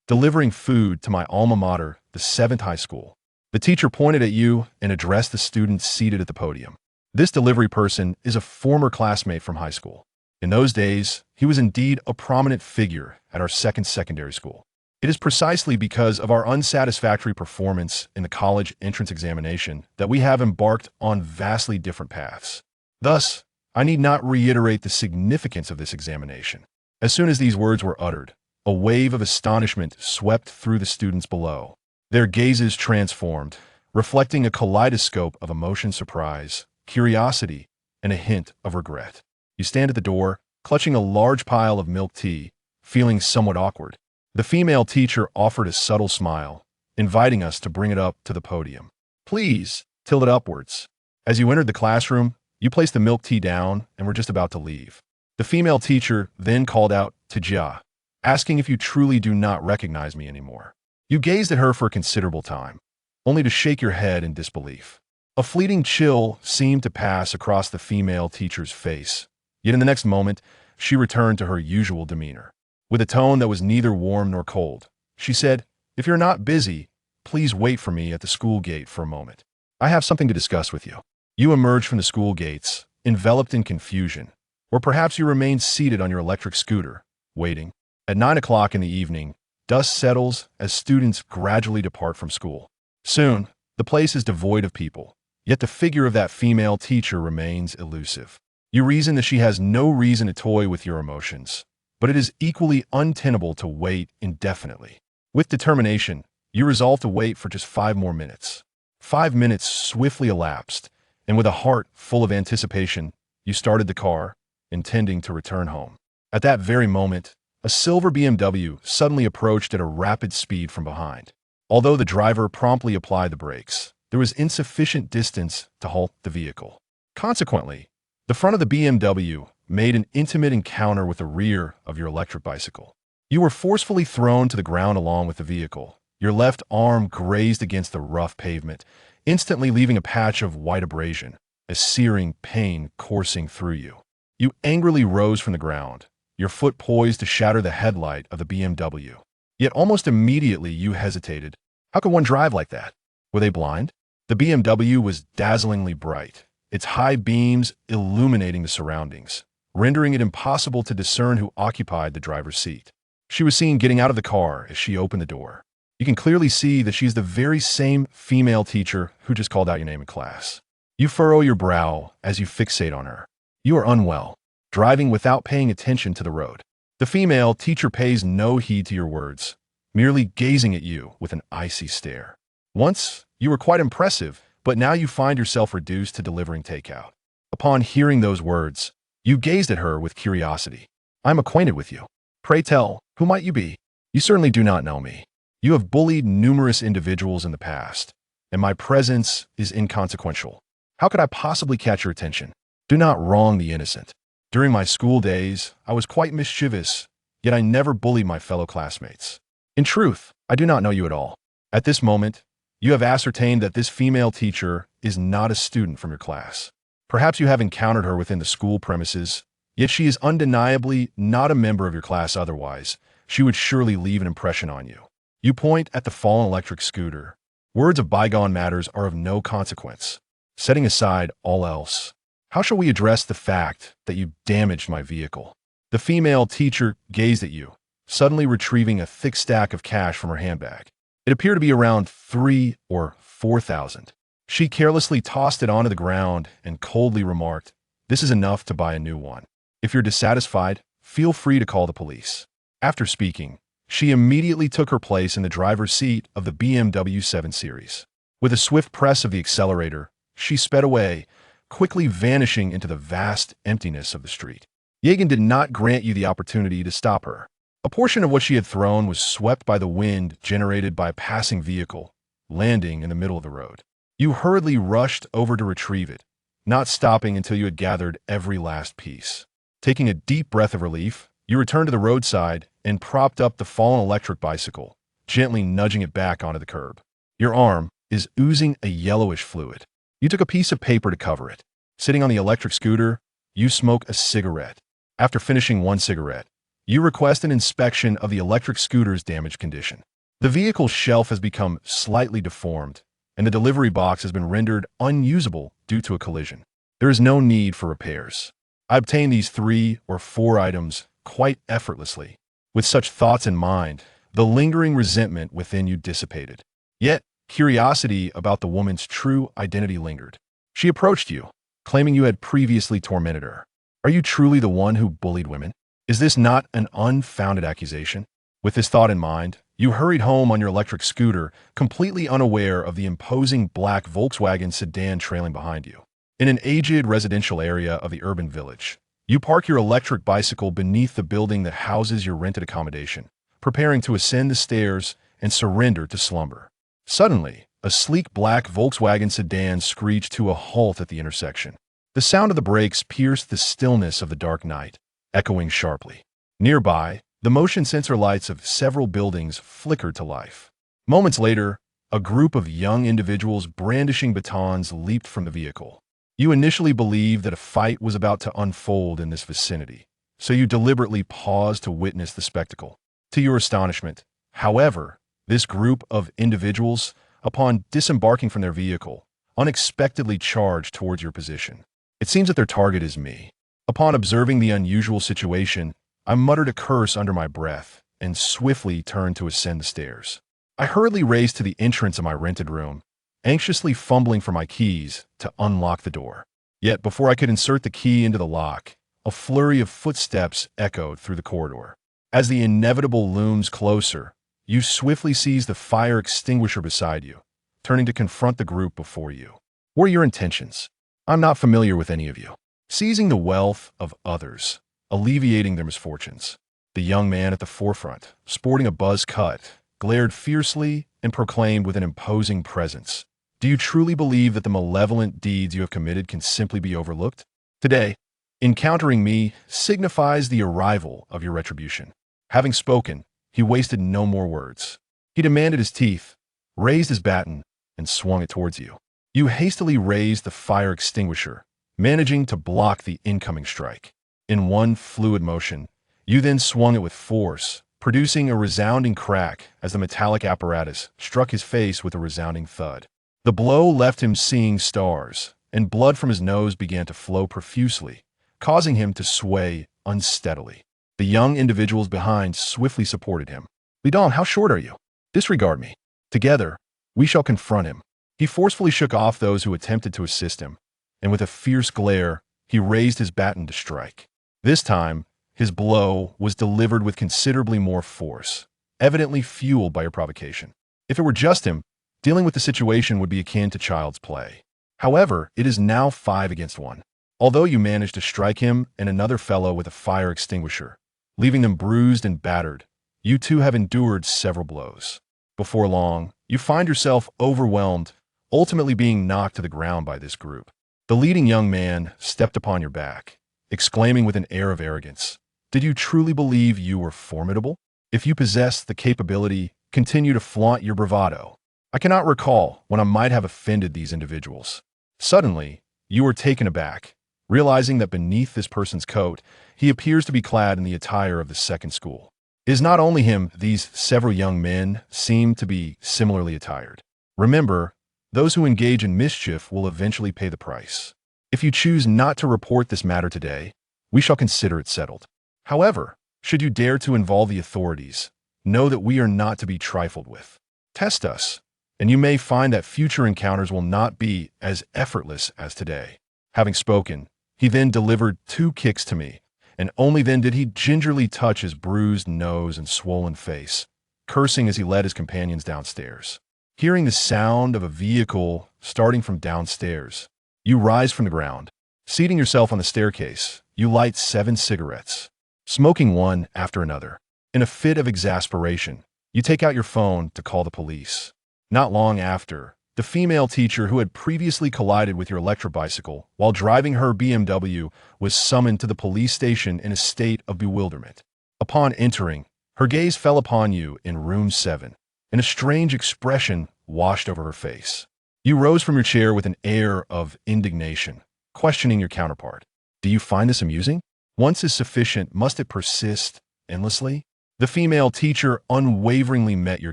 delivering food to my alma mater, the 7th high school. The teacher pointed at you and addressed the students seated at the podium. This delivery person is a former classmate from high school. In those days, he was indeed a prominent figure at our second secondary school. It is precisely because of our unsatisfactory performance in the college entrance examination that we have embarked on vastly different paths. Thus, I need not reiterate the significance of this examination. As soon as these words were uttered, a wave of astonishment swept through the students below. Their gazes transformed, reflecting a kaleidoscope of emotion, surprise, curiosity, and a hint of regret. You stand at the door, clutching a large pile of milk tea, feeling somewhat awkward. The female teacher offered a subtle smile, inviting us to bring it up to the podium. Please, tilt it upwards. As you entered the classroom, you placed the milk tea down and were just about to leave. The female teacher then called out to Jia, asking if you truly do not recognize me anymore. You gazed at her for a considerable time, only to shake your head in disbelief. A fleeting chill seemed to pass across the female teacher's face, yet in the next moment, she returned to her usual demeanor. With a tone that was neither warm nor cold, she said, "If you're not busy, please wait for me at the school gate for a moment. I have something to discuss with you." You emerged from the school gates, enveloped in confusion, or perhaps you remained seated on your electric scooter, waiting. At 9 o'clock in the evening, dust settles as students gradually depart from school. Soon, the place is devoid of people, yet the figure of that female teacher remains elusive. You reason that she has no reason to toy with your emotions, but it is equally untenable to wait indefinitely. With determination, you resolve to wait for just 5 more minutes. 5 minutes swiftly elapsed, and with a heart full of anticipation, you started the car, intending to return home. At that very moment, a silver BMW suddenly approached at a rapid speed from behind. Although the driver promptly applied the brakes, there was insufficient distance to halt the vehicle. Consequently, the front of the BMW made an intimate encounter with the rear of your electric bicycle. You were forcefully thrown to the ground along with the vehicle. Your left arm grazed against the rough pavement, instantly leaving a patch of white abrasion, a searing pain coursing through you. You angrily rose from the ground, your foot poised to shatter the headlight of the BMW. Yet almost immediately you hesitated. How could one drive like that? Were they blind? The BMW was dazzlingly bright, its high beams illuminating the surroundings, rendering it impossible to discern who occupied the driver's seat. She was seen getting out of the car as she opened the door. You can clearly see that she's the very same female teacher who just called out your name in class. You furrow your brow as you fixate on her. You are unwell, driving without paying attention to the road. The female teacher pays no heed to your words, merely gazing at you with an icy stare. Once, you were quite impressive, but now you find yourself reduced to delivering takeout. Upon hearing those words, you gazed at her with curiosity. "I'm acquainted with you. Pray tell, who might you be?" "You certainly do not know me. You have bullied numerous individuals in the past, and my presence is inconsequential. How could I possibly catch your attention? Do not wrong the innocent. During my school days, I was quite mischievous, yet I never bullied my fellow classmates. In truth, I do not know you at all. At this moment, you have ascertained that this female teacher is not a student from your class. Perhaps you have encountered her within the school premises, yet she is undeniably not a member of your class otherwise. She would surely leave an impression on you." You point at the fallen electric scooter. Words of bygone matters are of no consequence. Setting aside all else, how shall we address the fact that you damaged my vehicle? The female teacher gazed at you, suddenly retrieving a thick stack of cash from her handbag. It appeared to be around 3,000 or 4,000. She carelessly tossed it onto the ground and coldly remarked, "This is enough to buy a new one. If you're dissatisfied, feel free to call the police." After speaking, she immediately took her place in the driver's seat of the BMW 7 Series. With a swift press of the accelerator, she sped away, quickly vanishing into the vast emptiness of the street. Yagan did not grant you the opportunity to stop her. A portion of what she had thrown was swept by the wind generated by a passing vehicle, landing in the middle of the road. You hurriedly rushed over to retrieve it, not stopping until you had gathered every last piece. Taking a deep breath of relief, you returned to the roadside and propped up the fallen electric bicycle, gently nudging it back onto the curb. Your arm is oozing a yellowish fluid. You took a piece of paper to cover it. Sitting on the electric scooter, you smoke a cigarette. After finishing one cigarette, You request an inspection of the electric scooter's damaged condition. The vehicle's shelf has become slightly deformed, and the delivery box has been rendered unusable due to a collision. There is no need for repairs. I obtained these 3 or 4 items quite effortlessly. With such thoughts in mind, the lingering resentment within you dissipated. Yet, curiosity about the woman's true identity lingered. She approached you, claiming you had previously tormented her. Are you truly the one who bullied women? Is this not an unfounded accusation? With this thought in mind, you hurried home on your electric scooter, completely unaware of the imposing black Volkswagen sedan trailing behind you. In an aged residential area of the urban village, you park your electric bicycle beneath the building that houses your rented accommodation, preparing to ascend the stairs and surrender to slumber. Suddenly, a sleek black Volkswagen sedan screeched to a halt at the intersection. The sound of the brakes pierced the stillness of the dark night, echoing sharply. Nearby, the motion sensor lights of several buildings flickered to life. Moments later, a group of young individuals brandishing batons leaped from the vehicle. You initially believed that a fight was about to unfold in this vicinity, so you deliberately paused to witness the spectacle. To your astonishment, however, this group of individuals, upon disembarking from their vehicle, unexpectedly charged towards your position. It seems that their target is me. Upon observing the unusual situation, I muttered a curse under my breath and swiftly turned to ascend the stairs. I hurriedly raced to the entrance of my rented room, anxiously fumbling for my keys to unlock the door. Yet before I could insert the key into the lock, a flurry of footsteps echoed through the corridor. As the inevitable looms closer, you swiftly seize the fire extinguisher beside you, turning to confront the group before you. What are your intentions? I'm not familiar with any of you. Seizing the wealth of others, alleviating their misfortunes. The young man at the forefront, sporting a buzz cut, glared fiercely and proclaimed with an imposing presence, "Do you truly believe that the malevolent deeds you have committed can simply be overlooked? Today, encountering me signifies the arrival of your retribution." Having spoken, he wasted no more words. He demanded his teeth, raised his baton, and swung it towards you. You hastily raised the fire extinguisher, managing to block the incoming strike. In one fluid motion, you then swung it with force, producing a resounding crack as the metallic apparatus struck his face with a resounding thud. The blow left him seeing stars, and blood from his nose began to flow profusely, causing him to sway unsteadily. The young individuals behind swiftly supported him. "Lidon, how short are you? Disregard me. Together, we shall confront him." He forcefully shook off those who attempted to assist him, and with a fierce glare, he raised his baton to strike. This time, his blow was delivered with considerably more force, evidently fueled by your provocation. If it were just him, dealing with the situation would be akin to child's play. However, it is now 5 against 1. Although you managed to strike him and another fellow with a fire extinguisher, leaving them bruised and battered, you two have endured several blows. Before long, you find yourself overwhelmed, ultimately being knocked to the ground by this group. The leading young man stepped upon your back, exclaiming with an air of arrogance, "Did you truly believe you were formidable? If you possessed the capability, continue to flaunt your bravado. I cannot recall when I might have offended these individuals." Suddenly, you were taken aback, realizing that beneath this person's coat, he appears to be clad in the attire of the second school. It is not only him, these several young men seem to be similarly attired. Remember, those who engage in mischief will eventually pay the price. If you choose not to report this matter today, we shall consider it settled. However, should you dare to involve the authorities, know that we are not to be trifled with. Test us, and you may find that future encounters will not be as effortless as today. Having spoken, he then delivered 2 kicks to me, and only then did he gingerly touch his bruised nose and swollen face, cursing as he led his companions downstairs. Hearing the sound of a vehicle starting from downstairs, you rise from the ground. Seating yourself on the staircase, you light 7 cigarettes, smoking one after another. In a fit of exasperation, you take out your phone to call the police. Not long after, the female teacher who had previously collided with your electric bicycle while driving her BMW was summoned to the police station in a state of bewilderment. Upon entering, her gaze fell upon you in room 7, and a strange expression washed over her face. You rose from your chair with an air of indignation, questioning your counterpart. "Do you find this amusing? Once is sufficient, must it persist?" endlessly? The female teacher unwaveringly met your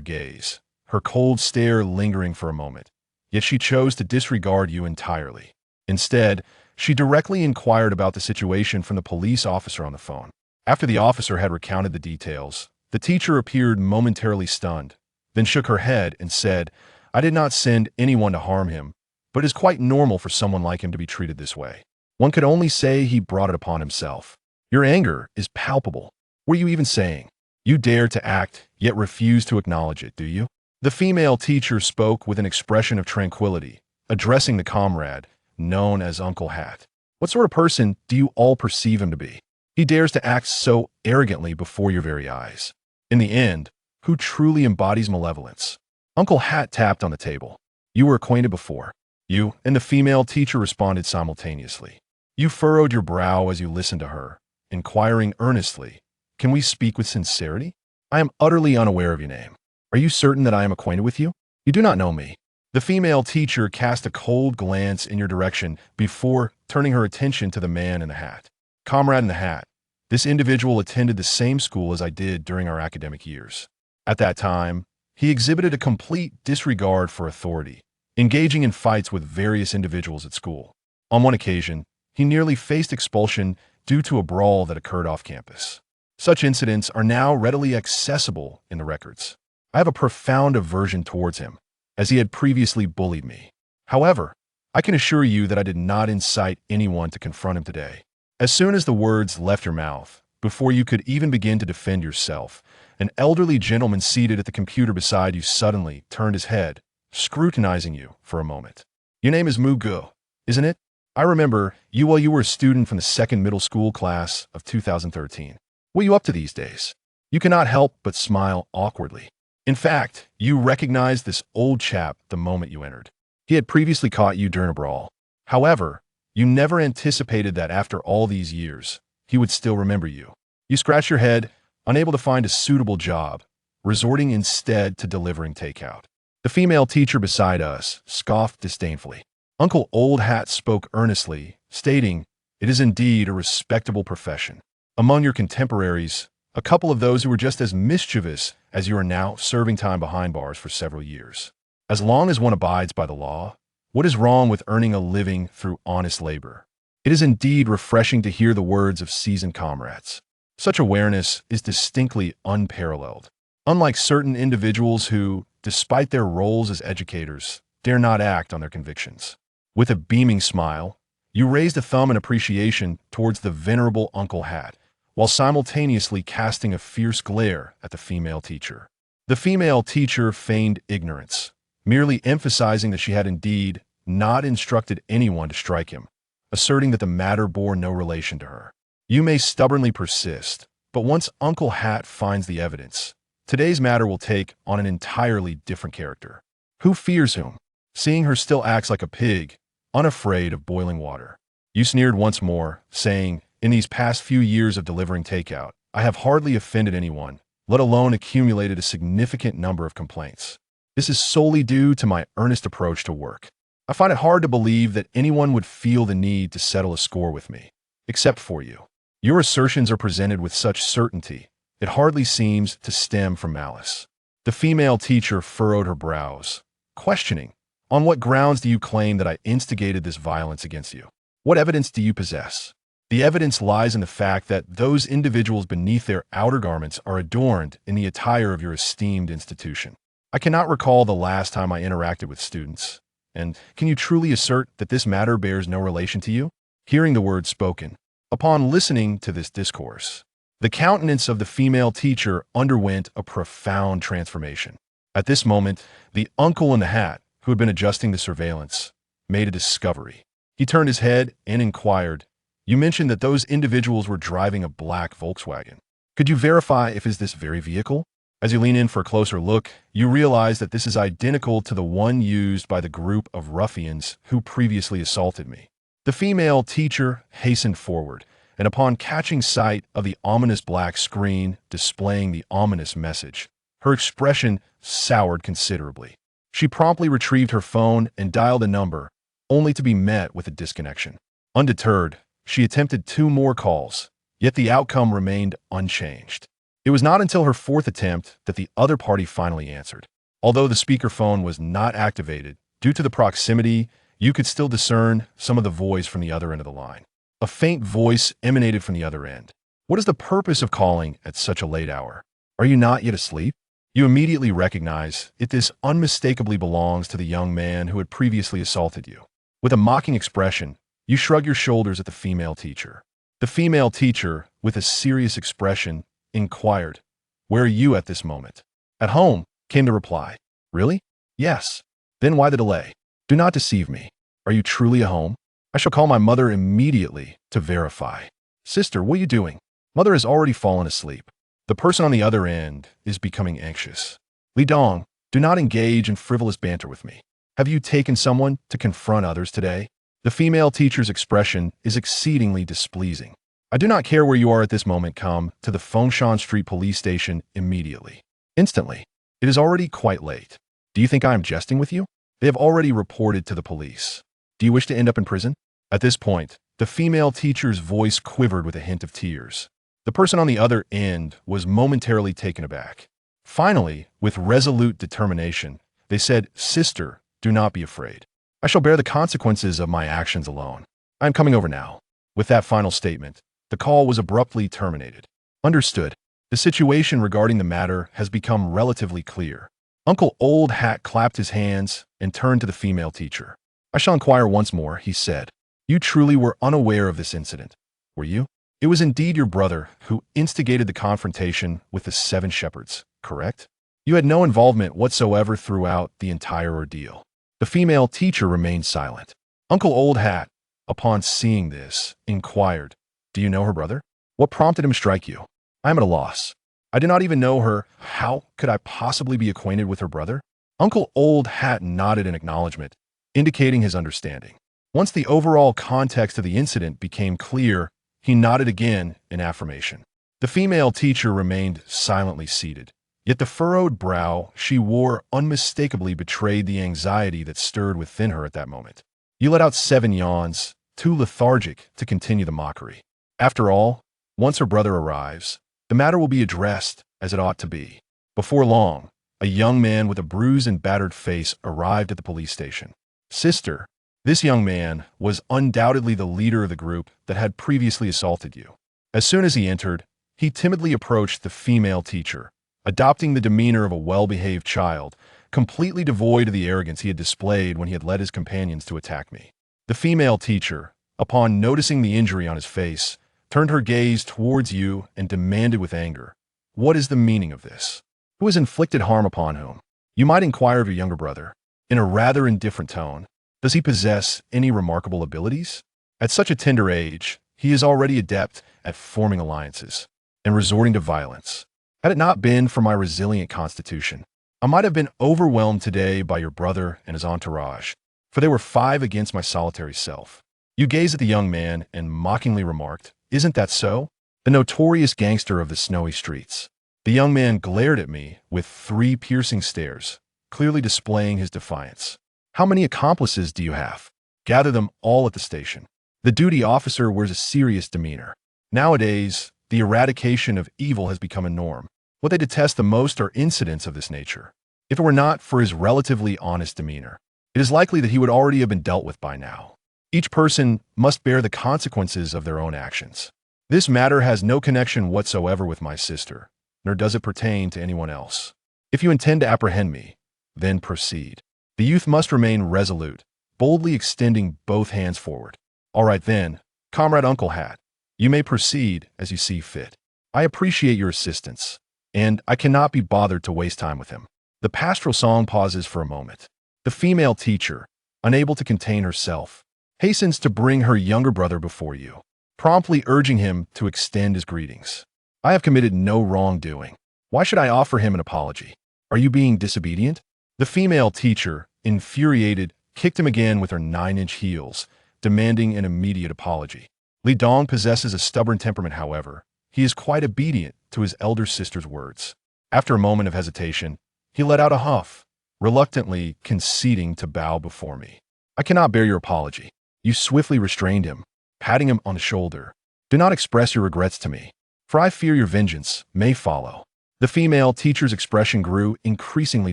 gaze, her cold stare lingering for a moment, yet she chose to disregard you entirely. Instead, she directly inquired about the situation from the police officer on the phone. After the officer had recounted the details, the teacher appeared momentarily stunned, then shook her head and said, "I did not send anyone to harm him, but it is quite normal for someone like him to be treated this way. One could only say he brought it upon himself." Your anger is palpable. What are you even saying? You dare to act, yet refuse to acknowledge it, do you? The female teacher spoke with an expression of tranquility, addressing the comrade, known as Uncle Hat. What sort of person do you all perceive him to be? He dares to act so arrogantly before your very eyes. In the end, who truly embodies malevolence? Uncle Hat tapped on the table. You were acquainted before. You and the female teacher responded simultaneously. You furrowed your brow as you listened to her, inquiring earnestly, "Can we speak with sincerity? I am utterly unaware of your name. Are you certain that I am acquainted with you? You do not know me." The female teacher cast a cold glance in your direction before turning her attention to the man in the hat. "Comrade in the hat, this individual attended the same school as I did during our academic years. At that time, he exhibited a complete disregard for authority, engaging in fights with various individuals at school. On one occasion, he nearly faced expulsion due to a brawl that occurred off campus. Such incidents are now readily accessible in the records. I have a profound aversion towards him, as he had previously bullied me. However, I can assure you that I did not incite anyone to confront him today." As soon as the words left your mouth, before you could even begin to defend yourself, an elderly gentleman seated at the computer beside you suddenly turned his head, scrutinizing you for a moment. "Your name is Mugo, isn't it? I remember you while you were a student from the second middle school class of 2013. What are you up to these days?" You cannot help but smile awkwardly. In fact, you recognized this old chap the moment you entered. He had previously caught you during a brawl. However, you never anticipated that after all these years, he would still remember you. You scratched your head, unable to find a suitable job, resorting instead to delivering takeout. The female teacher beside us scoffed disdainfully. Uncle Old Hat spoke earnestly, stating, "It is indeed a respectable profession. Among your contemporaries, a couple of those who were just as mischievous as you are now serving time behind bars for several years. As long as one abides by the law, what is wrong with earning a living through honest labor? It is indeed refreshing to hear the words of seasoned comrades. Such awareness is distinctly unparalleled. Unlike certain individuals who, despite their roles as educators, dare not act on their convictions." With a beaming smile, you raised a thumb in appreciation towards the venerable Uncle Hat, while simultaneously casting a fierce glare at the female teacher. The female teacher feigned ignorance, merely emphasizing that she had indeed not instructed anyone to strike him, asserting that the matter bore no relation to her. You may stubbornly persist, but once Uncle Hat finds the evidence, today's matter will take on an entirely different character. Who fears whom? Seeing her still acts like a pig, unafraid of boiling water. You sneered once more, saying, "In these past few years of delivering takeout, I have hardly offended anyone, let alone accumulated a significant number of complaints. This is solely due to my earnest approach to work. I find it hard to believe that anyone would feel the need to settle a score with me, except for you. Your assertions are presented with such certainty, it hardly seems to stem from malice." The female teacher furrowed her brows, questioning, "On what grounds do you claim that I instigated this violence against you? What evidence do you possess?" The evidence lies in the fact that those individuals beneath their outer garments are adorned in the attire of your esteemed institution. I cannot recall the last time I interacted with students. And can you truly assert that this matter bears no relation to you? Hearing the words spoken, upon listening to this discourse, the countenance of the female teacher underwent a profound transformation. At this moment, the uncle in the hat, who had been adjusting the surveillance, made a discovery. He turned his head and inquired, "You mentioned that those individuals were driving a black Volkswagen. Could you verify if it's this very vehicle?" As you lean in for a closer look, you realize that this is identical to the one used by the group of ruffians who previously assaulted me. The female teacher hastened forward, and upon catching sight of the ominous black screen displaying the ominous message, her expression soured considerably. She promptly retrieved her phone and dialed a number, only to be met with a disconnection. Undeterred, she attempted 2 more calls, yet the outcome remained unchanged. It was not until her fourth attempt that the other party finally answered. Although the speakerphone was not activated, due to the proximity, you could still discern some of the voice from the other end of the line. A faint voice emanated from the other end. What is the purpose of calling at such a late hour? Are you not yet asleep? You immediately recognize it. This unmistakably belongs to the young man who had previously assaulted you. With a mocking expression, you shrug your shoulders at the female teacher. The female teacher, with a serious expression, inquired, "Where are you at this moment?" "At home," came the reply. "Really?" "Yes." "Then why the delay? Do not deceive me. Are you truly at home?" "I shall call my mother immediately to verify." "Sister, what are you doing?" "Mother has already fallen asleep." The person on the other end is becoming anxious. "Li Dong, do not engage in frivolous banter with me. Have you taken someone to confront others today?" The female teacher's expression is exceedingly displeasing. "I do not care where you are at this moment. Come to the Fengshan Street police station immediately." "Instantly. It is already quite late." "Do you think I am jesting with you?" "They have already reported to the police." "Do you wish to end up in prison?" At this point, the female teacher's voice quivered with a hint of tears. The person on the other end was momentarily taken aback. Finally, with resolute determination, they said, "Sister, do not be afraid. I shall bear the consequences of my actions alone. I am coming over now." With that final statement, the call was abruptly terminated. Understood. The situation regarding the matter has become relatively clear. Uncle Old Hat clapped his hands and turned to the female teacher. "I shall inquire once more," he said. "You truly were unaware of this incident, were you? It was indeed your brother who instigated the confrontation with the 7 shepherds, correct? You had no involvement whatsoever throughout the entire ordeal." The female teacher remained silent. Uncle Old Hat, upon seeing this, inquired, "Do you know her brother? What prompted him to strike you?" "I am at a loss. I do not even know her. How could I possibly be acquainted with her brother?" Uncle Old Hat nodded in acknowledgement, indicating his understanding. Once the overall context of the incident became clear, he nodded again in affirmation. The female teacher remained silently seated. Yet the furrowed brow she wore unmistakably betrayed the anxiety that stirred within her at that moment. You let out 7 yawns, too lethargic to continue the mockery. After all, once her brother arrives, the matter will be addressed as it ought to be. Before long, a young man with a bruised and battered face arrived at the police station. "Sister," this young man was undoubtedly the leader of the group that had previously assaulted you. As soon as he entered, he timidly approached the female teacher, adopting the demeanor of a well-behaved child, completely devoid of the arrogance he had displayed when he had led his companions to attack me. The female teacher, upon noticing the injury on his face, turned her gaze towards you and demanded with anger, "What is the meaning of this? Who has inflicted harm upon whom?" You might inquire of your younger brother, in a rather indifferent tone. "Does he possess any remarkable abilities?" At such a tender age, he is already adept at forming alliances and resorting to violence. Had it not been for my resilient constitution, I might have been overwhelmed today by your brother and his entourage, for they were 5 against my solitary self. You gazed at the young man and mockingly remarked, "Isn't that so? The notorious gangster of the snowy streets." The young man glared at me with 3 piercing stares, clearly displaying his defiance. "How many accomplices do you have?" "Gather them all at the station." The duty officer wears a serious demeanor. Nowadays, the eradication of evil has become a norm. What they detest the most are incidents of this nature. If it were not for his relatively honest demeanor, it is likely that he would already have been dealt with by now. Each person must bear the consequences of their own actions. This matter has no connection whatsoever with my sister, nor does it pertain to anyone else. If you intend to apprehend me, then proceed. The youth must remain resolute, boldly extending both hands forward. "All right then, Comrade Uncle Hat, you may proceed as you see fit. I appreciate your assistance, and I cannot be bothered to waste time with him." The pastoral song pauses for a moment. The female teacher, unable to contain herself, hastens to bring her younger brother before you, promptly urging him to extend his greetings. "I have committed no wrongdoing. Why should I offer him an apology? Are you being disobedient?" The female teacher, infuriated, kicked him again with her 9-inch heels, demanding an immediate apology. Li Dong possesses a stubborn temperament, however. He is quite obedient to his elder sister's words. After a moment of hesitation, he let out a huff, reluctantly conceding to bow before me. "I cannot bear your apology." You swiftly restrained him, patting him on the shoulder. "Do not express your regrets to me. for I fear your vengeance may follow. The female teacher's expression grew increasingly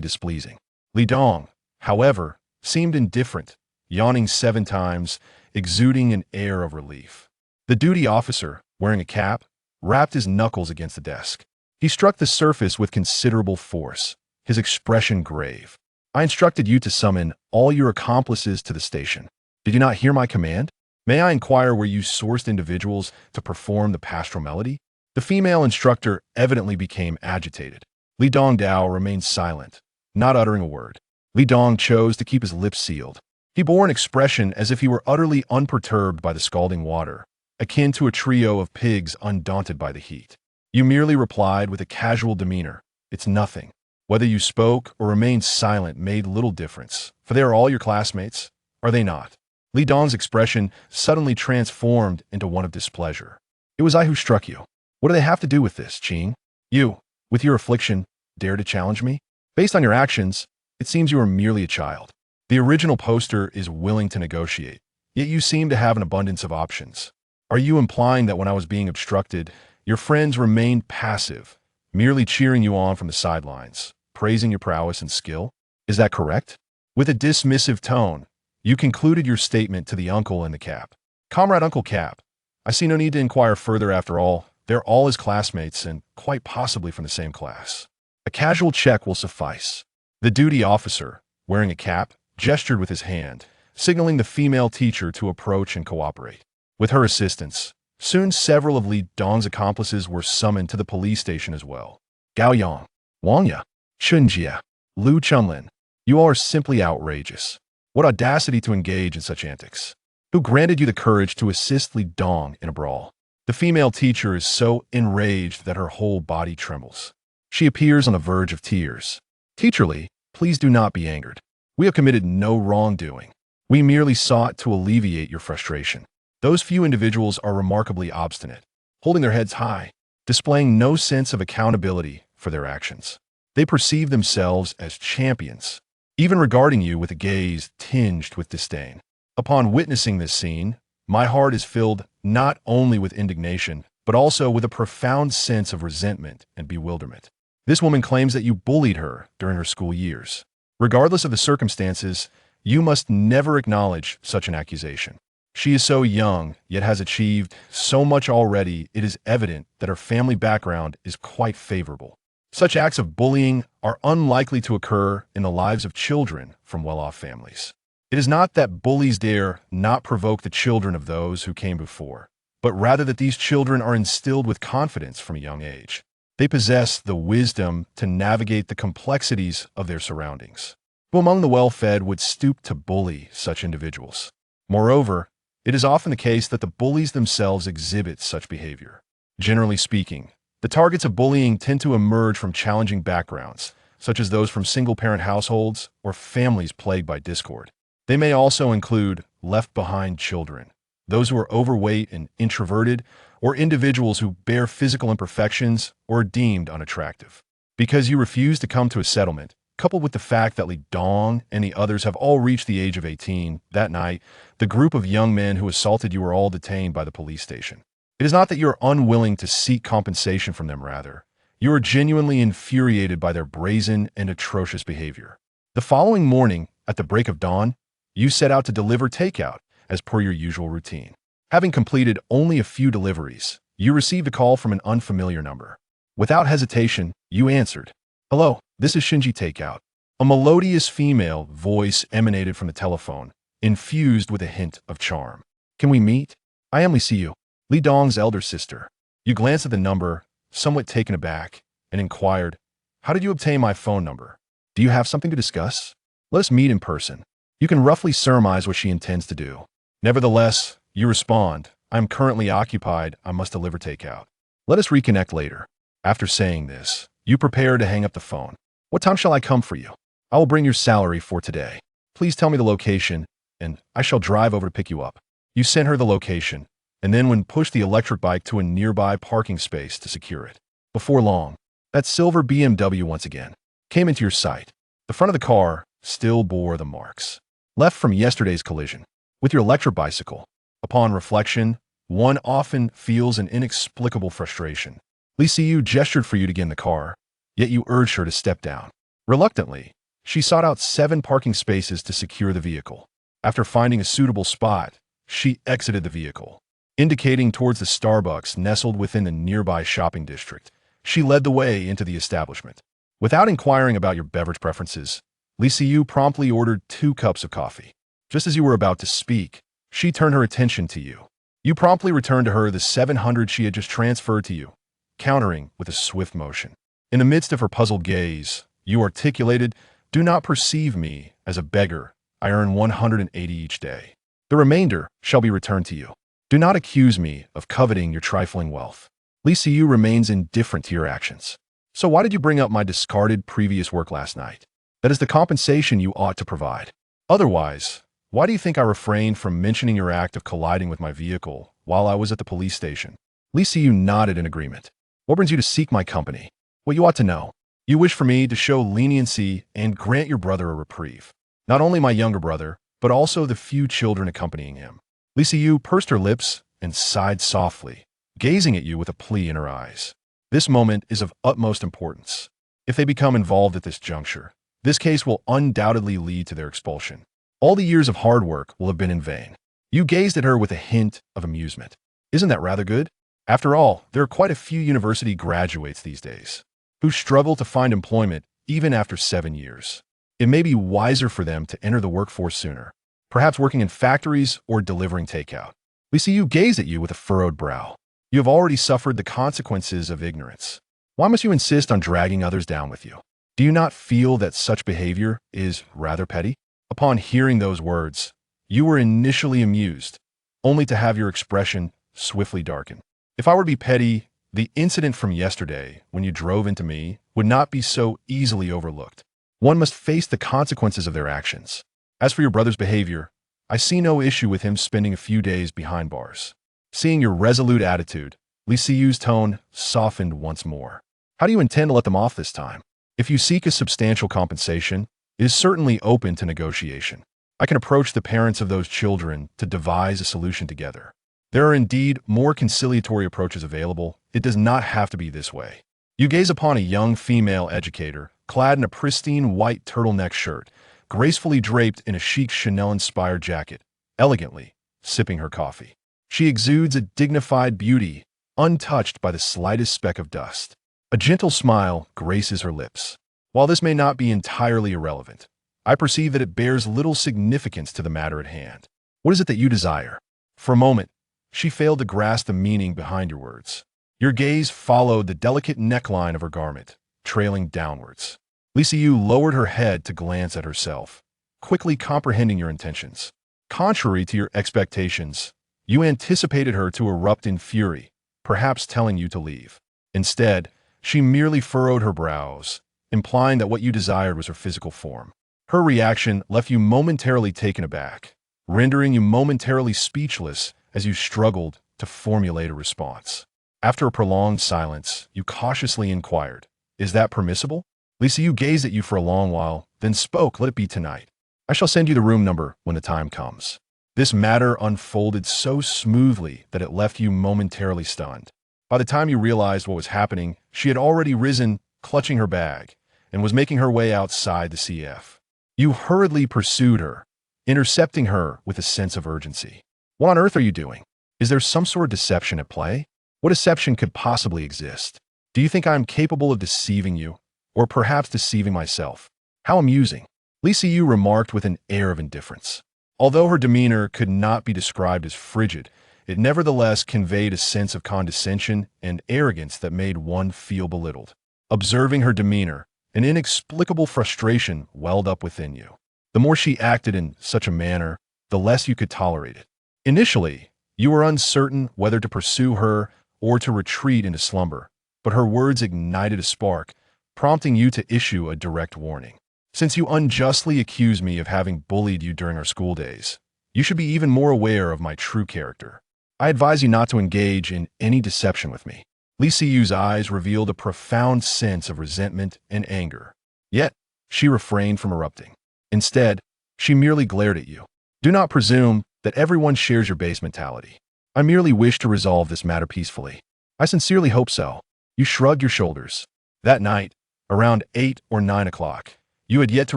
displeasing. Li Dong, however, seemed indifferent, yawning 7 times, exuding an air of relief. The duty officer, wearing a cap, rapped his knuckles against the desk. He struck the surface with considerable force, his expression grave. I instructed you to summon all your accomplices to the station. Did you not hear my command? May I inquire where you sourced individuals to perform the pastoral melody? The female instructor evidently became agitated. Li Dongdao remained silent, not uttering a word. Li Dong chose to keep his lips sealed. He bore an expression as if he were utterly unperturbed by the scalding water, akin to a trio of pigs undaunted by the heat. You merely replied with a casual demeanor, "It's nothing." Whether you spoke or remained silent made little difference, for they are all your classmates, are they not? Li Dong's expression suddenly transformed into one of displeasure. It was I who struck you. What do they have to do with this, Qing? You, with your affliction, dare to challenge me? Based on your actions, it seems you are merely a child. The original poster is willing to negotiate, yet you seem to have an abundance of options. Are you implying that when I was being obstructed, your friends remained passive, merely cheering you on from the sidelines, praising your prowess and skill? Is that correct? With a dismissive tone, you concluded your statement to the uncle in the cap. Comrade Uncle Cap, I see no need to inquire further after all. They're all his classmates and quite possibly from the same class. A casual check will suffice. The duty officer, wearing a cap, gestured with his hand, signaling the female teacher to approach and cooperate. With her assistance, soon several of Li Dong's accomplices were summoned to the police station as well. Gao Yang, Wang Ya, Chunjia, Lu Chunlin, you all are simply outrageous. What audacity to engage in such antics. Who granted you the courage to assist Li Dong in a brawl? The female teacher is so enraged that her whole body trembles. She appears on the verge of tears. Teacher Li, please do not be angered. We have committed no wrongdoing. We merely sought to alleviate your frustration. Those few individuals are remarkably obstinate, holding their heads high, displaying no sense of accountability for their actions. They perceive themselves as champions, even regarding you with a gaze tinged with disdain. Upon witnessing this scene, my heart is filled not only with indignation, but also with a profound sense of resentment and bewilderment. This woman claims that you bullied her during her school years. Regardless of the circumstances, you must never acknowledge such an accusation. She is so young, yet has achieved so much already, it is evident that her family background is quite favorable. Such acts of bullying are unlikely to occur in the lives of children from well-off families. It is not that bullies dare not provoke the children of those who came before, but rather that these children are instilled with confidence from a young age. They possess the wisdom to navigate the complexities of their surroundings. Who among the well-fed would stoop to bully such individuals? Moreover, it is often the case that the bullies themselves exhibit such behavior. Generally speaking, the targets of bullying tend to emerge from challenging backgrounds, such as those from single-parent households or families plagued by discord. They may also include left-behind children, those who are overweight and introverted, or individuals who bear physical imperfections or are deemed unattractive. Because you refuse to come to a settlement, coupled with the fact that Li Dong and the others have all reached the age of 18, that night, the group of young men who assaulted you were all detained by the police station. It is not that you are unwilling to seek compensation from them, rather. You are genuinely infuriated by their brazen and atrocious behavior. The following morning, at the break of dawn, you set out to deliver takeout, as per your usual routine. Having completed only a few deliveries, you received a call from an unfamiliar number. Without hesitation, you answered. "Hello, this is Shinji Takeout." A melodious female voice emanated from the telephone, infused with a hint of charm. "Can we meet? I only see you, Li Dong's elder sister." You glanced at the number, somewhat taken aback, and inquired, "How did you obtain my phone number? Do you have something to discuss? Let us meet in person." You can roughly surmise what she intends to do. Nevertheless, you respond, "I am currently occupied. I must deliver takeout. Let us reconnect later." After saying this, you prepare to hang up the phone. "What time shall I come for you? I will bring your salary for today. Please tell me the location, and I shall drive over to pick you up." You sent her the location, and then pushed the electric bike to a nearby parking space to secure it. Before long, that silver BMW once again came into your sight. The front of the car still bore the marks left from yesterday's collision with your electric bicycle. Upon reflection, one often feels an inexplicable frustration. Li Siyu gestured for you to get in the car, yet you urged her to step down. Reluctantly, she sought out 7 parking spaces to secure the vehicle. After finding a suitable spot, she exited the vehicle. Indicating towards the Starbucks nestled within the nearby shopping district, she led the way into the establishment. Without inquiring about your beverage preferences, Li Siyu promptly ordered 2 cups of coffee. Just as you were about to speak, she turned her attention to you. You promptly returned to her the 700 she had just transferred to you, countering with a swift motion. In the midst of her puzzled gaze, you articulated, "Do not perceive me as a beggar. I earn 180 each day. The remainder shall be returned to you. Do not accuse me of coveting your trifling wealth." Li Siyu remains indifferent to your actions. "So why did you bring up my discarded previous work last night? That is the compensation you ought to provide. Otherwise, why do you think I refrained from mentioning your act of colliding with my vehicle while I was at the police station?" Li Siyu nodded in agreement. "What brings you to seek my company? What you ought to know. You wish for me to show leniency and grant your brother a reprieve. Not only my younger brother, but also the few children accompanying him." Li Siyu pursed her lips and sighed softly, gazing at you with a plea in her eyes. "This moment is of utmost importance. If they become involved at this juncture, this case will undoubtedly lead to their expulsion. All the years of hard work will have been in vain." You gazed at her with a hint of amusement. "Isn't that rather good? After all, there are quite a few university graduates these days who struggle to find employment even after 7 years. It may be wiser for them to enter the workforce sooner, perhaps working in factories or delivering takeout." We see you gaze at you with a furrowed brow. "You have already suffered the consequences of ignorance. Why must you insist on dragging others down with you? Do you not feel that such behavior is rather petty?" Upon hearing those words, you were initially amused, only to have your expression swiftly darken. "If I were to be petty, the incident from yesterday, when you drove into me, would not be so easily overlooked. One must face the consequences of their actions. As for your brother's behavior, I see no issue with him spending a few days behind bars." Seeing your resolute attitude, Li Siyu's tone softened once more. "How do you intend to let them off this time? If you seek a substantial compensation, it is certainly open to negotiation. I can approach the parents of those children to devise a solution together. There are indeed more conciliatory approaches available. It does not have to be this way." You gaze upon a young female educator, clad in a pristine white turtleneck shirt, gracefully draped in a chic Chanel-inspired jacket, elegantly sipping her coffee. She exudes a dignified beauty, untouched by the slightest speck of dust. A gentle smile graces her lips. "While this may not be entirely irrelevant, I perceive that it bears little significance to the matter at hand. What is it that you desire?" For a moment, she failed to grasp the meaning behind your words. Your gaze followed the delicate neckline of her garment, trailing downwards. Li Siyu lowered her head to glance at herself, quickly comprehending your intentions. Contrary to your expectations, you anticipated her to erupt in fury, perhaps telling you to leave. Instead, she merely furrowed her brows, implying that what you desired was her physical form. Her reaction left you momentarily taken aback, rendering you momentarily speechless as you struggled to formulate a response. After a prolonged silence, you cautiously inquired, "Is that permissible?" Li Siyu gazed at you for a long while, then spoke, "Let it be tonight. I shall send you the room number when the time comes." This matter unfolded so smoothly that it left you momentarily stunned. By the time you realized what was happening, she had already risen, clutching her bag, and was making her way outside the CF. You hurriedly pursued her, intercepting her with a sense of urgency. "What on earth are you doing? Is there some sort of deception at play? What deception could possibly exist? Do you think I am capable of deceiving you, or perhaps deceiving myself? How amusing." Li Siyu remarked with an air of indifference. Although her demeanor could not be described as frigid, it nevertheless conveyed a sense of condescension and arrogance that made one feel belittled. Observing her demeanor, an inexplicable frustration welled up within you. The more she acted in such a manner, the less you could tolerate it. Initially, you were uncertain whether to pursue her or to retreat into slumber, but her words ignited a spark, prompting you to issue a direct warning. "Since you unjustly accuse me of having bullied you during our school days, you should be even more aware of my true character. I advise you not to engage in any deception with me." Li Siyu's eyes revealed a profound sense of resentment and anger. Yet, she refrained from erupting. Instead, she merely glared at you. "Do not presume that everyone shares your base mentality. I merely wish to resolve this matter peacefully." "I sincerely hope so. You shrugged your shoulders. That night, around 8 or 9 o'clock, you had yet to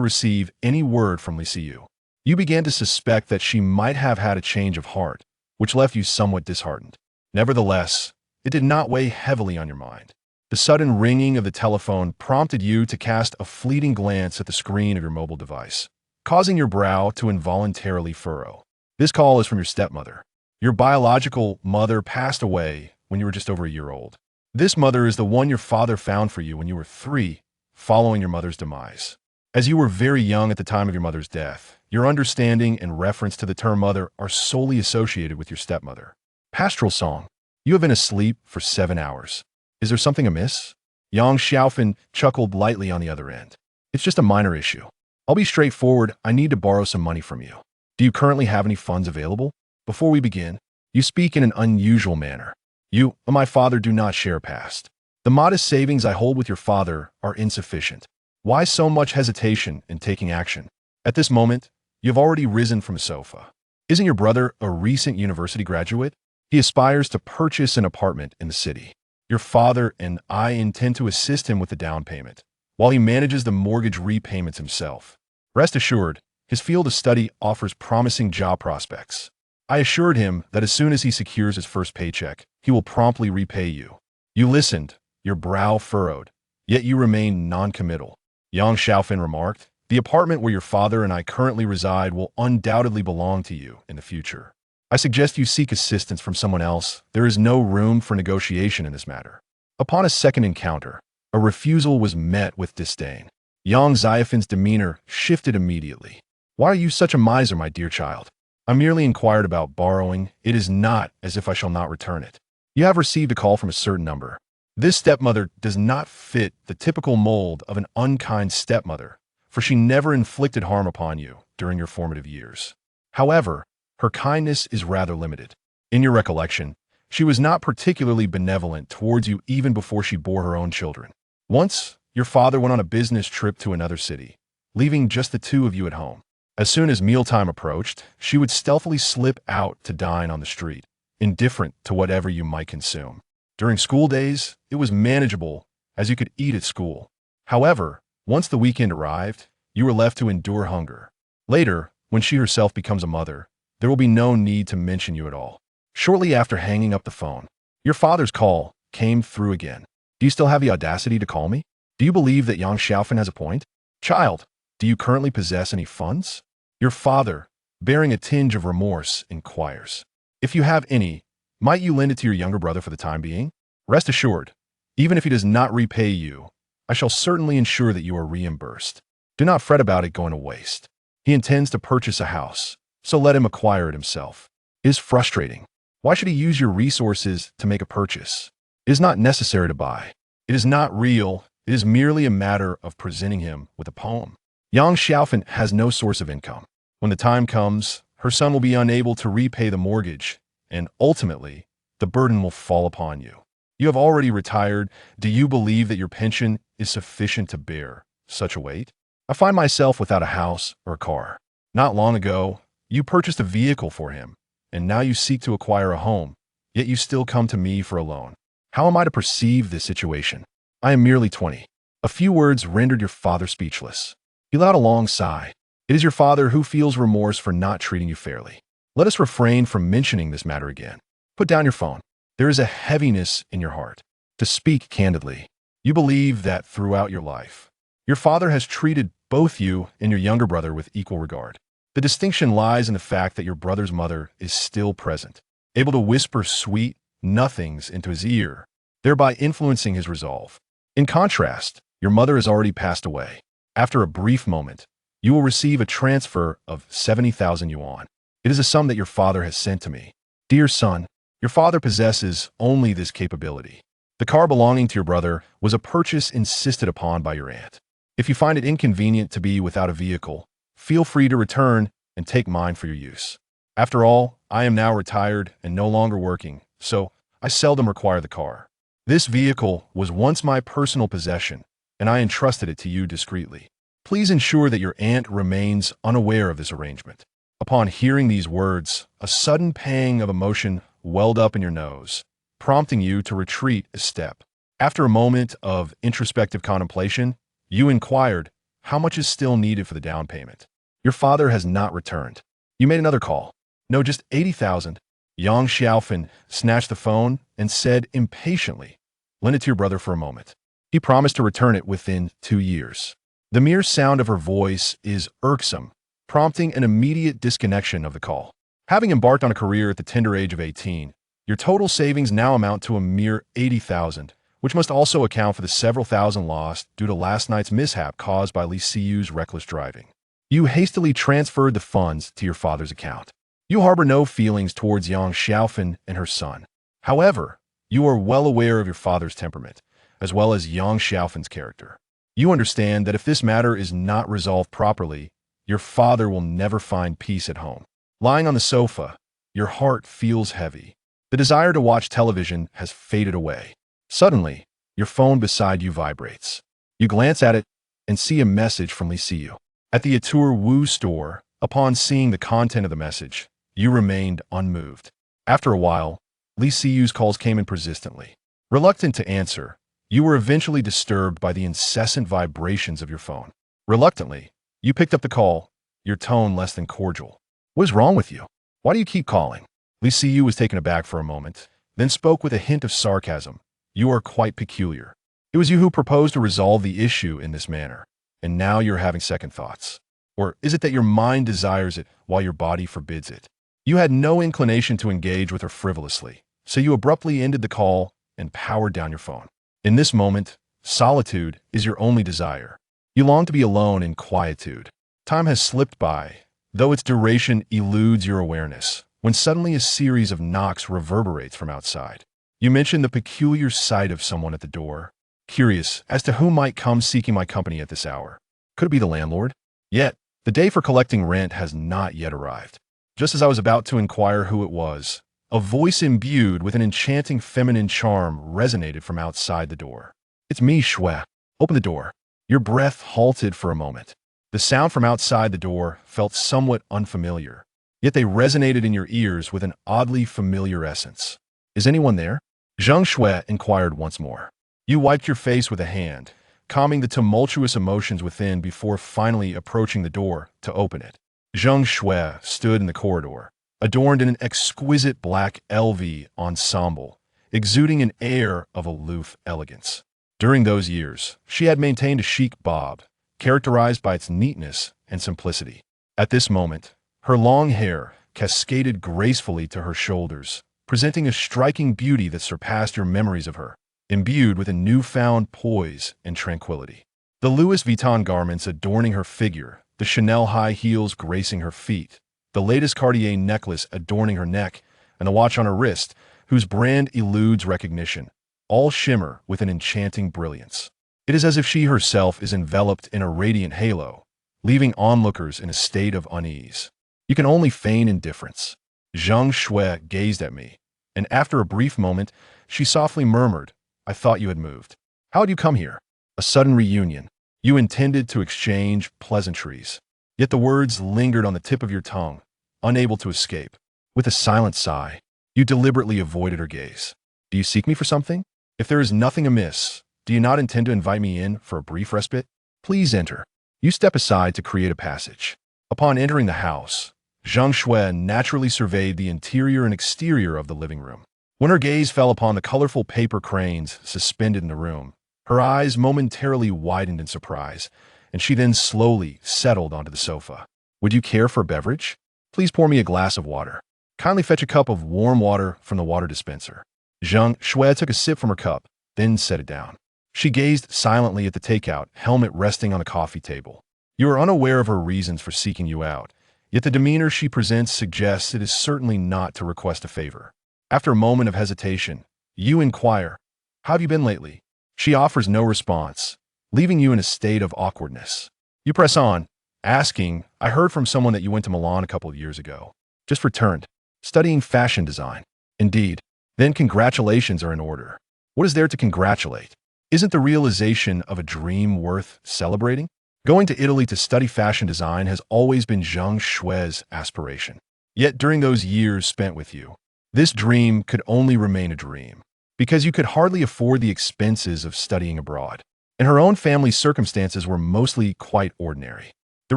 receive any word from Liu. You began to suspect that she might have had a change of heart, which left you somewhat disheartened. Nevertheless, it did not weigh heavily on your mind. The sudden ringing of the telephone prompted you to cast a fleeting glance at the screen of your mobile device, causing your brow to involuntarily furrow. This call is from your stepmother. Your biological mother passed away when you were just over a year old. This mother is the one your father found for you when you were 3, following your mother's demise. As you were very young at the time of your mother's death, your understanding and reference to the term mother are solely associated with your stepmother. Pastoral song. You have been asleep for 7 hours. Is there something amiss? Yang Xiaofan chuckled lightly on the other end. It's just a minor issue. I'll be straightforward, I need to borrow some money from you. Do you currently have any funds available? Before we begin, you speak in an unusual manner. You and my father do not share past. The modest savings I hold with your father are insufficient. Why so much hesitation in taking action? At this moment, you have already risen from a sofa. Isn't your brother a recent university graduate? He aspires to purchase an apartment in the city. Your father and I intend to assist him with the down payment, while he manages the mortgage repayments himself. Rest assured, his field of study offers promising job prospects. I assured him that as soon as he secures his first paycheck, he will promptly repay you. You listened, your brow furrowed, yet you remained non-committal. Yang Xiaofan remarked, the apartment where your father and I currently reside will undoubtedly belong to you in the future. I suggest you seek assistance from someone else. There is no room for negotiation in this matter. Upon a second encounter, a refusal was met with disdain. Yang Xiaofan's demeanor shifted immediately. Why are you such a miser, my dear child? I merely inquired about borrowing. It is not as if I shall not return it. You have received a call from a certain number. This stepmother does not fit the typical mold of an unkind stepmother, for she never inflicted harm upon you during your formative years. However, her kindness is rather limited. In your recollection, she was not particularly benevolent towards you even before she bore her own children. Once, your father went on a business trip to another city, leaving just the two of you at home. As soon as mealtime approached, she would stealthily slip out to dine on the street, indifferent to whatever you might consume. During school days, it was manageable, as you could eat at school. However, once the weekend arrived, you were left to endure hunger. Later, when she herself becomes a mother, there will be no need to mention you at all. Shortly after hanging up the phone, your father's call came through again. Do you still have the audacity to call me? Do you believe that Yang Xiaofan has a point? Child, do you currently possess any funds? Your father, bearing a tinge of remorse, inquires. If you have any, might you lend it to your younger brother for the time being? Rest assured, even if he does not repay you, I shall certainly ensure that you are reimbursed. Do not fret about it going to waste. He intends to purchase a house, so let him acquire it himself. It is frustrating. Why should he use your resources to make a purchase? It is not necessary to buy. It is not real. It is merely a matter of presenting him with a poem. Yang Xiaofan has no source of income. When the time comes, her son will be unable to repay the mortgage, and ultimately, the burden will fall upon you. You have already retired. Do you believe that your pension is sufficient to bear such a weight? I find myself without a house or a car. Not long ago, you purchased a vehicle for him, and now you seek to acquire a home, yet you still come to me for a loan. How am I to perceive this situation? I am merely 20. A few words rendered your father speechless. He let out a long sigh. It is your father who feels remorse for not treating you fairly. Let us refrain from mentioning this matter again. Put down your phone. There is a heaviness in your heart. To speak candidly, you believe that throughout your life, your father has treated both you and your younger brother with equal regard. The distinction lies in the fact that your brother's mother is still present, able to whisper sweet nothings into his ear, thereby influencing his resolve. In contrast, your mother has already passed away. After a brief moment, you will receive a transfer of 70,000 yuan. It is a sum that your father has sent to me. Dear son, your father possesses only this capability. The car belonging to your brother was a purchase insisted upon by your aunt. If you find it inconvenient to be without a vehicle, feel free to return and take mine for your use. After all, I am now retired and no longer working, so I seldom require the car. This vehicle was once my personal possession, and I entrusted it to you discreetly. Please ensure that your aunt remains unaware of this arrangement. Upon hearing these words, a sudden pang of emotion welled up in your nose, prompting you to retreat a step. After a moment of introspective contemplation, you inquired, how much is still needed for the down payment? Your father has not returned. You made another call. No, just 80,000. Yang Xiaofan snatched the phone and said impatiently, lend it to your brother for a moment. He promised to return it within 2 years. The mere sound of her voice is irksome, prompting an immediate disconnection of the call. Having embarked on a career at the tender age of 18, your total savings now amount to a mere 80,000, which must also account for the several thousand lost due to last night's mishap caused by Li Siyu's reckless driving. You hastily transferred the funds to your father's account. You harbor no feelings towards Yang Xiaofan and her son. However, you are well aware of your father's temperament, as well as Yang Xiaofan's character. You understand that if this matter is not resolved properly, your father will never find peace at home. Lying on the sofa, your heart feels heavy. The desire to watch television has faded away. Suddenly, your phone beside you vibrates. You glance at it and see a message from Li Siyu. At the Atour Wu store, upon seeing the content of the message, you remained unmoved. After a while, Li Siyu's calls came in persistently. Reluctant to answer, you were eventually disturbed by the incessant vibrations of your phone. Reluctantly, you picked up the call, your tone less than cordial. What is wrong with you? Why do you keep calling? Li Siyu was taken aback for a moment, then spoke with a hint of sarcasm. You are quite peculiar. It was you who proposed to resolve the issue in this manner, and now you're having second thoughts. Or is it that your mind desires it while your body forbids it? You had no inclination to engage with her frivolously, so you abruptly ended the call and powered down your phone. In this moment, solitude is your only desire. You long to be alone in quietude. Time has slipped by, though its duration eludes your awareness, when suddenly a series of knocks reverberates from outside. You mentioned the peculiar sight of someone at the door, curious as to who might come seeking my company at this hour. Could it be the landlord? Yet, the day for collecting rent has not yet arrived. Just as I was about to inquire who it was, a voice imbued with an enchanting feminine charm resonated from outside the door. It's me, Shui. Open the door. Your breath halted for a moment. The sound from outside the door felt somewhat unfamiliar, yet they resonated in your ears with an oddly familiar essence. Is anyone there? Zhang Shui inquired once more. You wiped your face with a hand, calming the tumultuous emotions within before finally approaching the door to open it. Zhang Shui stood in the corridor, adorned in an exquisite black LV ensemble, exuding an air of aloof elegance. During those years, she had maintained a chic bob, characterized by its neatness and simplicity. At this moment, her long hair cascaded gracefully to her shoulders, presenting a striking beauty that surpassed your memories of her, imbued with a newfound poise and tranquility. The Louis Vuitton garments adorning her figure, the Chanel high heels gracing her feet, the latest Cartier necklace adorning her neck, and the watch on her wrist, whose brand eludes recognition, all shimmer with an enchanting brilliance. It is as if she herself is enveloped in a radiant halo, leaving onlookers in a state of unease. You can only feign indifference. Zhang Shui gazed at me, and after a brief moment, she softly murmured, I thought you had moved. How had you come here? A sudden reunion. You intended to exchange pleasantries. Yet the words lingered on the tip of your tongue, unable to escape. With a silent sigh, you deliberately avoided her gaze. Do you seek me for something? If there is nothing amiss, do you not intend to invite me in for a brief respite? Please enter. You step aside to create a passage. Upon entering the house, Zhang Shui naturally surveyed the interior and exterior of the living room. When her gaze fell upon the colorful paper cranes suspended in the room, her eyes momentarily widened in surprise, and she then slowly settled onto the sofa. Would you care for a beverage? Please pour me a glass of water. Kindly fetch a cup of warm water from the water dispenser. Zhang Shui took a sip from her cup, then set it down. She gazed silently at the takeout helmet resting on a coffee table. You are unaware of her reasons for seeking you out, yet the demeanor she presents suggests it is certainly not to request a favor. After a moment of hesitation, you inquire, how have you been lately? She offers no response, leaving you in a state of awkwardness. You press on, asking, I heard from someone that you went to Milan a couple of years ago. Just returned, studying fashion design. Indeed. Then congratulations are in order. What is there to congratulate? Isn't the realization of a dream worth celebrating? Going to Italy to study fashion design has always been Zhang Shui's aspiration. Yet during those years spent with you, this dream could only remain a dream. because you could hardly afford the expenses of studying abroad, and her own family's circumstances were mostly quite ordinary. The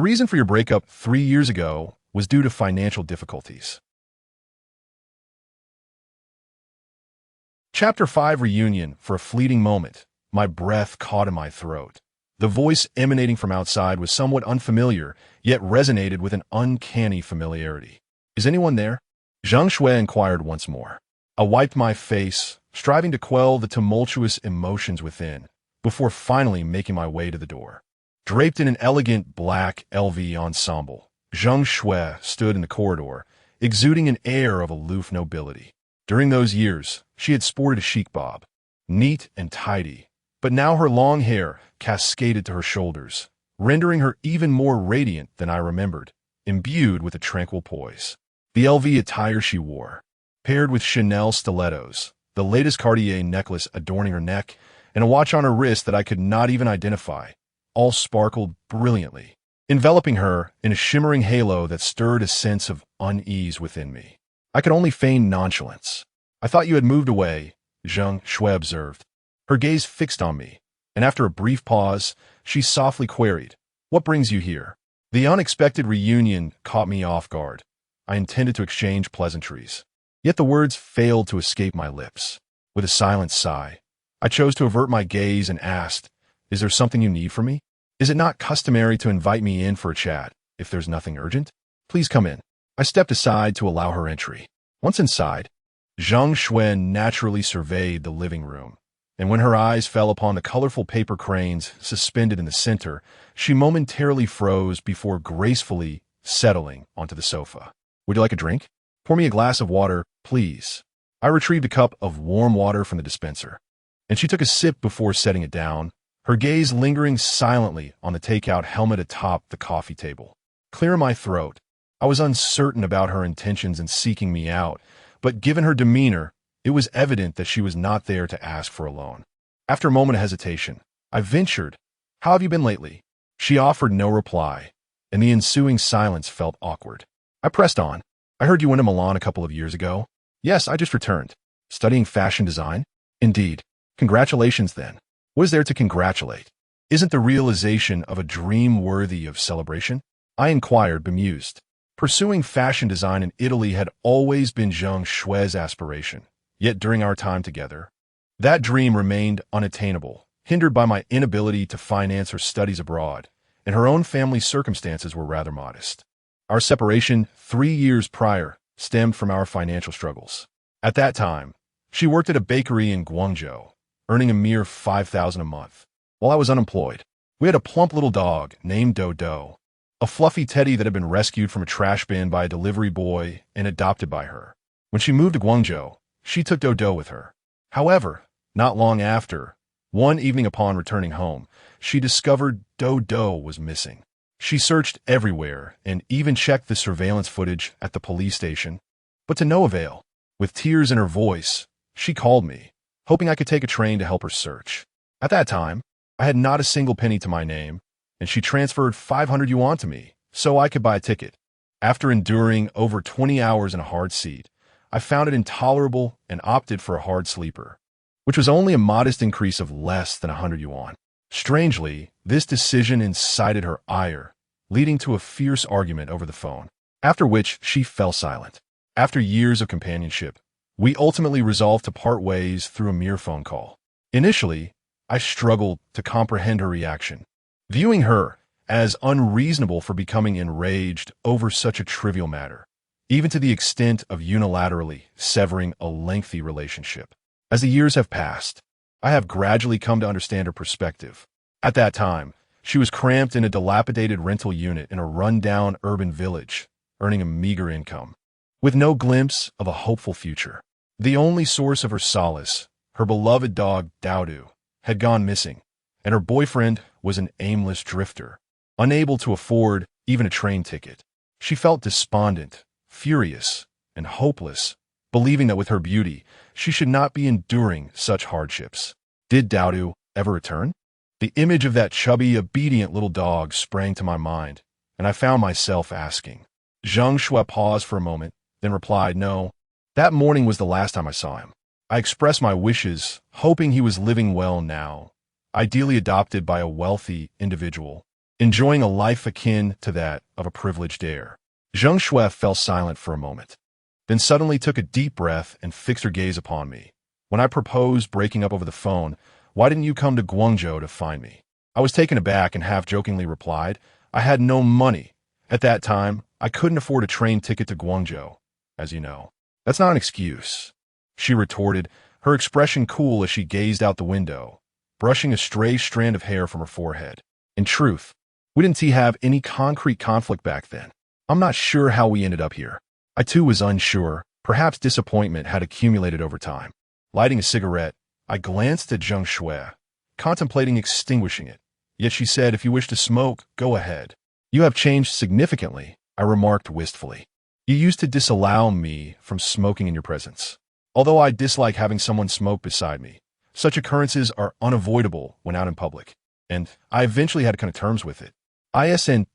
reason for your breakup 3 years ago was due to financial difficulties. Chapter 5 Reunion. For a fleeting moment, my breath caught in my throat. The voice emanating from outside was somewhat unfamiliar, yet resonated with an uncanny familiarity. "Is anyone there?" Zhang Shui inquired once more. I wiped my face, striving to quell the tumultuous emotions within, before finally making my way to the door. Draped in an elegant black LV ensemble, Zhang Shui stood in the corridor, exuding an air of aloof nobility. During those years, she had sported a chic bob, neat and tidy, but now her long hair cascaded to her shoulders, rendering her even more radiant than I remembered, imbued with a tranquil poise. The LV attire she wore, paired with Chanel stilettos, the latest Cartier necklace adorning her neck, and a watch on her wrist that I could not even identify, all sparkled brilliantly, enveloping her in a shimmering halo that stirred a sense of unease within me. I could only feign nonchalance. "I thought you had moved away," Zhang Shui observed, her gaze fixed on me, and after a brief pause, she softly queried, "What brings you here?" The unexpected reunion caught me off guard. I intended to exchange pleasantries, yet the words failed to escape my lips. With a silent sigh, I chose to avert my gaze and asked, "Is there something you need from me? Is it not customary to invite me in for a chat, if there's nothing urgent? Please come in." I stepped aside to allow her entry. Once inside, Zhang Shui naturally surveyed the living room, and when her eyes fell upon the colorful paper cranes suspended in the center, she momentarily froze before gracefully settling onto the sofa. "Would you like a drink? Pour me a glass of water, please." I retrieved a cup of warm water from the dispenser, and she took a sip before setting it down, her gaze lingering silently on the takeout helmet atop the coffee table. Clear in my throat, I was uncertain about her intentions in seeking me out, but given her demeanor, it was evident that she was not there to ask for a loan. After a moment of hesitation, I ventured, "How have you been lately?" She offered no reply, and the ensuing silence felt awkward. I pressed on. "I heard you went to Milan a couple of years ago." "Yes, I just returned." "Studying fashion design?" "Indeed." "Congratulations then." "What is there to congratulate? Isn't the realization of a dream worthy of celebration?" I inquired, bemused. Pursuing fashion design in Italy had always been Zhang Shui's aspiration, yet during our time together, that dream remained unattainable, hindered by my inability to finance her studies abroad, and her own family circumstances were rather modest. Our separation 3 years prior stemmed from our financial struggles. At that time, she worked at a bakery in Guangzhou, earning a mere 5,000 a month, while I was unemployed. We had a plump little dog named Dodo, a fluffy teddy that had been rescued from a trash bin by a delivery boy and adopted by her. When she moved to Guangzhou, she took Dodo with her. However, not long after, one evening upon returning home, she discovered Dodo was missing. She searched everywhere and even checked the surveillance footage at the police station, but to no avail. With tears in her voice, she called me, hoping I could take a train to help her search. At that time, I had not a single penny to my name, and she transferred 500 yuan to me so I could buy a ticket. After enduring over 20 hours in a hard seat, I found it intolerable and opted for a hard sleeper, which was only a modest increase of less than 100 yuan. Strangely, this decision incited her ire, leading to a fierce argument over the phone, after which she fell silent. After years of companionship, we ultimately resolved to part ways through a mere phone call. Initially, I struggled to comprehend her reaction, viewing her as unreasonable for becoming enraged over such a trivial matter, even to the extent of unilaterally severing a lengthy relationship. As the years have passed, I have gradually come to understand her perspective. At that time, she was cramped in a dilapidated rental unit in a run-down urban village, earning a meager income, with no glimpse of a hopeful future. The only source of her solace, her beloved dog Dowdu, had gone missing, and her boyfriend was an aimless drifter, unable to afford even a train ticket. She felt despondent, furious, and hopeless, believing that with her beauty, she should not be enduring such hardships. Did Dowdu ever return? The image of that chubby, obedient little dog sprang to my mind, and I found myself asking. Zhang Shui paused for a moment, then replied, "No, that morning was the last time I saw him." I expressed my wishes, hoping he was living well now, ideally adopted by a wealthy individual, enjoying a life akin to that of a privileged heir. Zheng Shui fell silent for a moment, then suddenly took a deep breath and fixed her gaze upon me. When I proposed breaking up over the phone, "Why didn't you come to Guangzhou to find me?" I was taken aback and half-jokingly replied, "I had no money. At that time, I couldn't afford a train ticket to Guangzhou, as you know." "That's not an excuse," she retorted, her expression cool as she gazed out the window, brushing a stray strand of hair from her forehead. "In truth, we didn't have any concrete conflict back then. I'm not sure how we ended up here." I too was unsure. Perhaps disappointment had accumulated over time. Lighting a cigarette, I glanced at Zheng Shui, contemplating extinguishing it. Yet she said, "If you wish to smoke, go ahead." "You have changed significantly," I remarked wistfully. "You used to disallow me from smoking in your presence. Although I dislike having someone smoke beside me, such occurrences are unavoidable when out in public, and I eventually had to come to terms with it." "Isn't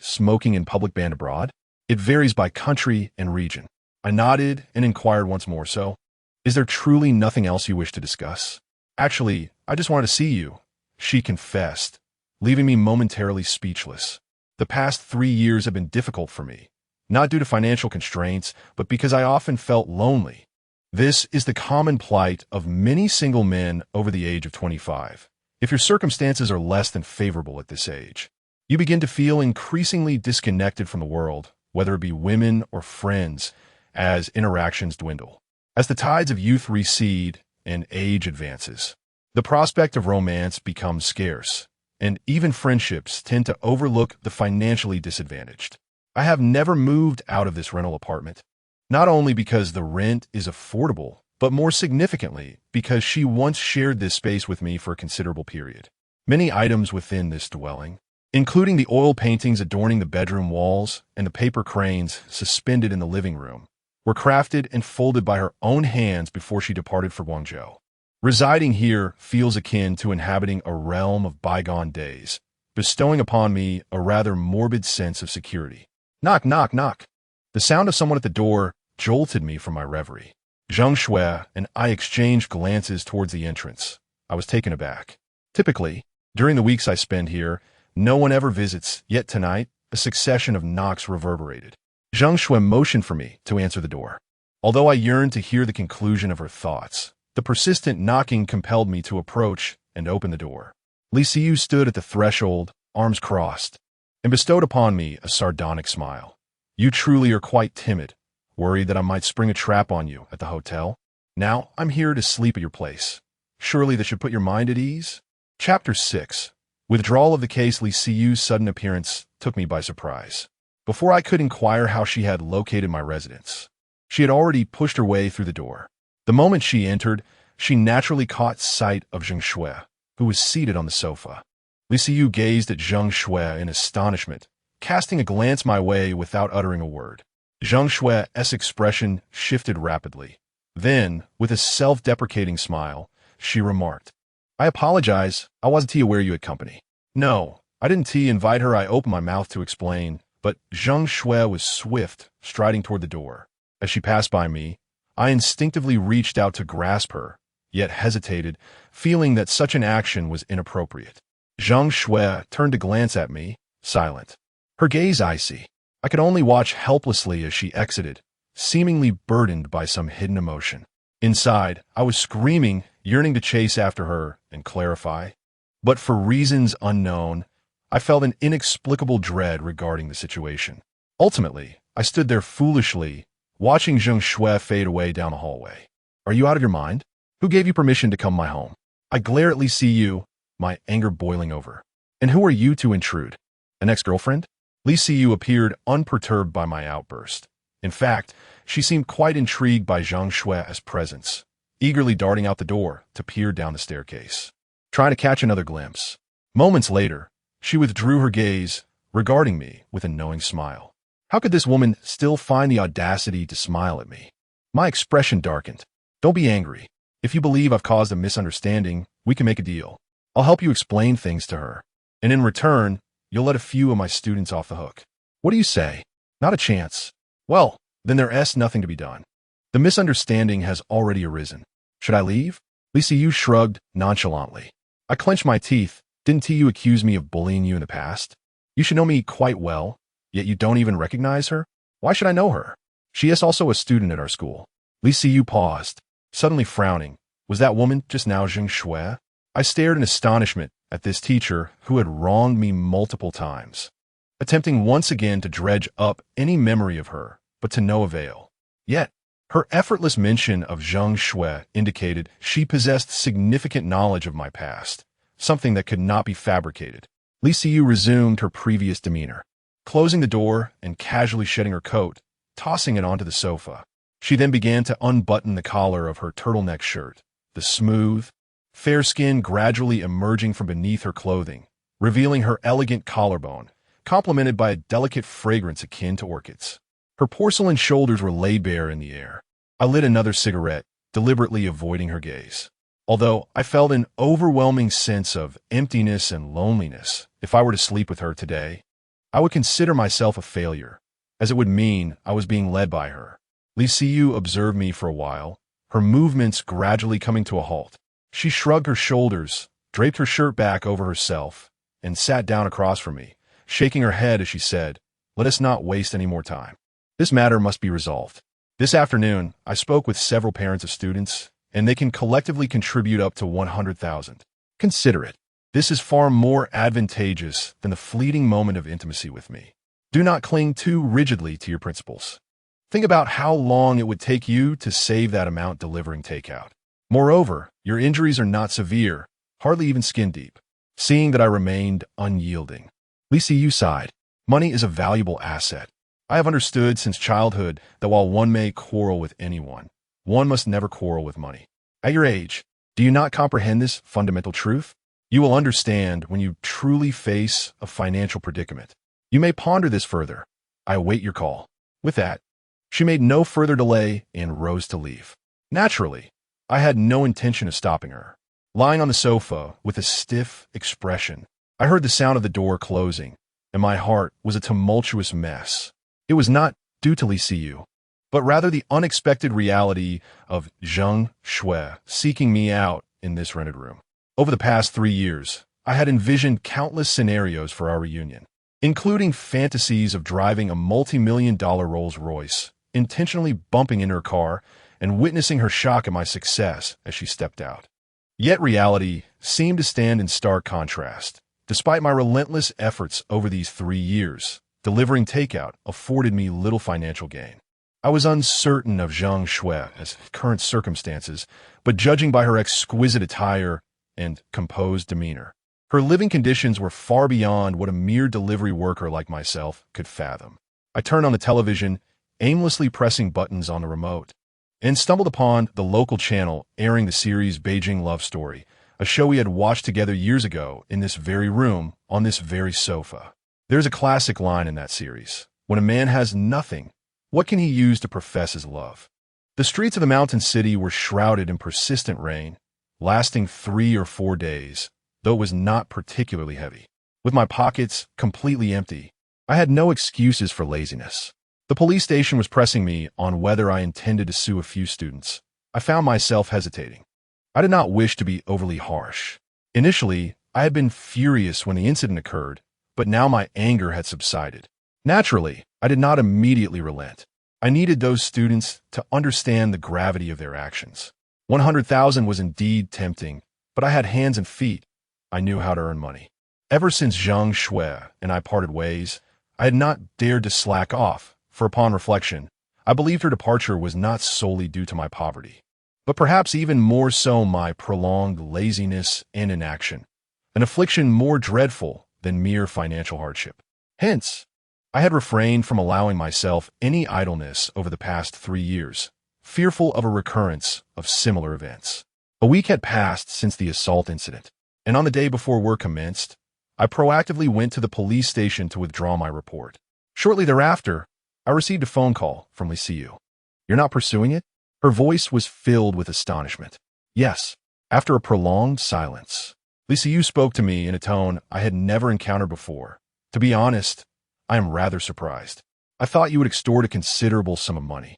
smoking in public banned abroad?" "It varies by country and region." I nodded and inquired once more, "So, is there truly nothing else you wish to discuss?" "Actually, I just wanted to see you," she confessed, leaving me momentarily speechless. "The past 3 years have been difficult for me, not due to financial constraints, but because I often felt lonely. This is the common plight of many single men over the age of 25. If your circumstances are less than favorable at this age, you begin to feel increasingly disconnected from the world, whether it be women or friends, as interactions dwindle. As the tides of youth recede and age advances, the prospect of romance becomes scarce, and even friendships tend to overlook the financially disadvantaged. I have never moved out of this rental apartment, not only because the rent is affordable, but more significantly because she once shared this space with me for a considerable period. Many items within this dwelling, including the oil paintings adorning the bedroom walls and the paper cranes suspended in the living room, were crafted and folded by her own hands before she departed for Guangzhou. Residing here feels akin to inhabiting a realm of bygone days, bestowing upon me a rather morbid sense of security. Knock, knock, knock. The sound of someone at the door jolted me from my reverie. Zheng Shui and I exchanged glances towards the entrance. I was taken aback. Typically, during the weeks I spend here, no one ever visits, yet tonight, a succession of knocks reverberated. Zheng Shui motioned for me to answer the door. Although I yearned to hear the conclusion of her thoughts, the persistent knocking compelled me to approach and open the door. Li Siyu stood at the threshold, arms crossed, and bestowed upon me a sardonic smile. "You truly are quite timid, worried that I might spring a trap on you at the hotel? Now I'm here to sleep at your place. Surely this should put your mind at ease?" Chapter 6. Withdrawal of the case. Li Siyu's sudden appearance took me by surprise. Before I could inquire how she had located my residence, she had already pushed her way through the door. The moment she entered, she naturally caught sight of Zheng Shui, who was seated on the sofa. Li Siyu gazed at Zheng Shui in astonishment, casting a glance my way without uttering a word. Zheng Shui's expression shifted rapidly. Then, with a self-deprecating smile, she remarked, "I apologize, I wasn't aware you had company." "No, I didn't invite her." I opened my mouth to explain, but Zheng Shui was swift, striding toward the door. As she passed by me, I instinctively reached out to grasp her, yet hesitated, feeling that such an action was inappropriate. Zheng Shui turned to glance at me, silent, her gaze icy. I could only watch helplessly as she exited, seemingly burdened by some hidden emotion. Inside, I was screaming, yearning to chase after her and clarify. But for reasons unknown, I felt an inexplicable dread regarding the situation. Ultimately, I stood there foolishly, watching Zheng Shui fade away down the hallway. "Are you out of your mind? Who gave you permission to come to my home?" I glared at Li Siyu, my anger boiling over. "And who are you to intrude? An ex-girlfriend?" Li Siyu appeared unperturbed by my outburst. In fact, she seemed quite intrigued by Zheng Shui's presence, eagerly darting out the door to peer down the staircase, trying to catch another glimpse. Moments later, she withdrew her gaze, regarding me with a knowing smile. How could this woman still find the audacity to smile at me? My expression darkened. "Don't be angry. If you believe I've caused a misunderstanding, we can make a deal. I'll help you explain things to her, and in return, you'll let a few of my students off the hook. What do you say?" "Not a chance." "Well, then there's nothing to be done. The misunderstanding has already arisen. Should I leave? Lisa Yu shrugged nonchalantly. I clenched my teeth. Didn't you accuse me of bullying you in the past? You should know me quite well, yet you don't even recognize her? Why should I know her? She is also a student at our school. Lisa Yu paused, suddenly frowning. Was that woman just now Zheng Shui? I stared in astonishment at this teacher who had wronged me multiple times, attempting once again to dredge up any memory of her, but to no avail. Yet, her effortless mention of Zheng Shui indicated she possessed significant knowledge of my past, something that could not be fabricated. Lisa Yu resumed her previous demeanor, closing the door and casually shedding her coat, tossing it onto the sofa. She then began to unbutton the collar of her turtleneck shirt, the smooth, fair skin gradually emerging from beneath her clothing, revealing her elegant collarbone, complemented by a delicate fragrance akin to orchids. Her porcelain shoulders were laid bare in the air. I lit another cigarette, deliberately avoiding her gaze. Although I felt an overwhelming sense of emptiness and loneliness, if I were to sleep with her today, I would consider myself a failure, as it would mean I was being led by her. Li Siyu observed me for a while, her movements gradually coming to a halt. She shrugged her shoulders, draped her shirt back over herself, and sat down across from me, shaking her head as she said, "Let us not waste any more time. This matter must be resolved." This afternoon, I spoke with several parents of students, and they can collectively contribute up to 100,000. Consider it. This is far more advantageous than the fleeting moment of intimacy with me. Do not cling too rigidly to your principles. Think about how long it would take you to save that amount delivering takeout. Moreover, your injuries are not severe, hardly even skin deep. Seeing that I remained unyielding, Lisa Yu sighed. Money is a valuable asset. I have understood since childhood that while one may quarrel with anyone, one must never quarrel with money. At your age, do you not comprehend this fundamental truth? You will understand when you truly face a financial predicament. You may ponder this further. I await your call. With that, she made no further delay and rose to leave. Naturally, I had no intention of stopping her. Lying on the sofa with a stiff expression, I heard the sound of the door closing, and my heart was a tumultuous mess. It was not due to Li Siyu, but rather the unexpected reality of Zheng Shui seeking me out in this rented room. Over the past 3 years, I had envisioned countless scenarios for our reunion, including fantasies of driving a multi-million-dollar Rolls-Royce, intentionally bumping into her car, and witnessing her shock at my success as she stepped out. Yet reality seemed to stand in stark contrast. Despite my relentless efforts over these 3 years, delivering takeout afforded me little financial gain. I was uncertain of Zheng Shui as current circumstances, but judging by her exquisite attire and composed demeanor, her living conditions were far beyond what a mere delivery worker like myself could fathom. I turned on the television, aimlessly pressing buttons on the remote, and stumbled upon the local channel airing the series Beijing Love Story, a show we had watched together years ago in this very room, on this very sofa. There's a classic line in that series. When a man has nothing, what can he use to profess his love? The streets of the mountain city were shrouded in persistent rain, lasting 3 or 4 days, though it was not particularly heavy. With my pockets completely empty, I had no excuses for laziness. The police station was pressing me on whether I intended to sue a few students. I found myself hesitating. I did not wish to be overly harsh. Initially, I had been furious when the incident occurred, but now my anger had subsided. Naturally, I did not immediately relent. I needed those students to understand the gravity of their actions. 100,000 was indeed tempting, but I had hands and feet. I knew how to earn money. Ever since Zheng Shui and I parted ways, I had not dared to slack off, for upon reflection, I believed her departure was not solely due to my poverty, but perhaps even more so my prolonged laziness and inaction, an affliction more dreadful than mere financial hardship. Hence, I had refrained from allowing myself any idleness over the past 3 years, fearful of a recurrence of similar events. A week had passed since the assault incident, and on the day before work commenced, I proactively went to the police station to withdraw my report. Shortly thereafter, I received a phone call from Li Siyu. "You're not pursuing it?" Her voice was filled with astonishment. "Yes." After a prolonged silence, Li Siyu spoke to me in a tone I had never encountered before. "To be honest, I am rather surprised. I thought you would extort a considerable sum of money."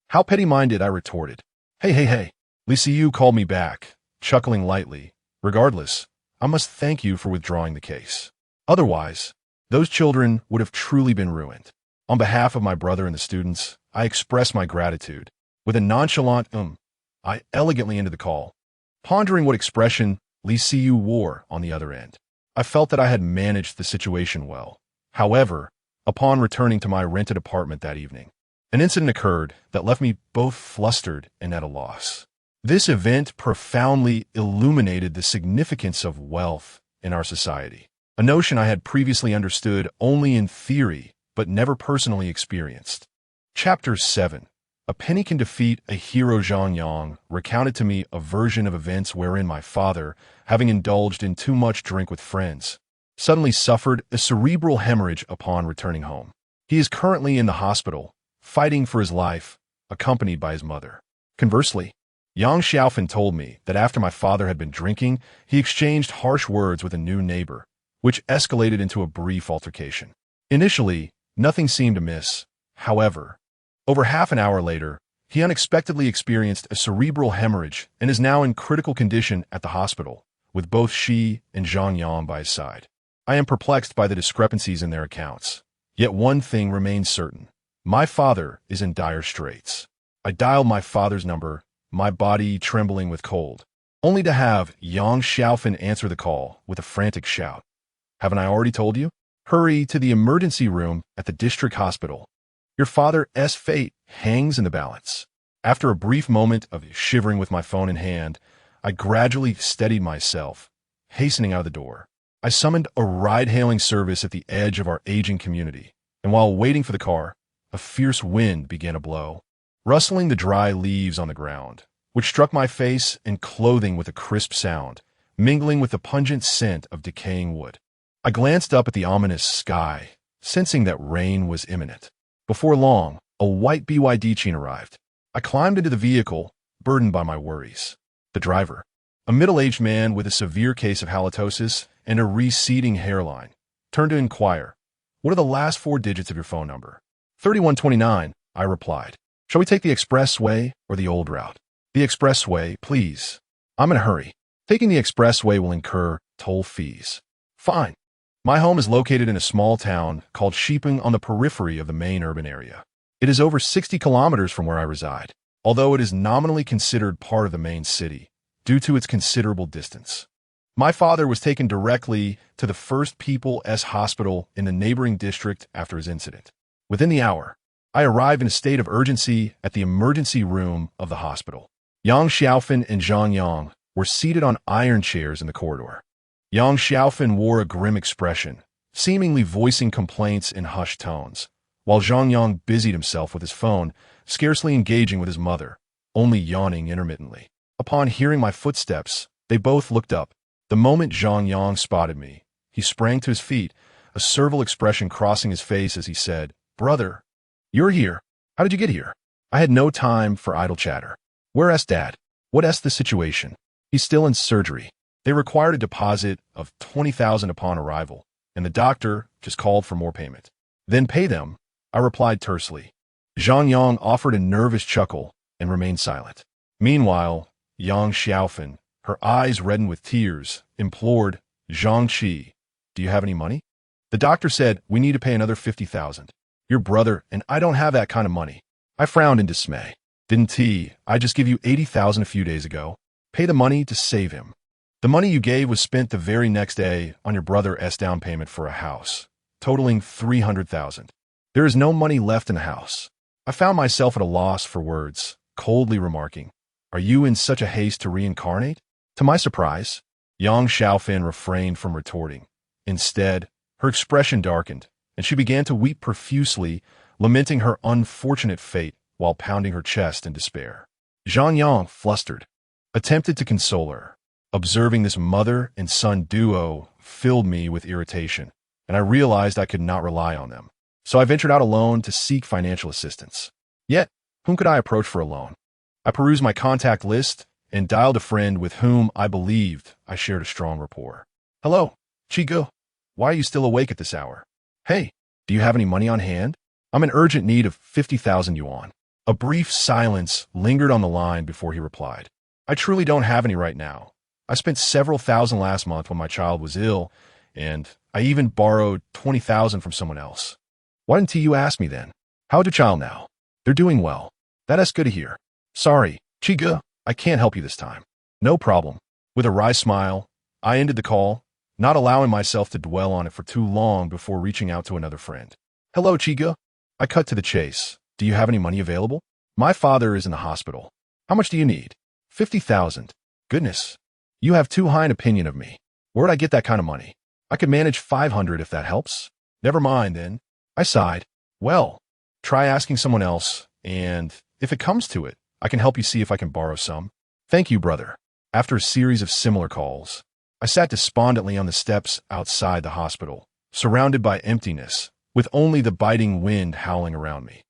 "How petty-minded," I retorted. Hey. Li Siyu called me back, chuckling lightly. Regardless, I must thank you for withdrawing the case. Otherwise, those children would have truly been ruined. On behalf of my brother and the students, I express my gratitude. With a nonchalant I elegantly ended the call, pondering what expression Li Siyu wore on the other end. I felt that I had managed the situation well. However, upon returning to my rented apartment that evening, an incident occurred that left me both flustered and at a loss. This event profoundly illuminated the significance of wealth in our society, a notion I had previously understood only in theory but never personally experienced. Chapter 7. A penny can defeat a hero. Zhang Yang recounted to me a version of events wherein my father, having indulged in too much drink with friends, suddenly suffered a cerebral hemorrhage upon returning home. He is currently in the hospital, fighting for his life, accompanied by his mother. Conversely, Yang Xiaofan told me that after my father had been drinking, he exchanged harsh words with a new neighbor, which escalated into a brief altercation. Initially, nothing seemed amiss. However, over half an hour later, he unexpectedly experienced a cerebral hemorrhage and is now in critical condition at the hospital, with both Shi and Zhang Yang by his side. I am perplexed by the discrepancies in their accounts. Yet one thing remains certain. My father is in dire straits. I dialed my father's number, my body trembling with cold, only to have Yang Xiaofan answer the call with a frantic shout. Haven't I already told you? Hurry to the emergency room at the district hospital. Your father's fate hangs in the balance. After a brief moment of shivering with my phone in hand, I gradually steadied myself, hastening out of the door. I summoned a ride-hailing service at the edge of our aging community, and while waiting for the car, a fierce wind began to blow, rustling the dry leaves on the ground, which struck my face and clothing with a crisp sound, mingling with the pungent scent of decaying wood. I glanced up at the ominous sky, sensing that rain was imminent. Before long, a white BYD Chean arrived. I climbed into the vehicle, burdened by my worries. The driver, a middle-aged man with a severe case of halitosis and a receding hairline, turned to inquire, "What are the last 4 digits of your phone number?" 3129, I replied. "Shall we take the expressway or the old route?" "The expressway, please. I'm in a hurry. Taking the expressway will incur toll fees." "Fine." My home is located in a small town called Shiping on the periphery of the main urban area. It is over 60 kilometers from where I reside, although it is nominally considered part of the main city, due to its considerable distance. My father was taken directly to the First People's Hospital in the neighboring district after his incident. Within the hour, I arrived in a state of urgency at the emergency room of the hospital. Yang Xiaofan and Zhang Yang were seated on iron chairs in the corridor. Yang Xiaofan wore a grim expression, seemingly voicing complaints in hushed tones, while Zhang Yang busied himself with his phone, scarcely engaging with his mother, only yawning intermittently. Upon hearing my footsteps, they both looked up. The moment Zhang Yang spotted me, he sprang to his feet, a servile expression crossing his face as he said, "Brother, you're here. How did you get here?" I had no time for idle chatter. "Where's Dad? What's the situation?" "He's still in surgery. They required a deposit of 20,000 upon arrival, and the doctor just called for more payment." "Then pay them," I replied tersely. Zhang Yang offered a nervous chuckle and remained silent. Meanwhile, Yang Xiaofan, her eyes reddened with tears, implored, "Zhang Qi, do you have any money?" "The doctor said we need to pay another 50,000. Your brother and I don't have that kind of money." I frowned in dismay. "Didn't I just give you 80,000 a few days ago? Pay the money to save him." "The money you gave was spent the very next day on your brother's down payment for a house, totaling 300,000. There is no money left in the house." I found myself at a loss for words, coldly remarking, "Are you in such a haste to reincarnate?" To my surprise, Yang Xiaofan refrained from retorting. Instead, her expression darkened, and she began to weep profusely, lamenting her unfortunate fate while pounding her chest in despair. Zhang Yang, flustered, attempted to console her. Observing this mother and son duo filled me with irritation, and I realized I could not rely on them. So I ventured out alone to seek financial assistance. Yet, whom could I approach for a loan? I perused my contact list and dialed a friend with whom I believed I shared a strong rapport. "Hello, Chigo. Why are you still awake at this hour?" "Hey, do you have any money on hand? I'm in urgent need of 50,000 yuan. A brief silence lingered on the line before he replied. I truly don't have any right now. I spent several thousand last month when my child was ill, and I even borrowed 20,000 from someone else. Why didn't you ask me then? How's your child now? They're doing well. That's good to hear. Sorry, Chica, I can't help you this time. No problem. With a wry smile, I ended the call, not allowing myself to dwell on it for too long before reaching out to another friend. Hello, Chica. I cut to the chase. Do you have any money available? My father is in the hospital. How much do you need? 50,000. Goodness. You have too high an opinion of me. Where'd I get that kind of money? I could manage 500 if that helps. Never mind then. I sighed. Well, try asking someone else, and if it comes to it, I can help you see if I can borrow some. Thank you, brother. After a series of similar calls, I sat despondently on the steps outside the hospital, surrounded by emptiness, with only the biting wind howling around me.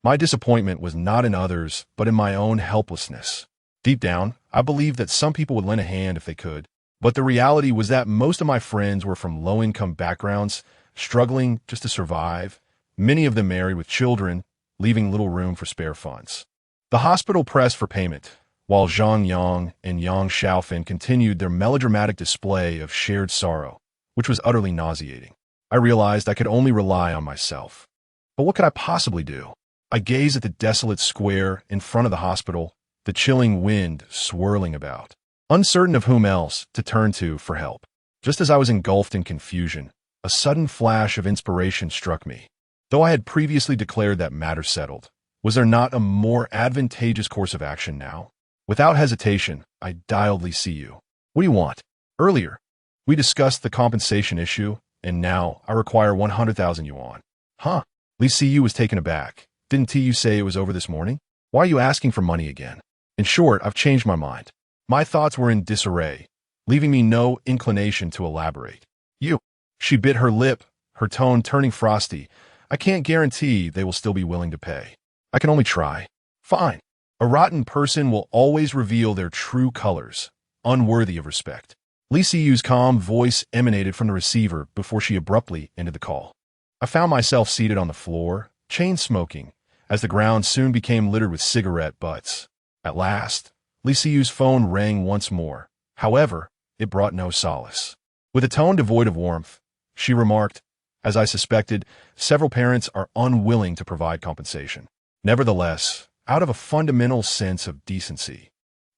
My disappointment was not in others, but in my own helplessness. Deep down, I believed that some people would lend a hand if they could, but the reality was that most of my friends were from low-income backgrounds, struggling just to survive, many of them married with children, leaving little room for spare funds. The hospital pressed for payment, while Zhang Yang and Yang Xiaofan continued their melodramatic display of shared sorrow, which was utterly nauseating. I realized I could only rely on myself. But what could I possibly do? I gazed at the desolate square in front of the hospital, the chilling wind swirling about, uncertain of whom else to turn to for help. Just as I was engulfed in confusion, a sudden flash of inspiration struck me. Though I had previously declared that matter settled, was there not a more advantageous course of action now? Without hesitation, I dialed Li Siyu. What do you want? Earlier, we discussed the compensation issue, and now I require 100,000 yuan. Huh? Li Siyu was taken aback. Didn't you say it was over this morning? Why are you asking for money again? In short, I've changed my mind. My thoughts were in disarray, leaving me no inclination to elaborate. You. She bit her lip, her tone turning frosty. I can't guarantee they will still be willing to pay. I can only try. Fine. A rotten person will always reveal their true colors, unworthy of respect. Li Siyu's calm voice emanated from the receiver before she abruptly ended the call. I found myself seated on the floor, chain-smoking, as the ground soon became littered with cigarette butts. At last, Li Siyu's phone rang once more. However, it brought no solace. With a tone devoid of warmth, she remarked, as I suspected, several parents are unwilling to provide compensation. Nevertheless, out of a fundamental sense of decency,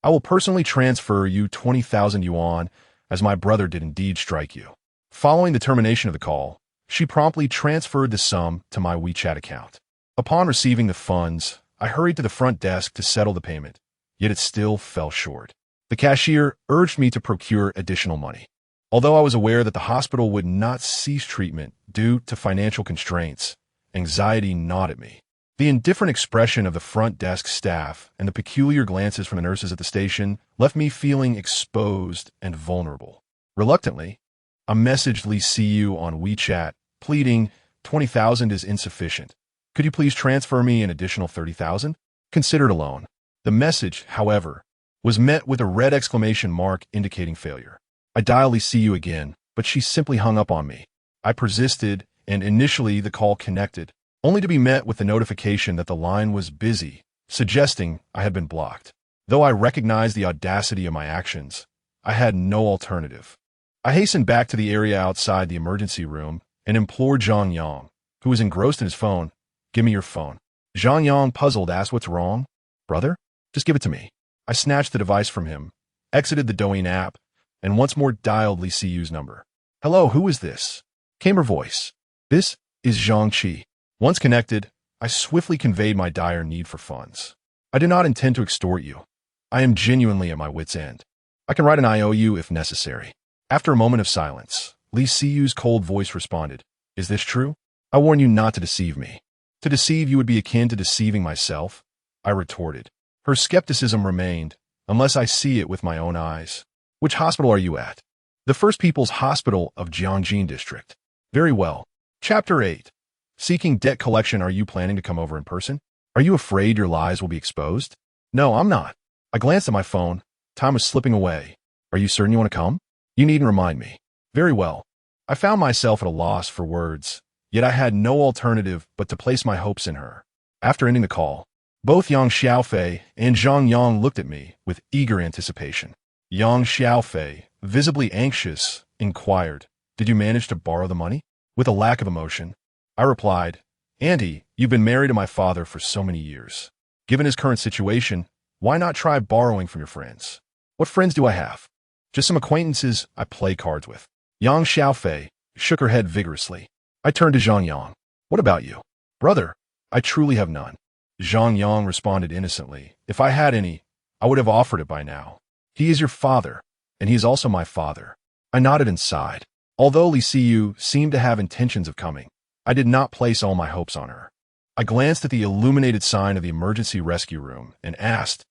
I will personally transfer you 20,000 yuan, as my brother did indeed strike you. Following the termination of the call, she promptly transferred the sum to my WeChat account. Upon receiving the funds, I hurried to the front desk to settle the payment, yet it still fell short. The cashier urged me to procure additional money. Although I was aware that the hospital would not cease treatment due to financial constraints, anxiety gnawed at me. The indifferent expression of the front desk staff and the peculiar glances from the nurses at the station left me feeling exposed and vulnerable. Reluctantly, I messaged Li Siyu on WeChat, pleading, 20,000 is insufficient. Could you please transfer me an additional 30,000? Considered alone. The message, however, was met with a red exclamation mark indicating failure. I dialed Li Siyu again, but she simply hung up on me. I persisted, and initially the call connected, only to be met with the notification that the line was busy, suggesting I had been blocked. Though I recognized the audacity of my actions, I had no alternative. I hastened back to the area outside the emergency room and implored Zhang Yang, who was engrossed in his phone, give me your phone. Zhang Yang, puzzled, asked, what's wrong? Brother? Just give it to me. I snatched the device from him, exited the Douyin app, and once more dialed Li Siyu's number. Hello, who is this? Came her voice. This is Zhang Qi. Once connected, I swiftly conveyed my dire need for funds. I do not intend to extort you. I am genuinely at my wit's end. I can write an IOU if necessary. After a moment of silence, Li Siyu's cold voice responded, is this true? I warn you not to deceive me. To deceive you would be akin to deceiving myself, I retorted. Her skepticism remained, unless I see it with my own eyes. Which hospital are you at? The First People's Hospital of Jiangjin District. Very well. Chapter 8. Seeking debt collection. Are you planning to come over in person? Are you afraid your lies will be exposed? No, I'm not. I glanced at my phone. Time was slipping away. Are you certain you want to come? You needn't remind me. Very well. I found myself at a loss for words, yet I had no alternative but to place my hopes in her. After ending the call, Both Yang Xiaofei and Zhang Yang looked at me with eager anticipation. Yang Xiaofei, visibly anxious, inquired, "Did you manage to borrow the money?" With a lack of emotion, I replied, "Auntie, you've been married to my father for so many years. Given his current situation, why not try borrowing from your friends?" "What friends do I have?" "Just some acquaintances I play cards with." Yang Xiaofei shook her head vigorously. I turned to Zhang Yang. "What about you?" "Brother, I truly have none." Zhang Yang responded innocently, "If I had any, I would have offered it by now. He is your father, and he is also my father." I nodded and sighed. Although Li Siyu seemed to have intentions of coming, I did not place all my hopes on her. I glanced at the illuminated sign of the emergency rescue room and asked,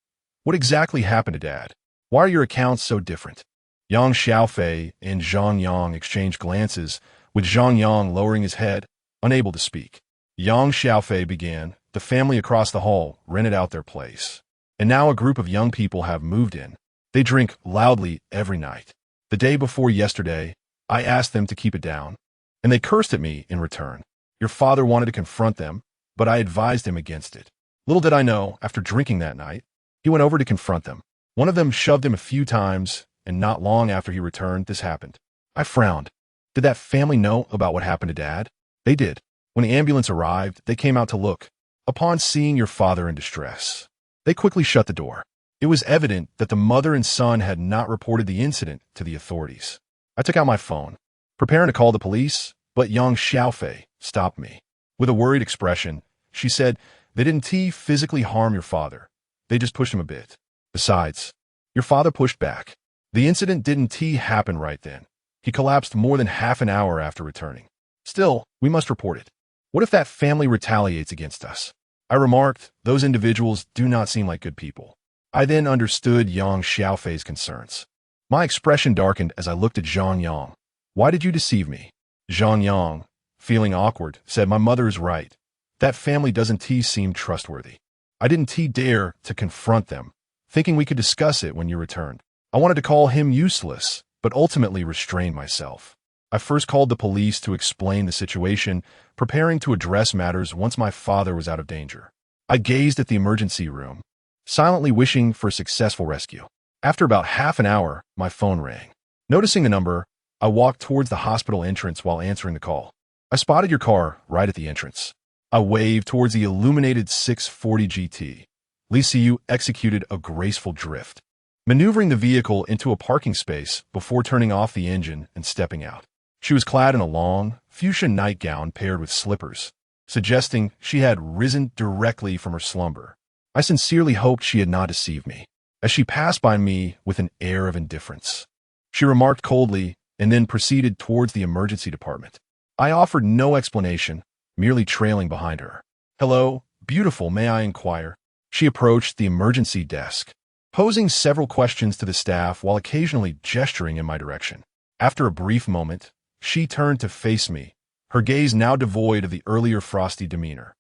"What exactly happened to Dad? Why are your accounts so different?" Yang Xiaofei and Zhang Yang exchanged glances, with Zhang Yang lowering his head, unable to speak. Yang Xiaofei began, "The family across the hall rented out their place. And now a group of young people have moved in. They drink loudly every night. The day before yesterday, I asked them to keep it down, and they cursed at me in return. Your father wanted to confront them, but I advised him against it. Little did I know, after drinking that night, he went over to confront them. One of them shoved him a few times, and not long after he returned, this happened." I frowned. "Did that family know about what happened to Dad?" "They did. When the ambulance arrived, they came out to look. Upon seeing your father in distress, they quickly shut the door. It was evident that the mother and son had not reported the incident to the authorities." I took out my phone, preparing to call the police, but Yang Xiaofei stopped me. With a worried expression, she said, "They didn't physically harm your father. They just pushed him a bit. Besides, your father pushed back. The incident didn't happen right then. He collapsed more than half an hour after returning. Still, we must report it. What if that family retaliates against us?" I remarked, "Those individuals do not seem like good people." I then understood Yang Xiaofei's concerns. My expression darkened as I looked at Zhang Yang. "Why did you deceive me?" Zhang Yang, feeling awkward, said, "My mother is right. That family doesn't seem trustworthy. I didn't dare to confront them, thinking we could discuss it when you returned. I wanted to call him useless, but ultimately restrained myself. I first called the police to explain the situation, preparing to address matters once my father was out of danger. I gazed at the emergency room, silently wishing for a successful rescue. After about half an hour, my phone rang. Noticing the number, I walked towards the hospital entrance while answering the call. "I spotted your car right at the entrance." I waved towards the illuminated 640 GT. Li Siyu executed a graceful drift, maneuvering the vehicle into a parking space before turning off the engine and stepping out. She was clad in a long, fuchsia nightgown paired with slippers, suggesting she had risen directly from her slumber. I sincerely hoped she had not deceived me, as she passed by me with an air of indifference. She remarked coldly and then proceeded towards the emergency department. I offered no explanation, merely trailing behind her. "Hello, beautiful, may I inquire?" She approached the emergency desk, posing several questions to the staff while occasionally gesturing in my direction. After a brief moment, she turned to face me, her gaze now devoid of the earlier frosty demeanor,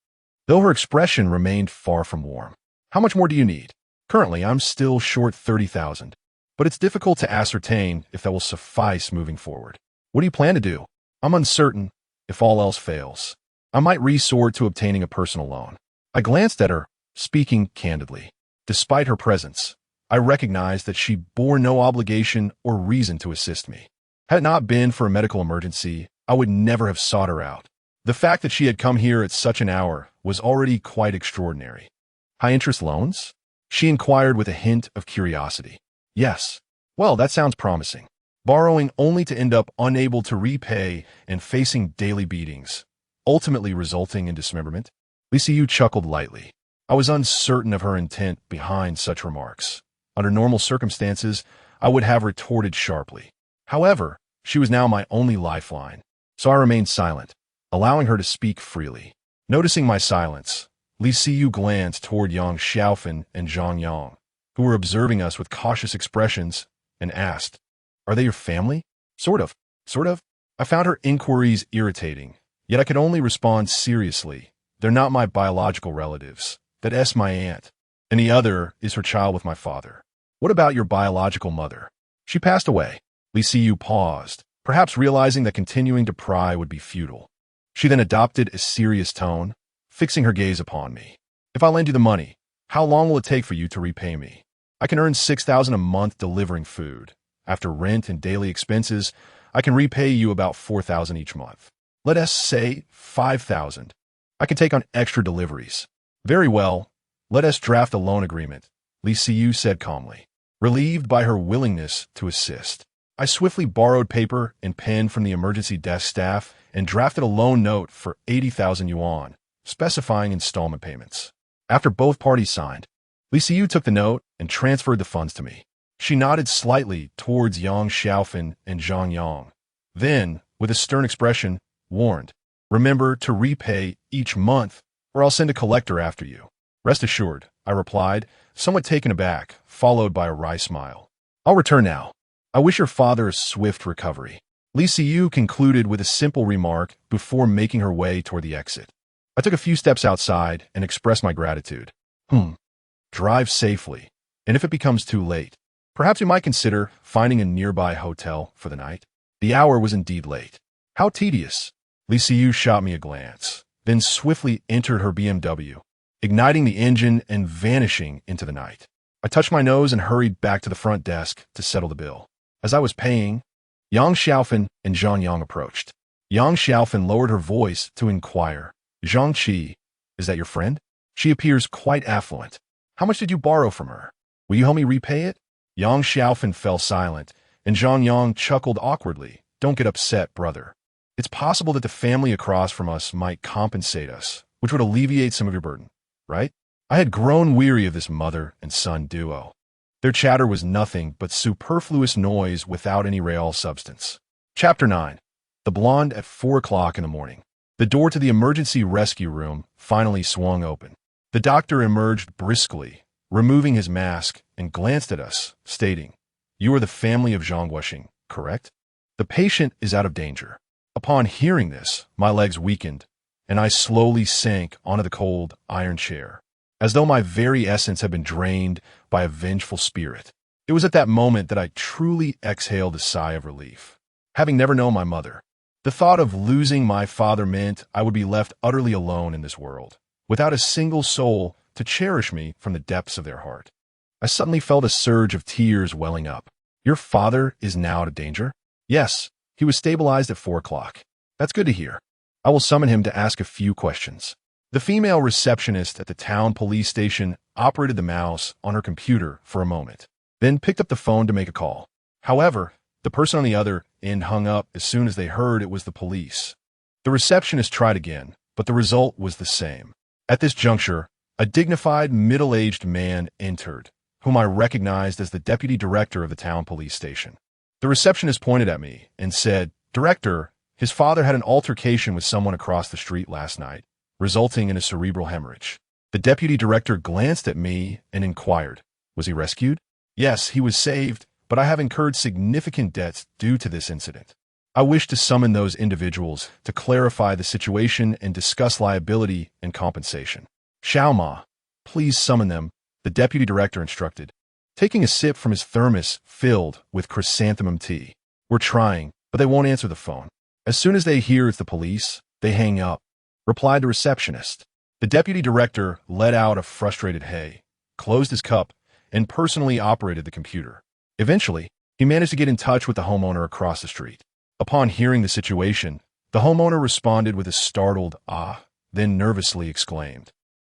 though her expression remained far from warm. "How much more do you need?" "Currently, I'm still short 30,000, but it's difficult to ascertain if that will suffice moving forward." "What do you plan to do?" "I'm uncertain. If all else fails, I might resort to obtaining a personal loan." I glanced at her, speaking candidly. Despite her presence, I recognized that she bore no obligation or reason to assist me. Had it not been for a medical emergency, I would never have sought her out. The fact that she had come here at such an hour was already quite extraordinary. "High-interest loans?" she inquired with a hint of curiosity. "Yes." "Well, that sounds promising. Borrowing only to end up unable to repay and facing daily beatings, ultimately resulting in dismemberment?" Li Siyu chuckled lightly. I was uncertain of her intent behind such remarks. Under normal circumstances, I would have retorted sharply. However, she was now my only lifeline, so I remained silent, allowing her to speak freely. Noticing my silence, Li Siyu glanced toward Yang Xiaofei and Zhang Yang, who were observing us with cautious expressions, and asked, "Are they your family?" Sort of. I found her inquiries irritating, yet I could only respond seriously. "They're not my biological relatives. That's my aunt, and the other is her child with my father." "What about your biological mother?" "She passed away." Li Siyu paused, perhaps realizing that continuing to pry would be futile. She then adopted a serious tone, fixing her gaze upon me. If I lend you the money, how long will it take for you to repay me? I can earn $6,000 a month delivering food. After rent and daily expenses, I can repay you about $4,000 each month. Let us say $5,000. I can take on extra deliveries. Very well. Let us draft a loan agreement, Lee Siyu said calmly, relieved by her willingness to assist. I swiftly borrowed paper and pen from the emergency desk staff and drafted a loan note for 80,000 yuan, specifying installment payments. After both parties signed, Lee Siyu took the note and transferred the funds to me. She nodded slightly towards Yang Xiaofan and Zhang Yang. Then, with a stern expression, warned, "Remember to repay each month, or I'll send a collector after you." "Rest assured," I replied, somewhat taken aback, followed by a wry smile. "I'll return now. I wish your father a swift recovery." Lee Siyu concluded with a simple remark before making her way toward the exit. I took a few steps outside and expressed my gratitude. Drive safely, and if it becomes too late, perhaps we might consider finding a nearby hotel for the night. The hour was indeed late. How tedious. Lee Siyu shot me a glance, then swiftly entered her BMW, igniting the engine and vanishing into the night. I touched my nose and hurried back to the front desk to settle the bill. As I was paying, Yang Xiaofan and Zhang Yang approached. Yang Xiaofan lowered her voice to inquire, "Zhang Qi, is that your friend? She appears quite affluent. How much did you borrow from her? Will you help me repay it?" Yang Xiaofan fell silent, and Zhang Yang chuckled awkwardly. "Don't get upset, brother. It's possible that the family across from us might compensate us, which would alleviate some of your burden, right?" I had grown weary of this mother and son duo. Their chatter was nothing but superfluous noise without any real substance. Chapter 9. The Blonde at 4 o'clock in the morning. The door to the emergency rescue room finally swung open. The doctor emerged briskly, removing his mask, and glanced at us, stating, "You are the family of Zhang Guoxing, correct? The patient is out of danger." Upon hearing this, my legs weakened, and I slowly sank onto the cold iron chair, as though my very essence had been drained by a vengeful spirit. It was at that moment that I truly exhaled a sigh of relief. Having never known my mother, the thought of losing my father meant I would be left utterly alone in this world, without a single soul to cherish me from the depths of their heart. I suddenly felt a surge of tears welling up. "Your father is now out of danger?" "Yes, he was stabilized at 4 o'clock. "That's good to hear. I will summon him to ask a few questions." The female receptionist at the town police station operated the mouse on her computer for a moment, then picked up the phone to make a call. However, the person on the other end hung up as soon as they heard it was the police. The receptionist tried again, but the result was the same. At this juncture, a dignified, middle-aged man entered, whom I recognized as the deputy director of the town police station. The receptionist pointed at me and said, "Director, his father had an altercation with someone across the street last night, resulting in a cerebral hemorrhage." The deputy director glanced at me and inquired, "Was he rescued?" "Yes, he was saved, but I have incurred significant debts due to this incident. I wish to summon those individuals to clarify the situation and discuss liability and compensation." "Xiao Ma, please summon them," the deputy director instructed, taking a sip from his thermos filled with chrysanthemum tea. "We're trying, but they won't answer the phone. As soon as they hear it's the police, they hang up," replied the receptionist. The deputy director let out a frustrated hey, closed his cup, and personally operated the computer. Eventually, he managed to get in touch with the homeowner across the street. Upon hearing the situation, the homeowner responded with a startled "ah," then nervously exclaimed,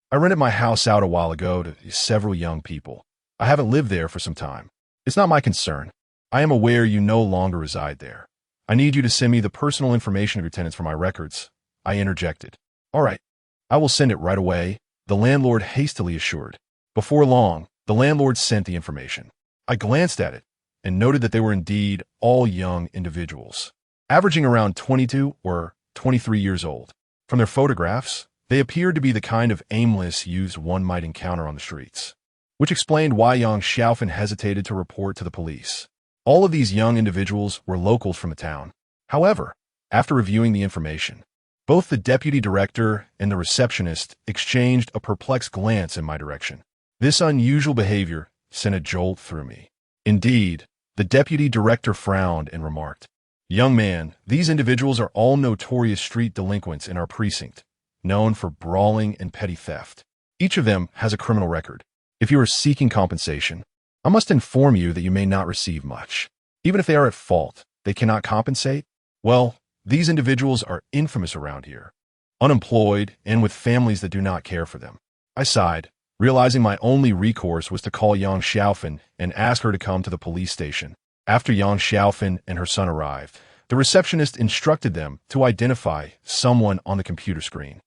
"I rented my house out a while ago to several young people. I haven't lived there for some time. It's not my concern. I am aware you no longer reside there. I need you to send me the personal information of your tenants for my records." I interjected. "All right, I will send it right away," the landlord hastily assured. Before long, the landlord sent the information. I glanced at it and noted that they were indeed all young individuals, averaging around 22 or 23 years old. From their photographs, they appeared to be the kind of aimless youths one might encounter on the streets, which explained why Yang Xiaofan hesitated to report to the police. All of these young individuals were locals from the town. However, after reviewing the information, both the deputy director and the receptionist exchanged a perplexed glance in my direction. This unusual behavior sent a jolt through me. Indeed, the deputy director frowned and remarked, "Young man, these individuals are all notorious street delinquents in our precinct, known for brawling and petty theft. Each of them has a criminal record. If you are seeking compensation, I must inform you that you may not receive much. Even if they are at fault, they cannot compensate? Well, these individuals are infamous around here, unemployed and with families that do not care for them. I sighed, realizing my only recourse was to call Yang Xiaofan and ask her to come to the police station. After Yang Xiaofan and her son arrived, the receptionist instructed them to identify someone on the computer screen,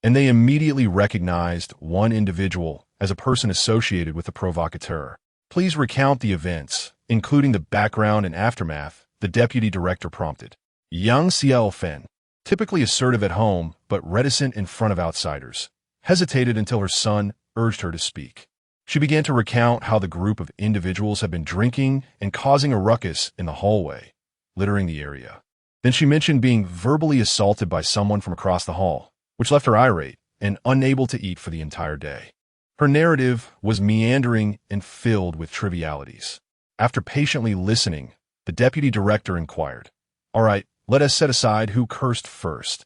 and they immediately recognized one individual as a person associated with the provocateur. Please recount the events, including the background and aftermath, the deputy director prompted. Yang Xiaofan, typically assertive at home but reticent in front of outsiders, hesitated until her son urged her to speak. She began to recount how the group of individuals had been drinking and causing a ruckus in the hallway, littering the area. Then she mentioned being verbally assaulted by someone from across the hall, which left her irate and unable to eat for the entire day. Her narrative was meandering and filled with trivialities. After patiently listening, the deputy director inquired, "All right, let us set aside who cursed first.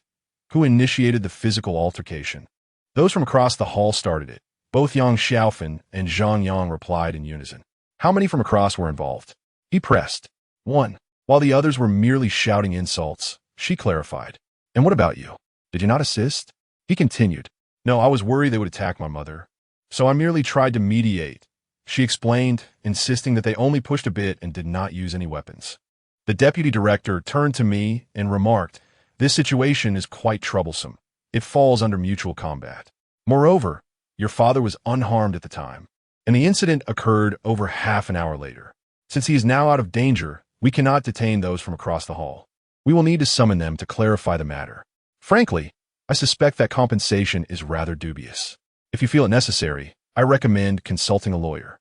Who initiated the physical altercation?" Those from across the hall started it. Both Yang Xiaofan and Zhang Yang replied in unison. How many from across were involved? He pressed. One. While the others were merely shouting insults, she clarified. And what about you? Did you not assist? He continued. No, I was worried they would attack my mother, so I merely tried to mediate. She explained, insisting that they only pushed a bit and did not use any weapons. The deputy director turned to me and remarked, "This situation is quite troublesome. It falls under mutual combat. Moreover, your father was unharmed at the time, and the incident occurred over half an hour later. Since he is now out of danger, we cannot detain those from across the hall. We will need to summon them to clarify the matter. Frankly, I suspect that compensation is rather dubious. If you feel it necessary, I recommend consulting a lawyer."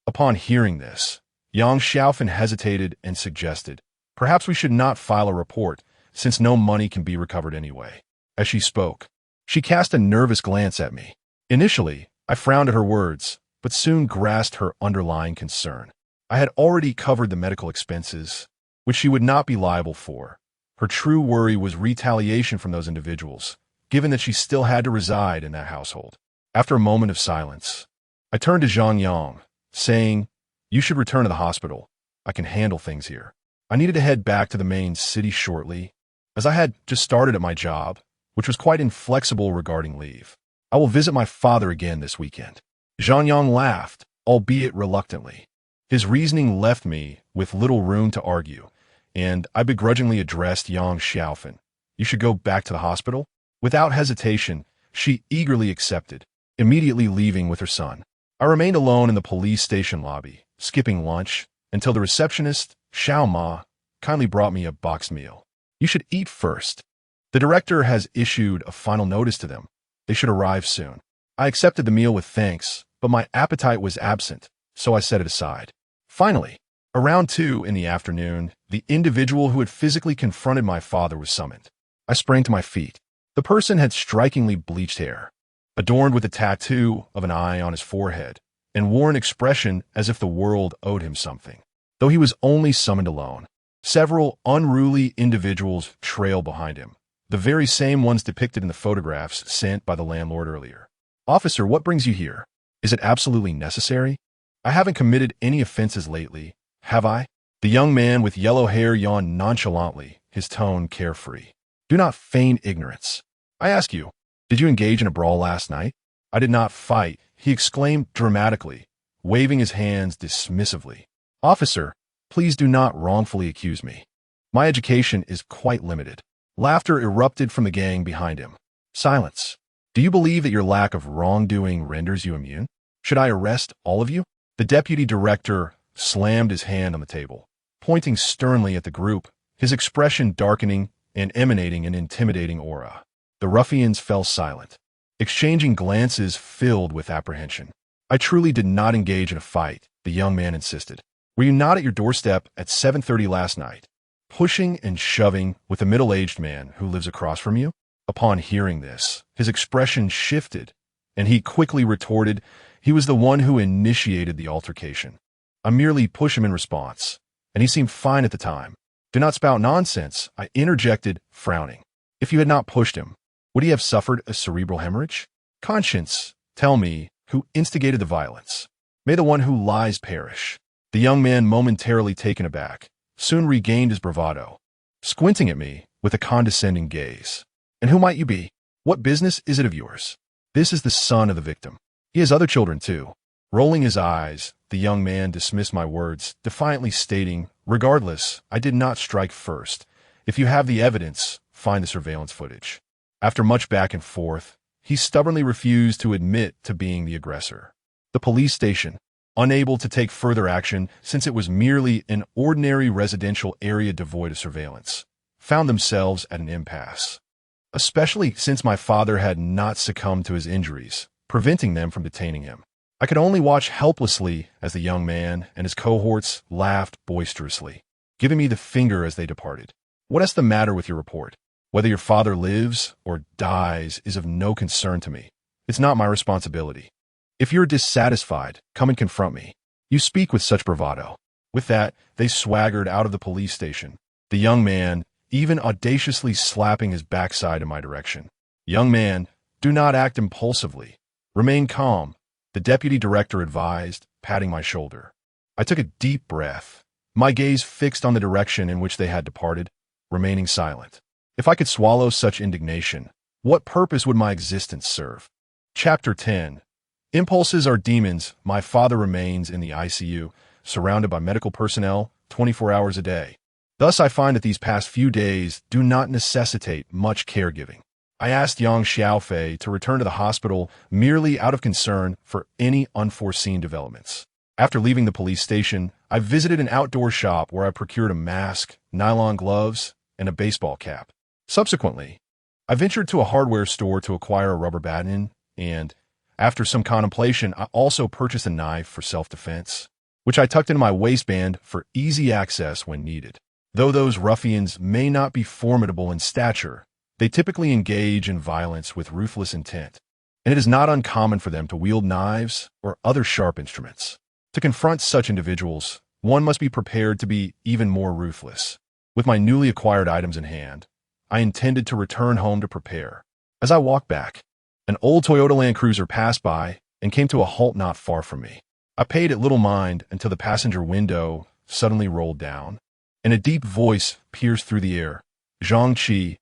Upon hearing this, Yang Xiaofan hesitated and suggested, "Perhaps we should not file a report, since no money can be recovered anyway." As she spoke, she cast a nervous glance at me. Initially, I frowned at her words, but soon grasped her underlying concern. I had already covered the medical expenses, which she would not be liable for. Her true worry was retaliation from those individuals, given that she still had to reside in that household. After a moment of silence, I turned to Zhang Yang, saying, "You should return to the hospital. I can handle things here." I needed to head back to the main city shortly, as I had just started at my job, which was quite inflexible regarding leave. I will visit my father again this weekend. Zhang Yang laughed, albeit reluctantly. His reasoning left me with little room to argue, and I begrudgingly addressed Yang Xiaofan. "You should go back to the hospital?" Without hesitation, she eagerly accepted, immediately leaving with her son. I remained alone in the police station lobby, skipping lunch, until the receptionist, Xiao Ma, kindly brought me a boxed meal. "You should eat first. The director has issued a final notice to them. They should arrive soon." I accepted the meal with thanks, but my appetite was absent, so I set it aside. Finally, around 2 in the afternoon, the individual who had physically confronted my father was summoned. I sprang to my feet. The person had strikingly bleached hair, adorned with a tattoo of an eye on his forehead, and wore an expression as if the world owed him something. Though he was only summoned alone, several unruly individuals trailed behind him, the very same ones depicted in the photographs sent by the landlord earlier. "Officer, what brings you here? Is it absolutely necessary? I haven't committed any offenses lately, have I?" The young man with yellow hair yawned nonchalantly, his tone carefree. "Do not feign ignorance. I ask you, did you engage in a brawl last night?" "I did not fight," he exclaimed dramatically, waving his hands dismissively. "Officer, please do not wrongfully accuse me. My education is quite limited." Laughter erupted from the gang behind him. Silence. "Do you believe that your lack of wrongdoing renders you immune? Should I arrest all of you?" The deputy director slammed his hand on the table, pointing sternly at the group, his expression darkening and emanating an intimidating aura. The ruffians fell silent, exchanging glances filled with apprehension. "I truly did not engage in a fight," the young man insisted. "Were you not at your doorstep at 7:30 last night, pushing and shoving with a middle-aged man who lives across from you?" Upon hearing this, his expression shifted, and he quickly retorted he was the one who initiated the altercation. "I merely pushed him in response, and he seemed fine at the time." "Do not spout nonsense," I interjected, frowning. "If you had not pushed him, would he have suffered a cerebral hemorrhage?" "Conscience, Tell me, who instigated the violence? May the one who lies perish." The young man, momentarily taken aback, soon regained his bravado, squinting at me with a condescending gaze. "And who might you be? What business is it of yours?" "This is the son of the victim. He has other children, too." Rolling his eyes, the young man dismissed my words, defiantly stating, "Regardless, I did not strike first. If you have the evidence, find the surveillance footage." After much back and forth, he stubbornly refused to admit to being the aggressor. The police station, unable to take further action since it was merely an ordinary residential area devoid of surveillance, found themselves at an impasse, especially since my father had not succumbed to his injuries, preventing them from detaining him. I could only watch helplessly as the young man and his cohorts laughed boisterously, giving me the finger as they departed. "What is the matter with your report? Whether your father lives or dies is of no concern to me. It's not my responsibility. If you're dissatisfied, come and confront me. You speak with such bravado." With that, they swaggered out of the police station, the young man even audaciously slapping his backside in my direction. "Young man, do not act impulsively. Remain calm," the deputy director advised, patting my shoulder. I took a deep breath, my gaze fixed on the direction in which they had departed, remaining silent. If I could swallow such indignation, what purpose would my existence serve? Chapter 10. Impulses are demons. My father remains in the ICU, surrounded by medical personnel 24 hours a day. Thus, I find that these past few days do not necessitate much caregiving. I asked Yang Xiaofei to return to the hospital merely out of concern for any unforeseen developments. After leaving the police station, I visited an outdoor shop where I procured a mask, nylon gloves, and a baseball cap. Subsequently, I ventured to a hardware store to acquire a rubber baton, and, after some contemplation, I also purchased a knife for self-defense, which I tucked into my waistband for easy access when needed. Though those ruffians may not be formidable in stature, they typically engage in violence with ruthless intent, and it is not uncommon for them to wield knives or other sharp instruments. To confront such individuals, one must be prepared to be even more ruthless. With my newly acquired items in hand, I intended to return home to prepare. As I walked back, an old Toyota Land Cruiser passed by and came to a halt not far from me. I paid it little mind until the passenger window suddenly rolled down, and a deep voice pierced through the air. "Zhang,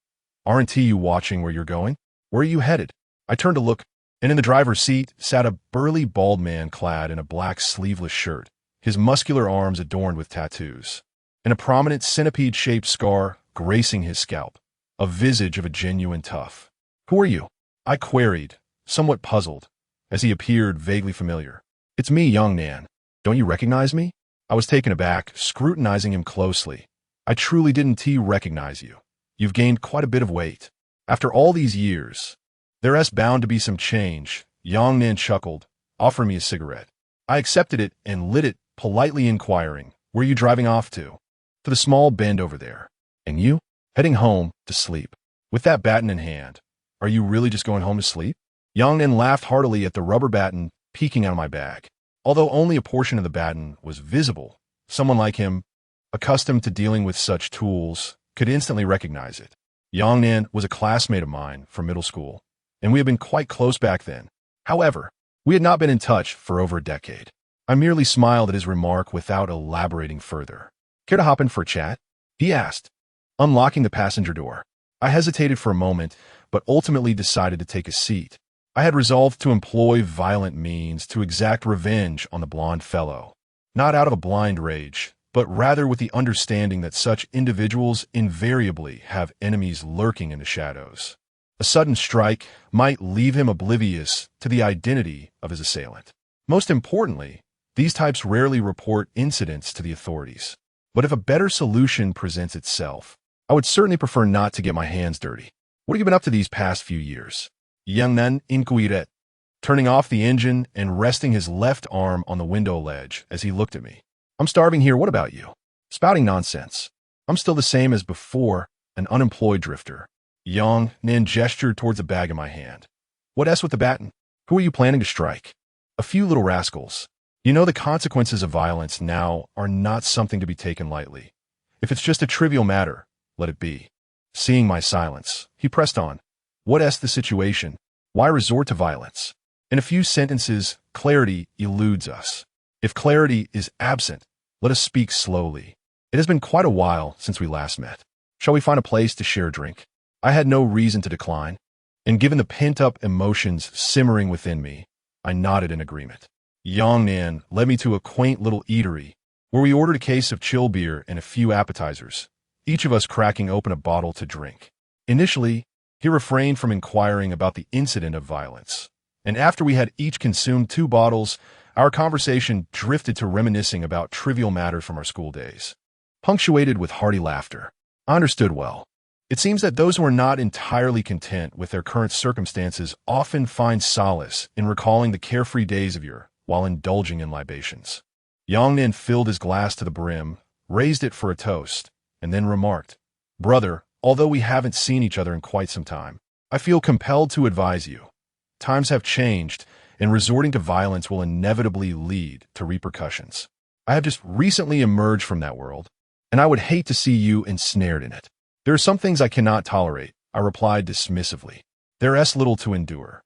aren't you watching where you're going? Where are you headed?" I turned to look, and in the driver's seat sat a burly bald man clad in a black sleeveless shirt, his muscular arms adorned with tattoos, and a prominent centipede-shaped scar gracing his scalp, a visage of a genuine tough. "Who are you?" I queried, somewhat puzzled, as he appeared vaguely familiar. "It's me, young Nan. Don't you recognize me?" I was taken aback, scrutinizing him closely. "I truly didn't recognize you. You've gained quite a bit of weight. After all these years, there's bound to be some change." Yang Nan chuckled, offering me a cigarette. I accepted it and lit it, politely inquiring, "Where are you driving off to?" "To the small bend over there." "And you?" "Heading home to sleep." With that baton in hand, "Are you really just going home to sleep?" Yang Nan laughed heartily at the rubber baton peeking out of my bag. Although only a portion of the baton was visible, someone like him, accustomed to dealing with such tools, could instantly recognize it. Yang Nan was a classmate of mine from middle school, and we had been quite close back then. However, we had not been in touch for over a decade. I merely smiled at his remark without elaborating further. "Care to hop in for a chat?" he asked, unlocking the passenger door. I hesitated for a moment, but ultimately decided to take a seat. I had resolved to employ violent means to exact revenge on the blond fellow, not out of a blind rage, but rather with the understanding that such individuals invariably have enemies lurking in the shadows. A sudden strike might leave him oblivious to the identity of his assailant. Most importantly, these types rarely report incidents to the authorities. But if a better solution presents itself, I would certainly prefer not to get my hands dirty. "What have you been up to these past few years?" Yang Nan inquired, turning off the engine and resting his left arm on the window ledge as he looked at me. "I'm starving here. What about you?" "Spouting nonsense. I'm still the same as before, an unemployed drifter." Yang Nan gestured towards a bag in my hand. "What s with the baton? Who are you planning to strike?" "A few little rascals. You know the consequences of violence now are not something to be taken lightly. If it's just a trivial matter, let it be." Seeing my silence, he pressed on. "What s the situation? Why resort to violence?" In a few sentences, clarity eludes us. If clarity is absent, let us speak slowly. It has been quite a while since we last met. Shall we find a place to share a drink? I had no reason to decline, and given the pent-up emotions simmering within me, I nodded in agreement. Yongnan led me to a quaint little eatery, where we ordered a case of chill beer and a few appetizers, each of us cracking open a bottle to drink. Initially, he refrained from inquiring about the incident of violence, and after we had each consumed 2 bottles, our conversation drifted to reminiscing about trivial matters from our school days, punctuated with hearty laughter. I understood well. It seems that those who are not entirely content with their current circumstances often find solace in recalling the carefree days of yore while indulging in libations. Yongnan filled his glass to the brim, raised it for a toast, and then remarked, "Brother, although we haven't seen each other in quite some time, I feel compelled to advise you. Times have changed, and resorting to violence will inevitably lead to repercussions. I have just recently emerged from that world, and I would hate to see you ensnared in it. There are some things I cannot tolerate," I replied dismissively. "There is little to endure,"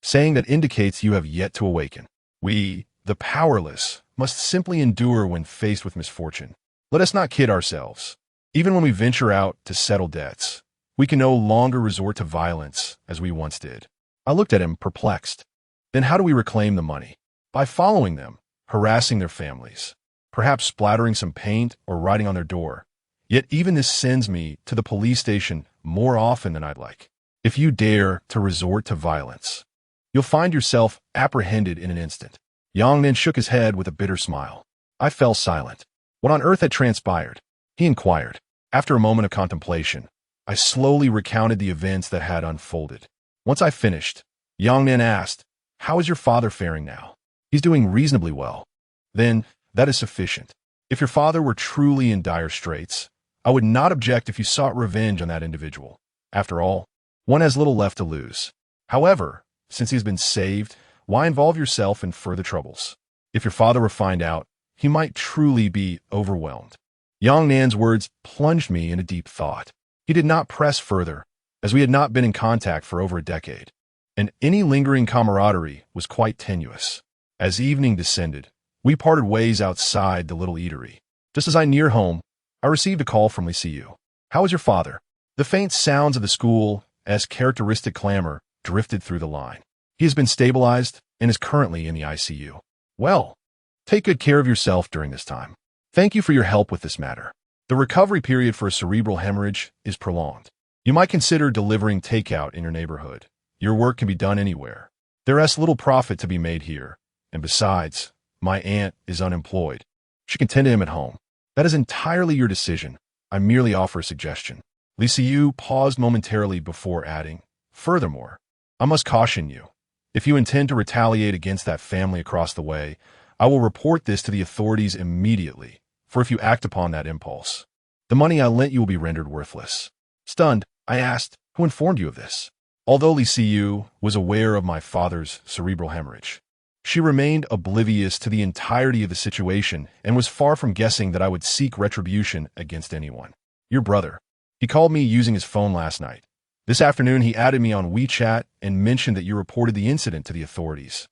saying that indicates you have yet to awaken. We, the powerless, must simply endure when faced with misfortune. Let us not kid ourselves. Even when we venture out to settle debts, we can no longer resort to violence as we once did. I looked at him, perplexed. Then how do we reclaim the money? By following them, harassing their families, perhaps splattering some paint or writing on their door. Yet even this sends me to the police station more often than I'd like. If you dare to resort to violence, you'll find yourself apprehended in an instant. Yongnan shook his head with a bitter smile. I fell silent. What on earth had transpired? He inquired. After a moment of contemplation, I slowly recounted the events that had unfolded. Once I finished, Yongnan asked, "How is your father faring now?" "He's doing reasonably well." "Then, that is sufficient. If your father were truly in dire straits, I would not object if you sought revenge on that individual. After all, one has little left to lose. However, since he has been saved, why involve yourself in further troubles? If your father were found out, he might truly be overwhelmed." Yongnan's words plunged me into deep thought. He did not press further, as we had not been in contact for over a decade, and any lingering camaraderie was quite tenuous. As evening descended, we parted ways outside the little eatery. Just as I neared home, I received a call from Liu. "How is your father?" The faint sounds of the school's characteristic clamor drifted through the line. "He has been stabilized and is currently in the ICU. "Well, take good care of yourself during this time. Thank you for your help with this matter. The recovery period for a cerebral hemorrhage is prolonged. You might consider delivering takeout in your neighborhood. Your work can be done anywhere. There is little profit to be made here, and besides, my aunt is unemployed. She can tend to him at home. That is entirely your decision. I merely offer a suggestion." Liu paused momentarily before adding, "Furthermore, I must caution you. If you intend to retaliate against that family across the way, I will report this to the authorities immediately, for if you act upon that impulse, the money I lent you will be rendered worthless." Stunned, I asked, "Who informed you of this?" Although Liu was aware of my father's cerebral hemorrhage, she remained oblivious to the entirety of the situation and was far from guessing that I would seek retribution against anyone. "Your brother. He called me using his phone last night. This afternoon he added me on WeChat and mentioned that you reported the incident to the authorities.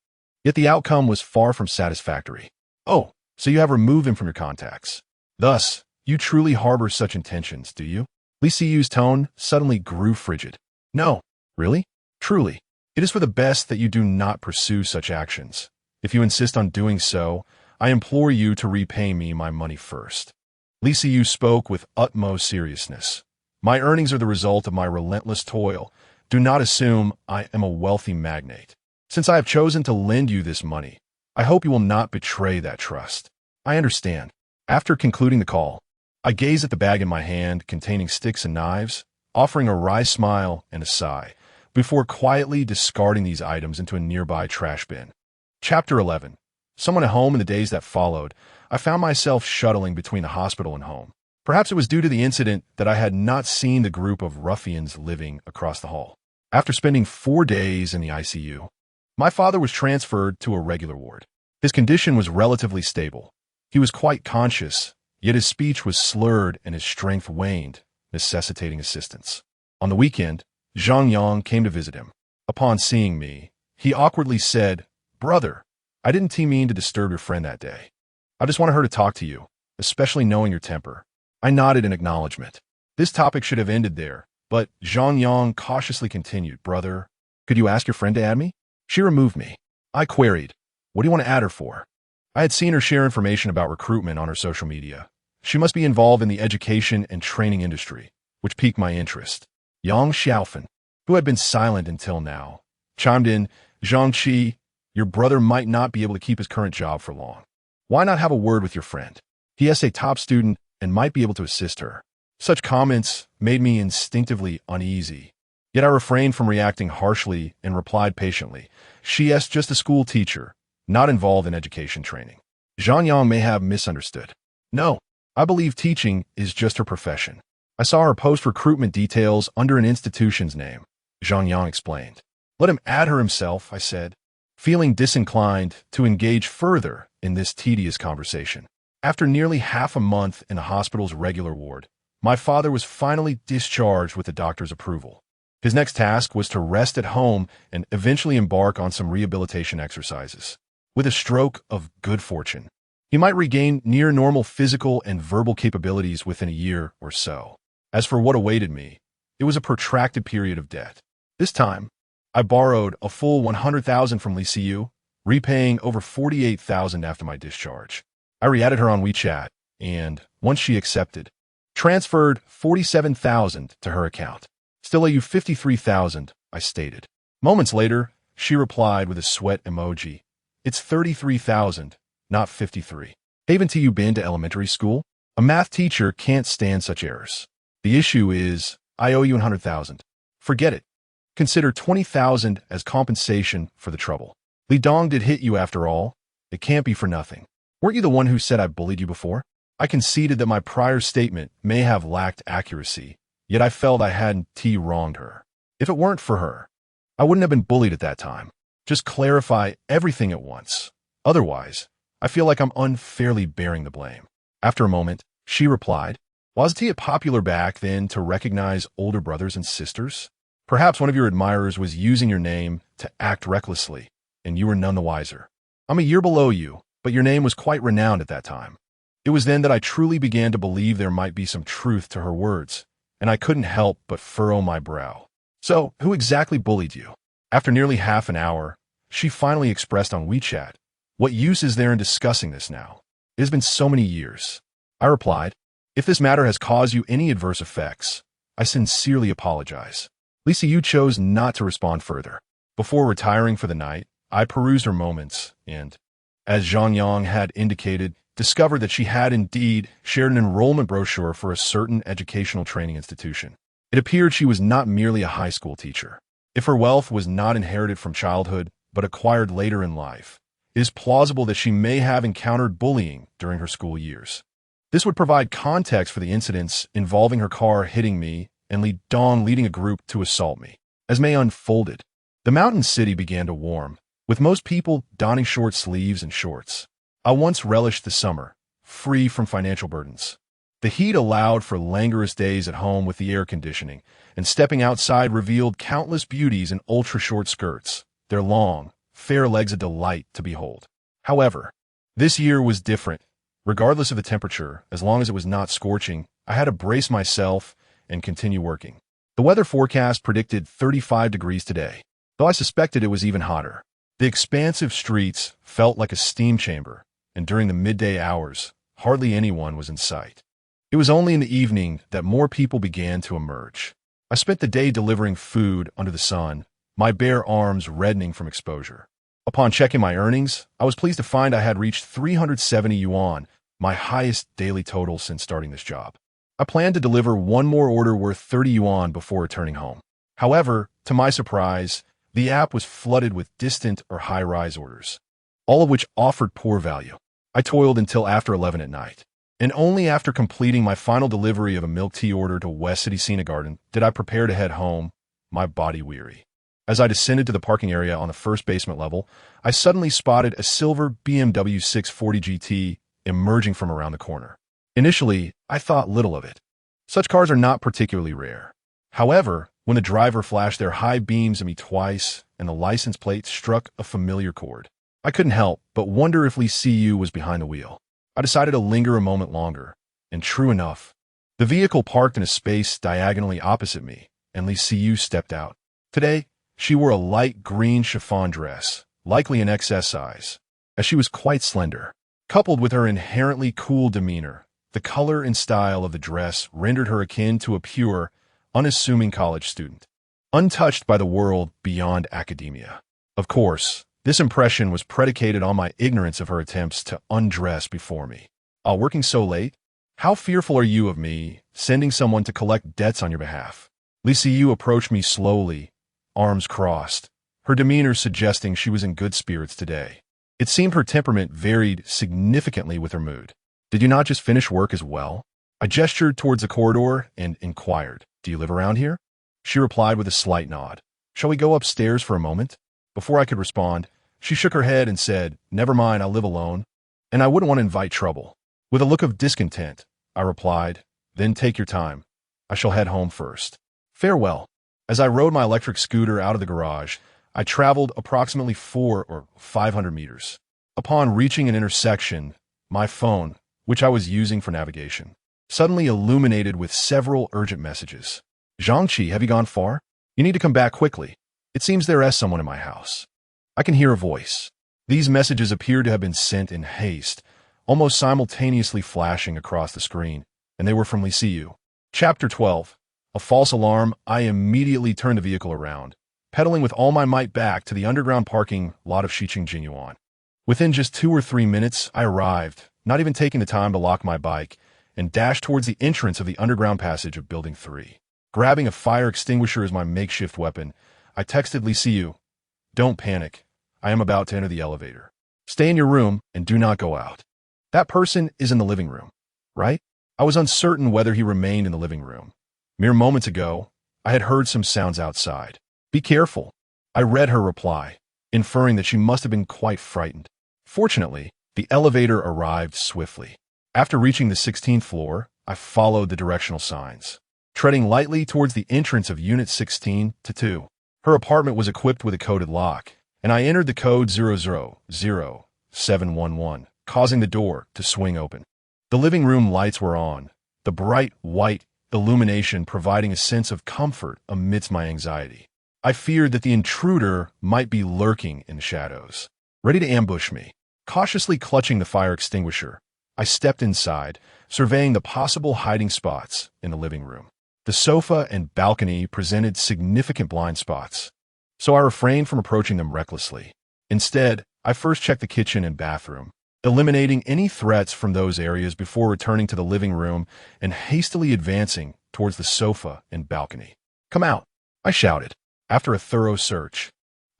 Yet the outcome was far from satisfactory." "Oh, so you have removed him from your contacts. Thus, you truly harbor such intentions, do you?" Liu's tone suddenly grew frigid. "No, really? Truly. It is for the best that you do not pursue such actions. If you insist on doing so, I implore you to repay me my money first." Liu spoke with utmost seriousness. "My earnings are the result of my relentless toil. Do not assume I am a wealthy magnate. Since I have chosen to lend you this money, I hope you will not betray that trust." "I understand." After concluding the call, I gazed at the bag in my hand containing sticks and knives, offering a wry smile and a sigh, before quietly discarding these items into a nearby trash bin. Chapter 11. Someone at home in the days that followed, I found myself shuttling between the hospital and home. Perhaps it was due to the incident that I had not seen the group of ruffians living across the hall. After spending 4 days in the ICU, my father was transferred to a regular ward. His condition was relatively stable. He was quite conscious, yet his speech was slurred and his strength waned, necessitating assistance. On the weekend, Zhang Yang came to visit him. Upon seeing me, He awkwardly said, "Brother, I didn't mean to disturb your friend that day. I just wanted her to talk to you, especially knowing your temper." I nodded in acknowledgement. This topic should have ended there, but Zhang Yang cautiously continued, "Brother, could you ask your friend to add me?" She removed me. I queried, "What do you want to add her for?" I had seen her share information about recruitment on her social media. She must be involved in the education and training industry, which piqued my interest. Yang Xiaofan, who had been silent until now, chimed in, "Zhangqi, your brother might not be able to keep his current job for long. Why not have a word with your friend? He is a top student and might be able to assist her." Such comments made me instinctively uneasy. Yet I refrained from reacting harshly and replied patiently, "She is just a school teacher, not involved in education training." Zhang Yang may have misunderstood. "No, I believe teaching is just her profession. I saw her post recruitment details under an institution's name," Zhang Yang explained. "Let him add her himself," I said, feeling disinclined to engage further in this tedious conversation. After nearly half a month in the hospital's regular ward, my father was finally discharged with the doctor's approval. His next task was to rest at home and eventually embark on some rehabilitation exercises. With a stroke of good fortune, he might regain near normal physical and verbal capabilities within a year or so. As for what awaited me, it was a protracted period of debt. This time, I borrowed a full 100,000 from Liu, repaying over 48,000 after my discharge. I re-added her on WeChat, and, once she accepted, transferred 47,000 to her account. "Still owe you 53,000, I stated. Moments later, she replied with a sweat emoji. "It's 33,000, not 53. Haven't you been to elementary school? A math teacher can't stand such errors. The issue is, I owe you 100,000. Forget it. Consider 20,000 as compensation for the trouble. Li Dong did hit you after all. It can't be for nothing. Weren't you the one who said I bullied you before?" I conceded that my prior statement may have lacked accuracy, yet I felt I hadn't wronged her. If it weren't for her, I wouldn't have been bullied at that time. Just clarify everything at once. Otherwise, I feel like I'm unfairly bearing the blame. After a moment, she replied, "Wasn't it popular back then to recognize older brothers and sisters? Perhaps one of your admirers was using your name to act recklessly, and you were none the wiser. I'm a year below you, but your name was quite renowned at that time. It was then that I truly began to believe there might be some truth to her words, and I couldn't help but furrow my brow. So, who exactly bullied you?" After nearly half an hour, she finally expressed on WeChat, "What use is there in discussing this now? It has been so many years." I replied, "If this matter has caused you any adverse effects, I sincerely apologize." Liu chose not to respond further. Before retiring for the night, I perused her moments and, as Zhang Yang had indicated, discovered that she had indeed shared an enrollment brochure for a certain educational training institution. It appeared she was not merely a high school teacher. If her wealth was not inherited from childhood, but acquired later in life, it is plausible that she may have encountered bullying during her school years. This would provide context for the incidents involving her car hitting me and Li Dong leading a group to assault me. As May unfolded, the mountain city began to warm, with most people donning short sleeves and shorts. I once relished the summer, free from financial burdens. The heat allowed for languorous days at home with the air conditioning, and stepping outside revealed countless beauties in ultra-short skirts, their long, fair legs a delight to behold. However, this year was different. Regardless of the temperature, as long as it was not scorching, I had to brace myself and continue working. The weather forecast predicted 35 degrees today, though I suspected it was even hotter. The expansive streets felt like a steam chamber, and during the midday hours, hardly anyone was in sight. It was only in the evening that more people began to emerge. I spent the day delivering food under the sun, my bare arms reddening from exposure. Upon checking my earnings, I was pleased to find I had reached 370 yuan, my highest daily total since starting this job. I planned to deliver one more order worth 30 yuan before returning home. However, to my surprise, the app was flooded with distant or high-rise orders, all of which offered poor value. I toiled until after 11 at night, and only after completing my final delivery of a milk tea order to West City Scenic Garden did I prepare to head home, my body weary. As I descended to the parking area on the first basement level, I suddenly spotted a silver BMW 640 GT emerging from around the corner. Initially, I thought little of it. Such cars are not particularly rare. However, when the driver flashed their high beams at me twice and the license plate struck a familiar chord. I couldn't help but wonder if Lee CU was behind the wheel. I decided to linger a moment longer, and true enough, the vehicle parked in a space diagonally opposite me, and Lee CU stepped out. Today, she wore a light green chiffon dress, likely an XS size, as she was quite slender. Coupled with her inherently cool demeanor, the color and style of the dress rendered her akin to a pure, unassuming college student, untouched by the world beyond academia. Of course, this impression was predicated on my ignorance of her attempts to undress before me. While working so late? How fearful are you of me sending someone to collect debts on your behalf? Lee CU approached me slowly, arms crossed, her demeanor suggesting she was in good spirits today. It seemed her temperament varied significantly with her mood. Did you not just finish work as well? I gestured towards the corridor and inquired, do you live around here? She replied with a slight nod. Shall we go upstairs for a moment? Before I could respond, she shook her head and said, never mind, I live alone, and I wouldn't want to invite trouble. With a look of discontent, I replied, then take your time. I shall head home first. Farewell. As I rode my electric scooter out of the garage, I traveled approximately 400 or 500 meters. Upon reaching an intersection, my phone, which I was using for navigation, suddenly illuminated with several urgent messages. Zhangqi, have you gone far? You need to come back quickly. It seems there is someone in my house. I can hear a voice. These messages appear to have been sent in haste, almost simultaneously flashing across the screen, and they were from Lee CU. Chapter 12. A false alarm. I immediately turned the vehicle around, pedaling with all my might back to the underground parking lot of Shiqing Jinyuan. Within just 2 or 3 minutes, I arrived, not even taking the time to lock my bike, and dashed towards the entrance of the underground passage of Building 3. Grabbing a fire extinguisher as my makeshift weapon, I texted Lee CU, don't panic. I am about to enter the elevator. Stay in your room and do not go out. That person is in the living room, right? I was uncertain whether he remained in the living room. Mere moments ago, I had heard some sounds outside. Be careful. I read her reply, inferring that she must have been quite frightened. Fortunately, the elevator arrived swiftly. After reaching the 16th floor, I followed the directional signs, treading lightly towards the entrance of Unit 16-2. Her apartment was equipped with a coded lock, and I entered the code 000711, causing the door to swing open. The living room lights were on, the bright white illumination providing a sense of comfort amidst my anxiety. I feared that the intruder might be lurking in the shadows, ready to ambush me. Cautiously clutching the fire extinguisher, I stepped inside, surveying the possible hiding spots in the living room. The sofa and balcony presented significant blind spots, so I refrained from approaching them recklessly. Instead, I first checked the kitchen and bathroom, eliminating any threats from those areas before returning to the living room and hastily advancing towards the sofa and balcony. Come out, I shouted. After a thorough search,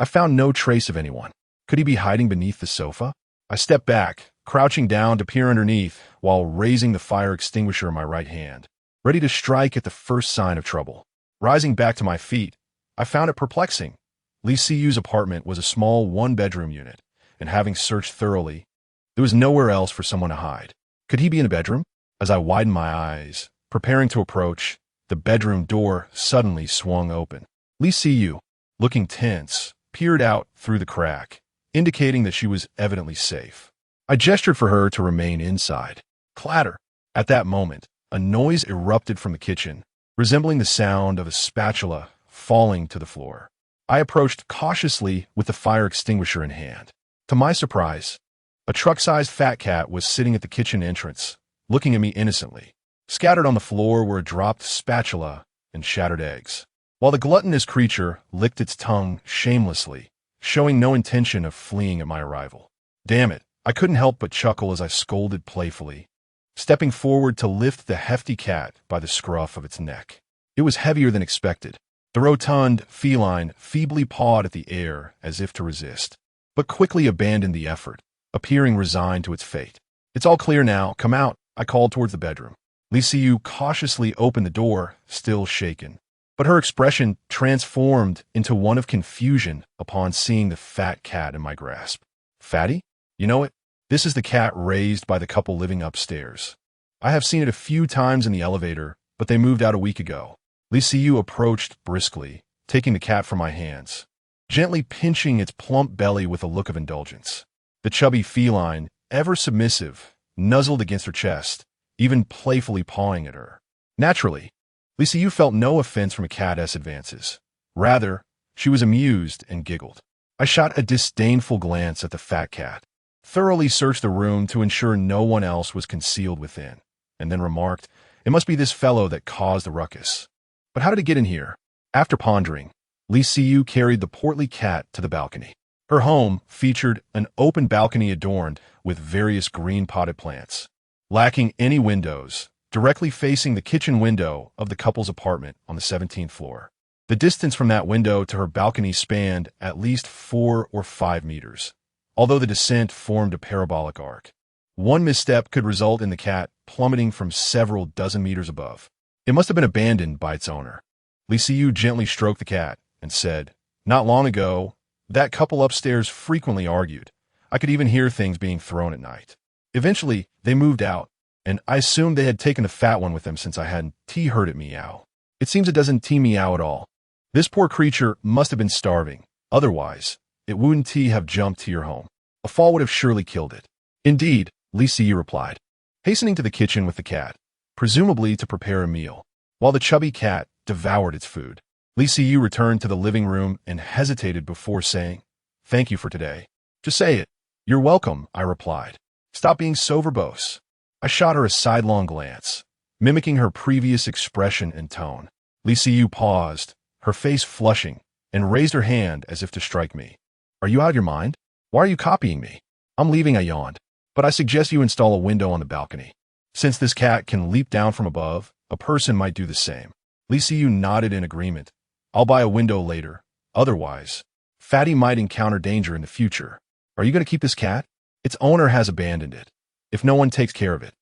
I found no trace of anyone. Could he be hiding beneath the sofa? I stepped back, crouching down to peer underneath while raising the fire extinguisher in my right hand, ready to strike at the first sign of trouble. Rising back to my feet, I found it perplexing. Lee CU's apartment was a small one-bedroom unit, and having searched thoroughly, there was nowhere else for someone to hide. Could he be in a bedroom? As I widened my eyes, preparing to approach, the bedroom door suddenly swung open. Lee CU, looking tense, peered out through the crack, indicating that she was evidently safe. I gestured for her to remain inside. Clatter! At that moment, a noise erupted from the kitchen, resembling the sound of a spatula falling to the floor. I approached cautiously with the fire extinguisher in hand. To my surprise, a truck-sized fat cat was sitting at the kitchen entrance, looking at me innocently. Scattered on the floor were a dropped spatula and shattered eggs, while the gluttonous creature licked its tongue shamelessly, showing no intention of fleeing at my arrival. Damn it, I couldn't help but chuckle as I scolded playfully, stepping forward to lift the hefty cat by the scruff of its neck. It was heavier than expected. The rotund feline feebly pawed at the air as if to resist, but quickly abandoned the effort, appearing resigned to its fate. It's all clear now, come out, I called towards the bedroom. Lee CU cautiously opened the door, still shaken, but her expression transformed into one of confusion upon seeing the fat cat in my grasp. Fatty? You know it? This is the cat raised by the couple living upstairs. I have seen it a few times in the elevator, but they moved out a week ago. Li Siyu approached briskly, taking the cat from my hands, gently pinching its plump belly with a look of indulgence. The chubby feline, ever submissive, nuzzled against her chest, even playfully pawing at her. Naturally, Li Siyu felt no offense from a cat's advances. Rather, she was amused and giggled. I shot a disdainful glance at the fat cat, thoroughly searched the room to ensure no one else was concealed within, and then remarked, "It must be this fellow that caused the ruckus. But how did it get in here?" After pondering, Li Siyu carried the portly cat to the balcony. Her home featured an open balcony adorned with various green potted plants, lacking any windows, directly facing the kitchen window of the couple's apartment on the 17th floor. The distance from that window to her balcony spanned at least 4 or 5 meters, although the descent formed a parabolic arc. One misstep could result in the cat plummeting from several dozen meters above. It must have been abandoned by its owner. Li Siyu gently stroked the cat and said, "Not long ago, that couple upstairs frequently argued. I could even hear things being thrown at night. Eventually, they moved out, and I assumed they had taken the fat one with them since I hadn't heard it meow. It seems it doesn't meow at all. This poor creature must have been starving. Otherwise, it wouldn't have jumped to your home. A fall would have surely killed it." "Indeed," Li Siyu replied, hastening to the kitchen with the cat, presumably to prepare a meal. While the chubby cat devoured its food, Li Siyu returned to the living room and hesitated before saying, "Thank you for today." "Just say it." "You're welcome," I replied. "Stop being so verbose." I shot her a sidelong glance, mimicking her previous expression and tone. Li Siyu paused, her face flushing, and raised her hand as if to strike me. "Are you out of your mind? Why are you copying me?" "I'm leaving," I yawned. "But I suggest you install a window on the balcony. Since this cat can leap down from above, a person might do the same." Li Siyu nodded in agreement. "I'll buy a window later. Otherwise, Fatty might encounter danger in the future." "Are you going to keep this cat?" "Its owner has abandoned it. If no one takes care of it,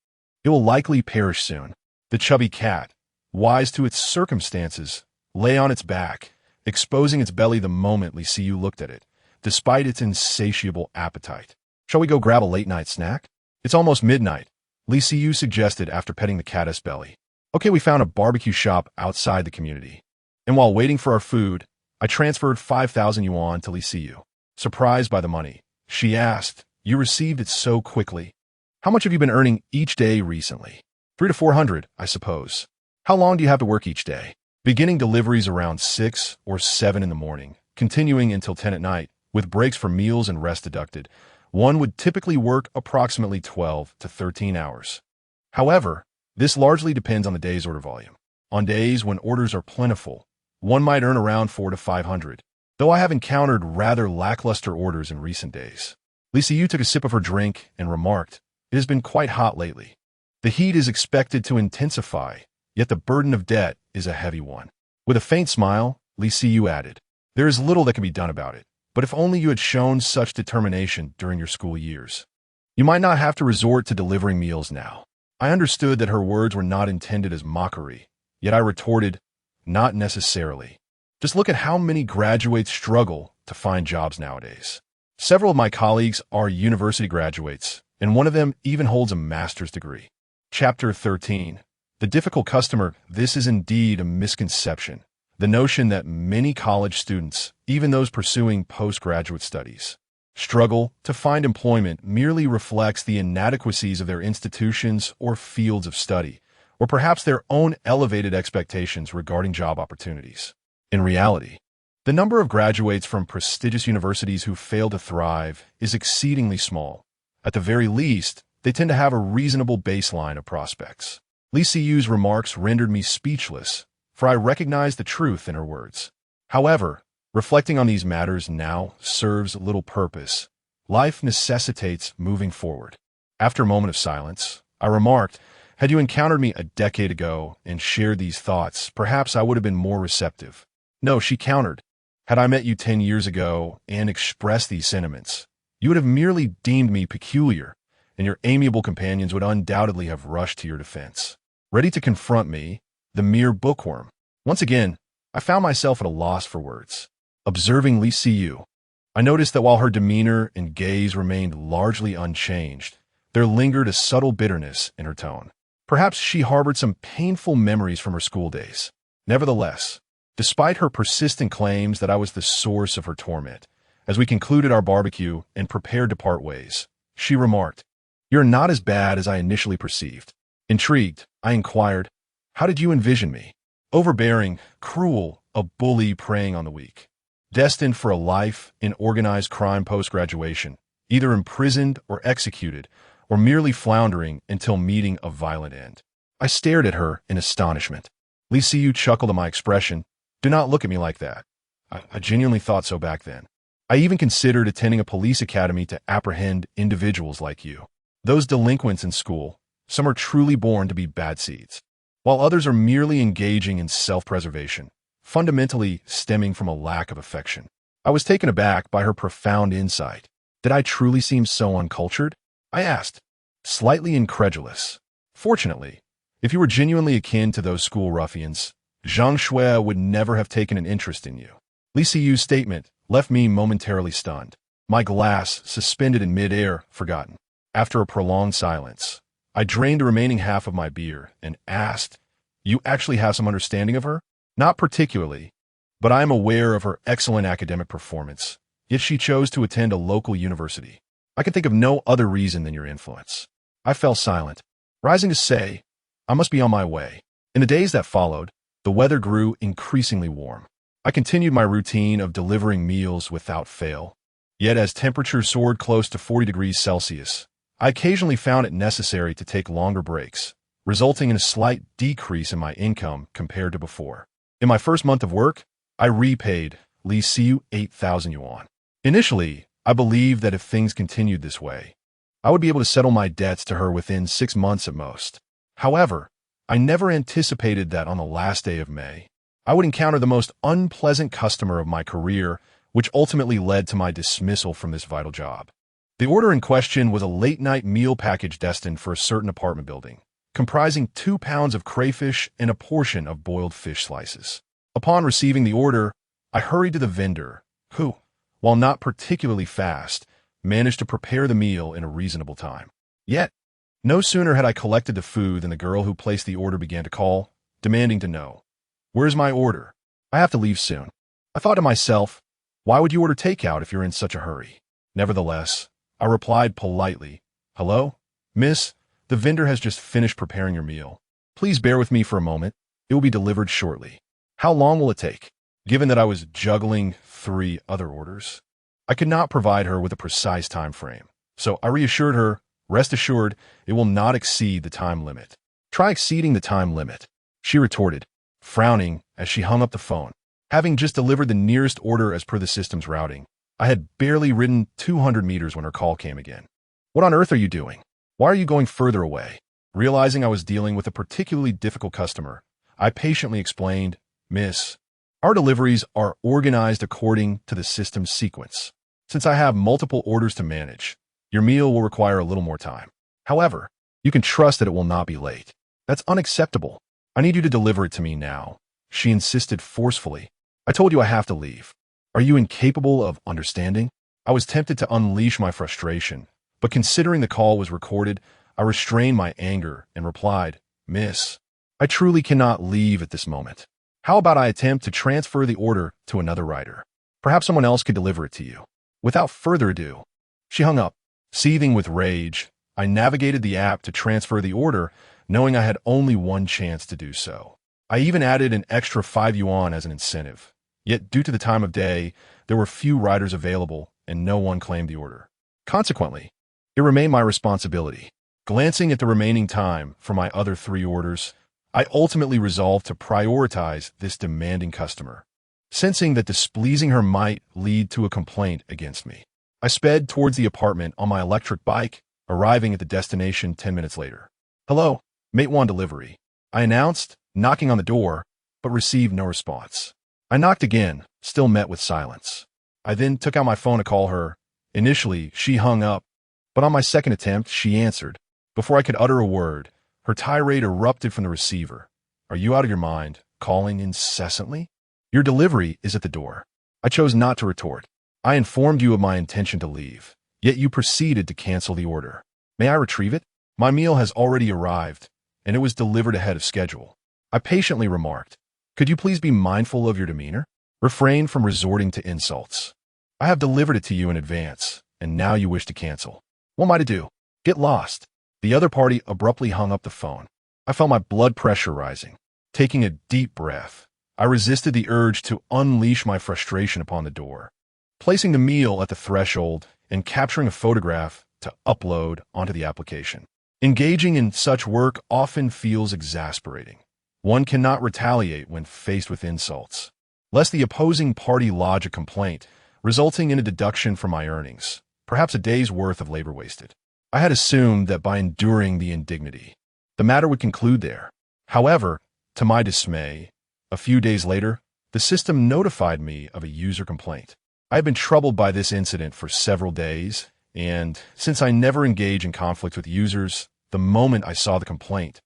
it will likely perish soon." The chubby cat, wise to its circumstances, lay on its back, exposing its belly the moment Li Siyu looked at it, despite its insatiable appetite. "Shall we go grab a late-night snack?" "It's almost midnight," Li Siyu suggested after petting the cat's belly. "Okay," we found a barbecue shop outside the community, and while waiting for our food, I transferred 5,000 yuan to Li Siyu. Surprised by the money, she asked, "You received it so quickly? How much have you been earning each day recently?" 300 to 400, I suppose." "How long do you have to work each day?" "Beginning deliveries around 6 or 7 in the morning, continuing until 10 at night, with breaks for meals and rest deducted. One would typically work approximately 12 to 13 hours. However, this largely depends on the day's order volume. On days when orders are plentiful, one might earn around 400 to 500, though I have encountered rather lackluster orders in recent days." Li Siyu took a sip of her drink and remarked, "It has been quite hot lately. The heat is expected to intensify, yet the burden of debt is a heavy one." With a faint smile, Li Siyu added, "There is little that can be done about it, but if only you had shown such determination during your school years, you might not have to resort to delivering meals now." I understood that her words were not intended as mockery, yet I retorted, "Not necessarily. Just look at how many graduates struggle to find jobs nowadays. Several of my colleagues are university graduates, and one of them even holds a master's degree." Chapter 13. The difficult customer. This is indeed a misconception. The notion that many college students, even those pursuing postgraduate studies, struggle to find employment merely reflects the inadequacies of their institutions or fields of study, or perhaps their own elevated expectations regarding job opportunities. In reality, the number of graduates from prestigious universities who fail to thrive is exceedingly small. At the very least, they tend to have a reasonable baseline of prospects. Li Siyu's remarks rendered me speechless, for I recognized the truth in her words. However, reflecting on these matters now serves little purpose. Life necessitates moving forward. After a moment of silence, I remarked, "Had you encountered me a decade ago and shared these thoughts, perhaps I would have been more receptive." "No," she countered. "Had I met you 10 years ago and expressed these sentiments, you would have merely deemed me peculiar, and your amiable companions would undoubtedly have rushed to your defense, ready to confront me, the mere bookworm." Once again, I found myself at a loss for words. Observing Li Siyu, I noticed that while her demeanor and gaze remained largely unchanged, there lingered a subtle bitterness in her tone. Perhaps she harbored some painful memories from her school days. Nevertheless, despite her persistent claims that I was the source of her torment, as we concluded our barbecue and prepared to part ways, she remarked, "You're not as bad as I initially perceived." Intrigued, I inquired, "How did you envision me?" "Overbearing, cruel, a bully preying on the weak. Destined for a life in organized crime post-graduation, either imprisoned or executed, or merely floundering until meeting a violent end." I stared at her in astonishment. Lee Siyu chuckled at my expression. "Do not look at me like that. I genuinely thought so back then. I even considered attending a police academy to apprehend individuals like you. Those delinquents in school, some are truly born to be bad seeds, while others are merely engaging in self-preservation, fundamentally stemming from a lack of affection." I was taken aback by her profound insight. Did I truly seem so uncultured? I asked, slightly incredulous. "Fortunately, if you were genuinely akin to those school ruffians, Zhang Shui would never have taken an interest in you." Li Siyu's statement left me momentarily stunned, my glass suspended in mid-air, forgotten. After a prolonged silence, I drained the remaining half of my beer and asked, "You actually have some understanding of her?" "Not particularly, but I am aware of her excellent academic performance, yet she chose to attend a local university. I can think of no other reason than your influence." I fell silent, rising to say, "I must be on my way." In the days that followed, the weather grew increasingly warm. I continued my routine of delivering meals without fail. Yet as temperatures soared close to 40 degrees Celsius, I occasionally found it necessary to take longer breaks, resulting in a slight decrease in my income compared to before. In my first month of work, I repaid Li Siyu 8,000 yuan. Initially, I believed that if things continued this way, I would be able to settle my debts to her within 6 months at most. However, I never anticipated that on the last day of May, I would encounter the most unpleasant customer of my career, which ultimately led to my dismissal from this vital job. The order in question was a late-night meal package destined for a certain apartment building, comprising 2 pounds of crayfish and a portion of boiled fish slices. Upon receiving the order, I hurried to the vendor, who, while not particularly fast, managed to prepare the meal in a reasonable time. Yet, no sooner had I collected the food than the girl who placed the order began to call, demanding to know, "Where's my order? I have to leave soon." I thought to myself, why would you order takeout if you're in such a hurry? Nevertheless, I replied politely, "Hello, miss, the vendor has just finished preparing your meal. Please bear with me for a moment. It will be delivered shortly." How long will it take? Given that I was juggling 3 other orders, I could not provide her with a precise time frame. So I reassured her, "Rest assured, it will not exceed the time limit." "Try exceeding the time limit," she retorted, frowning as she hung up the phone. Having just delivered the nearest order as per the system's routing, I had barely ridden 200 meters when her call came again. "What on earth are you doing? Why are you going further away?" Realizing I was dealing with a particularly difficult customer, I patiently explained, "Miss, our deliveries are organized according to the system's sequence. Since I have multiple orders to manage, your meal will require a little more time. However, you can trust that it will not be late." "That's unacceptable. I need you to deliver it to me now," she insisted forcefully. "I told you I have to leave. Are you incapable of understanding?" I was tempted to unleash my frustration, but considering the call was recorded, I restrained my anger and replied, "Miss, I truly cannot leave at this moment. How about I attempt to transfer the order to another rider? Perhaps someone else could deliver it to you." Without further ado, she hung up. Seething with rage, I navigated the app to transfer the order, knowing I had only one chance to do so. I even added an extra 5 yuan as an incentive. Yet due to the time of day, there were few riders available and no one claimed the order. Consequently, it remained my responsibility. Glancing at the remaining time for my other 3 orders, I ultimately resolved to prioritize this demanding customer, sensing that displeasing her might lead to a complaint against me. I sped towards the apartment on my electric bike, arriving at the destination 10 minutes later. "Hello, Mate 1 delivery," I announced, knocking on the door, but received no response. I knocked again, still met with silence. I then took out my phone to call her. Initially, she hung up, but on my second attempt, she answered. Before I could utter a word, her tirade erupted from the receiver. "Are you out of your mind, calling incessantly? Your delivery is at the door." I chose not to retort. "I informed you of my intention to leave, yet you proceeded to cancel the order. May I retrieve it? My meal has already arrived, and it was delivered ahead of schedule." I patiently remarked, Could you please be mindful of your demeanor? Refrain from resorting to insults. I have delivered it to you in advance, and now you wish to cancel. What am I to do? Get lost. The other party abruptly hung up the phone. I felt my blood pressure rising. Taking a deep breath, I resisted the urge to unleash my frustration upon the door. Placing the meal at the threshold and capturing a photograph to upload onto the application. Engaging in such work often feels exasperating. One cannot retaliate when faced with insults, lest the opposing party lodge a complaint, resulting in a deduction from my earnings, perhaps a day's worth of labor wasted. I had assumed that by enduring the indignity, the matter would conclude there. However, to my dismay, a few days later, the system notified me of a user complaint. I had been troubled by this incident for several days, and since I never engage in conflict with users, the moment I saw the complaint,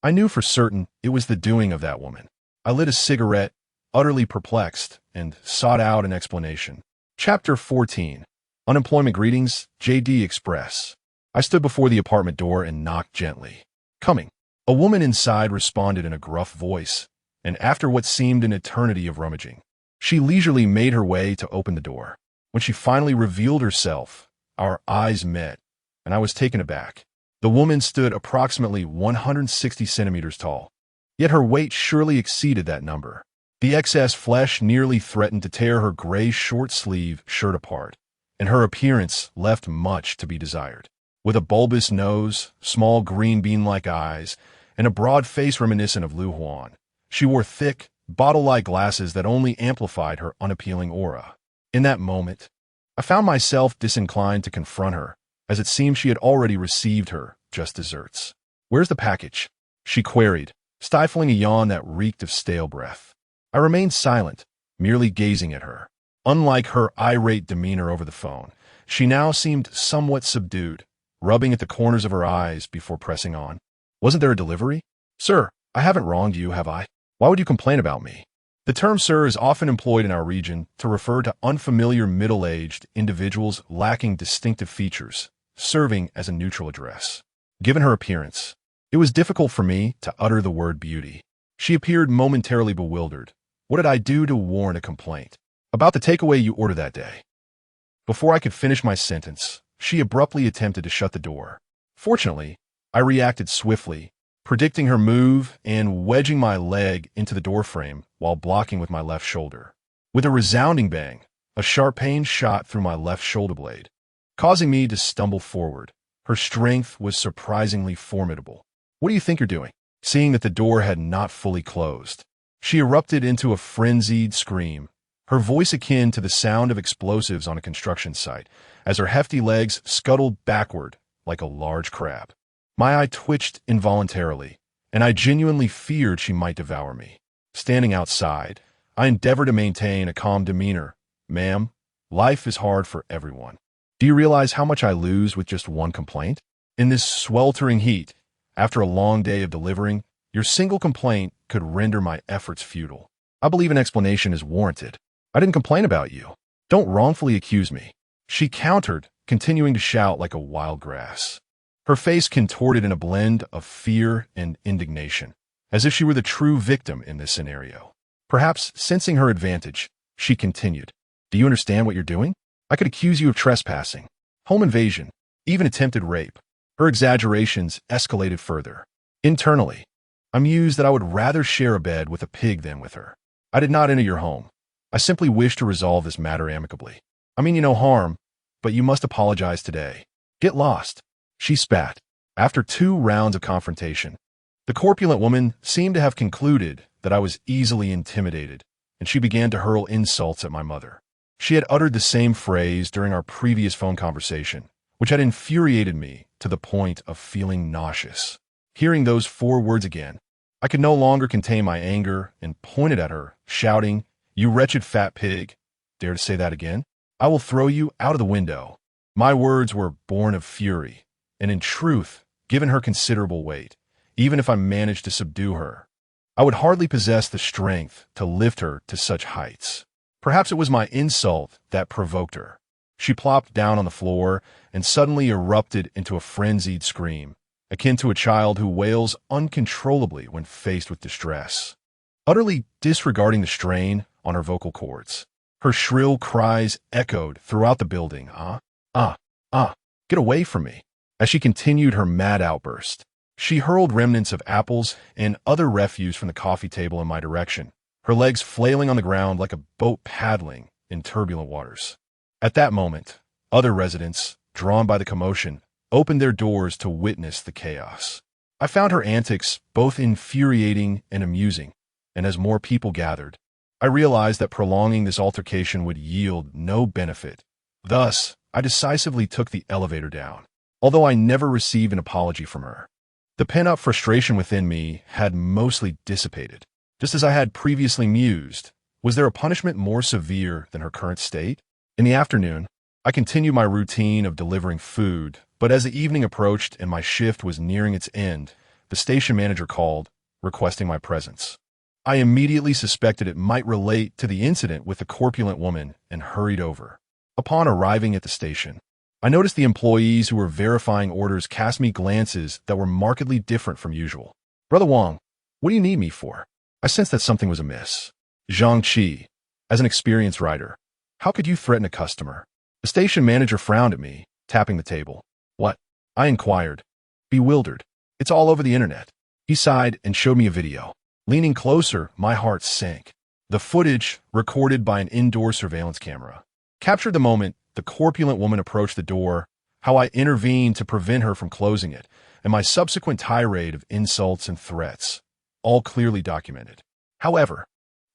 I knew for certain it was the doing of that woman. I lit a cigarette, utterly perplexed, and sought out an explanation. Chapter 14. Unemployment Greetings, JD Express. I stood before the apartment door and knocked gently. Coming. A woman inside responded in a gruff voice, and after what seemed an eternity of rummaging, she leisurely made her way to open the door. When she finally revealed herself, our eyes met, and I was taken aback. The woman stood approximately 160 centimeters tall, yet her weight surely exceeded that number. The excess flesh nearly threatened to tear her gray short-sleeve shirt apart, and her appearance left much to be desired. With a bulbous nose, small green bean-like eyes, and a broad face reminiscent of Lu Huan, she wore thick, bottle-like glasses that only amplified her unappealing aura. In that moment, I found myself disinclined to confront her, as it seemed she had already received her just desserts. Where's the package? She queried, stifling a yawn that reeked of stale breath. I remained silent, merely gazing at her. Unlike her irate demeanor over the phone, she now seemed somewhat subdued, rubbing at the corners of her eyes before pressing on. Wasn't there a delivery? Sir, I haven't wronged you, have I? Why would you complain about me? The term sir is often employed in our region to refer to unfamiliar middle-aged individuals lacking distinctive features, serving as a neutral address. Given her appearance, it was difficult for me to utter the word beauty. She appeared momentarily bewildered. What did I do to warrant a complaint? About the takeaway you ordered that day. Before I could finish my sentence, she abruptly attempted to shut the door. Fortunately, I reacted swiftly, predicting her move and wedging my leg into the doorframe while blocking with my left shoulder. With a resounding bang, a sharp pain shot through my left shoulder blade, causing me to stumble forward. Her strength was surprisingly formidable. What do you think you're doing? Seeing that the door had not fully closed, she erupted into a frenzied scream, her voice akin to the sound of explosives on a construction site, as her hefty legs scuttled backward like a large crab. My eye twitched involuntarily, and I genuinely feared she might devour me. Standing outside, I endeavored to maintain a calm demeanor. Ma'am, life is hard for everyone. Do you realize how much I lose with just one complaint? In this sweltering heat, after a long day of delivering, your single complaint could render my efforts futile. I believe an explanation is warranted. I didn't complain about you. Don't wrongfully accuse me. She countered, continuing to shout like a wild grass. Her face contorted in a blend of fear and indignation, as if she were the true victim in this scenario. Perhaps sensing her advantage, she continued, Do you understand what you're doing? I could accuse you of trespassing, home invasion, even attempted rape. Her exaggerations escalated further. Internally, I mused that I would rather share a bed with a pig than with her. I did not enter your home. I simply wish to resolve this matter amicably. I mean you no harm, but you must apologize today. Get lost. She spat. After 2 rounds of confrontation, the corpulent woman seemed to have concluded that I was easily intimidated, and she began to hurl insults at my mother. She had uttered the same phrase during our previous phone conversation, which had infuriated me to the point of feeling nauseous. Hearing those 4 words again, I could no longer contain my anger and pointed at her, shouting, You wretched fat pig. Dare to say that again? I will throw you out of the window. My words were born of fury, and in truth, given her considerable weight, even if I managed to subdue her, I would hardly possess the strength to lift her to such heights. Perhaps it was my insult that provoked her. She plopped down on the floor and suddenly erupted into a frenzied scream, akin to a child who wails uncontrollably when faced with distress. utterly disregarding the strain on her vocal cords. Her shrill cries echoed throughout the building. Get away from me. As she continued her mad outburst, she hurled remnants of apples and other refuse from the coffee table in my direction, her legs flailing on the ground like a boat paddling in turbulent waters. At that moment, other residents, drawn by the commotion, opened their doors to witness the chaos. I found her antics both infuriating and amusing, and as more people gathered, I realized that prolonging this altercation would yield no benefit. Thus, I decisively took the elevator down, although I never received an apology from her. The pent-up frustration within me had mostly dissipated. Just as I had previously mused, was there a punishment more severe than her current state? In the afternoon, I continued my routine of delivering food, but as the evening approached and my shift was nearing its end, the station manager called, requesting my presence. I immediately suspected it might relate to the incident with the corpulent woman and hurried over. Upon arriving at the station, I noticed the employees who were verifying orders cast me glances that were markedly different from usual. "Brother Wang, what do you need me for?" I sensed that something was amiss. "Zhang Qi, as an experienced writer, how could you threaten a customer?" The station manager frowned at me, tapping the table. "What?" I inquired, bewildered. "It's all over the internet." He sighed and showed me a video. Leaning closer, my heart sank. The footage, recorded by an indoor surveillance camera, captured the moment the corpulent woman approached the door, how I intervened to prevent her from closing it, and my subsequent tirade of insults and threats, all clearly documented. However,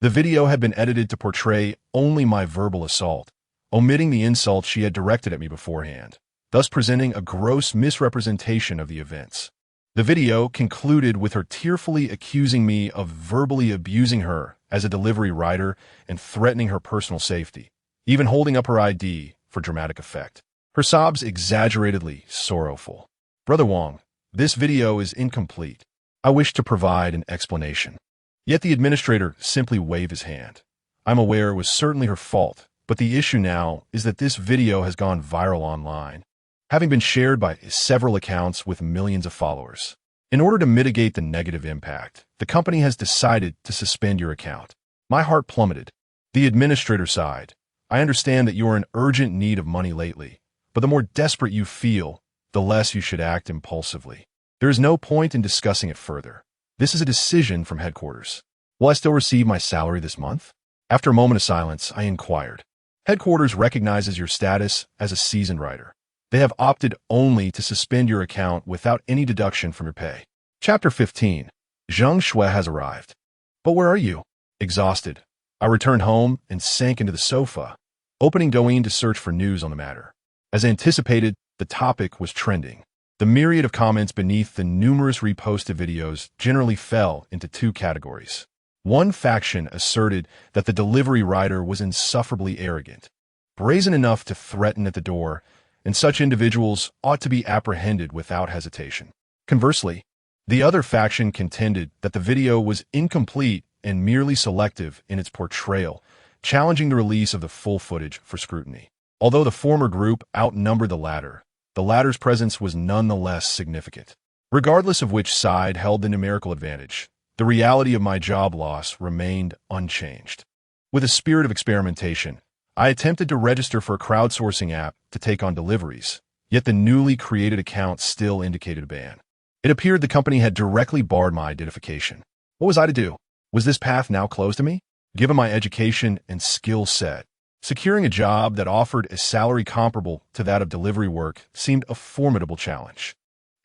the video had been edited to portray only my verbal assault, omitting the insults she had directed at me beforehand, thus presenting a gross misrepresentation of the events. The video concluded with her tearfully accusing me of verbally abusing her as a delivery rider and threatening her personal safety, even holding up her ID for dramatic effect. Her sobs exaggeratedly sorrowful. "Brother Wang, this video is incomplete. I wish to provide an explanation." Yet the administrator simply waved his hand. I'm aware it was certainly her fault, but the issue now is that this video has gone viral online, having been shared by several accounts with millions of followers. In order to mitigate the negative impact, the company has decided to suspend your account. My heart plummeted. The administrator sighed. "I understand that you are in urgent need of money lately, but the more desperate you feel, the less you should act impulsively. There is no point in discussing it further. This is a decision from headquarters. Will I still receive my salary this month?" After a moment of silence, I inquired. "Headquarters recognizes your status as a seasoned writer. They have opted only to suspend your account without any deduction from your pay." Chapter 15. Zhang Shui has arrived. "But where are you?" Exhausted, I returned home and sank into the sofa, opening Douyin to search for news on the matter. As anticipated, the topic was trending. The myriad of comments beneath the numerous reposted videos generally fell into two categories. One faction asserted that the delivery rider was insufferably arrogant, brazen enough to threaten at the door, and such individuals ought to be apprehended without hesitation. Conversely, the other faction contended that the video was incomplete and merely selective in its portrayal, challenging the release of the full footage for scrutiny. Although the former group outnumbered the latter's presence was nonetheless significant. Regardless of which side held the numerical advantage, the reality of my job loss remained unchanged. With a spirit of experimentation, I attempted to register for a crowdsourcing app to take on deliveries, yet the newly created account still indicated a ban. It appeared the company had directly barred my identification. What was I to do? Was this path now closed to me? Given my education and skill set, securing a job that offered a salary comparable to that of delivery work seemed a formidable challenge.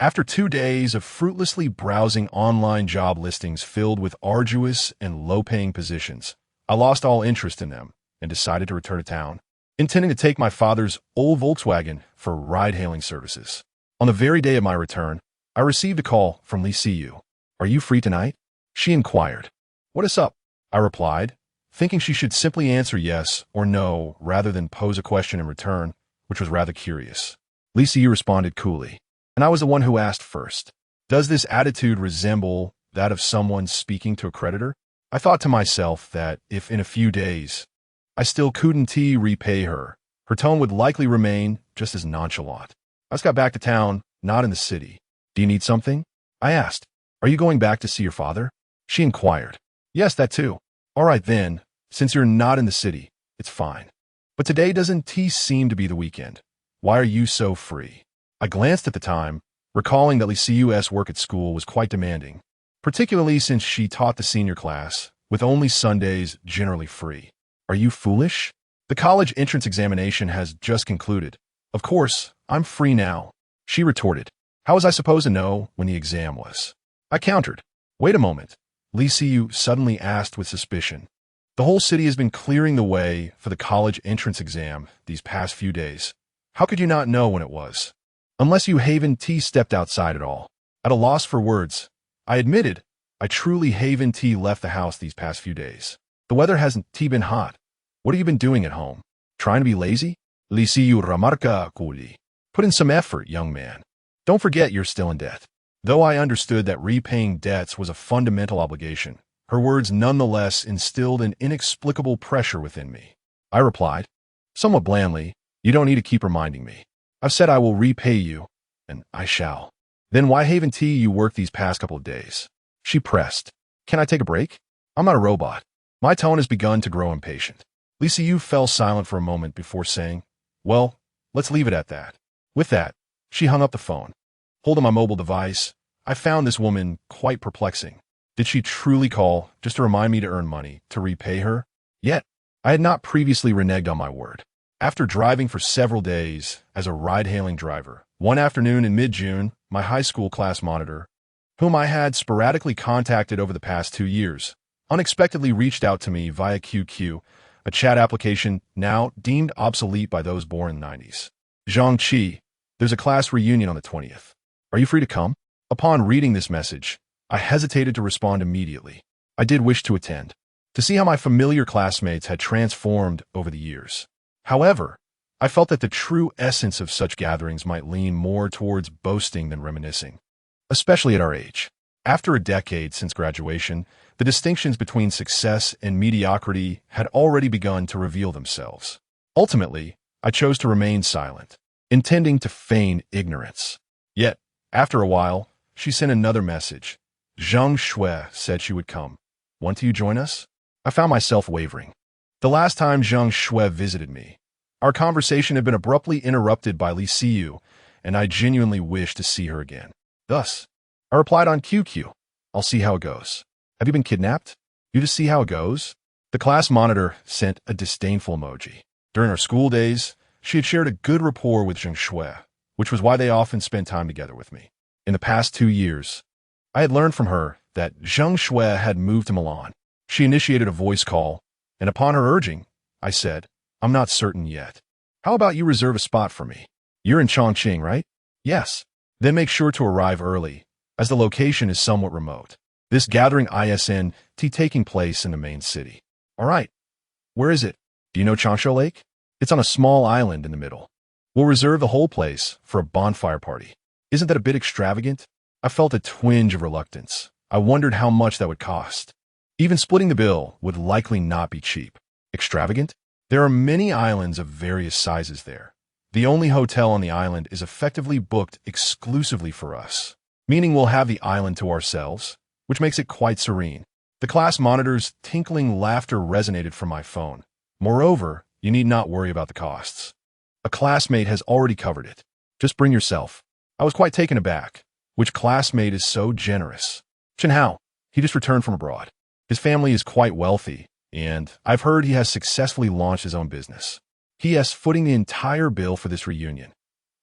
After 2 days of fruitlessly browsing online job listings filled with arduous and low-paying positions, I lost all interest in them and decided to return to town, intending to take my father's old Volkswagen for ride-hailing services. On the very day of my return, I received a call from Li Siyu. "Are you free tonight?" she inquired. "What is up?" I replied, thinking she should simply answer yes or no rather than pose a question in return, which was rather curious. Li Siyu responded coolly, and I was the one who asked first. Does this attitude resemble that of someone speaking to a creditor? I thought to myself that if in a few days I still couldn't repay her, her tone would likely remain just as nonchalant. I just got back to town, not in the city. "Do you need something?" I asked. "Are you going back to see your father?" She inquired. Yes, that too. All right then, since you're not in the city, it's fine. But today doesn't seem to be the weekend. Why are you so free? I glanced at the time, recalling that Lucy's work at school was quite demanding, particularly since she taught the senior class, with only Sundays generally free. Are you foolish? The college entrance examination has just concluded. Of course, I'm free now. She retorted. How was I supposed to know when the exam was? I countered. Wait a moment. Liu suddenly asked with suspicion. The whole city has been clearing the way for the college entrance exam these past few days. How could you not know when it was? Unless you Haven T stepped outside at all. At a loss for words, I admitted, I truly Haven T left the house these past few days. The weather hasn't been hot. What have you been doing at home? Trying to be lazy? Liu remarca culi. Put in some effort, young man. Don't forget you're still in debt. Though I understood that repaying debts was a fundamental obligation, her words nonetheless instilled an inexplicable pressure within me. I replied, somewhat blandly, you don't need to keep reminding me. I've said I will repay you, and I shall. Then why Haven T you work these past couple of days? She pressed. Can I take a break? I'm not a robot. My tone has begun to grow impatient. Liu fell silent for a moment before saying, well, let's leave it at that. With that, she hung up the phone. Holding my mobile device, I found this woman quite perplexing. Did she truly call just to remind me to earn money to repay her? Yet, I had not previously reneged on my word. After driving for several days as a ride-hailing driver, one afternoon in mid-June, my high school class monitor, whom I had sporadically contacted over the past 2 years, unexpectedly reached out to me via QQ, a chat application now deemed obsolete by those born in the 90s. Zhang, there's a class reunion on the 20th. Are you free to come? Upon reading this message, I hesitated to respond immediately. I did wish to attend, to see how my familiar classmates had transformed over the years. However, I felt that the true essence of such gatherings might lean more towards boasting than reminiscing, especially at our age. After a decade since graduation, the distinctions between success and mediocrity had already begun to reveal themselves. Ultimately, I chose to remain silent, intending to feign ignorance. Yet, after a while, she sent another message. Zhang Shui said she would come. Want you join us? I found myself wavering. The last time Zhang Shui visited me, our conversation had been abruptly interrupted by Liu, and I genuinely wished to see her again. Thus, I replied on QQ, I'll see how it goes. Have you been kidnapped? You just see how it goes? The class monitor sent a disdainful emoji. During our school days, she had shared a good rapport with Zhang Shui, which was why they often spent time together with me. In the past 2 years, I had learned from her that Zhang Shui had moved to Milan. She initiated a voice call, and upon her urging, I said, I'm not certain yet. How about you reserve a spot for me? You're in Chongqing, right? Yes. Then make sure to arrive early, as the location is somewhat remote. This gathering ISNT taking place in the main city. All right. Where is it? Do you know Changsha Lake? It's on a small island in the middle. We'll reserve the whole place for a bonfire party. Isn't that a bit extravagant? I felt a twinge of reluctance. I wondered how much that would cost. Even splitting the bill would likely not be cheap. Extravagant? There are many islands of various sizes there. The only hotel on the island is effectively booked exclusively for us, meaning we'll have the island to ourselves, which makes it quite serene. The class monitor's tinkling laughter resonated from my phone. Moreover, you need not worry about the costs. A classmate has already covered it. Just bring yourself. I was quite taken aback. Which classmate is so generous? Chen Hao. He just returned from abroad. His family is quite wealthy, and I've heard he has successfully launched his own business. He is footing the entire bill for this reunion.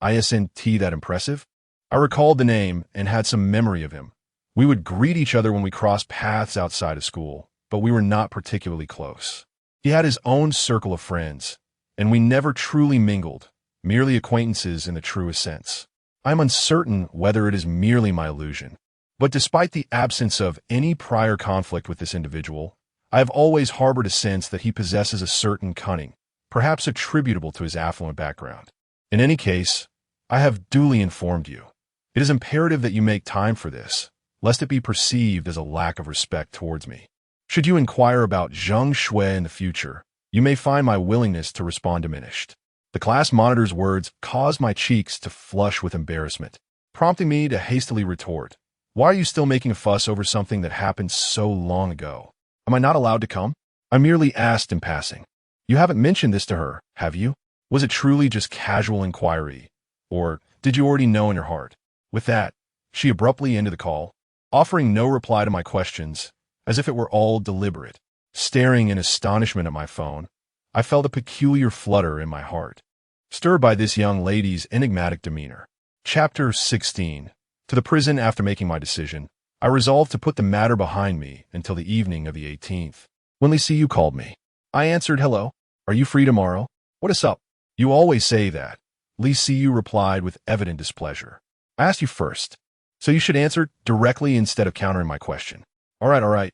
ISNT that impressive? I recalled the name and had some memory of him. We would greet each other when we crossed paths outside of school, but we were not particularly close. He had his own circle of friends, and we never truly mingled, merely acquaintances in the truest sense. I'm uncertain whether it is merely my illusion, but despite the absence of any prior conflict with this individual, I have always harbored a sense that he possesses a certain cunning, perhaps attributable to his affluent background. In any case, I have duly informed you. It is imperative that you make time for this, lest it be perceived as a lack of respect towards me. Should you inquire about Zhang Shui in the future, you may find my willingness to respond diminished. The class monitor's words caused my cheeks to flush with embarrassment, prompting me to hastily retort, why are you still making a fuss over something that happened so long ago? Am I not allowed to come? I merely asked in passing. You haven't mentioned this to her, have you? Was it truly just casual inquiry? Or did you already know in your heart? With that, she abruptly ended the call, offering no reply to my questions, as if it were all deliberate. Staring in astonishment at my phone, I felt a peculiar flutter in my heart, stirred by this young lady's enigmatic demeanor. Chapter 16. To the prison. After making my decision, I resolved to put the matter behind me until the evening of the 18th. When CU called me, I answered, "Hello. Are you free tomorrow? What is up?" "You always say that," CU replied with evident displeasure. "I asked you first, so you should answer directly instead of countering my question." All right.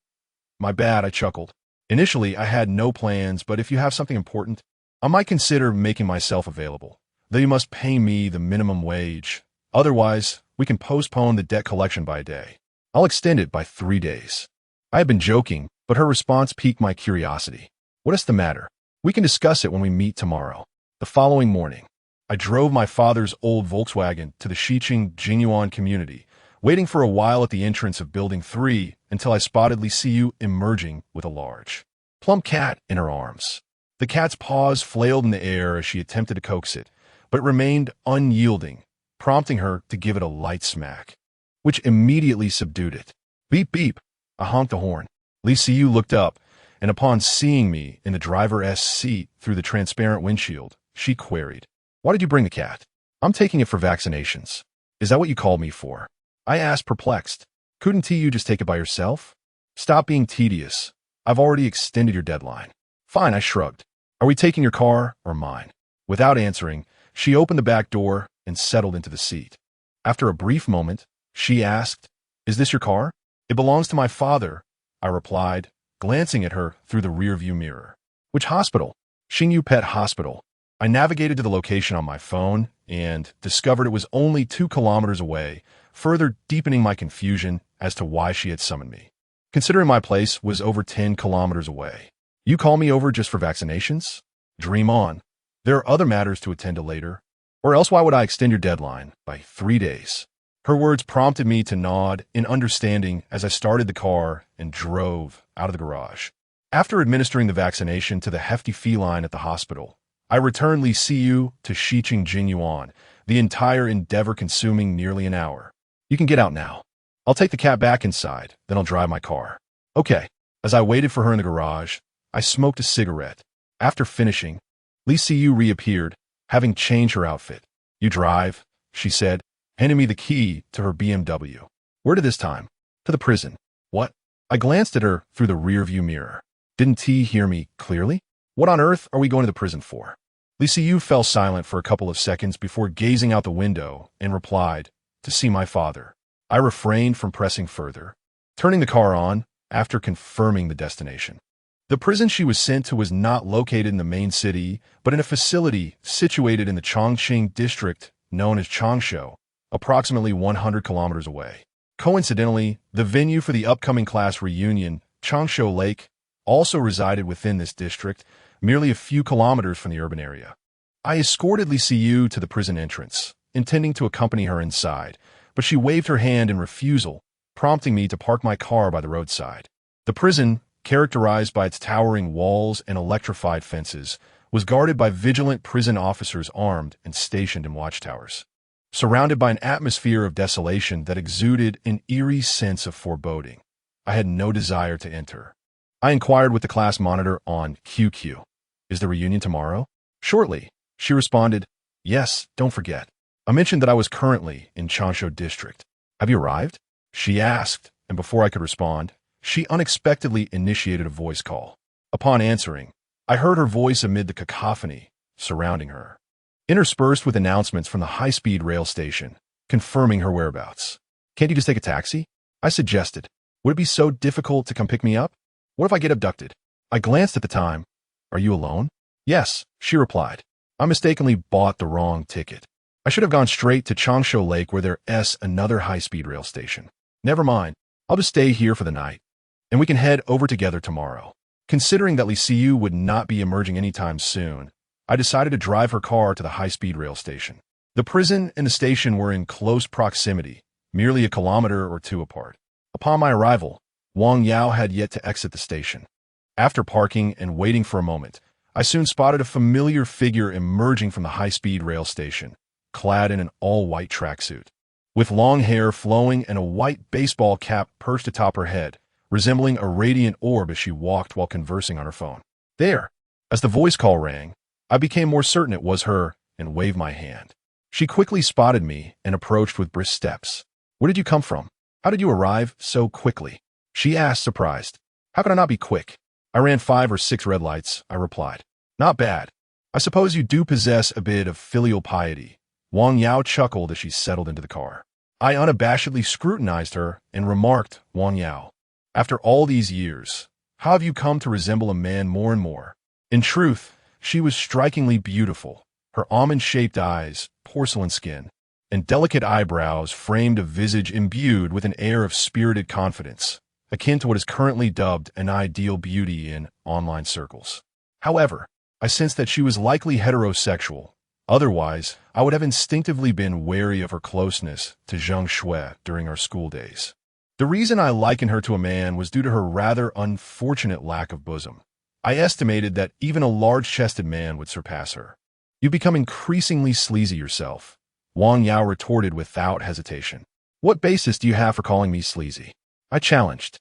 My bad," I chuckled. "Initially, I had no plans, but if you have something important, I might consider making myself available. Though you must pay me the minimum wage. Otherwise, we can postpone the debt collection by a day. I'll extend it by 3 days." I had been joking, but her response piqued my curiosity. "What is the matter? We can discuss it when we meet tomorrow." The following morning, I drove my father's old Volkswagen to the Xiqing Jinyuan community, waiting for a while at the entrance of Building 3 until I spotted CU emerging with a large, plump cat in her arms. The cat's paws flailed in the air as she attempted to coax it, but remained unyielding, prompting her to give it a light smack, which immediately subdued it. "Beep, beep." I honked the horn. CU looked up, and upon seeing me in the driver's seat through the transparent windshield, she queried, "Why did you bring the cat?" "I'm taking it for vaccinations." "Is that what you called me for?" I asked, perplexed. "Couldn't you just take it by yourself?" "Stop being tedious. I've already extended your deadline." "Fine," I shrugged. "Are we taking your car or mine?" Without answering, she opened the back door and settled into the seat. After a brief moment, she asked, "Is this your car?" "It belongs to my father," I replied, glancing at her through the rearview mirror. "Which hospital?" "Xingyu Pet Hospital." I navigated to the location on my phone and discovered it was only 2 kilometers away, further deepening my confusion as to why she had summoned me, considering my place was over 10 kilometers away. "You call me over just for vaccinations?" "Dream on. There are other matters to attend to later. Or else why would I extend your deadline by 3 days? Her words prompted me to nod in understanding as I started the car and drove out of the garage. After administering the vaccination to the hefty feline at the hospital, I returned CU to Xiqing Jinyuan, the entire endeavor consuming nearly an hour. "You can get out now. I'll take the cat back inside, then I'll drive my car." "Okay." As I waited for her in the garage, I smoked a cigarette. After finishing, CU reappeared, having changed her outfit. "You drive," she said, handing me the key to her BMW. "Where to this time?" "To the prison." "What?" I glanced at her through the rearview mirror. Didn't T hear me clearly? "What on earth are we going to the prison for?" CU fell silent for a couple of seconds before gazing out the window and replied, "To see my father." I refrained from pressing further, turning the car on after confirming the destination. The prison she was sent to was not located in the main city, but in a facility situated in the Chongqing district known as Changsha, approximately 100 kilometers away. Coincidentally, the venue for the upcoming class reunion, Changsha Lake, also resided within this district, merely a few kilometers from the urban area. I escorted CU to the prison entrance, intending to accompany her inside, but she waved her hand in refusal, prompting me to park my car by the roadside. The prison, characterized by its towering walls and electrified fences, was guarded by vigilant prison officers armed and stationed in watchtowers. Surrounded by an atmosphere of desolation that exuded an eerie sense of foreboding, I had no desire to enter. I inquired with the class monitor on QQ, "Is the reunion tomorrow?" "Shortly," she responded. "Yes, don't forget." I mentioned that I was currently in Changsha district. "Have you arrived?" she asked, and before I could respond, she unexpectedly initiated a voice call. Upon answering, I heard her voice amid the cacophony surrounding her, interspersed with announcements from the high-speed rail station, confirming her whereabouts. "Can't you just take a taxi?" I suggested. "Would it be so difficult to come pick me up? What if I get abducted?" I glanced at the time. "Are you alone?" "Yes," she replied. "I mistakenly bought the wrong ticket. I should have gone straight to Changsha Lake where there's another high-speed rail station. Never mind. I'll just stay here for the night, and we can head over together tomorrow." Considering that CU would not be emerging anytime soon, I decided to drive her car to the high-speed rail station. The prison and the station were in close proximity, merely a kilometer or two apart. Upon my arrival, Wang Yao had yet to exit the station. After parking and waiting for a moment, I soon spotted a familiar figure emerging from the high-speed rail station, clad in an all-white tracksuit. With long hair flowing and a white baseball cap perched atop her head, resembling a radiant orb as she walked while conversing on her phone. There! As the voice call rang, I became more certain it was her and waved my hand. She quickly spotted me and approached with brisk steps. Where did you come from? How did you arrive so quickly? She asked, surprised. How could I not be quick? I ran 5 or 6 red lights, I replied. Not bad. I suppose you do possess a bit of filial piety. Wang Yao chuckled as she settled into the car. I unabashedly scrutinized her and remarked, Wang Yao, after all these years, how have you come to resemble a man more and more? In truth, she was strikingly beautiful. Her almond-shaped eyes, porcelain skin, and delicate eyebrows framed a visage imbued with an air of spirited confidence, akin to what is currently dubbed an ideal beauty in online circles. However, I sensed that she was likely heterosexual. Otherwise, I would have instinctively been wary of her closeness to Zheng Shui during our school days. The reason I likened her to a man was due to her rather unfortunate lack of bosom. I estimated that even a large-chested man would surpass her. You become increasingly sleazy yourself, Wang Yao retorted without hesitation. What basis do you have for calling me sleazy? I challenged.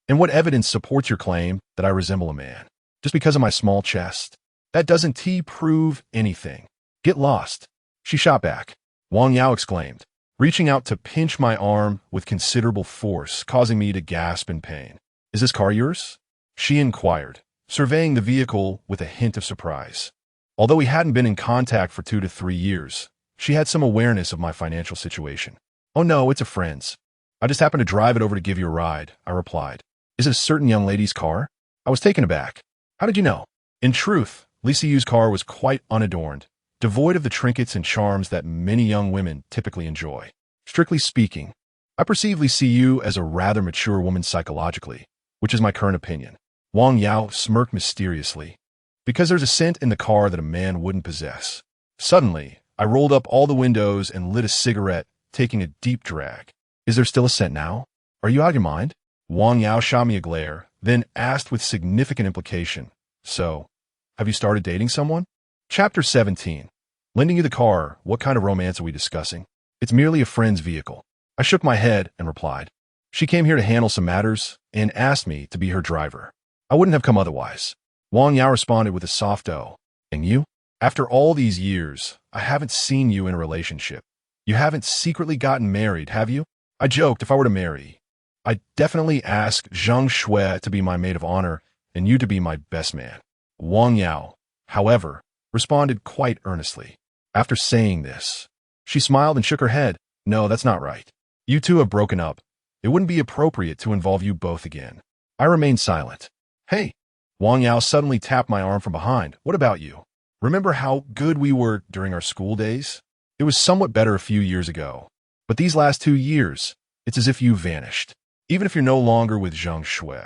And what evidence supports your claim that I resemble a man? Just because of my small chest? That doesn't prove anything. Get lost. She shot back. Wang Yao exclaimed, reaching out to pinch my arm with considerable force, causing me to gasp in pain. Is this car yours? She inquired, surveying the vehicle with a hint of surprise. Although we hadn't been in contact for 2 to 3 years, she had some awareness of my financial situation. Oh no, it's a friend's. I just happened to drive it over to give you a ride, I replied. Is it a certain young lady's car? I was taken aback. How did you know? In truth, Lisa Yu's car was quite unadorned, devoid of the trinkets and charms that many young women typically enjoy. Strictly speaking, I perceive Lisa Yu as a rather mature woman psychologically, which is my current opinion. Wang Yao smirked mysteriously. Because there's a scent in the car that a man wouldn't possess. Suddenly, I rolled up all the windows and lit a cigarette, taking a deep drag. Is there still a scent now? Are you out of your mind? Wang Yao shot me a glare, then asked with significant implication. So, have you started dating someone? Chapter 17. Lending you the car, what kind of romance are we discussing? It's merely a friend's vehicle. I shook my head and replied. She came here to handle some matters and asked me to be her driver. I wouldn't have come otherwise. Wang Yao responded with a soft "oh." And you? After all these years, I haven't seen you in a relationship. You haven't secretly gotten married, have you? I joked if I were to marry, I'd definitely ask Zheng Shui to be my maid of honor and you to be my best man. Wang Yao, however, responded quite earnestly. After saying this, she smiled and shook her head. No, that's not right. You two have broken up. It wouldn't be appropriate to involve you both again. I remained silent. Hey, Wang Yao suddenly tapped my arm from behind. What about you? Remember how good we were during our school days? It was somewhat better a few years ago. But these last 2 years, it's as if you vanished. Even if you're no longer with Zheng Shui,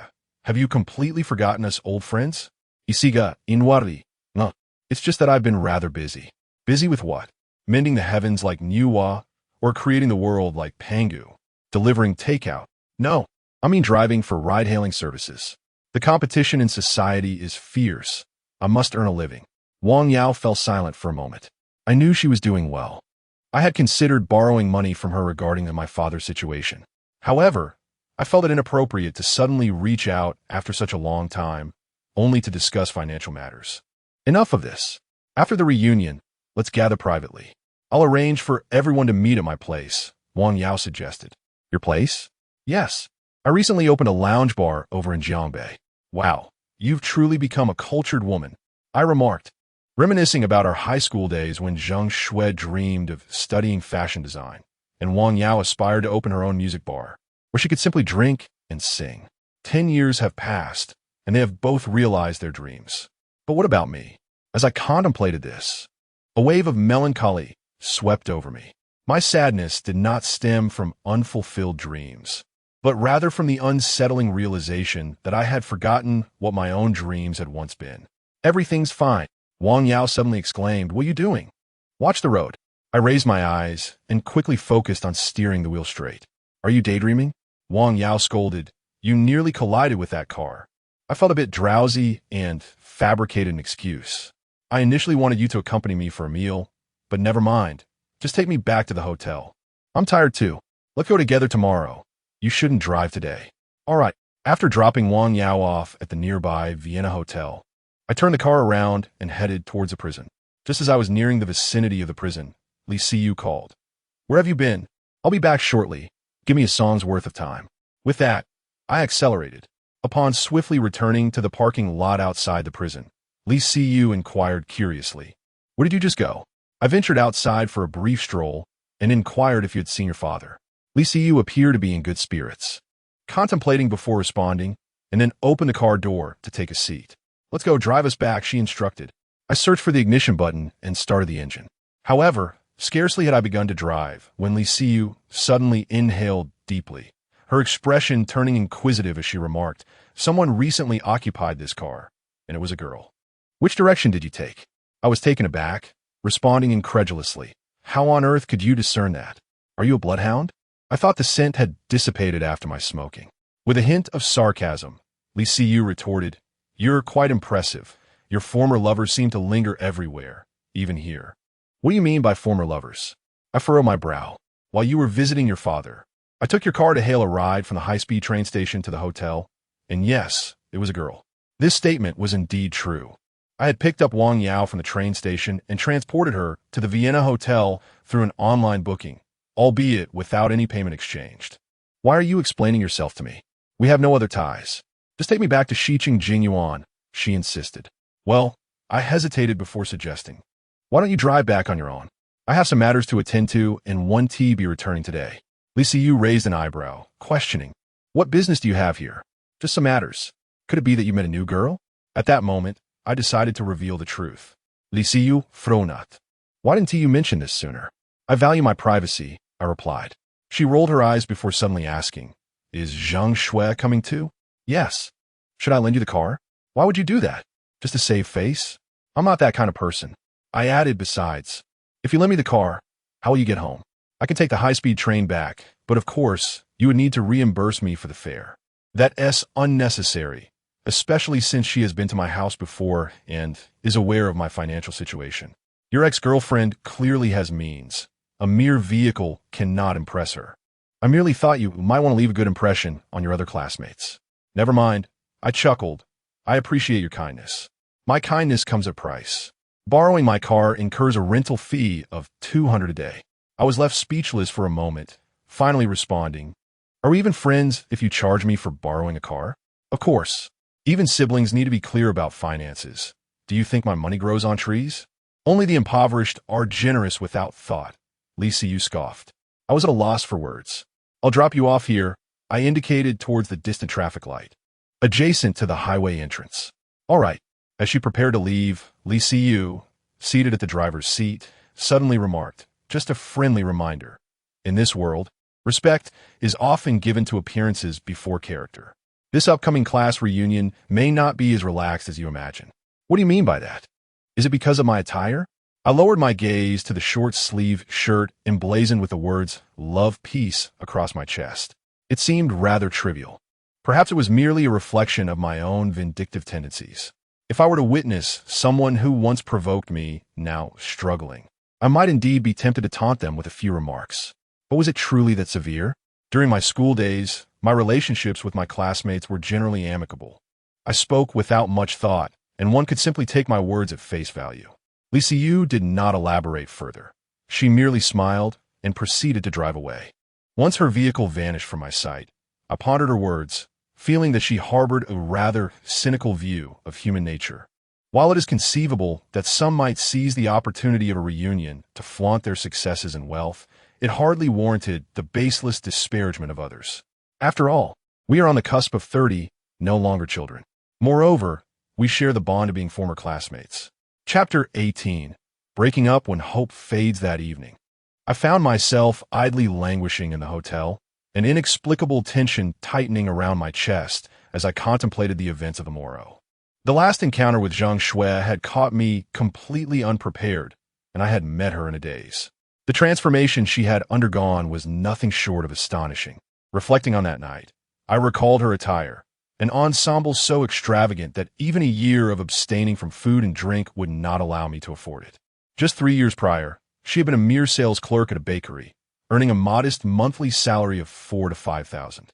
have you completely forgotten us old friends? Isiga, inwari. No, it's just that I've been rather busy. Busy with what? Mending the heavens like Niwa, or creating the world like Pangu? Delivering takeout? No, I mean driving for ride-hailing services. The competition in society is fierce. I must earn a living. Wang Yao fell silent for a moment. I knew she was doing well. I had considered borrowing money from her regarding my father's situation. However, I felt it inappropriate to suddenly reach out after such a long time, only to discuss financial matters. Enough of this. After the reunion, let's gather privately. I'll arrange for everyone to meet at my place, Wang Yao suggested. Your place? Yes. I recently opened a lounge bar over in Jiangbei. Wow, you've truly become a cultured woman, I remarked, reminiscing about our high school days when Zheng Shui dreamed of studying fashion design, and Wang Yao aspired to open her own music bar, where she could simply drink and sing. 10 years have passed, and they have both realized their dreams. But what about me? As I contemplated this, a wave of melancholy swept over me. My sadness did not stem from unfulfilled dreams, but rather from the unsettling realization that I had forgotten what my own dreams had once been. Everything's fine, Wang Yao suddenly exclaimed. What are you doing? Watch the road. I raised my eyes and quickly focused on steering the wheel straight. Are you daydreaming? Wang Yao scolded. You nearly collided with that car. I felt a bit drowsy and fabricated an excuse. I initially wanted you to accompany me for a meal, but never mind. Just take me back to the hotel. I'm tired too. Let's go together tomorrow. You shouldn't drive today. All right. After dropping Wang Yao off at the nearby Vienna hotel, I turned the car around and headed towards the prison. Just as I was nearing the vicinity of the prison, Li Siyu called. Where have you been? I'll be back shortly. Give me a song's worth of time. With that, I accelerated. Upon swiftly returning to the parking lot outside the prison, Li Siyu inquired curiously. Where did you just go? I ventured outside for a brief stroll and inquired if you had seen your father. Li Siyu appeared to be in good spirits, contemplating before responding, and then opened the car door to take a seat. Let's go, drive us back, she instructed. I searched for the ignition button and started the engine. However, scarcely had I begun to drive when Li Siyu suddenly inhaled deeply, her expression turning inquisitive as she remarked, someone recently occupied this car, and it was a girl. Which direction did you take? I was taken aback, responding incredulously. How on earth could you discern that? Are you a bloodhound? I thought the scent had dissipated after my smoking. With a hint of sarcasm, Li Siyu retorted, You're quite impressive. Your former lovers seem to linger everywhere, even here. What do you mean by former lovers? I furrowed my brow. While you were visiting your father, I took your car to hail a ride from the high-speed train station to the hotel, and yes, it was a girl. This statement was indeed true. I had picked up Wang Yao from the train station and transported her to the Vienna hotel through an online booking, albeit without any payment exchanged. Why are you explaining yourself to me? We have no other ties. Just take me back to Shiqing Jingyuan, she insisted. Well, I hesitated before suggesting. Why don't you drive back on your own? I have some matters to attend to and one tea be returning today. Li Siyu raised an eyebrow, questioning. What business do you have here? Just some matters. Could it be that you met a new girl? At that moment, I decided to reveal the truth. Li Siyu frowned. Why didn't you mention this sooner? I value my privacy, I replied. She rolled her eyes before suddenly asking, Is Zhang Shui coming too? Yes. Should I lend you the car? Why would you do that? Just to save face? I'm not that kind of person. I added besides, if you lend me the car, how will you get home? I can take the high-speed train back, but of course, you would need to reimburse me for the fare. That's unnecessary, especially since she has been to my house before and is aware of my financial situation. Your ex-girlfriend clearly has means. A mere vehicle cannot impress her. I merely thought you might want to leave a good impression on your other classmates. Never mind. I chuckled. I appreciate your kindness. My kindness comes at a price. Borrowing my car incurs a rental fee of $200 a day. I was left speechless for a moment, finally responding, Are we even friends if you charge me for borrowing a car? Of course. Even siblings need to be clear about finances. Do you think my money grows on trees? Only the impoverished are generous without thought. Li Siyu scoffed. I was at a loss for words. I'll drop you off here. I indicated towards the distant traffic light, adjacent to the highway entrance. All right. As she prepared to leave, Li Siyu, seated at the driver's seat, suddenly remarked, just a friendly reminder. In this world, respect is often given to appearances before character. This upcoming class reunion may not be as relaxed as you imagine. What do you mean by that? Is it because of my attire? I lowered my gaze to the short-sleeved shirt emblazoned with the words, Love Peace, across my chest. It seemed rather trivial. Perhaps it was merely a reflection of my own vindictive tendencies. If I were to witness someone who once provoked me, now struggling, I might indeed be tempted to taunt them with a few remarks. But was it truly that severe? During my school days, my relationships with my classmates were generally amicable. I spoke without much thought, and one could simply take my words at face value. Li Siyu did not elaborate further. She merely smiled and proceeded to drive away. Once her vehicle vanished from my sight, I pondered her words, feeling that she harbored a rather cynical view of human nature. While it is conceivable that some might seize the opportunity of a reunion to flaunt their successes and wealth, it hardly warranted the baseless disparagement of others. After all, we are on the cusp of 30, no longer children. Moreover, we share the bond of being former classmates. Chapter 18. Breaking up when hope fades that evening. I found myself idly languishing in the hotel, an inexplicable tension tightening around my chest as I contemplated the events of the morrow. The last encounter with Zhang Shui had caught me completely unprepared, and I had met her in a daze. The transformation she had undergone was nothing short of astonishing. Reflecting on that night, I recalled her attire, an ensemble so extravagant that even a year of abstaining from food and drink would not allow me to afford it. Just 3 years prior, she had been a mere sales clerk at a bakery, earning a modest monthly salary of $4,000 to $5,000.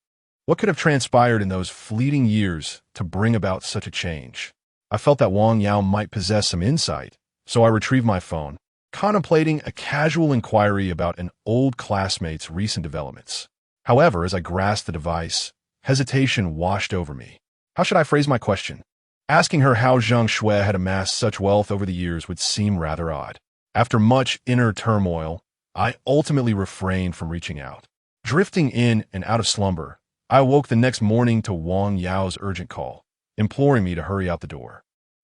What could have transpired in those fleeting years to bring about such a change? I felt that Wang Yao might possess some insight, so I retrieved my phone, contemplating a casual inquiry about an old classmate's recent developments. However, as I grasped the device, hesitation washed over me. How should I phrase my question? Asking her how Zhang Shui had amassed such wealth over the years would seem rather odd. After much inner turmoil, I ultimately refrained from reaching out. Drifting in and out of slumber, I awoke the next morning to Wang Yao's urgent call, imploring me to hurry out the door.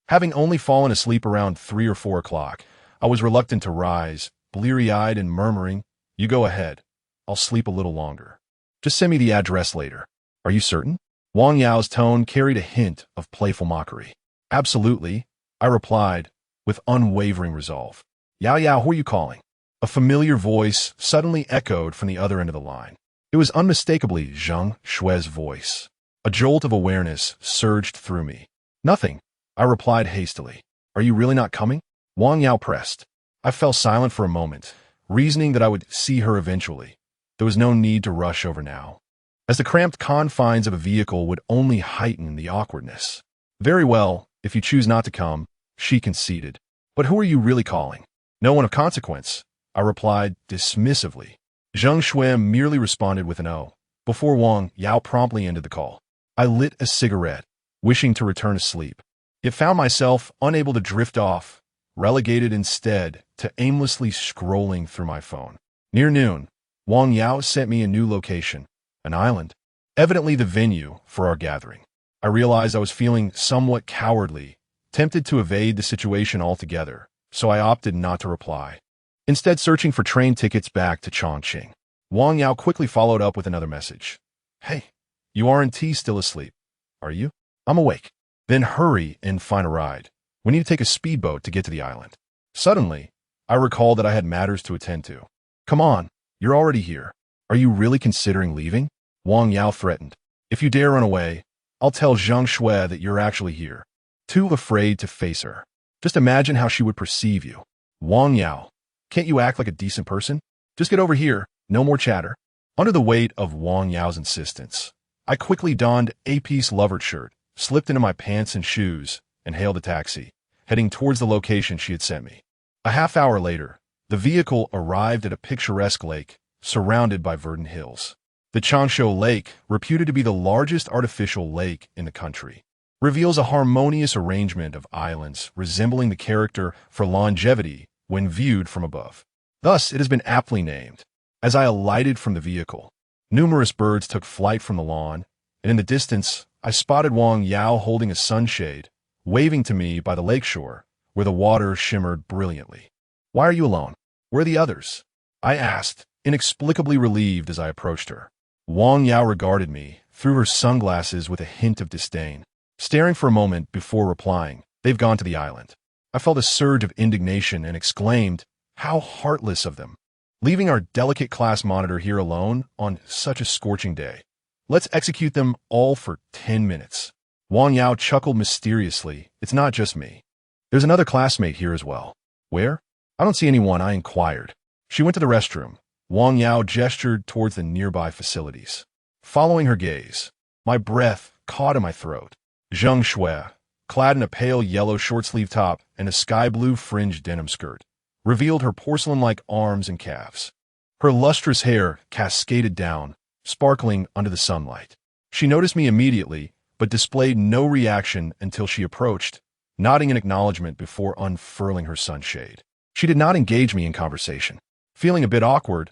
Having only fallen asleep around 3 or 4 o'clock, I was reluctant to rise, bleary-eyed and murmuring, "You go ahead. I'll sleep a little longer. Just send me the address later." "Are you certain?" Wang Yao's tone carried a hint of playful mockery. "Absolutely," I replied, with unwavering resolve. "Yao, who are you calling?" A familiar voice suddenly echoed from the other end of the line. It was unmistakably Zhang Shui's voice. A jolt of awareness surged through me. "Nothing," I replied hastily. "Are you really not coming?" Wang Yao pressed. I fell silent for a moment, reasoning that I would see her eventually. There was no need to rush over now, as the cramped confines of a vehicle would only heighten the awkwardness. "Very well, if you choose not to come," she conceded. "But who are you really calling?" "No one of consequence," I replied dismissively. Zhang Shui merely responded with an "oh," before Wang Yao promptly ended the call. I lit a cigarette, wishing to return to sleep, yet found myself unable to drift off, relegated instead to aimlessly scrolling through my phone. Near noon, Wang Yao sent me a new location, an island, evidently the venue for our gathering. I realized I was feeling somewhat cowardly, tempted to evade the situation altogether, so I opted not to reply, instead searching for train tickets back to Chongqing. Wang Yao quickly followed up with another message. "Hey, you aren't still asleep, are you?" "I'm awake." "Then hurry and find a ride. We need to take a speedboat to get to the island." Suddenly, I recalled that I had matters to attend to. "Come on, you're already here. Are you really considering leaving?" Wang Yao threatened. "If you dare run away, I'll tell Zhang Shui that you're actually here." Too afraid to face her. Just imagine how she would perceive you. "Wang Yao, can't you act like a decent person? Just get over here, no more chatter." Under the weight of Wang Yao's insistence, I quickly donned a piece lovered shirt, slipped into my pants and shoes, and hailed a taxi, heading towards the location she had sent me. A half-hour later, the vehicle arrived at a picturesque lake, surrounded by verdant hills. The Changshu Lake, reputed to be the largest artificial lake in the country, reveals a harmonious arrangement of islands resembling the character for longevity when viewed from above. Thus, it has been aptly named. As I alighted from the vehicle, numerous birds took flight from the lawn, and in the distance, I spotted Wang Yao holding a sunshade, waving to me by the lakeshore, where the water shimmered brilliantly. "Why are you alone? Where are the others?" I asked, inexplicably relieved as I approached her. Wang Yao regarded me through her sunglasses with a hint of disdain, staring for a moment before replying, "They've gone to the island." I felt a surge of indignation and exclaimed, "How heartless of them! Leaving our delicate class monitor here alone on such a scorching day. Let's execute them all for 10 minutes. Wang Yao chuckled mysteriously. "It's not just me. There's another classmate here as well." "Where?" "I don't see anyone," I inquired. "She went to the restroom." Wang Yao gestured towards the nearby facilities. Following her gaze, my breath caught in my throat. Zhang Shui, clad in a pale yellow short-sleeve top and a sky-blue fringed denim skirt, revealed her porcelain-like arms and calves. Her lustrous hair cascaded down, sparkling under the sunlight. She noticed me immediately, but displayed no reaction until she approached, nodding in acknowledgement before unfurling her sunshade. She did not engage me in conversation. Feeling a bit awkward,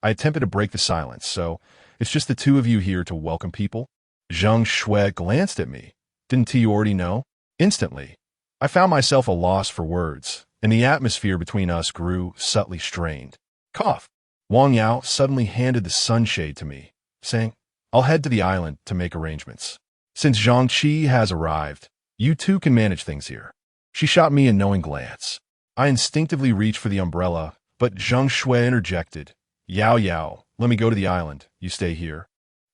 I attempted to break the silence. "So, it's just the two of you here to welcome people?" Zhang Shui glanced at me. "Didn't you already know?" Instantly, I found myself a loss for words, and the atmosphere between us grew subtly strained. Cough. Wang Yao suddenly handed the sunshade to me, saying, "I'll head to the island to make arrangements. Since Zhang Qi has arrived, you two can manage things here." She shot me a knowing glance. I instinctively reached for the umbrella, but Zhang Shui interjected, Yao, let me go to the island. You stay here."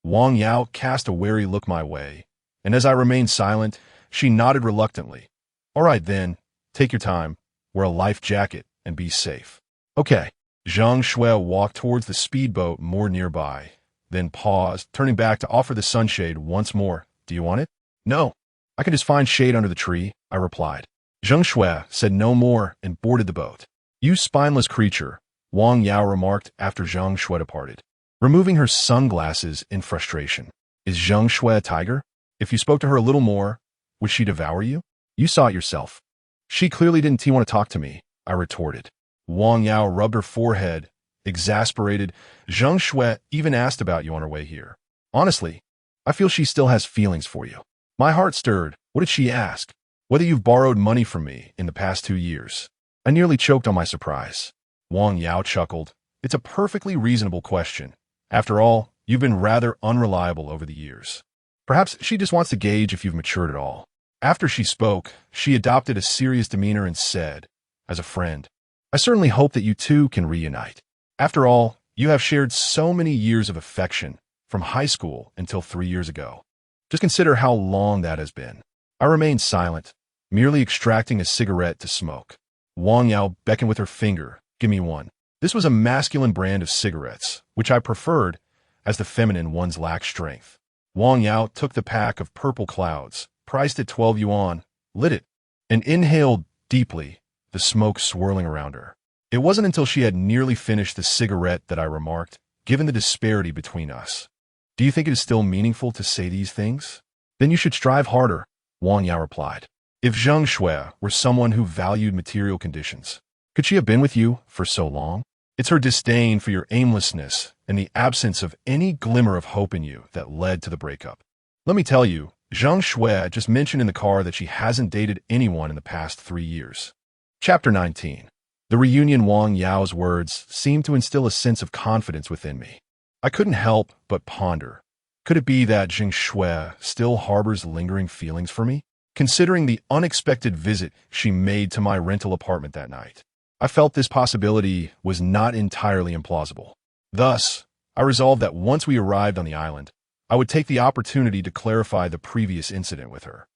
Wang Yao cast a wary look my way, and as I remained silent, she nodded reluctantly. All right then, take your time, wear a life jacket, and be safe. Okay. Zhang Shui walked towards the speedboat more nearby, then paused, turning back to offer the sunshade once more. Do you want it? No. I can just find shade under the tree, I replied. Zhang Shui said no more and boarded the boat. You spineless creature, Wang Yao remarked after Zhang Shui departed, removing her sunglasses in frustration. Is Zhang Shui a tiger? If you spoke to her a little more, would she devour you? You saw it yourself. She clearly didn't want to talk to me, I retorted. Wang Yao rubbed her forehead, exasperated. Zhang Shui even asked about you on her way here. Honestly, I feel she still has feelings for you. My heart stirred. What did she ask? Whether you've borrowed money from me in the past 2 years. I nearly choked on my surprise. Wang Yao chuckled. It's a perfectly reasonable question. After all, you've been rather unreliable over the years. Perhaps she just wants to gauge if you've matured at all. After she spoke, she adopted a serious demeanor and said, as a friend, I certainly hope that you two can reunite. After all, you have shared so many years of affection, from high school until 3 years ago. Just consider how long that has been. I remained silent, merely extracting a cigarette to smoke. Wang Yao beckoned with her finger. Give me one. This was a masculine brand of cigarettes, which I preferred, as the feminine ones lack strength. Wang Yao took the pack of purple clouds, priced at 12 yuan, lit it, and inhaled deeply, the smoke swirling around her. It wasn't until she had nearly finished the cigarette that I remarked, given the disparity between us. Do you think it is still meaningful to say these things? Then you should strive harder, Wang Yao replied. If Zhang Shui were someone who valued material conditions, could she have been with you for so long? It's her disdain for your aimlessness and the absence of any glimmer of hope in you that led to the breakup. Let me tell you, Zhang Shui just mentioned in the car that she hasn't dated anyone in the past 3 years. Chapter 19. The reunion. Wang Yao's words seemed to instill a sense of confidence within me. I couldn't help but ponder. Could it be that Zhang Shui still harbors lingering feelings for me? Considering the unexpected visit she made to my rental apartment that night, I felt this possibility was not entirely implausible. Thus, I resolved that once we arrived on the island, I would take the opportunity to clarify the previous incident with her.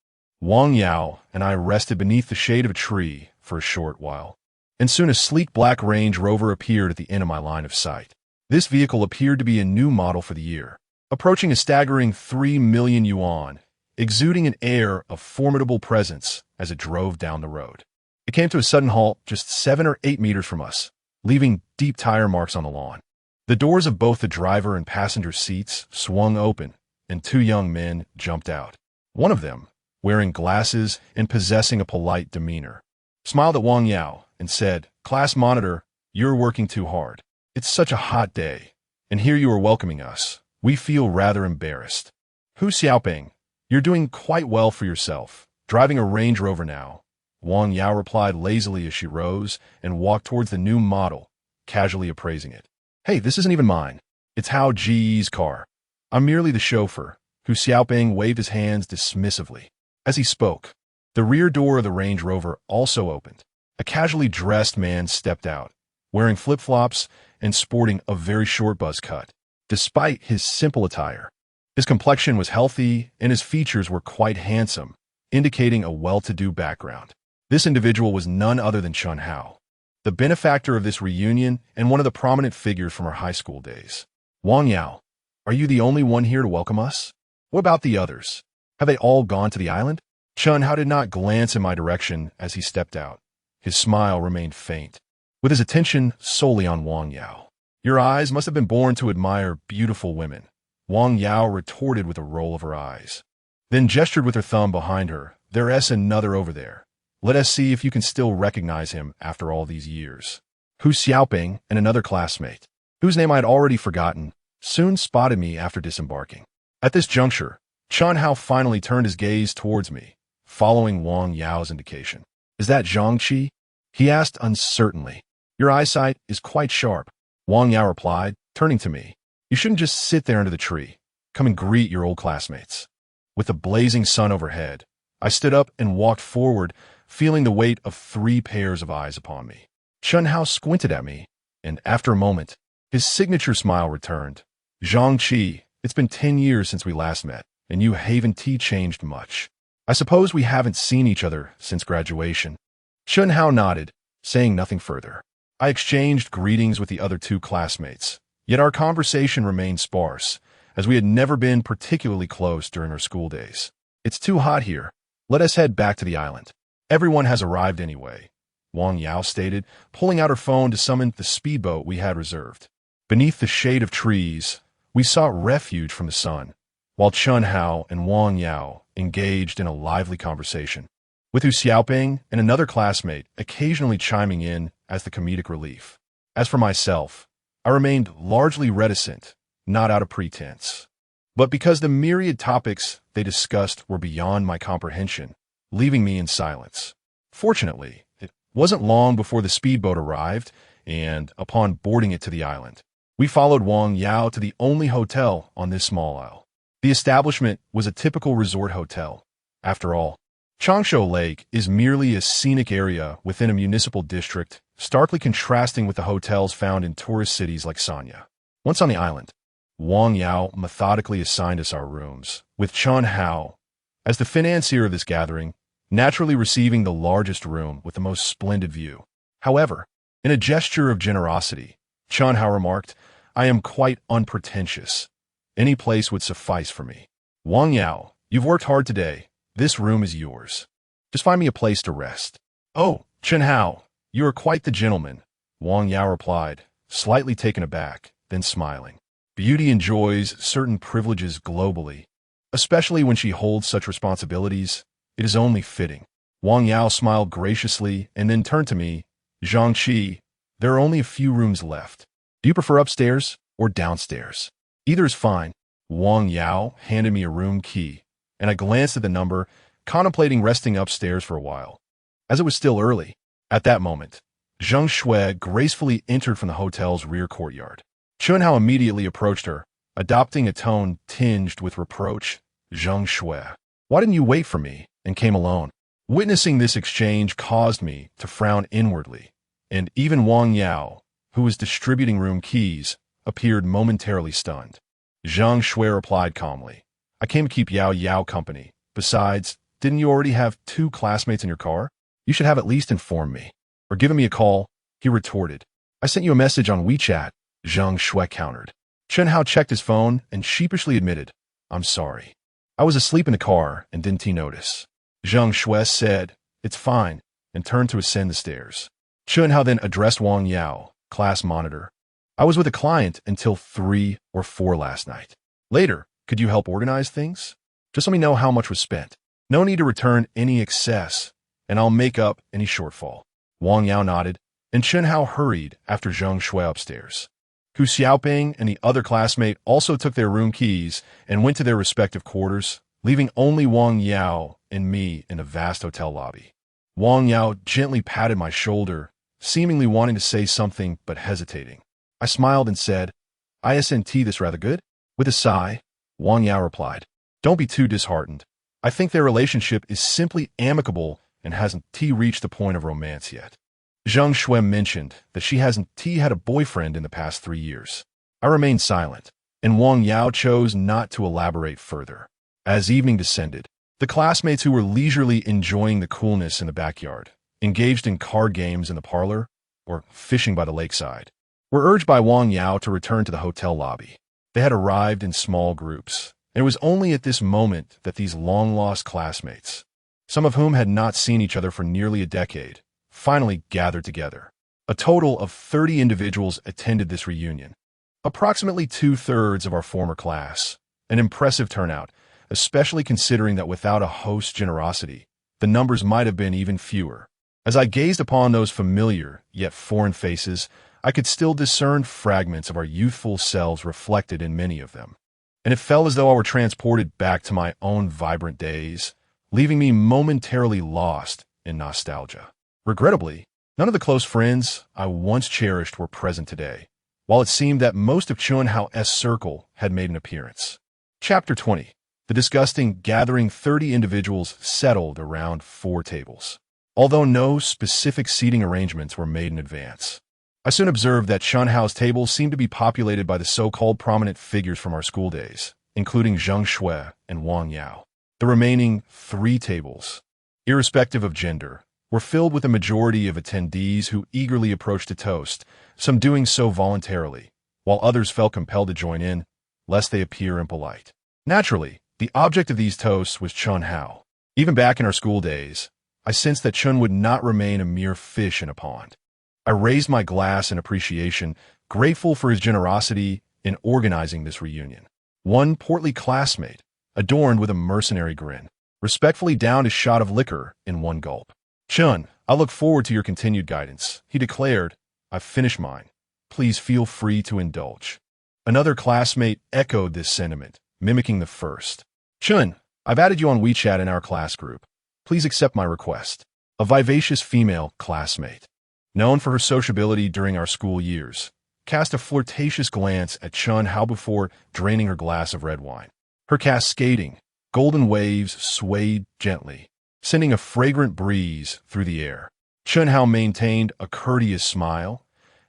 Wang Yao and I rested beneath the shade of a tree for a short while, and soon a sleek black Range Rover appeared at the end of my line of sight. This vehicle appeared to be a new model for the year, approaching a staggering 3 million yuan, exuding an air of formidable presence as it drove down the road. It came to a sudden halt just 7 or 8 meters from us, leaving deep tire marks on the lawn. The doors of both the driver and passenger seats swung open, and 2 young men jumped out. One of them, wearing glasses and possessing a polite demeanor, smiled at Wang Yao and said, "Class monitor, you're working too hard. It's such a hot day, and here you are welcoming us. We feel rather embarrassed." Hu Xiaoping, you're doing quite well for yourself, driving a Range Rover now, Wang Yao replied lazily as she rose and walked towards the new model, casually appraising it. Hey, this isn't even mine. It's Hao Ji's car. I'm merely the chauffeur. Hu Xiaoping waved his hands dismissively. As he spoke, the rear door of the Range Rover also opened. A casually dressed man stepped out, wearing flip-flops and sporting a very short buzz cut. Despite his simple attire, his complexion was healthy and his features were quite handsome, indicating a well-to-do background. This individual was none other than Chun Hao, the benefactor of this reunion and one of the prominent figures from our high school days. Wang Yao, are you the only one here to welcome us? What about the others? Have they all gone to the island? Chun Hao did not glance in my direction as he stepped out. His smile remained faint, with his attention solely on Wang Yao. Your eyes must have been born to admire beautiful women, Wang Yao retorted with a roll of her eyes, then gestured with her thumb behind her. There's another over there. Let us see if you can still recognize him after all these years. Hu Xiaoping and another classmate, whose name I had already forgotten, soon spotted me after disembarking. At this juncture, Chun Hao finally turned his gaze towards me, following Wang Yao's indication. Is that Zhang Qi? He asked uncertainly. Your eyesight is quite sharp, Wang Yao replied, turning to me. You shouldn't just sit there under the tree. Come and greet your old classmates. With the blazing sun overhead, I stood up and walked forward, feeling the weight of 3 pairs of eyes upon me. Chun Hao squinted at me, and after a moment, his signature smile returned. Zhang Qi, It's been 10 years since we last met, and you haven't changed much. I suppose we haven't seen each other since graduation. Chun Hao nodded, saying nothing further. I exchanged greetings with the other two classmates, yet our conversation remained sparse, as we had never been particularly close during our school days. It's too hot here. Let us head back to the island. Everyone has arrived anyway, Wang Yao stated, pulling out her phone to summon the speedboat we had reserved. Beneath the shade of trees, we sought refuge from the sun, while Chun Hao and Wang Yao engaged in a lively conversation, with Hu Xiaoping and another classmate occasionally chiming in as the comedic relief. As for myself, I remained largely reticent, not out of pretense, but because the myriad topics they discussed were beyond my comprehension, leaving me in silence. Fortunately, it wasn't long before the speedboat arrived, and upon boarding it to the island, we followed Wang Yao to the only hotel on this small isle. The establishment was a typical resort hotel. After all, Changsha Lake is merely a scenic area within a municipal district, starkly contrasting with the hotels found in tourist cities like Sanya. Once on the island, Wang Yao methodically assigned us our rooms, with Chun Hao, as the financier of this gathering, naturally receiving the largest room with the most splendid view. However, in a gesture of generosity, Chun Hao remarked, "I am quite unpretentious. Any place would suffice for me. Wang Yao, you've worked hard today. This room is yours. Just find me a place to rest." "Oh, Chun Hao, you are quite the gentleman," Wang Yao replied, slightly taken aback, then smiling. Beauty enjoys certain privileges globally, especially when she holds such responsibilities. It is only fitting. Wang Yao smiled graciously and then turned to me. "Zhangqi, there are only a few rooms left. Do you prefer upstairs or downstairs?" "Either is fine." Wang Yao handed me a room key, and I glanced at the number, contemplating resting upstairs for a while. As it was still early, at that moment, Zheng Shui gracefully entered from the hotel's rear courtyard. Chun Hao immediately approached her, adopting a tone tinged with reproach. "Zheng Shui, why didn't you wait for me and came alone?" Witnessing this exchange caused me to frown inwardly, and even Wang Yao, who was distributing room keys, appeared momentarily stunned. Zheng Shui replied calmly, "I came to keep Yao Yao company. Besides, didn't you already have 2 classmates in your car? You should have at least informed me, or given me a call," he retorted. "I sent you a message on WeChat," Zheng Shui countered. Chun Hao checked his phone and sheepishly admitted, "I'm sorry. I was asleep in the car and didn't notice." Zheng Shui said, "It's fine," and turned to ascend the stairs. Chun Hao then addressed Wang Yao, class monitor. "I was with a client until 3 or 4 last night. Later, could you help organize things? Just let me know how much was spent. No need to return any excess, and I'll make up any shortfall." Wang Yao nodded, and Chun Hao hurried after Zheng Shui upstairs. Hu Xiaoping and the other classmate also took their room keys and went to their respective quarters, leaving only Wang Yao and me in the vast hotel lobby. Wang Yao gently patted my shoulder, seemingly wanting to say something but hesitating. I smiled and said, "Isn't this rather good?" With a sigh, Wang Yao replied, "Don't be too disheartened. I think their relationship is simply amicable and hasn't reached the point of romance yet." Zheng Shui mentioned that she hasn't had a boyfriend in the past 3 years. I remained silent, and Wang Yao chose not to elaborate further. As evening descended, the classmates who were leisurely enjoying the coolness in the backyard, engaged in card games in the parlor, or fishing by the lakeside, were urged by Wang Yao to return to the hotel lobby. They had arrived in small groups, and it was only at this moment that these long-lost classmates, some of whom had not seen each other for nearly a decade, finally gathered together. A total of 30 individuals attended this reunion, approximately 2/3 of our former class, an impressive turnout, especially considering that without a host's generosity, the numbers might have been even fewer. As I gazed upon those familiar yet foreign faces, I could still discern fragments of our youthful selves reflected in many of them, and it felt as though I were transported back to my own vibrant days, leaving me momentarily lost in nostalgia. Regrettably, none of the close friends I once cherished were present today, while it seemed that most of Chun Hao's circle had made an appearance. Chapter 20. The disgusting gathering 30 individuals settled around 4 tables, although no specific seating arrangements were made in advance. I soon observed that Chen Hao's table seemed to be populated by the so-called prominent figures from our school days, including Zheng Shui and Wang Yao. The remaining 3 tables, irrespective of gender, were filled with a majority of attendees who eagerly approached to toast, some doing so voluntarily, while others felt compelled to join in, lest they appear impolite. Naturally, the object of these toasts was Chen Hao. Even back in our school days, I sensed that Chen would not remain a mere fish in a pond. I raised my glass in appreciation, grateful for his generosity in organizing this reunion. One portly classmate, adorned with a mercenary grin, respectfully downed a shot of liquor in one gulp. "Chen, I look forward to your continued guidance," he declared. "I've finished mine. Please feel free to indulge." Another classmate echoed this sentiment, mimicking the first. "Chen, I've added you on WeChat in our class group. Please accept my request." A vivacious female classmate, known for her sociability during our school years, cast a flirtatious glance at Chen Hao before draining her glass of red wine. Her cascading, golden waves swayed gently, sending a fragrant breeze through the air. Chen Hao maintained a courteous smile,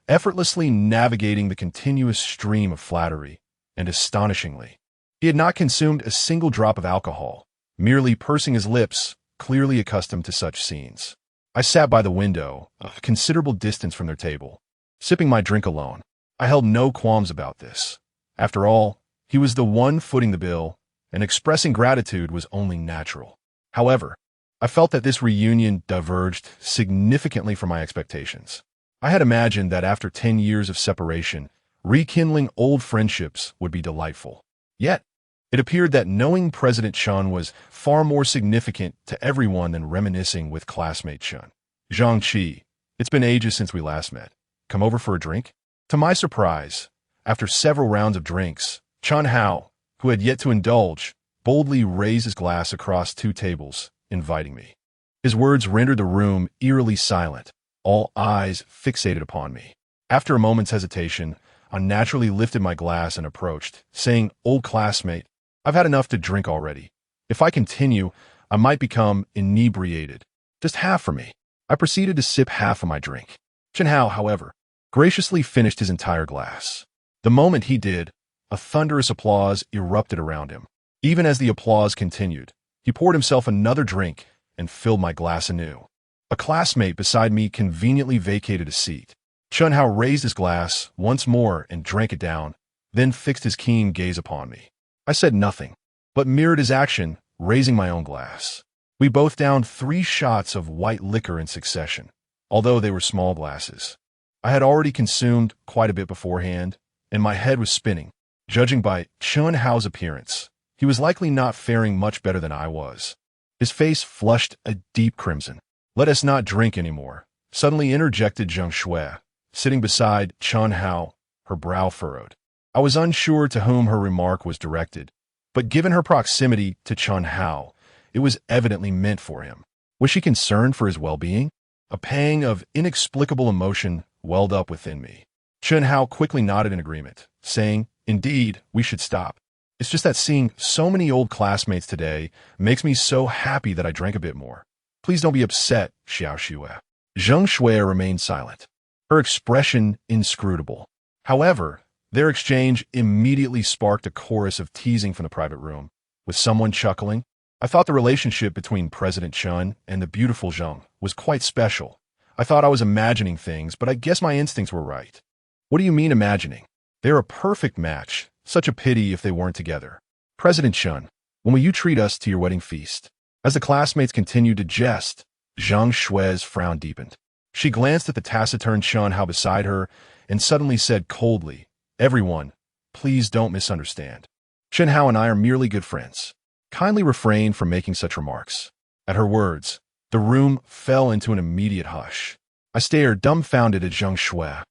effortlessly navigating the continuous stream of flattery, and astonishingly, he had not consumed a single drop of alcohol, merely pursing his lips, clearly accustomed to such scenes. I sat by the window, a considerable distance from their table, sipping my drink alone. I held no qualms about this. After all, he was the one footing the bill, and expressing gratitude was only natural. However, I felt that this reunion diverged significantly from my expectations. I had imagined that after 10 years of separation, rekindling old friendships would be delightful. Yet, it appeared that knowing President Chen was far more significant to everyone than reminiscing with classmate Chen. "Zhang Qi, it's been ages since we last met. Come over for a drink?" To my surprise, after several rounds of drinks, Chen Hao, who had yet to indulge, boldly raised his glass across 2 tables, inviting me. His words rendered the room eerily silent, all eyes fixated upon me. After a moment's hesitation, I naturally lifted my glass and approached, saying, "Old classmate, I've had enough to drink already. If I continue, I might become inebriated. Just half for me." I proceeded to sip half of my drink. Chen Hao, however, graciously finished his entire glass. The moment he did, a thunderous applause erupted around him. Even as the applause continued, he poured himself another drink and filled my glass anew. A classmate beside me conveniently vacated a seat. Chen Hao raised his glass once more and drank it down, then fixed his keen gaze upon me. I said nothing, but mirrored his action, raising my own glass. We both downed 3 shots of white liquor in succession, although they were small glasses. I had already consumed quite a bit beforehand, and my head was spinning. Judging by Chen Hao's appearance, he was likely not faring much better than I was. His face flushed a deep crimson. "Let us not drink anymore," suddenly interjected Zheng Shui, sitting beside Chen Hao, her brow furrowed. I was unsure to whom her remark was directed, but given her proximity to Chen Hao, it was evidently meant for him. Was she concerned for his well-being? A pang of inexplicable emotion welled up within me. Chen Hao quickly nodded in agreement, saying, "Indeed, we should stop. It's just that seeing so many old classmates today makes me so happy that I drank a bit more. Please don't be upset, Xiao Xue." Zheng Shui remained silent, her expression inscrutable. However, their exchange immediately sparked a chorus of teasing from the private room, with someone chuckling. I thought the relationship between President Chen and the beautiful Zheng was quite special. I thought I was imagining things, but I guess my instincts were right. "What do you mean imagining? They're a perfect match. Such a pity if they weren't together. President Chen, when will you treat us to your wedding feast?" As the classmates continued to jest, Zhang Shui's frown deepened. She glanced at the taciturn Chen Hao beside her and suddenly said coldly, "Everyone, please don't misunderstand. Chen Hao and I are merely good friends. Kindly refrain from making such remarks." At her words, the room fell into an immediate hush. I stared dumbfounded at Zheng Shui,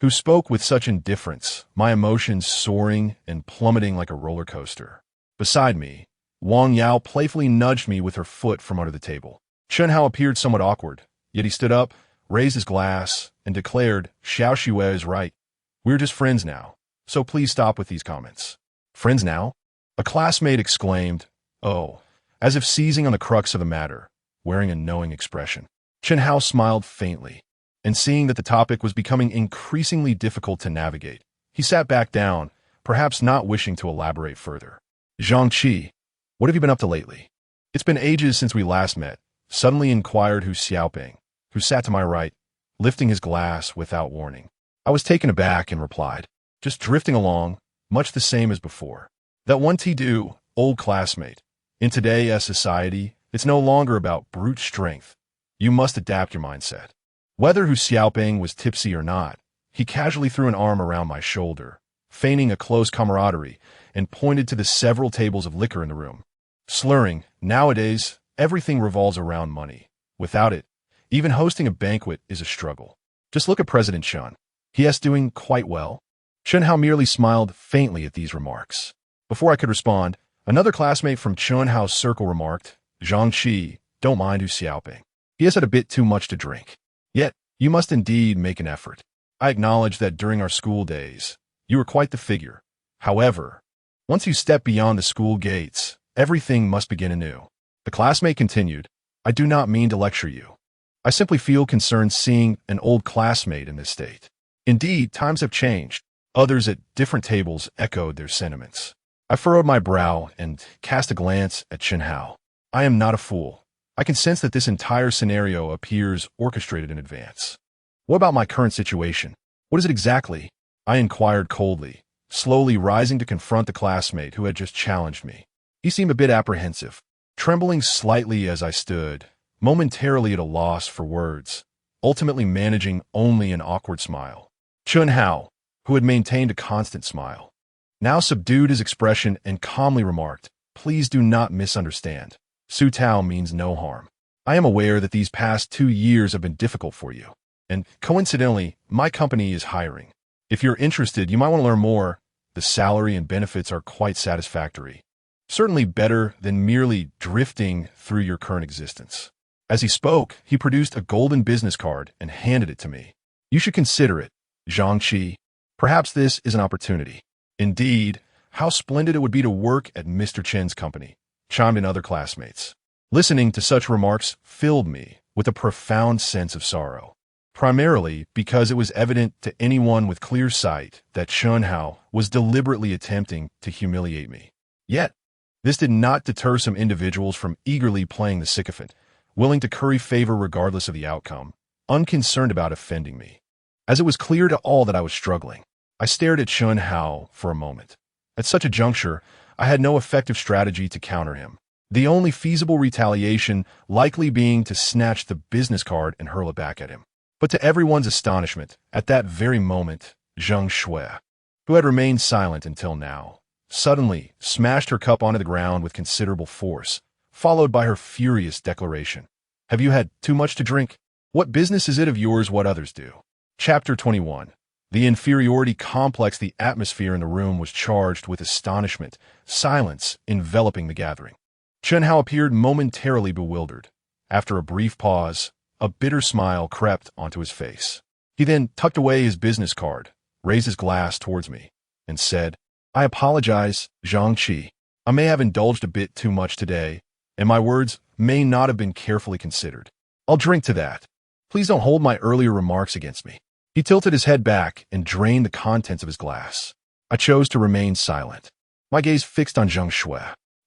who spoke with such indifference, my emotions soaring and plummeting like a roller coaster. Beside me, Wang Yao playfully nudged me with her foot from under the table. Chen Hao appeared somewhat awkward, yet he stood up, raised his glass, and declared, "Xiao Xue is right. We're just friends now, so please stop with these comments." "Friends now?" A classmate exclaimed, "Oh," as if seizing on the crux of the matter, wearing a knowing expression. Chen Hao smiled faintly. and seeing that the topic was becoming increasingly difficult to navigate, he sat back down, perhaps not wishing to elaborate further. Zhang, what have you been up to lately? It's been ages since we last met, suddenly inquired Hu Xiaoping, who sat to my right, lifting his glass without warning. I was taken aback and replied, just drifting along, much the same as before. That one do, old classmate. In today's society, it's no longer about brute strength. You must adapt your mindset. Whether Hu Xiaoping was tipsy or not, he casually threw an arm around my shoulder, feigning a close camaraderie, and pointed to the several tables of liquor in the room. Slurring, nowadays, everything revolves around money. Without it, even hosting a banquet is a struggle. Just look at President Chen. He is doing quite well. Chen Hao merely smiled faintly at these remarks. Before I could respond, another classmate from Chen Hao's circle remarked, Zhang, don't mind Hu Xiaoping. He has had a bit too much to drink. Yet, you must indeed make an effort. I acknowledge that during our school days, you were quite the figure. However, once you step beyond the school gates, everything must begin anew. The classmate continued, I do not mean to lecture you. I simply feel concerned seeing an old classmate in this state. Indeed, times have changed. Others at different tables echoed their sentiments. I furrowed my brow and cast a glance at Chen Hao. I am not a fool. I can sense that this entire scenario appears orchestrated in advance. What about my current situation? What is it exactly? I inquired coldly, slowly rising to confront the classmate who had just challenged me. He seemed a bit apprehensive, trembling slightly as I stood, momentarily at a loss for words, ultimately managing only an awkward smile. Chen Hao, who had maintained a constant smile, now subdued his expression and calmly remarked, please do not misunderstand. Su Tao means no harm. I am aware that these past 2 years have been difficult for you, and coincidentally, my company is hiring. If you're interested, you might want to learn more. The salary and benefits are quite satisfactory. Certainly better than merely drifting through your current existence. As he spoke, he produced a golden business card and handed it to me. You should consider it, Zhang. Perhaps this is an opportunity. Indeed, how splendid it would be to work at Mr. Chen's company, chimed in other classmates. Listening to such remarks filled me with a profound sense of sorrow, primarily because it was evident to anyone with clear sight that Chen Hao was deliberately attempting to humiliate me. Yet, this did not deter some individuals from eagerly playing the sycophant, willing to curry favor regardless of the outcome, unconcerned about offending me. As it was clear to all that I was struggling, I stared at Chen Hao for a moment. At such a juncture, I had no effective strategy to counter him, the only feasible retaliation likely being to snatch the business card and hurl it back at him. But to everyone's astonishment, at that very moment, Zhang Shui, who had remained silent until now, suddenly smashed her cup onto the ground with considerable force, followed by her furious declaration. Have you had too much to drink? What business is it of yours what others do? Chapter 21. The inferiority complex. The atmosphere in the room was charged with astonishment, silence enveloping the gathering. Chen Hao appeared momentarily bewildered. After a brief pause, a bitter smile crept onto his face. He then tucked away his business card, raised his glass towards me, and said, I apologize, Zhang. I may have indulged a bit too much today, and my words may not have been carefully considered. I'll drink to that. Please don't hold my earlier remarks against me. He tilted his head back and drained the contents of his glass. I chose to remain silent, my gaze fixed on Zhang Shui.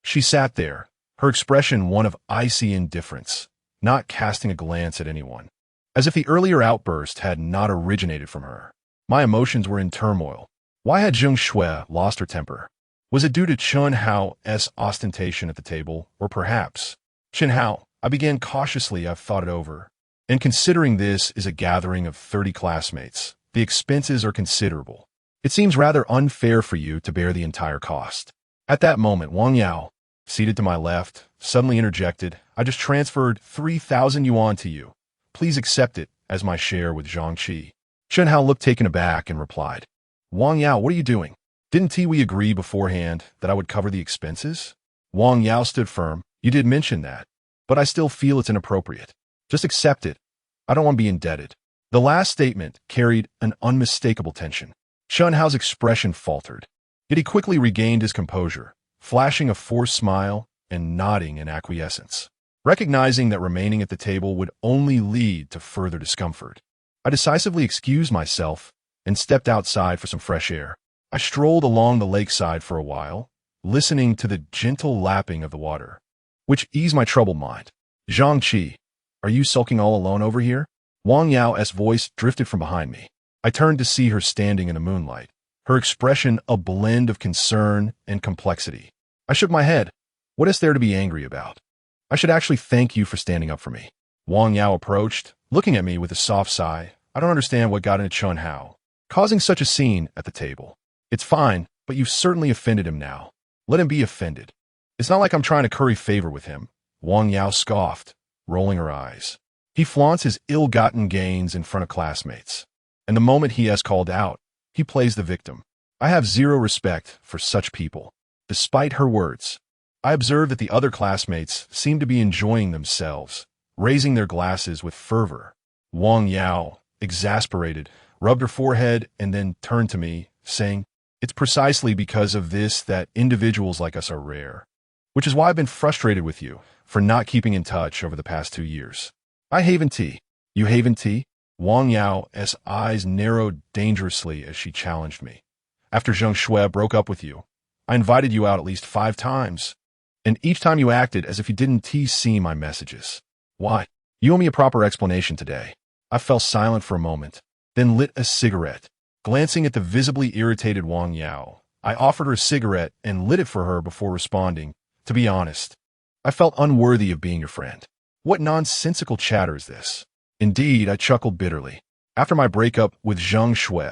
She sat there, her expression one of icy indifference, not casting a glance at anyone, as if the earlier outburst had not originated from her. My emotions were in turmoil. Why had Zhang Shui lost her temper? Was it due to Chen Hao's ostentation at the table, or perhaps Chen Hao? I began cautiously. I've thought it over. And considering this is a gathering of 30 classmates, the expenses are considerable. It seems rather unfair for you to bear the entire cost. At that moment, Wang Yao, seated to my left, suddenly interjected, I just transferred 3,000 yuan to you. Please accept it as my share with Zhang. Chen Hao looked taken aback and replied, Wang Yao, what are you doing? Didn't we agree beforehand that I would cover the expenses? Wang Yao stood firm. You did mention that, but I still feel it's inappropriate. Just accept it. I don't want to be indebted. The last statement carried an unmistakable tension. Chen Hao's expression faltered, yet he quickly regained his composure, flashing a forced smile and nodding in acquiescence, recognizing that remaining at the table would only lead to further discomfort. I decisively excused myself and stepped outside for some fresh air. I strolled along the lakeside for a while, listening to the gentle lapping of the water, which eased my troubled mind. Zhang, are you sulking all alone over here? Wang Yao's voice drifted from behind me. I turned to see her standing in the moonlight, her expression a blend of concern and complexity. I shook my head. What is there to be angry about? I should actually thank you for standing up for me. Wang Yao approached, looking at me with a soft sigh. I don't understand what got into Chun Hao, causing such a scene at the table. It's fine, but you've certainly offended him now. Let him be offended. It's not like I'm trying to curry favor with him. Wang Yao scoffed, rolling her eyes. He flaunts his ill-gotten gains in front of classmates. And the moment he has called out, he plays the victim. I have zero respect for such people. Despite her words, I observed that the other classmates seemed to be enjoying themselves, raising their glasses with fervor. Wang Yao, exasperated, rubbed her forehead and then turned to me, saying, "It's precisely because of this that individuals like us are rare, which is why I've been frustrated with you for not keeping in touch over the past 2 years." I haven tea. You haven tea? Wang Yao's eyes narrowed dangerously as she challenged me. After Zheng Shui broke up with you, I invited you out at least 5 times, and each time you acted as if you didn't see my messages. Why? You owe me a proper explanation today. I fell silent for a moment, then lit a cigarette. Glancing at the visibly irritated Wang Yao, I offered her a cigarette and lit it for her before responding. To be honest, I felt unworthy of being your friend. What nonsensical chatter is this? Indeed, I chuckled bitterly. After my breakup with Zheng Shui,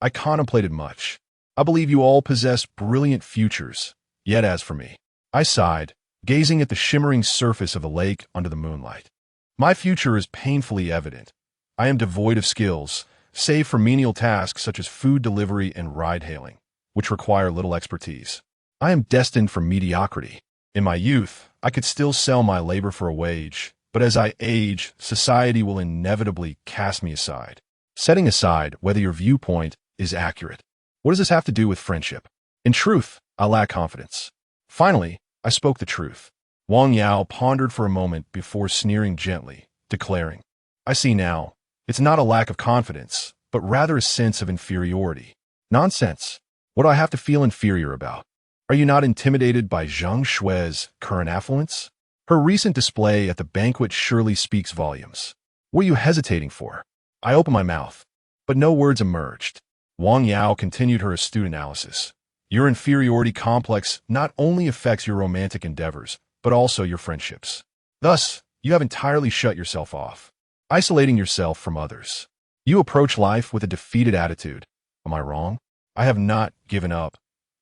I contemplated much. I believe you all possess brilliant futures. Yet as for me, I sighed, gazing at the shimmering surface of the lake under the moonlight. My future is painfully evident. I am devoid of skills, save for menial tasks such as food delivery and ride-hailing, which require little expertise. I am destined for mediocrity. In my youth, I could still sell my labor for a wage, but as I age, society will inevitably cast me aside. Setting aside whether your viewpoint is accurate. What does this have to do with friendship? In truth, I lack confidence. Finally, I spoke the truth. Wang Yao pondered for a moment before sneering gently, declaring, "I see now. It's not a lack of confidence, but rather a sense of inferiority." Nonsense. What do I have to feel inferior about? Are you not intimidated by Zheng Shui's current affluence? Her recent display at the banquet surely speaks volumes. What are you hesitating for? I opened my mouth, but no words emerged. Wang Yao continued her astute analysis. Your inferiority complex not only affects your romantic endeavors, but also your friendships. Thus, you have entirely shut yourself off, isolating yourself from others. You approach life with a defeated attitude. Am I wrong? I have not given up.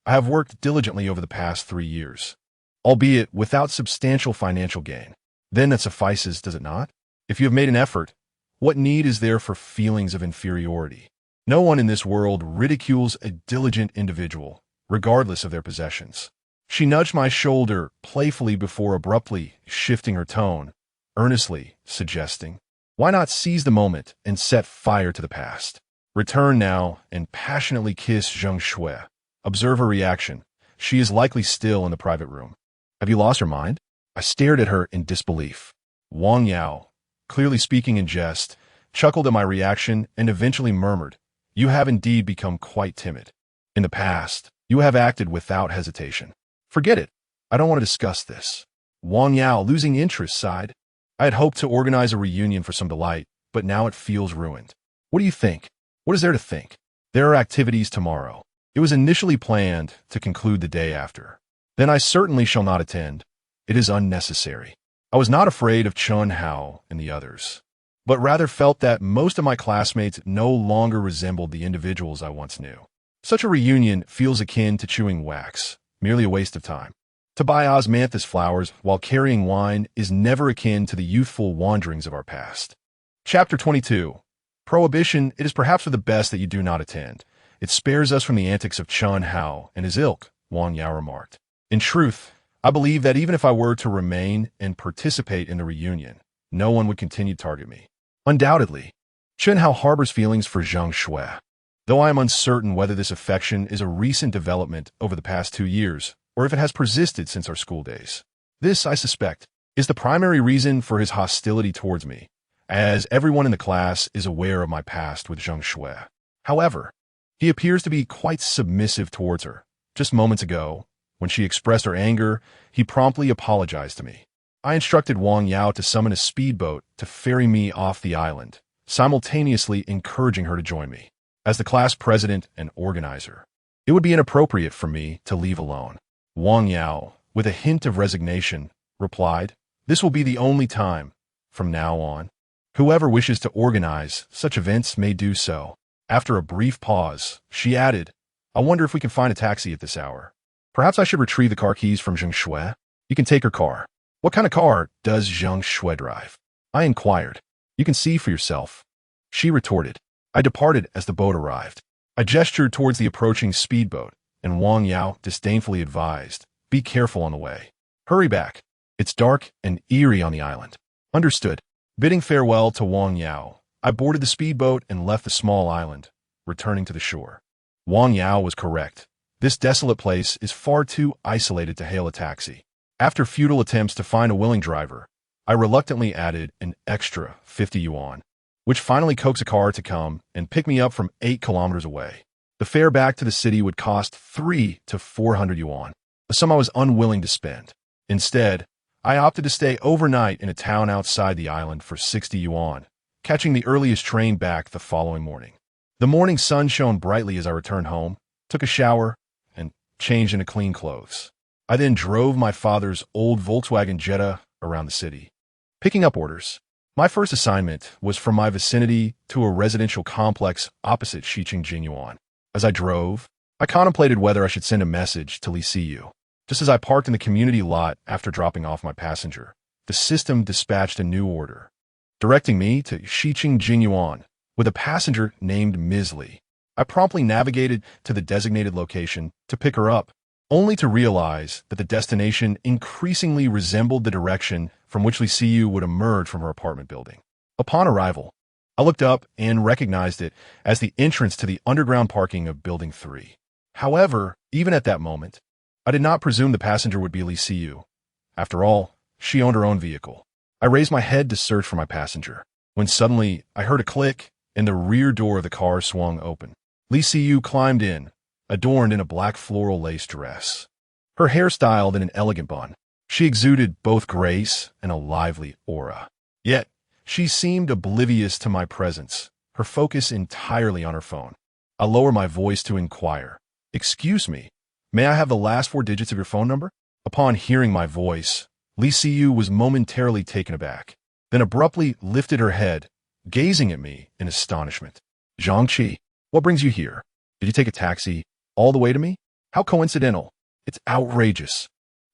I have worked diligently over the past 3 years, albeit without substantial financial gain. Then that suffices, does it not? If you have made an effort, what need is there for feelings of inferiority? No one in this world ridicules a diligent individual, regardless of their possessions. She nudged my shoulder playfully before abruptly shifting her tone, earnestly suggesting, "Why not seize the moment and set fire to the past? Return now and passionately kiss Zheng Shui. Observe her reaction. She is likely still in the private room." Have you lost your mind? I stared at her in disbelief. Wang Yao, clearly speaking in jest, chuckled at my reaction and eventually murmured, "You have indeed become quite timid. In the past, you have acted without hesitation." Forget it. I don't want to discuss this. Wang Yao, losing interest, sighed. I had hoped to organize a reunion for some delight, but now it feels ruined. What do you think? What is there to think? There are activities tomorrow. It was initially planned to conclude the day after. Then I certainly shall not attend. It is unnecessary. I was not afraid of Chun Hao and the others, but rather felt that most of my classmates no longer resembled the individuals I once knew. Such a reunion feels akin to chewing wax, merely a waste of time. To buy osmanthus flowers while carrying wine is never akin to the youthful wanderings of our past. Chapter 22. Prohibition. It is perhaps for the best that you do not attend. It spares us from the antics of Chun Hao and his ilk, Wang Yao remarked. In truth, I believe that even if I were to remain and participate in the reunion, no one would continue to target me. Undoubtedly, Chun Hao harbors feelings for Zheng Shui, though I am uncertain whether this affection is a recent development over the past 2 years, or if it has persisted since our school days. This, I suspect, is the primary reason for his hostility towards me, as everyone in the class is aware of my past with Zheng Shui. However, he appears to be quite submissive towards her. Just moments ago, when she expressed her anger, he promptly apologized to me. I instructed Wang Yao to summon a speedboat to ferry me off the island, simultaneously encouraging her to join me. As the class president and organizer, it would be inappropriate for me to leave alone. Wang Yao, with a hint of resignation, replied, "This will be the only time, from now on. Whoever wishes to organize such events may do so." After a brief pause, she added, "I wonder if we can find a taxi at this hour. Perhaps I should retrieve the car keys from Zheng Shui. You can take her car." "What kind of car does Zheng Shui drive?" I inquired. "You can see for yourself," she retorted. I departed as the boat arrived. I gestured towards the approaching speedboat, and Wang Yao disdainfully advised, "Be careful on the way. Hurry back. It's dark and eerie on the island." Understood. Bidding farewell to Wang Yao, I boarded the speedboat and left the small island, returning to the shore. Wang Yao was correct. This desolate place is far too isolated to hail a taxi. After futile attempts to find a willing driver, I reluctantly added an extra 50 yuan, which finally coaxed a car to come and pick me up from 8 kilometers away. The fare back to the city would cost 300 to 400 yuan, a sum I was unwilling to spend. Instead, I opted to stay overnight in a town outside the island for 60 yuan, catching the earliest train back the following morning. The morning sun shone brightly as I returned home, took a shower, and changed into clean clothes. I then drove my father's old Volkswagen Jetta around the city, picking up orders. My first assignment was from my vicinity to a residential complex opposite Shiqing Jinyuan. As I drove, I contemplated whether I should send a message to Li Siyu. Just as I parked in the community lot after dropping off my passenger, the system dispatched a new order, directing me to Shiqing Jinyuan with a passenger named Ms. Li. I promptly navigated to the designated location to pick her up, only to realize that the destination increasingly resembled the direction from which Li Siyu would emerge from her apartment building. Upon arrival, I looked up and recognized it as the entrance to the underground parking of Building 3. However, even at that moment, I did not presume the passenger would be Li Siyu. After all, she owned her own vehicle. I raised my head to search for my passenger, when suddenly I heard a click and the rear door of the car swung open. Li Siyu climbed in, adorned in a black floral lace dress, her hair styled in an elegant bun. She exuded both grace and a lively aura. Yet, she seemed oblivious to my presence, her focus entirely on her phone. I lowered my voice to inquire, "Excuse me, may I have the last 4 digits of your phone number?" Upon hearing my voice, Li Siyu was momentarily taken aback, then abruptly lifted her head, gazing at me in astonishment. "Zhang Qi, what brings you here? Did you take a taxi all the way to me? How coincidental. It's outrageous."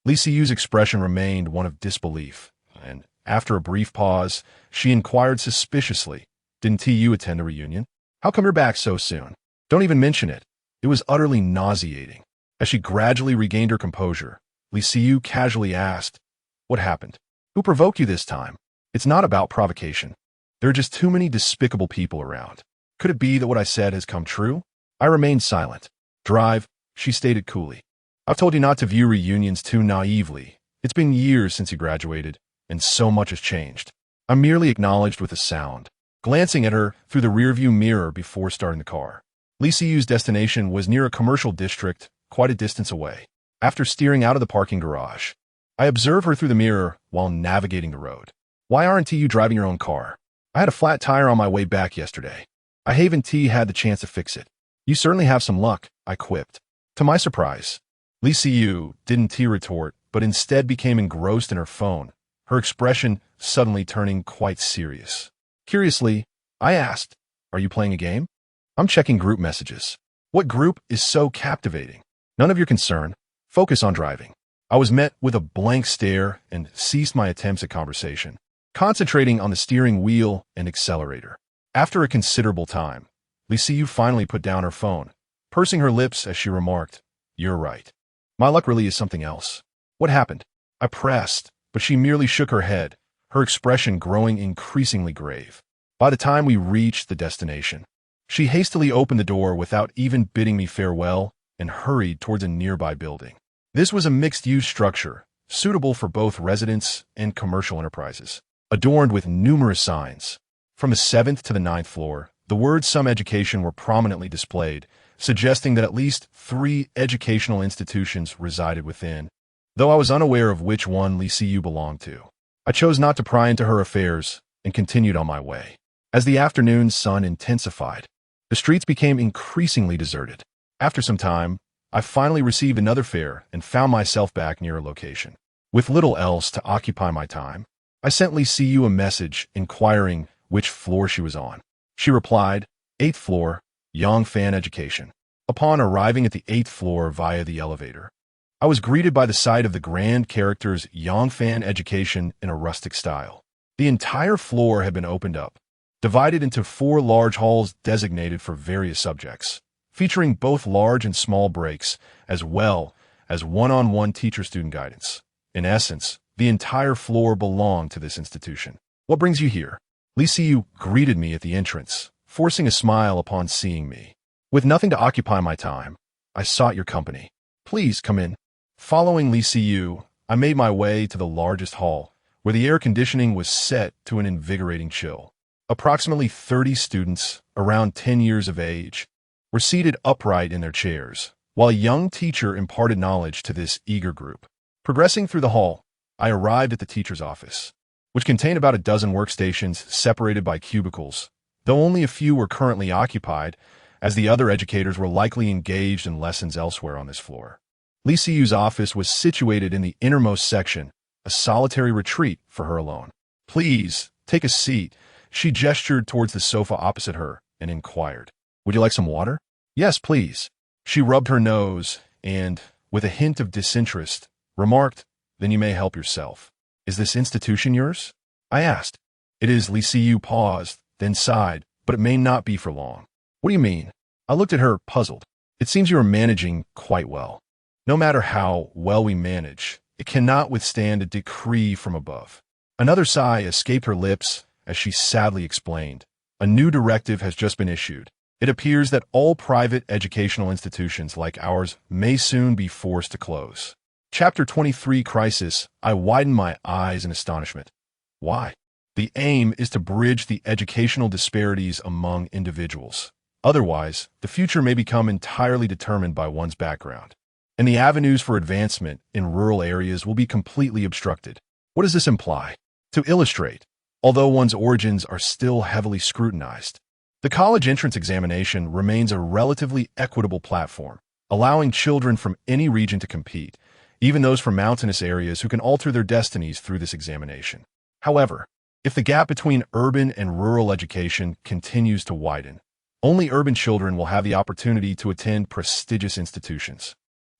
Li Siyu's expression remained one of disbelief, and after a brief pause, she inquired suspiciously, "Didn't you attend the reunion? How come you're back so soon? Don't even mention it." It was utterly nauseating. As she gradually regained her composure, Li Siyu casually asked, "What happened? Who provoked you this time?" "It's not about provocation. There are just too many despicable people around. Could it be that what I said has come true?" I remained silent. "Drive," she stated coolly. "I've told you not to view reunions too naively. It's been years since you graduated, and so much has changed." I merely acknowledged with a sound, glancing at her through the rearview mirror before starting the car. Li Siyu's destination was near a commercial district, quite a distance away. After steering out of the parking garage, I observed her through the mirror while navigating the road. "Why aren't you driving your own car? I had a flat tire on my way back yesterday. I haven't had the chance to fix it." "You certainly have some luck," I quipped. To my surprise, Li Siyu didn't retort, but instead became engrossed in her phone, her expression suddenly turning quite serious. Curiously, I asked, "Are you playing a game?" "I'm checking group messages." "What group is so captivating?" "None of your concern. Focus on driving." I was met with a blank stare and ceased my attempts at conversation, concentrating on the steering wheel and accelerator. After a considerable time, Li Siyu finally put down her phone, pursing her lips as she remarked, "You're right. My luck really is something else." "What happened?" I pressed, but she merely shook her head, her expression growing increasingly grave. By the time we reached the destination, she hastily opened the door without even bidding me farewell and hurried towards a nearby building. This was a mixed-use structure, suitable for both residents and commercial enterprises, adorned with numerous signs, From the 7th to the 9th floor, the words "some education" were prominently displayed, suggesting that at least 3 educational institutions resided within, though I was unaware of which one Lee belonged to. I chose not to pry into her affairs and continued on my way. As the afternoon sun intensified, the streets became increasingly deserted. After some time, I finally received another fare and found myself back near a location. With little else to occupy my time, I sent Lee a message inquiring which floor she was on. She replied, "8th floor, Young Fan Education." Upon arriving at the 8th floor via the elevator, I was greeted by the sight of the grand characters "Young Fan Education" in a rustic style. The entire floor had been opened up, divided into 4 large halls designated for various subjects, featuring both large and small breaks, as well as one-on-one teacher-student guidance. In essence, the entire floor belonged to this institution. "What brings you here?" Lee greeted me at the entrance, forcing a smile upon seeing me. "With nothing to occupy my time, I sought your company. Please come in." Following Lee, I made my way to the largest hall, where the air conditioning was set to an invigorating chill. Approximately 30 students, around 10 years of age, were seated upright in their chairs, while a young teacher imparted knowledge to this eager group. Progressing through the hall, I arrived at the teacher's office, which contained about a dozen workstations separated by cubicles, though only a few were currently occupied, as the other educators were likely engaged in lessons elsewhere on this floor. Lee's office was situated in the innermost section, a solitary retreat for her alone. "Please, take a seat." She gestured towards the sofa opposite her and inquired, "Would you like some water?" "Yes, please." She rubbed her nose and, with a hint of disinterest, remarked, "Then you may help yourself." "Is this institution yours?" I asked. "It is." Lee paused, then sighed, "but it may not be for long." "What do you mean?" I looked at her, puzzled. "It seems you are managing quite well." "No matter how well we manage, it cannot withstand a decree from above." Another sigh escaped her lips as she sadly explained, "A new directive has just been issued. It appears that all private educational institutions like ours may soon be forced to close." Chapter 23 Crisis. I widened my eyes in astonishment. "Why?" "The aim is to bridge the educational disparities among individuals. Otherwise, the future may become entirely determined by one's background, and the avenues for advancement in rural areas will be completely obstructed." What does this imply? To illustrate, although one's origins are still heavily scrutinized, the college entrance examination remains a relatively equitable platform, allowing children from any region to compete, even those from mountainous areas who can alter their destinies through this examination. However, if the gap between urban and rural education continues to widen, only urban children will have the opportunity to attend prestigious institutions,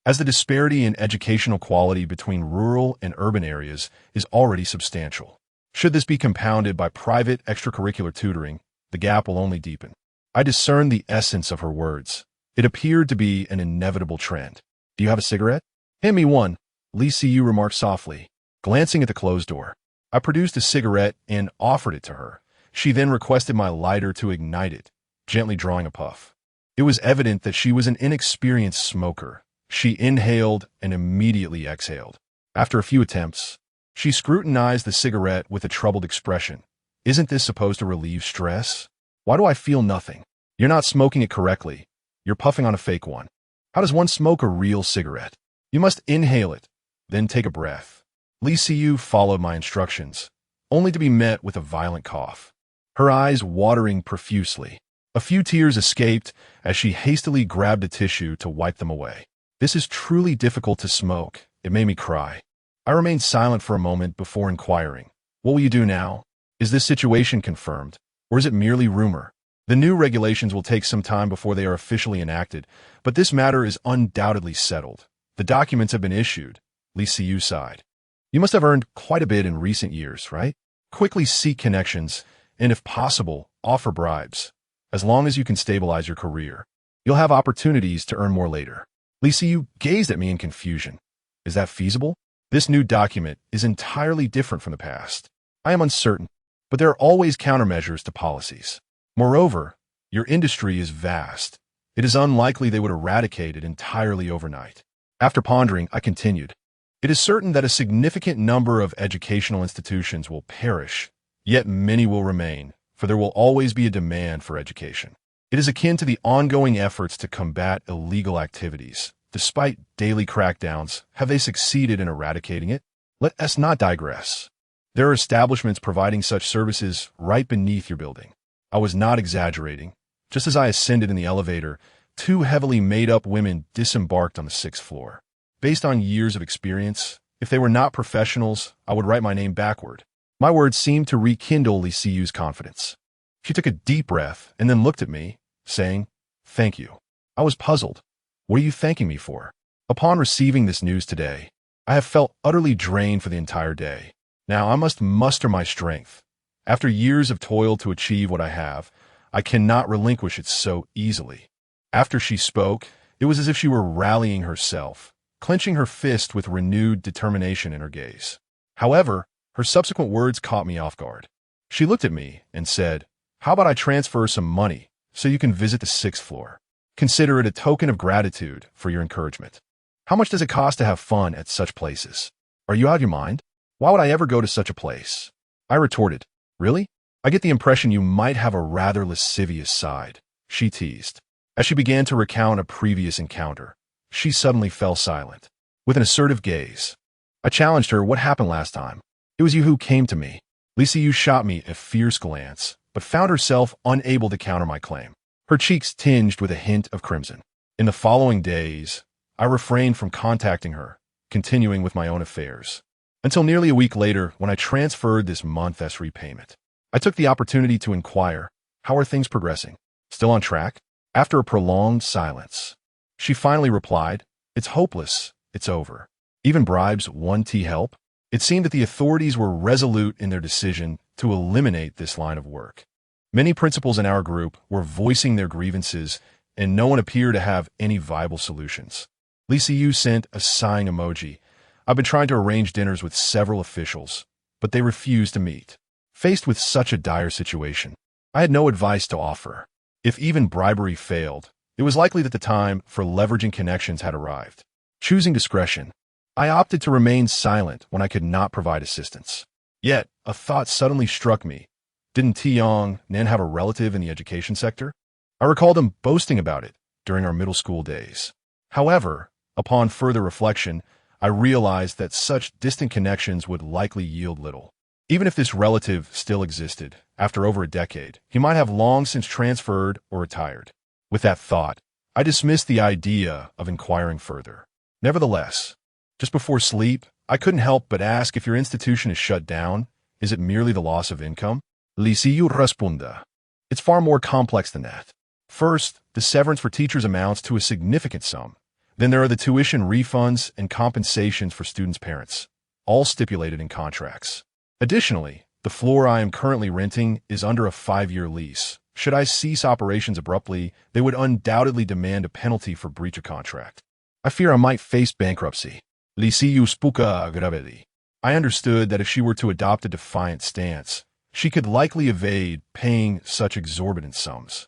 as the disparity in educational quality between rural and urban areas is already substantial. Should this be compounded by private extracurricular tutoring, the gap will only deepen. I discerned the essence of her words. It appeared to be an inevitable trend. "Do you have a cigarette?" "Hand me one," Lee remarked softly, glancing at the closed door. I produced a cigarette and offered it to her. She then requested my lighter to ignite it, gently drawing a puff. It was evident that she was an inexperienced smoker. She inhaled and immediately exhaled. After a few attempts, she scrutinized the cigarette with a troubled expression. "Isn't this supposed to relieve stress? Why do I feel nothing?" "You're not smoking it correctly. You're puffing on a fake one." "How does one smoke a real cigarette?" "You must inhale it, then take a breath." Lee followed my instructions, only to be met with a violent cough, her eyes watering profusely. A few tears escaped as she hastily grabbed a tissue to wipe them away. "This is truly difficult to smoke." It made me cry. I remained silent for a moment before inquiring, "What will you do now? Is this situation confirmed, or is it merely rumor?" "The new regulations will take some time before they are officially enacted, but this matter is undoubtedly settled. The documents have been issued." Lee sighed. "You must have earned quite a bit in recent years, right? Quickly seek connections, and if possible, offer bribes. As long as you can stabilize your career, you'll have opportunities to earn more later." Lee gazed at me in confusion. "Is that feasible? This new document is entirely different from the past." "I am uncertain, but there are always countermeasures to policies. Moreover, your industry is vast. It is unlikely they would eradicate it entirely overnight." After pondering, I continued, "It is certain that a significant number of educational institutions will perish, yet many will remain, for there will always be a demand for education. It is akin to the ongoing efforts to combat illegal activities. Despite daily crackdowns, have they succeeded in eradicating it? Let us not digress. There are establishments providing such services right beneath your building. I was not exaggerating. Just as I ascended in the elevator, two heavily made-up women disembarked on the 6th floor. Based on years of experience, if they were not professionals, I would write my name backward. My words seemed to rekindle Liu confidence. She took a deep breath and then looked at me, saying, "Thank you." I was puzzled. "What are you thanking me for?" Upon receiving this news today, I have felt utterly drained for the entire day. Now I must muster my strength. After years of toil to achieve what I have, I cannot relinquish it so easily. After she spoke, it was as if she were rallying herself, clenching her fist with renewed determination in her gaze. However, her subsequent words caught me off guard. She looked at me and said, "How about I transfer some money so you can visit the 6th floor? Consider it a token of gratitude for your encouragement. How much does it cost to have fun at such places? Are you out of your mind? Why would I ever go to such a place?" I retorted, "Really? I get the impression you might have a rather lascivious side," she teased. As she began to recount a previous encounter, she suddenly fell silent. With an assertive gaze, I challenged her. "What happened last time?" "It was you who came to me." Liu shot me a fierce glance, but found herself unable to counter my claim. Her cheeks tinged with a hint of crimson. In the following days, I refrained from contacting her, continuing with my own affairs. Until nearly a week later, when I transferred this month's repayment. I took the opportunity to inquire, "How are things progressing? Still on track?" After a prolonged silence, she finally replied, "It's hopeless. It's over. Even bribes won't help." It seemed that the authorities were resolute in their decision to eliminate this line of work. Many principals in our group were voicing their grievances, and no one appeared to have any viable solutions. Liu sent a sighing emoji. I've been trying to arrange dinners with several officials, but they refused to meet. Faced with such a dire situation, I had no advice to offer. If even bribery failed, it was likely that the time for leveraging connections had arrived. Choosing discretion, I opted to remain silent when I could not provide assistance. Yet, a thought suddenly struck me. Didn't Tiong Nan have a relative in the education sector? I recalled him boasting about it during our middle school days. However, upon further reflection, I realized that such distant connections would likely yield little. Even if this relative still existed, after over a decade, he might have long since transferred or retired. With that thought, I dismissed the idea of inquiring further. Nevertheless, just before sleep, I couldn't help but ask, if your institution is shut down, is it merely the loss of income? Liu responded. It's far more complex than that. First, the severance for teachers amounts to a significant sum. Then there are the tuition refunds and compensations for students' parents, all stipulated in contracts. Additionally, the floor I am currently renting is under a 5-year lease. Should I cease operations abruptly, they would undoubtedly demand a penalty for breach of contract. I fear I might face bankruptcy. Liu spoke gravely. I understood that if she were to adopt a defiant stance, she could likely evade paying such exorbitant sums.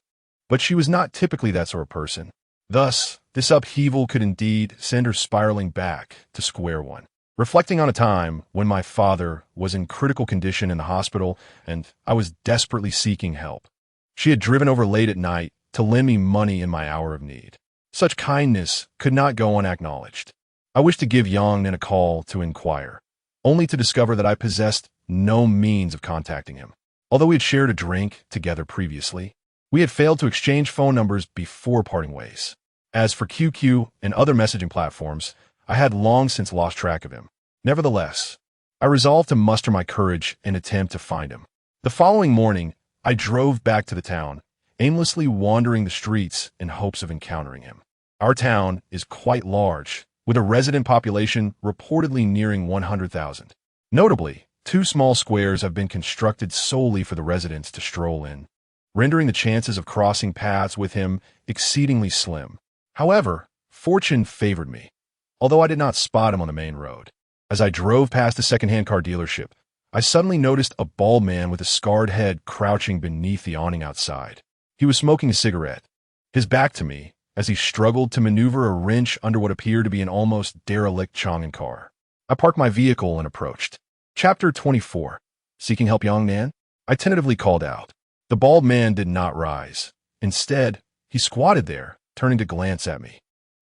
But she was not typically that sort of person. Thus, this upheaval could indeed send her spiraling back to square one. Reflecting on a time when my father was in critical condition in the hospital and I was desperately seeking help, she had driven over late at night to lend me money in my hour of need. Such kindness could not go unacknowledged. I wished to give Yongnan a call to inquire, only to discover that I possessed no means of contacting him. Although we had shared a drink together previously, we had failed to exchange phone numbers before parting ways. As for QQ and other messaging platforms, I had long since lost track of him. Nevertheless, I resolved to muster my courage and attempt to find him. The following morning, I drove back to the town, aimlessly wandering the streets in hopes of encountering him. Our town is quite large, with a resident population reportedly nearing 100,000. Notably, 2 small squares have been constructed solely for the residents to stroll in, rendering the chances of crossing paths with him exceedingly slim. However, fortune favored me, although I did not spot him on the main road. As I drove past a second-hand car dealership, I suddenly noticed a bald man with a scarred head crouching beneath the awning outside. He was smoking a cigarette, his back to me, as he struggled to maneuver a wrench under what appeared to be an almost derelict Chang'an car. I parked my vehicle and approached. Chapter 24. Seeking help, Yongnan? I tentatively called out. The bald man did not rise. Instead, he squatted there, turning to glance at me.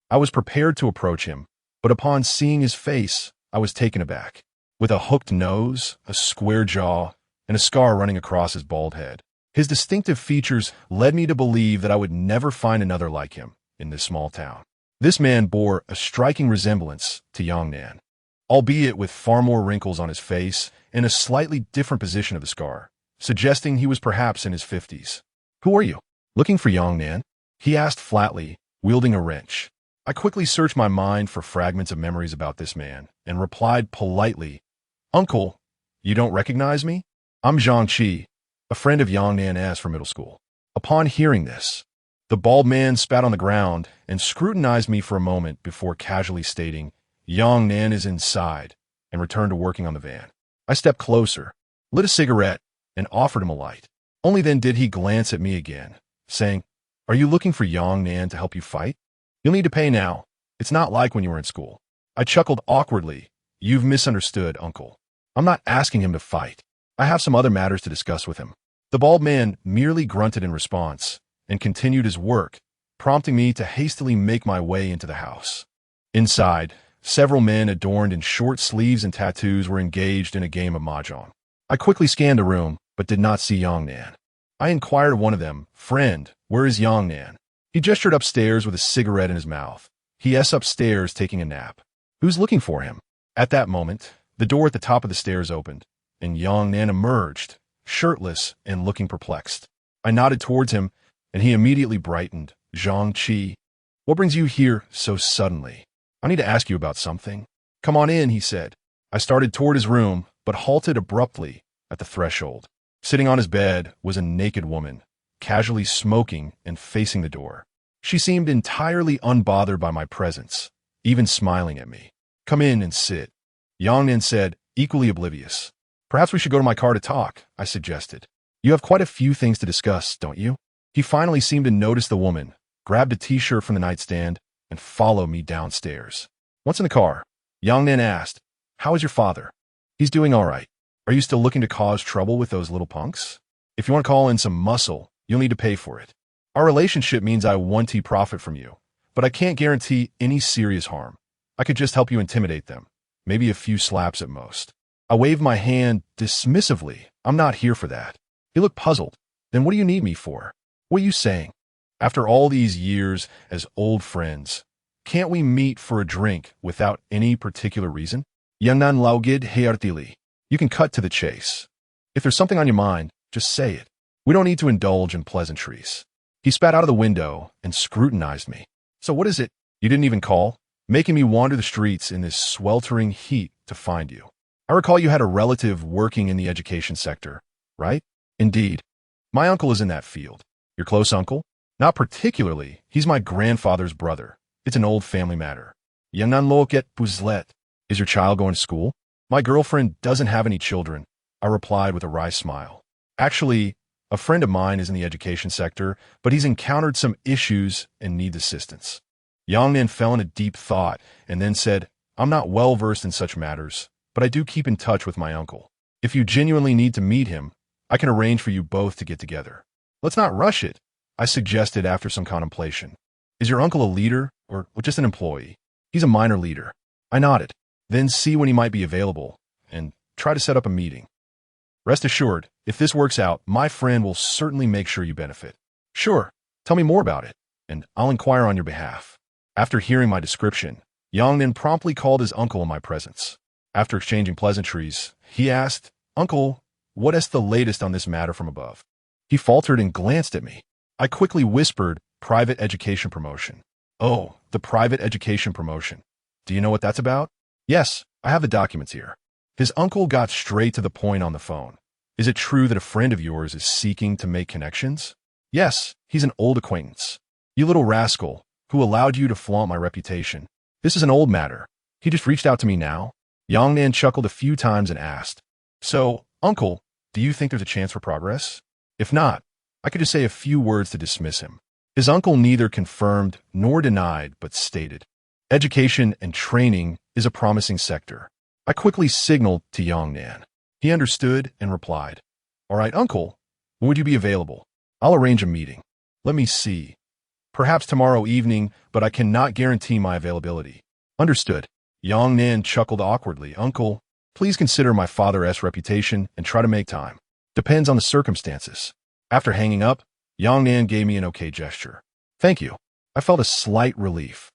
I was prepared to approach him, but upon seeing his face, I was taken aback. With a hooked nose, a square jaw, and a scar running across his bald head, his distinctive features led me to believe that I would never find another like him in this small town. This man bore a striking resemblance to Yongnan, albeit with far more wrinkles on his face and a slightly different position of the scar, suggesting he was perhaps in his 50s. "Who are you? Looking for Yongnan?" he asked flatly, wielding a wrench. I quickly searched my mind for fragments of memories about this man and replied politely, "Uncle, you don't recognize me? I'm Zhang Qi, a friend of Yongnan S from middle school." Upon hearing this, the bald man spat on the ground and scrutinized me for a moment before casually stating, "Yongnan is inside," and returned to working on the van. I stepped closer, lit a cigarette, and offered him a light. Only then did he glance at me again, saying, "Are you looking for Yongnan to help you fight? You'll need to pay now. It's not like when you were in school." I chuckled awkwardly. "You've misunderstood, Uncle. I'm not asking him to fight. I have some other matters to discuss with him." The bald man merely grunted in response and continued his work, prompting me to hastily make my way into the house. Inside, several men adorned in short sleeves and tattoos were engaged in a game of mahjong. I quickly scanned the room, but did not see Yongnan. I inquired of one of them, "Friend, where is Yongnan?" He gestured upstairs with a cigarette in his mouth. "He*s upstairs taking a nap." "Who's looking for him?" At that moment, the door at the top of the stairs opened, and Yongnan emerged, shirtless and looking perplexed. I nodded towards him, and he immediately brightened. "Zhang Qi, what brings you here so suddenly? I need to ask you about something." "Come on in," he said. I started toward his room, but halted abruptly at the threshold. Sitting on his bed was a naked woman, casually smoking and facing the door. She seemed entirely unbothered by my presence, even smiling at me. "Come in and sit," Yongnan said, equally oblivious. "Perhaps we should go to my car to talk," I suggested. "You have quite a few things to discuss, don't you?" He finally seemed to notice the woman, grabbed a t-shirt from the nightstand, and followed me downstairs. Once in the car, Yongnan asked, "How is your father?" "He's doing all right. Are you still looking to cause trouble with those little punks? If you want to call in some muscle, you'll need to pay for it. Our relationship means I want to profit from you, but I can't guarantee any serious harm. I could just help you intimidate them, maybe a few slaps at most." I waved my hand dismissively. "I'm not here for that." He looked puzzled. "Then what do you need me for? What are you saying? After all these years as old friends, can't we meet for a drink without any particular reason?" Yongnan laugid heartily. "You can cut to the chase. If there's something on your mind, just say it. We don't need to indulge in pleasantries." He spat out of the window and scrutinized me. "So what is it? You didn't even call, making me wander the streets in this sweltering heat to find you. I recall you had a relative working in the education sector, right?" "Indeed. My uncle is in that field." "Your close uncle?" "Not particularly. He's my grandfather's brother. It's an old family matter." Yongnan loket puzlet. "Is your child going to school?" "My girlfriend doesn't have any children," I replied with a wry smile. "Actually, a friend of mine is in the education sector, but he's encountered some issues and needs assistance." Yongnan fell into deep thought and then said, "I'm not well versed in such matters, but I do keep in touch with my uncle. If you genuinely need to meet him, I can arrange for you both to get together." "Let's not rush it," I suggested after some contemplation. "Is your uncle a leader or just an employee?" "He's a minor leader." I nodded. "Then see when he might be available and try to set up a meeting. Rest assured, if this works out, my friend will certainly make sure you benefit." "Sure. Tell me more about it, and I'll inquire on your behalf." After hearing my description, Yongnan promptly called his uncle in my presence. After exchanging pleasantries, he asked, "Uncle, what is the latest on this matter from above?" He faltered and glanced at me. I quickly whispered, "Private education promotion." "Oh, the private education promotion. Do you know what that's about?" "Yes, I have the documents here." His uncle got straight to the point on the phone. "Is it true that a friend of yours is seeking to make connections?" "Yes, he's an old acquaintance." "You little rascal, who allowed you to flaunt my reputation. This is an old matter. He just reached out to me now." Yongnan chuckled a few times and asked, "So, Uncle, do you think there's a chance for progress? If not, I could just say a few words to dismiss him." His uncle neither confirmed nor denied, but stated, "Education and training is a promising sector." I quickly signaled to Yongnan. He understood and replied, "All right, Uncle, When would you be available? I'll arrange a meeting. Let me see. Perhaps tomorrow evening, but I cannot guarantee my availability. Understood. Yang Nan chuckled awkwardly. Uncle, please consider my father's reputation and try to make time. Depends on the circumstances. After hanging up, Yang Nan gave me an okay gesture. Thank you. I felt a slight relief.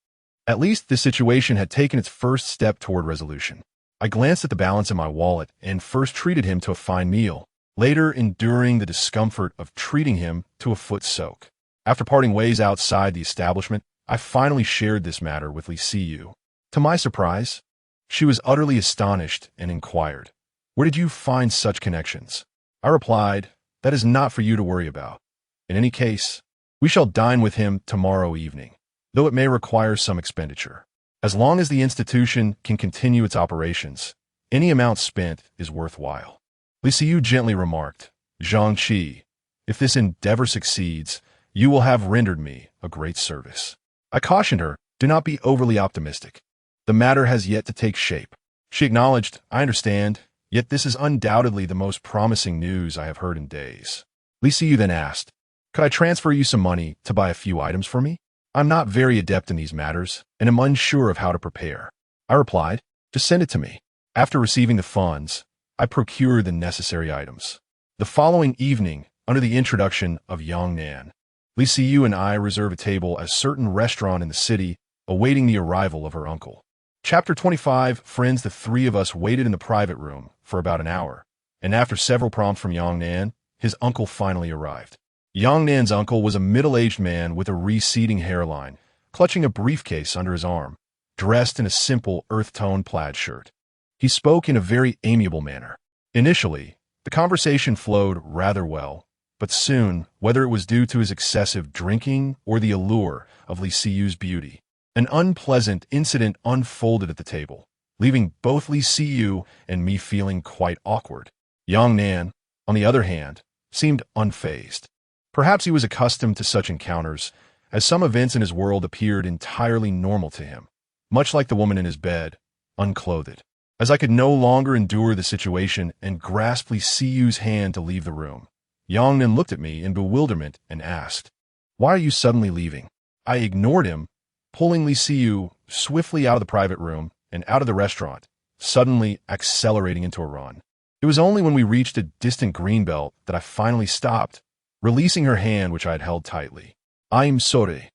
At least this situation had taken its first step toward resolution. I glanced at the balance in my wallet and first treated him to a fine meal, later enduring the discomfort of treating him to a foot soak. After parting ways outside the establishment, I finally shared this matter with Li Siyu. To my surprise, she was utterly astonished and inquired, "Where did you find such connections?" I replied, "That is not for you to worry about. In any case, we shall dine with him tomorrow evening, though it may require some expenditure. As long as the institution can continue its operations, any amount spent is worthwhile." Li Siyu gently remarked, "Zhang Qi, if this endeavor succeeds, you will have rendered me a great service." I cautioned her, "Do not be overly optimistic. The matter has yet to take shape." She acknowledged, "I understand, yet this is undoubtedly the most promising news I have heard in days." Li Siyu then asked, "Could I transfer you some money to buy a few items for me? I'm not very adept in these matters and am unsure of how to prepare." I replied, "Just send it to me." After receiving the funds, I procured the necessary items. The following evening, under the introduction of Yang Nan, Li Siyu and I reserved a table at a certain restaurant in the city, awaiting the arrival of her uncle. Chapter 25. Friends, the three of us waited in the private room for about an hour, and after several prompts from Yang Nan, his uncle finally arrived. Yang Nan's uncle was a middle-aged man with a receding hairline, clutching a briefcase under his arm, dressed in a simple earth-tone plaid shirt. He spoke in a very amiable manner. Initially, the conversation flowed rather well, but soon, whether it was due to his excessive drinking or the allure of Li Siyu's beauty, an unpleasant incident unfolded at the table, leaving both Li Siyu and me feeling quite awkward. Yang Nan, on the other hand, seemed unfazed. Perhaps he was accustomed to such encounters, as some events in his world appeared entirely normal to him, much like the woman in his bed, unclothed. As I could no longer endure the situation and grasped Li Siyu's hand to leave the room, Yang Nan looked at me in bewilderment and asked, "Why are you suddenly leaving?" I ignored him, pulling Li Siyu swiftly out of the private room and out of the restaurant, suddenly accelerating into a run. It was only when we reached a distant greenbelt that I finally stopped, releasing her hand which I had held tightly. "I'm sorry."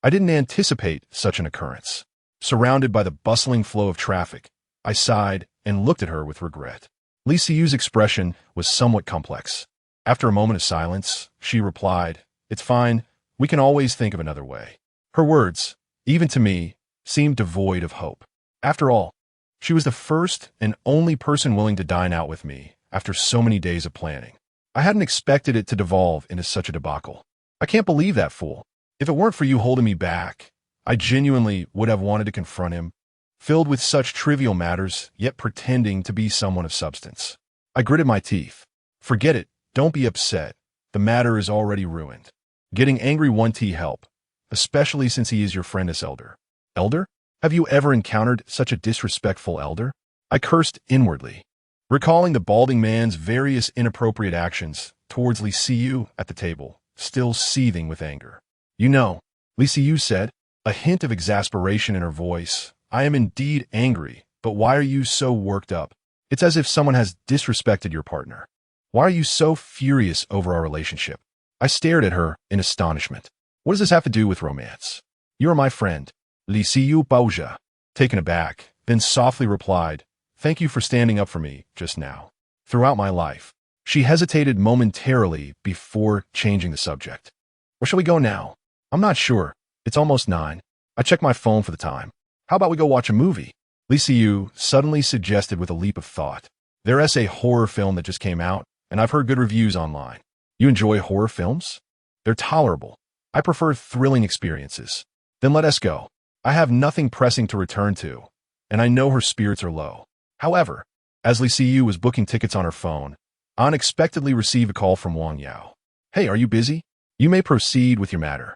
I didn't anticipate such an occurrence. Surrounded by the bustling flow of traffic, I sighed and looked at her with regret. Li Siyu's expression was somewhat complex. After a moment of silence, she replied, "It's fine. We can always think of another way." Her words, even to me, seemed devoid of hope. After all, she was the first and only person willing to dine out with me after so many days of planning. I hadn't expected it to devolve into such a debacle. I can't believe that fool. If it weren't for you holding me back, I genuinely would have wanted to confront him, filled with such trivial matters, yet pretending to be someone of substance. I gritted my teeth. "Forget it. Don't be upset. The matter is already ruined. Getting angry won't help, especially since he is your friend's elder." "Elder? Have you ever encountered such a disrespectful elder?" I cursed inwardly, recalling the balding man's various inappropriate actions towards Li Siyu at the table, still seething with anger. "You know," Li Siyu said, a hint of exasperation in her voice, "I am indeed angry, but why are you so worked up? It's as if someone has disrespected your partner. Why are you so furious over our relationship?" I stared at her in astonishment. "What does this have to do with romance? You are my friend." Li Siyu Baoja, taken aback, then softly replied, "Thank you for standing up for me just now. Throughout my life." She hesitated momentarily before changing the subject. "Where shall we go now?" "I'm not sure. It's almost 9. I checked my phone for the time. How about we go watch a movie?" Li Siyu suddenly suggested with a leap of thought. "There's a horror film that just came out, and I've heard good reviews online." "You enjoy horror films?" "They're tolerable. I prefer thrilling experiences." "Then let us go. I have nothing pressing to return to, and I know her spirits are low." However, as Li Siyu was booking tickets on her phone, I unexpectedly received a call from Wang Yao. "Hey, are you busy? You may proceed with your matter.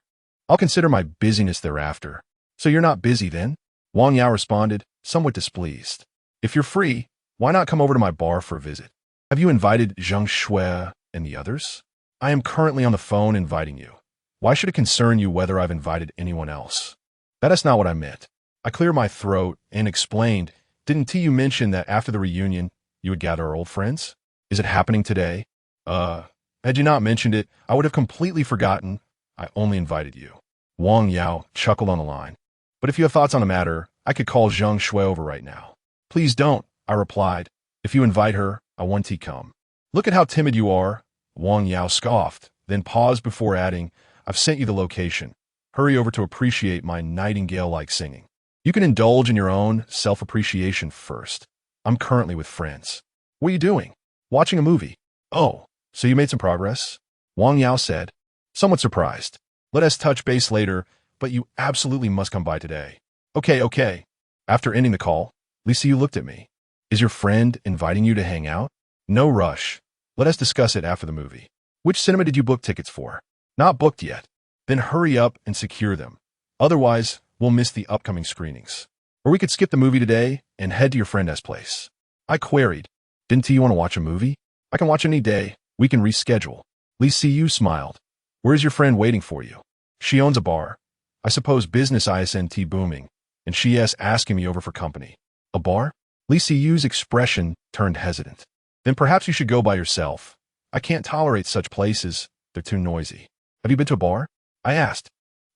I'll consider my busyness thereafter." "So you're not busy then?" Wang Yao responded, somewhat displeased. "If you're free, why not come over to my bar for a visit? Have you invited Zhang Shui And the others? I am currently on the phone inviting you. Why should it concern you whether I've invited anyone else? That is not what I meant. I cleared my throat and explained, didn't you mention that after the reunion, you would gather our old friends? Is it happening today? Had you not mentioned it, I would have completely forgotten. I only invited you. Wang Yao chuckled on the line. But if you have thoughts on the matter, I could call Zheng Shui over right now. Please don't, I replied. If you invite her, I want to come. Look at how timid you are, Wang Yao scoffed, then paused before adding, I've sent you the location. Hurry over to appreciate my nightingale-like singing. You can indulge in your own self-appreciation first. I'm currently with friends. What are you doing? Watching a movie. Oh, so you made some progress? Wang Yao said, somewhat surprised. Let us touch base later, but you absolutely must come by today. Okay. After ending the call, Lisa, you looked at me. Is your friend inviting you to hang out? No rush. Let us discuss it after the movie. Which cinema did you book tickets for? Not booked yet. Then hurry up and secure them. Otherwise, we'll miss the upcoming screenings. Or we could skip the movie today and head to your friend's place. I queried, didn't you want to watch a movie? I can watch any day. We can reschedule. Lee Siyu smiled. Where is your friend waiting for you? She owns a bar. I suppose business ISNT booming, and she is asking me over for company. A bar? Lee Siyu's expression turned hesitant. Then perhaps you should go by yourself. I can't tolerate such places. They're too noisy. Have you been to a bar? I asked,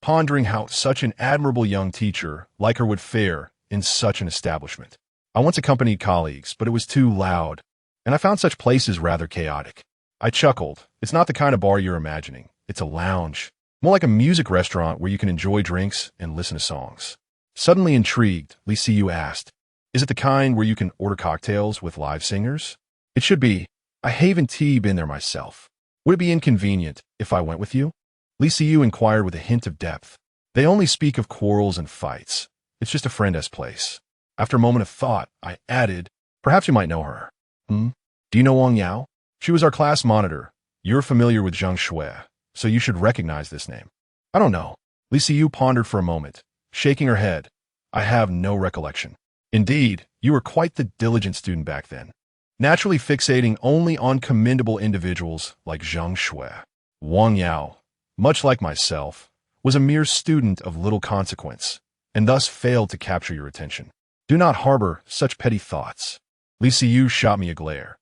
pondering how such an admirable young teacher like her would fare in such an establishment. I once accompanied colleagues, but it was too loud, and I found such places rather chaotic. I chuckled. It's not the kind of bar you're imagining. It's a lounge, more like a music restaurant where you can enjoy drinks and listen to songs. Suddenly intrigued, Lee Siyu asked, is it the kind where you can order cocktails with live singers? It should be. I haven't been there myself. Would it be inconvenient if I went with you? Lee Siyu inquired with a hint of depth. They only speak of quarrels and fights. It's just a friend's place. After a moment of thought, I added, perhaps you might know her. Do you know Wang Yao? She was our class monitor. You're familiar with Zheng Shui, so you should recognize this name. I don't know. Lee Siyu pondered for a moment, shaking her head. I have no recollection. Indeed, you were quite the diligent student back then, naturally fixating only on commendable individuals like Zheng Shui. Wang Yao, much like myself, was a mere student of little consequence, and thus failed to capture your attention. Do not harbor such petty thoughts. Lee Siyu shot me a glare.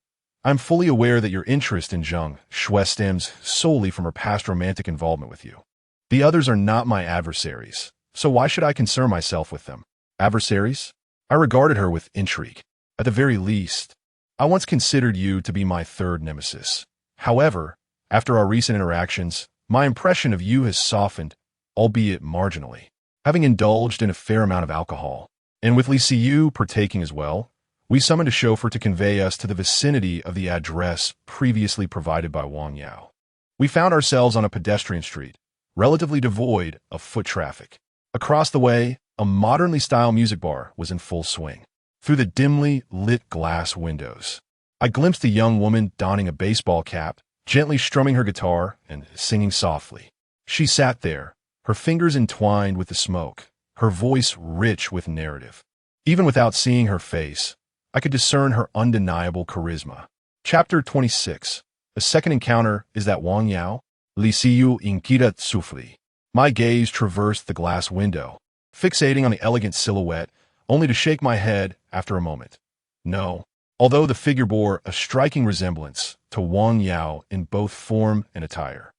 I'm fully aware that your interest in Zheng Shui stems solely from her past romantic involvement with you. The others are not my adversaries, so why should I concern myself with them? Adversaries? I regarded her with intrigue. At the very least, I once considered you to be my third nemesis. However, after our recent interactions, my impression of you has softened, albeit marginally. Having indulged in a fair amount of alcohol, and with Lee Siyu partaking as well, we summoned a chauffeur to convey us to the vicinity of the address previously provided by Wang Yao. We found ourselves on a pedestrian street, relatively devoid of foot traffic. Across the way, a modernly styled music bar was in full swing. Through the dimly lit glass windows, I glimpsed a young woman donning a baseball cap, gently strumming her guitar and singing softly. She sat there, her fingers entwined with the smoke, her voice rich with narrative. Even without seeing her face, I could discern her undeniable charisma. Chapter 26. The second encounter is that Wang Yao, Li Siyu Inkita Tsufli. My gaze traversed the glass window, fixating on the elegant silhouette, only to shake my head after a moment. No, although the figure bore a striking resemblance to Wang Yao in both form and attire,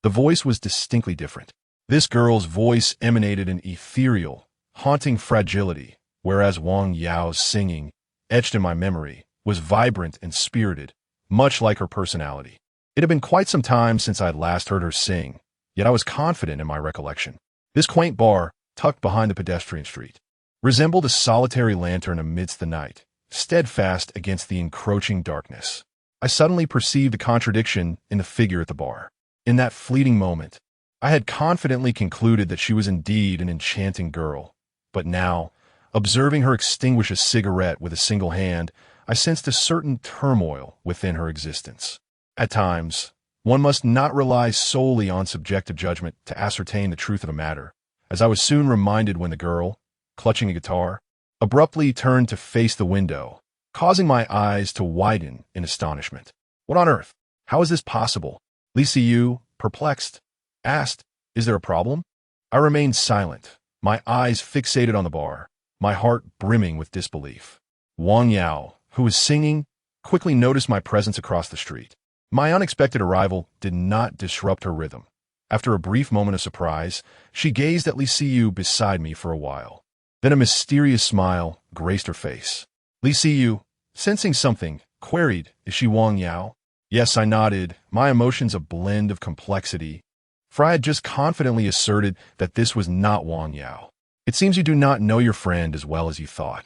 the voice was distinctly different. This girl's voice emanated an ethereal, haunting fragility, whereas Wang Yao's singing, etched in my memory, was vibrant and spirited, much like her personality. It had been quite some time since I had last heard her sing, yet I was confident in my recollection. This quaint bar, tucked behind the pedestrian street, resembled a solitary lantern amidst the night, steadfast against the encroaching darkness. I suddenly perceived the contradiction in the figure at the bar. In that fleeting moment, I had confidently concluded that she was indeed an enchanting girl, but now, observing her extinguish a cigarette with a single hand, I sensed a certain turmoil within her existence. At times, one must not rely solely on subjective judgment to ascertain the truth of a matter, as I was soon reminded when the girl, clutching a guitar, abruptly turned to face the window, causing my eyes to widen in astonishment. What on earth? How is this possible? Li Siyu, perplexed, asked, is there a problem? I remained silent, my eyes fixated on the bar, my heart brimming with disbelief. Wang Yao, who was singing, quickly noticed my presence across the street. My unexpected arrival did not disrupt her rhythm. After a brief moment of surprise, she gazed at Li Siyu beside me for a while. Then a mysterious smile graced her face. Li Siyu, sensing something, queried, is she Wang Yao? Yes, I nodded, my emotions a blend of complexity, for I had just confidently asserted that this was not Wang Yao. It seems you do not know your friend as well as you thought.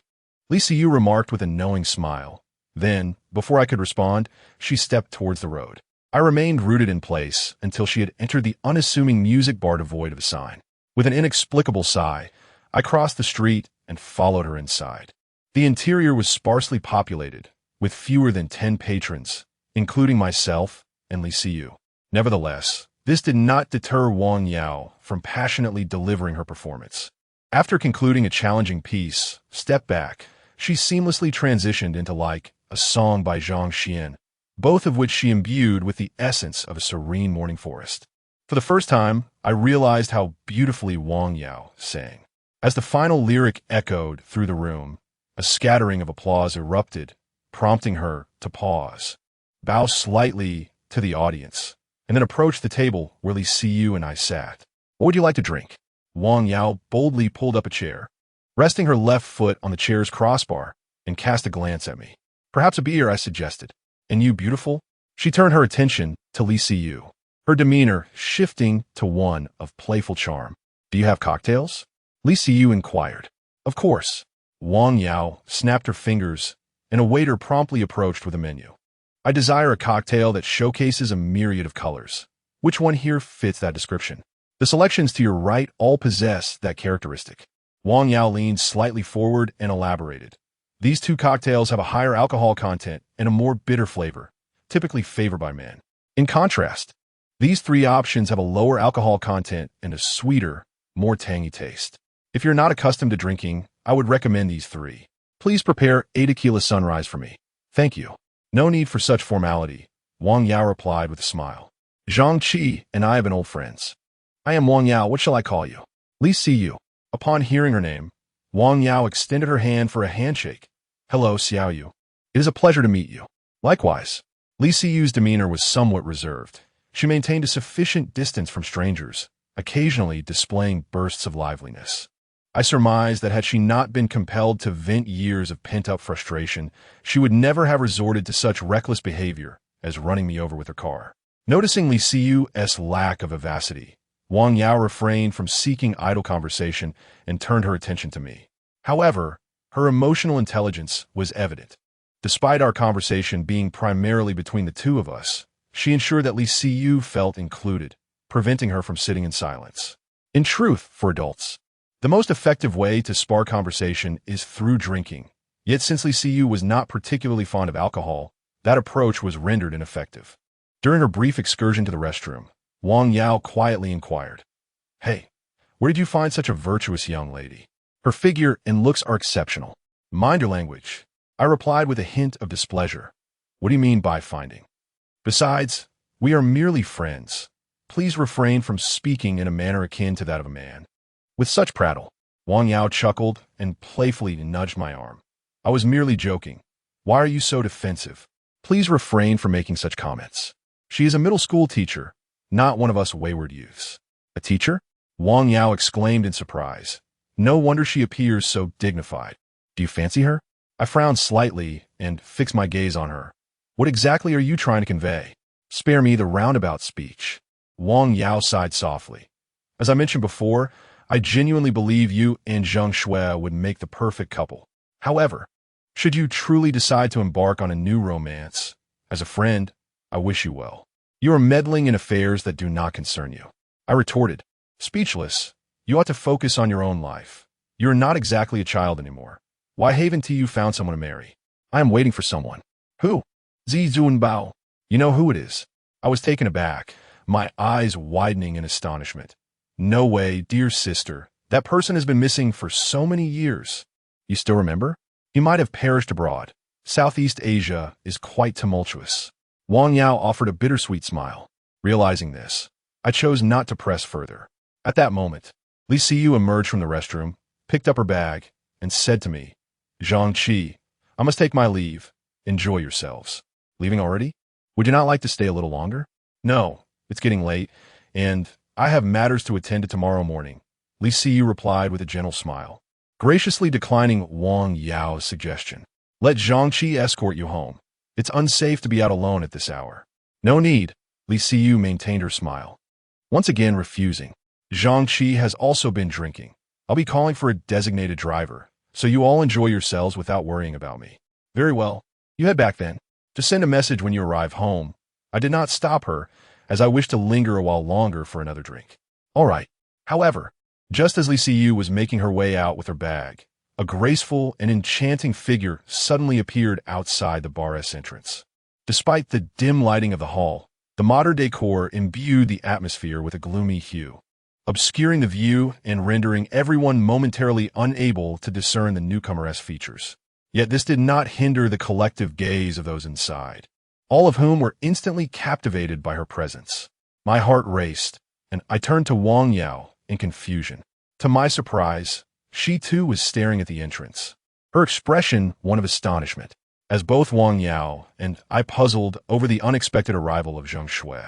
Li Siyu remarked with a knowing smile. Then, before I could respond, she stepped towards the road. I remained rooted in place until she had entered the unassuming music bar devoid of a sign. With an inexplicable sigh, I crossed the street and followed her inside. The interior was sparsely populated, with fewer than 10 patrons, including myself and Li Siyu. Nevertheless, this did not deter Wang Yao from passionately delivering her performance. After concluding a challenging piece, Step Back, she seamlessly transitioned into a song by Zhang Xian, both of which she imbued with the essence of a serene morning forest. For the first time, I realized how beautifully Wang Yao sang. As the final lyric echoed through the room, a scattering of applause erupted, prompting her to pause, bow slightly to the audience, and then approach the table where Li Siyu and I sat. What would you like to drink? Wang Yao boldly pulled up a chair, resting her left foot on the chair's crossbar, and cast a glance at me. Perhaps a beer, I suggested. And you, beautiful? She turned her attention to Li Siyu, her demeanor shifting to one of playful charm. Do you have cocktails? Li Siyu inquired. Of course. Wang Yao snapped her fingers, and a waiter promptly approached with a menu. I desire a cocktail that showcases a myriad of colors. Which one here fits that description? The selections to your right all possess that characteristic. Wang Yao leaned slightly forward and elaborated. These two cocktails have a higher alcohol content and a more bitter flavor, typically favored by men. In contrast, these three options have a lower alcohol content and a sweeter, more tangy taste. If you're not accustomed to drinking, I would recommend these three. Please prepare a tequila sunrise for me. Thank you. No need for such formality, Wang Yao replied with a smile. Zhang Qi and I have been old friends. I am Wang Yao, what shall I call you? Li Siyu. Upon hearing her name, Wang Yao extended her hand for a handshake. Hello, Xiao Yu. It is a pleasure to meet you. Likewise. Li Siyu's demeanor was somewhat reserved. She maintained a sufficient distance from strangers, occasionally displaying bursts of liveliness. I surmised that had she not been compelled to vent years of pent-up frustration, she would never have resorted to such reckless behavior as running me over with her car. Noticing Li Siyu's lack of vivacity, Wang Yao refrained from seeking idle conversation and turned her attention to me. However, her emotional intelligence was evident. Despite our conversation being primarily between the two of us, she ensured that Li Siyu felt included, preventing her from sitting in silence. In truth, for adults, the most effective way to spark conversation is through drinking. Yet since Li Siyu was not particularly fond of alcohol, that approach was rendered ineffective. During her brief excursion to the restroom, Wang Yao quietly inquired, Hey, where did you find such a virtuous young lady? Her figure and looks are exceptional. Mind your language, I replied with a hint of displeasure. What do you mean by finding? Besides, we are merely friends. Please refrain from speaking in a manner akin to that of a man. With such prattle, Wang Yao chuckled and playfully nudged my arm. I was merely joking. Why are you so defensive? Please refrain from making such comments. She is a middle school teacher, not one of us wayward youths. A teacher? Wang Yao exclaimed in surprise. No wonder she appears so dignified. Do you fancy her? I frowned slightly and fixed my gaze on her. What exactly are you trying to convey? Spare me the roundabout speech. Wang Yao sighed softly. As I mentioned before, I genuinely believe you and Zheng Shui would make the perfect couple. However, should you truly decide to embark on a new romance, as a friend, I wish you well. You are meddling in affairs that do not concern you. I retorted, speechless. You ought to focus on your own life. You are not exactly a child anymore. Why haven't you found someone to marry? I am waiting for someone. Who? Zi Zunbao. You know who it is. I was taken aback, my eyes widening in astonishment. No way, dear sister. That person has been missing for so many years. You still remember? He might have perished abroad. Southeast Asia is quite tumultuous. Wang Yao offered a bittersweet smile. Realizing this, I chose not to press further. At that moment, Li Siyu emerged from the restroom, picked up her bag, and said to me, "Zhang Qi, I must take my leave. Enjoy yourselves." "Leaving already? Would you not like to stay a little longer?" "No, it's getting late, and I have matters to attend to tomorrow morning," Li Siyu replied with a gentle smile, graciously declining Wang Yao's suggestion. "Let Zhang Qi escort you home. It's unsafe to be out alone at this hour." "No need," Li Siyu maintained her smile, once again refusing. "Zhang Qi has also been drinking. I'll be calling for a designated driver, so you all enjoy yourselves without worrying about me." "Very well. You head back then. Just send a message when you arrive home." I did not stop her, as I wished to linger a while longer for another drink. "All right." However, just as Li Siyu was making her way out with her bag, a graceful and enchanting figure suddenly appeared outside the bar's entrance. Despite the dim lighting of the hall, the modern decor imbued the atmosphere with a gloomy hue, obscuring the view and rendering everyone momentarily unable to discern the newcomer's features. Yet this did not hinder the collective gaze of those inside, all of whom were instantly captivated by her presence. My heart raced, and I turned to Wang Yao in confusion. To my surprise, she too was staring at the entrance, her expression one of astonishment, as both Wang Yao and I puzzled over the unexpected arrival of Zheng Shui.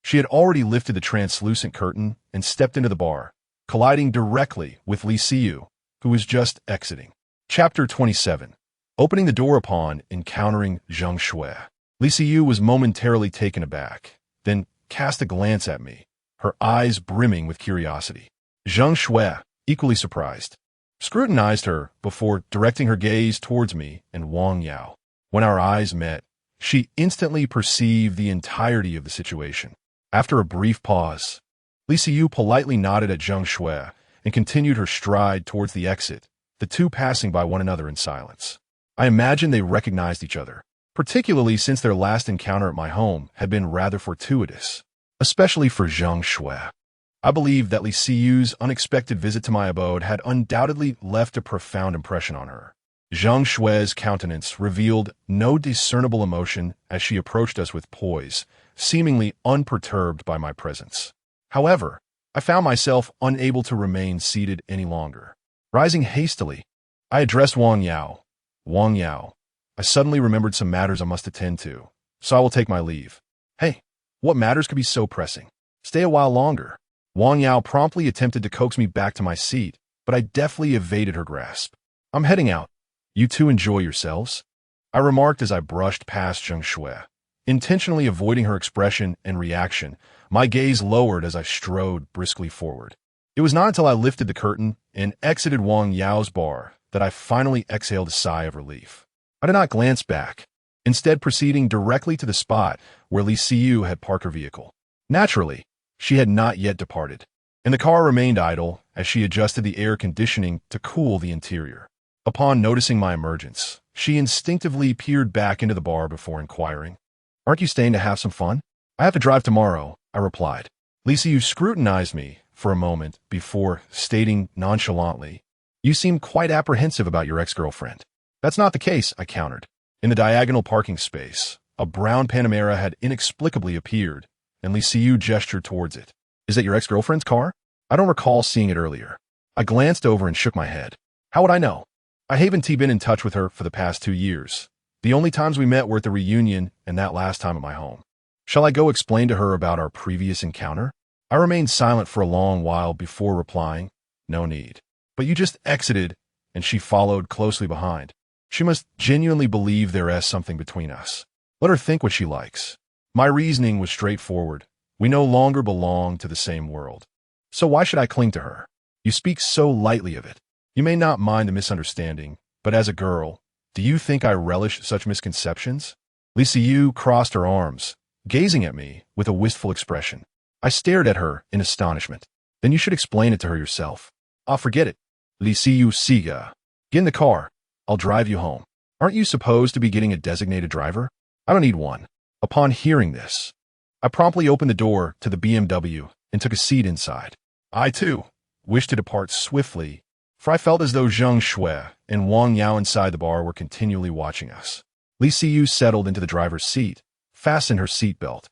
She had already lifted the translucent curtain and stepped into the bar, colliding directly with Li Siyu, who was just exiting. Chapter 27. Opening the door upon encountering Zheng Shui. Li Siyu was momentarily taken aback, then cast a glance at me, her eyes brimming with curiosity. Zheng Shui, equally surprised, scrutinized her before directing her gaze towards me and Wang Yao. When our eyes met, she instantly perceived the entirety of the situation. After a brief pause, Li Siyu politely nodded at Zheng Shui and continued her stride towards the exit, the two passing by one another in silence. I imagine they recognized each other, particularly since their last encounter at my home had been rather fortuitous, especially for Zheng Shui. I believe that Li Siyu's unexpected visit to my abode had undoubtedly left a profound impression on her. Zheng Shui's countenance revealed no discernible emotion as she approached us with poise, seemingly unperturbed by my presence. However, I found myself unable to remain seated any longer. Rising hastily, I addressed Wang Yao. "Wang Yao, I suddenly remembered some matters I must attend to, so I will take my leave." "Hey, what matters could be so pressing? Stay a while longer." Wang Yao promptly attempted to coax me back to my seat, but I deftly evaded her grasp. "I'm heading out. You two enjoy yourselves," I remarked as I brushed past Zheng Shui, intentionally avoiding her expression and reaction. My gaze lowered as I strode briskly forward. It was not until I lifted the curtain and exited Wang Yao's bar that I finally exhaled a sigh of relief. I did not glance back, instead proceeding directly to the spot where Li Siyu had parked her vehicle. Naturally, she had not yet departed, and the car remained idle as she adjusted the air conditioning to cool the interior. Upon noticing my emergence, she instinctively peered back into the bar before inquiring, "Aren't you staying to have some fun?" "I have to drive tomorrow," I replied. Li Siyu scrutinized me for a moment before stating nonchalantly, "You seem quite apprehensive about your ex-girlfriend." "That's not the case," I countered. In the diagonal parking space, a brown Panamera had inexplicably appeared, and Li Siyu gestured towards it. "Is that your ex-girlfriend's car? I don't recall seeing it earlier." I glanced over and shook my head. How would I know? I haven't been in touch with her for the past 2 years. The only times we met were at the reunion and that last time at my home. Shall I go explain to her about our previous encounter? I remained silent for a long while before replying, "No need." "But you just exited," and she followed closely behind. "She must genuinely believe there is something between us. Let her think what she likes." My reasoning was straightforward. We no longer belong to the same world. So why should I cling to her? You speak so lightly of it. You may not mind the misunderstanding, but as a girl, do you think I relish such misconceptions? Li Siyu crossed her arms, gazing at me with a wistful expression. I stared at her in astonishment. "Then you should explain it to her yourself." "I'll forget it." Li Siyu siga. "Get in the car. I'll drive you home." "Aren't you supposed to be getting a designated driver?" "I don't need one." Upon hearing this, I promptly opened the door to the BMW and took a seat inside. I, too, wished to depart swiftly, for I felt as though Zheng Shui and Wang Yao inside the bar were continually watching us. Li Siyu settled into the driver's seat, fastened her seatbelt,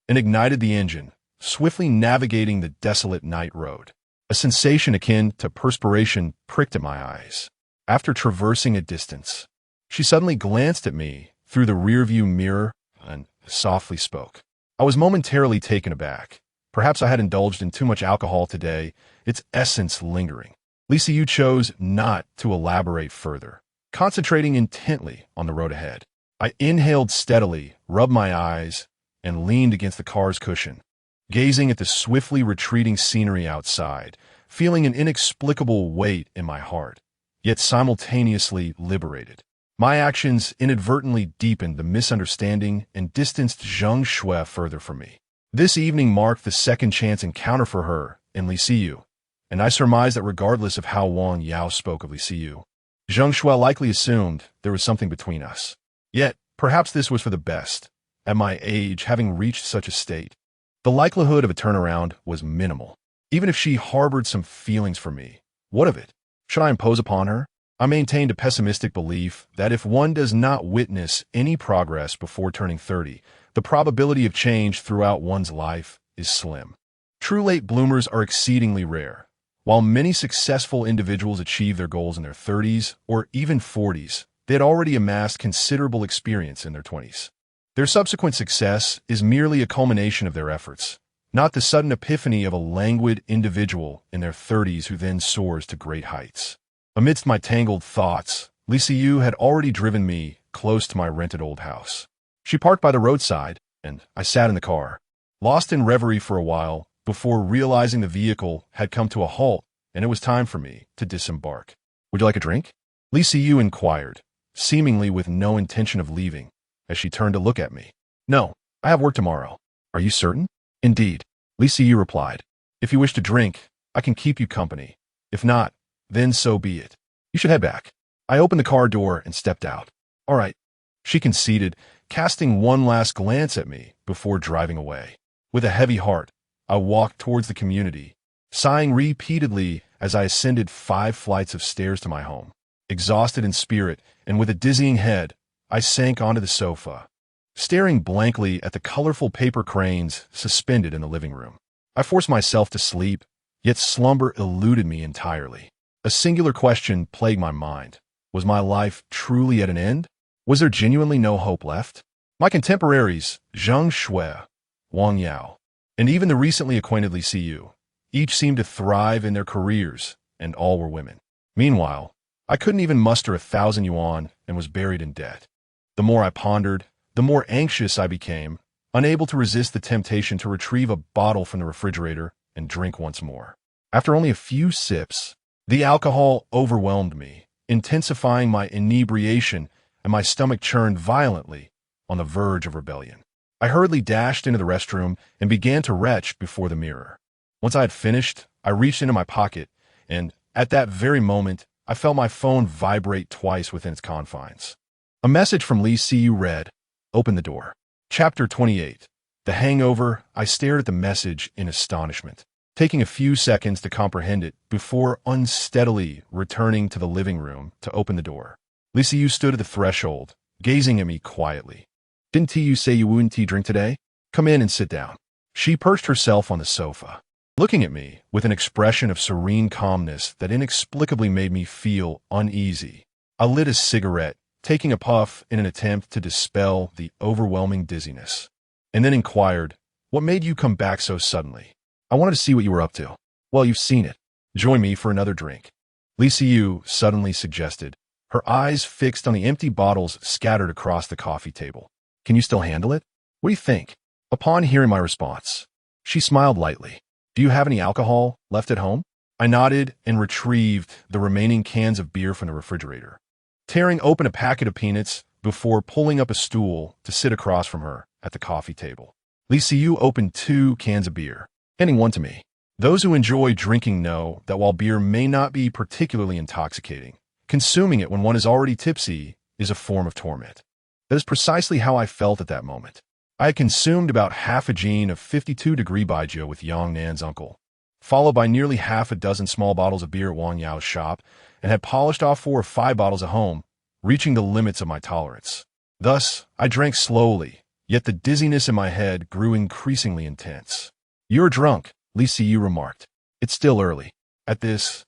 and ignited the engine, swiftly navigating the desolate night road. A sensation akin to perspiration pricked at my eyes. After traversing a distance, she suddenly glanced at me through the rearview mirror and softly spoke. I was momentarily taken aback. Perhaps I had indulged in too much alcohol today, its essence lingering. Lisa Yu chose not to elaborate further, concentrating intently on the road ahead. I inhaled steadily, rubbed my eyes, and leaned against the car's cushion, gazing at the swiftly retreating scenery outside, feeling an inexplicable weight in my heart, yet simultaneously liberated. My actions inadvertently deepened the misunderstanding and distanced Zheng Shui further from me. This evening marked the second-chance encounter for her and Li Siyu, and I surmised that regardless of how Wang Yao spoke of Li Siyu, Zheng Shui likely assumed there was something between us. Yet, perhaps this was for the best. At my age, having reached such a state, the likelihood of a turnaround was minimal. Even if she harbored some feelings for me, what of it? Should I impose upon her? I maintained a pessimistic belief that if one does not witness any progress before turning 30, the probability of change throughout one's life is slim. True late bloomers are exceedingly rare. While many successful individuals achieve their goals in their 30s or even 40s, they had already amassed considerable experience in their 20s. Their subsequent success is merely a culmination of their efforts, not the sudden epiphany of a languid individual in their 30s who then soars to great heights. Amidst my tangled thoughts, Li Siyu had already driven me close to my rented old house. She parked by the roadside, and I sat in the car, lost in reverie for a while before realizing the vehicle had come to a halt and it was time for me to disembark. "Would you like a drink?" Li Siyu inquired, seemingly with no intention of leaving, as she turned to look at me. "No, I have work tomorrow." "Are you certain?" "Indeed," Li Siyu replied. "If you wish to drink, I can keep you company. If not, then so be it. You should head back." I opened the car door and stepped out. "All right," she conceded, casting one last glance at me before driving away. With a heavy heart, I walked towards the community, sighing repeatedly as I ascended 5 flights of stairs to my home. Exhausted in spirit and with a dizzying head, I sank onto the sofa, staring blankly at the colorful paper cranes suspended in the living room. I forced myself to sleep, yet slumber eluded me entirely. A singular question plagued my mind. Was my life truly at an end? Was there genuinely no hope left? My contemporaries, Zheng Shui, Wang Yao, and even the recently acquainted Li Siyu, each seemed to thrive in their careers, and all were women. Meanwhile, I couldn't even muster 1,000 yuan and was buried in debt. The more I pondered, the more anxious I became, unable to resist the temptation to retrieve a bottle from the refrigerator and drink once more. After only a few sips, the alcohol overwhelmed me, intensifying my inebriation, and my stomach churned violently on the verge of rebellion. I hurriedly dashed into the restroom and began to retch before the mirror. Once I had finished, I reached into my pocket, and at that very moment, I felt my phone vibrate twice within its confines. A message from Li Siyu read, "Open the door." Chapter 28. The hangover. I stared at the message in astonishment, taking a few seconds to comprehend it before unsteadily returning to the living room to open the door. Li Siyu stood at the threshold, gazing at me quietly. "Didn't you say you wouldn't drink today? Come in and sit down." She perched herself on the sofa, looking at me with an expression of serene calmness that inexplicably made me feel uneasy. I lit a cigarette, taking a puff in an attempt to dispel the overwhelming dizziness, and then inquired, "What made you come back so suddenly?" "I wanted to see what you were up to." "Well, you've seen it. Join me for another drink," Li Siyu suddenly suggested, her eyes fixed on the empty bottles scattered across the coffee table. "Can you still handle it? What do you think?" Upon hearing my response, she smiled lightly. "Do you have any alcohol left at home?" I nodded and retrieved the remaining cans of beer from the refrigerator, tearing open a packet of peanuts before pulling up a stool to sit across from her at the coffee table. Li Siyu opened 2 cans of beer, handing one to me. Those who enjoy drinking know that while beer may not be particularly intoxicating, consuming it when one is already tipsy is a form of torment. That is precisely how I felt at that moment. I had consumed about half a jean of 52-degree baijiu with Yang Nan's uncle, followed by nearly half a dozen small bottles of beer at Wang Yao's shop, and had polished off 4 or 5 bottles at home, reaching the limits of my tolerance. Thus, I drank slowly, Yet the dizziness in my head grew increasingly intense. "You're drunk," Li Siyu remarked. "It's still early." At this,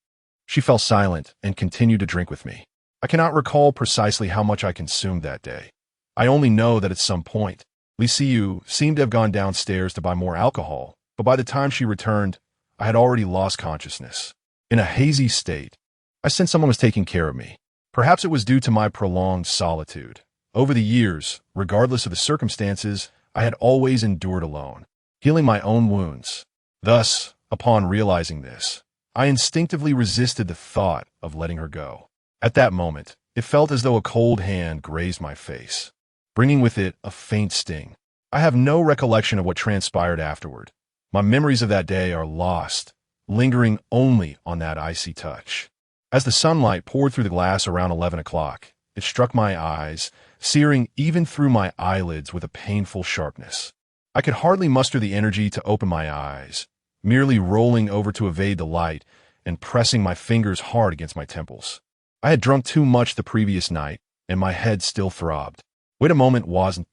she fell silent and continued to drink with me. I cannot recall precisely how much I consumed that day. I only know that at some point, Li Siyu seemed to have gone downstairs to buy more alcohol, but by the time she returned, I had already lost consciousness. In a hazy state, I sensed someone was taking care of me. Perhaps it was due to my prolonged solitude. Over the years, regardless of the circumstances, I had always endured alone, healing my own wounds. Thus, upon realizing this, I instinctively resisted the thought of letting her go. At that moment, it felt as though a cold hand grazed my face, bringing with it a faint sting. I have no recollection of what transpired afterward. My memories of that day are lost, lingering only on that icy touch. As the sunlight poured through the glass around 11 o'clock, it struck my eyes, searing even through my eyelids with a painful sharpness. I could hardly muster the energy to open my eyes, merely rolling over to evade the light and pressing my fingers hard against my temples. I had drunk too much the previous night, and my head still throbbed. Wait a moment, wasn't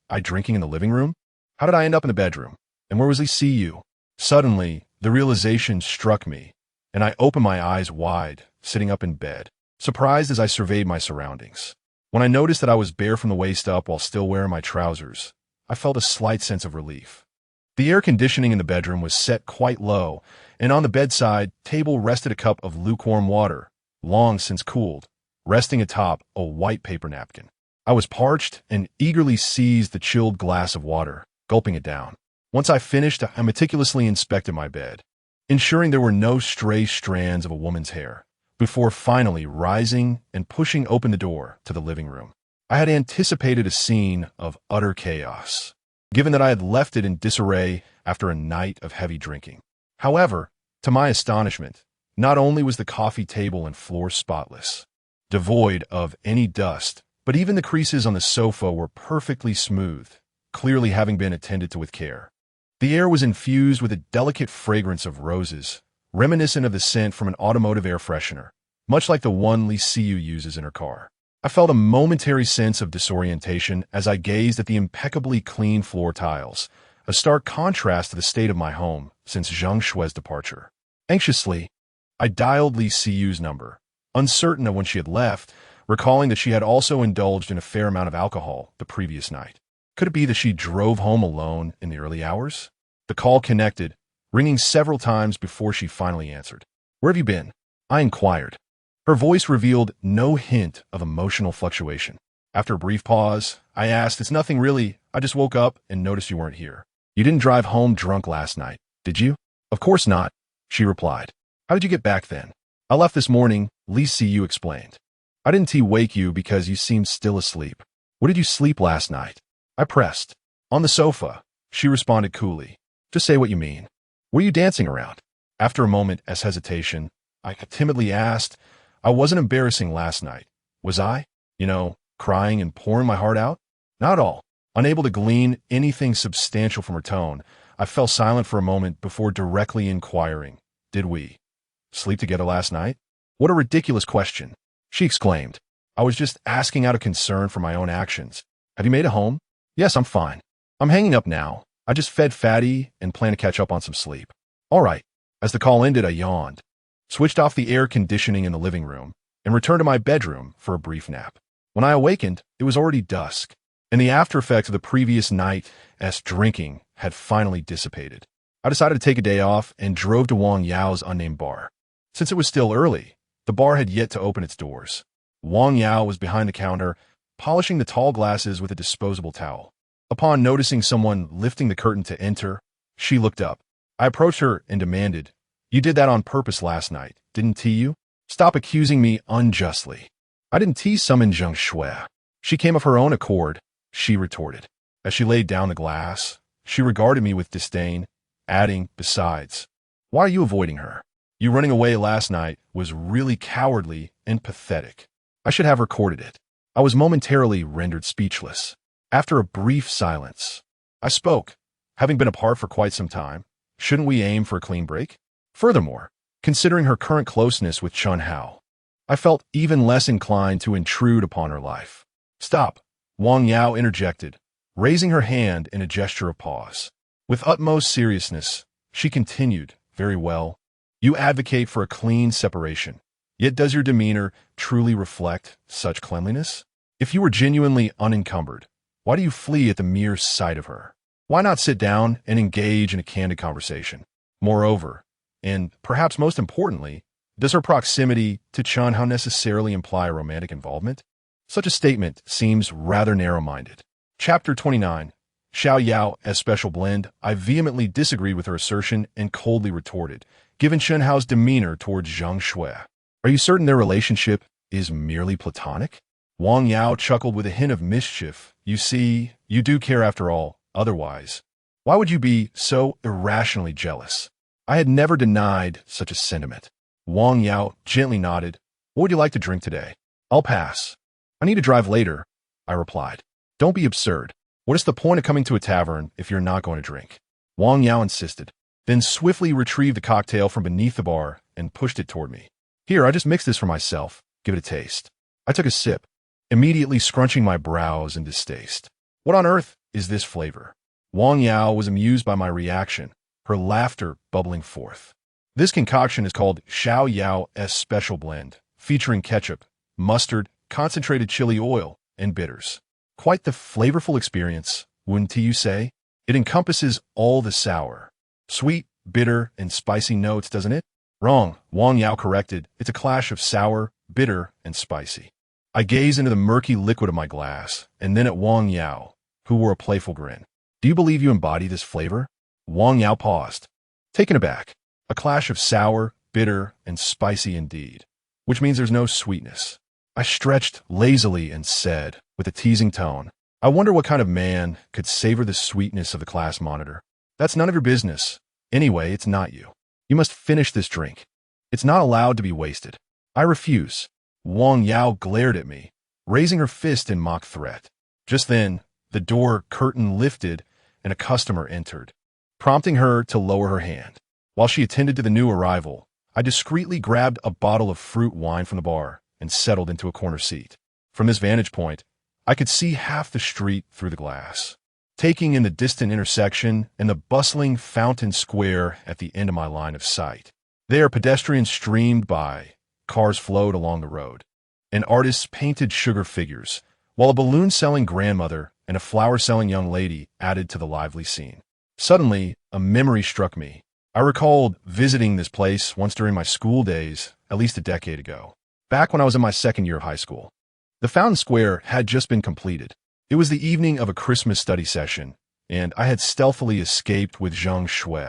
I drinking in the living room? How did I end up in the bedroom? And where was Li Siyu? Suddenly, the realization struck me, and I opened my eyes wide, sitting up in bed, surprised as I surveyed my surroundings. When I noticed that I was bare from the waist up while still wearing my trousers, I felt a slight sense of relief. The air conditioning in the bedroom was set quite low, and on the bedside table rested a cup of lukewarm water, long since cooled, resting atop a white paper napkin. I was parched and eagerly seized the chilled glass of water, gulping it down. Once I finished, I meticulously inspected my bed, ensuring there were no stray strands of a woman's hair, before finally rising and pushing open the door to the living room. I had anticipated a scene of utter chaos, given that I had left it in disarray after a night of heavy drinking. However, to my astonishment, not only was the coffee table and floor spotless, devoid of any dust, but even the creases on the sofa were perfectly smooth, clearly having been attended to with care. The air was infused with a delicate fragrance of roses, reminiscent of the scent from an automotive air freshener, much like the one Li Siyu uses in her car. I felt a momentary sense of disorientation as I gazed at the impeccably clean floor tiles, a stark contrast to the state of my home since Zhang Shui's departure. Anxiously, I dialed Li Siyu's number, uncertain of when she had left, recalling that she had also indulged in a fair amount of alcohol the previous night. Could it be that she drove home alone in the early hours? The call connected, ringing several times before she finally answered. "Where have you been?" I inquired. Her voice revealed no hint of emotional fluctuation. After a brief pause, I asked, "It's nothing really. I just woke up and noticed you weren't here. You didn't drive home drunk last night, did you?" "Of course not," she replied. "How did you get back then?" "I left this morning," Li Siyu explained. "I didn't wake you because you seemed still asleep." "Where did you sleep last night?" I pressed. "On the sofa," she responded coolly. "Just say what you mean. Were you dancing around?" After a moment as hesitation, I timidly asked, "I wasn't embarrassing last night, was I? Crying and pouring my heart out?" "Not at all." Unable to glean anything substantial from her tone, I fell silent for a moment before directly inquiring, "Did we sleep together last night?" "What a ridiculous question," she exclaimed. "I was just asking out of concern for my own actions. Have you made it home?" "Yes, I'm fine. I'm hanging up now. I just fed Fatty and plan to catch up on some sleep." "All right." As the call ended, I yawned, switched off the air conditioning in the living room, and returned to my bedroom for a brief nap. When I awakened, it was already dusk, and the after effects of the previous night's drinking had finally dissipated. I decided to take a day off and drove to Wang Yao's unnamed bar. Since it was still early, the bar had yet to open its doors. Wang Yao was behind the counter, polishing the tall glasses with a disposable towel. Upon noticing someone lifting the curtain to enter, she looked up. I approached her and demanded, "You did that on purpose last night, didn't you? Stop accusing me unjustly." "I didn't summon Zhang Shui. She came of her own accord," she retorted. As she laid down the glass, she regarded me with disdain, adding, "Besides, why are you avoiding her? You running away last night was really cowardly and pathetic. I should have recorded it." I was momentarily rendered speechless. After a brief silence, I spoke. "Having been apart for quite some time, shouldn't we aim for a clean break? Furthermore, considering her current closeness with Chun Hao, I felt even less inclined to intrude upon her life." "Stop," Wang Yao interjected, raising her hand in a gesture of pause. With utmost seriousness, she continued, "Very well. You advocate for a clean separation. Yet does your demeanor truly reflect such cleanliness? If you were genuinely unencumbered, why do you flee at the mere sight of her? Why not sit down and engage in a candid conversation? Moreover, and perhaps most importantly, does her proximity to Chun Hao necessarily imply a romantic involvement? Such a statement seems rather narrow-minded." Chapter 29. Xiao Yao as special blend. I vehemently disagreed with her assertion and coldly retorted, given Chun Hao's demeanor towards Zhang Shui. "Are you certain their relationship is merely platonic?" Wang Yao chuckled with a hint of mischief. "You see, you do care after all. Otherwise, why would you be so irrationally jealous?" I had never denied such a sentiment. Wang Yao gently nodded. "What would you like to drink today?" "I'll pass. I need to drive later," I replied. "Don't be absurd. What is the point of coming to a tavern if you're not going to drink?" Wang Yao insisted, then swiftly retrieved the cocktail from beneath the bar and pushed it toward me. "Here, I just mixed this for myself. Give it a taste." I took a sip, immediately scrunching my brows in distaste. "What on earth is this flavor?" Wang Yao was amused by my reaction, her laughter bubbling forth. "This concoction is called Xiao Yao S Special Blend, featuring ketchup, mustard, concentrated chili oil, and bitters. Quite the flavorful experience, wouldn't you say? It encompasses all the sour, sweet, bitter, and spicy notes, doesn't it?" "Wrong," Wang Yao corrected. "It's a clash of sour, bitter, and spicy." I gazed into the murky liquid of my glass, and then at Wang Yao, who wore a playful grin. "Do you believe you embody this flavor?" Wang Yao paused, taken aback. "A clash of sour, bitter, and spicy indeed, which means there's no sweetness." I stretched lazily and said, with a teasing tone, "I wonder what kind of man could savor the sweetness of the class monitor." "That's none of your business. Anyway, it's not you. You must finish this drink. It's not allowed to be wasted." "I refuse." Wang Yao glared at me, raising her fist in mock threat. Just then, the door curtain lifted and a customer entered, prompting her to lower her hand. While she attended to the new arrival, I discreetly grabbed a bottle of fruit wine from the bar and settled into a corner seat. From this vantage point, I could see half the street through the glass, taking in the distant intersection and the bustling fountain square at the end of my line of sight. There, pedestrians streamed by, cars flowed along the road, and artists painted sugar figures, while a balloon-selling grandmother and a flower-selling young lady added to the lively scene. Suddenly, a memory struck me. I recalled visiting this place once during my school days, at least a decade ago, back when I was in my second year of high school. The fountain square had just been completed. It was the evening of a Christmas study session, and I had stealthily escaped with Zhang Shui,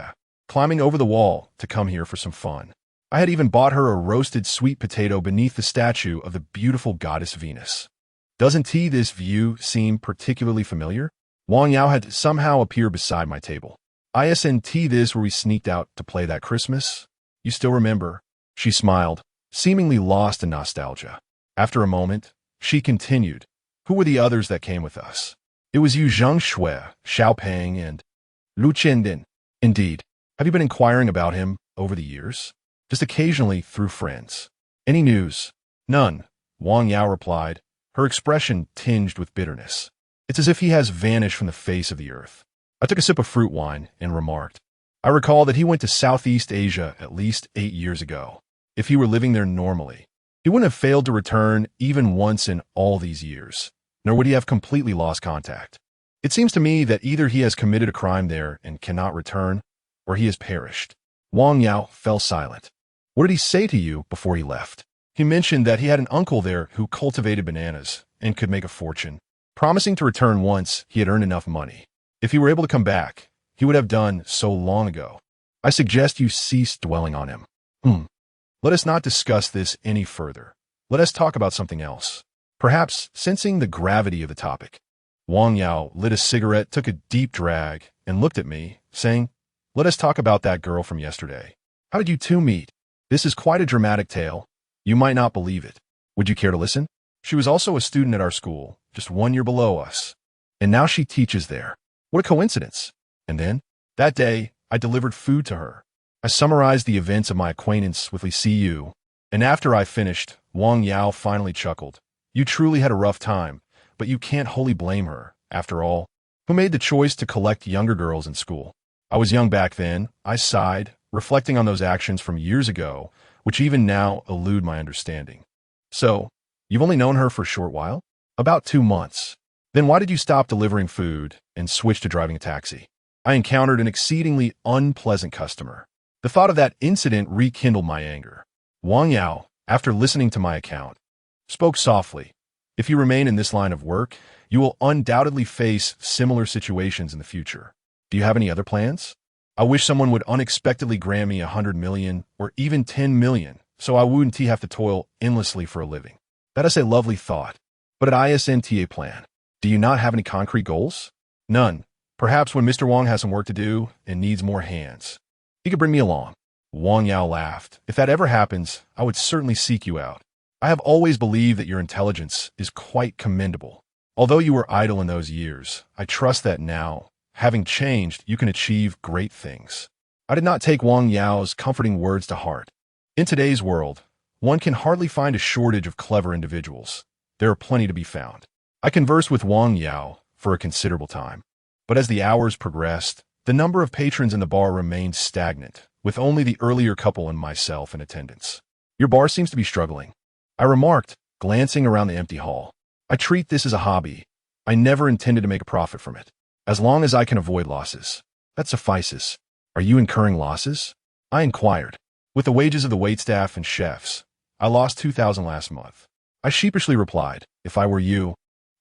climbing over the wall to come here for some fun. I had even bought her a roasted sweet potato beneath the statue of the beautiful goddess Venus. Doesn't this view seem particularly familiar? Wang Yao had somehow appeared beside my table. "Isn't this where we sneaked out to play that Christmas? You still remember?" She smiled, seemingly lost in nostalgia. After a moment, she continued, "Who were the others that came with us?" "It was you, Zhang Shui, Xiao Peng, and Lu Qiandin." "Indeed. Have you been inquiring about him over the years?" "Just occasionally through friends." "Any news?" "None," Wang Yao replied, her expression tinged with bitterness. "It's as if he has vanished from the face of the earth." I took a sip of fruit wine and remarked, "I recall that he went to Southeast Asia at least 8 years ago. If he were living there normally, he wouldn't have failed to return even once in all these years, nor would he have completely lost contact. It seems to me that either he has committed a crime there and cannot return, or he has perished." Wang Yao fell silent. "What did he say to you before he left?" "He mentioned that he had an uncle there who cultivated bananas and could make a fortune, promising to return once he had earned enough money. If he were able to come back, he would have done so long ago. I suggest you cease dwelling on him." Let us not discuss this any further. Let us talk about something else." Perhaps sensing the gravity of the topic, Wang Yao lit a cigarette, took a deep drag, and looked at me, saying, "Let us talk about that girl from yesterday. How did you two meet? This is quite a dramatic tale. You might not believe it. Would you care to listen? She was also a student at our school, just 1 year below us. And now she teaches there. What a coincidence." And then, that day, I delivered food to her. I summarized the events of my acquaintance with Li Siyu, and after I finished, Wang Yao finally chuckled. "You truly had a rough time, but you can't wholly blame her. After all, who made the choice to collect younger girls in school. I was young back then. I sighed, reflecting on those actions from years ago, which even now elude my understanding. So, you've only known her for a short while? About 2 months. Then why did you stop delivering food and switch to driving a taxi? I encountered an exceedingly unpleasant customer. The thought of that incident rekindled my anger. Wang Yao, after listening to my account, spoke softly. If you remain in this line of work, you will undoubtedly face similar situations in the future. Do you have any other plans? I wish someone would unexpectedly grant me 100 million or even 10 million, so I wouldn't have to toil endlessly for a living. That is a lovely thought. But at ISNTA plan, do you not have any concrete goals? None. Perhaps when Mr. Wang has some work to do and needs more hands, he could bring me along. Wang Yao laughed. If that ever happens, I would certainly seek you out. I have always believed that your intelligence is quite commendable. Although you were idle in those years, I trust that now, having changed, you can achieve great things. I did not take Wang Yao's comforting words to heart. In today's world, one can hardly find a shortage of clever individuals. There are plenty to be found. I conversed with Wang Yao for a considerable time. But as the hours progressed, the number of patrons in the bar remained stagnant, with only the earlier couple and myself in attendance. Your bar seems to be struggling, I remarked, glancing around the empty hall. I treat this as a hobby. I never intended to make a profit from it. As long as I can avoid losses, that suffices. Are you incurring losses? I inquired. With the wages of the waitstaff and chefs, I lost 2,000 last month. I sheepishly replied, if I were you,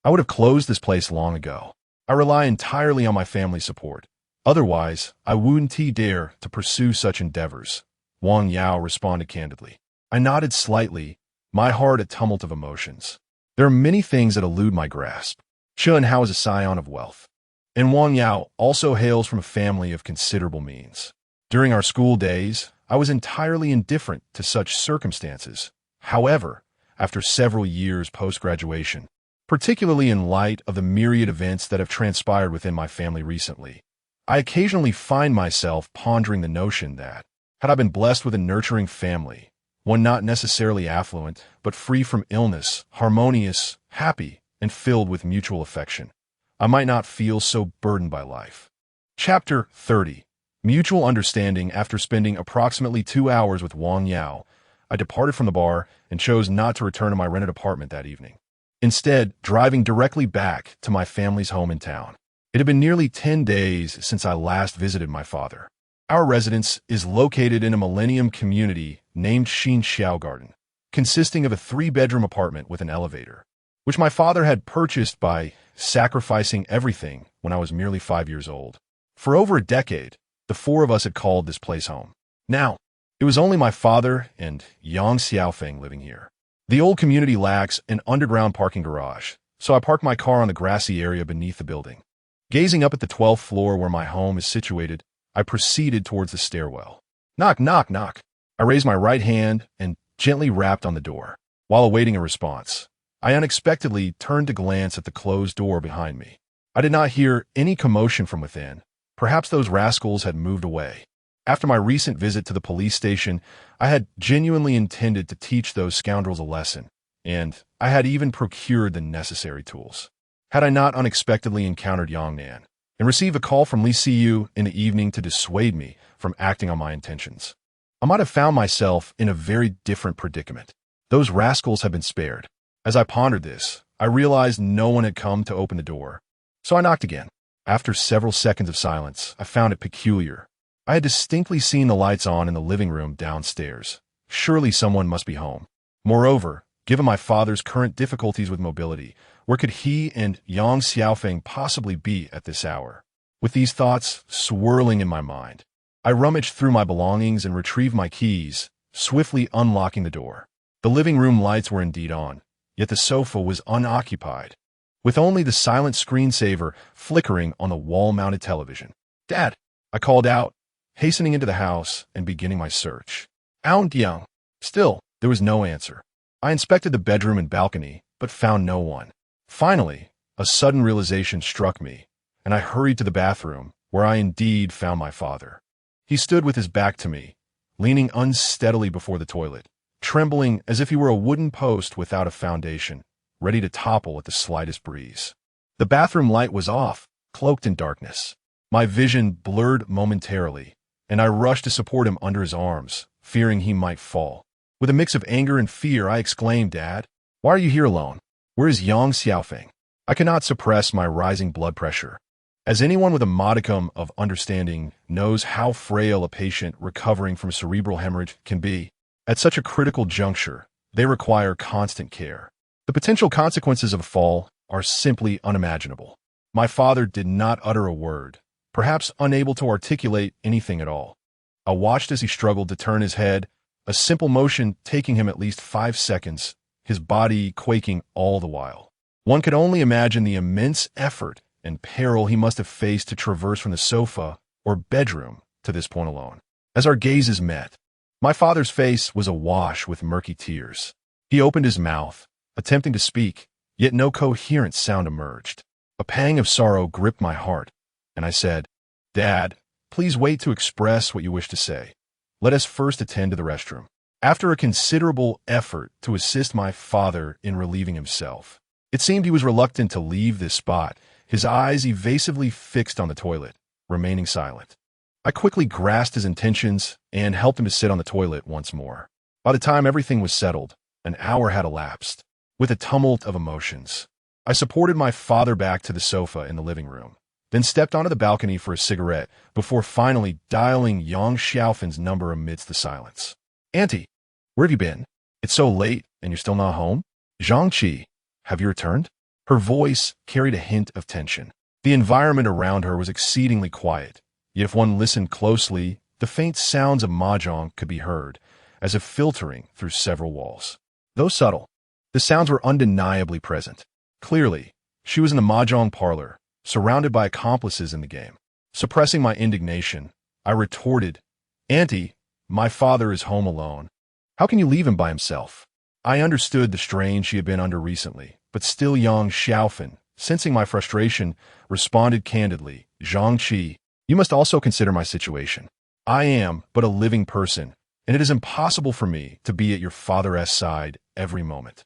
I would have closed this place long ago. I rely entirely on my family's support. Otherwise, I wouldn't dare to pursue such endeavors. Wang Yao responded candidly. I nodded slightly, my heart a tumult of emotions. There are many things that elude my grasp. Chun Hao is a scion of wealth, and Wang Yao also hails from a family of considerable means. During our school days, I was entirely indifferent to such circumstances. However, after several years post-graduation, particularly in light of the myriad events that have transpired within my family recently, I occasionally find myself pondering the notion that, had I been blessed with a nurturing family, one not necessarily affluent, but free from illness, harmonious, happy, and filled with mutual affection, I might not feel so burdened by life. Chapter 30. Mutual Understanding. After spending approximately 2 hours with Wang Yao, I departed from the bar and chose not to return to my rented apartment that evening. Instead, driving directly back to my family's home in town. It had been nearly 10 days since I last visited my father. Our residence is located in a millennium community named Xin Xiao Garden, consisting of a 3-bedroom apartment with an elevator, which my father had purchased by sacrificing everything when I was merely 5 years old. For over a decade, the 4 of us had called this place home. Now, it was only my father and Yang Xiaofeng living here. The old community lacks an underground parking garage, so I parked my car on the grassy area beneath the building. Gazing up at the 12th floor where my home is situated, I proceeded towards the stairwell. Knock, knock, knock. I raised my right hand and gently rapped on the door. While awaiting a response, I unexpectedly turned to glance at the closed door behind me. I did not hear any commotion from within. Perhaps those rascals had moved away. After my recent visit to the police station, I had genuinely intended to teach those scoundrels a lesson, and I had even procured the necessary tools. Had I not unexpectedly encountered Yang Nan and received a call from Li Siyu in the evening to dissuade me from acting on my intentions, I might have found myself in a very different predicament. Those rascals had been spared. As I pondered this, I realized no one had come to open the door, so I knocked again. After several seconds of silence, I found it peculiar. I had distinctly seen the lights on in the living room downstairs. Surely someone must be home. Moreover, given my father's current difficulties with mobility, where could he and Yang Xiaofeng possibly be at this hour? With these thoughts swirling in my mind, I rummaged through my belongings and retrieved my keys, swiftly unlocking the door. The living room lights were indeed on, yet the sofa was unoccupied, with only the silent screensaver flickering on the wall-mounted television. "Dad," I called out, hastening into the house and beginning my search. "Aunt Young." Still, there was no answer. I inspected the bedroom and balcony, but found no one. Finally, a sudden realization struck me, and I hurried to the bathroom, where I indeed found my father. He stood with his back to me, leaning unsteadily before the toilet, trembling as if he were a wooden post without a foundation, ready to topple at the slightest breeze. The bathroom light was off, cloaked in darkness. My vision blurred momentarily, and I rushed to support him under his arms, fearing he might fall. With a mix of anger and fear, I exclaimed, "Dad, why are you here alone? Where is Yang Xiaofeng?" I cannot suppress my rising blood pressure. As anyone with a modicum of understanding knows how frail a patient recovering from cerebral hemorrhage can be, at such a critical juncture, they require constant care. The potential consequences of a fall are simply unimaginable. My father did not utter a word, perhaps unable to articulate anything at all. I watched as he struggled to turn his head, a simple motion taking him at least 5 seconds, his body quaking all the while. One could only imagine the immense effort and peril he must have faced to traverse from the sofa or bedroom to this point alone. As our gazes met, my father's face was awash with murky tears. He opened his mouth, attempting to speak, yet no coherent sound emerged. A pang of sorrow gripped my heart, and I said, "Dad, please wait to express what you wish to say. Let us first attend to the restroom." After a considerable effort to assist my father in relieving himself, it seemed he was reluctant to leave this spot, his eyes evasively fixed on the toilet, remaining silent. I quickly grasped his intentions and helped him to sit on the toilet once more. By the time everything was settled, an hour had elapsed. With a tumult of emotions, I supported my father back to the sofa in the living room, then stepped onto the balcony for a cigarette before finally dialing Yang Xiaofen's number amidst the silence. "Auntie, where have you been? It's so late and you're still not home? Zhangqi, have you returned?" Her voice carried a hint of tension. The environment around her was exceedingly quiet, yet if one listened closely, the faint sounds of mahjong could be heard, as if filtering through several walls. Though subtle, the sounds were undeniably present. Clearly, she was in the mahjong parlor, surrounded by accomplices in the game. Suppressing my indignation, I retorted, "Auntie, my father is home alone. How can you leave him by himself?" I understood the strain she had been under recently, but still Yang Xiaofen, sensing my frustration, responded candidly, "Zhangqi, you must also consider my situation. I am but a living person, and it is impossible for me to be at your father's side every moment."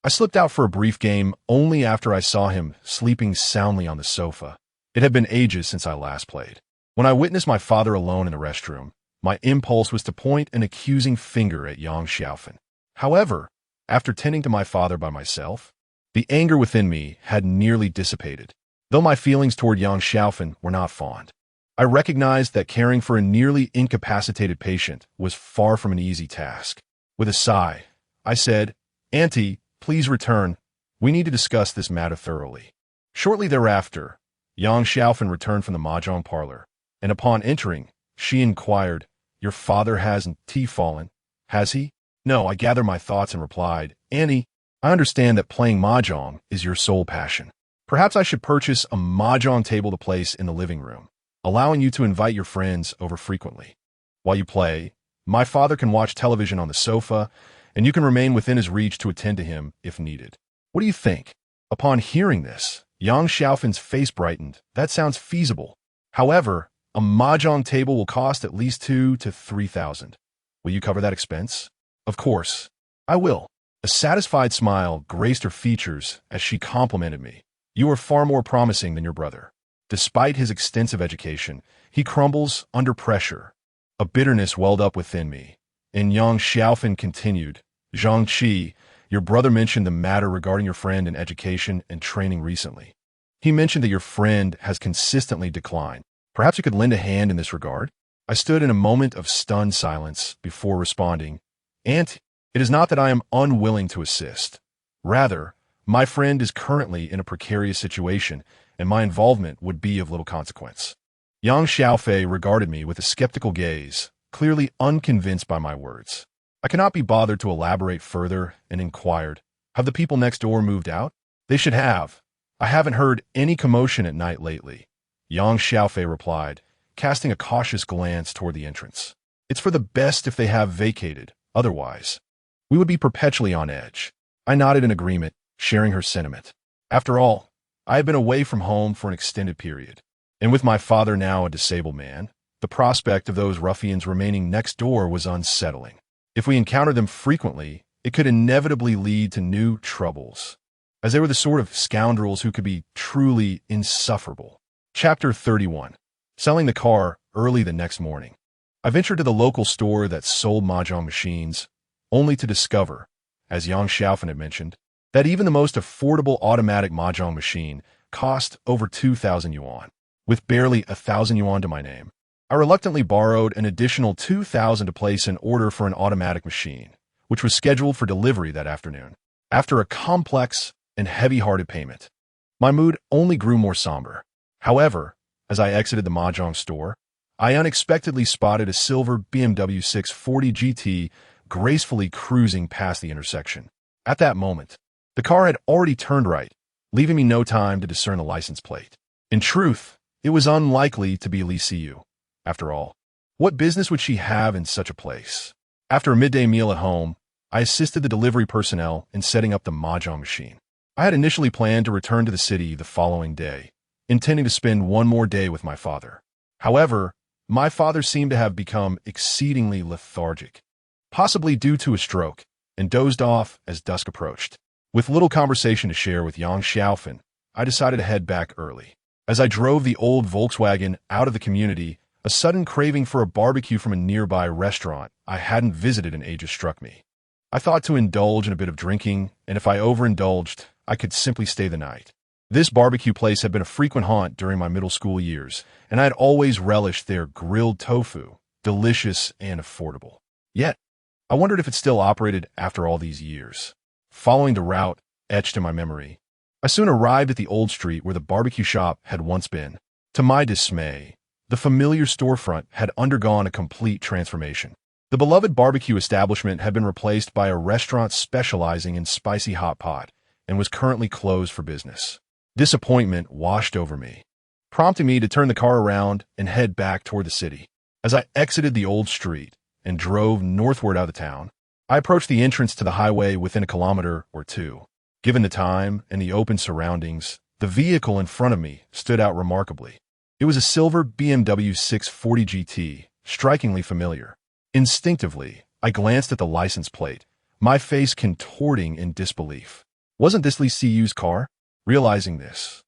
I slipped out for a brief game only after I saw him sleeping soundly on the sofa. It had been ages since I last played. When I witnessed my father alone in the restroom, my impulse was to point an accusing finger at Yang Xiaofen. However, after tending to my father by myself, the anger within me had nearly dissipated. Though my feelings toward Yang Xiaofen were not fond, I recognized that caring for a nearly incapacitated patient was far from an easy task. With a sigh, I said, "Auntie, please return. We need to discuss this matter thoroughly." Shortly thereafter, Yang Xiaofen returned from the mahjong parlor, and upon entering, she inquired, "Your father hasn't fallen, has he?" "No," I gathered my thoughts and replied, "Annie, I understand that playing mahjong is your sole passion. Perhaps I should purchase a mahjong table to place in the living room, allowing you to invite your friends over frequently. While you play, my father can watch television on the sofa, and you can remain within his reach to attend to him if needed. What do you think?" Upon hearing this, Yang Xiaofen's face brightened. "That sounds feasible. However, a mahjong table will cost at least 2,000 to 3,000. Will you cover that expense?" "Of course, I will." A satisfied smile graced her features as she complimented me. "You are far more promising than your brother. Despite his extensive education, he crumbles under pressure." A bitterness welled up within me, and Yang Xiaofen continued, "Zhangqi, your brother mentioned the matter regarding your friend in education and training recently. He mentioned that your friend has consistently declined. Perhaps you could lend a hand in this regard?" I stood in a moment of stunned silence before responding, "Aunt, it is not that I am unwilling to assist. Rather, my friend is currently in a precarious situation, and my involvement would be of little consequence." Yang Xiaofei regarded me with a skeptical gaze, clearly unconvinced by my words. I could not be bothered to elaborate further and inquired, "Have the people next door moved out?" "They should have. I haven't heard any commotion at night lately," Yang Xiaofei replied, casting a cautious glance toward the entrance. "It's for the best if they have vacated. Otherwise, we would be perpetually on edge." I nodded in agreement, sharing her sentiment. After all, I had been away from home for an extended period, and with my father now a disabled man, the prospect of those ruffians remaining next door was unsettling. If we encountered them frequently, it could inevitably lead to new troubles, as they were the sort of scoundrels who could be truly insufferable. Chapter 31. Selling the car early the next morning. I ventured to the local store that sold mahjong machines, only to discover, as Yang Xiaofan had mentioned, that even the most affordable automatic mahjong machine cost over 2,000 yuan. With barely 1,000 yuan to my name, I reluctantly borrowed an additional 2,000 to place an order for an automatic machine, which was scheduled for delivery that afternoon. After a complex and heavy-hearted payment, my mood only grew more somber. However, as I exited the mahjong store, I unexpectedly spotted a silver BMW 640 GT gracefully cruising past the intersection. At that moment, the car had already turned right, leaving me no time to discern the license plate. In truth, it was unlikely to be Li Siyu. After all, what business would she have in such a place? After a midday meal at home, I assisted the delivery personnel in setting up the mahjong machine. I had initially planned to return to the city the following day, intending to spend one more day with my father. However, my father seemed to have become exceedingly lethargic, possibly due to a stroke, and dozed off as dusk approached. With little conversation to share with Yang Xiaofan, I decided to head back early. As I drove the old Volkswagen out of the community, a sudden craving for a barbecue from a nearby restaurant I hadn't visited in ages struck me. I thought to indulge in a bit of drinking, and if I overindulged, I could simply stay the night. This barbecue place had been a frequent haunt during my middle school years, and I had always relished their grilled tofu, delicious and affordable. Yet, I wondered if it still operated after all these years. Following the route etched in my memory, I soon arrived at the old street where the barbecue shop had once been. To my dismay, the familiar storefront had undergone a complete transformation. The beloved barbecue establishment had been replaced by a restaurant specializing in spicy hot pot and was currently closed for business. Disappointment washed over me, prompting me to turn the car around and head back toward the city. As I exited the old street and drove northward out of the town, I approached the entrance to the highway within a kilometer or two. Given the time and the open surroundings, the vehicle in front of me stood out remarkably. It was a silver BMW 640 GT, strikingly familiar. Instinctively, I glanced at the license plate, my face contorting in disbelief. Wasn't this Li Siyu's car? Realizing this,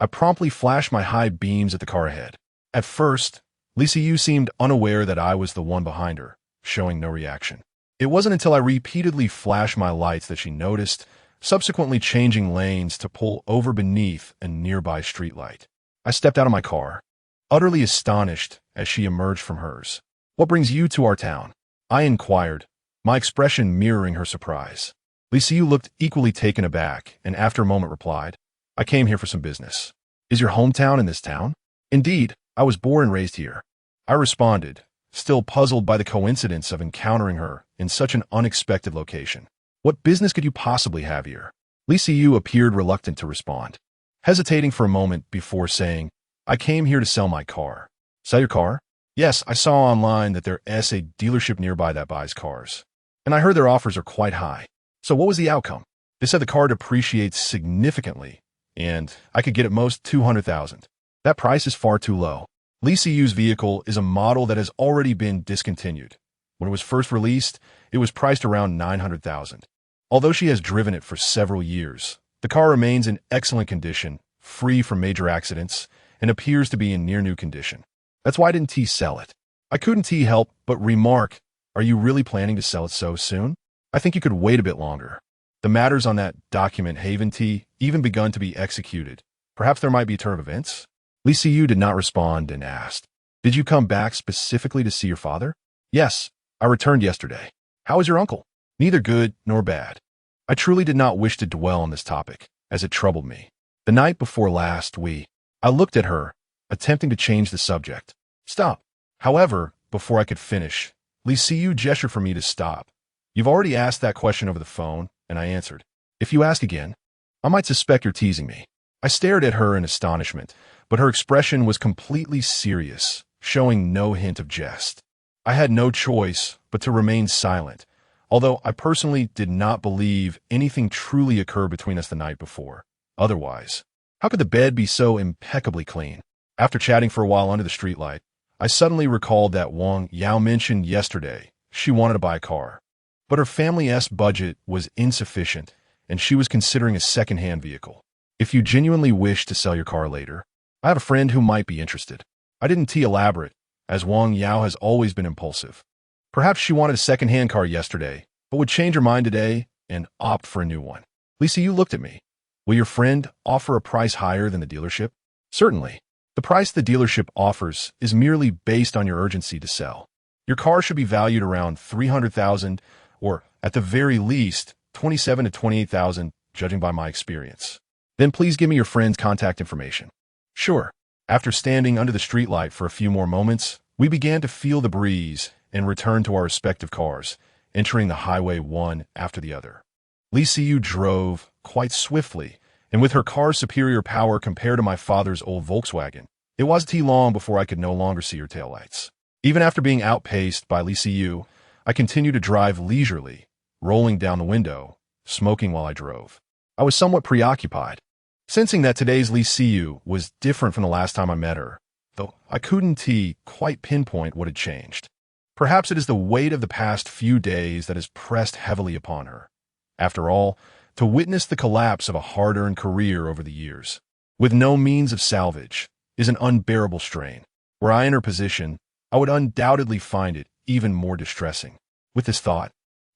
I promptly flashed my high beams at the car ahead. At first, Li Siyu seemed unaware that I was the one behind her, showing no reaction. It wasn't until I repeatedly flashed my lights that she noticed, subsequently changing lanes to pull over beneath a nearby streetlight. I stepped out of my car, utterly astonished as she emerged from hers. "What brings you to our town?" I inquired, my expression mirroring her surprise. Li Siyu looked equally taken aback, and after a moment replied, "I came here for some business." "Is your hometown in this town?" "Indeed, I was born and raised here," I responded, still puzzled by the coincidence of encountering her in such an unexpected location. "What business could you possibly have here?" Li Siyu appeared reluctant to respond, hesitating for a moment before saying, "I came here to sell my car." "Sell your car?" "Yes, I saw online that there's a dealership nearby that buys cars, and I heard their offers are quite high. So what was the outcome?" "They said the car depreciates significantly, and I could get at most 200,000. That price is far too low. Li Siyu's vehicle is a model that has already been discontinued. When it was first released, it was priced around 900,000. Although she has driven it for several years, the car remains in excellent condition, free from major accidents, and appears to be in near-new condition. That's why didn't T sell it?" I couldn't help but remark, "Are you really planning to sell it so soon? I think you could wait a bit longer. The matters on that document haven't even begun to be executed. Perhaps there might be a turn of events?" Li Siyu did not respond and asked, "Did you come back specifically to see your father?" "Yes, I returned yesterday." "How is your uncle?" "Neither good nor bad." I truly did not wish to dwell on this topic, as it troubled me. The night before last, I looked at her, attempting to change the subject. "Stop." However, before I could finish, Li Siyu gestured for me to stop. "You've already asked that question over the phone," and I answered. "If you ask again, I might suspect you're teasing me." I stared at her in astonishment, but her expression was completely serious, showing no hint of jest. I had no choice but to remain silent, although I personally did not believe anything truly occurred between us the night before. Otherwise, how could the bed be so impeccably clean? After chatting for a while under the streetlight, I suddenly recalled that Wang Yao mentioned yesterday she wanted to buy a car. But her family's budget was insufficient, and she was considering a second-hand vehicle. "If you genuinely wish to sell your car later, I have a friend who might be interested. I didn't elaborate, as Wang Yao has always been impulsive. Perhaps she wanted a second-hand car yesterday, but would change her mind today and opt for a new one. Lisa, you looked at me. Will your friend offer a price higher than the dealership? Certainly. The price the dealership offers is merely based on your urgency to sell. Your car should be valued around 300,000 or, at the very least, 27 to 28,000, judging by my experience. Then please give me your friend's contact information. Sure. After standing under the streetlight for a few more moments, we began to feel the breeze and return to our respective cars, entering the highway one after the other. Li Siyu drove quite swiftly, and with her car's superior power compared to my father's old Volkswagen, it wasn't long before I could no longer see her taillights. Even after being outpaced by Li Siyu, I continued to drive leisurely, rolling down the window, smoking while I drove. I was somewhat preoccupied, sensing that today's Li Siyu was different from the last time I met her, though I couldn't quite pinpoint what had changed. Perhaps it is the weight of the past few days that has pressed heavily upon her. After all, to witness the collapse of a hard-earned career over the years, with no means of salvage, is an unbearable strain. Were I in her position, I would undoubtedly find it even more distressing. With this thought,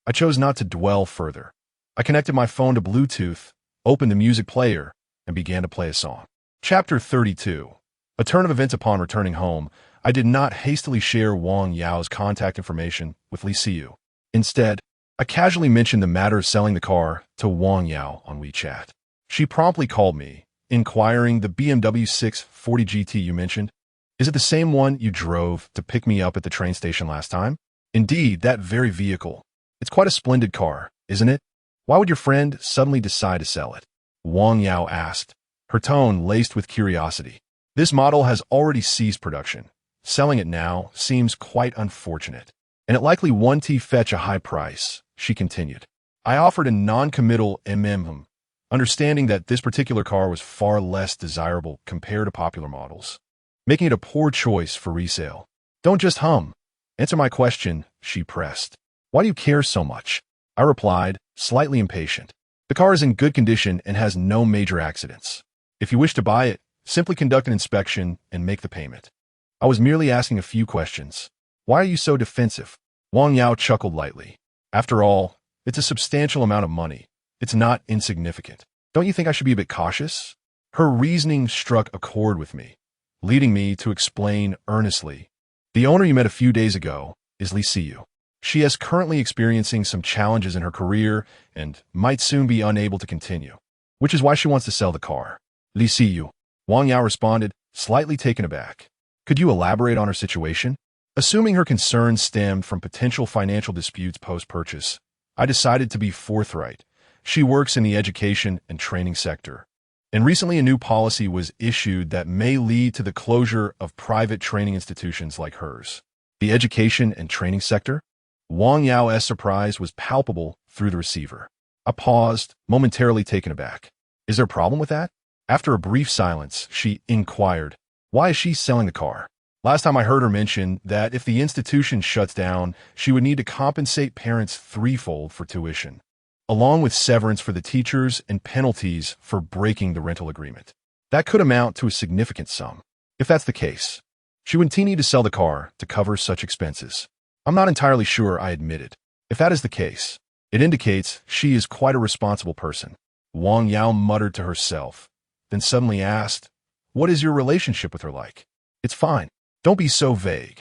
I chose not to dwell further. I connected my phone to Bluetooth, opened the music player, and began to play a song. Chapter 32. A turn of events upon returning home, I did not hastily share Wang Yao's contact information with Li Siyu. Instead, I casually mentioned the matter of selling the car to Wang Yao on WeChat. She promptly called me, inquiring, the BMW 640 GT you mentioned, is it the same one you drove to pick me up at the train station last time? Indeed, that very vehicle. It's quite a splendid car, isn't it? Why would your friend suddenly decide to sell it? Wang Yao asked, her tone laced with curiosity. This model has already ceased production. Selling it now seems quite unfortunate, and it likely won't fetch a high price, she continued. I offered a non-committal understanding that this particular car was far less desirable compared to popular models, making it a poor choice for resale. Don't just answer my question, she pressed. Why do you care so much? I replied, slightly impatient. The car is in good condition and has no major accidents. If you wish to buy it, simply conduct an inspection and make the payment. I was merely asking a few questions. Why are you so defensive? Wang Yao chuckled lightly. After all, it's a substantial amount of money. It's not insignificant. Don't you think I should be a bit cautious? Her reasoning struck a chord with me, leading me to explain earnestly. The owner you met a few days ago is Li Siyu. She is currently experiencing some challenges in her career and might soon be unable to continue, which is why she wants to sell the car. Li Siyu. Wang Yao responded, slightly taken aback. Could you elaborate on her situation? Assuming her concerns stemmed from potential financial disputes post-purchase, I decided to be forthright. She works in the education and training sector, and recently a new policy was issued that may lead to the closure of private training institutions like hers. The education and training sector? Wang Yao's surprise was palpable through the receiver. I paused, momentarily taken aback. Is there a problem with that? After a brief silence, she inquired, why is she selling the car? Last time I heard her mention that if the institution shuts down, she would need to compensate parents threefold for tuition, along with severance for the teachers and penalties for breaking the rental agreement. That could amount to a significant sum. If that's the case, she would need to sell the car to cover such expenses. I'm not entirely sure, I admitted. If that is the case, it indicates she is quite a responsible person. Wang Yao muttered to herself, then suddenly asked, what is your relationship with her like? It's fine. Don't be so vague.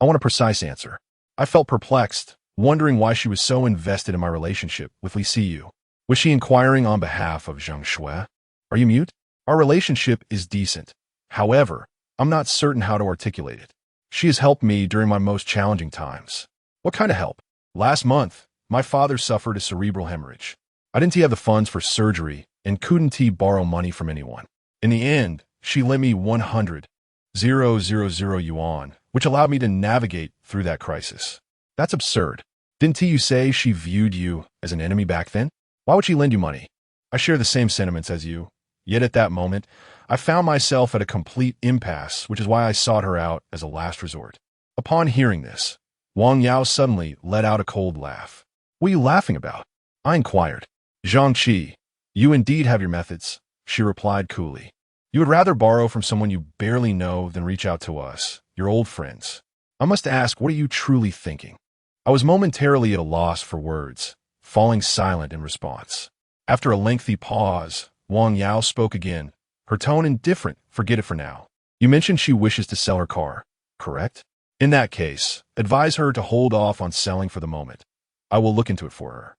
I want a precise answer. I felt perplexed, wondering why she was so invested in my relationship with Li Siyu. Was she inquiring on behalf of Zhang Shui? Are you mute? Our relationship is decent. However, I'm not certain how to articulate it. She has helped me during my most challenging times. What kind of help? Last month, my father suffered a cerebral hemorrhage. I didn't have the funds for surgery and couldn't borrow money from anyone. In the end, she lent me 100,000 yuan, which allowed me to navigate through that crisis. That's absurd. Didn't you say she viewed you as an enemy back then? Why would she lend you money? I share the same sentiments as you. Yet at that moment, I found myself at a complete impasse, which is why I sought her out as a last resort. Upon hearing this, Wang Yao suddenly let out a cold laugh. What are you laughing about? I inquired. Zhang Qi, you indeed have your methods, she replied coolly. You would rather borrow from someone you barely know than reach out to us, your old friends. I must ask, what are you truly thinking? I was momentarily at a loss for words, falling silent in response. After a lengthy pause, Wang Yao spoke again, her tone indifferent. Forget it for now. You mentioned she wishes to sell her car, correct? In that case, advise her to hold off on selling for the moment. I will look into it for her.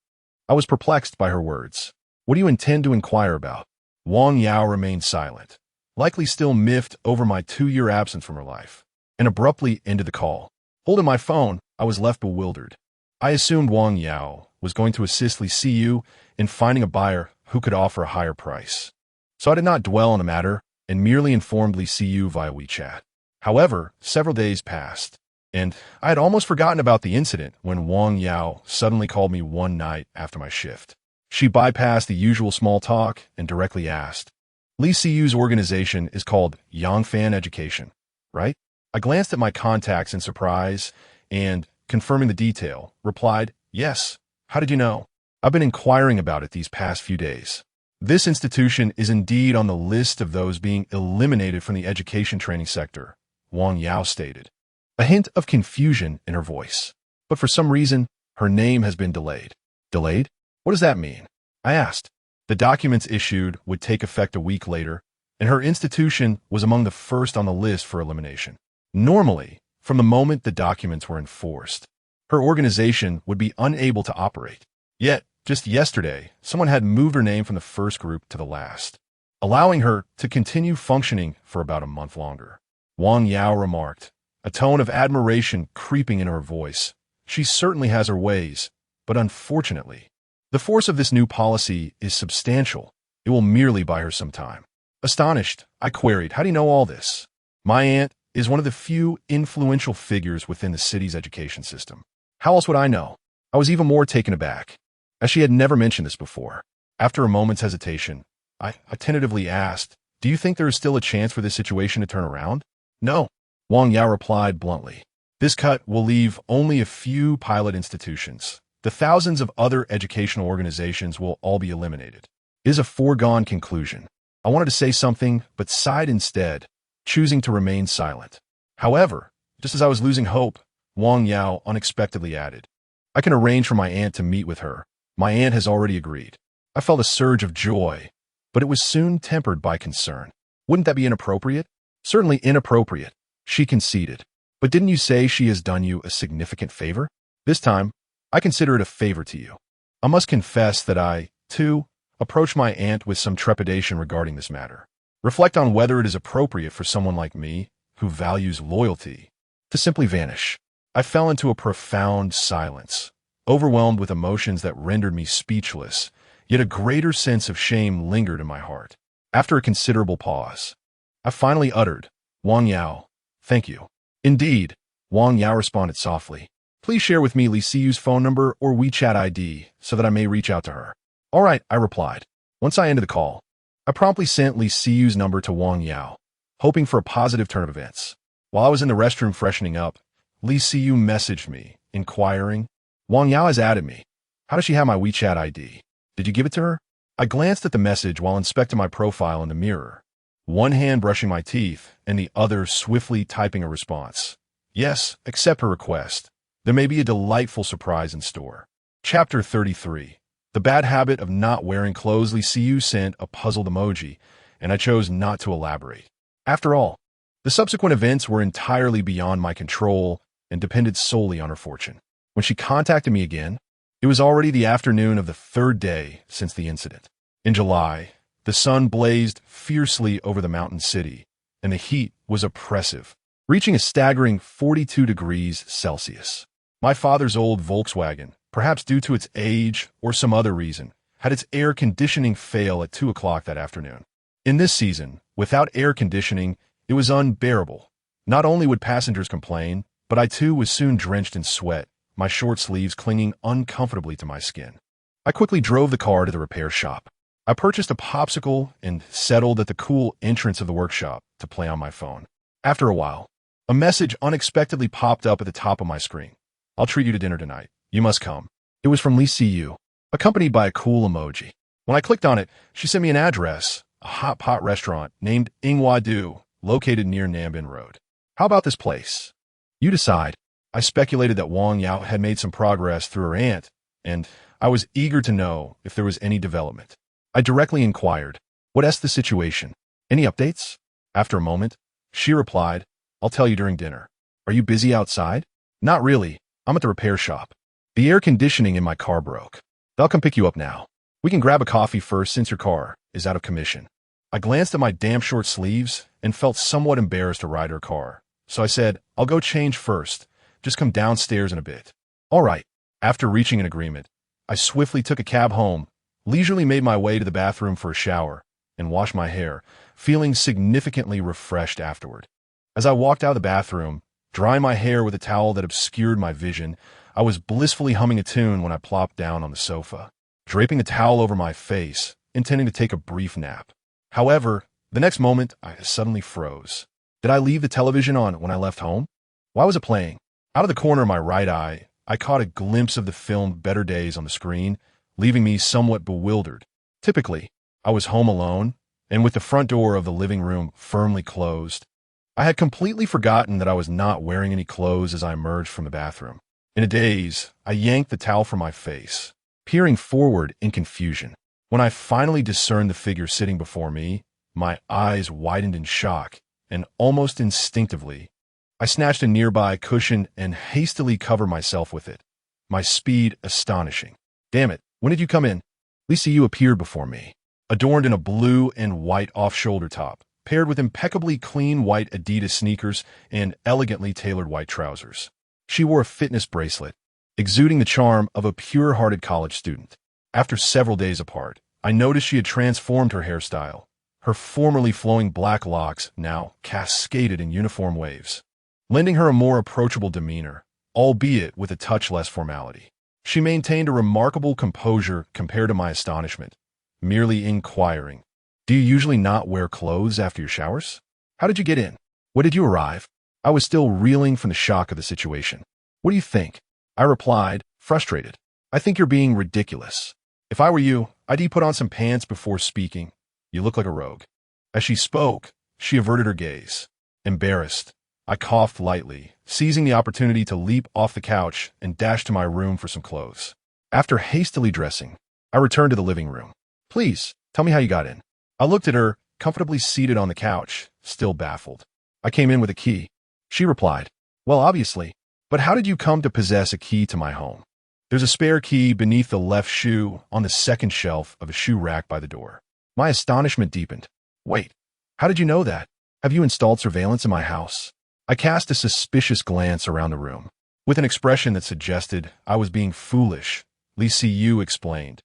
I was perplexed by her words. What do you intend to inquire about? Wang Yao remained silent, likely still miffed over my 2-year absence from her life, and abruptly ended the call. Holding my phone, I was left bewildered. I assumed Wang Yao was going to assist Li Siyu in finding a buyer who could offer a higher price. So I did not dwell on the matter and merely informed Li Siyu via WeChat. However, several days passed, and I had almost forgotten about the incident when Wang Yao suddenly called me one night after my shift. She bypassed the usual small talk and directly asked, Li Siyu's organization is called Yangfan Education, right? I glanced at my contacts in surprise and, confirming the detail, replied, yes. How did you know? I've been inquiring about it these past few days. This institution is indeed on the list of those being eliminated from the education training sector, Wang Yao stated, a hint of confusion in her voice. But for some reason, her name has been delayed. Delayed? What does that mean? I asked. The documents issued would take effect a week later, and her institution was among the first on the list for elimination. Normally, from the moment the documents were enforced, her organization would be unable to operate. Yet, just yesterday, someone had moved her name from the first group to the last, allowing her to continue functioning for about a month longer. Wang Yao remarked, a tone of admiration creeping in her voice. She certainly has her ways, but unfortunately, the force of this new policy is substantial. It will merely buy her some time. Astonished, I queried, how do you know all this? My aunt is one of the few influential figures within the city's education system. How else would I know? I was even more taken aback, as she had never mentioned this before. After a moment's hesitation, I tentatively asked, do you think there is still a chance for this situation to turn around? No, Wang Yao replied bluntly. This cut will leave only a few pilot institutions. The thousands of other educational organizations will all be eliminated. It is a foregone conclusion. I wanted to say something, but sighed instead, choosing to remain silent. However, just as I was losing hope, Wang Yao unexpectedly added, I can arrange for my aunt to meet with her. My aunt has already agreed. I felt a surge of joy, but it was soon tempered by concern. Wouldn't that be inappropriate? Certainly inappropriate, she conceded. But didn't you say she has done you a significant favor? This time, I consider it a favor to you. I must confess that I, too, approached my aunt with some trepidation regarding this matter. Reflect on whether it is appropriate for someone like me, who values loyalty, to simply vanish. I fell into a profound silence, overwhelmed with emotions that rendered me speechless, yet a greater sense of shame lingered in my heart. After a considerable pause, I finally uttered, Wang Yao, thank you. Indeed, Wang Yao responded softly. Please share with me Li Siyu's phone number or WeChat ID so that I may reach out to her. All right, I replied. Once I ended the call, I promptly sent Li Siyu's number to Wang Yao, hoping for a positive turn of events. While I was in the restroom freshening up, Li Siyu messaged me, inquiring, Wang Yao has added me. How does she have my WeChat ID? Did you give it to her? I glanced at the message while inspecting my profile in the mirror, one hand brushing my teeth and the other swiftly typing a response. Yes, accept her request. There may be a delightful surprise in store. Chapter 33. The bad habit of not wearing clothes. Li Siyu sent a puzzled emoji, and I chose not to elaborate. After all, the subsequent events were entirely beyond my control and depended solely on her fortune. When she contacted me again, it was already the afternoon of the third day since the incident. In July, the sun blazed fiercely over the mountain city, and the heat was oppressive, reaching a staggering 42 degrees Celsius. My father's old Volkswagen, perhaps due to its age or some other reason, had its air conditioning fail at 2 o'clock that afternoon. In this season, without air conditioning, it was unbearable. Not only would passengers complain, but I too was soon drenched in sweat, my short sleeves clinging uncomfortably to my skin. I quickly drove the car to the repair shop. I purchased a popsicle and settled at the cool entrance of the workshop to play on my phone. After a while, a message unexpectedly popped up at the top of my screen. I'll treat you to dinner tonight. You must come. It was from Li Siyu, accompanied by a cool emoji. When I clicked on it, she sent me an address a hot pot restaurant named Ingwadu, located near Nambin Road. How about this place? You decide. I speculated that Wang Yao had made some progress through her aunt, and I was eager to know if there was any development. I directly inquired, "What's the situation? Any updates?" After a moment, she replied, "I'll tell you during dinner." "Are you busy outside?" "Not really. I'm at the repair shop. The air conditioning in my car broke. I'll come pick you up now. We can grab a coffee first since your car is out of commission." I glanced at my damn short sleeves and felt somewhat embarrassed to ride her car, so I said, "I'll go change first. Just come downstairs in a bit." "All right." After reaching an agreement, I swiftly took a cab home, leisurely made my way to the bathroom for a shower, and washed my hair, feeling significantly refreshed afterward. As I walked out of the bathroom, drying my hair with a towel that obscured my vision, I was blissfully humming a tune when I plopped down on the sofa, draping a towel over my face, intending to take a brief nap. However, the next moment, I suddenly froze. Did I leave the television on when I left home? Why was it playing? Out of the corner of my right eye, I caught a glimpse of the film Better Days on the screen, leaving me somewhat bewildered. Typically, I was home alone, and with the front door of the living room firmly closed. I had completely forgotten that I was not wearing any clothes as I emerged from the bathroom. In a daze, I yanked the towel from my face, peering forward in confusion. When I finally discerned the figure sitting before me, my eyes widened in shock, and almost instinctively, I snatched a nearby cushion and hastily covered myself with it, my speed astonishing. "Damn it, when did you come in?" Lisa Yu appeared before me, adorned in a blue and white off-shoulder top, paired with impeccably clean white Adidas sneakers and elegantly tailored white trousers. She wore a fitness bracelet, exuding the charm of a pure-hearted college student. After several days apart, I noticed she had transformed her hairstyle. Her formerly flowing black locks now cascaded in uniform waves, lending her a more approachable demeanor, albeit with a touch less formality. She maintained a remarkable composure compared to my astonishment, merely inquiring, "Do you usually not wear clothes after your showers? How did you get in? When did you arrive?" I was still reeling from the shock of the situation. "What do you think?" I replied, frustrated. "I think you're being ridiculous. If I were you, I'd put on some pants before speaking. You look like a rogue." As she spoke, she averted her gaze. Embarrassed, I coughed lightly, seizing the opportunity to leap off the couch and dash to my room for some clothes. After hastily dressing, I returned to the living room. "Please, tell me how you got in." I looked at her, comfortably seated on the couch, still baffled. "I came in with a key." She replied, "Well, obviously. But how did you come to possess a key to my home?" "There's a spare key beneath the left shoe on the second shelf of a shoe rack by the door." My astonishment deepened. "Wait, how did you know that? Have you installed surveillance in my house?" I cast a suspicious glance around the room. With an expression that suggested I was being foolish, Li Siyu explained,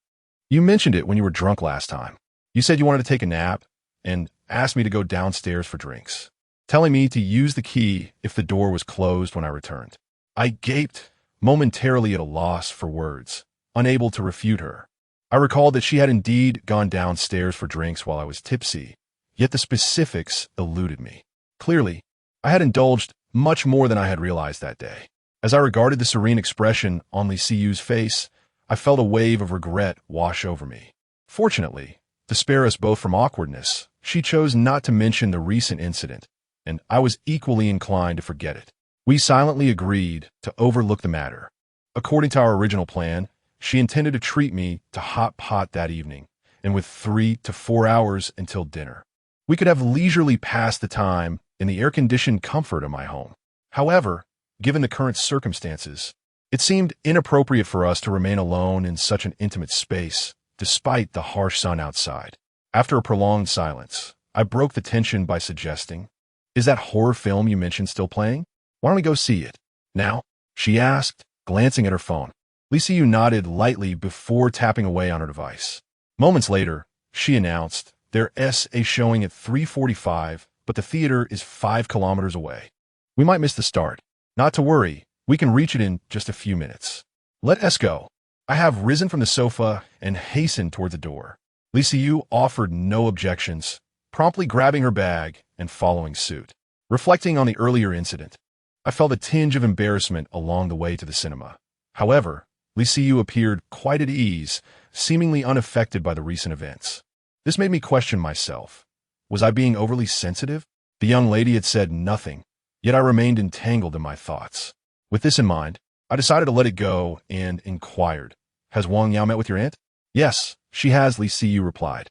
"You mentioned it when you were drunk last time. You said you wanted to take a nap and asked me to go downstairs for drinks, telling me to use the key if the door was closed when I returned." I gaped, momentarily at a loss for words, unable to refute her. I recalled that she had indeed gone downstairs for drinks while I was tipsy, yet the specifics eluded me. Clearly, I had indulged much more than I had realized that day. As I regarded the serene expression on Li Siyu's face, I felt a wave of regret wash over me. Fortunately, to spare us both from awkwardness, she chose not to mention the recent incident, and I was equally inclined to forget it. We silently agreed to overlook the matter. According to our original plan, she intended to treat me to hot pot that evening, and with 3 to 4 hours until dinner, we could have leisurely passed the time in the air-conditioned comfort of my home. However, given the current circumstances, it seemed inappropriate for us to remain alone in such an intimate space, despite the harsh sun outside. After a prolonged silence, I broke the tension by suggesting, "Is that horror film you mentioned still playing? Why don't we go see it now?" she asked, glancing at her phone. Li Siyu nodded lightly before tapping away on her device. Moments later, she announced, "There's a showing at 3:45, but the theater is 5 kilometers away. We might miss the start. Not to worry, we can reach it in just a few minutes. Let us go." I have risen from the sofa and hastened toward the door. Li Siyu offered no objections, promptly grabbing her bag and following suit. Reflecting on the earlier incident, I felt a tinge of embarrassment along the way to the cinema. However, Li Siyu appeared quite at ease, seemingly unaffected by the recent events. This made me question myself. Was I being overly sensitive? The young lady had said nothing, yet I remained entangled in my thoughts. With this in mind, I decided to let it go and inquired, "Has Wang Yao met with your aunt?" "Yes, she has," Li Siyu replied,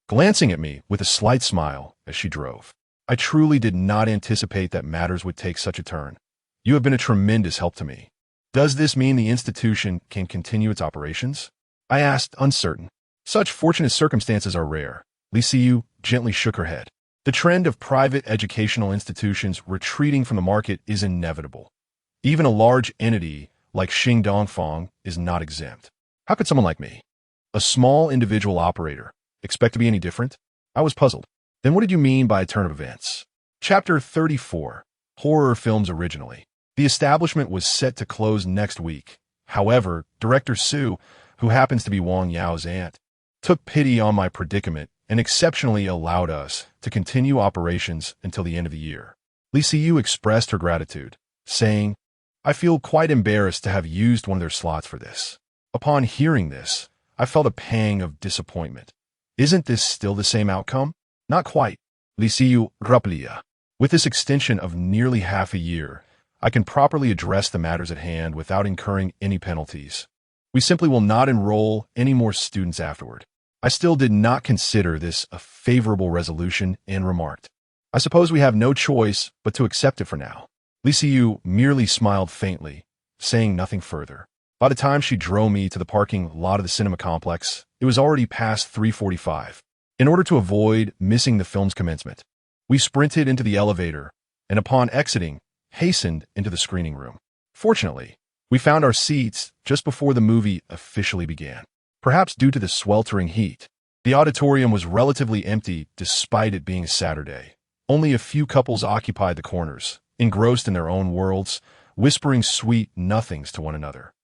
glancing at me with a slight smile as she drove. "I truly did not anticipate that matters would take such a turn. You have been a tremendous help to me. Does this mean the institution can continue its operations?" I asked, uncertain. "Such fortunate circumstances are rare." Li Siyu gently shook her head. "The trend of private educational institutions retreating from the market is inevitable. Even a large entity like Xing Dongfang is not exempt. How could someone like me, a small individual operator, expect to be any different?" I was puzzled. "Then what did you mean by a turn of events?" Chapter 34. Horror Films Originally. The establishment was set to close next week. However, Director Su, who happens to be Wang Yao's aunt, took pity on my predicament and exceptionally allowed us to continue operations until the end of the year. Li Siyu expressed her gratitude, saying, "I feel quite embarrassed to have used one of their slots for this." Upon hearing this, I felt a pang of disappointment. Isn't this still the same outcome? Not quite. Li Siyu replied. With this extension of nearly half a year, I can properly address the matters at hand without incurring any penalties. We simply will not enroll any more students afterward. I still did not consider this a favorable resolution and remarked, "I suppose we have no choice but to accept it for now." Li Siyu merely smiled faintly, saying nothing further. By the time she drove me to the parking lot of the cinema complex, it was already past 3:45. In order to avoid missing the film's commencement, we sprinted into the elevator and upon exiting, hastened into the screening room. Fortunately, we found our seats just before the movie officially began. Perhaps due to the sweltering heat, the auditorium was relatively empty despite it being a Saturday. Only a few couples occupied the corners, engrossed in their own worlds, whispering sweet nothings to one another.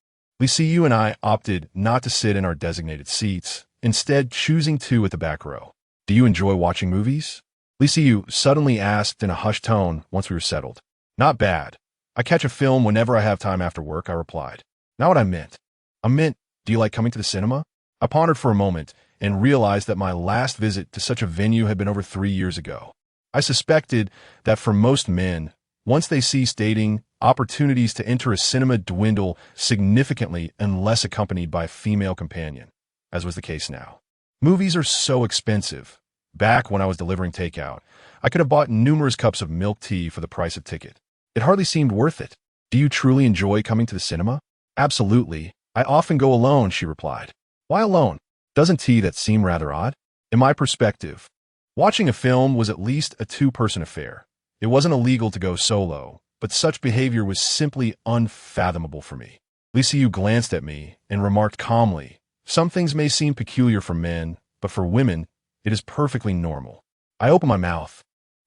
Li Siyu and I opted not to sit in our designated seats, instead choosing two at the back row. "Do you enjoy watching movies?" Li Siyu suddenly asked in a hushed tone once we were settled. "Not bad. I catch a film whenever I have time after work," I replied. Not what I meant. I meant, do you like coming to the cinema? I pondered for a moment and realized that my last visit to such a venue had been over 3 years ago. I suspected that for most men, once they cease dating, opportunities to enter a cinema dwindle significantly unless accompanied by a female companion, as was the case now. Movies are so expensive. Back when I was delivering takeout, I could have bought numerous cups of milk tea for the price of ticket. It hardly seemed worth it. "Do you truly enjoy coming to the cinema?" "Absolutely. I often go alone," she replied. "Why alone? Doesn't that seem rather odd?" In my perspective, watching a film was at least a two-person affair. It wasn't illegal to go solo, but such behavior was simply unfathomable for me. Li Siyu glanced at me and remarked calmly, "Some things may seem peculiar for men, but for women, it is perfectly normal." I opened my mouth,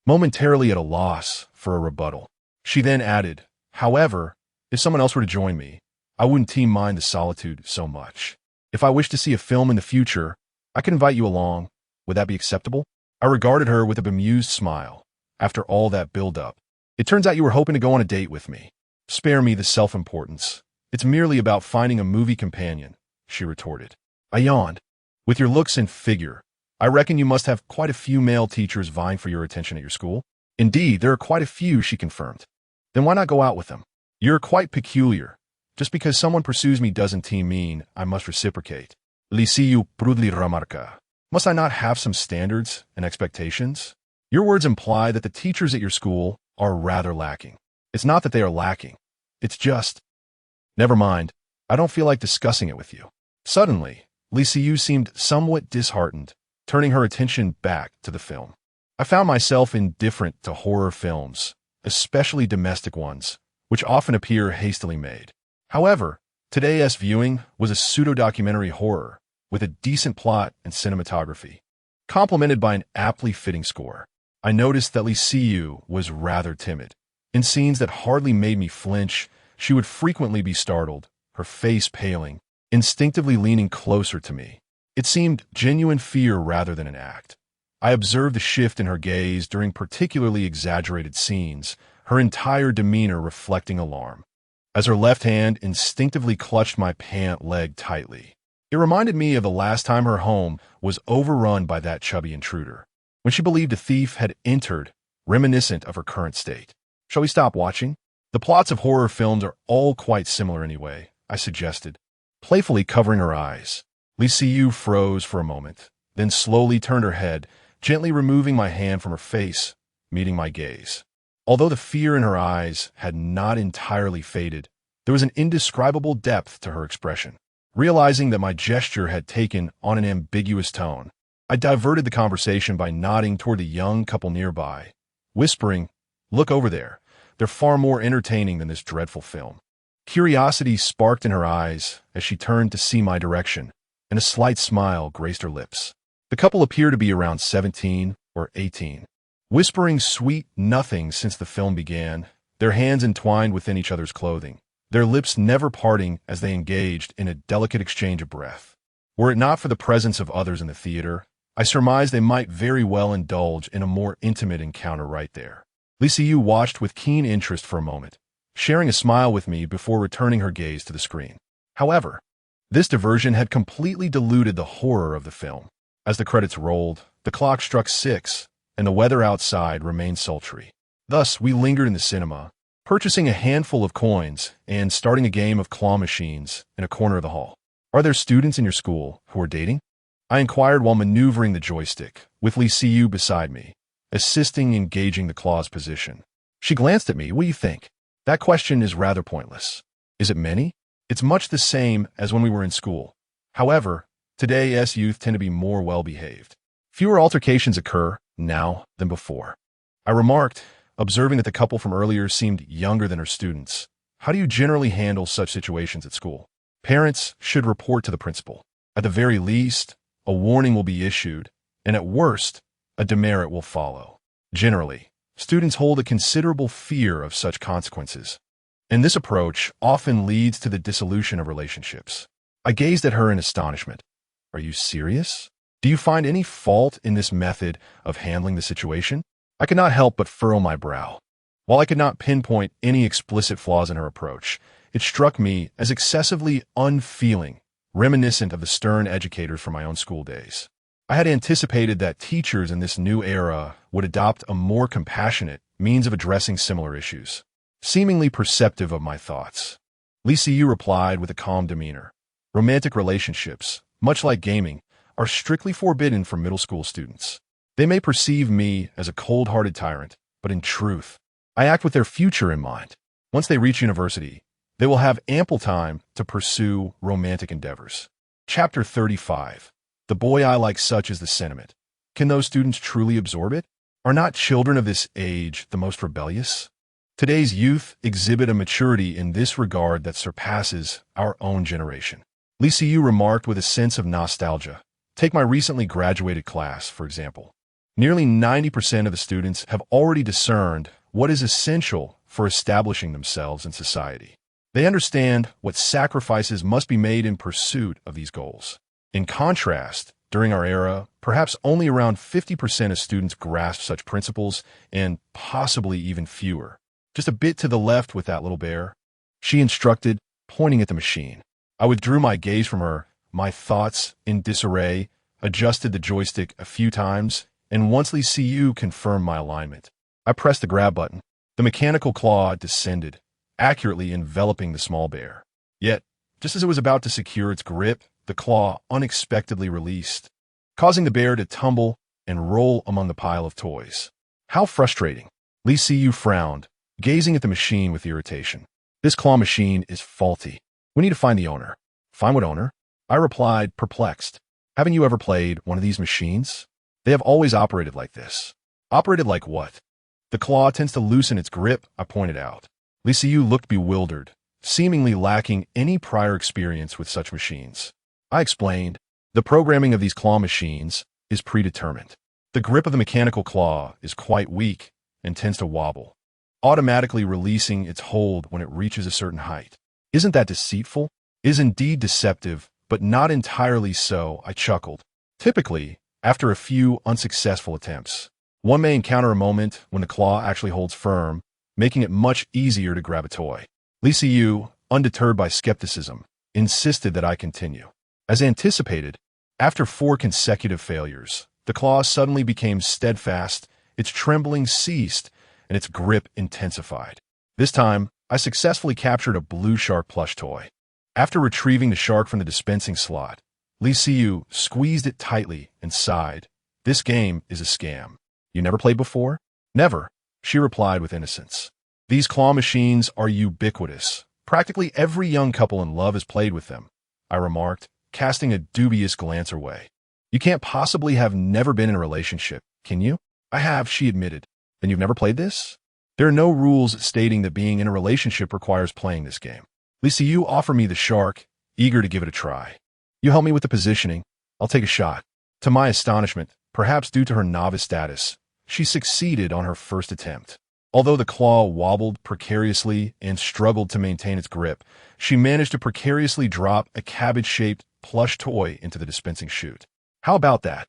momentarily at a loss for a rebuttal. She then added, "However, if someone else were to join me, I wouldn't mind the solitude so much. If I wish to see a film in the future, I could invite you along. Would that be acceptable?" I regarded her with a bemused smile. After all that build-up, it turns out you were hoping to go on a date with me. "Spare me the self-importance. It's merely about finding a movie companion," she retorted. I yawned. "With your looks and figure, I reckon you must have quite a few male teachers vying for your attention at your school." "Indeed, there are quite a few," she confirmed. "Then why not go out with them?" "You're quite peculiar. Just because someone pursues me doesn't mean I must reciprocate." Li Siyu prudely remarca. "Must I not have some standards and expectations? Your words imply that the teachers at your school are rather lacking." "It's not that they are lacking. It's just—" "Never mind. I don't feel like discussing it with you." Suddenly, Li Siyu seemed somewhat disheartened, turning her attention back to the film. I found myself indifferent to horror films, especially domestic ones, which often appear hastily made. However, today's viewing was a pseudo-documentary horror with a decent plot and cinematography, complemented by an aptly fitting score. I noticed that Li Siyu was rather timid. In scenes that hardly made me flinch, she would frequently be startled, her face paling, instinctively leaning closer to me. It seemed genuine fear rather than an act. I observed the shift in her gaze during particularly exaggerated scenes, her entire demeanor reflecting alarm. As her left hand instinctively clutched my pant leg tightly, It reminded me of the last time her home was overrun by that chubby intruder, when she believed a thief had entered, reminiscent of her current state. Shall we stop watching? The plots of horror films are all quite similar anyway, I suggested, playfully covering her eyes. Liu froze for a moment, then slowly turned her head, gently removing my hand from her face, meeting my gaze. Although the fear in her eyes had not entirely faded, there was an indescribable depth to her expression. Realizing that my gesture had taken on an ambiguous tone, I diverted the conversation by nodding toward the young couple nearby, whispering, "Look over there. They're far more entertaining than this dreadful film." Curiosity sparked in her eyes as she turned to see my direction, and a slight smile graced her lips. The couple appeared to be around 17 or 18, whispering sweet nothings since the film began, their hands entwined within each other's clothing, their lips never parting as they engaged in a delicate exchange of breath. Were it not for the presence of others in the theater, I surmised they might very well indulge in a more intimate encounter right there. Liu watched with keen interest for a moment, sharing a smile with me before returning her gaze to the screen. However, this diversion had completely diluted the horror of the film. As the credits rolled, the clock struck 6, and the weather outside remained sultry. Thus, we lingered in the cinema, purchasing a handful of coins and starting a game of claw machines in a corner of the hall. "Are there students in your school who are dating?" I inquired while maneuvering the joystick, with Liu beside me, assisting in gauging the claw's position. She glanced at me. "What do you think?" "That question is rather pointless. Is it many?" "It's much the same as when we were in school. However, today's youth tend to be more well-behaved. Fewer altercations occur now than before," I remarked, observing that the couple from earlier seemed younger than her students. "How do you generally handle such situations at school?" "Parents should report to the principal. At the very least, a warning will be issued, and at worst, a demerit will follow. Generally, students hold a considerable fear of such consequences, and this approach often leads to the dissolution of relationships." I gazed at her in astonishment. "Are you serious? Do you find any fault in this method of handling the situation?" I could not help but furrow my brow. While I could not pinpoint any explicit flaws in her approach, it struck me as excessively unfeeling, reminiscent of the stern educators from my own school days. I had anticipated that teachers in this new era would adopt a more compassionate means of addressing similar issues. Seemingly perceptive of my thoughts, Liu replied with a calm demeanor. "Romantic relationships, much like gaming, are strictly forbidden for middle school students. They may perceive me as a cold-hearted tyrant, but in truth, I act with their future in mind. Once they reach university, they will have ample time to pursue romantic endeavors." Chapter 35. The boy I like, such is the sentiment. Can those students truly absorb it? Are not children of this age the most rebellious? Today's youth exhibit a maturity in this regard that surpasses our own generation. Liu remarked with a sense of nostalgia. Take my recently graduated class, for example. Nearly 90% of the students have already discerned what is essential for establishing themselves in society. They understand what sacrifices must be made in pursuit of these goals. In contrast, during our era, perhaps only around 50% of students grasp such principles, and possibly even fewer. "Just a bit to the left with that little bear," she instructed, pointing at the machine. I withdrew my gaze from her, my thoughts in disarray, adjusted the joystick a few times, and once Liu confirmed my alignment, I pressed the grab button. The mechanical claw descended, accurately enveloping the small bear. Yet, just as it was about to secure its grip, the claw unexpectedly released, causing the bear to tumble and roll among the pile of toys. How frustrating. Liu frowned, gazing at the machine with irritation. "This claw machine is faulty. We need to find the owner." "Find what owner?" I replied, perplexed. "Haven't you ever played one of these machines? They have always operated like this." "Operated like what?" "The claw tends to loosen its grip," I pointed out. Liu looked bewildered, seemingly lacking any prior experience with such machines. I explained, "The programming of these claw machines is predetermined. The grip of the mechanical claw is quite weak and tends to wobble, automatically releasing its hold when it reaches a certain height." "Isn't that deceitful?" "It is indeed deceptive, but not entirely so," I chuckled. "Typically, after a few unsuccessful attempts, one may encounter a moment when the claw actually holds firm, making it much easier to grab a toy." Liu, undeterred by skepticism, insisted that I continue. As anticipated, after 4 consecutive failures, the claw suddenly became steadfast, its trembling ceased, and its grip intensified. This time, I successfully captured a blue shark plush toy. After retrieving the shark from the dispensing slot, Li Siyu squeezed it tightly and sighed. "This game is a scam. You never played before?" "Never," she replied with innocence. "These claw machines are ubiquitous. Practically every young couple in love has played with them," I remarked, casting a dubious glance her way. "You can't possibly have never been in a relationship, can you?" "I have," she admitted. "Then you've never played this?" "There are no rules stating that being in a relationship requires playing this game." Li Siyu offered me the shark, eager to give it a try. "You help me with the positioning. I'll take a shot." To my astonishment, perhaps due to her novice status, she succeeded on her first attempt. Although the claw wobbled precariously and struggled to maintain its grip, she managed to precariously drop a cabbage-shaped plush toy into the dispensing chute. "How about that?"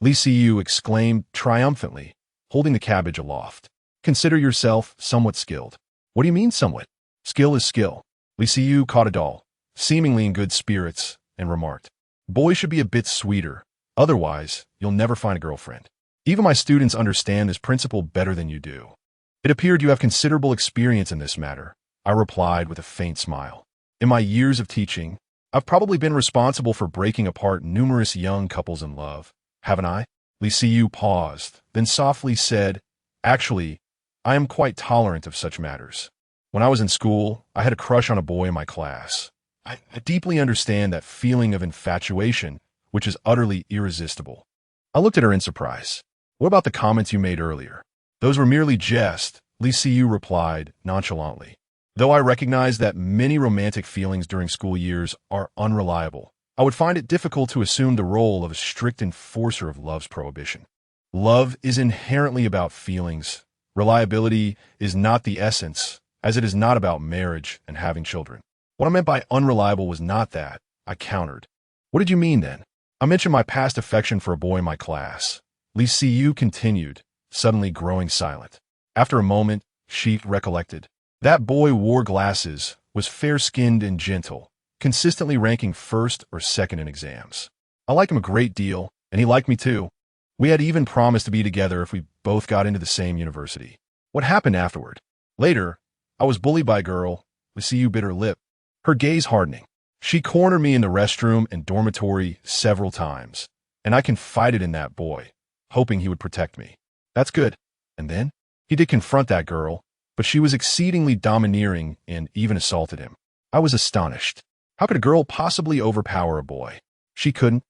Li Siyu exclaimed triumphantly, holding the cabbage aloft. "Consider yourself somewhat skilled." "What do you mean somewhat?" "Skill is skill." Li Siyu caught a doll, seemingly in good spirits, and remarked, "Boys should be a bit sweeter. Otherwise, you'll never find a girlfriend. Even my students understand this principle better than you do." "It appeared you have considerable experience in this matter," I replied with a faint smile. "In my years of teaching, I've probably been responsible for breaking apart numerous young couples in love, haven't I?" Li Siyu paused, then softly said, "Actually, I am quite tolerant of such matters. When I was in school, I had a crush on a boy in my class. I deeply understand that feeling of infatuation, which is utterly irresistible." I looked at her in surprise. "What about the comments you made earlier?" "Those were merely jest," Li Siyu replied nonchalantly. "Though I recognize that many romantic feelings during school years are unreliable, I would find it difficult to assume the role of a strict enforcer of love's prohibition. Love is inherently about feelings. Reliability is not the essence, as it is not about marriage and having children." "What I meant by unreliable was not that," I countered. "What did you mean then?" "I mentioned my past affection for a boy in my class." Li Siyu continued, suddenly growing silent. After a moment, she recollected. "That boy wore glasses, was fair-skinned and gentle, consistently ranking first or second in exams. I liked him a great deal, and he liked me too. We had even promised to be together if we both got into the same university." "What happened afterward?" "Later, I was bullied by a girl." Li Siyu bit her lip, her gaze hardening. "She cornered me in the restroom and dormitory several times, and I confided in that boy, hoping he would protect me." "That's good. And then?" "He did confront that girl, but she was exceedingly domineering and even assaulted him." I was astonished. How could a girl possibly overpower a boy? She couldn't,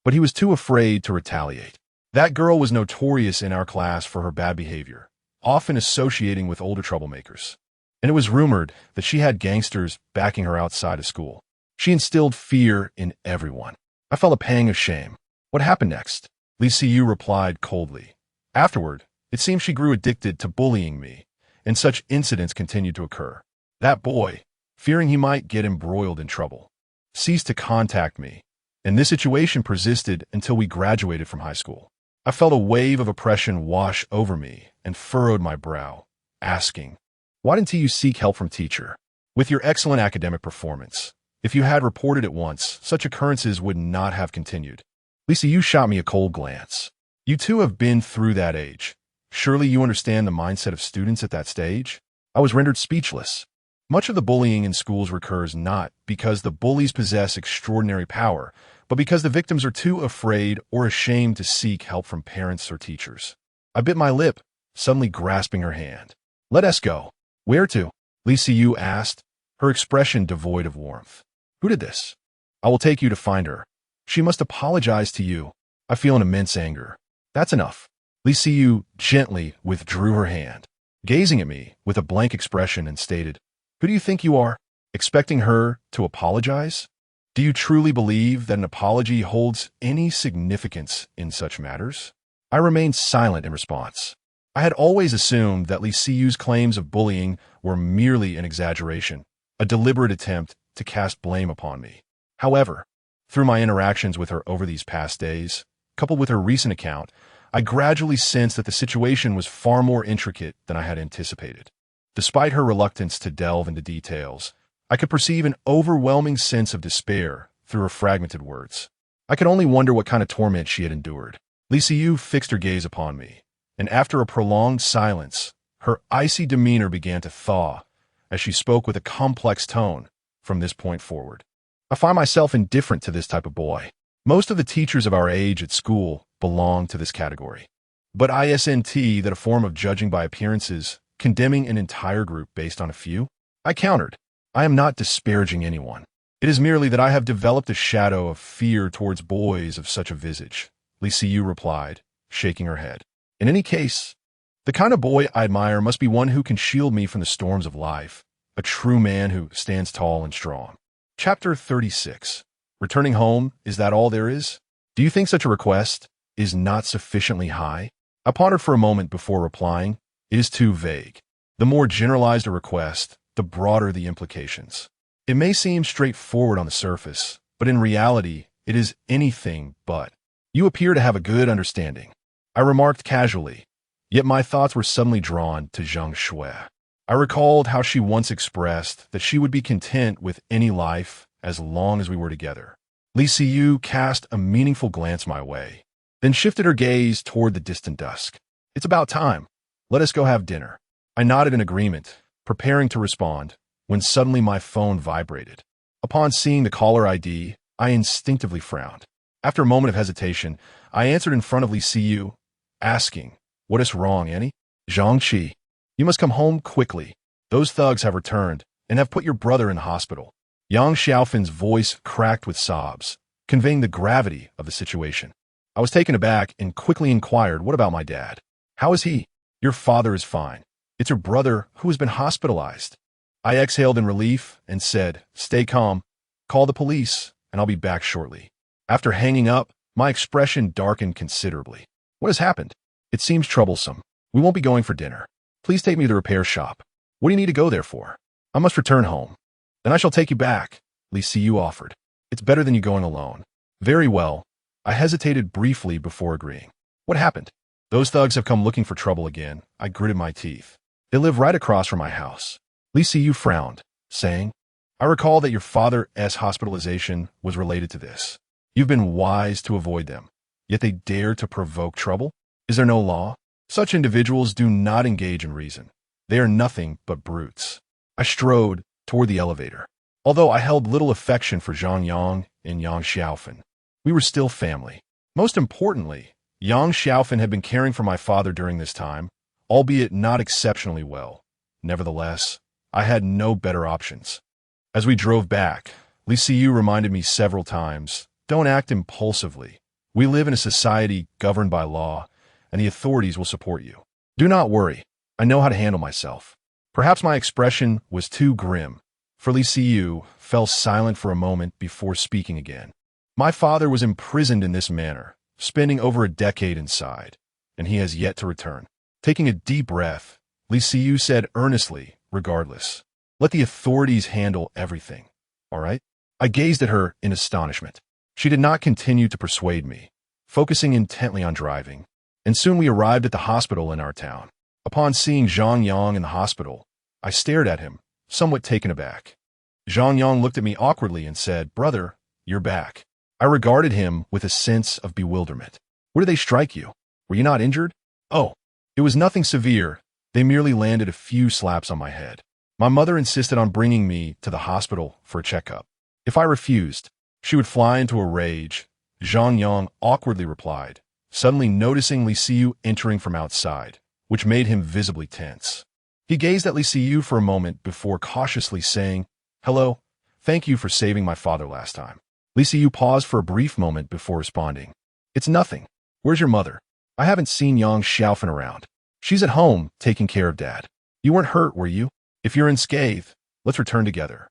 but he was too afraid to retaliate. That girl was notorious in our class for her bad behavior, often associating with older troublemakers. And it was rumored that she had gangsters backing her outside of school. She instilled fear in everyone. I felt a pang of shame. "What happened next?" Li Siyu replied coldly. "Afterward, it seems she grew addicted to bullying me, and such incidents continued to occur. That boy, fearing he might get embroiled in trouble, ceased to contact me, and this situation persisted until we graduated from high school. I felt a wave of oppression wash over me and furrowed my brow, asking, why didn't you seek help from teacher? With your excellent academic performance, if you had reported at once, such occurrences would not have continued." "Lisa, you shot me a cold glance. You too have been through that age. Surely you understand the mindset of students at that stage?" I was rendered speechless. Much of the bullying in schools recurs not because the bullies possess extraordinary power, but because the victims are too afraid or ashamed to seek help from parents or teachers. I bit my lip, suddenly grasping her hand. "Let us go." "Where to?" Lisa Yu asked, her expression devoid of warmth. "Who did this?" "I will take you to find her. She must apologize to you." "I feel an immense anger." "That's enough." Lisa Yu gently withdrew her hand, gazing at me with a blank expression, and stated, "Who do you think you are? Expecting her to apologize? Do you truly believe that an apology holds any significance in such matters?" I remained silent in response. I had always assumed that Li Siyu's claims of bullying were merely an exaggeration, a deliberate attempt to cast blame upon me. However, through my interactions with her over these past days, coupled with her recent account, I gradually sensed that the situation was far more intricate than I had anticipated. Despite her reluctance to delve into details, I could perceive an overwhelming sense of despair through her fragmented words. I could only wonder what kind of torment she had endured. Li Siyu fixed her gaze upon me, and after a prolonged silence, her icy demeanor began to thaw as she spoke with a complex tone. From this point forward, I find myself indifferent to this type of boy. Most of the teachers of our age at school belong to this category. But isn't that a form of judging by appearances, condemning an entire group based on a few? I countered. I am not disparaging anyone. It is merely that I have developed a shadow of fear towards boys of such a visage, Li Siyu replied, shaking her head. In any case, the kind of boy I admire must be one who can shield me from the storms of life, a true man who stands tall and strong. Chapter 36. Returning home, is that all there is? Do you think such a request is not sufficiently high? I pondered for a moment before replying. It is too vague. The more generalized a request, the broader the implications. It may seem straightforward on the surface, but in reality, it is anything but. You appear to have a good understanding, I remarked casually, yet my thoughts were suddenly drawn to Zhang Shui. I recalled how she once expressed that she would be content with any life as long as we were together. Li Siyu cast a meaningful glance my way, then shifted her gaze toward the distant dusk. It's about time. Let us go have dinner. I nodded in agreement, preparing to respond, when suddenly my phone vibrated. Upon seeing the caller ID, I instinctively frowned. After a moment of hesitation, I answered in front of Li Siyu, asking, "What is wrong, Annie?" "Zhangqi, you must come home quickly. Those thugs have returned and have put your brother in the hospital." Yang Xiaofan's voice cracked with sobs, conveying the gravity of the situation. I was taken aback and quickly inquired, "What about my dad? How is he?" "Your father is fine. It's your brother who has been hospitalized." I exhaled in relief and said, "Stay calm. Call the police, and I'll be back shortly." After hanging up, my expression darkened considerably. "What has happened? It seems troublesome. We won't be going for dinner. Please take me to the repair shop." "What do you need to go there for?" "I must return home." "Then I shall take you back," Li Siyu offered. "It's better than you going alone." "Very well." I hesitated briefly before agreeing. "What happened?" "Those thugs have come looking for trouble again." I gritted my teeth. "They live right across from my house." Li Siyu frowned, saying, "I recall that your father's hospitalization was related to this. You've been wise to avoid them, yet they dare to provoke trouble? Is there no law? Such individuals do not engage in reason. They are nothing but brutes." I strode toward the elevator. Although I held little affection for Zhang Yang and Yang Xiaofan, we were still family. Most importantly, Yang Xiaofan had been caring for my father during this time, albeit not exceptionally well. Nevertheless, I had no better options. As we drove back, Li Siyu reminded me several times, "Don't act impulsively. We live in a society governed by law, and the authorities will support you. Do not worry. I know how to handle myself." Perhaps my expression was too grim, for Li Siyu fell silent for a moment before speaking again. "My father was imprisoned in this manner, spending over a decade inside, and he has yet to return." Taking a deep breath, Li Siyu said earnestly, "Regardless, let the authorities handle everything, all right?" I gazed at her in astonishment. She did not continue to persuade me, focusing intently on driving, and soon we arrived at the hospital in our town. Upon seeing Zhang Yang in the hospital, I stared at him, somewhat taken aback. Zhang Yang looked at me awkwardly and said, "Brother, you're back." I regarded him with a sense of bewilderment. "Where did they strike you? Were you not injured?" "Oh, it was nothing severe. They merely landed a few slaps on my head." My mother insisted on bringing me to the hospital for a checkup. If I refused, she would fly into a rage. Zhang Yang awkwardly replied, suddenly noticing Li Siyu entering from outside, which made him visibly tense. He gazed at Li Siyu for a moment before cautiously saying, "Hello, thank you for saving my father last time." Li Siyu paused for a brief moment before responding, "It's nothing. Where's your mother? I haven't seen Yang Xiaofan around." "She's at home, taking care of Dad." "You weren't hurt, were you? If you're unscathed, let's return together."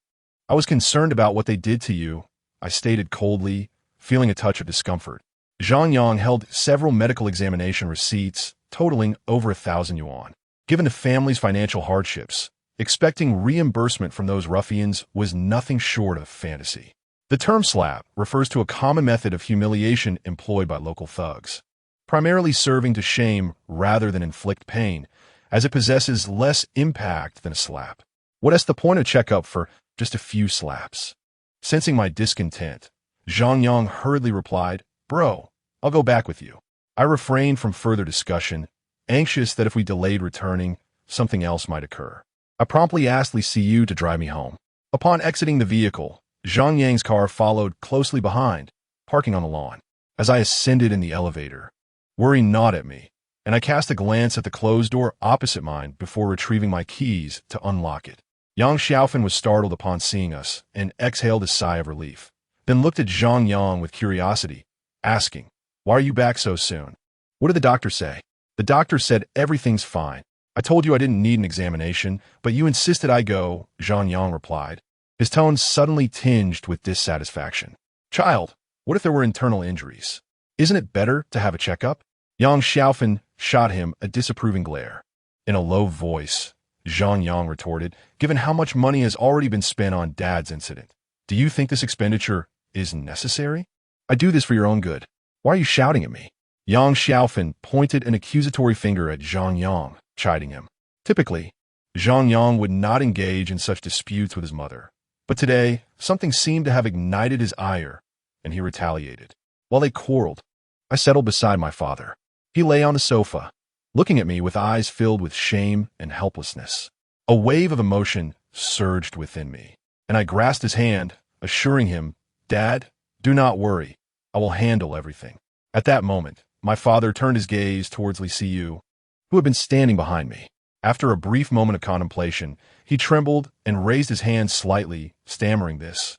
"I was concerned about what they did to you," I stated coldly, feeling a touch of discomfort. Zhang Yang held several medical examination receipts, totaling over 1,000 yuan. Given the family's financial hardships, expecting reimbursement from those ruffians was nothing short of fantasy. The term slap refers to a common method of humiliation employed by local thugs, primarily serving to shame rather than inflict pain, as it possesses less impact than a slap. What is the point of checkup for just a few slaps? Sensing my discontent, Zhang Yang hurriedly replied, "Bro, I'll go back with you." I refrained from further discussion, anxious that if we delayed returning, something else might occur. I promptly asked Li Siyu to drive me home. Upon exiting the vehicle, Zhang Yang's car followed closely behind, parking on the lawn. As I ascended in the elevator, worry gnawed at me, and I cast a glance at the closed door opposite mine before retrieving my keys to unlock it. Yang Xiaofan was startled upon seeing us and exhaled a sigh of relief, then looked at Zhang Yang with curiosity, asking, "Why are you back so soon? What did the doctor say?" "The doctor said everything's fine. I told you I didn't need an examination, but you insisted I go," Zhang Yang replied, his tone suddenly tinged with dissatisfaction. "Child, what if there were internal injuries? Isn't it better to have a checkup?" Yang Xiaofan shot him a disapproving glare. In a low voice, Zhang Yang retorted, "Given how much money has already been spent on Dad's incident, do you think this expenditure is necessary? I do this for your own good. Why are you shouting at me?" Yang Xiaofan pointed an accusatory finger at Zhang Yang, chiding him. Typically, Zhang Yang would not engage in such disputes with his mother, but today something seemed to have ignited his ire, and he retaliated. While they quarreled, I settled beside my father. He lay on the sofa, looking at me with eyes filled with shame and helplessness. A wave of emotion surged within me, and I grasped his hand, assuring him, "Dad, do not worry. I will handle everything." At that moment, my father turned his gaze towards Li Siyu, who had been standing behind me. After a brief moment of contemplation, he trembled and raised his hand slightly, stammering this.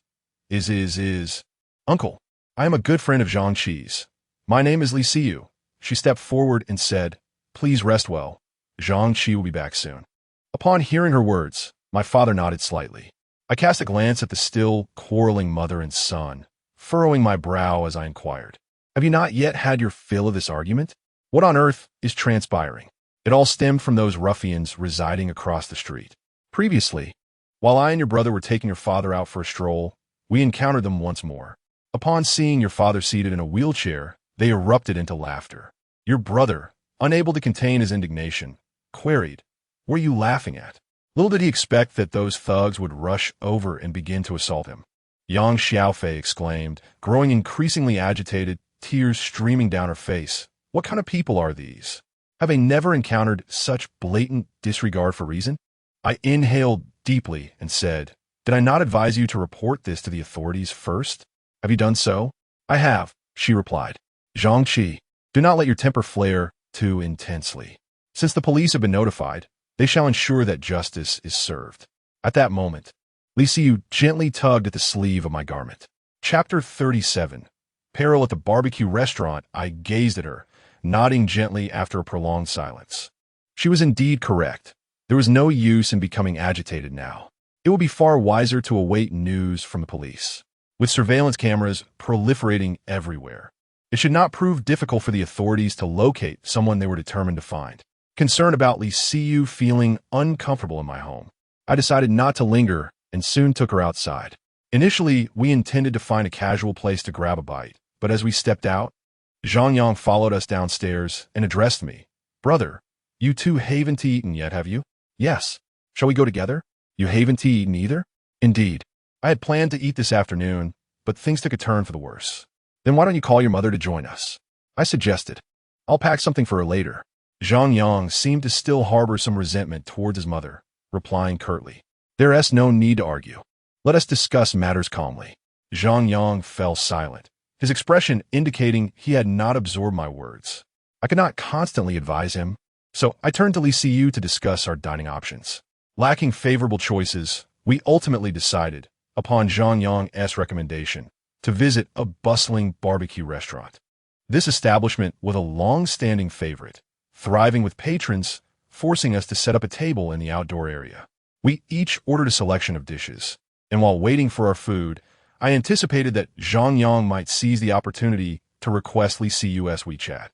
Uncle, I am a good friend of Zhang Qi's. My name is Li Siyu." She stepped forward and said, "Please rest well. Zhang Qi will be back soon." Upon hearing her words, my father nodded slightly. I cast a glance at the still quarreling mother and son, furrowing my brow as I inquired, "Have you not yet had your fill of this argument? What on earth is transpiring?" It all stemmed from those ruffians residing across the street. Previously, while I and your brother were taking your father out for a stroll, we encountered them once more. Upon seeing your father seated in a wheelchair, they erupted into laughter. Your brother, unable to contain his indignation, queried, "What are you laughing at?" Little did he expect that those thugs would rush over and begin to assault him. Yang Xiaofei exclaimed, growing increasingly agitated, tears streaming down her face. "What kind of people are these? Have they never encountered such blatant disregard for reason?" I inhaled deeply and said, "Did I not advise you to report this to the authorities first? Have you done so?" "I have," she replied. "Zhang Qi, do not let your temper flare too intensely. Since the police have been notified, they shall ensure that justice is served." At that moment, Li Siyu gently tugged at the sleeve of my garment. Chapter 37. Peril at the barbecue restaurant. I gazed at her, nodding gently after a prolonged silence. She was indeed correct. There was no use in becoming agitated now. It would be far wiser to await news from the police. With surveillance cameras proliferating everywhere, it should not prove difficult for the authorities to locate someone they were determined to find. Concerned about Li Siyu feeling uncomfortable in my home, I decided not to linger and soon took her outside. Initially, we intended to find a casual place to grab a bite, but as we stepped out, Zhang Yang followed us downstairs and addressed me. "Brother, you two haven't eaten yet, have you?" "Yes." "Shall we go together?" "You haven't eaten either?" "Indeed. I had planned to eat this afternoon, but things took a turn for the worse." "Then why don't you call your mother to join us?" I suggested. "I'll pack something for her later." Zhang Yang seemed to still harbor some resentment towards his mother, replying curtly, "There is no need to argue. Let us discuss matters calmly." Zhang Yang fell silent, his expression indicating he had not absorbed my words. I could not constantly advise him, so I turned to Li Siyu to discuss our dining options. Lacking favorable choices, we ultimately decided, upon Zhang Yang's recommendation, to visit a bustling barbecue restaurant. This establishment was a long-standing favorite, thriving with patrons, forcing us to set up a table in the outdoor area. We each ordered a selection of dishes, and while waiting for our food, I anticipated that Zhang Yang might seize the opportunity to request Li Siyu's WeChat,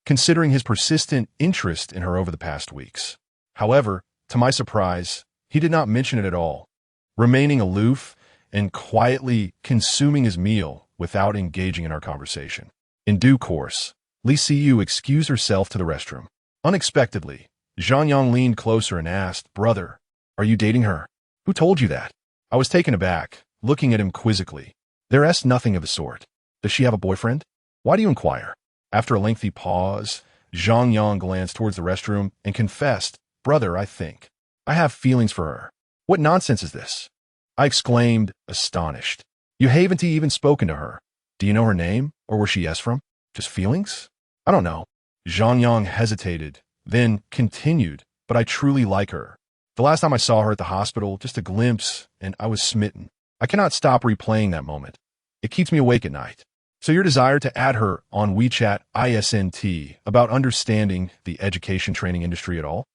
considering his persistent interest in her over the past weeks. However, to my surprise, he did not mention it at all, remaining aloof and quietly consuming his meal without engaging in our conversation. In due course, Li Siyu excused herself to the restroom. Unexpectedly, Zhang Yang leaned closer and asked, "Brother, are you dating her?" "Who told you that?" I was taken aback, looking at him quizzically. There's nothing of the sort. Does she have a boyfriend? Why do you inquire? After a lengthy pause, Zhang Yang glanced towards the restroom and confessed, Brother, I think I have feelings for her. What nonsense is this? I exclaimed, astonished. You haven't even spoken to her. Do you know her name, or where she is from? Just feelings? I don't know. Zhang Yang hesitated, then continued, but I truly like her. The last time I saw her at the hospital, just a glimpse, and I was smitten. I cannot stop replaying that moment. It keeps me awake at night. So your desire to add her on WeChat ISNT about understanding the education training industry at all?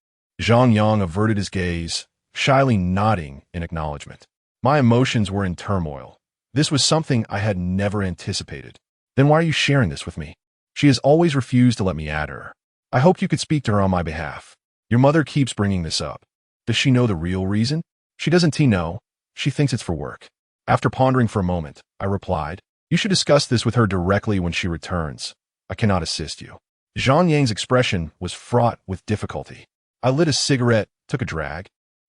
Zhang Yang averted his gaze, shyly nodding in acknowledgement. My emotions were in turmoil. This was something I had never anticipated. Then why are you sharing this with me? She has always refused to let me add her. I hoped you could speak to her on my behalf. Your mother keeps bringing this up. Does she know the real reason? She doesn't know. She thinks it's for work. After pondering for a moment, I replied, You should discuss this with her directly when she returns. I cannot assist you. Zhang Yang's expression was fraught with difficulty. I lit a cigarette, took a drag,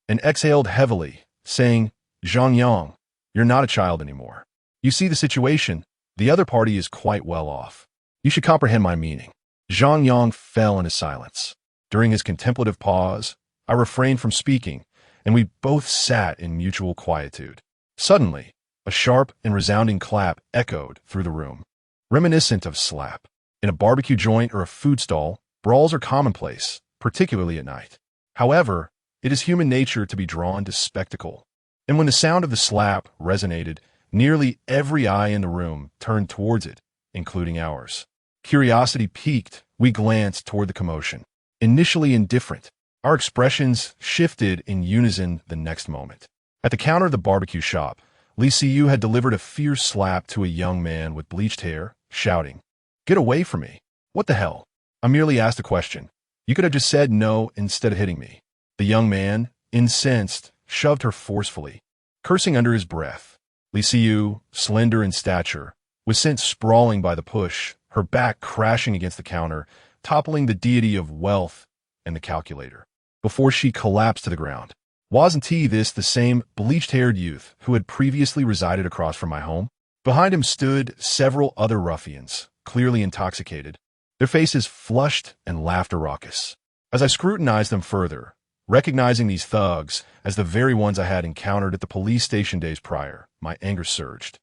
and exhaled heavily, saying, Zhang Yang, you're not a child anymore. You see the situation. The other party is quite well off. You should comprehend my meaning. Zhang Yang fell into silence. During his contemplative pause, I refrained from speaking, and we both sat in mutual quietude. Suddenly, a sharp and resounding clap echoed through the room, reminiscent of slap. In a barbecue joint or a food stall, brawls are commonplace, particularly at night. However, it is human nature to be drawn to spectacle. And when the sound of the slap resonated, nearly every eye in the room turned towards it, including ours. Curiosity piqued, we glanced toward the commotion. Initially indifferent, our expressions shifted in unison the next moment. At the counter of the barbecue shop, Li Siyu had delivered a fierce slap to a young man with bleached hair, shouting, Get away from me. What the hell? I merely asked a question. You could have just said no instead of hitting me. The young man, incensed, shoved her forcefully, cursing under his breath. Li Siyu, slender in stature, was sent sprawling by the push, her back crashing against the counter, toppling the deity of wealth and the calculator, before she collapsed to the ground. Wasn't he this the same bleached-haired youth who had previously resided across from my home? Behind him stood several other ruffians, clearly intoxicated, their faces flushed and laughter raucous. As I scrutinized them further, recognizing these thugs as the very ones I had encountered at the police station days prior, my anger surged.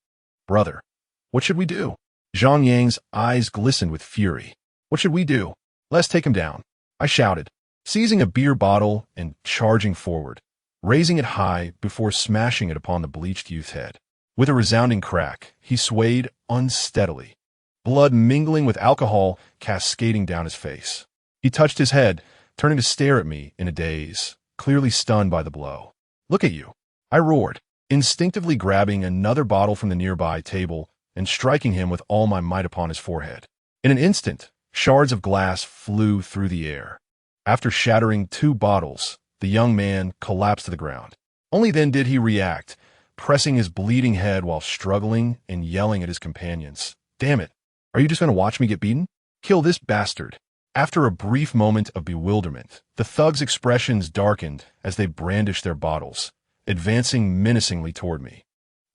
Brother, what should we do? Zhang Yang's eyes glistened with fury. What should we do? Let's take him down, I shouted, seizing a beer bottle and charging forward, raising it high before smashing it upon the bleached youth's head. With a resounding crack, he swayed unsteadily, blood mingling with alcohol cascading down his face. He touched his head, turning to stare at me in a daze, clearly stunned by the blow. Look at you, I roared, instinctively grabbing another bottle from the nearby table and striking him with all my might upon his forehead. In an instant, shards of glass flew through the air. After shattering 2 bottles, the young man collapsed to the ground. Only then did he react, pressing his bleeding head while struggling and yelling at his companions. Damn it, are you just going to watch me get beaten? Kill this bastard. After a brief moment of bewilderment, the thugs' expressions darkened as they brandished their bottles, advancing menacingly toward me.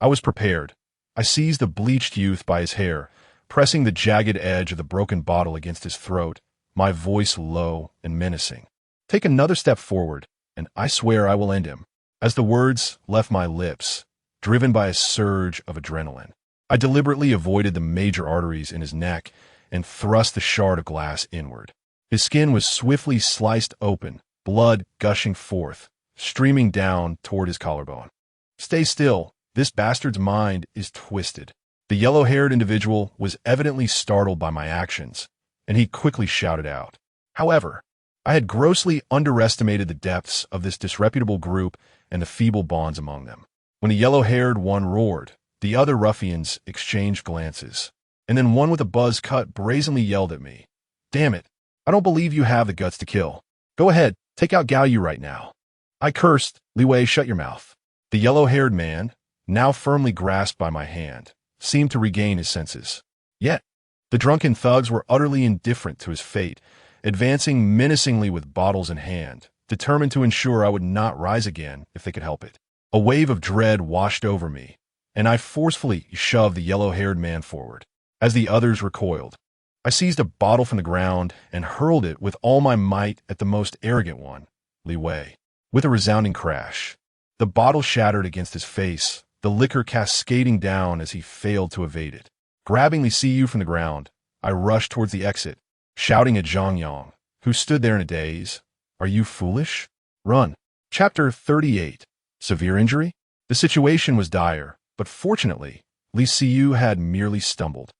I was prepared. I seized the bleached youth by his hair, pressing the jagged edge of the broken bottle against his throat, my voice low and menacing. Take another step forward, and I swear I will end him. As the words left my lips, driven by a surge of adrenaline, I deliberately avoided the major arteries in his neck and thrust the shard of glass inward. His skin was swiftly sliced open, blood gushing forth, streaming down toward his collarbone. Stay still. This bastard's mind is twisted. The yellow-haired individual was evidently startled by my actions, and he quickly shouted out. However, I had grossly underestimated the depths of this disreputable group and the feeble bonds among them. When the yellow-haired one roared, the other ruffians exchanged glances, and then one with a buzz cut brazenly yelled at me. Damn it, I don't believe you have the guts to kill. Go ahead, take out Gao Yu right now. I cursed. Li Wei, shut your mouth. The yellow-haired man, now firmly grasped by my hand, seemed to regain his senses. Yet, the drunken thugs were utterly indifferent to his fate, advancing menacingly with bottles in hand, determined to ensure I would not rise again if they could help it. A wave of dread washed over me, and I forcefully shoved the yellow-haired man forward. As the others recoiled, I seized a bottle from the ground and hurled it with all my might at the most arrogant one, Li Wei. With a resounding crash, the bottle shattered against his face, the liquor cascading down as he failed to evade it. Grabbing Li Siyu from the ground, I rushed towards the exit, shouting at Zhang Yang, who stood there in a daze. "Are you foolish? Run." Chapter 38. Severe injury? The situation was dire, but fortunately, Li Siyu had merely stumbled,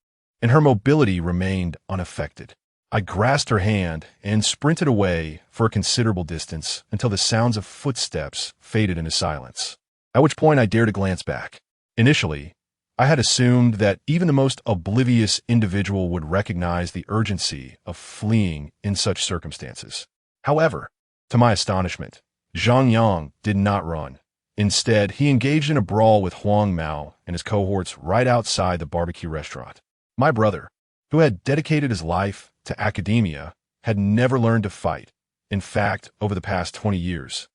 and her mobility remained unaffected. I grasped her hand and sprinted away for a considerable distance until the sounds of footsteps faded into silence, at which point I dared to glance back. Initially, I had assumed that even the most oblivious individual would recognize the urgency of fleeing in such circumstances. However, to my astonishment, Zhang Yang did not run. Instead, he engaged in a brawl with Huang Mao and his cohorts right outside the barbecue restaurant. My brother, who had dedicated his life to academia, had never learned to fight. In fact, over the past 20 years,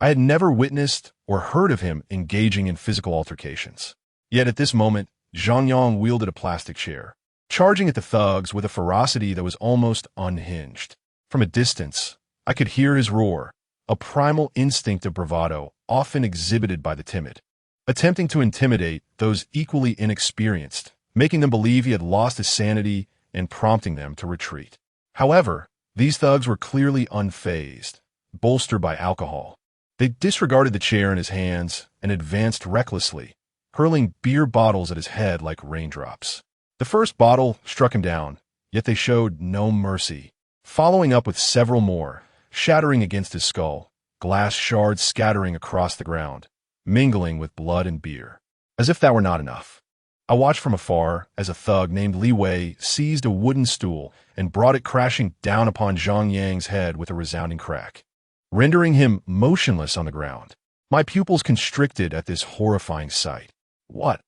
I had never witnessed or heard of him engaging in physical altercations. Yet at this moment, Zhang Yang wielded a plastic chair, charging at the thugs with a ferocity that was almost unhinged. From a distance, I could hear his roar, a primal instinct of bravado often exhibited by the timid, attempting to intimidate those equally inexperienced, making them believe he had lost his sanity and prompting them to retreat. However, these thugs were clearly unfazed, bolstered by alcohol. They disregarded the chair in his hands and advanced recklessly, hurling beer bottles at his head like raindrops. The first bottle struck him down, yet they showed no mercy, following up with several more, shattering against his skull, glass shards scattering across the ground, mingling with blood and beer. As if that were not enough, I watched from afar as a thug named Li Wei seized a wooden stool and brought it crashing down upon Zhang Yang's head with a resounding crack, rendering him motionless on the ground. My pupils constricted at this horrifying sight. What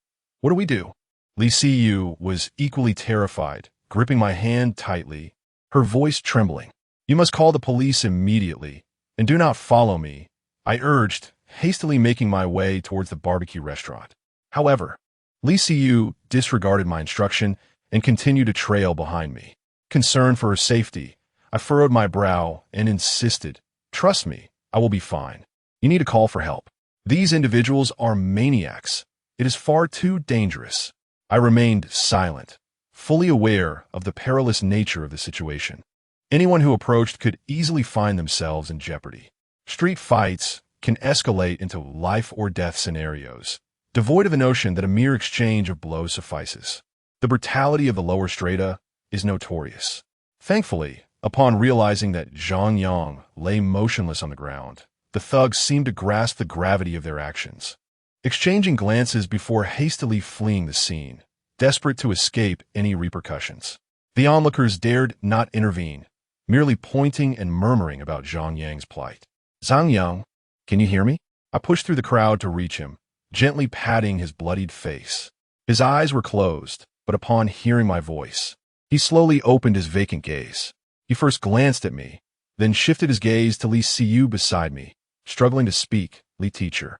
do we do? Li Siyu was equally terrified, gripping my hand tightly, her voice trembling. "You must call the police immediately, and do not follow me," I urged, hastily making my way towards the barbecue restaurant. However, Li Siyu disregarded my instruction and continued to trail behind me. Concerned for her safety, I furrowed my brow and insisted, "Trust me, I will be fine. You need to call for help. These individuals are maniacs. It is far too dangerous." I remained silent, fully aware of the perilous nature of the situation. Anyone who approached could easily find themselves in jeopardy. Street fights can escalate into life-or-death scenarios, devoid of the notion that a mere exchange of blows suffices. The brutality of the lower strata is notorious. Thankfully, upon realizing that Zhang Yang lay motionless on the ground, the thugs seemed to grasp the gravity of their actions, exchanging glances before hastily fleeing the scene, desperate to escape any repercussions. The onlookers dared not intervene, merely pointing and murmuring about Zhang Yang's plight. "Zhang Yang, can you hear me?" I pushed through the crowd to reach him, gently patting his bloodied face. His eyes were closed, but upon hearing my voice, he slowly opened his vacant gaze. He first glanced at me, then shifted his gaze to Li Siyu beside me, struggling to speak. "Li teacher,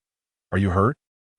are you hurt?"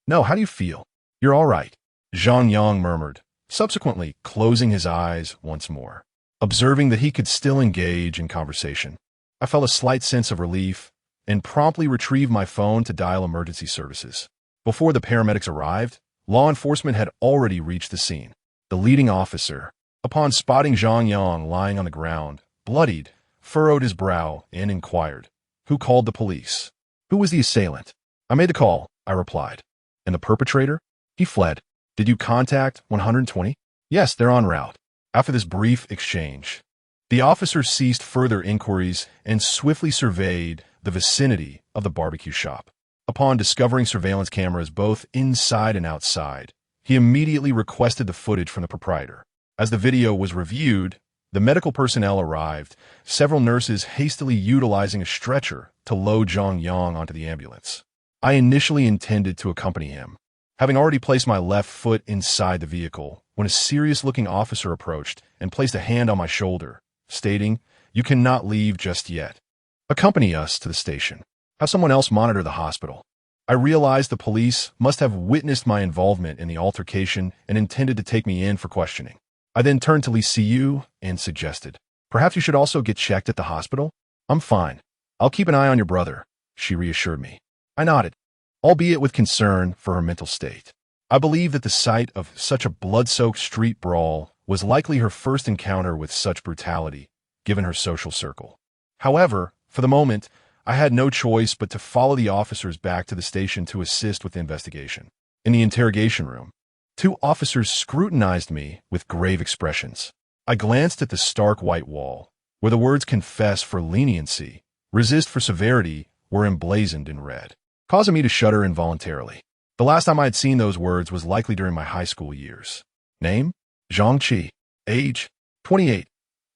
"No, how do you feel?" "You're all right," Zhang Yang murmured, subsequently closing his eyes once more. Observing that he could still engage in conversation, I felt a slight sense of relief and promptly retrieved my phone to dial emergency services. Before the paramedics arrived, law enforcement had already reached the scene. The leading officer, upon spotting Zhang Yang lying on the ground, bloodied, furrowed his brow and inquired, "Who called the police? Who was the assailant?" "I made the call," I replied. "And the perpetrator?" "He fled." "Did you contact 120? "Yes, they're en route." After this brief exchange, the officer ceased further inquiries and swiftly surveyed the vicinity of the barbecue shop. Upon discovering surveillance cameras both inside and outside, he immediately requested the footage from the proprietor. As the video was reviewed, the medical personnel arrived, several nurses hastily utilizing a stretcher to load Zhang Yang onto the ambulance. I initially intended to accompany him, having already placed my left foot inside the vehicle, when a serious-looking officer approached and placed a hand on my shoulder, stating, "You cannot leave just yet. Accompany us to the station. Have someone else monitor the hospital." I realized the police must have witnessed my involvement in the altercation and intended to take me in for questioning. I then turned to Lee Siyu and suggested, "Perhaps you should also get checked at the hospital?" "I'm fine. I'll keep an eye on your brother," she reassured me. I nodded, albeit with concern for her mental state. I believe that the sight of such a blood-soaked street brawl was likely her first encounter with such brutality, given her social circle. However, for the moment, I had no choice but to follow the officers back to the station to assist with the investigation. In the interrogation room, two officers scrutinized me with grave expressions. I glanced at the stark white wall, where the words "confess" for leniency, "resist" for severity were emblazoned in red, causing me to shudder involuntarily. The last time I had seen those words was likely during my high school years. Name? Zhang Qi. Age? 28.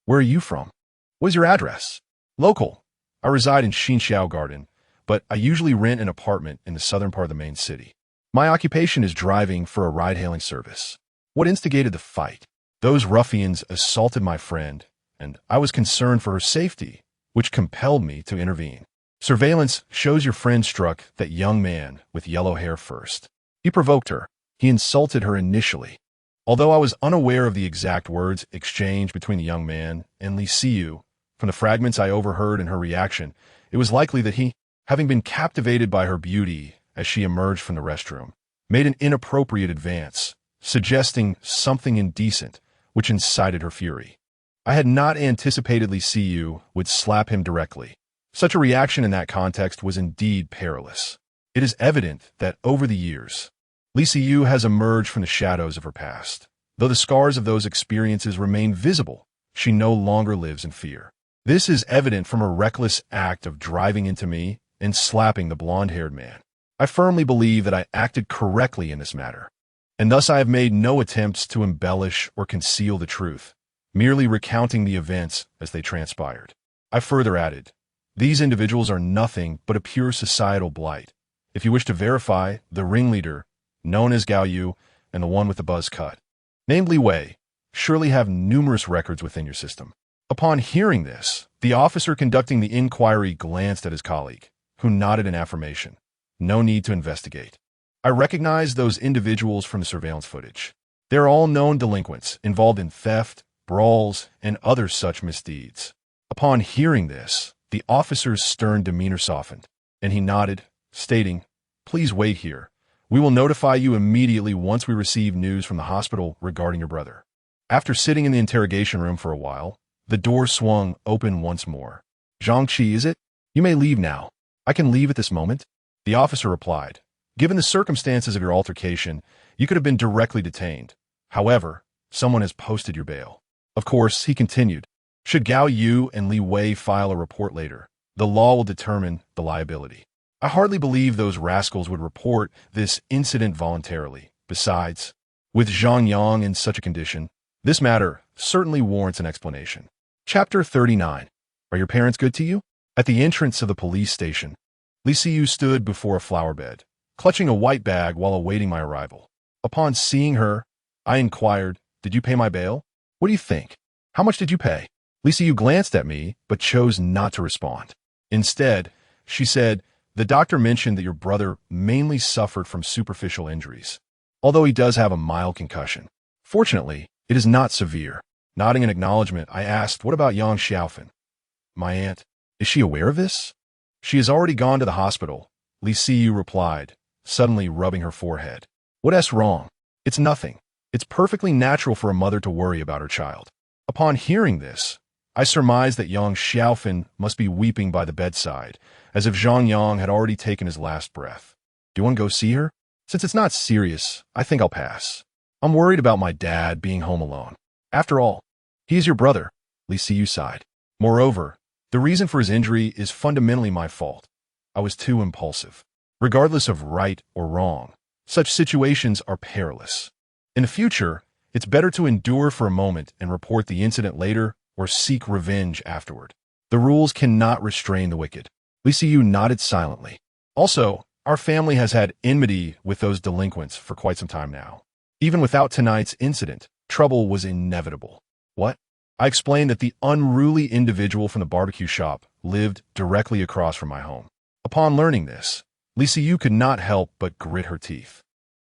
Where are you from? What is your address? Local. I reside in Xinxiao Garden, but I usually rent an apartment in the southern part of the main city. My occupation is driving for a ride-hailing service. What instigated the fight? Those ruffians assaulted my friend, and I was concerned for her safety, which compelled me to intervene. Surveillance shows your friend struck that young man with yellow hair first. He provoked her. He insulted her initially. Although I was unaware of the exact words exchanged between the young man and Lee Siyu, from the fragments I overheard in her reaction, it was likely that he, having been captivated by her beauty as she emerged from the restroom, made an inappropriate advance, suggesting something indecent, which incited her fury. I had not anticipated Lee Siyu would slap him directly. Such a reaction in that context was indeed perilous. It is evident that over the years, Lee Siyu has emerged from the shadows of her past. Though the scars of those experiences remain visible, she no longer lives in fear. This is evident from her reckless act of driving into me and slapping the blonde-haired man. I firmly believe that I acted correctly in this matter, and thus I have made no attempts to embellish or conceal the truth, merely recounting the events as they transpired. I further added, "These individuals are nothing but a pure societal blight. If you wish to verify, the ringleader, known as Gao Yu, and the one with the buzz cut, named Li Wei, surely have numerous records within your system." Upon hearing this, the officer conducting the inquiry glanced at his colleague, who nodded in affirmation. No need to investigate. I recognized those individuals from the surveillance footage. They are all known delinquents involved in theft, brawls, and other such misdeeds. Upon hearing this, the officer's stern demeanor softened, and he nodded, stating, "Please wait here. We will notify you immediately once we receive news from the hospital regarding your brother." After sitting in the interrogation room for a while, the door swung open once more. "Zhang Qi, is it? You may leave now." "I can leave at this moment?" The officer replied, "Given the circumstances of your altercation, you could have been directly detained. However, someone has posted your bail." Of course, he continued, "Should Gao Yu and Li Wei file a report later, the law will determine the liability. I hardly believe those rascals would report this incident voluntarily. Besides, with Zhang Yang in such a condition, this matter certainly warrants an explanation." Chapter 39. Are your parents good to you? At the entrance of the police station, Lee Siyu stood before a flower bed, clutching a white bag while awaiting my arrival. Upon seeing her, I inquired, "Did you pay my bail? What do you think? How much did you pay?" Lee Siyu glanced at me, but chose not to respond. Instead, she said, "The doctor mentioned that your brother mainly suffered from superficial injuries, although he does have a mild concussion. Fortunately, it is not severe." Nodding in acknowledgement, I asked, "What about Yang Xiaofan? My aunt, is she aware of this?" "She has already gone to the hospital," Li Siyu replied, suddenly rubbing her forehead. "What's wrong? It's nothing. It's perfectly natural for a mother to worry about her child." Upon hearing this, I surmised that Yang Xiaofan must be weeping by the bedside, as if Zhang Yang had already taken his last breath. "Do you want to go see her? Since it's not serious, I think I'll pass. I'm worried about my dad being home alone. After all, he is your brother," Li Siyu sighed. "Moreover, the reason for his injury is fundamentally my fault. I was too impulsive. Regardless of right or wrong, such situations are perilous. In the future, it's better to endure for a moment and report the incident later or seek revenge afterward. The rules cannot restrain the wicked." Li Siyu nodded silently. "Also, our family has had enmity with those delinquents for quite some time now. Even without tonight's incident, trouble was inevitable." "What?" I explained that the unruly individual from the barbecue shop lived directly across from my home. Upon learning this, Li Siyu could not help but grit her teeth.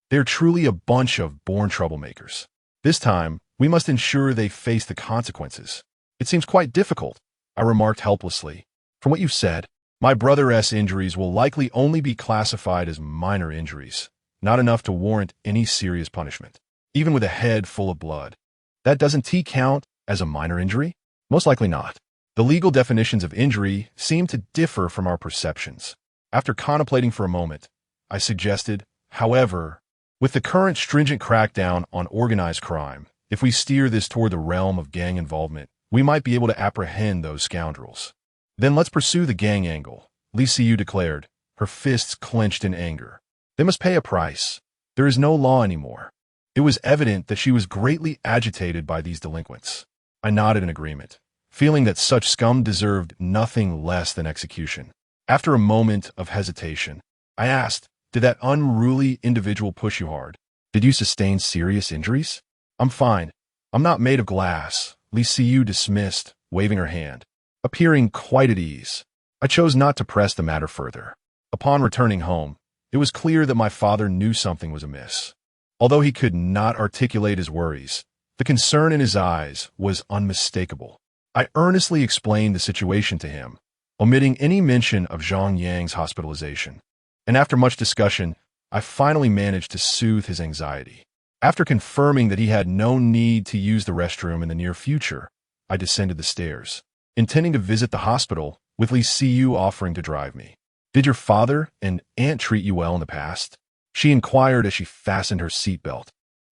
They're truly a bunch of born troublemakers. This time, we must ensure they face the consequences. It seems quite difficult, I remarked helplessly. From what you've said, my brother's injuries will likely only be classified as minor injuries, not enough to warrant any serious punishment, even with a head full of blood. That doesn't count as a minor injury? Most likely not. The legal definitions of injury seem to differ from our perceptions. After contemplating for a moment, I suggested, however, with the current stringent crackdown on organized crime, if we steer this toward the realm of gang involvement, we might be able to apprehend those scoundrels. Then let's pursue the gang angle, Li Siyu declared, her fists clenched in anger. They must pay a price. There is no law anymore. It was evident that she was greatly agitated by these delinquents. I nodded in agreement, feeling that such scum deserved nothing less than execution. After a moment of hesitation, I asked, did that unruly individual push you hard? Did you sustain serious injuries? I'm fine. I'm not made of glass, Li Siyu dismissed, waving her hand, appearing quite at ease. I chose not to press the matter further. Upon returning home, it was clear that my father knew something was amiss. Although he could not articulate his worries, the concern in his eyes was unmistakable. I earnestly explained the situation to him, omitting any mention of Zhang Yang's hospitalization. And after much discussion, I finally managed to soothe his anxiety. After confirming that he had no need to use the restroom in the near future, I descended the stairs, intending to visit the hospital, with Li Siyu offering to drive me. Did your father and aunt treat you well in the past? She inquired as she fastened her seatbelt,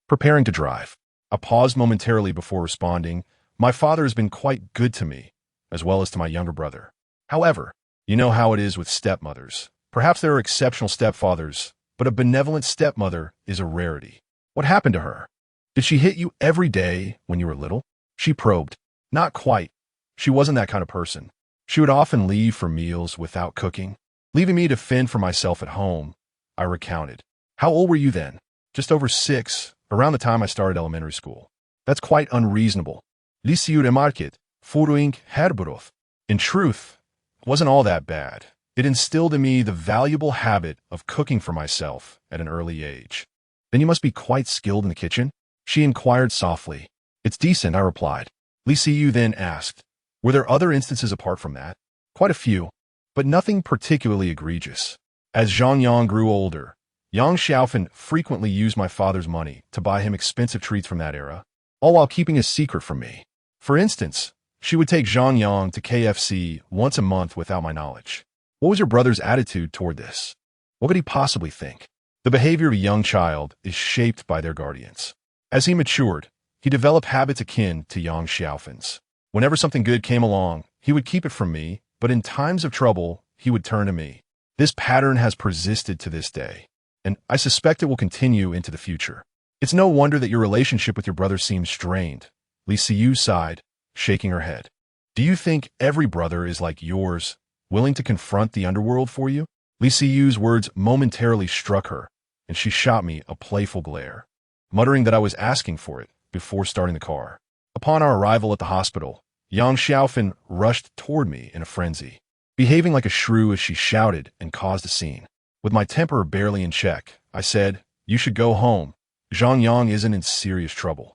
preparing to drive. I paused momentarily before responding. My father has been quite good to me, as well as to my younger brother. However, you know how it is with stepmothers. Perhaps there are exceptional stepfathers, but a benevolent stepmother is a rarity. What happened to her? Did she hit you every day when you were little? She probed. Not quite. She wasn't that kind of person. She would often leave for meals without cooking, leaving me to fend for myself at home, I recounted. How old were you then? Just over 6, around the time I started elementary school. That's quite unreasonable. Li Siyu remarked, following Herberoth. In truth, it wasn't all that bad. It instilled in me the valuable habit of cooking for myself at an early age. Then you must be quite skilled in the kitchen? She inquired softly. It's decent, I replied. Li Siyu then asked, were there other instances apart from that? Quite a few, but nothing particularly egregious. As Zhang Yang grew older, Yang Xiaofan frequently used my father's money to buy him expensive treats from that era, all while keeping a secret from me. For instance, she would take Zhang Yang to KFC once a month without my knowledge. What was your brother's attitude toward this? What could he possibly think? The behavior of a young child is shaped by their guardians. As he matured, he developed habits akin to Yang Xiaofan's. Whenever something good came along, he would keep it from me, but in times of trouble, he would turn to me. This pattern has persisted to this day, and I suspect it will continue into the future. It's no wonder that your relationship with your brother seems strained. Li Siyu sighed, shaking her head. Do you think every brother is like yours, willing to confront the underworld for you? Li Siyu's words momentarily struck her, and she shot me a playful glare, muttering that I was asking for it before starting the car. Upon our arrival at the hospital, Yang Xiaofan rushed toward me in a frenzy, behaving like a shrew as she shouted and caused a scene. With my temper barely in check, I said, you should go home. Zhang Yang isn't in serious trouble.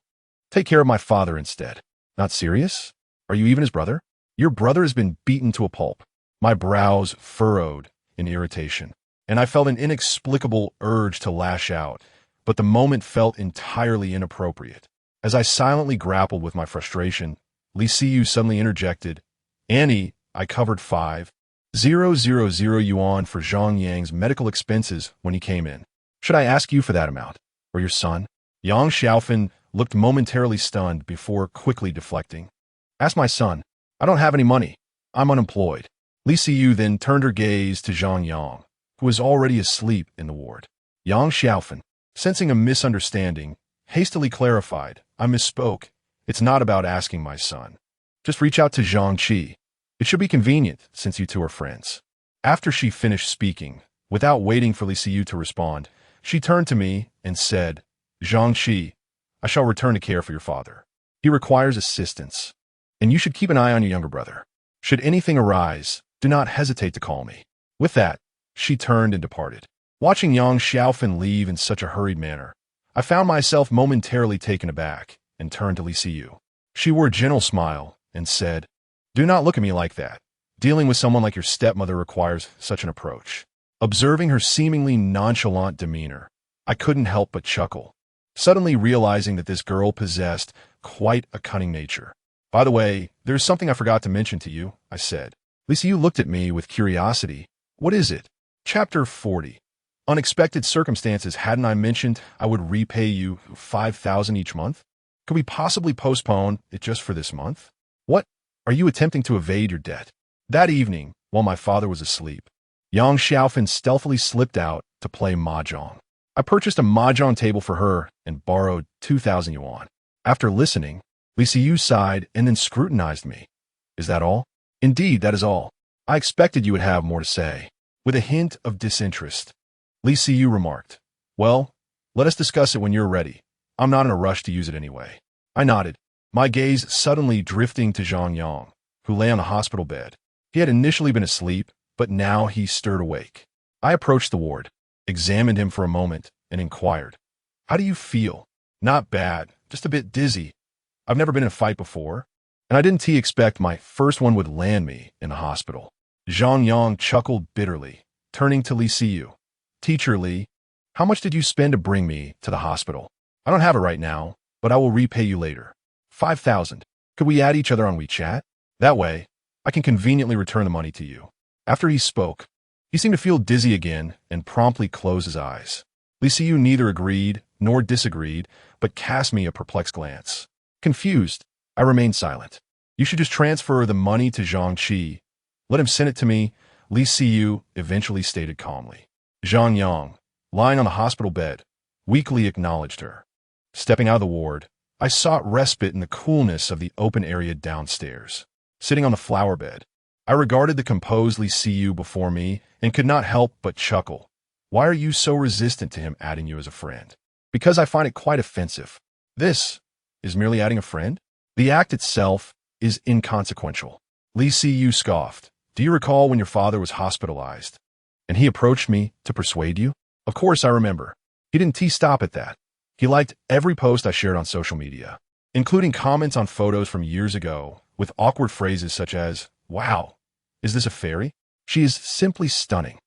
Take care of my father instead. Not serious? Are you even his brother? Your brother has been beaten to a pulp. My brows furrowed in irritation, and I felt an inexplicable urge to lash out, but the moment felt entirely inappropriate. As I silently grappled with my frustration, Li Siyu suddenly interjected, Annie, I covered 5,000 yuan for Zhang Yang's medical expenses when he came in. Should I ask you for that amount? Or your son? Yang Xiaofan looked momentarily stunned before quickly deflecting. Ask my son. I don't have any money. I'm unemployed. Li Siyu then turned her gaze to Zhang Yang, who was already asleep in the ward. Yang Xiaofan, sensing a misunderstanding, hastily clarified, I misspoke. It's not about asking my son. Just reach out to Zhang Qi. It should be convenient, since you two are friends. After she finished speaking, without waiting for Li Siyu to respond, she turned to me and said, Zhang Qi, I shall return to care for your father. He requires assistance, and you should keep an eye on your younger brother. Should anything arise, do not hesitate to call me. With that, She turned and departed. Watching Yang Xiaofan leave in such a hurried manner, I found myself momentarily taken aback and turned to Li Siyu. She wore a gentle smile and said, "Do not look at me like that. Dealing with someone like your stepmother requires such an approach." Observing her seemingly nonchalant demeanor, I couldn't help but chuckle, suddenly realizing that this girl possessed quite a cunning nature. "By the way, there's something I forgot to mention to you," I said. Li Siyu looked at me with curiosity. "What is it?" Chapter 40. Unexpected circumstances. Hadn't I mentioned I would repay you 5,000 each month? Could we possibly postpone it just for this month? What? Are you attempting to evade your debt? That evening, while my father was asleep, Yang Xiaofan stealthily slipped out to play mahjong. I purchased a mahjong table for her and borrowed 2,000 yuan. After listening, Li Siyu sighed and then scrutinized me. "Is that all?" "Indeed, that is all. I expected you would have more to say." With a hint of disinterest, Li Siyu remarked, "Well, let us discuss it when you're ready. I'm not in a rush to use it anyway." I nodded, my gaze suddenly drifting to Zhang Yang, who lay on the hospital bed. He had initially been asleep, but now he stirred awake. I approached the ward, examined him for a moment, and inquired, "How do you feel?" "Not bad, just a bit dizzy. I've never been in a fight before, and I didn't expect my first one would land me in the hospital." Zhang Yang chuckled bitterly, turning to Li Siyu. "Teacher Li, how much did you spend to bring me to the hospital?" "I don't have it right now, but I will repay you later." 5,000. "Could we add each other on WeChat? That way, I can conveniently return the money to you." After he spoke, he seemed to feel dizzy again and promptly closed his eyes. Li Siyu neither agreed nor disagreed, but cast me a perplexed glance. Confused, I remained silent. "You should just transfer the money to Zhang Qi. Let him send it to me," Li Siyu eventually stated calmly. Zhang Yang, lying on the hospital bed, weakly acknowledged her. Stepping out of the ward, I sought respite in the coolness of the open area downstairs. Sitting on the flower bed, I regarded the composed Li Siyu before me and could not help but chuckle. "Why are you so resistant to him adding you as a friend?" "Because I find it quite offensive." "This is merely adding a friend? The act itself is inconsequential." Li Siyu scoffed. "Do you recall when your father was hospitalized, and he approached me to persuade you?" "Of course I remember." "He didn't stop at that. He liked every post I shared on social media, including comments on photos from years ago with awkward phrases such as, 'Wow, is this a fairy? She is simply stunning.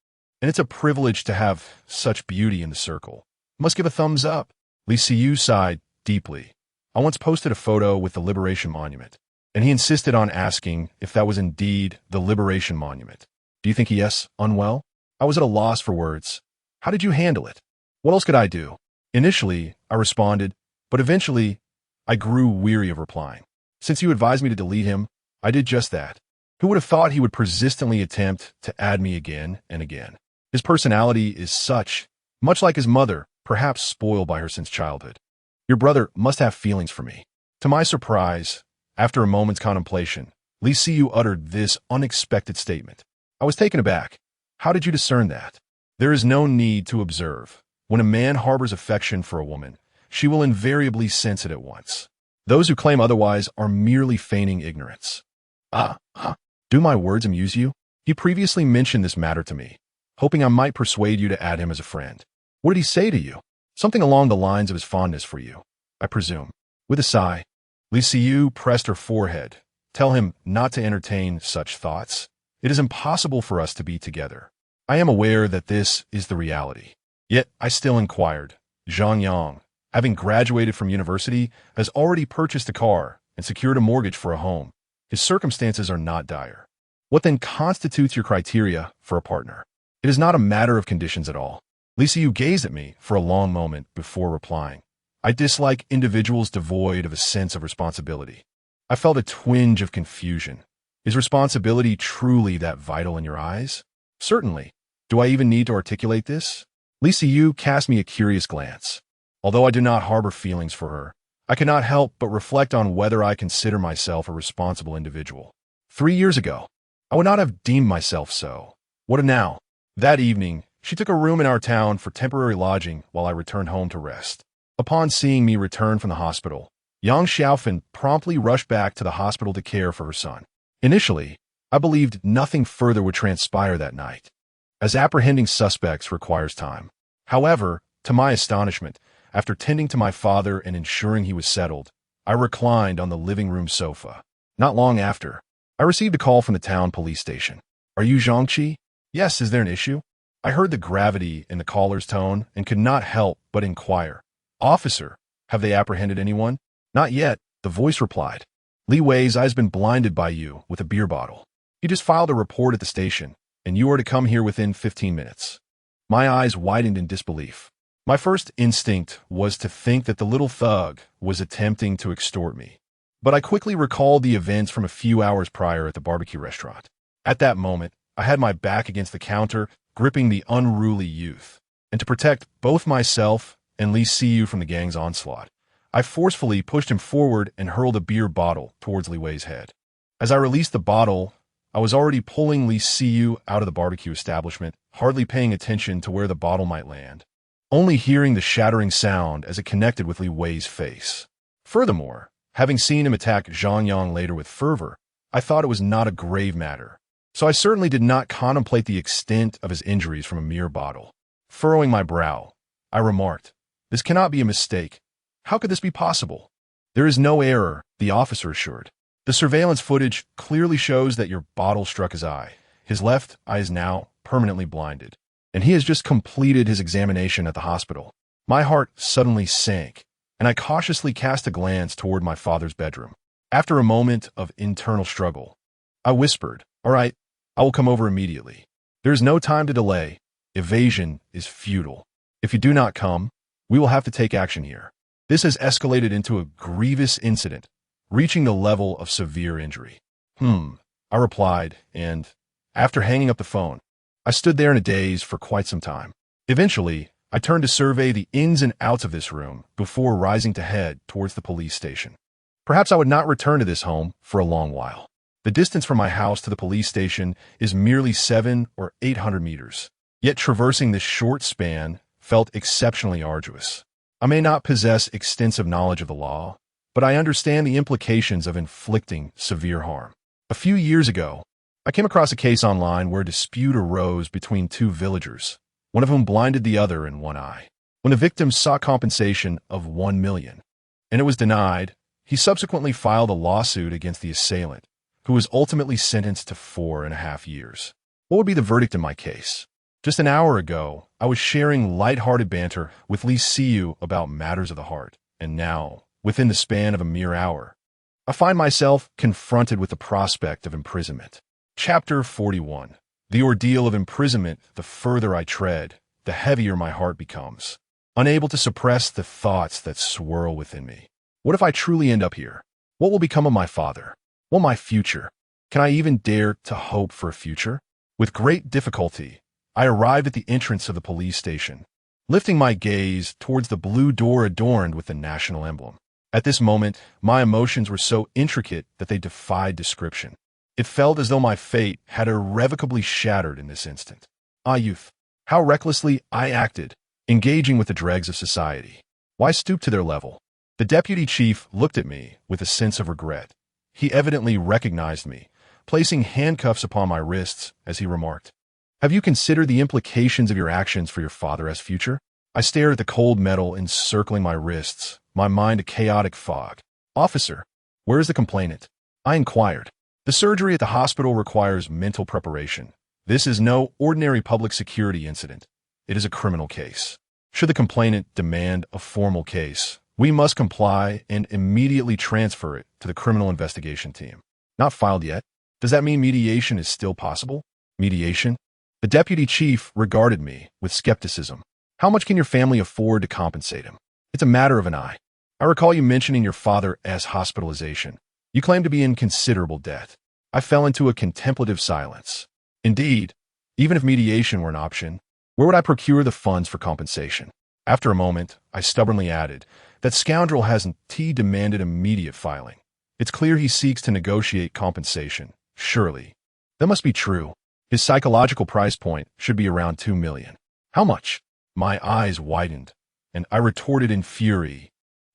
And it's a privilege to have such beauty in the circle. Must give a thumbs up." Li Siyu sighed deeply. "I once posted a photo with the Liberation Monument, and he insisted on asking if that was indeed the Liberation Monument. Do you think he is unwell?" I was at a loss for words. "How did you handle it?" "What else could I do?" Initially, I responded, but eventually, I grew weary of replying. "Since you advised me to delete him, I did just that." Who would have thought he would persistently attempt to add me again and again? His personality is such, much like his mother, perhaps spoiled by her since childhood. "Your brother must have feelings for me." To my surprise, after a moment's contemplation, Li Siyu uttered this unexpected statement. I was taken aback. "How did you discern that?" "There is no need to observe. When a man harbors affection for a woman, she will invariably sense it at once. Those who claim otherwise are merely feigning ignorance." Do my words amuse you? He previously mentioned this matter to me, hoping I might persuade you to add him as a friend. "What did he say to you?" "Something along the lines of his fondness for you, I presume." With a sigh, Li Siyu pressed her forehead. "Tell him not to entertain such thoughts. It is impossible for us to be together. I am aware that this is the reality." Yet I still inquired. Zhang Yang, having graduated from university, has already purchased a car and secured a mortgage for a home. His circumstances are not dire. What then constitutes your criteria for a partner? It is not a matter of conditions at all. Li Siyu gazed at me for a long moment before replying. "I dislike individuals devoid of a sense of responsibility." I felt a twinge of confusion. Is responsibility truly that vital in your eyes? Certainly. Do I even need to articulate this? Li Siyu cast me a curious glance. Although I do not harbor feelings for her, I cannot help but reflect on whether I consider myself a responsible individual. 3 years ago, I would not have deemed myself so. What of now? That evening, she took a room in our town for temporary lodging while I returned home to rest. Upon seeing me return from the hospital, Yang Xiaofan promptly rushed back to the hospital to care for her son. Initially, I believed nothing further would transpire that night. as apprehending suspects requires time. However, to my astonishment, after tending to my father and ensuring he was settled, I reclined on the living room sofa. Not long after, I received a call from the town police station. "Are you Zhangqi?" "Yes, is there an issue?" I heard the gravity in the caller's tone and could not help but inquire. "Officer, have they apprehended anyone?" "Not yet," the voice replied. "Li Wei's eyes been blinded by you with a beer bottle. He just filed a report at the station, and you are to come here within 15 minutes. My eyes widened in disbelief. My first instinct was to think that the little thug was attempting to extort me. But I quickly recalled the events from a few hours prior at the barbecue restaurant. At that moment, I had my back against the counter, gripping the unruly youth. And to protect both myself and Li Siyu from the gang's onslaught, I forcefully pushed him forward and hurled a beer bottle towards Li Wei's head. As I released the bottle, I was already pulling Li Siyu out of the barbecue establishment, hardly paying attention to where the bottle might land, only hearing the shattering sound as it connected with Li Wei's face. Furthermore, having seen him attack Zhang Yang later with fervor, I thought it was not a grave matter, so I certainly did not contemplate the extent of his injuries from a mere bottle. Furrowing my brow, I remarked, "This cannot be a mistake. How could this be possible?" "There is no error," the officer assured. "The surveillance footage clearly shows that your bottle struck his eye. His left eye is now permanently blinded, and he has just completed his examination at the hospital." My heart suddenly sank, and I cautiously cast a glance toward my father's bedroom. After a moment of internal struggle, I whispered, "All right, I will come over immediately. There is no time to delay. Evasion is futile. If you do not come, we will have to take action here." This has escalated into a grievous incident, reaching the level of severe injury. I replied, and, after hanging up the phone, I stood there in a daze for quite some time. Eventually, I turned to survey the ins and outs of this room before rising to head towards the police station. Perhaps I would not return to this home for a long while. The distance from my house to the police station is merely 700 or 800 meters, yet traversing this short span felt exceptionally arduous. I may not possess extensive knowledge of the law, but I understand the implications of inflicting severe harm. A few years ago, I came across a case online where a dispute arose between two villagers, one of whom blinded the other in one eye. When the victim sought compensation of 1 million, and it was denied, he subsequently filed a lawsuit against the assailant, who was ultimately sentenced to 4.5 years. What would be the verdict in my case? Just an hour ago, I was sharing light-hearted banter with Li Siyu about matters of the heart, and now, within the span of a mere hour, I find myself confronted with the prospect of imprisonment. Chapter 41. The ordeal of imprisonment, the further I tread, the heavier my heart becomes, unable to suppress the thoughts that swirl within me. What if I truly end up here? What will become of my father? What my future? Can I even dare to hope for a future? With great difficulty, I arrived at the entrance of the police station, lifting my gaze towards the blue door adorned with the national emblem. At this moment, my emotions were so intricate that they defied description. It felt as though my fate had irrevocably shattered in this instant. Ah, youth, how recklessly I acted, engaging with the dregs of society. Why stoop to their level? The deputy chief looked at me with a sense of regret. He evidently recognized me, placing handcuffs upon my wrists as he remarked, "Have you considered the implications of your actions for your father's future?" I stared at the cold metal encircling my wrists, my mind a chaotic fog. "Officer, where is the complainant?" I inquired. "The surgery at the hospital requires mental preparation. This is no ordinary public security incident. It is a criminal case. Should the complainant demand a formal case, we must comply and immediately transfer it to the criminal investigation team." "Not filed yet? Does that mean mediation is still possible?" "Mediation?" The deputy chief regarded me with skepticism. "How much can your family afford to compensate him?" "It's a matter of an eye. I recall you mentioning your father as hospitalization. You claim to be in considerable debt." I fell into a contemplative silence. Indeed, even if mediation were an option, where would I procure the funds for compensation? After a moment, I stubbornly added, "That scoundrel hasn't demanded immediate filing. It's clear he seeks to negotiate compensation, surely." That must be true. His psychological price point should be around 2 million. How much? My eyes widened, and I retorted in fury.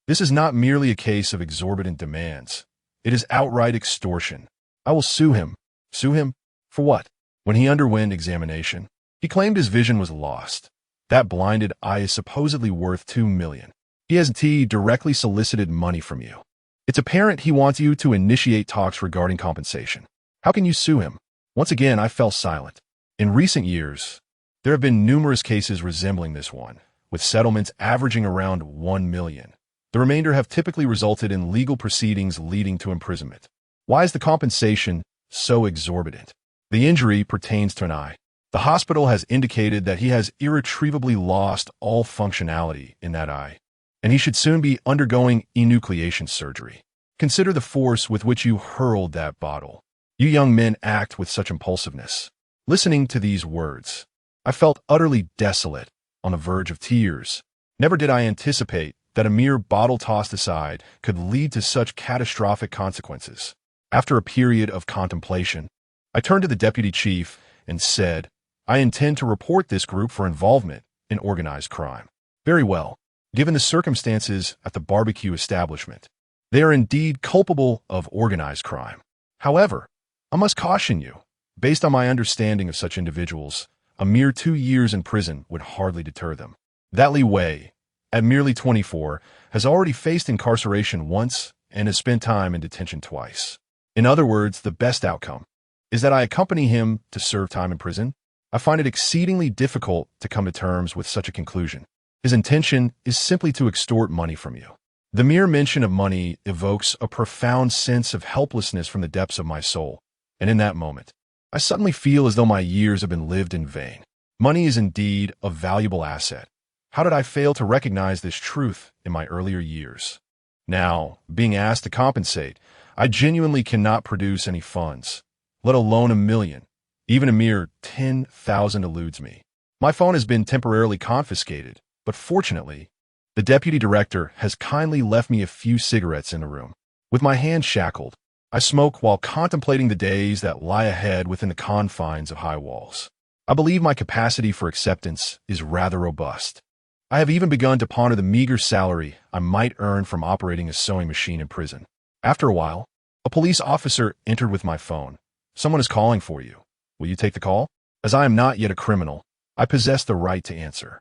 This is not merely a case of exorbitant demands. It is outright extortion. I will sue him. Sue him? For what? When he underwent examination, He claimed his vision was lost. That blinded eye is supposedly worth $2 million. He has directly solicited money from you. It's apparent he wants you to initiate talks regarding compensation. How can you sue him? Once again, I fell silent. In recent years, there have been numerous cases resembling this one, with settlements averaging around $1 million. The remainder have typically resulted in legal proceedings leading to imprisonment. Why is the compensation so exorbitant? The injury pertains to an eye. The hospital has indicated that he has irretrievably lost all functionality in that eye, and he should soon be undergoing enucleation surgery. Consider the force with which you hurled that bottle. You young men act with such impulsiveness. Listening to these words, I felt utterly desolate, on the verge of tears. Never did I anticipate that a mere bottle tossed aside could lead to such catastrophic consequences. After a period of contemplation, I turned to the deputy chief and said, I intend to report this group for involvement in organized crime. Very well. Given the circumstances at the barbecue establishment, they are indeed culpable of organized crime. However, I must caution you, based on my understanding of such individuals, a mere 2 years in prison would hardly deter them. That Li Wei, at merely 24, has already faced incarceration once and has spent time in detention twice. In other words, the best outcome is that I accompany him to serve time in prison. I find it exceedingly difficult to come to terms with such a conclusion. His intention is simply to extort money from you. The mere mention of money evokes a profound sense of helplessness from the depths of my soul, and in that moment, I suddenly feel as though my years have been lived in vain. Money is indeed a valuable asset. How did I fail to recognize this truth in my earlier years? Now, being asked to compensate, I genuinely cannot produce any funds, let alone $1 million. Even a mere 10,000 eludes me. My phone has been temporarily confiscated, but fortunately, the deputy director has kindly left me a few cigarettes in the room. With my hands shackled, I smoke while contemplating the days that lie ahead within the confines of high walls. I believe my capacity for acceptance is rather robust. I have even begun to ponder the meager salary I might earn from operating a sewing machine in prison. After a while, a police officer entered with my phone. Someone is calling for you. Will you take the call? As I am not yet a criminal, I possess the right to answer.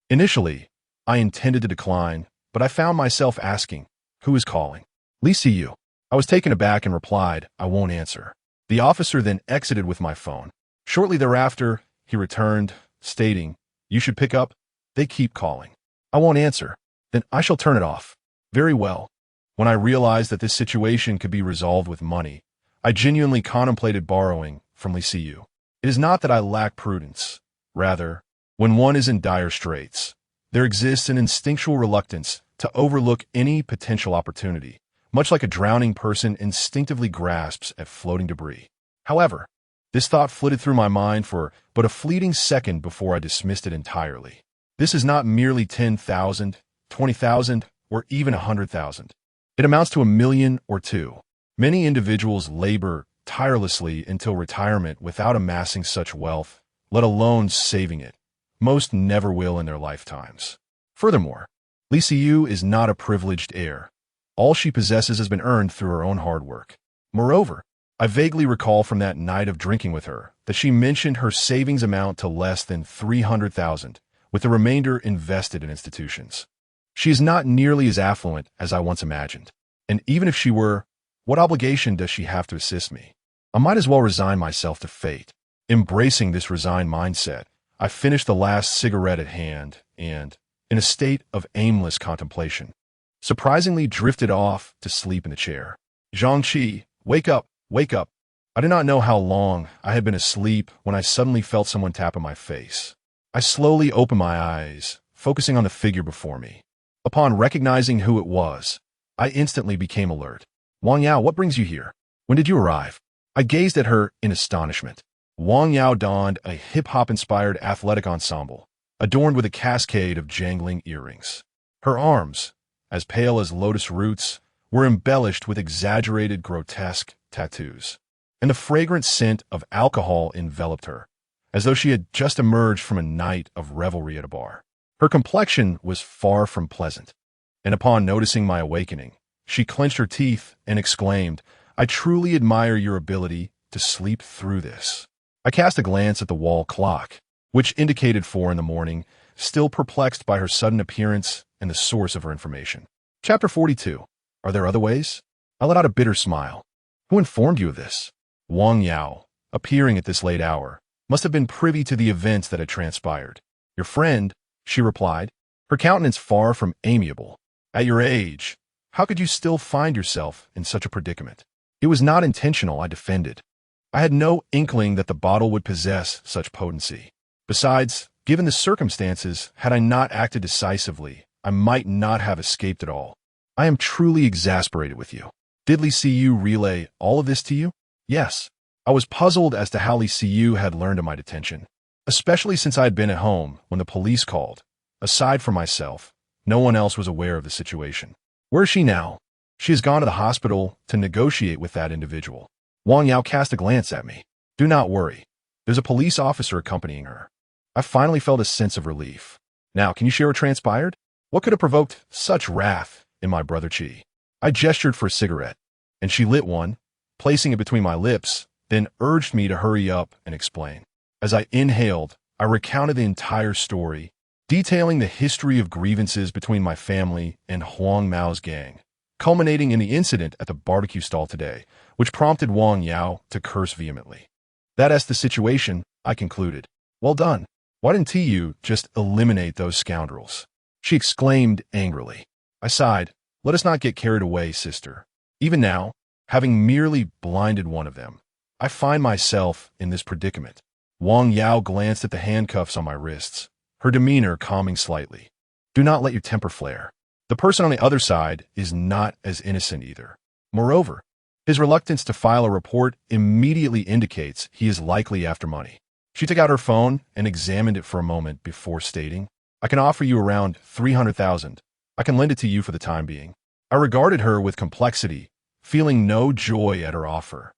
Initially, I intended to decline, but I found myself asking, who is calling? Lee CU. I was taken aback and replied, I won't answer. The officer then exited with my phone. Shortly thereafter, he returned, stating, you should pick up. They keep calling. I won't answer. Then I shall turn it off. Very well. When I realized that this situation could be resolved with money, I genuinely contemplated borrowing from Lee CU. It is not that I lack prudence. Rather, when one is in dire straits, there exists an instinctual reluctance to overlook any potential opportunity, much like a drowning person instinctively grasps at floating debris. However, this thought flitted through my mind for but a fleeting second before I dismissed it entirely. This is not merely 10,000, 20,000, or even 100,000. It amounts to $1 million or two. Many individuals labor tirelessly until retirement without amassing such wealth, let alone saving it. Most never will in their lifetimes. Furthermore, Lee CU is not a privileged heir. All she possesses has been earned through her own hard work. Moreover, I vaguely recall from that night of drinking with her that she mentioned her savings amount to less than 300,000, with the remainder invested in institutions. She is not nearly as affluent as I once imagined, and even if she were, what obligation does she have to assist me? I might as well resign myself to fate. Embracing this resigned mindset, I finished the last cigarette at hand and, in a state of aimless contemplation, surprisingly drifted off to sleep in the chair. Zhangqi, wake up, wake up. I did not know how long I had been asleep when I suddenly felt someone tap on my face. I slowly opened my eyes, focusing on the figure before me. Upon recognizing who it was, I instantly became alert. Wang Yao, what brings you here? When did you arrive? I gazed at her in astonishment. Wang Yao donned a hip-hop-inspired athletic ensemble, adorned with a cascade of jangling earrings. Her arms, as pale as lotus roots, were embellished with exaggerated, grotesque tattoos, and the fragrant scent of alcohol enveloped her, as though she had just emerged from a night of revelry at a bar. Her complexion was far from pleasant, and upon noticing my awakening, she clenched her teeth and exclaimed, I truly admire your ability to sleep through this. I cast a glance at the wall clock, which indicated 4 in the morning, still perplexed by her sudden appearance and the source of her information. Chapter 42. Are there other ways? I let out a bitter smile. Who informed you of this? Wang Yao, appearing at this late hour, must have been privy to the events that had transpired. Your friend, she replied, her countenance far from amiable. At your age, how could you still find yourself in such a predicament? It was not intentional, I defended. I had no inkling that the bottle would possess such potency. Besides, given the circumstances, had I not acted decisively, I might not have escaped at all. I am truly exasperated with you. Did Li Siyu relay all of this to you? Yes. I was puzzled as to how Li Siyu had learned of my detention, especially since I had been at home when the police called. Aside from myself, no one else was aware of the situation. Where is she now? She has gone to the hospital to negotiate with that individual. Wang Yao cast a glance at me. Do not worry. There's a police officer accompanying her. I finally felt a sense of relief. Now, can you share what transpired? What could have provoked such wrath in my brother Chi? I gestured for a cigarette, and she lit one, placing it between my lips, then urged me to hurry up and explain. As I inhaled, I recounted the entire story, detailing the history of grievances between my family and Huang Mao's gang, culminating in the incident at the barbecue stall today, which prompted Wang Yao to curse vehemently. That's the situation, I concluded. Well done. Why didn't you just eliminate those scoundrels? She exclaimed angrily. I sighed. Let us not get carried away, sister. Even now, having merely blinded one of them, I find myself in this predicament. Wang Yao glanced at the handcuffs on my wrists, her demeanor calming slightly. Do not let your temper flare. The person on the other side is not as innocent either. Moreover, his reluctance to file a report immediately indicates he is likely after money. She took out her phone and examined it for a moment before stating, I can offer you around 300,000. I can lend it to you for the time being. I regarded her with complexity, feeling no joy at her offer,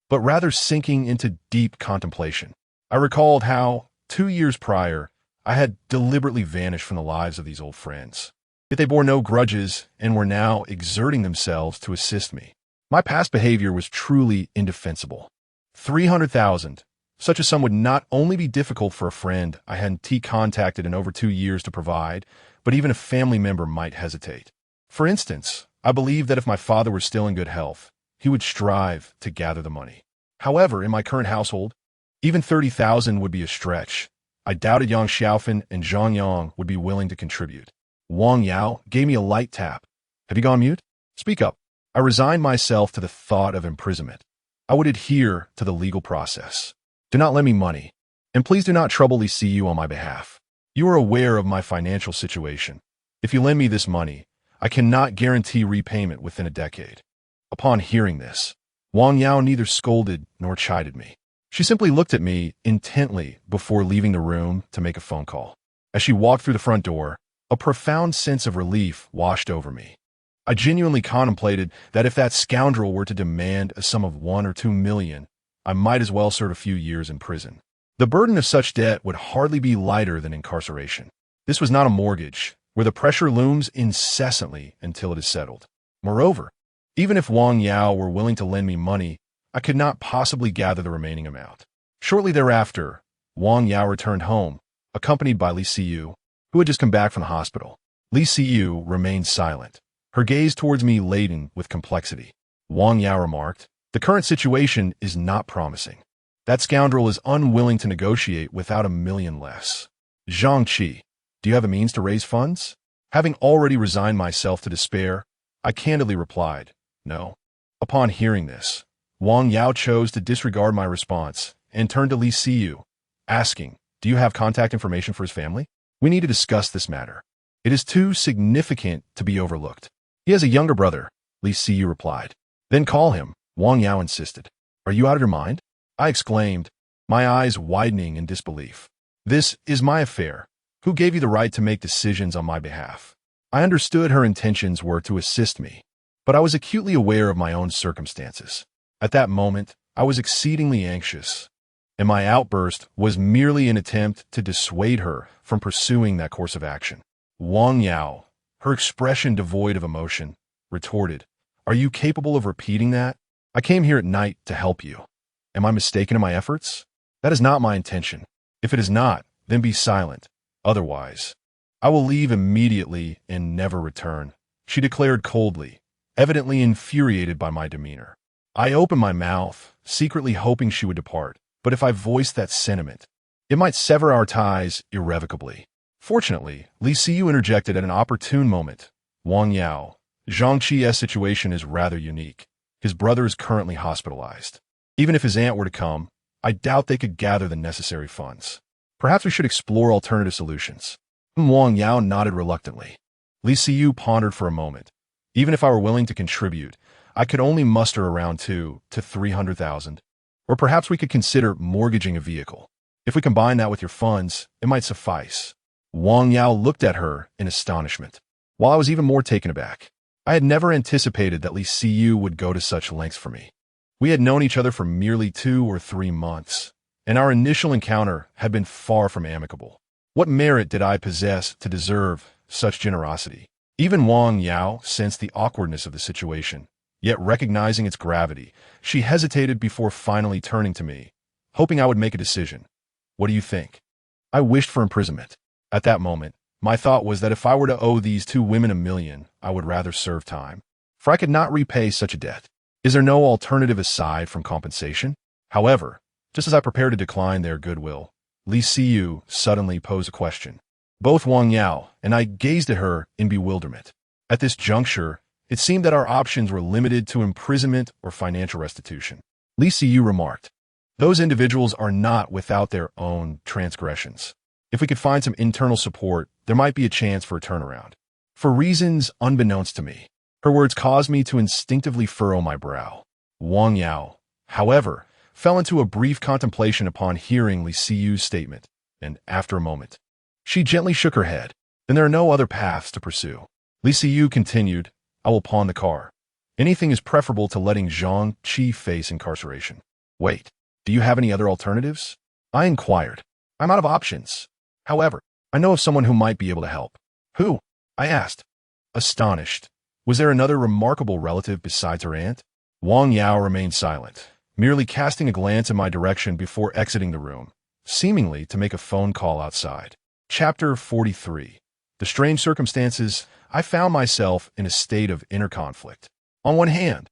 but rather sinking into deep contemplation. I recalled how, 2 years prior, I had deliberately vanished from the lives of these old friends. Yet they bore no grudges and were now exerting themselves to assist me. My past behavior was truly indefensible. 300,000. Such a sum would not only be difficult for a friend I hadn't contacted in over 2 years to provide, but even a family member might hesitate. For instance, I believe that if my father were still in good health, he would strive to gather the money. However, in my current household, even 30,000 would be a stretch. I doubted Yang Xiaofan and Zhang Yang would be willing to contribute. Wang Yao gave me a light tap. Have you gone mute? Speak up. I resigned myself to the thought of imprisonment. I would adhere to the legal process. Do not lend me money, and please do not trouble Li Siyu on my behalf. You are aware of my financial situation. If you lend me this money, I cannot guarantee repayment within a decade. Upon hearing this, Wang Yao neither scolded nor chided me. She simply looked at me intently before leaving the room to make a phone call. As she walked through the front door, a profound sense of relief washed over me. I genuinely contemplated that if that scoundrel were to demand a sum of 1 or 2 million, I might as well serve a few years in prison. The burden of such debt would hardly be lighter than incarceration. This was not a mortgage, where the pressure looms incessantly until it is settled. Moreover, even if Wang Yao were willing to lend me money, I could not possibly gather the remaining amount. Shortly thereafter, Wang Yao returned home, accompanied by Li Siyu, who had just come back from the hospital. Li Siyu remained silent, her gaze towards me laden with complexity. Wang Yao remarked, the current situation is not promising. That scoundrel is unwilling to negotiate without 1 million less. Zhang Qi, do you have a means to raise funds? Having already resigned myself to despair, I candidly replied, no. Upon hearing this, Wang Yao chose to disregard my response and turned to Li Siyu, asking, do you have contact information for his family? We need to discuss this matter. It is too significant to be overlooked. He has a younger brother, Li Siyu replied. Then call him, Wang Yao insisted. Are you out of your mind? I exclaimed, my eyes widening in disbelief. This is my affair. Who gave you the right to make decisions on my behalf? I understood her intentions were to assist me, but I was acutely aware of my own circumstances. At that moment, I was exceedingly anxious, and my outburst was merely an attempt to dissuade her from pursuing that course of action. Wang Yao, her expression devoid of emotion, retorted, are you capable of repeating that? I came here at night to help you. Am I mistaken in my efforts? That is not my intention. If it is not, then be silent. Otherwise, I will leave immediately and never return, she declared coldly, evidently infuriated by my demeanor. I opened my mouth, secretly hoping she would depart, but if I voiced that sentiment, it might sever our ties irrevocably. Fortunately, Li Siyu interjected at an opportune moment. Wang Yao, Zhang Qi's situation is rather unique. His brother is currently hospitalized. Even if his aunt were to come, I doubt they could gather the necessary funds. Perhaps we should explore alternative solutions. Wang Yao nodded reluctantly. Li Siyu pondered for a moment. Even if I were willing to contribute, I could only muster around 200,000 to 300,000. Or perhaps we could consider mortgaging a vehicle. If we combine that with your funds, it might suffice. Wang Yao looked at her in astonishment, while I was even more taken aback. I had never anticipated that Li Siyu would go to such lengths for me. We had known each other for merely 2 or 3 months, and our initial encounter had been far from amicable. What merit did I possess to deserve such generosity? Even Wang Yao sensed the awkwardness of the situation, yet recognizing its gravity, she hesitated before finally turning to me, hoping I would make a decision. What do you think? I wished for imprisonment. At that moment, my thought was that if I were to owe these 2 women $1 million, I would rather serve time, for I could not repay such a debt. Is there no alternative aside from compensation? However, just as I prepared to decline their goodwill, Li Siyu suddenly posed a question. Both Wang Yao and I gazed at her in bewilderment. At this juncture, it seemed that our options were limited to imprisonment or financial restitution. Li Siyu remarked, "Those individuals are not without their own transgressions. If we could find some internal support, there might be a chance for a turnaround." For reasons unbeknownst to me, her words caused me to instinctively furrow my brow. Wang Yao, however, fell into a brief contemplation upon hearing Li Siyu's statement, and after a moment, she gently shook her head. "Then there are no other paths to pursue." Li Siyu continued, "I will pawn the car. Anything is preferable to letting Zhang Qi face incarceration." "Wait, do you have any other alternatives?" I inquired. "I'm out of options. However, I know of someone who might be able to help." "Who?" I asked, astonished. Was there another remarkable relative besides her aunt? Wang Yao remained silent, merely casting a glance in my direction before exiting the room, seemingly to make a phone call outside. Chapter 43. The strange circumstances. I found myself in a state of inner conflict. On one hand,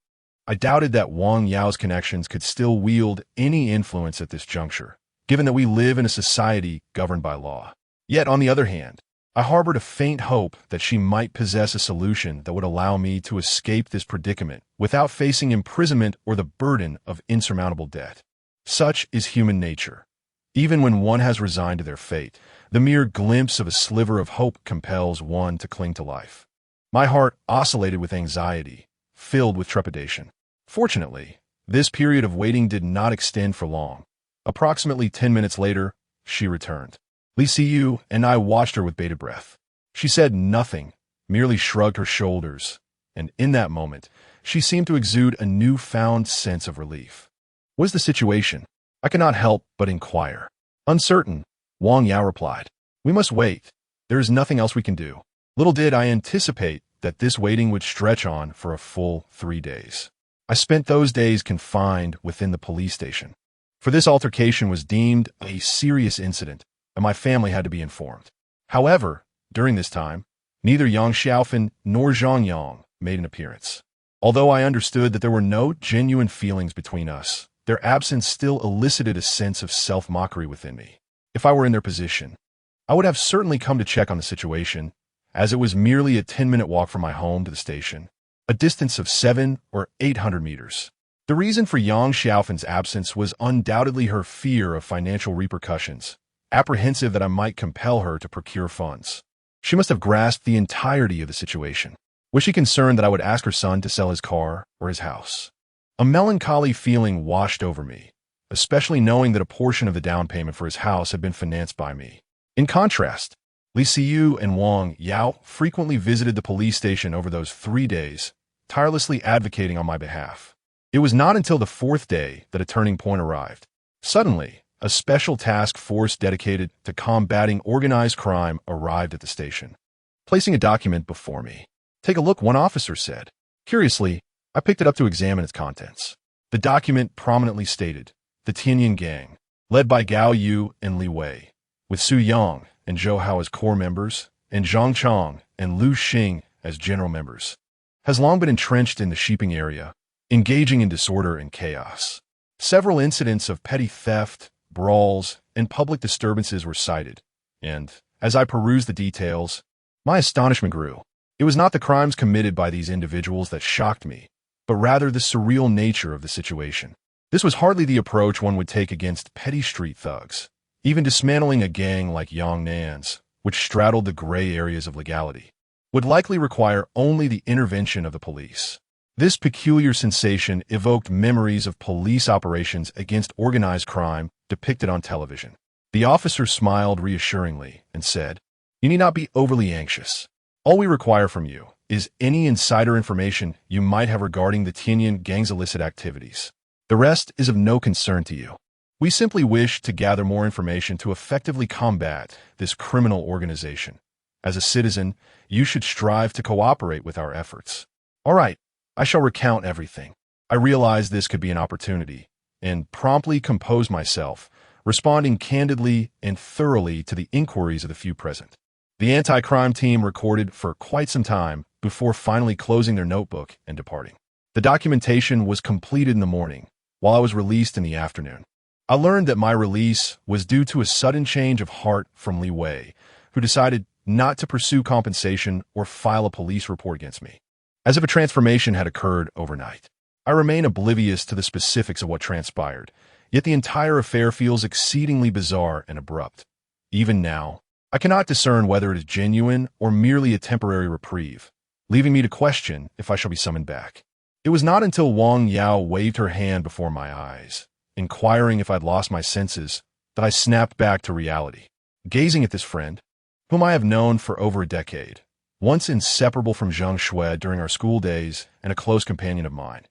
I doubted that Wang Yao's connections could still wield any influence at this juncture, given that we live in a society governed by law. Yet, on the other hand, I harbored a faint hope that she might possess a solution that would allow me to escape this predicament without facing imprisonment or the burden of insurmountable debt. Such is human nature. Even when one has resigned to their fate, the mere glimpse of a sliver of hope compels one to cling to life. My heart oscillated with anxiety, filled with trepidation. Fortunately, this period of waiting did not extend for long. Approximately 10 minutes later, she returned. Li Siyu and I watched her with bated breath. She said nothing, merely shrugged her shoulders, and in that moment, she seemed to exude a newfound sense of relief. "What is the situation?" I could not help but inquire. "Uncertain," Wang Yao replied. "We must wait. There is nothing else we can do." Little did I anticipate that this waiting would stretch on for a full 3 days. I spent those days confined within the police station. For this altercation was deemed a serious incident, and my family had to be informed. However, during this time, neither Yang Xiaofan nor Zhang Yang made an appearance. Although I understood that there were no genuine feelings between us, their absence still elicited a sense of self-mockery within me. If I were in their position, I would have certainly come to check on the situation, as it was merely a 10-minute walk from my home to the station, a distance of 700 or 800 meters. The reason for Yang Xiaofan's absence was undoubtedly her fear of financial repercussions, apprehensive that I might compel her to procure funds. She must have grasped the entirety of the situation. Was she concerned that I would ask her son to sell his car or his house? A melancholy feeling washed over me, especially knowing that a portion of the down payment for his house had been financed by me. In contrast, Li Siyu and Wang Yao frequently visited the police station over those 3 days, tirelessly advocating on my behalf. It was not until the 4th day that a turning point arrived. Suddenly, a special task force dedicated to combating organized crime arrived at the station, placing a document before me. "Take a look," one officer said. Curiously, I picked it up to examine its contents. The document prominently stated, "The Tianyin Gang, led by Gao Yu and Li Wei, with Su Yang and Zhou Hao as core members, and Zhang Chong and Lu Xing as general members, has long been entrenched in the Shiping area, engaging in disorder and chaos. Several incidents of petty theft, brawls, and public disturbances were cited, and, as I perused the details, my astonishment grew. It was not the crimes committed by these individuals that shocked me, but rather the surreal nature of the situation. This was hardly the approach one would take against petty street thugs. Even dismantling a gang like Yang Nan's, which straddled the gray areas of legality, would likely require only the intervention of the police. This peculiar sensation evoked memories of police operations against organized crime depicted on television. The officer smiled reassuringly and said, "You need not be overly anxious. All we require from you is any insider information you might have regarding the Tianyan gang's illicit activities. The rest is of no concern to you. We simply wish to gather more information to effectively combat this criminal organization. As a citizen, you should strive to cooperate with our efforts." All right, I shall recount everything. I realized this could be an opportunity, and promptly composed myself, responding candidly and thoroughly to the inquiries of the few present. The anti-crime team recorded for quite some time before finally closing their notebook and departing. The documentation was completed in the morning, while I was released in the afternoon. I learned that my release was due to a sudden change of heart from Li Wei, who decided not to pursue compensation or file a police report against me. As if a transformation had occurred overnight. I remain oblivious to the specifics of what transpired, yet the entire affair feels exceedingly bizarre and abrupt. Even now, I cannot discern whether it is genuine or merely a temporary reprieve, leaving me to question if I shall be summoned back. It was not until Wang Yao waved her hand before my eyes, inquiring if I'd lost my senses, that I snapped back to reality. Gazing at this friend, whom I have known for over a decade, once inseparable from Zhang Shui during our school days and a close companion of mine,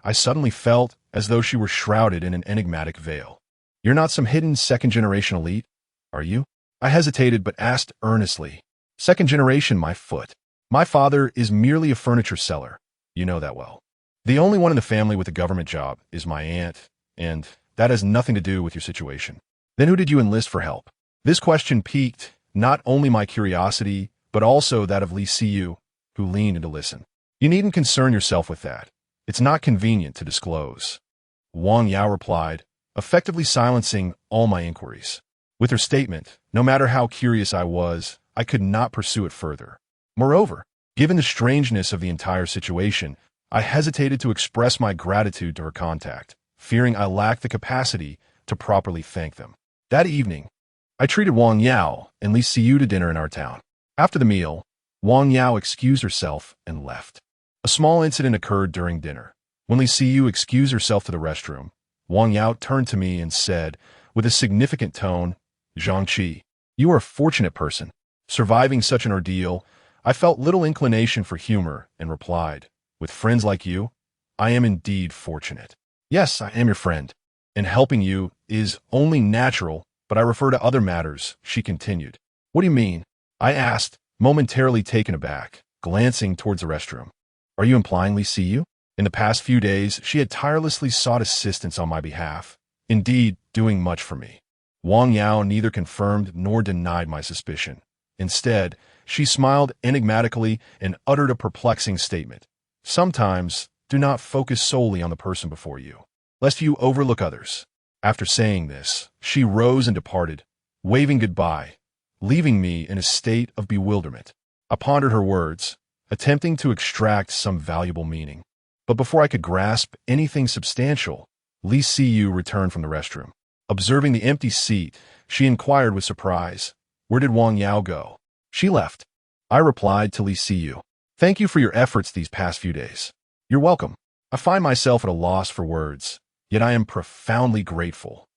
I suddenly felt as though she were shrouded in an enigmatic veil. "You're not some hidden second-generation elite, are you?" I hesitated but asked earnestly. "Second generation, my foot. My father is merely a furniture seller. You know that well. The only one in the family with a government job is my aunt, and that has nothing to do with your situation. Then who did you enlist for help?" This question piqued not only my curiosity, but also that of Li Siyu, who leaned in to listen. "You needn't concern yourself with that. It's not convenient to disclose," Wang Yao replied, effectively silencing all my inquiries. With her statement, no matter how curious I was, I could not pursue it further. Moreover, given the strangeness of the entire situation, I hesitated to express my gratitude to her contact, fearing I lacked the capacity to properly thank them. That evening, I treated Wang Yao and Li Siyu to dinner in our town. After the meal, Wang Yao excused herself and left. A small incident occurred during dinner. When Li Siyu excused herself to the restroom, Wang Yao turned to me and said, with a significant tone, "Zhang Qi, you are a fortunate person. Surviving such an ordeal, I felt little inclination for humor and replied, with friends like you, I am indeed fortunate. Yes, I am your friend, and helping you is only natural, but I refer to other matters," she continued. "What do you mean?" I asked, momentarily taken aback, glancing towards the restroom. "Are you implying Li Siyu? In the past few days, she had tirelessly sought assistance on my behalf, indeed doing much for me." Wang Yao neither confirmed nor denied my suspicion. Instead, she smiled enigmatically and uttered a perplexing statement. "Sometimes, do not focus solely on the person before you, lest you overlook others." After saying this, she rose and departed, waving goodbye, leaving me in a state of bewilderment. I pondered her words, attempting to extract some valuable meaning. But before I could grasp anything substantial, Li Siyu returned from the restroom. Observing the empty seat, she inquired with surprise, "Where did Wang Yao go?" "She left." I replied to Li Siyu, "Thank you for your efforts these past few days." "You're welcome." I find myself at a loss for words, yet I am profoundly grateful.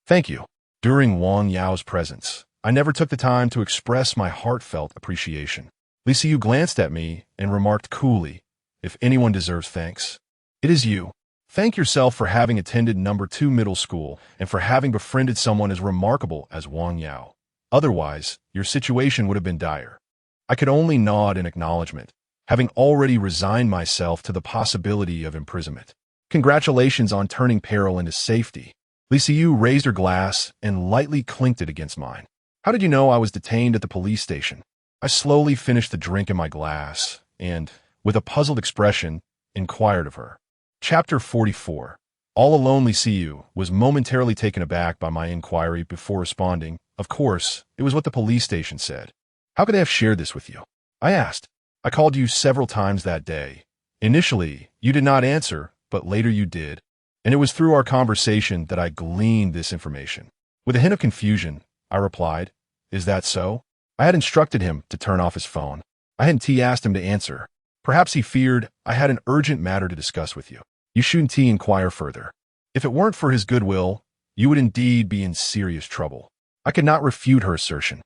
"Thank you." During Wang Yao's presence, I never took the time to express my heartfelt appreciation. Li Siyu glanced at me and remarked coolly, "If anyone deserves thanks, it is you. Thank yourself for having attended No. 2 middle school and for having befriended someone as remarkable as Wang Yao. Otherwise, your situation would have been dire." I could only nod in acknowledgement, having already resigned myself to the possibility of imprisonment. "Congratulations on turning peril into safety." Li Siyu raised her glass and lightly clinked it against mine. How did you know I was detained at the police station? I slowly finished the drink in my glass and, with a puzzled expression, inquired of her. Chapter 44. All alone, Li Siyu was momentarily taken aback by my inquiry before responding. Of course, it was what the police station said. How could they have shared this with you? I asked. I called you several times that day. Initially, you did not answer, but later you did. And it was through our conversation that I gleaned this information. With a hint of confusion, I replied, Is that so? I had instructed him to turn off his phone. I hadn't asked him to answer. Perhaps he feared I had an urgent matter to discuss with you. You shouldn't inquire further. If it weren't for his goodwill, you would indeed be in serious trouble. I could not refute her assertion.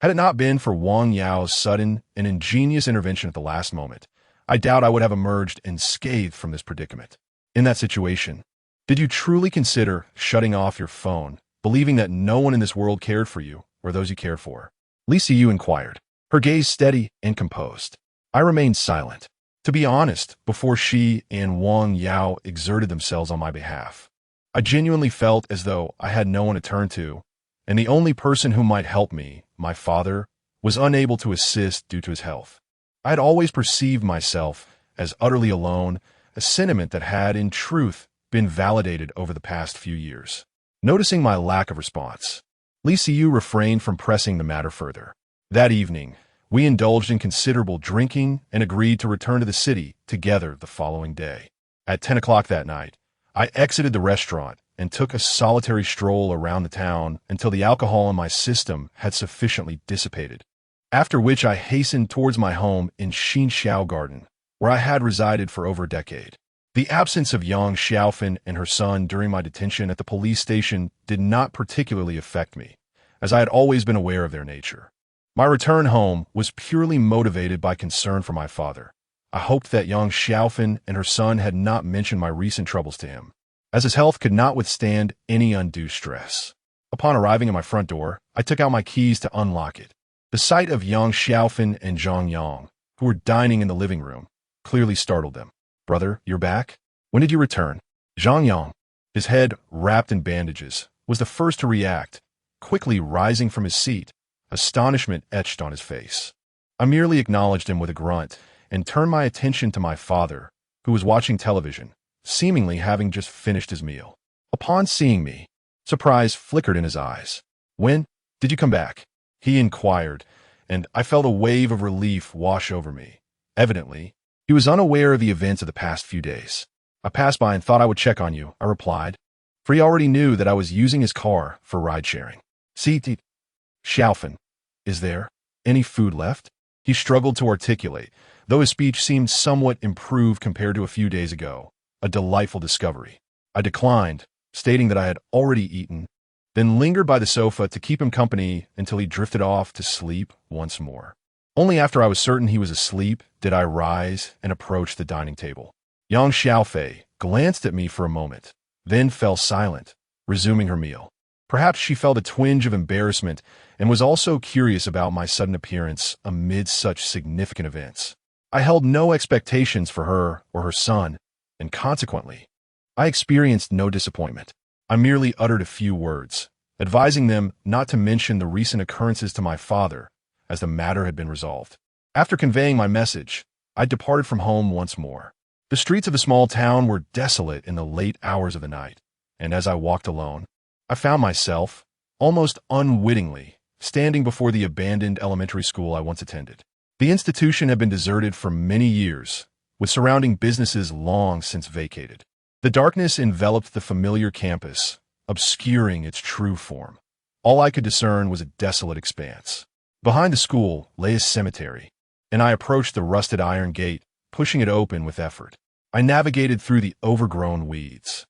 Had it not been for Wang Yao's sudden and ingenious intervention at the last moment, I doubt I would have emerged unscathed from this predicament. In that situation, did you truly consider shutting off your phone, believing that no one in this world cared for you or those you cared for? Li Siyu inquired, her gaze steady and composed. I remained silent. To be honest, before she and Wang Yao exerted themselves on my behalf, I genuinely felt as though I had no one to turn to, and the only person who might help me, my father, was unable to assist due to his health. I had always perceived myself as utterly alone, a sentiment that had, in truth, been validated over the past few years. Noticing my lack of response, Li Siyu refrained from pressing the matter further. That evening, we indulged in considerable drinking and agreed to return to the city together the following day. At 10 o'clock that night, I exited the restaurant and took a solitary stroll around the town until the alcohol in my system had sufficiently dissipated, after which I hastened towards my home in Xinxiao Garden, where I had resided for over a decade. The absence of Yang Xiaofan and her son during my detention at the police station did not particularly affect me, as I had always been aware of their nature. My return home was purely motivated by concern for my father. I hoped that Yang Xiaofan and her son had not mentioned my recent troubles to him, as his health could not withstand any undue stress. Upon arriving at my front door, I took out my keys to unlock it. The sight of Yang Xiaofan and Zhang Yang, who were dining in the living room, clearly startled them. Brother, you're back? When did you return? Zhang Yang, his head wrapped in bandages, was the first to react, quickly rising from his seat, astonishment etched on his face. I merely acknowledged him with a grunt and turned my attention to my father, who was watching television, seemingly having just finished his meal. Upon seeing me, surprise flickered in his eyes. When did you come back? He inquired, and I felt a wave of relief wash over me. Evidently, he was unaware of the events of the past few days. I passed by and thought I would check on you, I replied, for he already knew that I was using his car for ride-sharing. Xiaofan, is there any food left? He struggled to articulate, though his speech seemed somewhat improved compared to a few days ago. A delightful discovery. I declined, stating that I had already eaten, then lingered by the sofa to keep him company until he drifted off to sleep once more. Only after I was certain he was asleep did I rise and approach the dining table. Yang Xiaofei glanced at me for a moment, then fell silent, resuming her meal. Perhaps she felt a twinge of embarrassment and was also curious about my sudden appearance amid such significant events. I held no expectations for her or her son, and consequently, I experienced no disappointment. I merely uttered a few words, advising them not to mention the recent occurrences to my father, as the matter had been resolved. After conveying my message, I departed from home once more. The streets of the small town were desolate in the late hours of the night, and as I walked alone, I found myself, almost unwittingly, standing before the abandoned elementary school I once attended. The institution had been deserted for many years, with surrounding businesses long since vacated. The darkness enveloped the familiar campus, obscuring its true form. All I could discern was a desolate expanse. Behind the school lay a cemetery, and I approached the rusted iron gate, pushing it open with effort. I navigated through the overgrown weeds,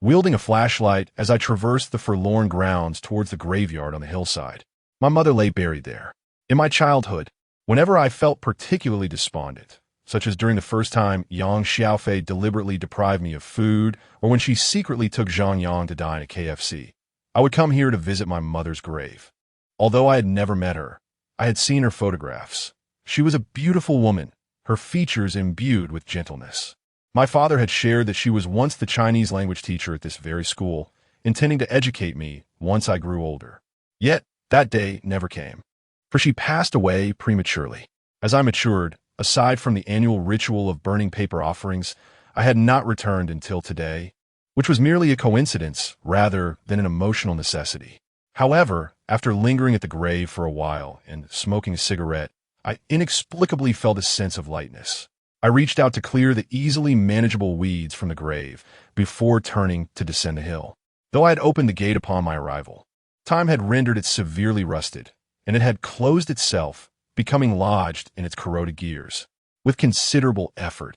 wielding a flashlight as I traversed the forlorn grounds towards the graveyard on the hillside. My mother lay buried there. In my childhood, whenever I felt particularly despondent, such as during the first time Yang Xiaofei deliberately deprived me of food, or when she secretly took Zhang Yang to dine at KFC, I would come here to visit my mother's grave. Although I had never met her, I had seen her photographs. She was a beautiful woman, her features imbued with gentleness. My father had shared that she was once the Chinese language teacher at this very school, intending to educate me once I grew older. Yet, That day never came, for she passed away prematurely. As I matured, aside from the annual ritual of burning paper offerings, I had not returned until today, which was merely a coincidence rather than an emotional necessity. However, after lingering at the grave for a while and smoking a cigarette, I inexplicably felt a sense of lightness. I reached out to clear the easily manageable weeds from the grave before turning to descend the hill. Though I had opened the gate upon my arrival, time had rendered it severely rusted, and it had closed itself, becoming lodged in its corroded gears. With considerable effort,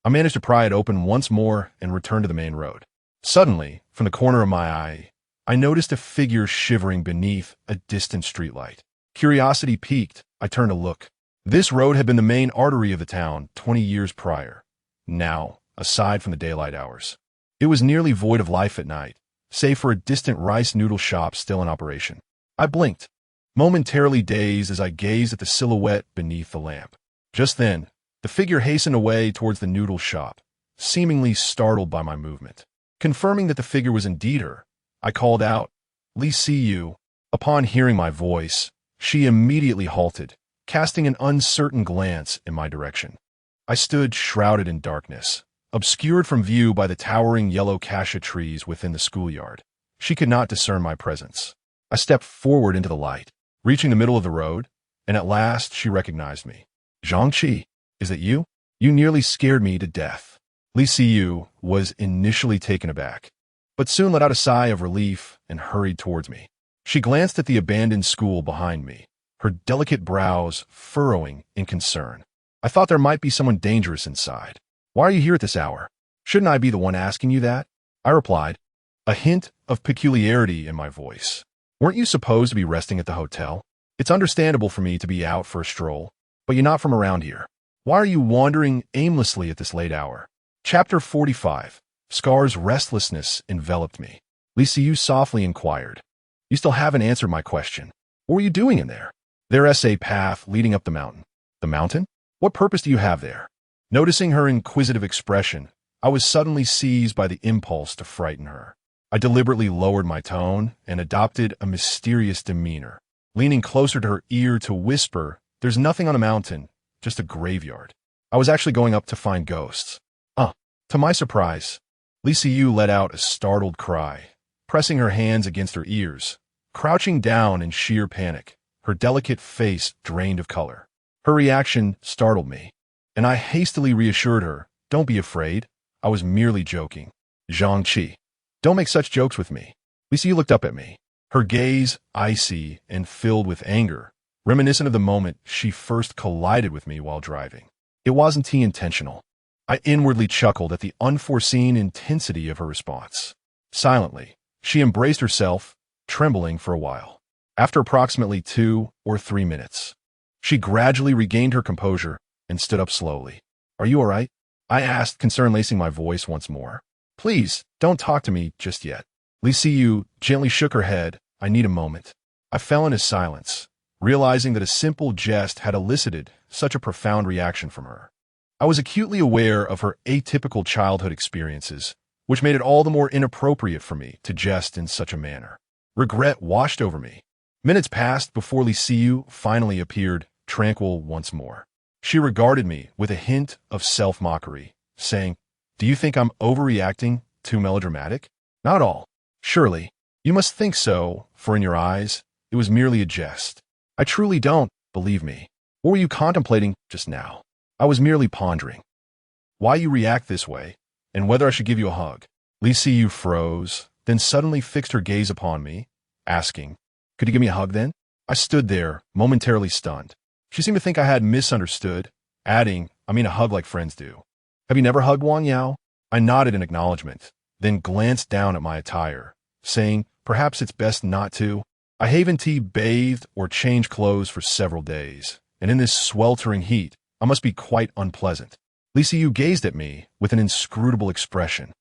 I managed to pry it open once more and return to the main road. Suddenly, from the corner of my eye, I noticed a figure shivering beneath a distant streetlight. Curiosity piqued, I turned to look. This road had been the main artery of the town 20 years prior. Now, aside from the daylight hours, it was nearly void of life at night, save for a distant rice noodle shop still in operation. I blinked, momentarily dazed as I gazed at the silhouette beneath the lamp. Just then, the figure hastened away towards the noodle shop, seemingly startled by my movement. Confirming that the figure was indeed her, I called out, "Lee, see you." Upon hearing my voice, she immediately halted, casting an uncertain glance in my direction. I stood shrouded in darkness, obscured from view by the towering yellow cassia trees within the schoolyard. She could not discern my presence. I stepped forward into the light, reaching the middle of the road, and at last she recognized me. "Zhangqi, is it you? You nearly scared me to death." Li Siyu was initially taken aback, but soon let out a sigh of relief and hurried towards me. She glanced at the abandoned school behind me, her delicate brows furrowing in concern. "I thought there might be someone dangerous inside. Why are you here at this hour? Shouldn't I be the one asking you that?" I replied, a hint of peculiarity in my voice. "Weren't you supposed to be resting at the hotel? It's understandable for me to be out for a stroll, but you're not from around here. Why are you wandering aimlessly at this late hour?" Chapter 45. Scar's restlessness enveloped me. Li Siyu softly inquired, "You still haven't answered my question. What were you doing in there?" "There's a path leading up the mountain." "The mountain? What purpose do you have there?" Noticing her inquisitive expression, I was suddenly seized by the impulse to frighten her. I deliberately lowered my tone and adopted a mysterious demeanor, leaning closer to her ear to whisper, "There's nothing on the mountain, just a graveyard. I was actually going up to find ghosts." To my surprise, Li Siyu let out a startled cry, pressing her hands against her ears, crouching down in sheer panic, her delicate face drained of color. Her reaction startled me, and I hastily reassured her, "Don't be afraid. I was merely joking." "Zhangqi, don't make such jokes with me." Li Siyu looked up at me, her gaze icy and filled with anger, reminiscent of the moment she first collided with me while driving. It wasn't intentional. I inwardly chuckled at the unforeseen intensity of her response. Silently, she embraced herself, trembling for a while. After approximately 2 or 3 minutes, she gradually regained her composure and stood up slowly. "Are you all right?" I asked, concern lacing my voice once more. "Please, don't talk to me just yet." Li Siyu gently shook her head. "I need a moment." I fell into silence, realizing that a simple jest had elicited such a profound reaction from her. I was acutely aware of her atypical childhood experiences, which made it all the more inappropriate for me to jest in such a manner. Regret washed over me. Minutes passed before Li Siyu finally appeared, tranquil once more. She regarded me with a hint of self-mockery, saying, "Do you think I'm overreacting, too melodramatic?" "Not at all. Surely, you must think so, for in your eyes, it was merely a jest." "I truly don't, believe me." "What were you contemplating just now?" "I was merely pondering why you react this way, and whether I should give you a hug." Li Siyu froze, then suddenly fixed her gaze upon me, asking, "Could you give me a hug then?" I stood there, momentarily stunned. She seemed to think I had misunderstood, adding, "I mean a hug like friends do." "Have you never hugged Wang Yao?" I nodded in acknowledgement, then glanced down at my attire, saying, "Perhaps it's best not to." I haven't bathed or changed clothes for several days, and in this sweltering heat, I must be quite unpleasant. Li Siyu gazed at me with an inscrutable expression.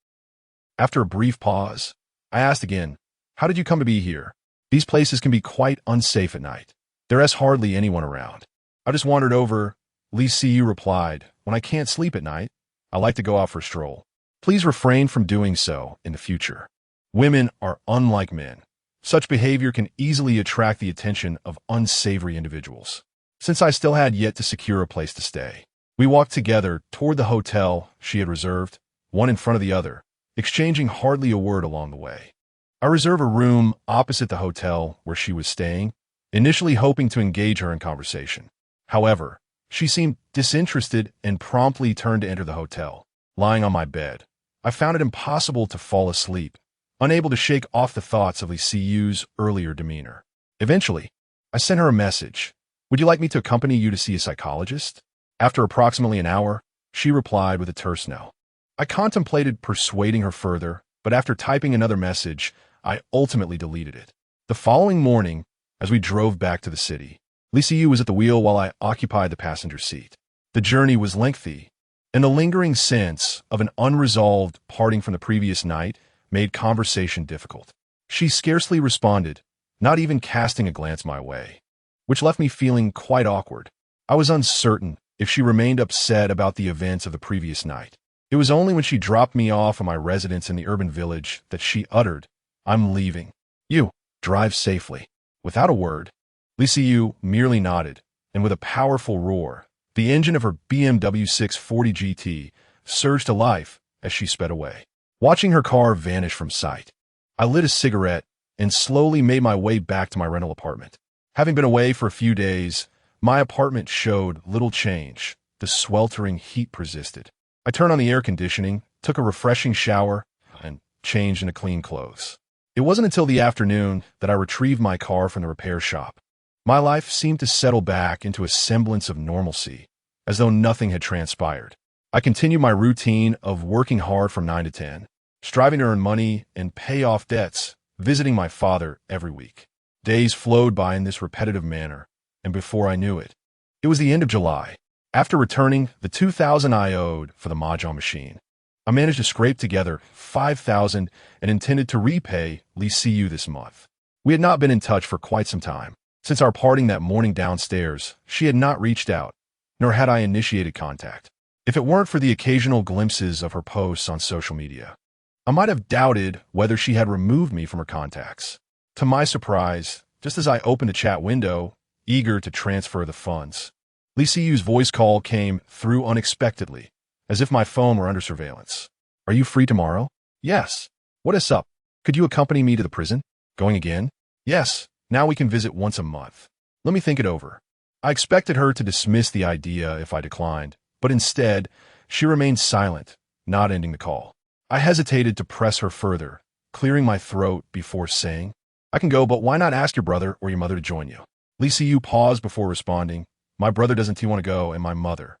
After a brief pause, I asked again, "How did you come to be here? These places can be quite unsafe at night. There's hardly anyone around." "I just wandered over," Li Siyu replied. "When I can't sleep at night, I like to go out for a stroll." Please refrain from doing so in the future. Women are unlike men, Such behavior can easily attract the attention of unsavory individuals. Since I still had yet to secure a place to stay, we walked together toward the hotel she had reserved, one in front of the other, exchanging hardly a word along the way. I reserved a room opposite the hotel where she was staying, initially hoping to engage her in conversation. However, she seemed disinterested and promptly turned to enter the hotel. Lying on my bed, I found it impossible to fall asleep, unable to shake off the thoughts of Liu earlier demeanor. Eventually, I sent her a message. Would you like me to accompany you to see a psychologist? After approximately an hour, she replied with a terse no. I contemplated persuading her further, but after typing another message, I ultimately deleted it. The following morning, as we drove back to the city, Liu was at the wheel while I occupied the passenger seat. The journey was lengthy, and the lingering sense of an unresolved parting from the previous night made conversation difficult. She scarcely responded, not even casting a glance my way, which left me feeling quite awkward. I was uncertain if she remained upset about the events of the previous night. It was only when she dropped me off at my residence in the urban village that she uttered, "I'm leaving. You, drive safely." Without a word, Liu merely nodded, and with a powerful roar, the engine of her BMW 640 GT surged to life as she sped away. Watching her car vanish from sight, I lit a cigarette and slowly made my way back to my rental apartment. Having been away for a few days, my apartment showed little change. The sweltering heat persisted. I turned on the air conditioning, took a refreshing shower, and changed into clean clothes. It wasn't until the afternoon that I retrieved my car from the repair shop. My life seemed to settle back into a semblance of normalcy, as though nothing had transpired. I continued my routine of working hard from 9 to 10, striving to earn money and pay off debts, visiting my father every week. Days flowed by in this repetitive manner, and before I knew it, it was the end of July. After returning the $2,000 I owed for the mahjong machine, I managed to scrape together $5,000 and intended to repay Liu this month. We had not been in touch for quite some time. Since our parting that morning downstairs, she had not reached out, nor had I initiated contact. If it weren't for the occasional glimpses of her posts on social media, I might have doubted whether she had removed me from her contacts. To my surprise, just as I opened a chat window, eager to transfer the funds, Liu's voice call came through unexpectedly, as if my phone were under surveillance. "Are you free tomorrow?" "Yes." "What is up? Could you accompany me to the prison?" "Going again?" "Yes. Now we can visit once a month." "Let me think it over." I expected her to dismiss the idea if I declined, but instead, she remained silent, not ending the call. I hesitated to press her further, clearing my throat before saying, "I can go, but why not ask your brother or your mother to join you?" Liu paused before responding. "My brother doesn't want to go, and my mother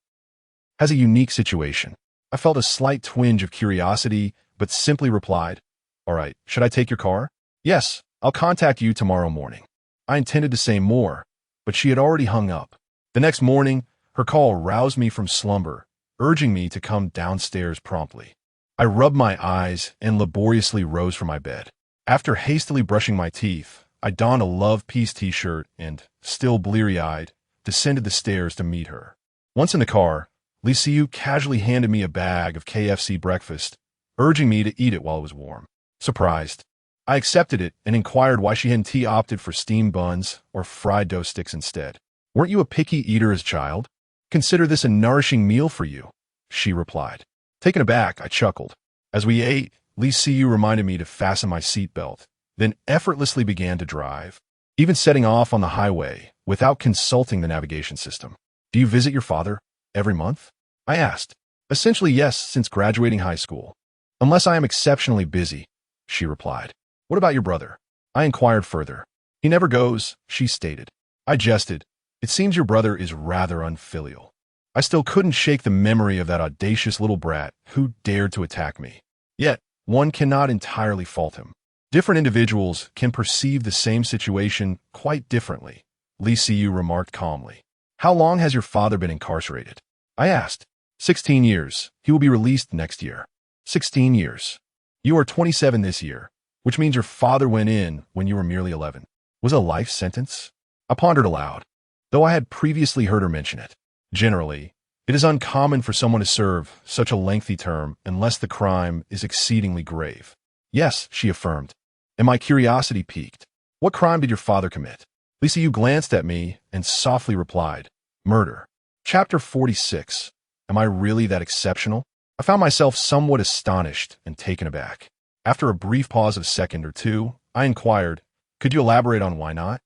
has a unique situation." I felt a slight twinge of curiosity, but simply replied, "All right, should I take your car?" "Yes, I'll contact you tomorrow morning." I intended to say more, but she had already hung up. The next morning, her call roused me from slumber, urging me to come downstairs promptly. I rubbed my eyes and laboriously rose from my bed. After hastily brushing my teeth, I donned a Love Peace t-shirt and, still bleary-eyed, descended the stairs to meet her. Once in the car, Liu casually handed me a bag of KFC breakfast, urging me to eat it while it was warm. Surprised, I accepted it and inquired why she hadn't opted for steamed buns or fried dough sticks instead. "Weren't you a picky eater as a child? Consider this a nourishing meal for you," she replied. Taken aback, I chuckled. As we ate, Liu reminded me to fasten my seatbelt, then effortlessly began to drive, even setting off on the highway without consulting the navigation system. "Do you visit your father every month?" I asked. "Essentially, yes, since graduating high school. Unless I am exceptionally busy," she replied. "What about your brother?" I inquired further. "He never goes," she stated. I jested. "It seems your brother is rather unfilial." I still couldn't shake the memory of that audacious little brat who dared to attack me. Yet, one cannot entirely fault him. Different individuals can perceive the same situation quite differently, Liu remarked calmly. "How long has your father been incarcerated?" I asked. 16 years. He will be released next year." 16 years. You are 27 this year, which means your father went in when you were merely 11. Was it a life sentence? I pondered aloud, though I had previously heard her mention it. Generally, it is uncommon for someone to serve such a lengthy term unless the crime is exceedingly grave. "Yes," she affirmed, and my curiosity piqued. What crime did your father commit? Lisa, you glanced at me and softly replied, murder. Chapter 46. Am I really that exceptional? I found myself somewhat astonished and taken aback. After a brief pause of a second or two, I inquired, could you elaborate on why not?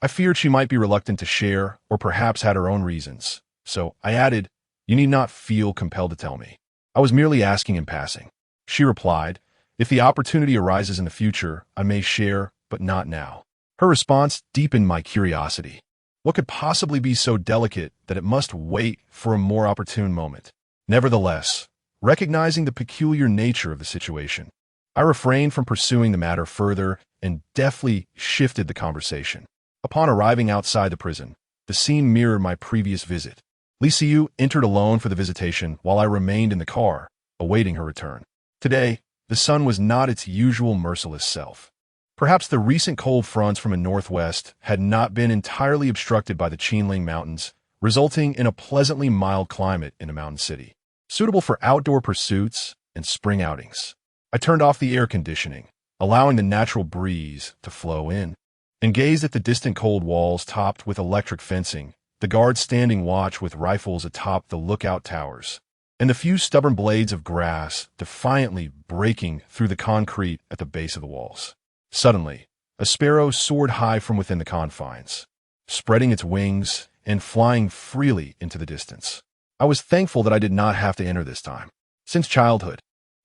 I feared she might be reluctant to share or perhaps had her own reasons. So I added, you need not feel compelled to tell me. I was merely asking in passing. She replied, if the opportunity arises in the future, I may share, but not now. Her response deepened my curiosity. What could possibly be so delicate that it must wait for a more opportune moment? Nevertheless, recognizing the peculiar nature of the situation, I refrained from pursuing the matter further and deftly shifted the conversation. Upon arriving outside the prison, the scene mirrored my previous visit. Liu entered alone for the visitation while I remained in the car, awaiting her return. Today, the sun was not its usual merciless self. Perhaps the recent cold fronts from the northwest had not been entirely obstructed by the Qinling Mountains, resulting in a pleasantly mild climate in a mountain city, suitable for outdoor pursuits and spring outings. I turned off the air conditioning, allowing the natural breeze to flow in, and gazed at the distant cold walls topped with electric fencing, the guards standing watch with rifles atop the lookout towers, and the few stubborn blades of grass defiantly breaking through the concrete at the base of the walls. Suddenly, a sparrow soared high from within the confines, spreading its wings and flying freely into the distance. I was thankful that I did not have to enter this time. Since childhood,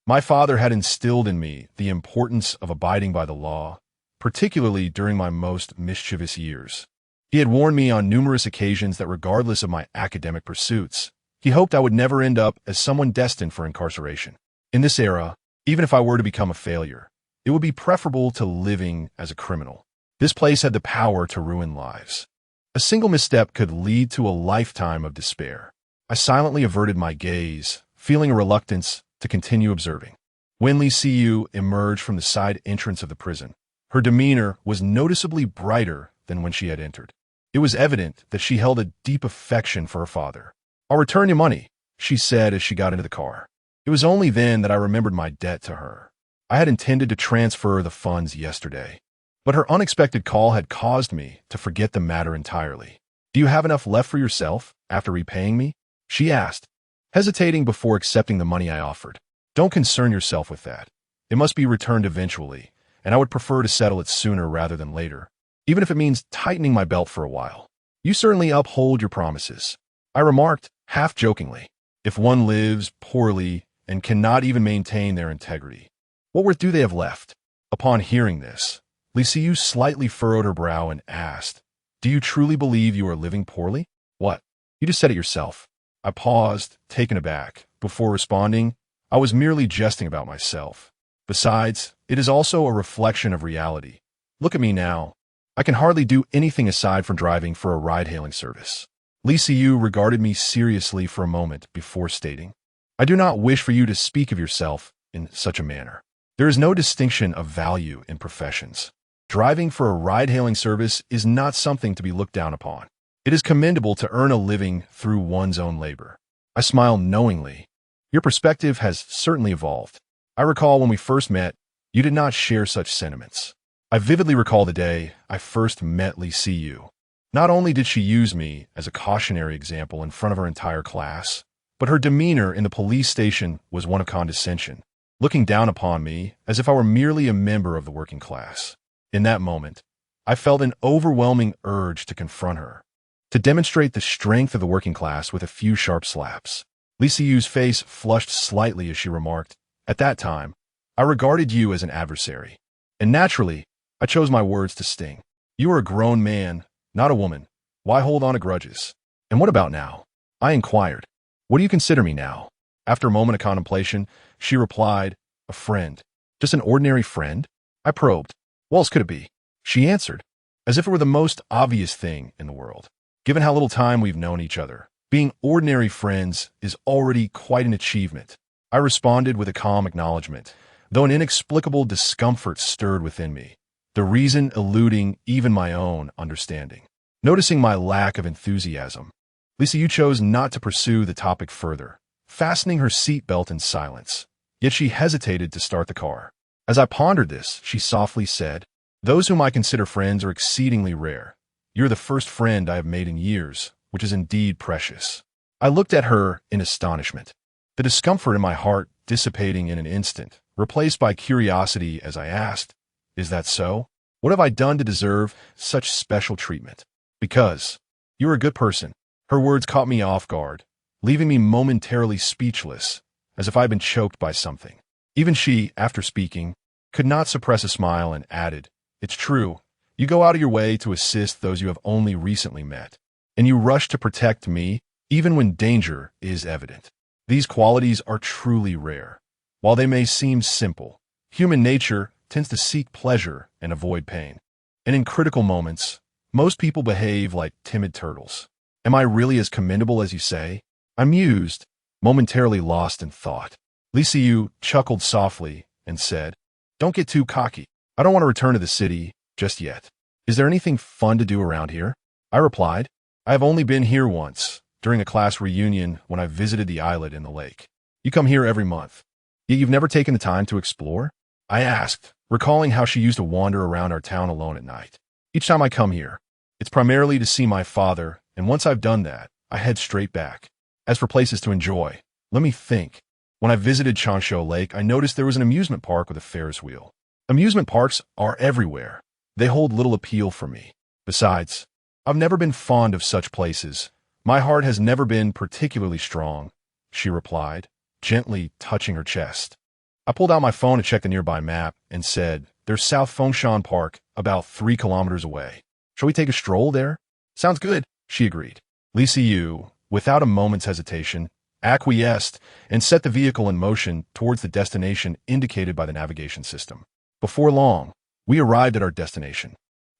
my father had instilled in me the importance of abiding by the law, particularly during my most mischievous years. He had warned me on numerous occasions that regardless of my academic pursuits, he hoped I would never end up as someone destined for incarceration. In this era, even if I were to become a failure, it would be preferable to living as a criminal. This place had the power to ruin lives. A single misstep could lead to a lifetime of despair. I silently averted my gaze, feeling a reluctance to continue observing. When Liu emerged from the side entrance of the prison, her demeanor was noticeably brighter than when she had entered. It was evident that she held a deep affection for her father. I'll return your money, she said as she got into the car. It was only then that I remembered my debt to her. I had intended to transfer the funds yesterday, but her unexpected call had caused me to forget the matter entirely. Do you have enough left for yourself after repaying me? She asked, hesitating before accepting the money I offered. Don't concern yourself with that. It must be returned eventually, and I would prefer to settle it sooner rather than later, even if it means tightening my belt for a while. You certainly uphold your promises, I remarked, half jokingly. If one lives poorly and cannot even maintain their integrity, what worth do they have left? Upon hearing this, Liu slightly furrowed her brow and asked, do you truly believe you are living poorly? What? You just said it yourself. I paused, taken aback. Before responding, I was merely jesting about myself. Besides, it is also a reflection of reality. Look at me now. I can hardly do anything aside from driving for a ride-hailing service. Liu regarded me seriously for a moment before stating, I do not wish for you to speak of yourself in such a manner. There is no distinction of value in professions. Driving for a ride-hailing service is not something to be looked down upon. It is commendable to earn a living through one's own labor. I smiled knowingly. Your perspective has certainly evolved. I recall when we first met, you did not share such sentiments. I vividly recall the day I first met Liu. Not only did she use me as a cautionary example in front of her entire class, but her demeanor in the police station was one of condescension, looking down upon me as if I were merely a member of the working class. In that moment, I felt an overwhelming urge to confront her, to demonstrate the strength of the working class with a few sharp slaps. Liu's face flushed slightly as she remarked, at that time, I regarded you as an adversary, and naturally, I chose my words to sting. You are a grown man, not a woman. Why hold on to grudges? And what about now? I inquired. What do you consider me now? After a moment of contemplation, she replied, a friend. Just an ordinary friend? I probed. What else could it be? She answered, as if it were the most obvious thing in the world. Given how little time we've known each other, being ordinary friends is already quite an achievement. I responded with a calm acknowledgement, though an inexplicable discomfort stirred within me, the reason eluding even my own understanding. Noticing my lack of enthusiasm, Liu chose not to pursue the topic further, fastening her seatbelt in silence. Yet she hesitated to start the car. As I pondered this, she softly said, Those whom I consider friends are exceedingly rare. You're the first friend I have made in years, which is indeed precious. I looked at her in astonishment, the discomfort in my heart dissipating in an instant, replaced by curiosity as I asked, "Is that so? What have I done to deserve such special treatment?" "Because you're a good person." Her words caught me off guard, leaving me momentarily speechless, as if I had been choked by something. Even she, after speaking, could not suppress a smile and added, "It's true. You go out of your way to assist those you have only recently met, and you rush to protect me even when danger is evident. These qualities are truly rare. While they may seem simple, human nature tends to seek pleasure and avoid pain. And in critical moments, most people behave like timid turtles. Am I really as commendable as you say?" I mused, momentarily lost in thought. Liu chuckled softly and said, "Don't get too cocky. I don't want to return to the city just yet. Is there anything fun to do around here?" I replied, "I have only been here once, during a class reunion when I visited the islet in the lake. You come here every month. Yet you've never taken the time to explore?" I asked, recalling how she used to wander around our town alone at night. "Each time I come here, it's primarily to see my father, and once I've done that, I head straight back. As for places to enjoy, let me think. When I visited Chansho Lake, I noticed there was an amusement park with a Ferris wheel. Amusement parks are everywhere. They hold little appeal for me. Besides, I've never been fond of such places. My heart has never been particularly strong," she replied, gently touching her chest. I pulled out my phone to check the nearby map and said, "There's South Fengshan Park, about 3 kilometers away. Shall we take a stroll there?" "Sounds good," she agreed. Liu, without a moment's hesitation, acquiesced and set the vehicle in motion towards the destination indicated by the navigation system. Before long, we arrived at our destination.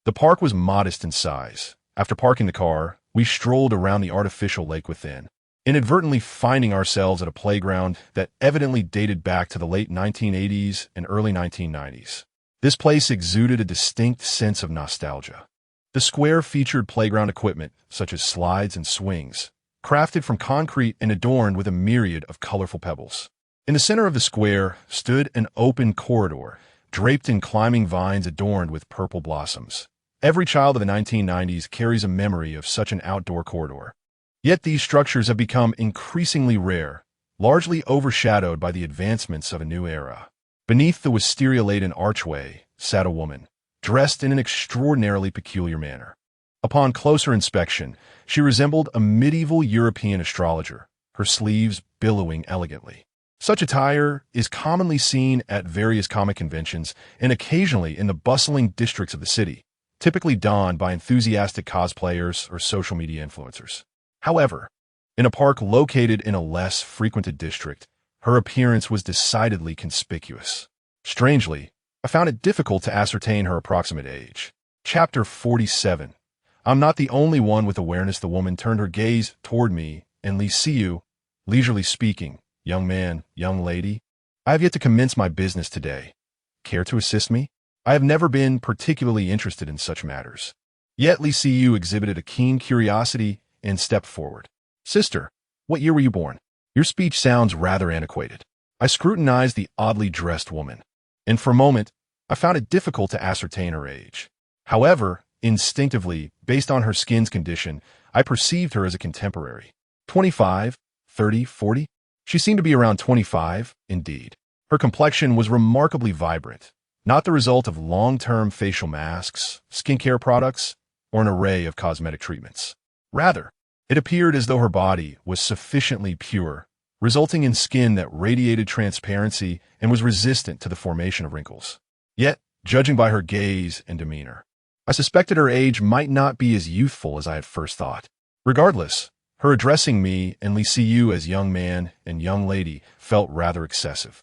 The park was modest in size. After parking the car, we strolled around the artificial lake within, inadvertently finding ourselves at a playground that evidently dated back to the late 1980s and early 1990s. This place exuded a distinct sense of nostalgia. The square featured playground equipment, such as slides and swings, crafted from concrete and adorned with a myriad of colorful pebbles. In the center of the square stood an open corridor, draped in climbing vines adorned with purple blossoms. Every child of the 1990s carries a memory of such an outdoor corridor. Yet these structures have become increasingly rare, largely overshadowed by the advancements of a new era. Beneath the wisteria-laden archway sat a woman, dressed in an extraordinarily peculiar manner. Upon closer inspection, she resembled a medieval European astrologer, her sleeves billowing elegantly. Such attire is commonly seen at various comic conventions and occasionally in the bustling districts of the city, typically donned by enthusiastic cosplayers or social media influencers. However, in a park located in a less frequented district, her appearance was decidedly conspicuous. Strangely, I found it difficult to ascertain her approximate age. Chapter 47. I'm not the only one with awareness. The woman turned her gaze toward me, and Liu, leisurely speaking, "Young man, young lady, I have yet to commence my business today. Care to assist me?" I have never been particularly interested in such matters. Yet Liu exhibited a keen curiosity and stepped forward. "Sister, what year were you born? Your speech sounds rather antiquated." I scrutinized the oddly dressed woman, and for a moment, I found it difficult to ascertain her age. However, instinctively, based on her skin's condition, I perceived her as a contemporary. 25, 30, 40? She seemed to be around 25, indeed. Her complexion was remarkably vibrant, not the result of long-term facial masks, skincare products, or an array of cosmetic treatments. Rather, it appeared as though her body was sufficiently pure, resulting in skin that radiated transparency and was resistant to the formation of wrinkles. Yet, judging by her gaze and demeanor, I suspected her age might not be as youthful as I had first thought. Regardless, her addressing me and Liu as young man and young lady felt rather excessive.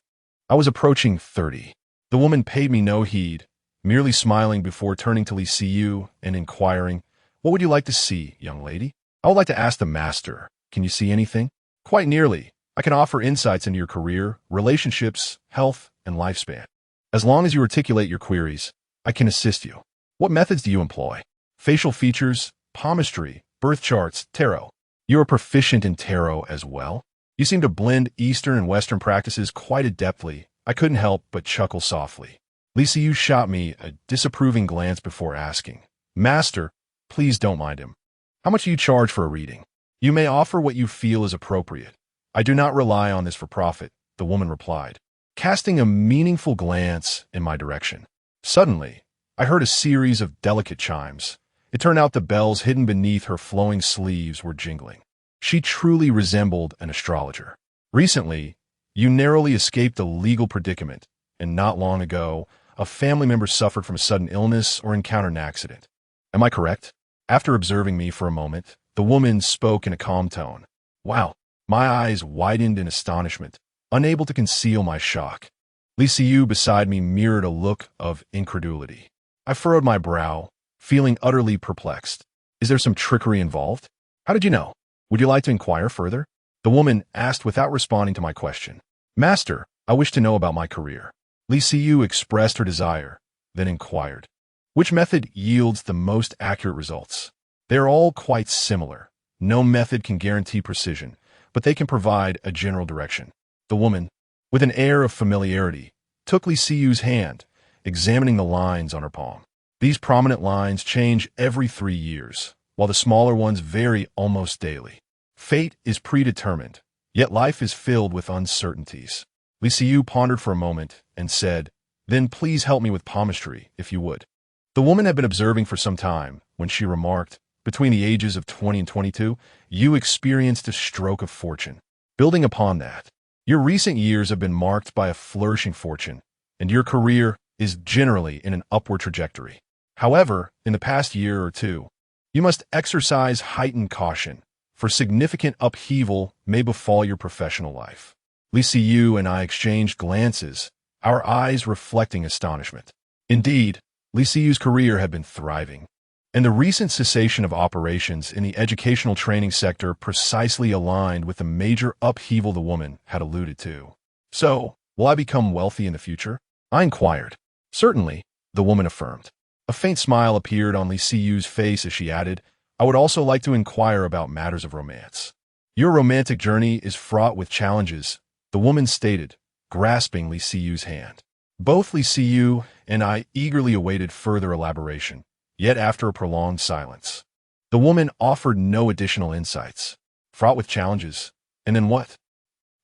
I was approaching 30. The woman paid me no heed, merely smiling before turning to Liu and inquiring, "What would you like to see, young lady?" "I would like to ask the master, can you see anything?" "Quite nearly. I can offer insights into your career, relationships, health, and lifespan. As long as you articulate your queries, I can assist you." "What methods do you employ?" "Facial features, palmistry, birth charts, tarot." "You are proficient in tarot as well?" "You seem to blend Eastern and Western practices quite adeptly." I couldn't help but chuckle softly. Li Siyu shot me a disapproving glance before asking, "Master, please don't mind him. How much do you charge for a reading? You may offer what you feel is appropriate. I do not rely on this for profit," the woman replied, casting a meaningful glance in my direction. Suddenly, I heard a series of delicate chimes. It turned out the bells hidden beneath her flowing sleeves were jingling. She truly resembled an astrologer. "Recently, you narrowly escaped a legal predicament, and not long ago, a family member suffered from a sudden illness or encountered an accident. Am I correct?" After observing me for a moment, the woman spoke in a calm tone. Wow, my eyes widened in astonishment, unable to conceal my shock. Li Siyu beside me mirrored a look of incredulity. I furrowed my brow, feeling utterly perplexed. Is there some trickery involved? How did you know? Would you like to inquire further? The woman asked without responding to my question. Master, I wish to know about my career. Li Siyu expressed her desire, then inquired. Which method yields the most accurate results? They are all quite similar. No method can guarantee precision, but they can provide a general direction. The woman, with an air of familiarity, took Li Siyu's hand, examining the lines on her palm. These prominent lines change every 3 years, while the smaller ones vary almost daily. Fate is predetermined, yet life is filled with uncertainties. Li Siyu pondered for a moment and said, "Then please help me with palmistry, if you would." The woman had been observing for some time when she remarked, "Between the ages of 20 and 22, you experienced a stroke of fortune. Building upon that, your recent years have been marked by a flourishing fortune, and your career is generally in an upward trajectory. However, in the past year or two, you must exercise heightened caution, for significant upheaval may befall your professional life." Li Siyu and I exchanged glances, our eyes reflecting astonishment. Indeed, Li Siyu's career had been thriving, and the recent cessation of operations in the educational training sector precisely aligned with the major upheaval the woman had alluded to. "So, will I become wealthy in the future?" I inquired. "Certainly," the woman affirmed. A faint smile appeared on Li Siyu's face as she added, "I would also like to inquire about matters of romance." "Your romantic journey is fraught with challenges," the woman stated, grasping Li Siyu's hand. Both Li Siyu and I eagerly awaited further elaboration, yet after a prolonged silence, the woman offered no additional insights. "Fraught with challenges, and then what?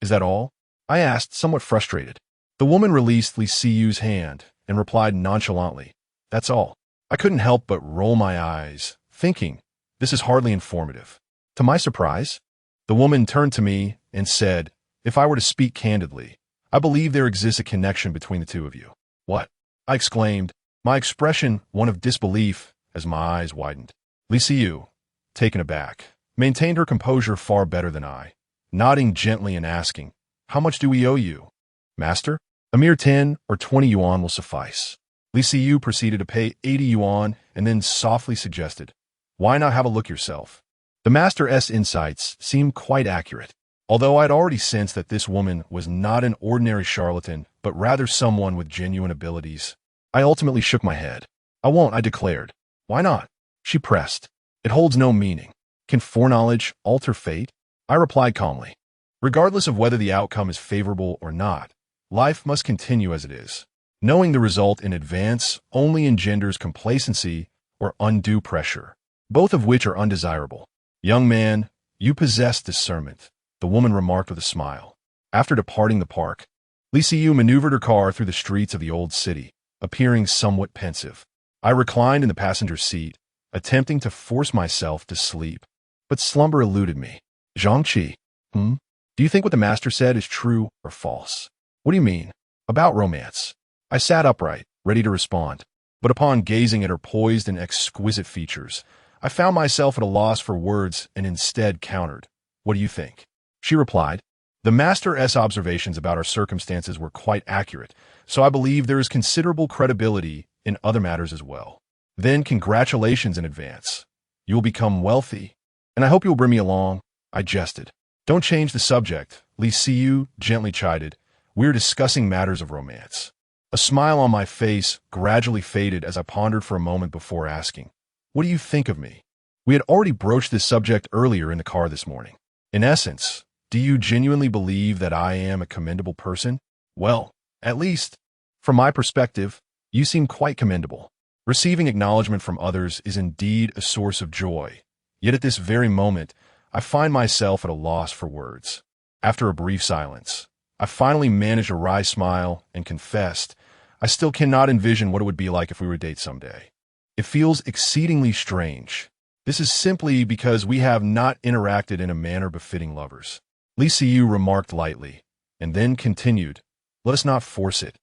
Is that all?" I asked, somewhat frustrated. The woman released Li Siyu's hand and replied nonchalantly, "That's all." I couldn't help but roll my eyes, thinking, this is hardly informative. To my surprise, the woman turned to me and said, "If I were to speak candidly, I believe there exists a connection between the two of you." "What?" I exclaimed, my expression one of disbelief as my eyes widened. Li Siyu, taken aback, maintained her composure far better than I, nodding gently and asking, "How much do we owe you?" "Master, a mere 10 or 20 yuan will suffice." Li Siyu proceeded to pay 80 yuan and then softly suggested, "Why not have a look yourself?" The master's insights seemed quite accurate. Although I'd already sensed that this woman was not an ordinary charlatan, but rather someone with genuine abilities, I ultimately shook my head. "I won't," I declared. "Why not?" she pressed. "It holds no meaning. Can foreknowledge alter fate?" I replied calmly. "Regardless of whether the outcome is favorable or not, life must continue as it is. Knowing the result in advance only engenders complacency or undue pressure, both of which are undesirable. Young man, you possess discernment," the woman remarked with a smile. After departing the park, Li Siyu maneuvered her car through the streets of the old city, appearing somewhat pensive. I reclined in the passenger seat, attempting to force myself to sleep, but slumber eluded me. "Zhangqi, do you think what the master said is true or false?" "What do you mean?" "About romance." I sat upright, ready to respond, but upon gazing at her poised and exquisite features, I found myself at a loss for words and instead countered, "What do you think?" She replied, "The master's observations about our circumstances were quite accurate, so I believe there is considerable credibility in other matters as well." "Then congratulations in advance. You will become wealthy, and I hope you'll bring me along," I jested. "Don't change the subject," Li Siyu gently chided. "We're discussing matters of romance." A smile on my face gradually faded as I pondered for a moment before asking, "What do you think of me?" We had already broached this subject earlier in the car this morning. "In essence, do you genuinely believe that I am a commendable person?" "Well, at least, from my perspective, You seem quite commendable. Receiving acknowledgement from others is indeed a source of joy. Yet at this very moment, I find myself at a loss for words. After a brief silence, I finally managed a wry smile and confessed, I still cannot envision what it would be like if we were to date someday. It feels exceedingly strange. This is simply because we have not interacted in a manner befitting lovers. Lee Siyu remarked lightly, and then continued, let us not force it.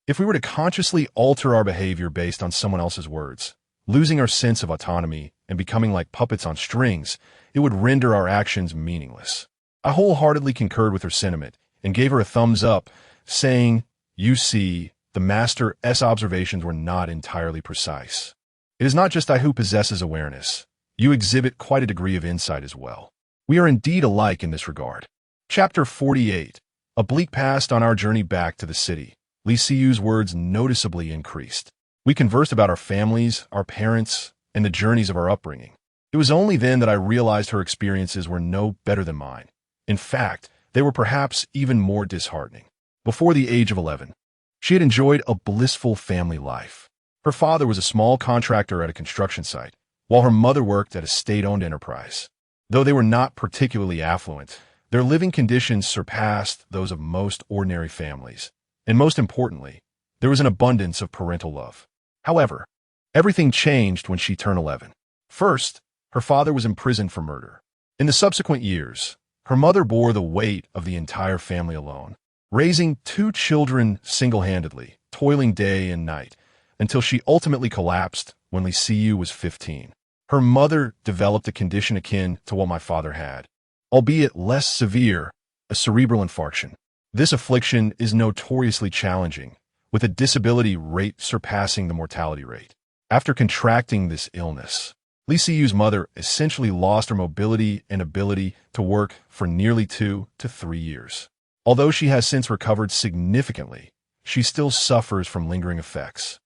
If we were to consciously alter our behavior based on someone else's words, losing our sense of autonomy and becoming like puppets on strings, it would render our actions meaningless. I wholeheartedly concurred with her sentiment and gave her a thumbs up, saying, you see, the Master's observations were not entirely precise. It is not just I who possesses awareness. You exhibit quite a degree of insight as well. We are indeed alike in this regard. Chapter 48. A bleak past on our journey back to the city. Lee Siyu's words noticeably increased. We conversed about our families, our parents, and the journeys of our upbringing. It was only then that I realized her experiences were no better than mine. In fact, they were perhaps even more disheartening. Before the age of 11, she had enjoyed a blissful family life. Her father was a small contractor at a construction site, while her mother worked at a state-owned enterprise. Though they were not particularly affluent, their living conditions surpassed those of most ordinary families. And most importantly, there was an abundance of parental love. However, everything changed when she turned 11. First, her father was imprisoned for murder. In the subsequent years, her mother bore the weight of the entire family alone, raising 2 children single-handedly, toiling day and night, until she ultimately collapsed when Lee Siyu was 15. Her mother developed a condition akin to what my father had, albeit less severe, a cerebral infarction. This affliction is notoriously challenging, with a disability rate surpassing the mortality rate. After contracting this illness, Lee Siyu's mother essentially lost her mobility and ability to work for nearly 2 to 3 years. Although she has since recovered significantly, she still suffers from lingering effects.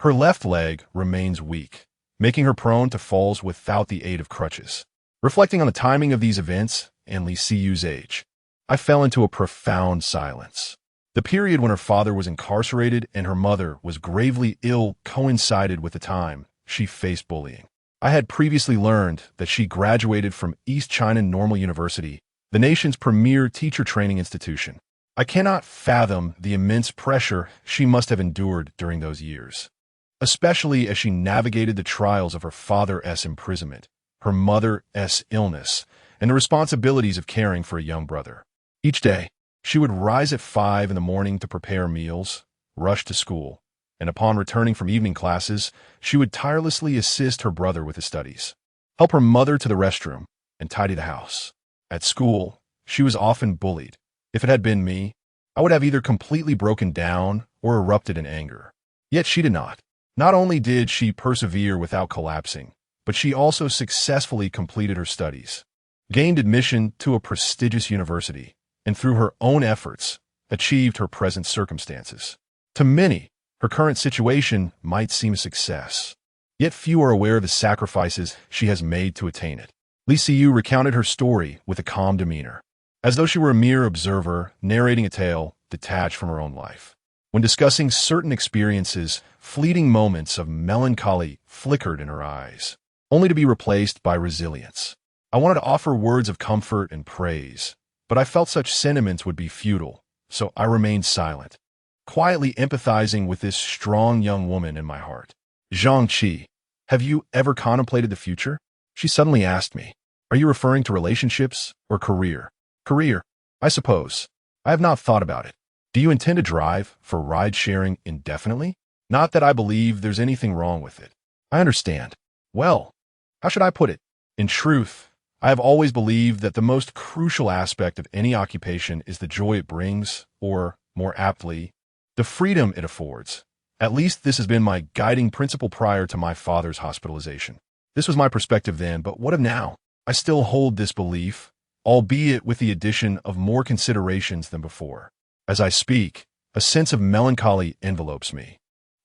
Her left leg remains weak, making her prone to falls without the aid of crutches. Reflecting on the timing of these events and Lee Siyu's age, I fell into a profound silence. The period when her father was incarcerated and her mother was gravely ill coincided with the time she faced bullying. I had previously learned that she graduated from East China Normal University, the nation's premier teacher training institution. I cannot fathom the immense pressure she must have endured during those years, especially as she navigated the trials of her father's imprisonment, her mother's illness, and the responsibilities of caring for a young brother. Each day, she would rise at 5 in the morning to prepare meals, rush to school, and upon returning from evening classes, she would tirelessly assist her brother with his studies, help her mother to the restroom, and tidy the house. At school, she was often bullied. If it had been me, I would have either completely broken down or erupted in anger. Yet she did not. Not only did she persevere without collapsing, but she also successfully completed her studies, gained admission to a prestigious university, and through her own efforts, achieved her present circumstances. To many, her current situation might seem a success, yet few are aware of the sacrifices she has made to attain it. Lee Siyu recounted her story with a calm demeanor, as though she were a mere observer narrating a tale detached from her own life. When discussing certain experiences, fleeting moments of melancholy flickered in her eyes, only to be replaced by resilience. I wanted to offer words of comfort and praise, but I felt such sentiments would be futile, so I remained silent, quietly empathizing with this strong young woman in my heart. Zhang, have you ever contemplated the future? She suddenly asked me. Are you referring to relationships or career? Career, I suppose. I have not thought about it. Do you intend to drive for ride-sharing indefinitely? Not that I believe there's anything wrong with it. I understand. Well, how should I put it? In truth, I have always believed that the most crucial aspect of any occupation is the joy it brings, or, more aptly, the freedom it affords. At least this has been my guiding principle prior to my father's hospitalization. This was my perspective then, but what of now? I still hold this belief, albeit with the addition of more considerations than before. As I speak, a sense of melancholy envelopes me.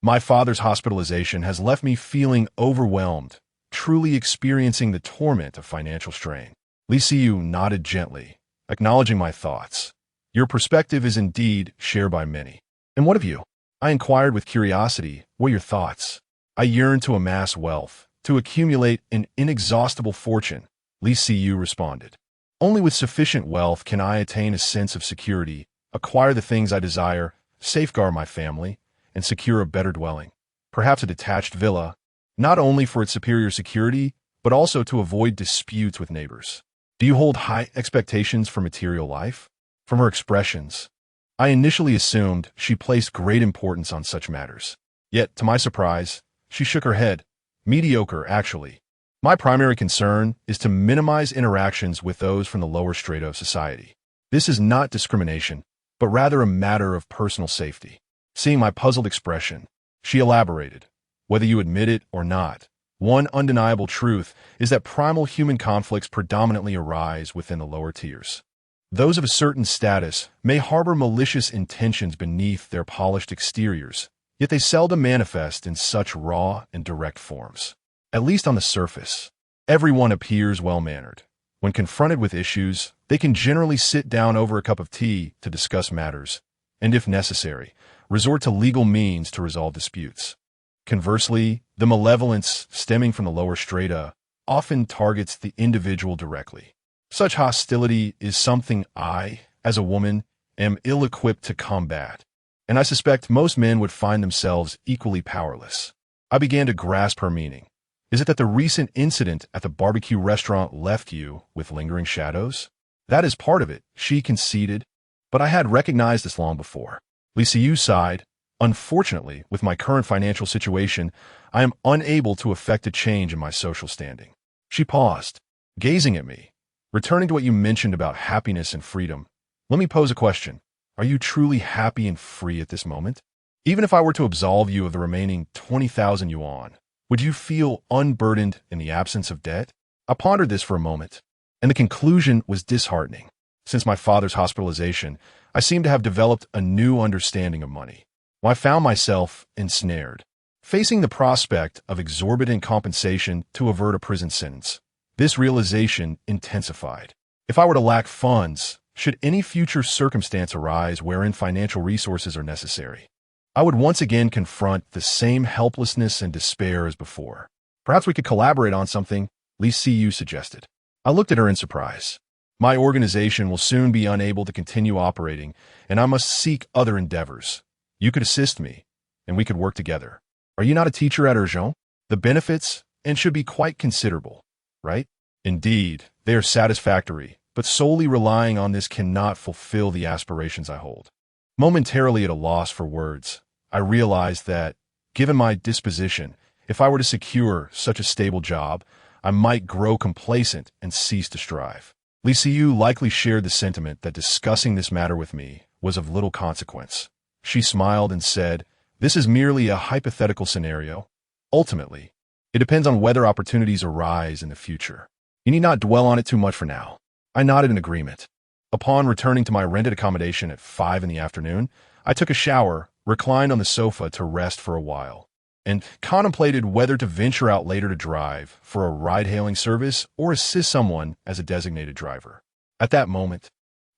My father's hospitalization has left me feeling overwhelmed, truly experiencing the torment of financial strain. Lee Siyu nodded gently, acknowledging my thoughts. Your perspective is indeed shared by many. And what of you? I inquired with curiosity, what are your thoughts? I yearn to amass wealth, to accumulate an inexhaustible fortune, Li Siyu responded. Only with sufficient wealth can I attain a sense of security, acquire the things I desire, safeguard my family, and secure a better dwelling, perhaps a detached villa, not only for its superior security, but also to avoid disputes with neighbors. Do you hold high expectations for material life? From her expressions, I initially assumed she placed great importance on such matters. Yet, to my surprise, she shook her head. Mediocre, actually. My primary concern is to minimize interactions with those from the lower strata of society. This is not discrimination, but rather a matter of personal safety. Seeing my puzzled expression, she elaborated. Whether you admit it or not, one undeniable truth is that primal human conflicts predominantly arise within the lower tiers. Those of a certain status may harbor malicious intentions beneath their polished exteriors, yet they seldom manifest in such raw and direct forms. At least on the surface, everyone appears well-mannered. When confronted with issues, they can generally sit down over a cup of tea to discuss matters, and if necessary, resort to legal means to resolve disputes. Conversely, the malevolence stemming from the lower strata often targets the individual directly. Such hostility is something I, as a woman, am ill-equipped to combat, and I suspect most men would find themselves equally powerless. I began to grasp her meaning. Is it that the recent incident at the barbecue restaurant left you with lingering shadows? That is part of it, she conceded, but I had recognized this long before. Li Siyu sighed. Unfortunately, with my current financial situation, I am unable to effect a change in my social standing. She paused, gazing at me. Returning to what you mentioned about happiness and freedom, let me pose a question. Are you truly happy and free at this moment? Even if I were to absolve you of the remaining 20,000 yuan, would you feel unburdened in the absence of debt? I pondered this for a moment, and the conclusion was disheartening. Since my father's hospitalization, I seem to have developed a new understanding of money. I found myself ensnared, facing the prospect of exorbitant compensation to avert a prison sentence. This realization intensified. If I were to lack funds, should any future circumstance arise wherein financial resources are necessary, I would once again confront the same helplessness and despair as before. Perhaps we could collaborate on something, Li Siyu suggested. I looked at her in surprise. My organization will soon be unable to continue operating, and I must seek other endeavors. You could assist me, and we could work together. Are you not a teacher at Urgent? The benefits, and should be quite considerable, right? Indeed, they are satisfactory, but solely relying on this cannot fulfill the aspirations I hold. Momentarily at a loss for words, I realized that, given my disposition, if I were to secure such a stable job, I might grow complacent and cease to strive. Li Siyu likely shared the sentiment that discussing this matter with me was of little consequence. She smiled and said, "This is merely a hypothetical scenario. Ultimately, it depends on whether opportunities arise in the future. You need not dwell on it too much for now." I nodded in agreement. Upon returning to my rented accommodation at 5 in the afternoon, I took a shower, reclined on the sofa to rest for a while, and contemplated whether to venture out later to drive for a ride-hailing service or assist someone as a designated driver. At that moment,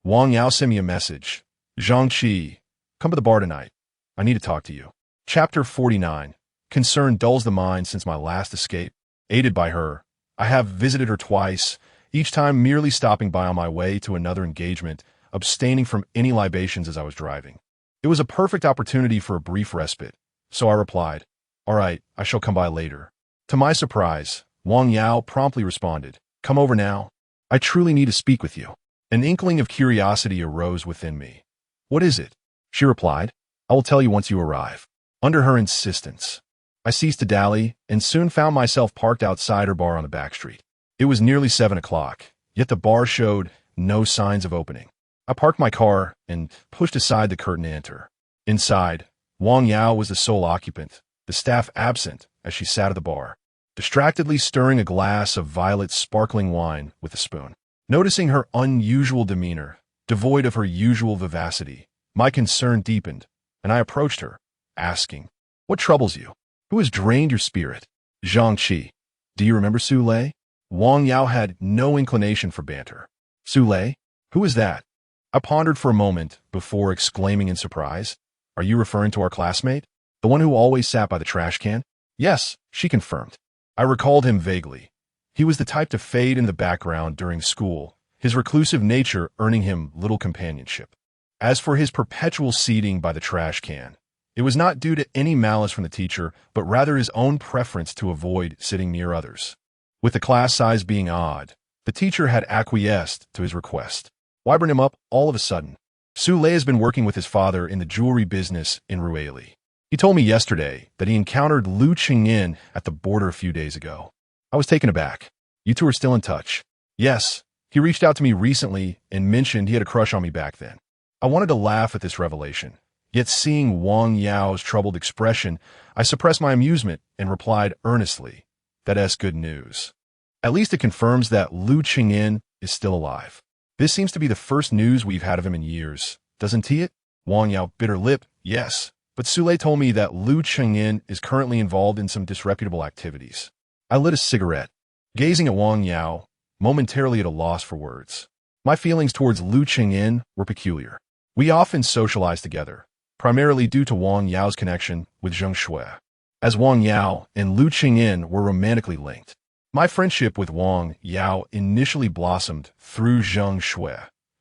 Wang Yao sent me a message. "Zhangqi, come to the bar tonight. I need to talk to you." Chapter 49. Concern dulls the mind since my last escape. Aided by her, I have visited her twice, each time merely stopping by on my way to another engagement, abstaining from any libations as I was driving. It was a perfect opportunity for a brief respite, so I replied, "All right, I shall come by later." To my surprise, Wang Yao promptly responded, "Come over now. I truly need to speak with you." An inkling of curiosity arose within me. "What is it?" She replied, "I will tell you once you arrive." Under her insistence, I ceased to dally and soon found myself parked outside her bar on the back street. It was nearly 7 o'clock, yet the bar showed no signs of opening. I parked my car and pushed aside the curtain to enter. Inside, Wang Yao was the sole occupant, the staff absent as she sat at the bar, distractedly stirring a glass of violet sparkling wine with a spoon. Noticing her unusual demeanor, devoid of her usual vivacity, my concern deepened, and I approached her, asking, "What troubles you? Who has drained your spirit?" "Zhangqi, do you remember Su Lei?" Wang Yao had no inclination for banter. "Su Lei? Who is that?" I pondered for a moment before exclaiming in surprise, Are you referring to our classmate? The one who always sat by the trash can? Yes, she confirmed. I recalled him vaguely. He was the type to fade in the background during school, his reclusive nature earning him little companionship. As for his perpetual seating by the trash can, it was not due to any malice from the teacher, but rather his own preference to avoid sitting near others. With the class size being odd, the teacher had acquiesced to his request. Why bring him up all of a sudden? Sule has been working with his father in the jewelry business in Rueli. He told me yesterday that he encountered Lu Qingyin at the border a few days ago. I was taken aback. You two are still in touch? Yes. He reached out to me recently and mentioned he had a crush on me back then. I wanted to laugh at this revelation. Yet seeing Wang Yao's troubled expression, I suppressed my amusement and replied earnestly, "That's good news. At least it confirms that Lu Qingyin is still alive. This seems to be the first news we've had of him in years, doesn't it?" Wang Yao bit her lip. Yes, but Sule told me that Lu Qingyin is currently involved in some disreputable activities. I lit a cigarette, gazing at Wang Yao, momentarily at a loss for words. My feelings towards Lu Qingyin were peculiar. We often socialized together, primarily due to Wang Yao's connection with Zheng Shui, as Wang Yao and Lu Qingyin were romantically linked. My friendship with Wang Yao initially blossomed through Zheng Shui,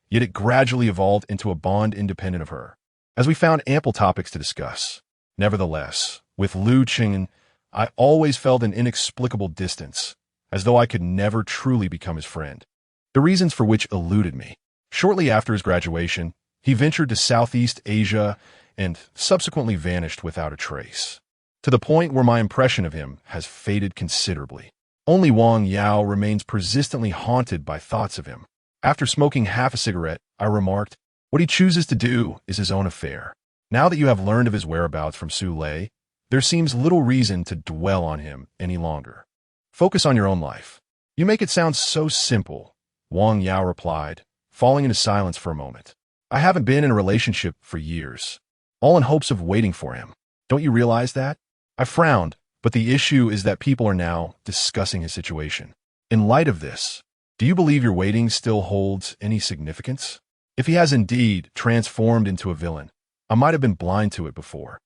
yet it gradually evolved into a bond independent of her, as we found ample topics to discuss. Nevertheless, with Lu Qingyin, I always felt an inexplicable distance, as though I could never truly become his friend. The reasons for which eluded me. Shortly after his graduation, he ventured to Southeast Asia and subsequently vanished without a trace, to the point where my impression of him has faded considerably. Only Wang Yao remains persistently haunted by thoughts of him. After smoking half a cigarette, I remarked, "What he chooses to do is his own affair. Now that you have learned of his whereabouts from Sule, there seems little reason to dwell on him any longer. Focus on your own life." "You make it sound so simple," Wang Yao replied, falling into silence for a moment. "I haven't been in a relationship for years, all in hopes of waiting for him. Don't you realize that?" I frowned, but the issue is that people are now discussing his situation. In light of this, do you believe your waiting still holds any significance? If he has indeed transformed into a villain, I might have been blind to it before.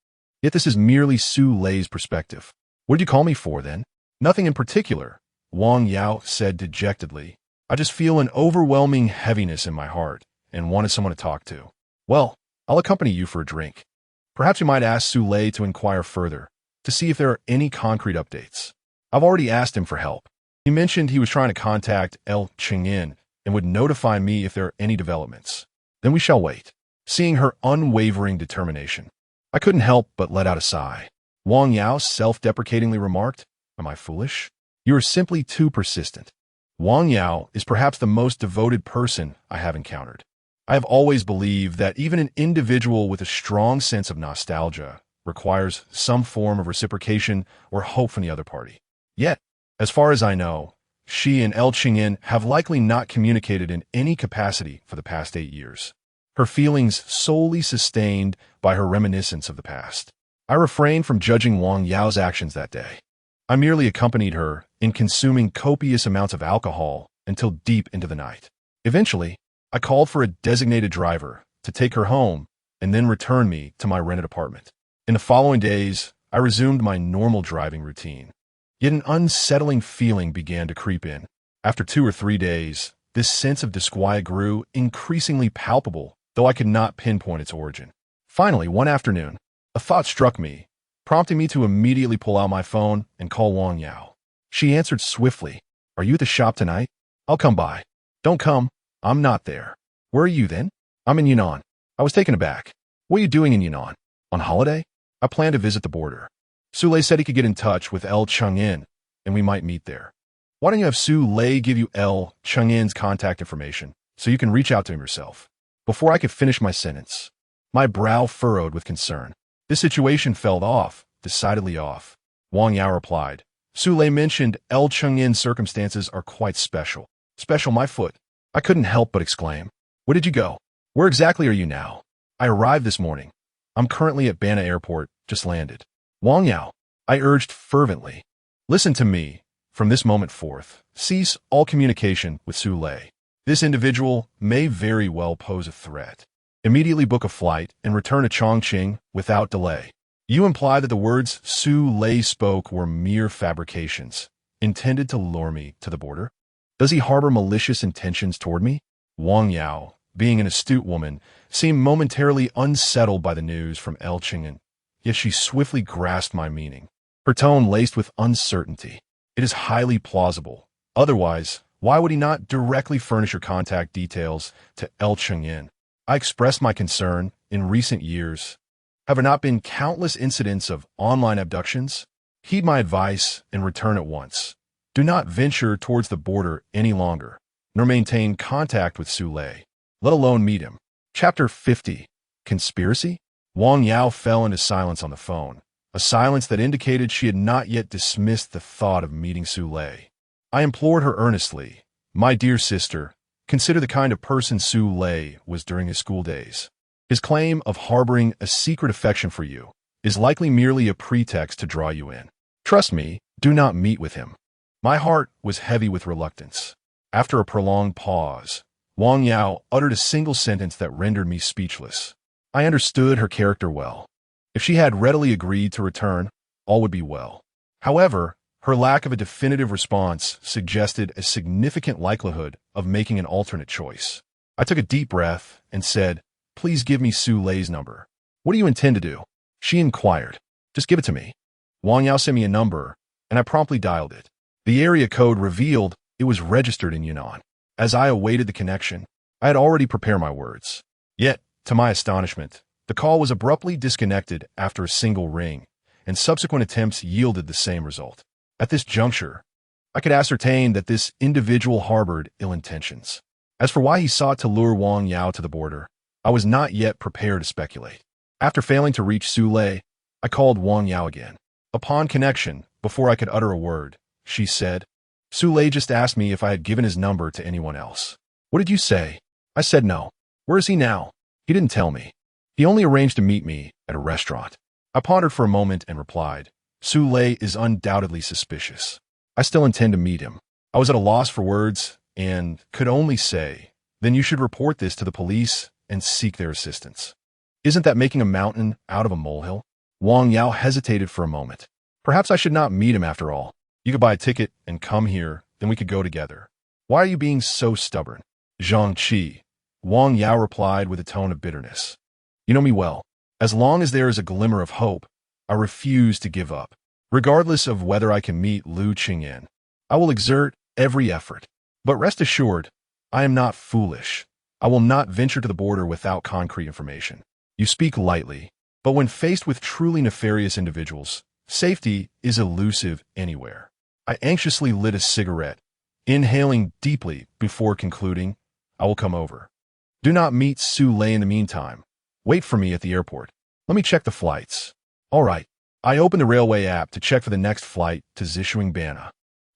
Yet this is merely Sulei's perspective. "What did you call me for, then?" "Nothing in particular," Wang Yao said dejectedly. "I just feel an overwhelming heaviness in my heart and wanted someone to talk to." "Well, I'll accompany you for a drink. Perhaps you might ask Sule to inquire further, to see if there are any concrete updates. I've already asked him for help. He mentioned he was trying to contact L. Qingyin and would notify me if there are any developments. Then we shall wait." Seeing her unwavering determination, I couldn't help but let out a sigh. Wang Yao self-deprecatingly remarked, "Am I foolish? You are simply too persistent." Wang Yao is perhaps the most devoted person I have encountered. I have always believed that even an individual with a strong sense of nostalgia requires some form of reciprocation or hope from the other party. Yet, as far as I know, she and El Qingyin have likely not communicated in any capacity for the past 8 years. Her feelings solely sustained by her reminiscence of the past. I refrained from judging Wang Yao's actions that day. I merely accompanied her in consuming copious amounts of alcohol until deep into the night. Eventually, I called for a designated driver to take her home and then return me to my rented apartment. In the following days, I resumed my normal driving routine. Yet an unsettling feeling began to creep in. After 2 or 3 days, this sense of disquiet grew increasingly palpable, though I could not pinpoint its origin. Finally, one afternoon, a thought struck me, prompting me to immediately pull out my phone and call Wang Yao. She answered swiftly, "Are you at the shop tonight? I'll come by." "Don't come. I'm not there." "Where are you then?" "I'm in Yunnan." I was taken aback. "What are you doing in Yunnan? On holiday?" "I plan to visit the border." Sule said he could get in touch with L. Chengyin, and we might meet there. "Why don't you have Sule give you L. Chengyin's contact information, so you can reach out to him yourself?" Before I could finish my sentence, my brow furrowed with concern. This situation felt off, decidedly off. Wang Yao replied, "Sule mentioned L. Chengyin's circumstances are quite special." "Special my foot." I couldn't help but exclaim. "Where did you go? Where exactly are you now?" "I arrived this morning. I'm currently at Bana Airport, just landed." "Wang Yao," I urged fervently, "listen to me. From this moment forth, cease all communication with Sule. This individual may very well pose a threat. Immediately book a flight and return to Chongqing without delay. You imply that the words Su Lei spoke were mere fabrications, intended to lure me to the border? Does he harbor malicious intentions toward me? Wang Yao, being an astute woman, seemed momentarily unsettled by the news from Elchingen, yet she swiftly grasped my meaning, her tone laced with uncertainty. It is highly plausible. Otherwise, why would he not directly furnish your contact details to Elchingen? I expressed my concern. In recent years, have there not been countless incidents of online abductions? Heed my advice and return at once. Do not venture towards the border any longer, nor maintain contact with Su Lei, let alone meet him. Chapter 50. Conspiracy? Wang Yao fell into silence on the phone, a silence that indicated she had not yet dismissed the thought of meeting Su Lei. I implored her earnestly, "My dear sister, consider the kind of person Su Lei was during his school days. His claim of harboring a secret affection for you is likely merely a pretext to draw you in. Trust me, do not meet with him." My heart was heavy with reluctance. After a prolonged pause, Wang Yao uttered a single sentence that rendered me speechless. I understood her character well. If she had readily agreed to return, all would be well. However, her lack of a definitive response suggested a significant likelihood of making an alternate choice. I took a deep breath and said, "Please give me Su Lei's number." "What do you intend to do?" she inquired. "Just give it to me." Wang Yao sent me a number, and I promptly dialed it. The area code revealed it was registered in Yunnan. As I awaited the connection, I had already prepared my words. Yet, to my astonishment, the call was abruptly disconnected after a single ring, and subsequent attempts yielded the same result. At this juncture, I could ascertain that this individual harbored ill intentions. As for why he sought to lure Wang Yao to the border, I was not yet prepared to speculate. After failing to reach Su Lei, I called Wang Yao again. Upon connection, before I could utter a word, she said, "Su Lei just asked me if I had given his number to anyone else." "What did you say?" I said no. "Where is he now?" "He didn't tell me. He only arranged to meet me at a restaurant." I pondered for a moment and replied, "Su Lei is undoubtedly suspicious. I still intend to meet him." I was at a loss for words and could only say, "Then you should report this to the police and seek their assistance." "Isn't that making a mountain out of a molehill?" Wang Yao hesitated for a moment. "Perhaps I should not meet him after all. You could buy a ticket and come here, then we could go together." "Why are you being so stubborn?" "Zhang Qi," Wang Yao replied with a tone of bitterness. "You know me well. As long as there is a glimmer of hope, I refuse to give up. Regardless of whether I can meet Lu Qingyan, I will exert every effort. But rest assured, I am not foolish. I will not venture to the border without concrete information. You speak lightly, but when faced with truly nefarious individuals, safety is elusive anywhere. I anxiously lit a cigarette, inhaling deeply before concluding, "I will come over." "Do not meet Su Lei in the meantime. Wait for me at the airport. Let me check the flights." "All right." I opened the railway app to check for the next flight to Zishuingbana,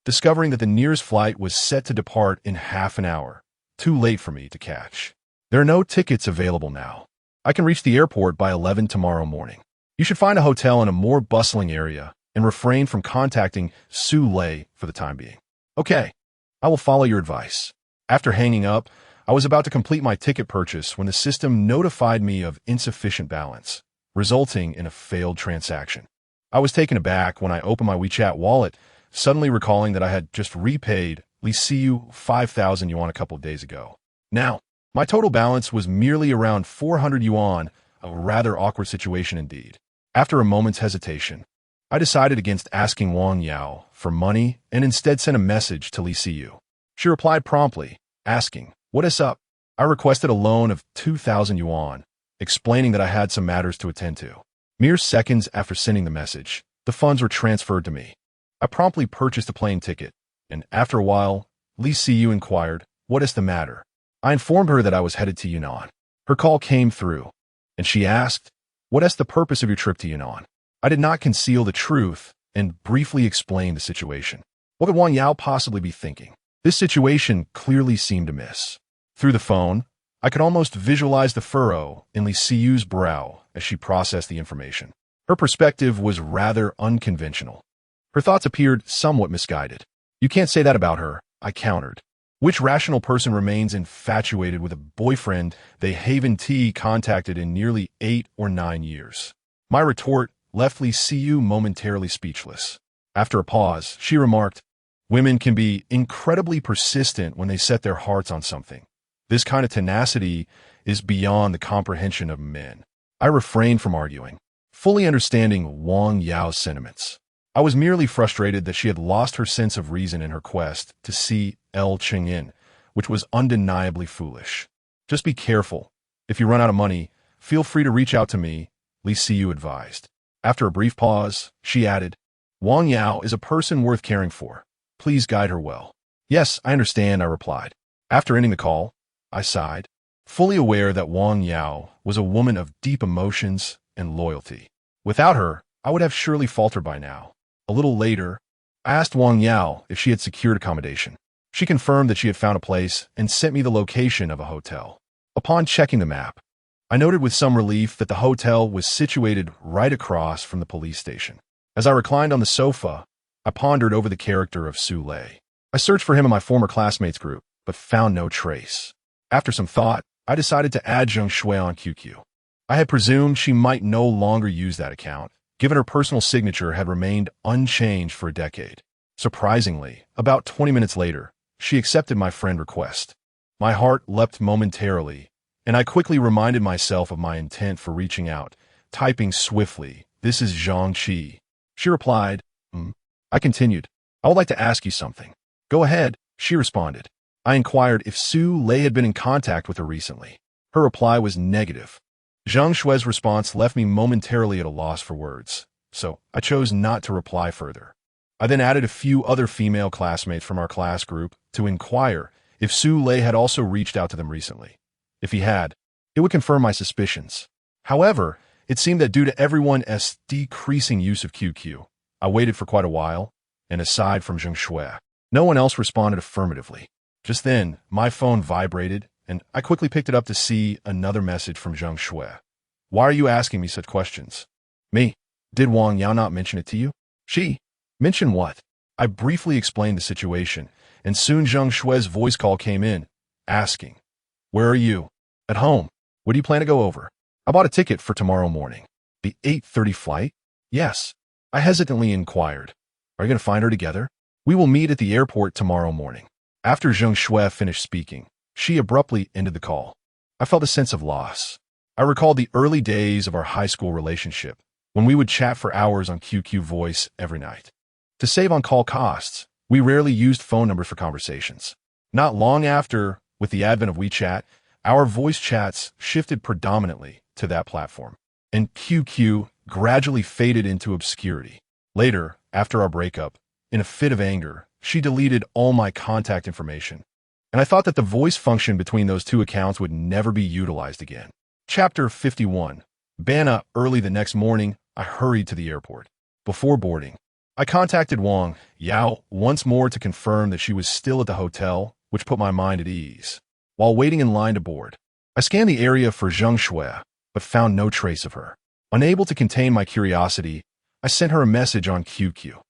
discovering that the nearest flight was set to depart in half an hour, too late for me to catch. There are no tickets available now. I can reach the airport by 11 tomorrow morning. You should find a hotel in a more bustling area and refrain from contacting Su Lei for the time being. "Okay, I will follow your advice." After hanging up, I was about to complete my ticket purchase when the system notified me of insufficient balance, resulting in a failed transaction. I was taken aback when I opened my WeChat wallet, suddenly recalling that I had just repaid Li Siyu 5,000 yuan a couple of days ago. Now, my total balance was merely around 400 yuan, a rather awkward situation indeed. After a moment's hesitation, I decided against asking Wang Yao for money and instead sent a message to Li Siyu. She replied promptly, asking, "What is up?" I requested a loan of 2,000 yuan, explaining that I had some matters to attend to. Mere seconds after sending the message, the funds were transferred to me. I promptly purchased a plane ticket, and after a while, Li Siyu inquired, "What is the matter?" I informed her that I was headed to Yunnan. Her call came through, and she asked, "What is the purpose of your trip to Yunnan?" I did not conceal the truth and briefly explained the situation. What could Wang Yao possibly be thinking? This situation clearly seemed amiss. Through the phone, I could almost visualize the furrow in Li Siyu's brow as she processed the information. Her perspective was rather unconventional. Her thoughts appeared somewhat misguided. "You can't say that about her," I countered. Which rational person remains infatuated with a boyfriend they haven't contacted in nearly 8 or 9 years? My retort left Lee Siyu momentarily speechless. After a pause, she remarked, "Women can be incredibly persistent when they set their hearts on something. This kind of tenacity is beyond the comprehension of men." I refrained from arguing, fully understanding Wang Yao's sentiments. I was merely frustrated that she had lost her sense of reason in her quest to see El Cheng'in, which was undeniably foolish. "Just be careful. If you run out of money, feel free to reach out to me," Li Siyu advised. After a brief pause, she added, "Wang Yao is a person worth caring for. Please guide her well." "Yes, I understand," I replied. After ending the call, I sighed, fully aware that Wang Yao was a woman of deep emotions and loyalty. Without her, I would have surely faltered by now. A little later, I asked Wang Yao if she had secured accommodation. She confirmed that she had found a place and sent me the location of a hotel. Upon checking the map, I noted with some relief that the hotel was situated right across from the police station. As I reclined on the sofa, I pondered over the character of Su Lei. I searched for him in my former classmates group, but found no trace. After some thought, I decided to add Zheng Shui on QQ. I had presumed she might no longer use that account, given her personal signature had remained unchanged for a decade. Surprisingly, about 20 minutes later, she accepted my friend request. My heart leapt momentarily, and I quickly reminded myself of my intent for reaching out, typing swiftly, "This is Zhang Qi." She replied, I continued, "I would like to ask you something." "Go ahead," she responded. I inquired if Su Lei had been in contact with her recently. Her reply was negative. Zhang Shui's response left me momentarily at a loss for words, so I chose not to reply further. I then added a few other female classmates from our class group to inquire if Su Lei had also reached out to them recently. If he had, it would confirm my suspicions. However, it seemed that due to everyone's decreasing use of QQ, I waited for quite a while, and aside from Zheng Shui, no one else responded affirmatively. Just then, my phone vibrated, and I quickly picked it up to see another message from Zheng Shui. "Why are you asking me such questions?" "Me. Did Wang Yao not mention it to you?" "She. Mention what?" I briefly explained the situation, and soon Zheng Shui's voice call came in, asking, "Where are you?" "At home. What do you plan to go over?" "I bought a ticket for tomorrow morning." "The 8:30 flight?" "Yes." I hesitantly inquired, "Are you going to find her together?" "We will meet at the airport tomorrow morning." After Zheng Shui finished speaking, she abruptly ended the call. I felt a sense of loss. I recalled the early days of our high school relationship, when we would chat for hours on QQ Voice every night. To save on call costs, we rarely used phone numbers for conversations. Not long after, with the advent of WeChat, our voice chats shifted predominantly to that platform, and QQ gradually faded into obscurity. Later, after our breakup, in a fit of anger, she deleted all my contact information, and I thought that the voice function between those two accounts would never be utilized again. Chapter 51. Bana. Early the next morning, I hurried to the airport. Before boarding, I contacted Wang Yao once more to confirm that she was still at the hotel, which put my mind at ease. While waiting in line to board, I scanned the area for Zheng Shui, but found no trace of her. Unable to contain my curiosity, I sent her a message on QQ.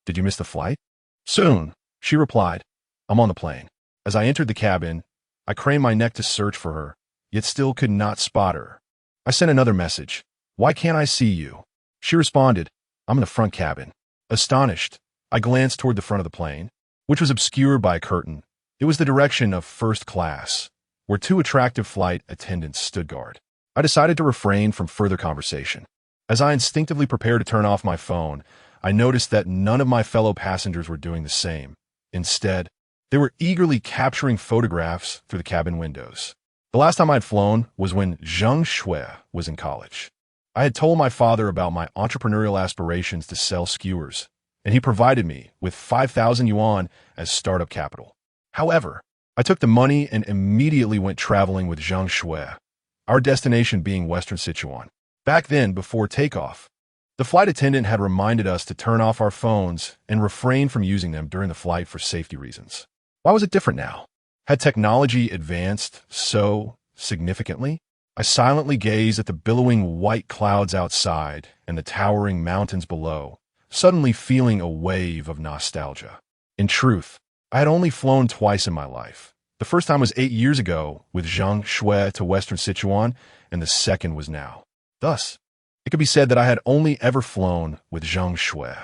"Did you miss the flight?" "Soon," she replied. "I'm on the plane." As I entered the cabin, I craned my neck to search for her, yet still could not spot her. I sent another message. "Why can't I see you?" She responded, "I'm in the front cabin." Astonished, I glanced toward the front of the plane, which was obscured by a curtain. It was the direction of first class, where two attractive flight attendants stood guard. I decided to refrain from further conversation. As I instinctively prepared to turn off my phone, I noticed that none of my fellow passengers were doing the same. Instead, they were eagerly capturing photographs through the cabin windows. The last time I had flown was when Zheng Shui was in college. I had told my father about my entrepreneurial aspirations to sell skewers, and he provided me with 5,000 yuan as startup capital. However, I took the money and immediately went traveling with Zheng Shui, our destination being Western Sichuan. Back then, before takeoff, the flight attendant had reminded us to turn off our phones and refrain from using them during the flight for safety reasons. Why was it different now? Had technology advanced so significantly? I silently gazed at the billowing white clouds outside and the towering mountains below, suddenly feeling a wave of nostalgia. In truth, I had only flown twice in my life. The first time was 8 years ago with Zhang Shui to Western Sichuan, and the second was now. Thus, it could be said that I had only ever flown with Zhang Shui.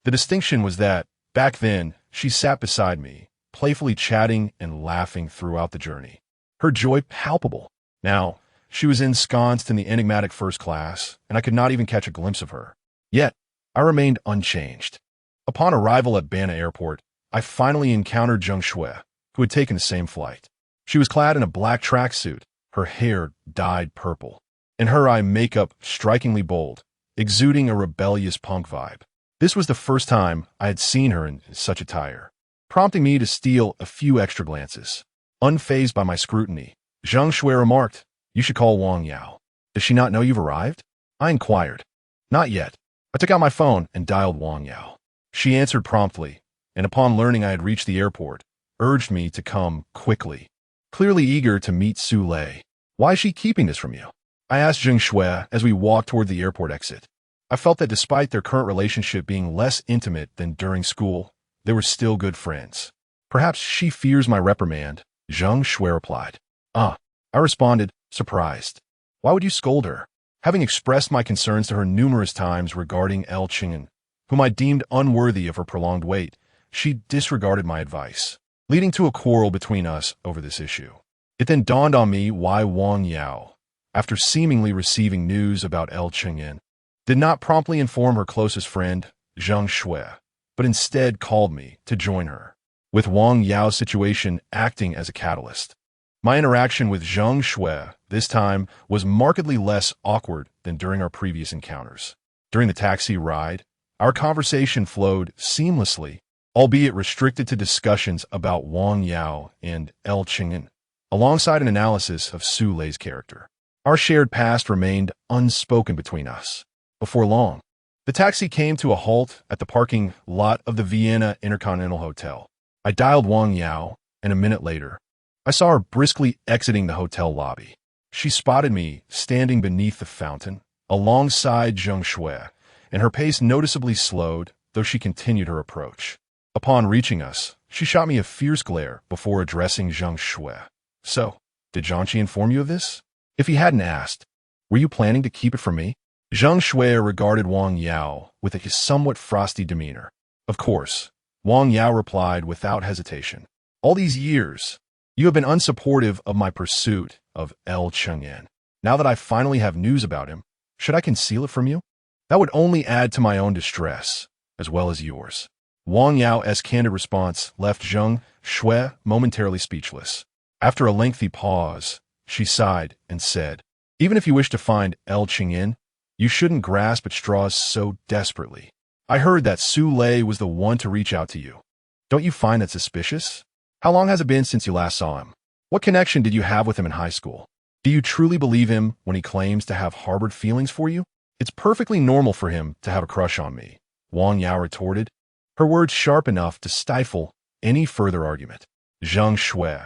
The distinction was that, back then, she sat beside me, playfully chatting and laughing throughout the journey. Her joy palpable. Now, she was ensconced in the enigmatic first class, and I could not even catch a glimpse of her. Yet, I remained unchanged. Upon arrival at Bana Airport, I finally encountered Zhang Shui, who had taken the same flight. She was clad in a black tracksuit, her hair dyed purple, and her eye makeup strikingly bold, exuding a rebellious punk vibe. This was the first time I had seen her in such attire, prompting me to steal a few extra glances. Unfazed by my scrutiny, Zhang Shui remarked, "You should call Wang Yao. Does she not know you've arrived?" I inquired. "Not yet." I took out my phone and dialed Wang Yao. She answered promptly, and upon learning I had reached the airport, urged me to come quickly. Clearly eager to meet Su Lei. "Why is she keeping this from you?" I asked Zhang Shui as we walked toward the airport exit. I felt that despite their current relationship being less intimate than during school, they were still good friends. "Perhaps she fears my reprimand," Zhang Shui replied. I responded, surprised. "Why would you scold her?" Having expressed my concerns to her numerous times regarding El Qing'an, whom I deemed unworthy of her prolonged wait, she disregarded my advice, leading to a quarrel between us over this issue. It then dawned on me why Wang Yao, after seemingly receiving news about El Qing'an, did not promptly inform her closest friend, Zhang Shui, but instead called me to join her, with Wang Yao's situation acting as a catalyst. My interaction with Zhang Shui this time was markedly less awkward than during our previous encounters. During the taxi ride, our conversation flowed seamlessly, albeit restricted to discussions about Wang Yao and El Qing'an, alongside an analysis of Su Lei's character. Our shared past remained unspoken between us. Before long, the taxi came to a halt at the parking lot of the Vienna Intercontinental Hotel. I dialed Wang Yao, and a minute later, I saw her briskly exiting the hotel lobby. She spotted me standing beneath the fountain, alongside Zhang Shui, and her pace noticeably slowed, though she continued her approach. Upon reaching us, she shot me a fierce glare before addressing Zhang Shui. "So, did Zhangqi inform you of this? If he hadn't asked, were you planning to keep it from me?" Zhang Shui regarded Wang Yao with a somewhat frosty demeanor. "Of course," Wang Yao replied without hesitation. "All these years, you have been unsupportive of my pursuit of El Qing'an. Now that I finally have news about him, should I conceal it from you? That would only add to my own distress, as well as yours." Wang Yao's candid response left Zhang Shui momentarily speechless. After a lengthy pause, she sighed and said, "Even if you wish to find El Qing'an, you shouldn't grasp at straws so desperately. I heard that Su Lei was the one to reach out to you. Don't you find that suspicious? How long has it been since you last saw him? What connection did you have with him in high school? Do you truly believe him when he claims to have harbored feelings for you? It's perfectly normal for him to have a crush on me," Wang Yao retorted, her words sharp enough to stifle any further argument. Zhang Shui,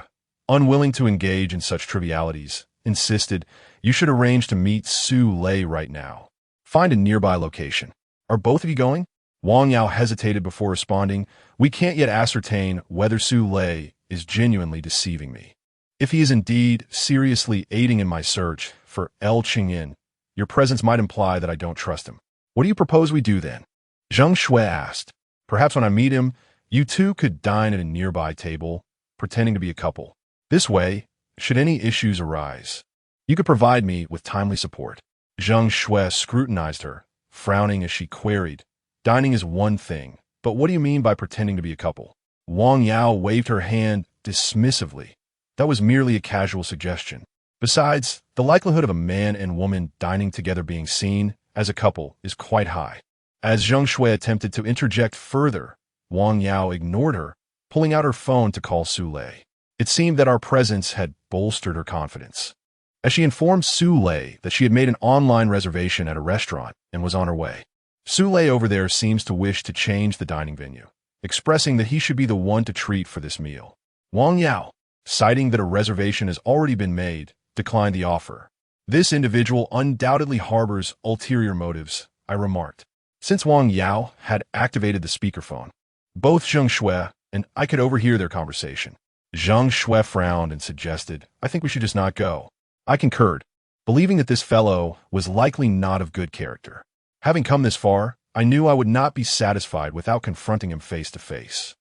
unwilling to engage in such trivialities, insisted, "You should arrange to meet Su Lei right now. Find a nearby location. Are both of you going?" Wang Yao hesitated before responding, "We can't yet ascertain whether Su Lei is genuinely deceiving me. If he is indeed seriously aiding in my search for El Qing'an, your presence might imply that I don't trust him. What do you propose we do then?" Zhang Shui asked. "Perhaps when I meet him, you two could dine at a nearby table, pretending to be a couple. This way, should any issues arise, you could provide me with timely support." Zhang Shui scrutinized her, frowning as she queried, "Dining is one thing, but what do you mean by pretending to be a couple?" Wang Yao waved her hand dismissively. "That was merely a casual suggestion. Besides, the likelihood of a man and woman dining together being seen as a couple is quite high." As Zhang Shui attempted to interject further, Wang Yao ignored her, pulling out her phone to call Su Lei. It seemed that our presence had bolstered her confidence, as she informed Su Lei that she had made an online reservation at a restaurant and was on her way. Su Lei over there seems to wish to change the dining venue, expressing that he should be the one to treat for this meal. Wang Yao, citing that a reservation has already been made, declined the offer. "This individual undoubtedly harbors ulterior motives," I remarked. Since Wang Yao had activated the speakerphone, both Zhang Shui and I could overhear their conversation. Zhang Shui frowned and suggested, "I think we should just not go." I concurred, believing that this fellow was likely not of good character. Having come this far, I knew I would not be satisfied without confronting him face to face.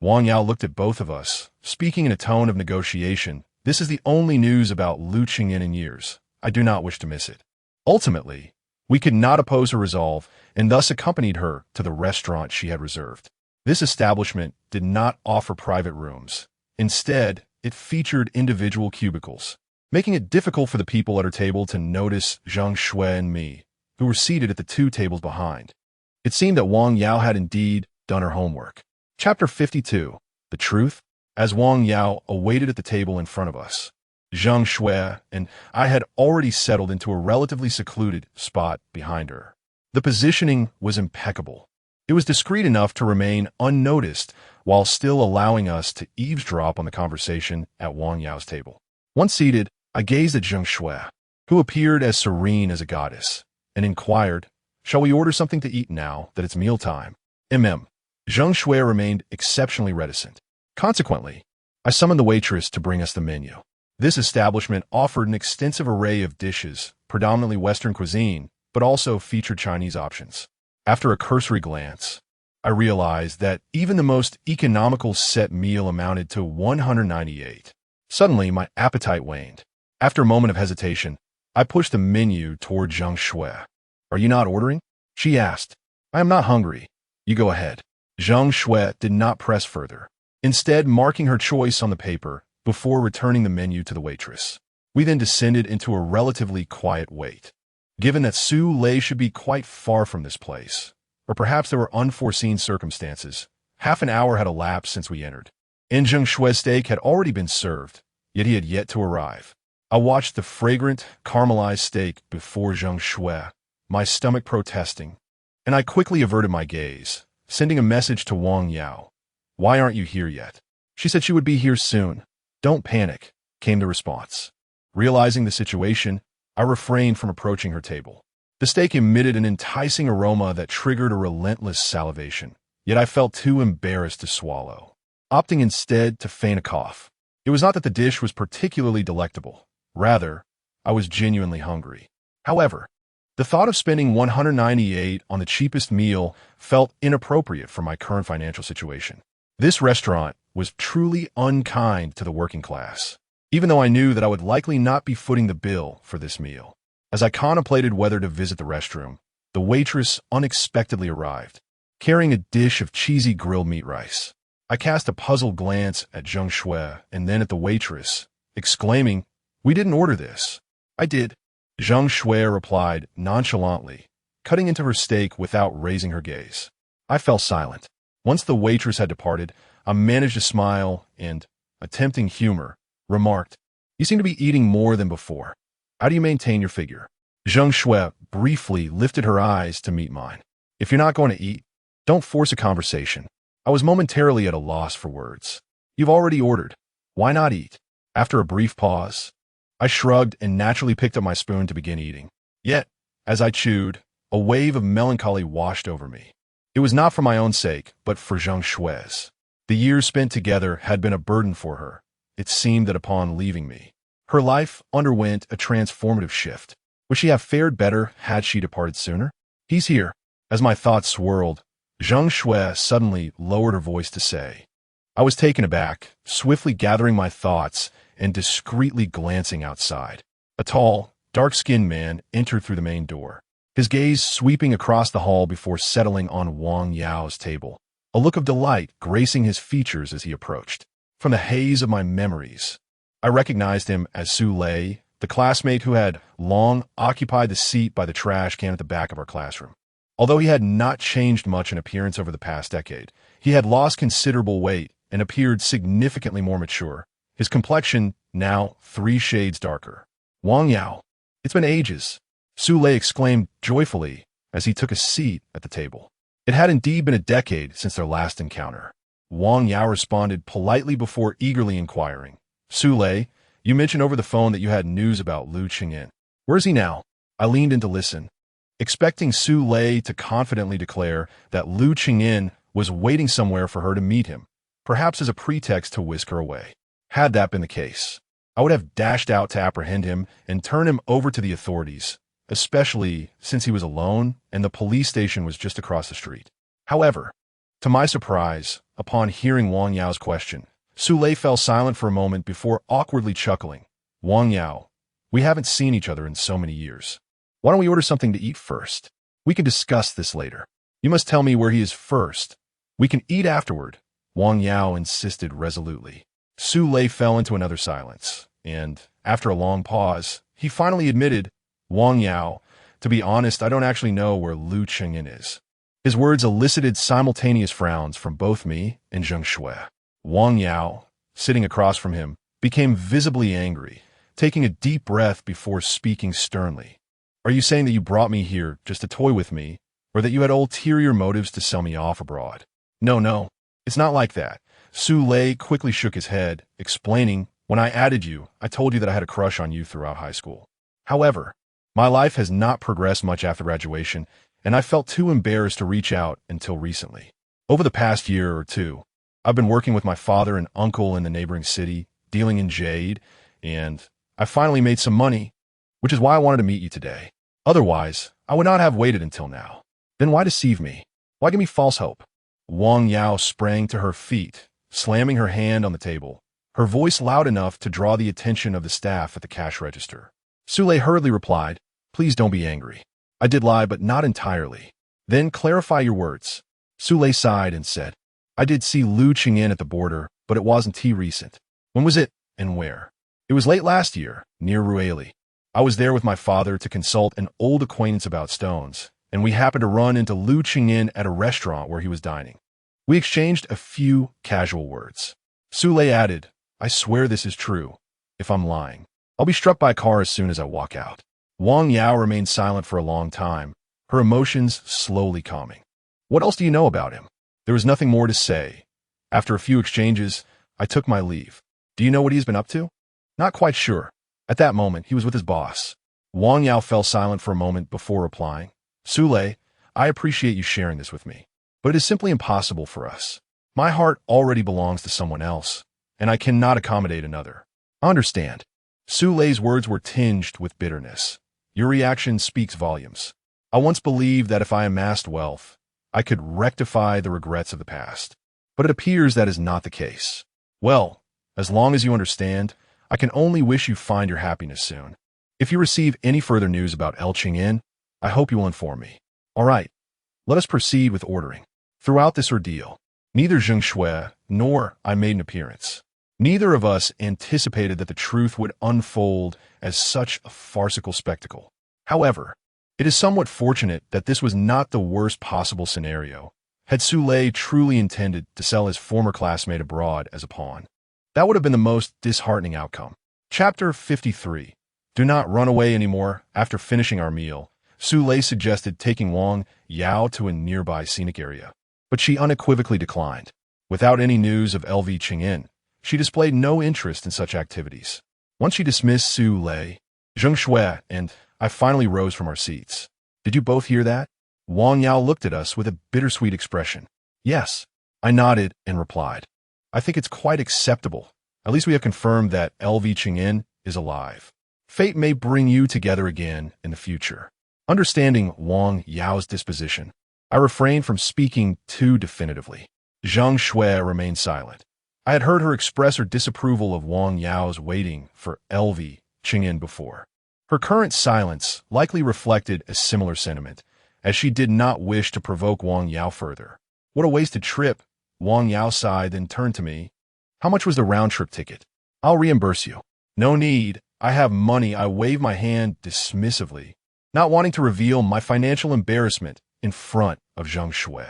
Wang Yao looked at both of us, speaking in a tone of negotiation. "This is the only news about Lu Qingyan in years. I do not wish to miss it." Ultimately, we could not oppose her resolve, and thus accompanied her to the restaurant she had reserved. This establishment did not offer private rooms. Instead, it featured individual cubicles, making it difficult for the people at her table to notice Zhang Shui and me, who were seated at the 2 tables behind. It seemed that Wang Yao had indeed done her homework. Chapter 52. The Truth. As Wang Yao awaited at the table in front of us, Zhang Shui and I had already settled into a relatively secluded spot behind her. The positioning was impeccable. It was discreet enough to remain unnoticed while still allowing us to eavesdrop on the conversation at Wang Yao's table. Once seated, I gazed at Zhang Shui, who appeared as serene as a goddess, and inquired, "Shall we order something to eat now that it's mealtime?" Zhang Shui remained exceptionally reticent. Consequently, I summoned the waitress to bring us the menu. This establishment offered an extensive array of dishes, predominantly Western cuisine, but also featured Chinese options. After a cursory glance, I realized that even the most economical set meal amounted to 198. Suddenly, my appetite waned. After a moment of hesitation, I pushed the menu toward Zhang Shui. "Are you not ordering?" she asked. "I am not hungry. You go ahead." Zhang Shui did not press further, instead marking her choice on the paper before returning the menu to the waitress. We then descended into a relatively quiet wait. Given that Su Lei should be quite far from this place, or perhaps there were unforeseen circumstances, half an hour had elapsed since we entered. Zhang Shui's steak had already been served, yet he had yet to arrive. I watched the fragrant, caramelized steak before Zhang Shui, my stomach protesting, and I quickly averted my gaze, sending a message to Wang Yao. "Why aren't you here yet?" She said she would be here soon. "Don't panic," came the response. Realizing the situation, I refrained from approaching her table. The steak emitted an enticing aroma that triggered a relentless salivation, yet I felt too embarrassed to swallow, opting instead to feign a cough. It was not that the dish was particularly delectable. Rather, I was genuinely hungry. However, the thought of spending 198 on the cheapest meal felt inappropriate for my current financial situation. This restaurant was truly unkind to the working class, even though I knew that I would likely not be footing the bill for this meal. As I contemplated whether to visit the restroom, the waitress unexpectedly arrived, carrying a dish of cheesy grilled meat rice. I cast a puzzled glance at Zhang Shui and then at the waitress, exclaiming, "We didn't order this." "I did," Zhang Shui replied nonchalantly, cutting into her steak without raising her gaze. I fell silent. Once the waitress had departed, I managed a smile and, attempting humor, remarked, "You seem to be eating more than before. How do you maintain your figure?" Zhang Shui briefly lifted her eyes to meet mine. "If you're not going to eat, don't force a conversation." I was momentarily at a loss for words. "You've already ordered. Why not eat?" After a brief pause, I shrugged and naturally picked up my spoon to begin eating. Yet, as I chewed, a wave of melancholy washed over me. It was not for my own sake, but for Zhang Shui's. The years spent together had been a burden for her. It seemed that upon leaving me, her life underwent a transformative shift. Would she have fared better had she departed sooner? "He's here." As my thoughts swirled, Zhang Shui suddenly lowered her voice to say. I was taken aback, swiftly gathering my thoughts and discreetly glancing outside. A tall, dark-skinned man entered through the main door, his gaze sweeping across the hall before settling on Wang Yao's table, a look of delight gracing his features as he approached. From the haze of my memories, I recognized him as Su Lei, the classmate who had long occupied the seat by the trash can at the back of our classroom. Although he had not changed much in appearance over the past decade, he had lost considerable weight and appeared significantly more mature, his complexion now 3 shades darker. "Wang Yao, it's been ages," Su Lei exclaimed joyfully as he took a seat at the table. It had indeed been a decade since their last encounter. Wang Yao responded politely before eagerly inquiring, "Su Lei, you mentioned over the phone that you had news about Lu Qingyan. Where is he now?" I leaned in to listen, expecting Su Lei to confidently declare that Lu Qingyan was waiting somewhere for her to meet him, perhaps as a pretext to whisk her away. Had that been the case, I would have dashed out to apprehend him and turn him over to the authorities, especially since he was alone and the police station was just across the street. However, to my surprise, upon hearing Wang Yao's question, Su Lei fell silent for a moment before awkwardly chuckling. Wang Yao, we haven't seen each other in so many years. Why don't we order something to eat first? We can discuss this later. You must tell me where he is first. We can eat afterward, Wang Yao insisted resolutely. Su Lei fell into another silence, and, after a long pause, he finally admitted, Wang Yao, to be honest, I don't actually know where Lu Chengyin is. His words elicited simultaneous frowns from both me and Zheng Shui. Wang Yao, sitting across from him, became visibly angry, taking a deep breath before speaking sternly. Are you saying that you brought me here just to toy with me, or that you had ulterior motives to sell me off abroad? No, it's not like that. Su Lei quickly shook his head, explaining, when I added you, I told you that I had a crush on you throughout high school. However, my life has not progressed much after graduation, and I felt too embarrassed to reach out until recently. Over the past year or two, I've been working with my father and uncle in the neighboring city, dealing in jade, and I finally made some money, which is why I wanted to meet you today. Otherwise, I would not have waited until now. Then why deceive me? Why give me false hope? Wang Yao sprang to her feet, slamming her hand on the table, her voice loud enough to draw the attention of the staff at the cash register. Su Lei hurriedly replied, Please don't be angry. I did lie, but not entirely. Then clarify your words. Su Lei sighed and said, I did see Lu Chengyin at the border, but it wasn't too recent. When was it, and where? It was late last year, near Rueli. I was there with my father to consult an old acquaintance about stones, and we happened to run into Lu Chengyin at a restaurant where he was dining. We exchanged a few casual words. Su Lei added, I swear this is true. If I'm lying, I'll be struck by a car as soon as I walk out. Wang Yao remained silent for a long time, her emotions slowly calming. What else do you know about him? There was nothing more to say. After a few exchanges, I took my leave. Do you know what he's been up to? Not quite sure. At that moment, he was with his boss. Wang Yao fell silent for a moment before replying. Su Lei, I appreciate you sharing this with me, but it is simply impossible for us. My heart already belongs to someone else, and I cannot accommodate another. I understand. Su Lei's words were tinged with bitterness. Your reaction speaks volumes. I once believed that if I amassed wealth, I could rectify the regrets of the past. But it appears that is not the case. Well, as long as you understand, I can only wish you find your happiness soon. If you receive any further news about El Chengyin, I hope you will inform me. All right, let us proceed with ordering. Throughout this ordeal, neither Zheng Shui nor I made an appearance. Neither of us anticipated that the truth would unfold as such a farcical spectacle. However, it is somewhat fortunate that this was not the worst possible scenario. Had Su Lei truly intended to sell his former classmate abroad as a pawn, that would have been the most disheartening outcome. Chapter 53. Do not run away anymore. After finishing our meal, Su Lei suggested taking Wang Yao to a nearby scenic area, but she unequivocally declined. Without any news of LV Chengyin, she displayed no interest in such activities. Once she dismissed Su Lei, Zheng Shui and I finally rose from our seats. Did you both hear that? Wang Yao looked at us with a bittersweet expression. Yes, I nodded and replied. I think it's quite acceptable. At least we have confirmed that LV Chengyin is alive. Fate may bring you together again in the future. Understanding Wang Yao's disposition, I refrained from speaking too definitively. Zheng Shui remained silent. I had heard her express her disapproval of Wang Yao's waiting for LV Chengyin before. Her current silence likely reflected a similar sentiment, as she did not wish to provoke Wang Yao further. What a wasted trip, Wang Yao sighed, then turned to me. How much was the round-trip ticket? I'll reimburse you. No need. I have money. I waved my hand dismissively, not wanting to reveal my financial embarrassment in front of Zheng Shui.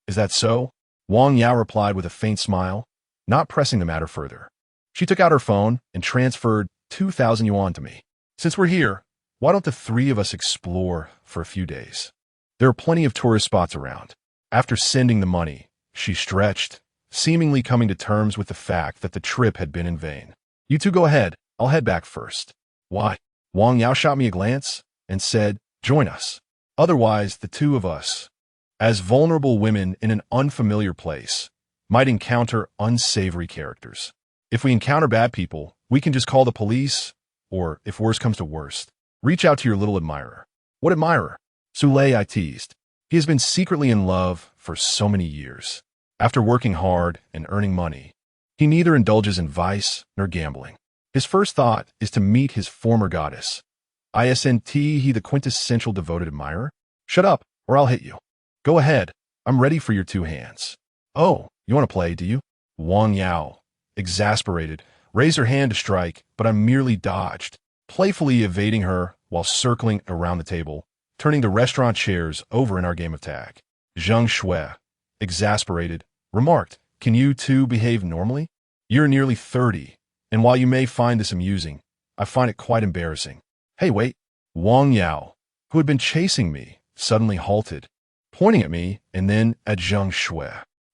Is that so? Wang Yao replied with a faint smile, not pressing the matter further. She took out her phone and transferred 2,000 yuan to me. Since we're here, why don't the three of us explore for a few days? There are plenty of tourist spots around. After sending the money, she stretched, seemingly coming to terms with the fact that the trip had been in vain. You two go ahead. I'll head back first. Why? Wang Yao shot me a glance and said, join us. Otherwise, the two of us, as vulnerable women in an unfamiliar place, might encounter unsavory characters. If we encounter bad people, we can just call the police, or, if worse comes to worst, reach out to your little admirer. What admirer? Sule, I teased. He has been secretly in love for so many years. After working hard and earning money, he neither indulges in vice nor gambling. His first thought is to meet his former goddess. Isn't he the quintessential devoted admirer? Shut up, or I'll hit you. Go ahead. I'm ready for your 2 hands. Oh, you want to play, do you? Wang Yao, exasperated, raised her hand to strike, but I merely dodged, playfully evading her while circling around the table, turning the restaurant chairs over in our game of tag. Zhang Shui, exasperated, remarked, "Can you two behave normally? You're nearly 30, and while you may find this amusing, I find it quite embarrassing." Hey, wait. Wang Yao, who had been chasing me, suddenly halted, pointing at me and then at Zhang Shui.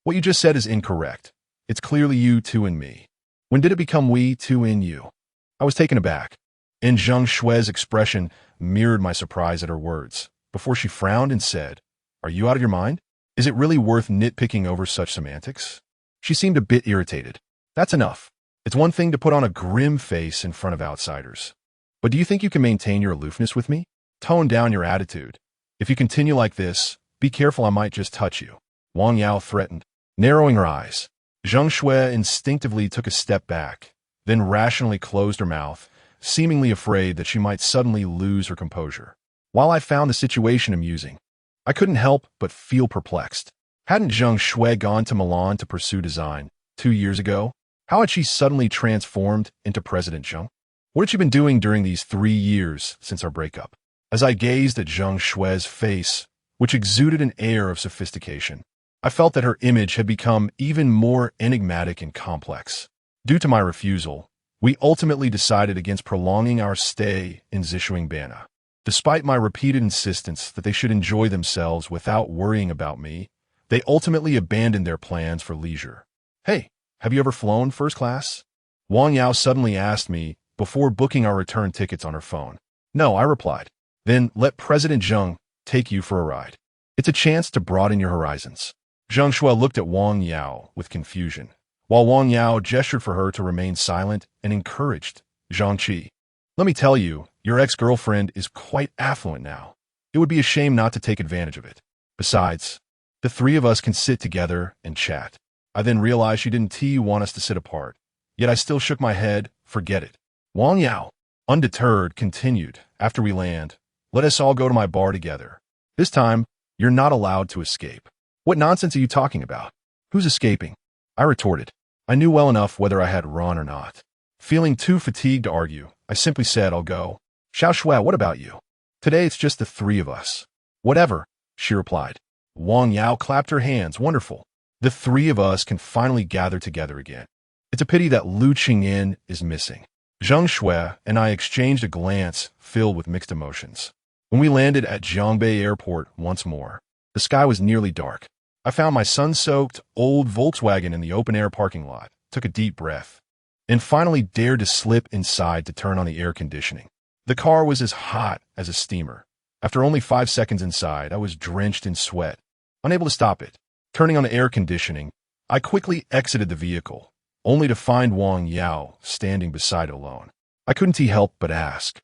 What you just said is incorrect. It's clearly you two and me. When did it become we two and you? I was taken aback, and Zhang Shui's expression mirrored my surprise at her words, before she frowned and said, "Are you out of your mind? Is it really worth nitpicking over such semantics?" She seemed a bit irritated. That's enough. It's one thing to put on a grim face in front of outsiders. But do you think you can maintain your aloofness with me? Tone down your attitude. If you continue like this, be careful, I might just touch you. Wang Yao threatened, narrowing her eyes. Zhang Shui instinctively took a step back, then rationally closed her mouth, seemingly afraid that she might suddenly lose her composure. While I found the situation amusing, I couldn't help but feel perplexed. Hadn't Zhang Shui gone to Milan to pursue design 2 years ago? How had she suddenly transformed into President Zheng? What had she been doing during these 3 years since our breakup? As I gazed at Zhang Shui's face, which exuded an air of sophistication, I felt that her image had become even more enigmatic and complex. Due to my refusal, we ultimately decided against prolonging our stay in Zishuangbana. Despite my repeated insistence that they should enjoy themselves without worrying about me, they ultimately abandoned their plans for leisure. Hey, have you ever flown first class? Wang Yao suddenly asked me before booking our return tickets on her phone. No, I replied. Then let President Zheng take you for a ride. It's a chance to broaden your horizons. Zhang Shui looked at Wang Yao with confusion, while Wang Yao gestured for her to remain silent and encouraged Zhang Qi. Let me tell you, your ex-girlfriend is quite affluent now. It would be a shame not to take advantage of it. Besides, the 3 of us can sit together and chat. I then realized she didn't want us to sit apart, yet I still shook my head, forget it. Wang Yao, undeterred, continued, after we land, let us all go to my bar together. This time, you're not allowed to escape. What nonsense are you talking about? Who's escaping? I retorted. I knew well enough whether I had run or not. Feeling too fatigued to argue, I simply said, I'll go. Xiao Shui, what about you? Today it's just the 3 of us. Whatever, she replied. Wang Yao clapped her hands. Wonderful. The 3 of us can finally gather together again. It's a pity that Lu Qingyin is missing. Zhang Shui and I exchanged a glance filled with mixed emotions. When we landed at Jiangbei Airport once more, the sky was nearly dark. I found my sun-soaked old Volkswagen in the open-air parking lot, took a deep breath, and finally dared to slip inside to turn on the air conditioning. The car was as hot as a steamer. After only 5 seconds inside, I was drenched in sweat, unable to stop it. Turning on the air conditioning, I quickly exited the vehicle, only to find Wang Yao standing beside it alone. I couldn't help but ask,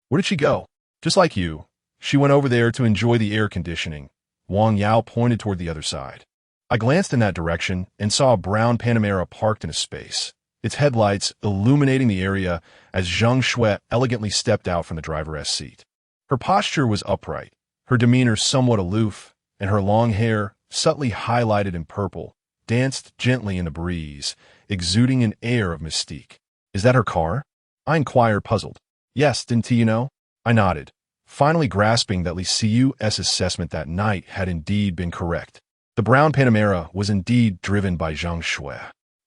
where did she go? Just like you, she went over there to enjoy the air conditioning. Wang Yao pointed toward the other side. I glanced in that direction and saw a brown Panamera parked in a space, its headlights illuminating the area as Zhang Shui elegantly stepped out from the driver's seat. Her posture was upright, her demeanor somewhat aloof, and her long hair, subtly highlighted in purple, danced gently in the breeze, exuding an air of mystique. Is that her car? I inquired, puzzled. Yes, didn't you know? I nodded, finally grasping that Li Ciyu's assessment that night had indeed been correct. The brown Panamera was indeed driven by Zhang Shui.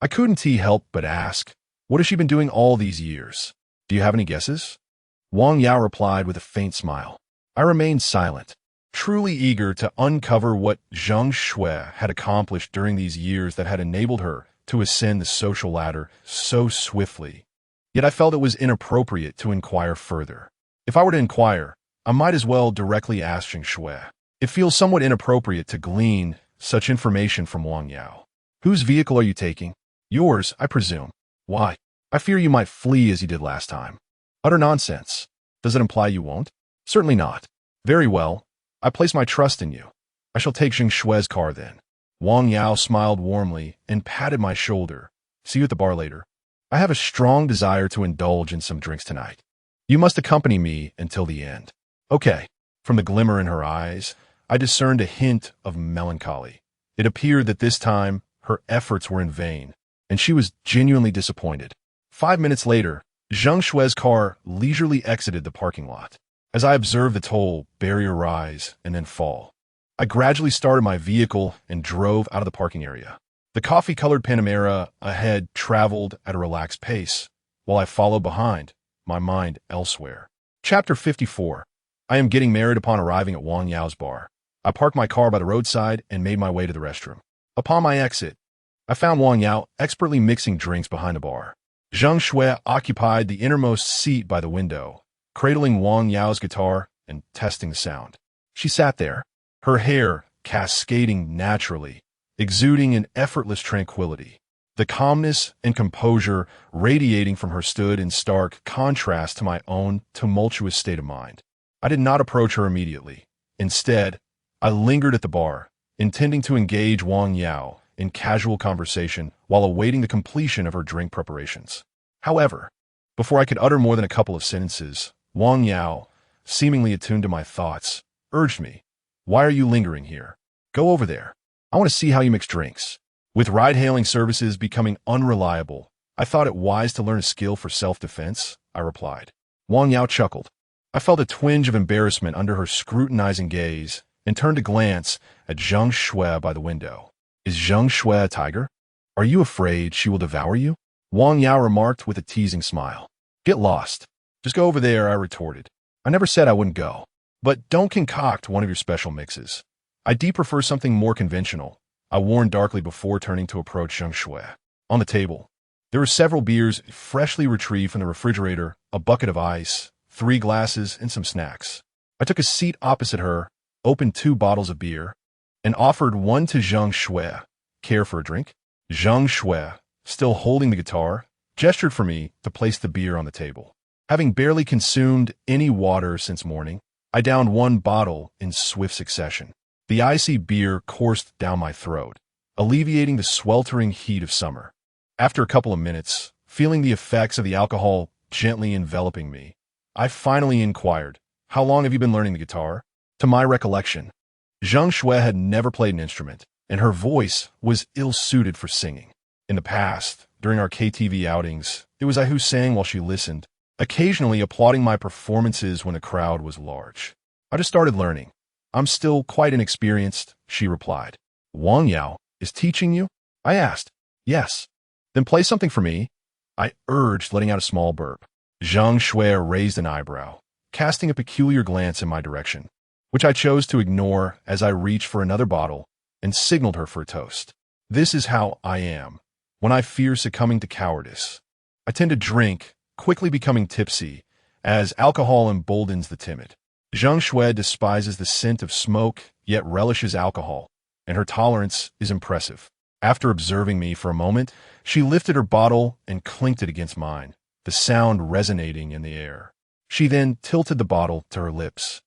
I couldn't help but ask, what has she been doing all these years? Do you have any guesses? Wang Yao replied with a faint smile. I remained silent, truly eager to uncover what Zhang Shui had accomplished during these years that had enabled her to ascend the social ladder so swiftly. Yet I felt it was inappropriate to inquire further. If I were to inquire, I might as well directly ask Zhang Shui. It feels somewhat inappropriate to glean such information from Wang Yao, Whose vehicle are you taking? Yours, I presume. Why? I fear you might flee as you did last time. Utter nonsense. Does it imply you won't? Certainly not. Very well. I place my trust in you. I shall take Zheng Shui's car then. Wang Yao smiled warmly and patted my shoulder. See you at the bar later. I have a strong desire to indulge in some drinks tonight. You must accompany me until the end. Okay. From the glimmer in her eyes, I discerned a hint of melancholy. It appeared that this time her efforts were in vain, and she was genuinely disappointed. 5 minutes later, Zheng Shui's car leisurely exited the parking lot. As I observed the toll barrier rise and then fall, I gradually started my vehicle and drove out of the parking area. The coffee-colored Panamera ahead traveled at a relaxed pace, while I followed behind, my mind elsewhere. Chapter 54. I am getting married upon arriving at Wang Yao's bar. I parked my car by the roadside and made my way to the restroom. Upon my exit, I found Wang Yao expertly mixing drinks behind the bar. Zheng Shui occupied the innermost seat by the window, cradling Wang Yao's guitar and testing the sound. She sat there, her hair cascading naturally, exuding an effortless tranquility. The calmness and composure radiating from her stood in stark contrast to my own tumultuous state of mind. I did not approach her immediately. Instead, I lingered at the bar, intending to engage Wang Yao in casual conversation while awaiting the completion of her drink preparations. However, before I could utter more than a couple of sentences, Wang Yao, seemingly attuned to my thoughts, urged me, "Why are you lingering here? Go over there. I want to see how you mix drinks." With ride-hailing services becoming unreliable, I thought it wise to learn a skill for self-defense, I replied. Wang Yao chuckled. I felt a twinge of embarrassment under her scrutinizing gaze and turned to glance at Zheng Shui by the window. Is Zheng Shui a tiger? Are you afraid she will devour you? Wang Yao remarked with a teasing smile. Get lost. Just go over there, I retorted. I never said I wouldn't go. But don't concoct one of your special mixes. I do prefer something more conventional, I warned darkly before turning to approach Zheng Shui. On the table, there were several beers freshly retrieved from the refrigerator, a bucket of ice, 3 glasses, and some snacks. I took a seat opposite her, opened 2 bottles of beer, and offered one to Zheng Shui. Care for a drink? Zheng Shui, still holding the guitar, gestured for me to place the beer on the table. Having barely consumed any water since morning, I downed 1 bottle in swift succession. The icy beer coursed down my throat, alleviating the sweltering heat of summer. After a couple of minutes, feeling the effects of the alcohol gently enveloping me, I finally inquired, "How long have you been learning the guitar?" To my recollection, Zheng Shui had never played an instrument, and her voice was ill-suited for singing. In the past, during our KTV outings, it was I who sang while she listened, occasionally applauding my performances when the crowd was large. I just started learning. I'm still quite inexperienced, she replied. Wang Yao is teaching you? I asked. Yes. Then play something for me, I urged, letting out a small burp. Zheng Shui raised an eyebrow, casting a peculiar glance in my direction, which I chose to ignore as I reached for another bottle and signaled her for a toast. This is how I am, when I fear succumbing to cowardice. I tend to drink, quickly becoming tipsy, as alcohol emboldens the timid. Zheng Shui despises the scent of smoke, yet relishes alcohol, and her tolerance is impressive. After observing me for a moment, she lifted her bottle and clinked it against mine, the sound resonating in the air. She then tilted the bottle to her lips,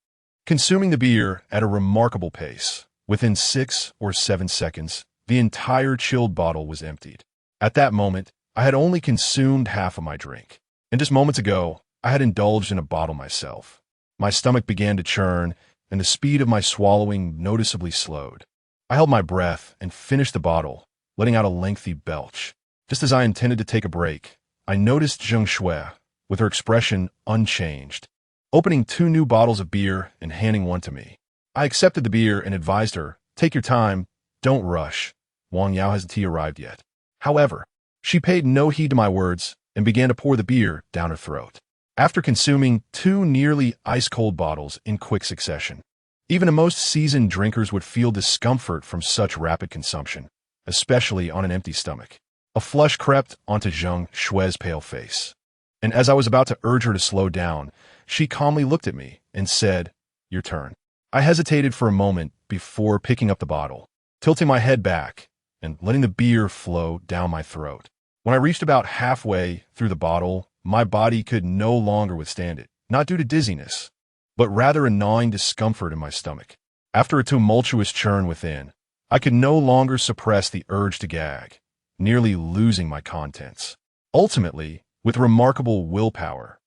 consuming the beer at a remarkable pace. Within 6 or 7 seconds, the entire chilled bottle was emptied. At that moment, I had only consumed half of my drink, and just moments ago, I had indulged in a bottle myself. My stomach began to churn, and the speed of my swallowing noticeably slowed. I held my breath and finished the bottle, letting out a lengthy belch. Just as I intended to take a break, I noticed Zheng Shui, with her expression unchanged, opening 2 new bottles of beer and handing one to me. I accepted the beer and advised her, "Take your time, don't rush. Wang Yao hasn't arrived yet." However, she paid no heed to my words and began to pour the beer down her throat. After consuming 2 nearly ice-cold bottles in quick succession, even the most seasoned drinkers would feel discomfort from such rapid consumption, especially on an empty stomach. A flush crept onto Zheng Shui's pale face, and as I was about to urge her to slow down, she calmly looked at me and said, "Your turn." I hesitated for a moment before picking up the bottle. Tilting my head back, and letting the beer flow down my throat. When I reached about halfway through the bottle, my body could no longer withstand it, not due to dizziness, but rather a gnawing discomfort in my stomach. After a tumultuous churn within, I could no longer suppress the urge to gag, nearly losing my contents. Ultimately, with remarkable willpower,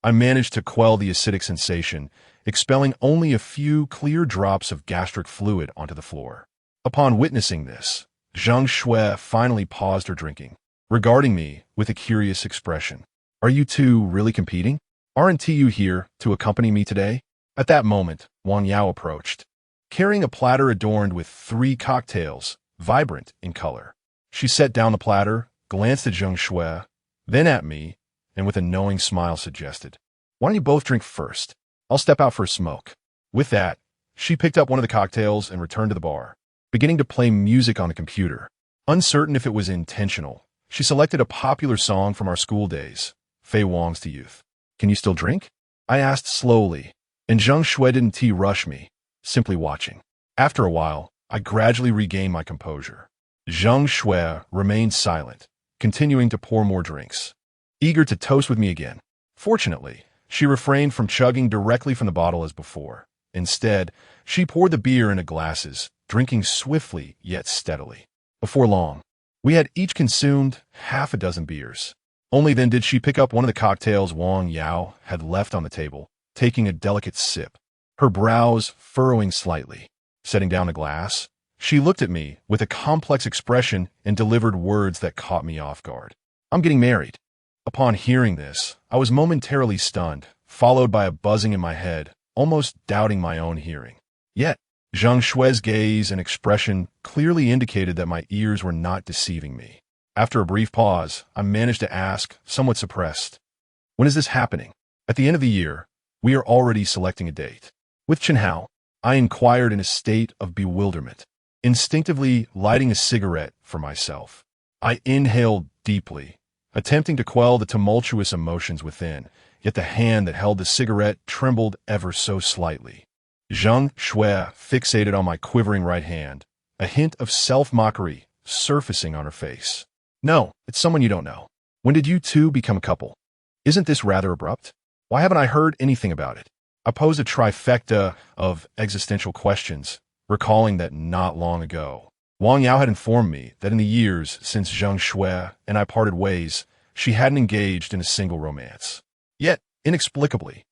I managed to quell the acidic sensation, expelling only a few clear drops of gastric fluid onto the floor. Upon witnessing this, Zhang Shui finally paused her drinking, regarding me with a curious expression. "Are you two really competing? Aren't you here to accompany me today?" At that moment, Wang Yao approached, carrying a platter adorned with 3 cocktails, vibrant in color. She set down the platter, glanced at Zhang Shui, then at me, and with a knowing smile suggested, "Why don't you both drink first? I'll step out for a smoke." With that, she picked up one of the cocktails and returned to the bar, beginning to play music on the computer. Uncertain if it was intentional, she selected a popular song from our school days, Fei Wong's To Youth. "Can you still drink?" I asked slowly, and Zhang Shui didn't rush me, simply watching. After a while, I gradually regained my composure. Zhang Shui remained silent, continuing to pour more drinks, eager to toast with me again. Fortunately, she refrained from chugging directly from the bottle as before. Instead, she poured the beer into glasses, drinking swiftly yet steadily. Before long, we had each consumed half a dozen beers. Only then did she pick up one of the cocktails Wang Yao had left on the table, taking a delicate sip, her brows furrowing slightly. Setting down a glass, she looked at me with a complex expression and delivered words that caught me off guard. "I'm getting married." Upon hearing this, I was momentarily stunned, followed by a buzzing in my head, almost doubting my own hearing. Yet, Zhang Shui's gaze and expression clearly indicated that my ears were not deceiving me. After a brief pause, I managed to ask, somewhat suppressed, "When is this happening?" "At the end of the year, we are already selecting a date." "With Chen Hao?" I inquired in a state of bewilderment, instinctively lighting a cigarette for myself. I inhaled deeply, attempting to quell the tumultuous emotions within, yet the hand that held the cigarette trembled ever so slightly. Zhang Shui fixated on my quivering right hand, a hint of self-mockery surfacing on her face. "No, it's someone you don't know. When did you two become a couple? Isn't this rather abrupt? Why haven't I heard anything about it?" I posed a trifecta of existential questions, recalling that not long ago, Wang Yao had informed me that in the years since Zhang Shui and I parted ways, she hadn't engaged in a single romance. Yet, inexplicably,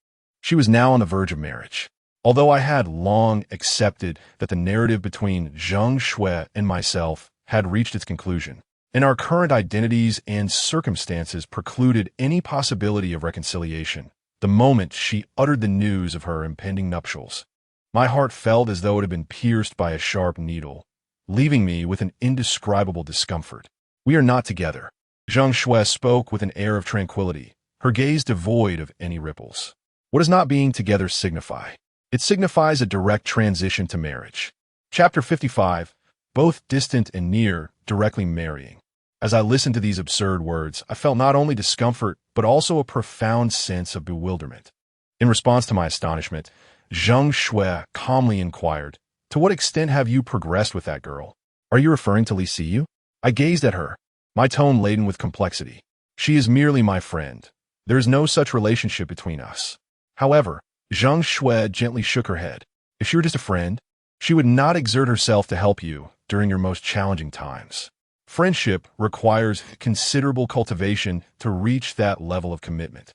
she was now on the verge of marriage. Although I had long accepted that the narrative between Zhang Shui and myself had reached its conclusion, and our current identities and circumstances precluded any possibility of reconciliation, the moment she uttered the news of her impending nuptials, my heart felt as though it had been pierced by a sharp needle, leaving me with an indescribable discomfort. "We are not together." Zhang Shui spoke with an air of tranquility, her gaze devoid of any ripples. "What does not being together signify? It signifies a direct transition to marriage." Chapter 55, both distant and near, directly marrying. As I listened to these absurd words, I felt not only discomfort, but also a profound sense of bewilderment. In response to my astonishment, Zhang Shui calmly inquired, "To what extent have you progressed with that girl? Are you referring to Li Siyu?" I gazed at her, my tone laden with complexity. "She is merely my friend. There is no such relationship between us." However, Zhang Shui gently shook her head. "If she were just a friend, she would not exert herself to help you during your most challenging times. Friendship requires considerable cultivation to reach that level of commitment.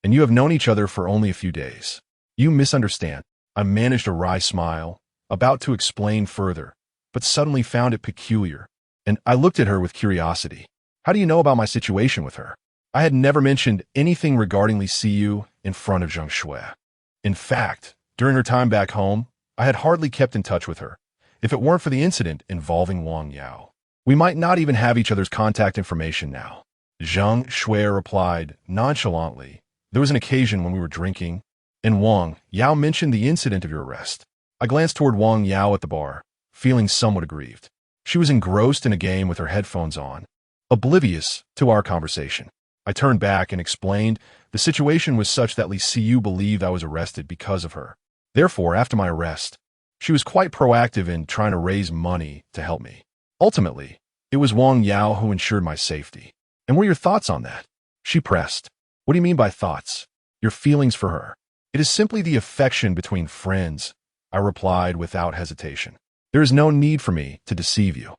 And you have known each other for only a few days." "You misunderstand." I managed a wry smile, about to explain further, but suddenly found it peculiar, and I looked at her with curiosity. "How do you know about my situation with her?" I had never mentioned anything regarding Li Siyu in front of Zhang Shui. In fact, during her time back home, I had hardly kept in touch with her, if it weren't for the incident involving Wang Yao. "We might not even have each other's contact information now," Zhang Shui replied nonchalantly. "There was an occasion when we were drinking, and Wang Yao mentioned the incident of your arrest." I glanced toward Wang Yao at the bar, feeling somewhat aggrieved. She was engrossed in a game with her headphones on, oblivious to our conversation. I turned back and explained the situation was such that Li Siyu believed I was arrested because of her. Therefore, after my arrest, she was quite proactive in trying to raise money to help me. Ultimately, It was Wang Yao who ensured my safety. And what are your thoughts on that? She pressed. What do you mean by thoughts? Your feelings for her. It is simply the affection between friends, I replied without hesitation. There is no need for me to deceive you.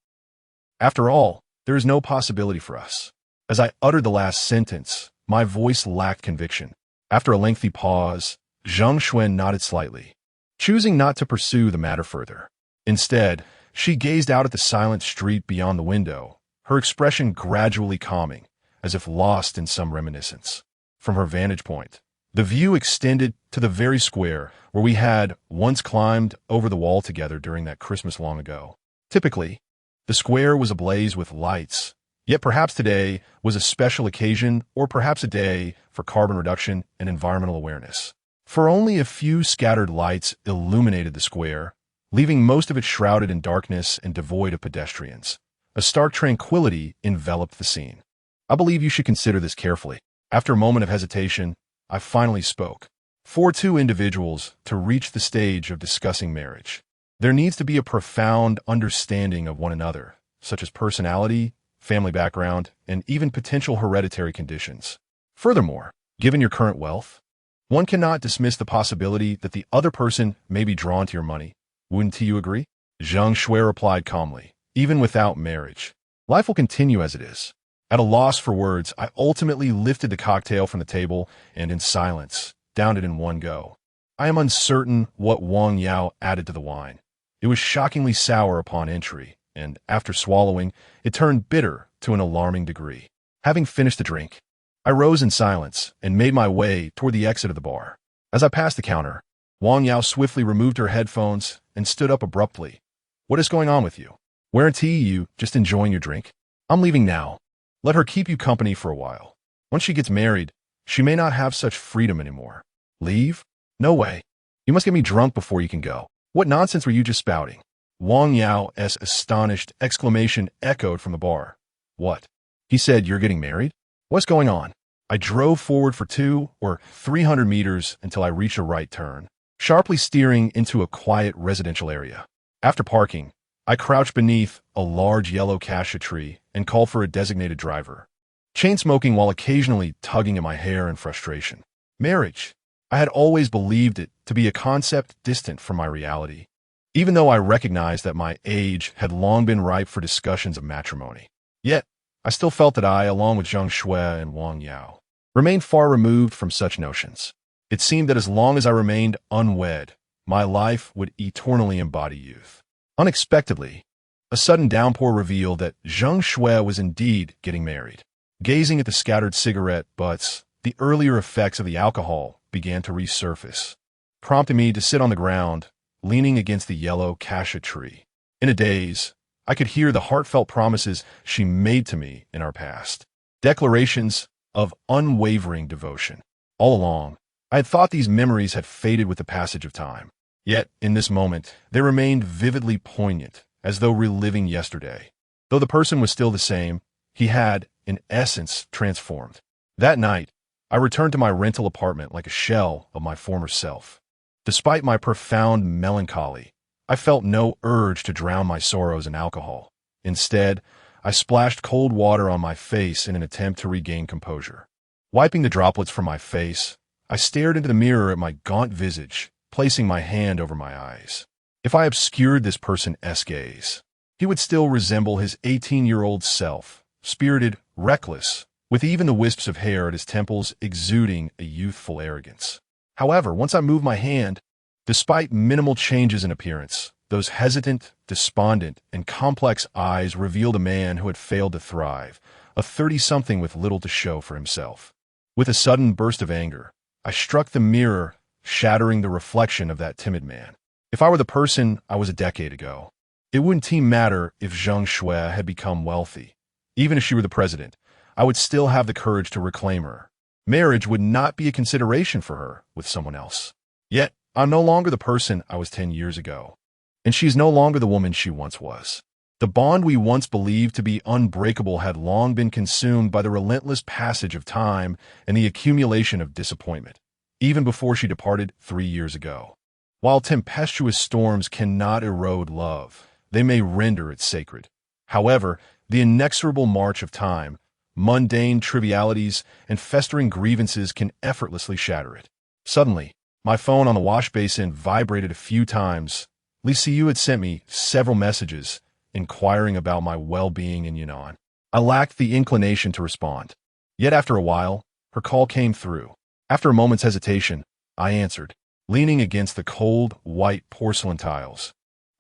After all, there is no possibility for us. As I uttered the last sentence, my voice lacked conviction. After a lengthy pause, Zhang Xuan nodded slightly, choosing not to pursue the matter further. Instead, she gazed out at the silent street beyond the window, her expression gradually calming, as if lost in some reminiscence. From her vantage point, the view extended to the very square where we had once climbed over the wall together during that Christmas long ago. Typically, the square was ablaze with lights, yet perhaps today was a special occasion or perhaps a day for carbon reduction and environmental awareness. For only a few scattered lights illuminated the square, leaving most of it shrouded in darkness and devoid of pedestrians. A stark tranquility enveloped the scene. I believe you should consider this carefully. After a moment of hesitation, I finally spoke. For two individuals to reach the stage of discussing marriage, there needs to be a profound understanding of one another, such as personality, family background, and even potential hereditary conditions. Furthermore, given your current wealth, one cannot dismiss the possibility that the other person may be drawn to your money. Wouldn't you agree? Zhang Shui replied calmly. Even without marriage, life will continue as it is. At a loss for words, I ultimately lifted the cocktail from the table and, in silence, downed it in one go. I am uncertain what Wang Yao added to the wine. It was shockingly sour upon entry, and after swallowing, it turned bitter to an alarming degree. Having finished the drink, I rose in silence and made my way toward the exit of the bar. As I passed the counter, Wang Yao swiftly removed her headphones and stood up abruptly. What is going on with you? Weren't you just enjoying your drink? I'm leaving now. Let her keep you company for a while. Once she gets married, she may not have such freedom anymore. Leave? No way. You must get me drunk before you can go. What nonsense were you just spouting? Wang Yao's astonished exclamation echoed from the bar. What? He said you're getting married? What's going on? I drove forward for 200 or 300 meters until I reached a right turn, sharply steering into a quiet residential area. After parking, I crouched beneath a large yellow cassia tree and called for a designated driver, chain-smoking while occasionally tugging at my hair in frustration. Marriage. I had always believed it to be a concept distant from my reality, even though I recognized that my age had long been ripe for discussions of matrimony. Yet, I still felt that I, along with Zhang Shui and Wang Yao, remained far removed from such notions. It seemed that as long as I remained unwed, my life would eternally embody youth. Unexpectedly, a sudden downpour revealed that Zhang Shui was indeed getting married. Gazing at the scattered cigarette butts, the earlier effects of the alcohol began to resurface, prompting me to sit on the ground, leaning against the yellow cassia tree. In a daze, I could hear the heartfelt promises she made to me in our past, declarations of unwavering devotion. All along, I had thought these memories had faded with the passage of time. Yet, in this moment, they remained vividly poignant, as though reliving yesterday. Though the person was still the same, he had, in essence, transformed. That night, I returned to my rental apartment like a shell of my former self. Despite my profound melancholy, I felt no urge to drown my sorrows in alcohol. Instead, I splashed cold water on my face in an attempt to regain composure. Wiping the droplets from my face, I stared into the mirror at my gaunt visage, placing my hand over my eyes. If I obscured this person's gaze, he would still resemble his 18-year-old self, spirited, reckless, with even the wisps of hair at his temples exuding a youthful arrogance. However, once I moved my hand, despite minimal changes in appearance, those hesitant, despondent, and complex eyes revealed a man who had failed to thrive, a 30-something with little to show for himself. With a sudden burst of anger, I struck the mirror, shattering the reflection of that timid man. If I were the person I was a decade ago, it wouldn't matter if Zhang Shui had become wealthy. Even if she were the president, I would still have the courage to reclaim her. Marriage would not be a consideration for her with someone else. Yet, I'm no longer the person I was 10 years ago, and she's no longer the woman she once was. The bond we once believed to be unbreakable had long been consumed by the relentless passage of time and the accumulation of disappointment, even before she departed 3 years ago. While tempestuous storms cannot erode love, they may render it sacred. However, The inexorable march of time, mundane trivialities, and festering grievances can effortlessly shatter it. Suddenly, my phone on the wash basin vibrated a few times. Liu had sent me several messages, inquiring about my well-being in Yunnan. I lacked the inclination to respond. Yet after a while, her call came through. After a moment's hesitation, I answered, leaning against the cold, white porcelain tiles.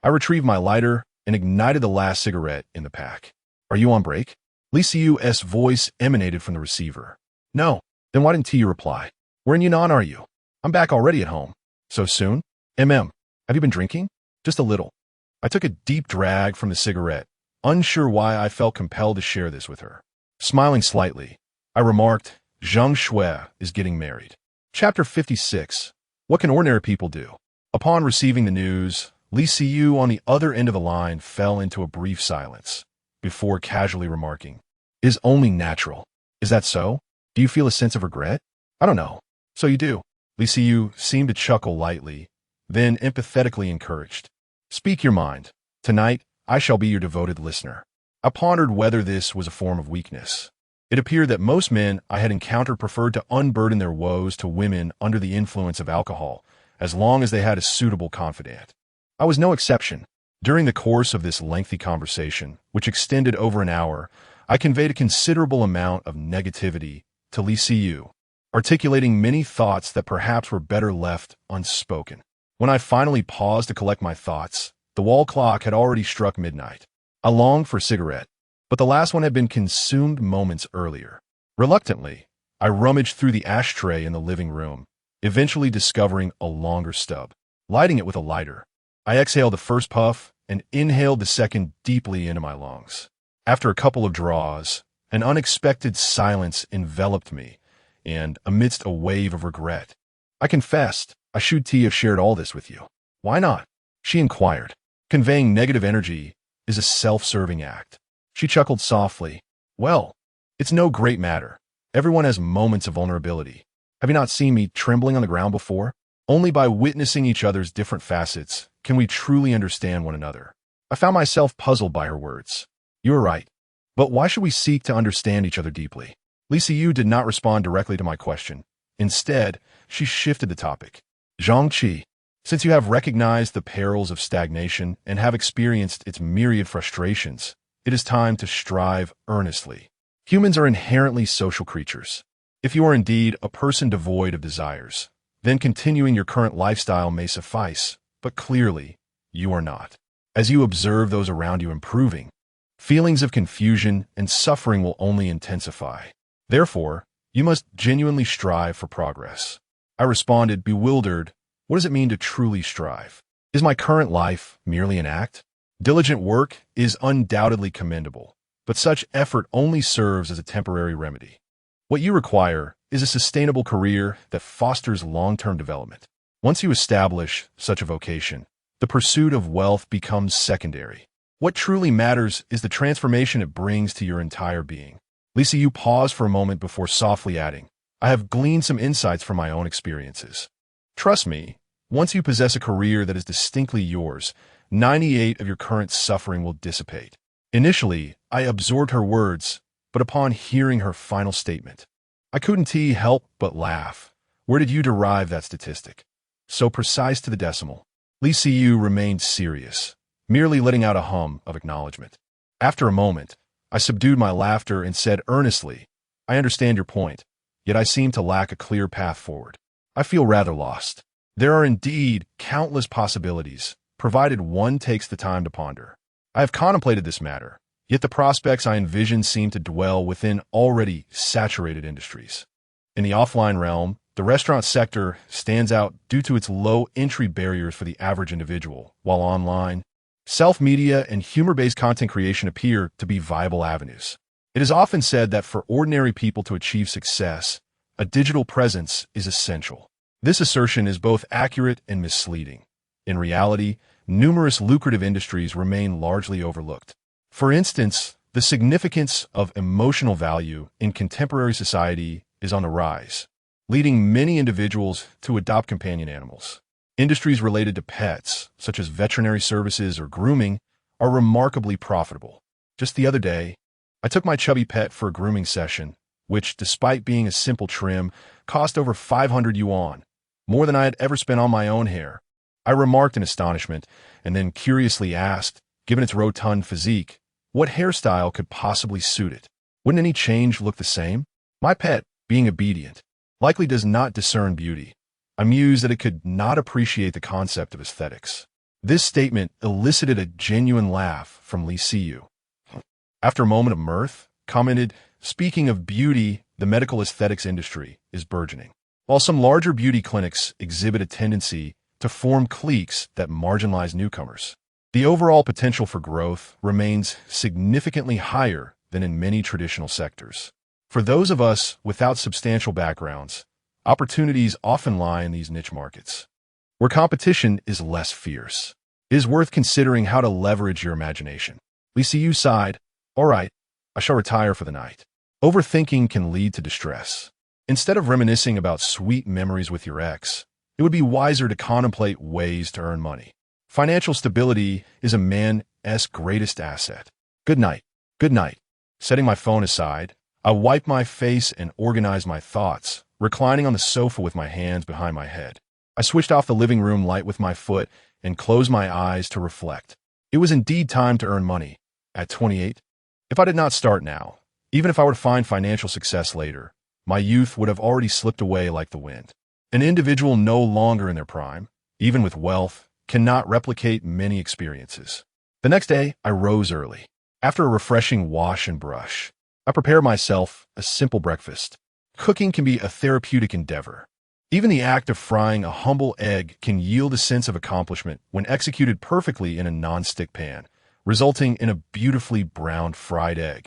I retrieved my lighter and ignited the last cigarette in the pack. "Are you on break?" Liu's voice emanated from the receiver. "No." "Then why didn't you reply?" "Where in Yunnan are you?" "I'm back already at home." "So soon?" Have you been drinking?" "Just a little." I took a deep drag from the cigarette, unsure why I felt compelled to share this with her. Smiling slightly, I remarked, "Zhang Shui is getting married." Chapter 56. What can ordinary people do? Upon receiving the news, Liu on the other end of the line fell into a brief silence, before casually remarking, "It is only natural." "Is that so? Do you feel a sense of regret?" "I don't know." "So you do." Liu seemed to chuckle lightly, then empathetically encouraged, "Speak your mind. Tonight, I shall be your devoted listener." I pondered whether this was a form of weakness. It appeared that most men I had encountered preferred to unburden their woes to women under the influence of alcohol, as long as they had a suitable confidant. I was no exception. During the course of this lengthy conversation, which extended over an hour, I conveyed a considerable amount of negativity to Liu, articulating many thoughts that perhaps were better left unspoken. When I finally paused to collect my thoughts, the wall clock had already struck midnight. I longed for a cigarette, but the last one had been consumed moments earlier. Reluctantly, I rummaged through the ashtray in the living room, eventually discovering a longer stub. Lighting it with a lighter, I exhaled the first puff and inhaled the second deeply into my lungs. After a couple of draws, an unexpected silence enveloped me, and amidst a wave of regret, I confessed, "I should have shared all this with you." "Why not?" she inquired. "Conveying negative energy is a self-serving act." She chuckled softly. "Well, it's no great matter. Everyone has moments of vulnerability. Have you not seen me trembling on the ground before? Only by witnessing each other's different facets can we truly understand one another." I found myself puzzled by her words. "You are right. But why should we seek to understand each other deeply?" Liu did not respond directly to my question. Instead, she shifted the topic. "Zhangqi, since you have recognized the perils of stagnation and have experienced its myriad frustrations, it is time to strive earnestly. Humans are inherently social creatures. If you are indeed a person devoid of desires, then continuing your current lifestyle may suffice, but clearly, you are not. As you observe those around you improving, feelings of confusion and suffering will only intensify. Therefore, you must genuinely strive for progress." I responded, bewildered. What does it mean to truly strive? Is my current life merely an act? Diligent work is undoubtedly commendable, but such effort only serves as a temporary remedy. What you require is a sustainable career that fosters long-term development. Once you establish such a vocation, the pursuit of wealth becomes secondary. What truly matters is the transformation it brings to your entire being. Liu paused for a moment before softly adding, "I have gleaned some insights from my own experiences. Trust me, once you possess a career that is distinctly yours, 98% of your current suffering will dissipate." Initially, I absorbed her words, but upon hearing her final statement, I couldn't help but laugh. "Where did you derive that statistic? So precise to the decimal." Liu remained serious, merely letting out a hum of acknowledgement. After a moment, I subdued my laughter and said earnestly, "I understand your point, yet I seem to lack a clear path forward. I feel rather lost. There are indeed countless possibilities, provided one takes the time to ponder. I have contemplated this matter, yet the prospects I envision seem to dwell within already saturated industries. In the offline realm, the restaurant sector stands out due to its low entry barriers for the average individual, while online, self-media and humor-based content creation appear to be viable avenues. It is often said that for ordinary people to achieve success, a digital presence is essential. This assertion is both accurate and misleading. In reality, numerous lucrative industries remain largely overlooked. For instance, the significance of emotional value in contemporary society is on the rise, leading many individuals to adopt companion animals. Industries related to pets, such as veterinary services or grooming, are remarkably profitable. Just the other day, I took my chubby pet for a grooming session, which, despite being a simple trim, cost over 500 yuan, more than I had ever spent on my own hair. I remarked in astonishment, and then curiously asked, given its rotund physique, what hairstyle could possibly suit it. Wouldn't any change look the same? My pet, being obedient, likely does not discern beauty. I mused that it could not appreciate the concept of aesthetics. This statement elicited a genuine laugh from Li Siyu. After a moment of mirth, commented, speaking of beauty, the medical aesthetics industry is burgeoning. While some larger beauty clinics exhibit a tendency to form cliques that marginalize newcomers, the overall potential for growth remains significantly higher than in many traditional sectors. For those of us without substantial backgrounds, opportunities often lie in these niche markets, where competition is less fierce. It is worth considering how to leverage your imagination. Li Siyu sighed, "All right, I shall retire for the night." Overthinking can lead to distress. Instead of reminiscing about sweet memories with your ex, it would be wiser to contemplate ways to earn money. Financial stability is a man's greatest asset. Good night. Good night. Setting my phone aside, I wiped my face and organized my thoughts, reclining on the sofa with my hands behind my head. I switched off the living room light with my foot and closed my eyes to reflect. It was indeed time to earn money. At 28, if I did not start now, even if I were to find financial success later, my youth would have already slipped away like the wind. An individual no longer in their prime, even with wealth, cannot replicate many experiences. The next day, I rose early. After a refreshing wash and brush, I prepared myself a simple breakfast. Cooking can be a therapeutic endeavor. Even the act of frying a humble egg can yield a sense of accomplishment when executed perfectly in a non-stick pan, resulting in a beautifully browned fried egg.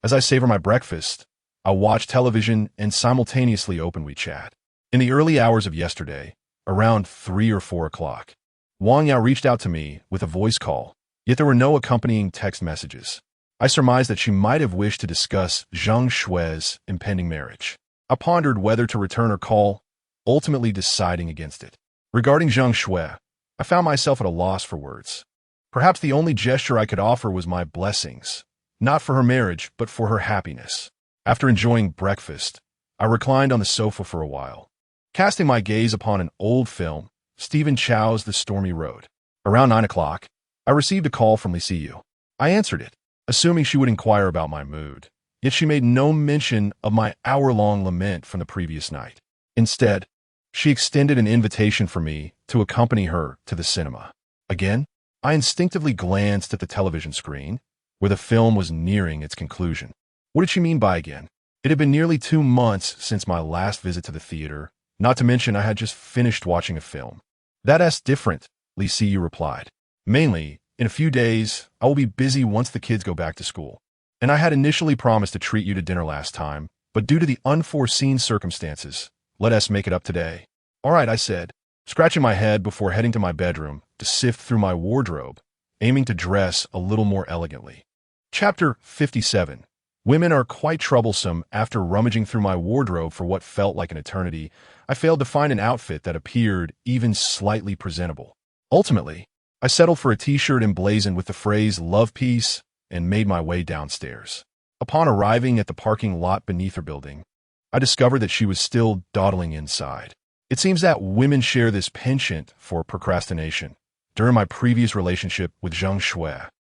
As I savor my breakfast, I watch television and simultaneously open WeChat. In the early hours of yesterday, around 3 or 4 o'clock, Wang Yao reached out to me with a voice call, yet there were no accompanying text messages. I surmised that she might have wished to discuss Zhang Shui's impending marriage. I pondered whether to return her call, ultimately deciding against it. Regarding Zhang Shui, I found myself at a loss for words. Perhaps the only gesture I could offer was my blessings, not for her marriage, but for her happiness. After enjoying breakfast, I reclined on the sofa for a while, casting my gaze upon an old film, Stephen Chow's The Stormy Road. Around 9 o'clock, I received a call from Li Siyu. I answered it, assuming she would inquire about my mood, yet she made no mention of my hour-long lament from the previous night. Instead, she extended an invitation for me to accompany her to the cinema. Again, I instinctively glanced at the television screen, where the film was nearing its conclusion. What did she mean by again? It had been nearly 2 months since my last visit to the theater, not to mention I had just finished watching a film. That's different, Li Siyu replied. Mainly, in a few days, I will be busy once the kids go back to school. And I had initially promised to treat you to dinner last time, but due to the unforeseen circumstances, let us make it up today. All right, I said, scratching my head before heading to my bedroom to sift through my wardrobe, aiming to dress a little more elegantly. Chapter 57. Women are quite troublesome. After rummaging through my wardrobe for what felt like an eternity, I failed to find an outfit that appeared even slightly presentable. Ultimately, I settled for a t-shirt emblazoned with the phrase "Love Peace" and made my way downstairs. Upon arriving at the parking lot beneath her building, I discovered that she was still dawdling inside. It seems that women share this penchant for procrastination. During my previous relationship with Zhang Shui,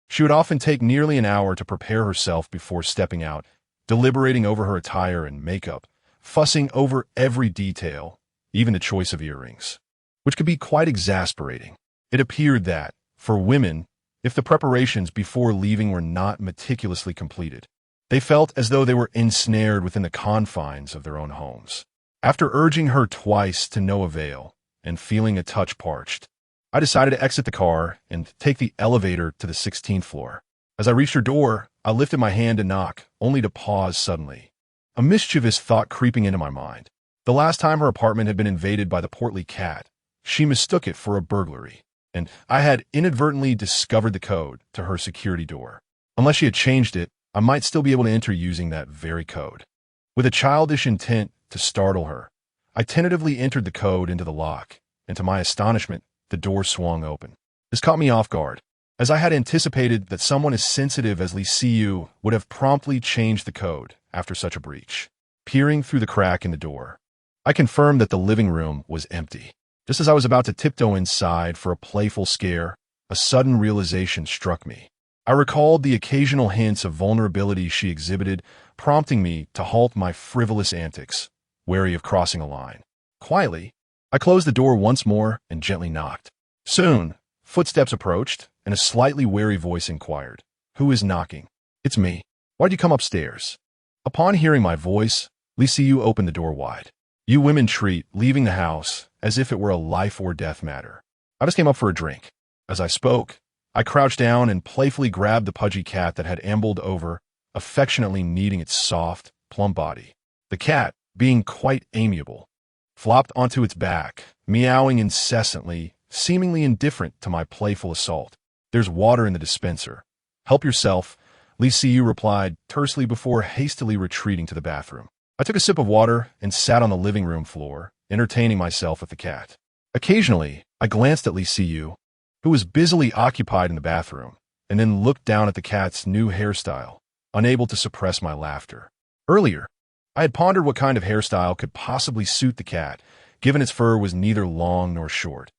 she would often take nearly an hour to prepare herself before stepping out, deliberating over her attire and makeup, fussing over every detail, even the choice of earrings, which could be quite exasperating. It appeared that, for women, if the preparations before leaving were not meticulously completed, they felt as though they were ensnared within the confines of their own homes. After urging her twice to no avail, and feeling a touch parched, I decided to exit the car and take the elevator to the 16th floor. As I reached her door, I lifted my hand to knock, only to pause suddenly, a mischievous thought creeping into my mind. The last time her apartment had been invaded by the portly cat, she mistook it for a burglary, and I had inadvertently discovered the code to her security door. Unless she had changed it, I might still be able to enter using that very code. With a childish intent to startle her, I tentatively entered the code into the lock, and to my astonishment, the door swung open. This caught me off guard. as I had anticipated that someone as sensitive as Lee Siyu would have promptly changed the code after such a breach. Peering through the crack in the door, I confirmed that the living room was empty. Just as I was about to tiptoe inside for a playful scare, a sudden realization struck me. I recalled the occasional hints of vulnerability she exhibited, prompting me to halt my frivolous antics, wary of crossing a line. Quietly, I closed the door once more and gently knocked. Soon, footsteps approached, and a slightly wary voice inquired, "Who is knocking?" "It's me. Why'd you come upstairs?" Upon hearing my voice, Lee Siyu opened the door wide. "You women treat leaving the house as if it were a life-or-death matter. I just came up for a drink." As I spoke, I crouched down and playfully grabbed the pudgy cat that had ambled over, affectionately kneading its soft, plump body. The cat, being quite amiable, flopped onto its back, meowing incessantly, seemingly indifferent to my playful assault. "There's water in the dispenser. Help yourself," Lee Siyu replied tersely before hastily retreating to the bathroom. I took a sip of water and sat on the living room floor, entertaining myself with the cat. Occasionally, I glanced at Lee Siyu, who was busily occupied in the bathroom, and then looked down at the cat's new hairstyle, unable to suppress my laughter. Earlier, I had pondered what kind of hairstyle could possibly suit the cat, given its fur was neither long nor short.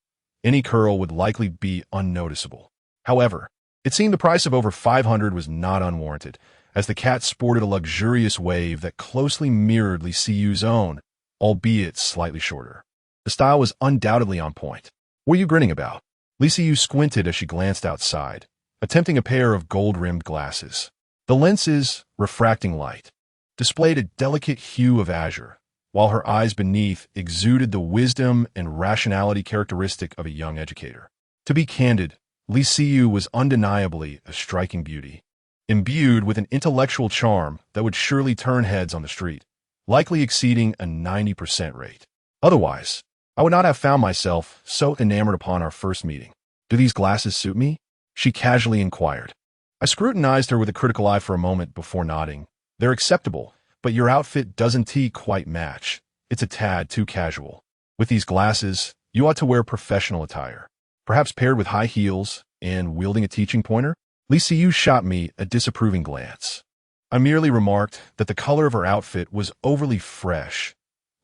Any curl would likely be unnoticeable. However, it seemed the price of over $500 was not unwarranted, as the cat sported a luxurious wave that closely mirrored Lee Siyu's own, albeit slightly shorter. The style was undoubtedly on point. "What are you grinning about?" Lee Siyu squinted as she glanced outside, attempting a pair of gold-rimmed glasses. The lenses, refracting light, displayed a delicate hue of azure, while her eyes beneath exuded the wisdom and rationality characteristic of a young educator. To be candid, Lee Siyu was undeniably a striking beauty, imbued with an intellectual charm that would surely turn heads on the street, likely exceeding a 90% rate. Otherwise, I would not have found myself so enamored upon our first meeting. "Do these glasses suit me?" she casually inquired. I scrutinized her with a critical eye for a moment before nodding. "They're acceptable, but your outfit doesn't quite match. It's a tad too casual. With these glasses, you ought to wear professional attire, perhaps paired with high heels and wielding a teaching pointer." Lee Siyu shot me a disapproving glance. I merely remarked that the color of her outfit was overly fresh.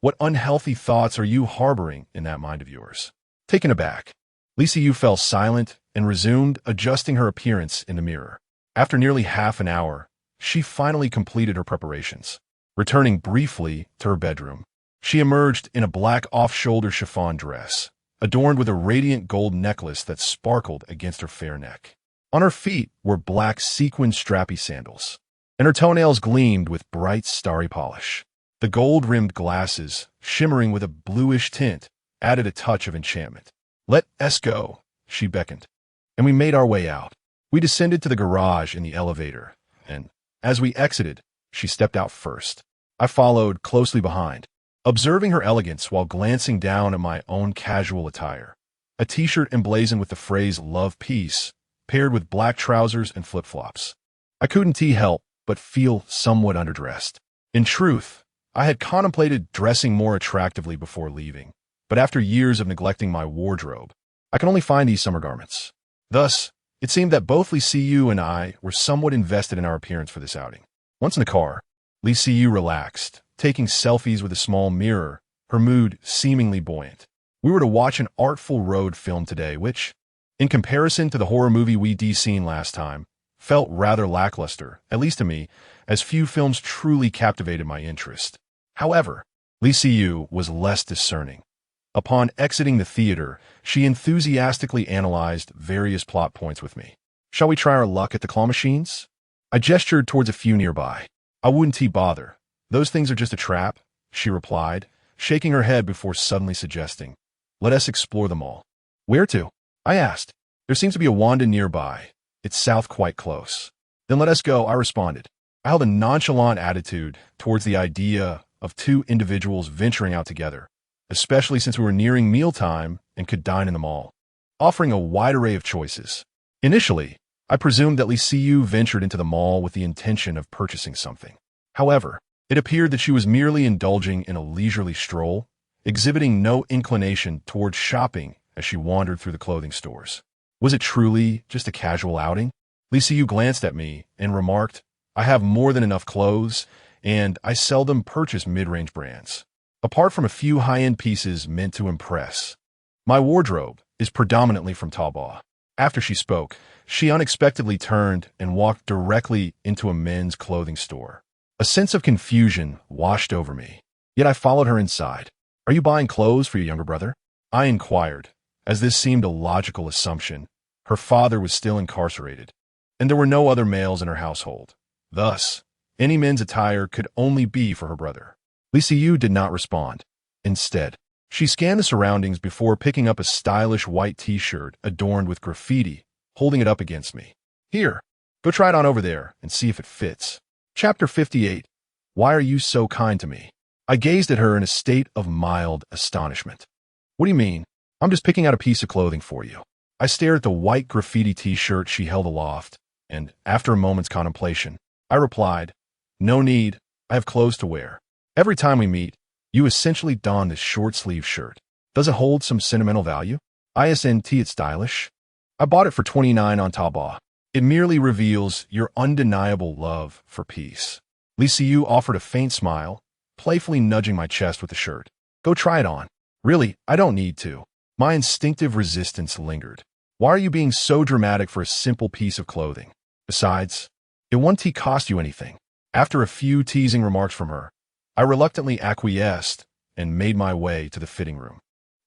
"What unhealthy thoughts are you harboring in that mind of yours?" Taken aback, Lee Siyu fell silent and resumed adjusting her appearance in the mirror. After nearly half an hour, she finally completed her preparations. Returning briefly to her bedroom, she emerged in a black off-shoulder chiffon dress, adorned with a radiant gold necklace that sparkled against her fair neck. On her feet were black sequined strappy sandals, and her toenails gleamed with bright starry polish. The gold-rimmed glasses, shimmering with a bluish tint, added a touch of enchantment. "Let us go," she beckoned, and we made our way out. We descended to the garage in the elevator, and, as we exited, she stepped out first. I followed closely behind, observing her elegance while glancing down at my own casual attire. A t-shirt emblazoned with the phrase "Love Peace," paired with black trousers and flip-flops. I couldn't help but feel somewhat underdressed. In truth, I had contemplated dressing more attractively before leaving, but after years of neglecting my wardrobe, I could only find these summer garments. Thus, it seemed that both Lee Siyu and I were somewhat invested in our appearance for this outing. Once in the car, Lee Siyu relaxed, taking selfies with a small mirror, her mood seemingly buoyant. We were to watch an artful road film today, which, in comparison to the horror movie we'd seen last time, felt rather lackluster, at least to me, as few films truly captivated my interest. However, Lee Siyu was less discerning. Upon exiting the theater, she enthusiastically analyzed various plot points with me. "Shall we try our luck at the claw machines?" I gestured towards a few nearby. "I wouldn't bother. Those things are just a trap," she replied, shaking her head before suddenly suggesting, "Let us explore them all." "Where to?" I asked. "There seems to be a Wanda nearby. It's south quite close." "Then let us go," I responded. I held a nonchalant attitude towards the idea of two individuals venturing out together, especially since we were nearing mealtime and could dine in the mall, offering a wide array of choices. Initially, I presumed that Lee Siyu ventured into the mall with the intention of purchasing something. However, it appeared that she was merely indulging in a leisurely stroll, exhibiting no inclination towards shopping as she wandered through the clothing stores. Was it truly just a casual outing? Lisa Yu glanced at me and remarked, I have more than enough clothes, and I seldom purchase mid-range brands. Apart from a few high-end pieces meant to impress, my wardrobe is predominantly from Taobao. After she spoke, she unexpectedly turned and walked directly into a men's clothing store. A sense of confusion washed over me, yet I followed her inside. Are you buying clothes for your younger brother? I inquired, as this seemed a logical assumption. Her father was still incarcerated, and there were no other males in her household. Thus, any men's attire could only be for her brother. Lisa Yu did not respond. Instead, she scanned the surroundings before picking up a stylish white t-shirt adorned with graffiti, holding it up against me. Here, go try it on over there and see if it fits. Chapter 58. Why are you so kind to me? I gazed at her in a state of mild astonishment. What do you mean? I'm just picking out a piece of clothing for you. I stared at the white graffiti t-shirt she held aloft, and after a moment's contemplation, I replied, No need, I have clothes to wear. Every time we meet, you essentially don this short-sleeve shirt. Does it hold some sentimental value? ISNT it's stylish. I bought it for $29 on Taobao. It merely reveals your undeniable love for peace. Lisa Yu offered a faint smile, playfully nudging my chest with the shirt. Go try it on. Really, I don't need to. My instinctive resistance lingered. Why are you being so dramatic for a simple piece of clothing? Besides, it won't cost you anything. After a few teasing remarks from her, I reluctantly acquiesced and made my way to the fitting room.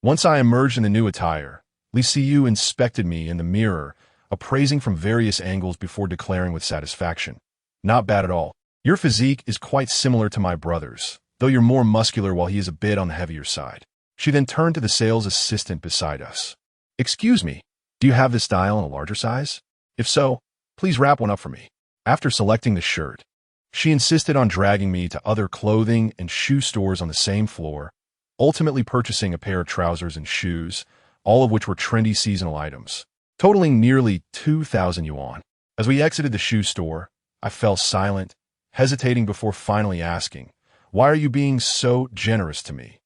Once I emerged in the new attire, Lisa Yu inspected me in the mirror, appraising from various angles before declaring with satisfaction. Not bad at all. Your physique is quite similar to my brother's, though you're more muscular while he is a bit on the heavier side. She then turned to the sales assistant beside us. Excuse me, do you have this style in a larger size? If so, please wrap one up for me. After selecting the shirt, she insisted on dragging me to other clothing and shoe stores on the same floor, ultimately purchasing a pair of trousers and shoes, all of which were trendy seasonal items, totaling nearly 2,000 yuan. As we exited the shoe store, I fell silent, hesitating before finally asking, Why are you being so generous to me?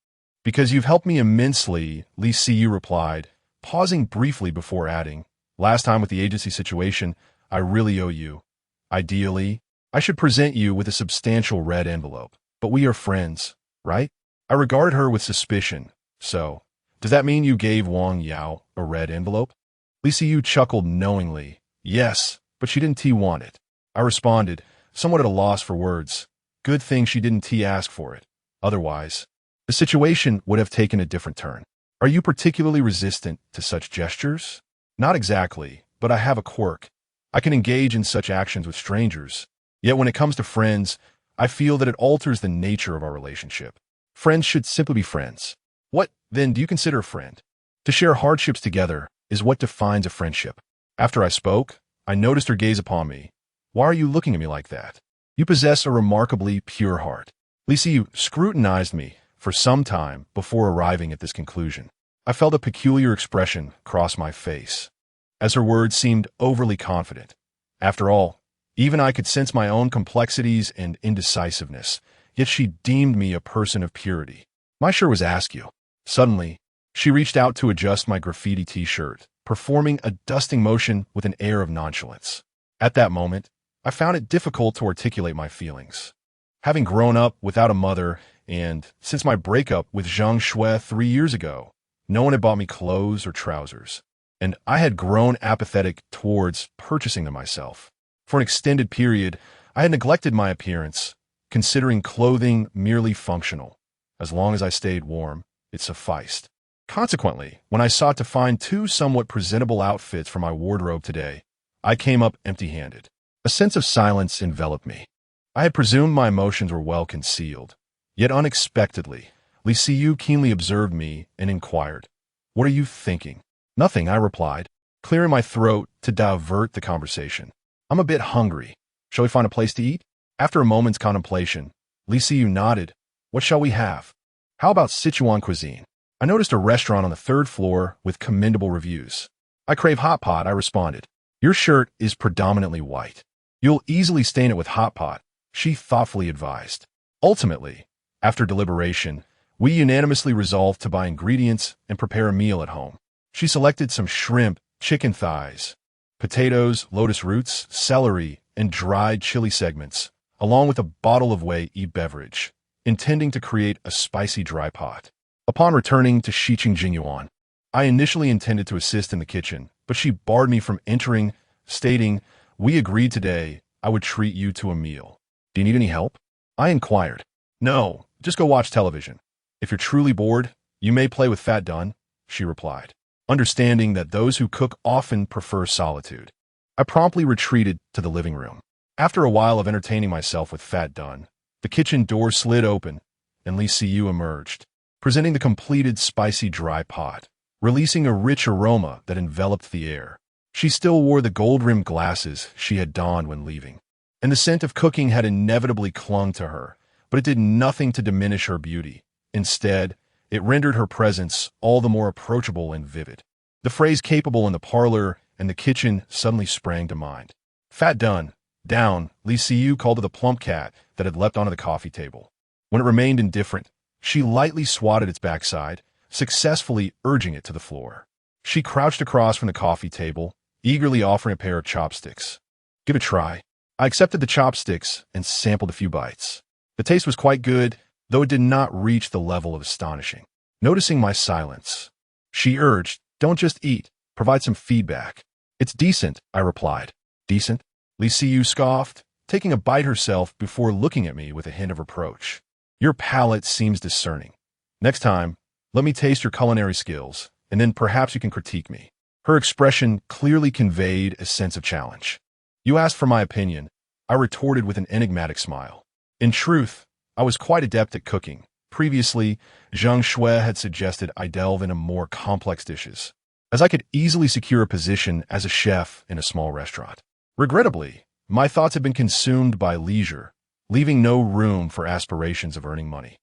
Because you've helped me immensely, Lisa Yu replied, pausing briefly before adding, Last time with the agency situation, I really owe you. Ideally, I should present you with a substantial red envelope, but we are friends, right? I regarded her with suspicion. So, does that mean you gave Wang Yao a red envelope? Lisa Yu chuckled knowingly. Yes, but she didn't want it. I responded, somewhat at a loss for words. Good thing she didn't ask for it. Otherwise, the situation would have taken a different turn. Are you particularly resistant to such gestures? Not exactly, but I have a quirk. I can engage in such actions with strangers. Yet when it comes to friends, I feel that it alters the nature of our relationship. Friends should simply be friends. What, then, do you consider a friend? To share hardships together is what defines a friendship. After I spoke, I noticed her gaze upon me. Why are you looking at me like that? You possess a remarkably pure heart. Lisa Yu scrutinized me for some time before arriving at this conclusion. I felt a peculiar expression cross my face, as her words seemed overly confident. After all, even I could sense my own complexities and indecisiveness, yet she deemed me a person of purity. My shirt was askew. Suddenly, she reached out to adjust my graffiti t-shirt, performing a dusting motion with an air of nonchalance. At that moment, I found it difficult to articulate my feelings. Having grown up without a mother, and since my breakup with Zhang Shui 3 years ago, no one had bought me clothes or trousers, and I had grown apathetic towards purchasing them myself. For an extended period, I had neglected my appearance, considering clothing merely functional. As long as I stayed warm, it sufficed. Consequently, when I sought to find 2 somewhat presentable outfits for my wardrobe today, I came up empty-handed. A sense of silence enveloped me. I had presumed my emotions were well concealed. Yet unexpectedly, Lisa Yu keenly observed me and inquired, What are you thinking? Nothing, I replied, clearing my throat to divert the conversation. I'm a bit hungry. Shall we find a place to eat? After a moment's contemplation, Lisa Yu nodded. What shall we have? How about Sichuan cuisine? I noticed a restaurant on the 3rd floor with commendable reviews. I crave hot pot, I responded. Your shirt is predominantly white. You'll easily stain it with hot pot, she thoughtfully advised. Ultimately, after deliberation, we unanimously resolved to buy ingredients and prepare a meal at home. She selected some shrimp chicken thighs, potatoes, lotus roots, celery, and dried chili segments, along with a bottle of whey beverage, intending to create a spicy dry pot. Upon returning to Shiching Jingyuan, I initially intended to assist in the kitchen, but she barred me from entering, stating, "We agreed today I would treat you to a meal. Do you need any help?" I inquired. "No, just go watch television. If you're truly bored, you may play with Fat Dun," she replied, understanding that those who cook often prefer solitude. I promptly retreated to the living room. After a while of entertaining myself with Fat Dun, the kitchen door slid open, and Li Siyu emerged, presenting the completed spicy dry pot, releasing a rich aroma that enveloped the air. She still wore the gold-rimmed glasses she had donned when leaving, and the scent of cooking had inevitably clung to her, but it did nothing to diminish her beauty. Instead, it rendered her presence all the more approachable and vivid. The phrase "capable" in the parlor and the kitchen suddenly sprang to mind. "Fat Dun, down," Li Siyu called to the plump cat that had leapt onto the coffee table. When it remained indifferent, she lightly swatted its backside, successfully urging it to the floor. She crouched across from the coffee table, eagerly offering a pair of chopsticks. "Give it a try." I accepted the chopsticks and sampled a few bites. The taste was quite good, though it did not reach the level of astonishing. Noticing my silence, she urged, "Don't just eat, provide some feedback." "It's decent," I replied. "Decent?" Li Siyu scoffed, taking a bite herself before looking at me with a hint of reproach. "Your palate seems discerning. Next time, let me taste your culinary skills, and then perhaps you can critique me." Her expression clearly conveyed a sense of challenge. "You asked for my opinion," I retorted with an enigmatic smile. In truth, I was quite adept at cooking. Previously, Zhang Shui had suggested I delve into more complex dishes, as I could easily secure a position as a chef in a small restaurant. Regrettably, my thoughts had been consumed by leisure, leaving no room for aspirations of earning money.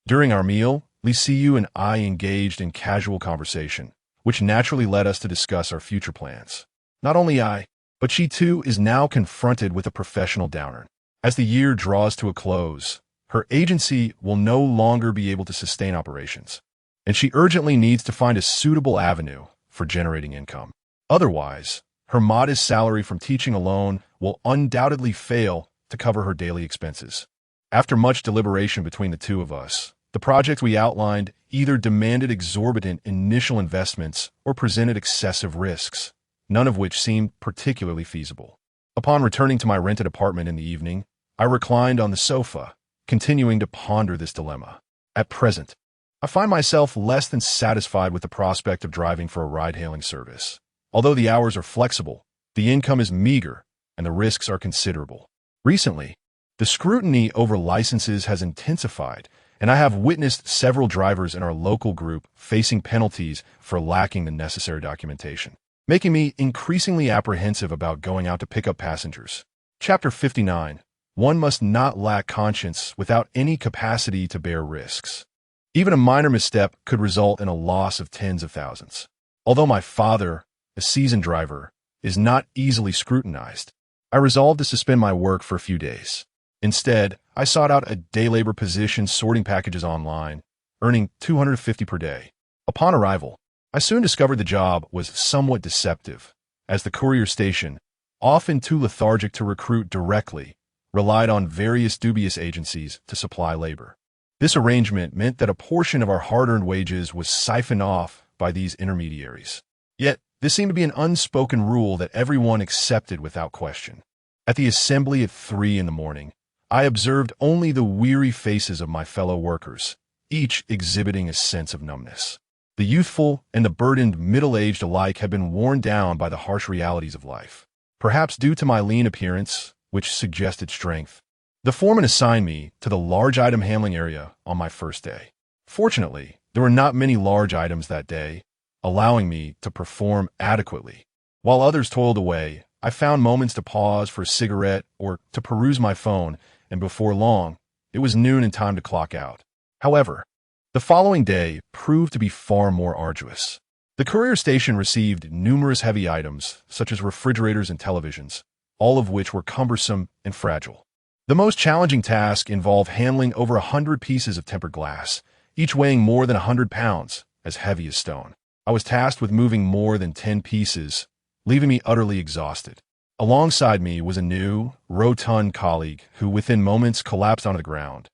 During our meal, Li Siyu and I engaged in casual conversation, which naturally led us to discuss our future plans. Not only I, but she too is now confronted with a professional downer. As the year draws to a close, her agency will no longer be able to sustain operations, and she urgently needs to find a suitable avenue for generating income. Otherwise, her modest salary from teaching alone will undoubtedly fail to cover her daily expenses. After much deliberation between the two of us, the projects we outlined either demanded exorbitant initial investments or presented excessive risks, none of which seemed particularly feasible. Upon returning to my rented apartment in the evening, I reclined on the sofa, continuing to ponder this dilemma. At present, I find myself less than satisfied with the prospect of driving for a ride-hailing service. Although the hours are flexible, the income is meager, and the risks are considerable. Recently, the scrutiny over licenses has intensified, and I have witnessed several drivers in our local group facing penalties for lacking the necessary documentation, making me increasingly apprehensive about going out to pick up passengers. Chapter 59. One must not lack conscience without any capacity to bear risks. Even a minor misstep could result in a loss of tens of thousands. Although my father, a seasoned driver, is not easily scrutinized, I resolved to suspend my work for a few days. Instead, I sought out a day labor position sorting packages online, earning $250 per day. Upon arrival, I soon discovered the job was somewhat deceptive, as the courier station, often too lethargic to recruit directly, relied on various dubious agencies to supply labor. This arrangement meant that a portion of our hard-earned wages was siphoned off by these intermediaries. Yet, this seemed to be an unspoken rule that everyone accepted without question. At the assembly at 3 a.m, I observed only the weary faces of my fellow workers, each exhibiting a sense of numbness. The youthful and the burdened middle-aged alike had been worn down by the harsh realities of life, perhaps due to my lean appearance, which suggested strength. The foreman assigned me to the large item handling area on my first day. Fortunately, there were not many large items that day, allowing me to perform adequately. While others toiled away, I found moments to pause for a cigarette or to peruse my phone, and before long, it was noon and time to clock out. However, the following day proved to be far more arduous. The courier station received numerous heavy items, such as refrigerators and televisions, all of which were cumbersome and fragile. The most challenging task involved handling over 100 pieces of tempered glass, each weighing more than 100 pounds, as heavy as stone. I was tasked with moving more than 10 pieces, leaving me utterly exhausted. Alongside me was a new, rotund colleague who within moments collapsed onto the ground.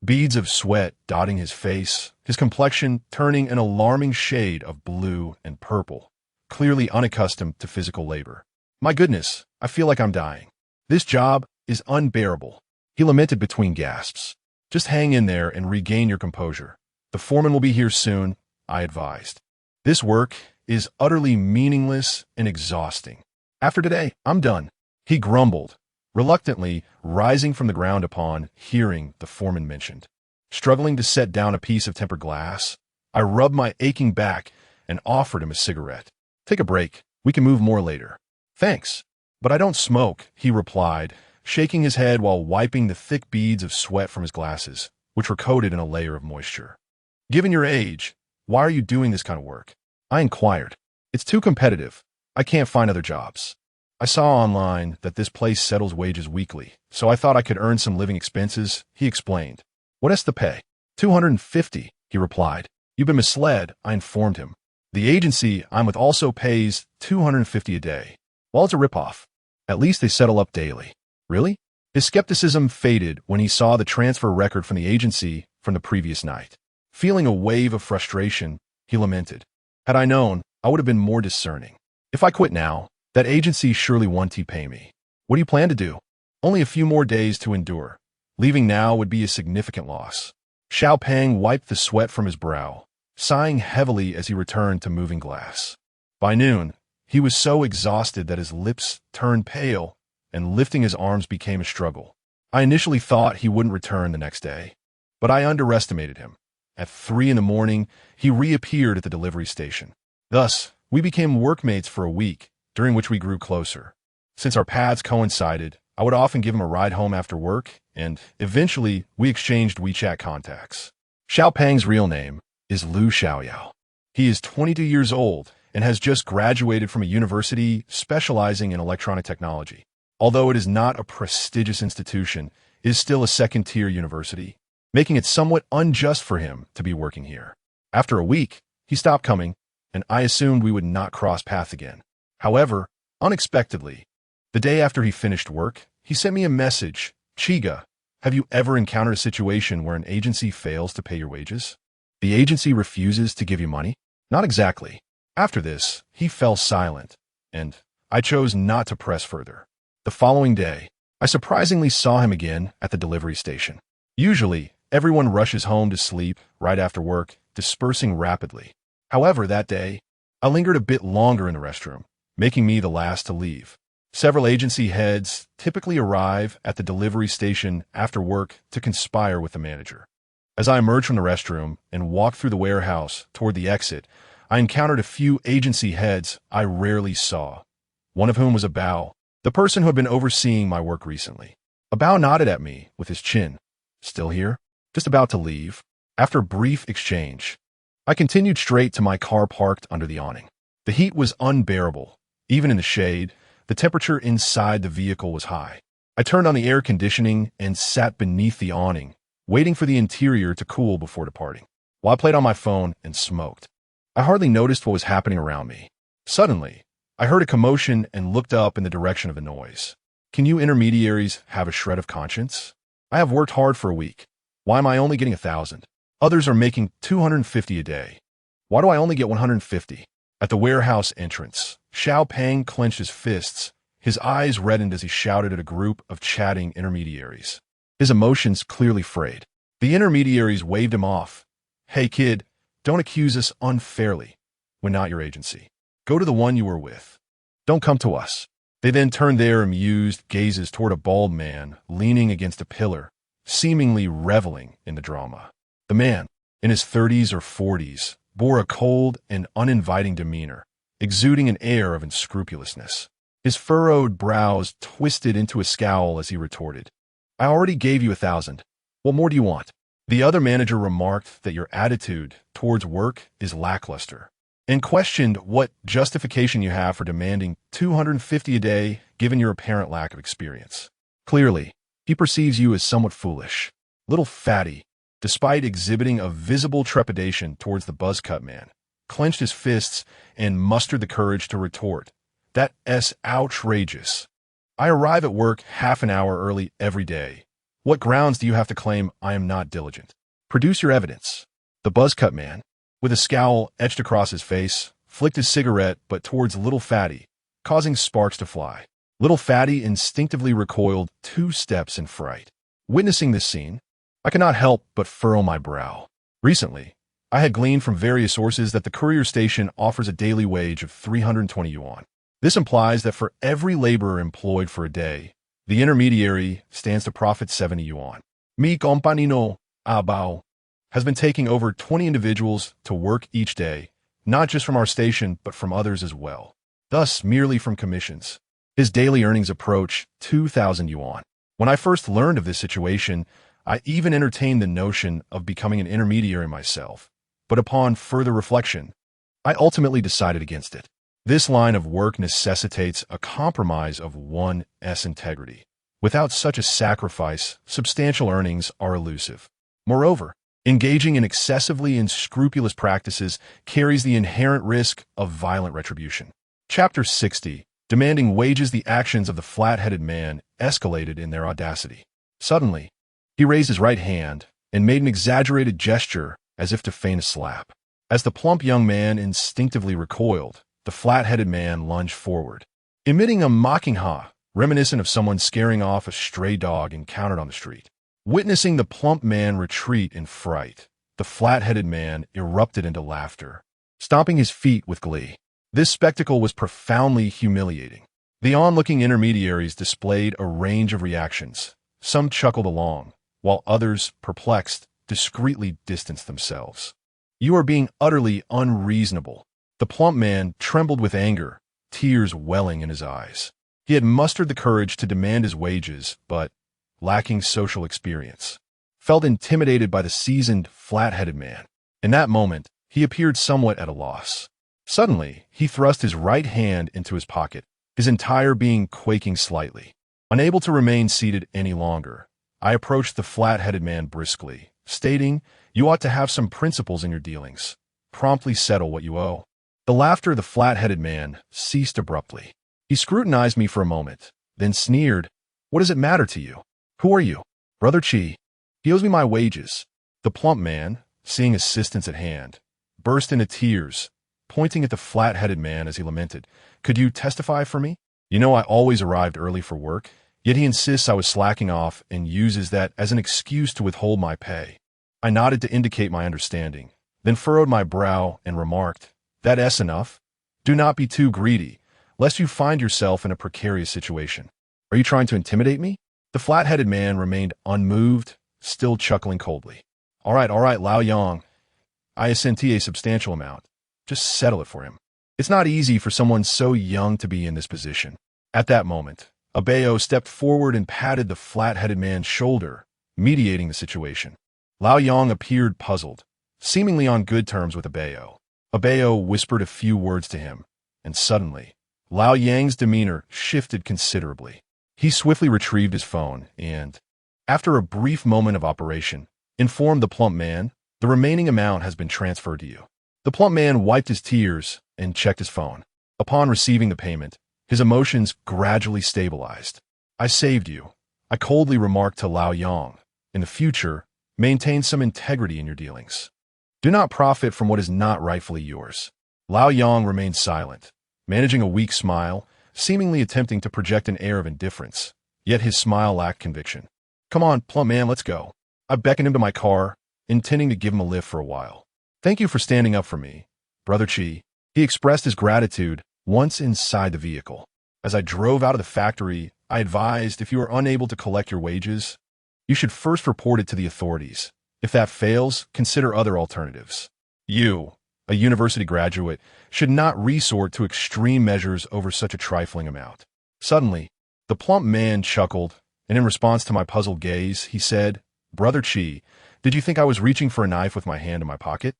Beads of sweat dotting his face, his complexion turning an alarming shade of blue and purple, clearly unaccustomed to physical labor. My goodness, I feel like I'm dying. This job is unbearable, he lamented between gasps. Just hang in there and regain your composure. The foreman will be here soon, I advised. This work is utterly meaningless and exhausting. After today, I'm done, he grumbled, reluctantly rising from the ground upon hearing the foreman mentioned. Struggling to set down a piece of tempered glass, I rubbed my aching back and offered him a cigarette. Take a break. We can move more later. Thanks, but I don't smoke, he replied, shaking his head while wiping the thick beads of sweat from his glasses, which were coated in a layer of moisture. Given your age, why are you doing this kind of work? I inquired. It's too competitive. I can't find other jobs. I saw online that this place settles wages weekly, so I thought I could earn some living expenses, he explained. What is the pay? $250, he replied. You've been misled, I informed him. The agency I'm with also pays $250 a day. Well, it's a ripoff. At least they settle up daily. Really? His skepticism faded when he saw the transfer record from the agency from the previous night. Feeling a wave of frustration, he lamented. Had I known, I would have been more discerning. If I quit now, that agency surely won't pay me. What do you plan to do? Only a few more days to endure. Leaving now would be a significant loss. Xiao Peng wiped the sweat from his brow, sighing heavily as he returned to moving glass. By noon, he was so exhausted that his lips turned pale and lifting his arms became a struggle. I initially thought he wouldn't return the next day, but I underestimated him. At 3 a.m, he reappeared at the delivery station. Thus, we became workmates for a week, during which we grew closer. Since our paths coincided, I would often give him a ride home after work, and eventually we exchanged WeChat contacts. Xiao Peng's real name is Liu Xiaoyao. He is 22 years old and has just graduated from a university specializing in electronic technology. Although it is not a prestigious institution, it is still a second-tier university, making it somewhat unjust for him to be working here. After a week, he stopped coming, and I assumed we would not cross paths again. However, unexpectedly, the day after he finished work, he sent me a message. Chiga, have you ever encountered a situation where an agency fails to pay your wages? The agency refuses to give you money? Not exactly. After this, he fell silent, and I chose not to press further. The following day, I surprisingly saw him again at the delivery station. Usually, everyone rushes home to sleep right after work, dispersing rapidly. However, that day, I lingered a bit longer in the restroom, making me the last to leave. Several agency heads typically arrive at the delivery station after work to conspire with the manager. As I emerged from the restroom and walked through the warehouse toward the exit, I encountered a few agency heads I rarely saw, one of whom was Bao, the person who had been overseeing my work recently. Bao nodded at me with his chin. Still here? Just about to leave. After a brief exchange, I continued straight to my car parked under the awning. The heat was unbearable. Even in the shade, the temperature inside the vehicle was high. I turned on the air conditioning and sat beneath the awning, waiting for the interior to cool before departing, while I played on my phone and smoked. I hardly noticed what was happening around me. Suddenly, I heard a commotion and looked up in the direction of the noise. Can you intermediaries have a shred of conscience? I have worked hard for a week. Why am I only getting 1,000? Others are making $250 a day. Why do I only get $150? At the warehouse entrance, Xiao Peng clenched his fists. His eyes reddened as he shouted at a group of chatting intermediaries. His emotions clearly frayed. The intermediaries waved him off. Hey kid, don't accuse us unfairly. We're not your agency. Go to the one you were with. Don't come to us. They then turned their amused gazes toward a bald man leaning against a pillar, seemingly reveling in the drama. The man, in his 30s or 40s, bore a cold and uninviting demeanor, exuding an air of unscrupulousness. His furrowed brows twisted into a scowl as he retorted, I already gave you 1,000. What more do you want? The other manager remarked that your attitude towards work is lackluster, and questioned what justification you have for demanding $250 a day given your apparent lack of experience. Clearly, he perceives you as somewhat foolish. Little fatty, despite exhibiting a visible trepidation towards the buzzcut man, clenched his fists, and mustered the courage to retort. That's outrageous. I arrive at work half an hour early every day. What grounds do you have to claim I am not diligent? Produce your evidence. The buzz-cut man, with a scowl etched across his face, flicked his cigarette but towards Little Fatty, causing sparks to fly. Little Fatty instinctively recoiled 2 steps in fright. Witnessing this scene, I could not help but furrow my brow. Recently, I had gleaned from various sources that the courier station offers a daily wage of 320 yuan. This implies that for every laborer employed for a day, the intermediary stands to profit 70 yuan. Mi compañero, Abao, has been taking over 20 individuals to work each day, not just from our station, but from others as well. Thus, merely from commissions, his daily earnings approach 2,000 yuan. When I first learned of this situation, I even entertained the notion of becoming an intermediary myself. But upon further reflection, I ultimately decided against it. This line of work necessitates a compromise of one's integrity. Without such a sacrifice, substantial earnings are elusive. Moreover, engaging in excessively unscrupulous practices carries the inherent risk of violent retribution. Chapter 60. Demanding wages. The actions of the flat-headed man escalated in their audacity. Suddenly, he raised his right hand and made an exaggerated gesture as if to feign a slap. As the plump young man instinctively recoiled, the flat-headed man lunged forward, emitting a mocking ha, reminiscent of someone scaring off a stray dog encountered on the street. Witnessing the plump man retreat in fright, the flat-headed man erupted into laughter, stomping his feet with glee. This spectacle was profoundly humiliating. The onlooking intermediaries displayed a range of reactions. Some chuckled along, while others, perplexed, discreetly distanced themselves. You are being utterly unreasonable. The plump man trembled with anger, tears welling in his eyes. He had mustered the courage to demand his wages, but, lacking social experience, felt intimidated by the seasoned, flat-headed man. In that moment, he appeared somewhat at a loss. Suddenly, he thrust his right hand into his pocket, his entire being quaking slightly. Unable to remain seated any longer, I approached the flat-headed man briskly, stating, "You ought to have some principles in your dealings. Promptly settle what you owe." The laughter of the flat-headed man ceased abruptly. He scrutinized me for a moment, then sneered, "What does it matter to you? Who are you?" "Brother Chi. He owes me my wages." The plump man, seeing assistance at hand, burst into tears, pointing at the flat-headed man as he lamented, "Could you testify for me? You know I always arrived early for work, yet he insists I was slacking off and uses that as an excuse to withhold my pay." I nodded to indicate my understanding, then furrowed my brow and remarked, "That's enough. Do not be too greedy, lest you find yourself in a precarious situation. Are you trying to intimidate me?" The flat-headed man remained unmoved, still chuckling coldly. All right, Lao Yang. I assenti a substantial amount. Just settle it for him. It's not easy for someone so young to be in this position." At that moment, Abeo stepped forward and patted the flat-headed man's shoulder, mediating the situation. Lao Yang appeared puzzled, seemingly on good terms with Abeo. Abeo whispered a few words to him, and suddenly, Lao Yang's demeanor shifted considerably. He swiftly retrieved his phone and, after a brief moment of operation, informed the plump man, "The remaining amount has been transferred to you." The plump man wiped his tears and checked his phone. Upon receiving the payment, his emotions gradually stabilized. "I saved you," I coldly remarked to Lao Yang. "In the future, maintain some integrity in your dealings. Do not profit from what is not rightfully yours." Lao Yang remained silent, managing a weak smile, seemingly attempting to project an air of indifference, yet his smile lacked conviction. "Come on, plump man, let's go." I beckoned him to my car, intending to give him a lift for a while. "Thank you for standing up for me, Brother Chi." He expressed his gratitude once inside the vehicle. As I drove out of the factory, I advised, if you are unable to collect your wages, you should first report it to the authorities. If that fails, consider other alternatives. You, a university graduate, should not resort to extreme measures over such a trifling amount. Suddenly, the plump man chuckled, and in response to my puzzled gaze, he said, "Brother Chi, did you think I was reaching for a knife with my hand in my pocket?"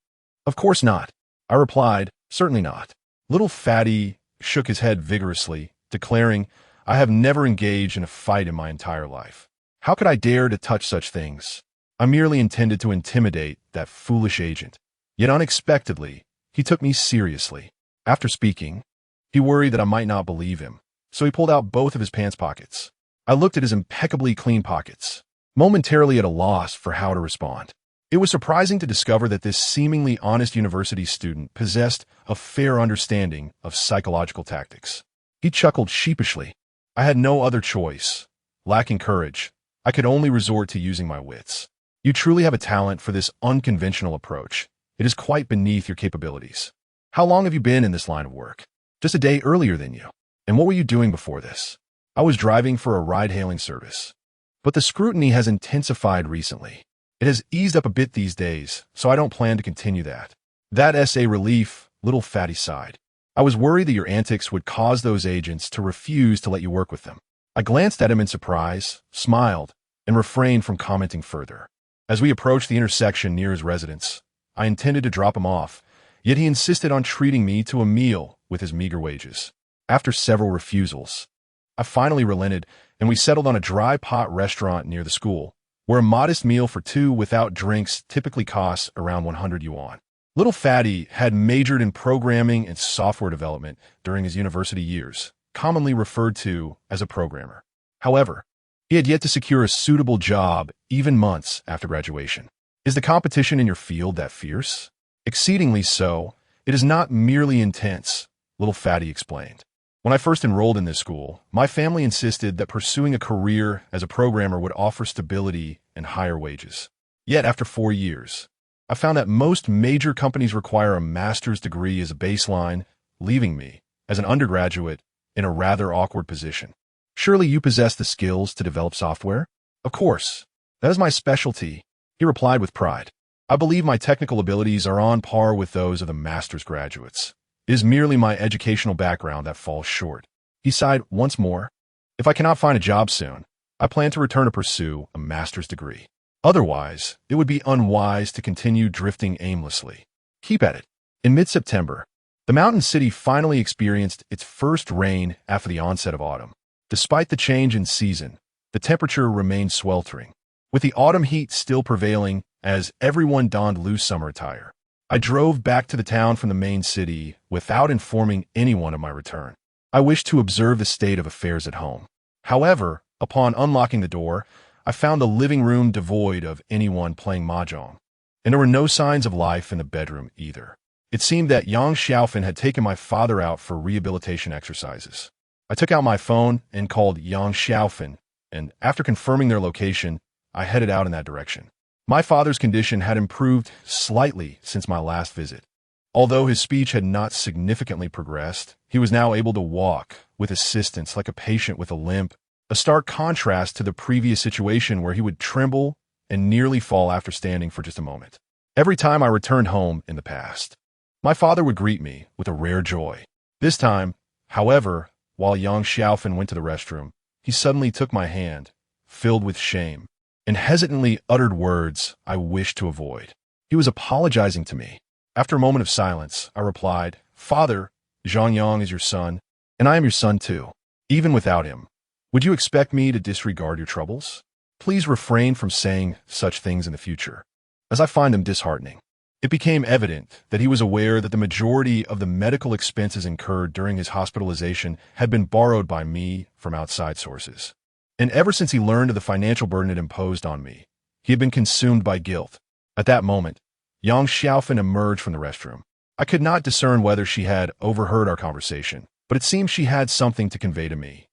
"Of course not," I replied, "certainly not." Little Fatty shook his head vigorously, declaring, "I have never engaged in a fight in my entire life. How could I dare to touch such things? I merely intended to intimidate that foolish agent." Yet unexpectedly, He took me seriously. After speaking, he worried that I might not believe him, so he pulled out both of his pants pockets. I looked at his impeccably clean pockets, momentarily at a loss for how to respond. It was surprising to discover that this seemingly honest university student possessed a fair understanding of psychological tactics. He chuckled sheepishly. I had no other choice. Lacking courage, I could only resort to using my wits. You truly have a talent for this unconventional approach. It is quite beneath your capabilities. How long have you been in this line of work? Just a day earlier than you. And what were you doing before this? I was driving for a ride-hailing service. But the scrutiny has intensified recently. It has eased up a bit these days, so I don't plan to continue that. That essay relief, little fatty sighed. I was worried that your antics would cause those agents to refuse to let you work with them. I glanced at him in surprise, smiled, and refrained from commenting further. As we approached the intersection near his residence, I intended to drop him off, yet he insisted on treating me to a meal with his meager wages. After several refusals, I finally relented, and we settled on a dry pot restaurant near the school, where a modest meal for two without drinks typically costs around 100 yuan. Little Fatty had majored in programming and software development during his university years, commonly referred to as a programmer. However, he had yet to secure a suitable job even months after graduation. Is the competition in your field that fierce? Exceedingly so. It is not merely intense, Little Fatty explained. When I first enrolled in this school, my family insisted that pursuing a career as a programmer would offer stability and higher wages. Yet after 4 years, I found that most major companies require a master's degree as a baseline, leaving me, as an undergraduate, in a rather awkward position. Surely you possess the skills to develop software? Of course. That is my specialty, he replied with pride. I believe my technical abilities are on par with those of the master's graduates. It is merely my educational background that falls short. He sighed once more. If I cannot find a job soon, I plan to return to pursue a master's degree. Otherwise, it would be unwise to continue drifting aimlessly. Keep at it. In mid-September, the mountain city finally experienced its first rain after the onset of autumn. Despite the change in season, the temperature remained sweltering, with the autumn heat still prevailing as everyone donned loose summer attire. I drove back to the town from the main city without informing anyone of my return. I wished to observe the state of affairs at home. However, upon unlocking the door, I found the living room devoid of anyone playing mahjong, and there were no signs of life in the bedroom either. It seemed that Yang Xiaofan had taken my father out for rehabilitation exercises. I took out my phone and called Yang Xiaofan, and after confirming their location, I headed out in that direction. My father's condition had improved slightly since my last visit. Although his speech had not significantly progressed, he was now able to walk with assistance like a patient with a limp, a stark contrast to the previous situation where he would tremble and nearly fall after standing for just a moment. Every time I returned home in the past, my father would greet me with a rare joy. This time, however, while Yang Xiaofan went to the restroom, he suddenly took my hand, filled with shame, and hesitantly uttered words I wished to avoid. He was apologizing to me. After a moment of silence, I replied, "Father, Zhang Yang is your son, and I am your son too. Even without him, would you expect me to disregard your troubles? Please refrain from saying such things in the future, as I find them disheartening." It became evident that he was aware that the majority of the medical expenses incurred during his hospitalization had been borrowed by me from outside sources. And ever since he learned of the financial burden it imposed on me, he had been consumed by guilt. At that moment, Yang Xiaofan emerged from the restroom. I could not discern whether she had overheard our conversation, but it seemed she had something to convey to me,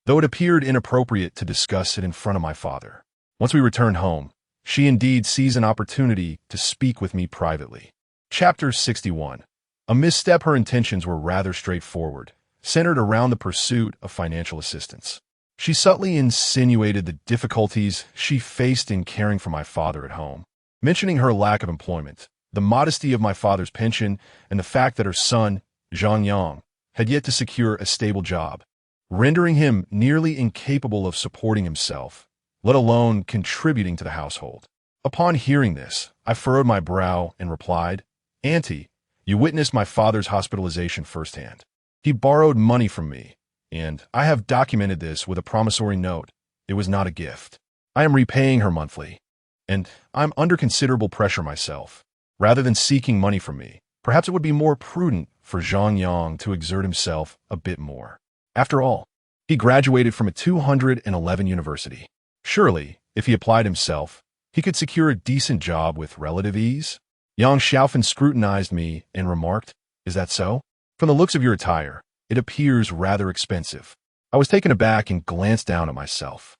though it appeared inappropriate to discuss it in front of my father. Once we returned home, she indeed seized an opportunity to speak with me privately. Chapter 61. A misstep. Her intentions were rather straightforward, centered around the pursuit of financial assistance. She subtly insinuated the difficulties she faced in caring for my father at home, mentioning her lack of employment, the modesty of my father's pension, and the fact that her son, Zhang Yang, had yet to secure a stable job, rendering him nearly incapable of supporting himself, let alone contributing to the household. Upon hearing this, I furrowed my brow and replied, "Auntie, you witnessed my father's hospitalization firsthand. He borrowed money from me, and I have documented this with a promissory note. It was not a gift. I am repaying her monthly, and I'm under considerable pressure myself. Rather than seeking money from me, Perhaps it would be more prudent for Zhang Yang to exert himself a bit more. After all, he graduated from a 211 university. Surely, if he applied himself, he could secure a decent job with relative ease. Yang Xiaofan scrutinized me and remarked, "Is that so? From the looks of your attire, it appears rather expensive." I was taken aback and glanced down at myself.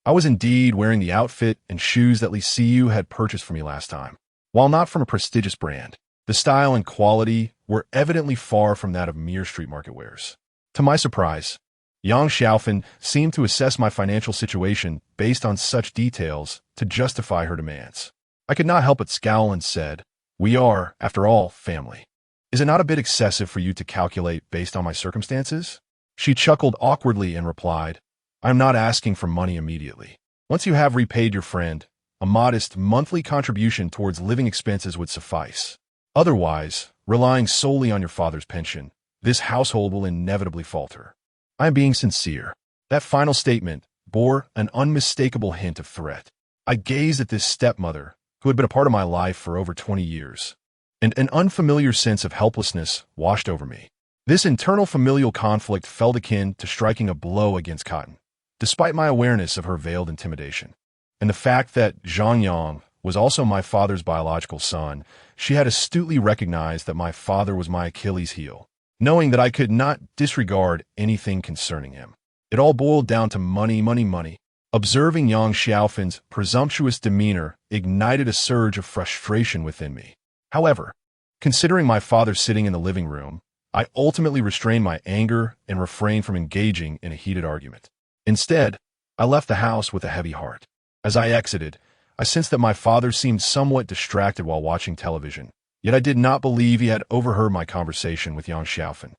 I was indeed wearing the outfit and shoes that Li Siyu had purchased for me last time. While not from a prestigious brand, the style and quality were evidently far from that of mere street market wares. To my surprise, Yang Xiaofan seemed to assess my financial situation based on such details to justify her demands. I could not help but scowl and said, "We are, after all, family. Is it not a bit excessive for you to calculate based on my circumstances?" She chuckled awkwardly and replied, "I am not asking for money immediately. Once you have repaid your friend, a modest monthly contribution towards living expenses would suffice. Otherwise, relying solely on your father's pension, this household will inevitably falter." I am being sincere. That final statement bore an unmistakable hint of threat. I gazed at this stepmother, who had been a part of my life for over 20 years, and an unfamiliar sense of helplessness washed over me. This internal familial conflict felt akin to striking a blow against cotton, despite my awareness of her veiled intimidation. And the fact that Zhang Yang was also my father's biological son, she had astutely recognized that my father was my Achilles heel, knowing that I could not disregard anything concerning him. It all boiled down to money, money, money. Observing Yang Xiaofan's presumptuous demeanor ignited a surge of frustration within me. However, considering my father sitting in the living room, I ultimately restrained my anger and refrained from engaging in a heated argument. Instead, I left the house with a heavy heart. As I exited, I sensed that my father seemed somewhat distracted while watching television, yet I did not believe he had overheard my conversation with Yang Xiaofan.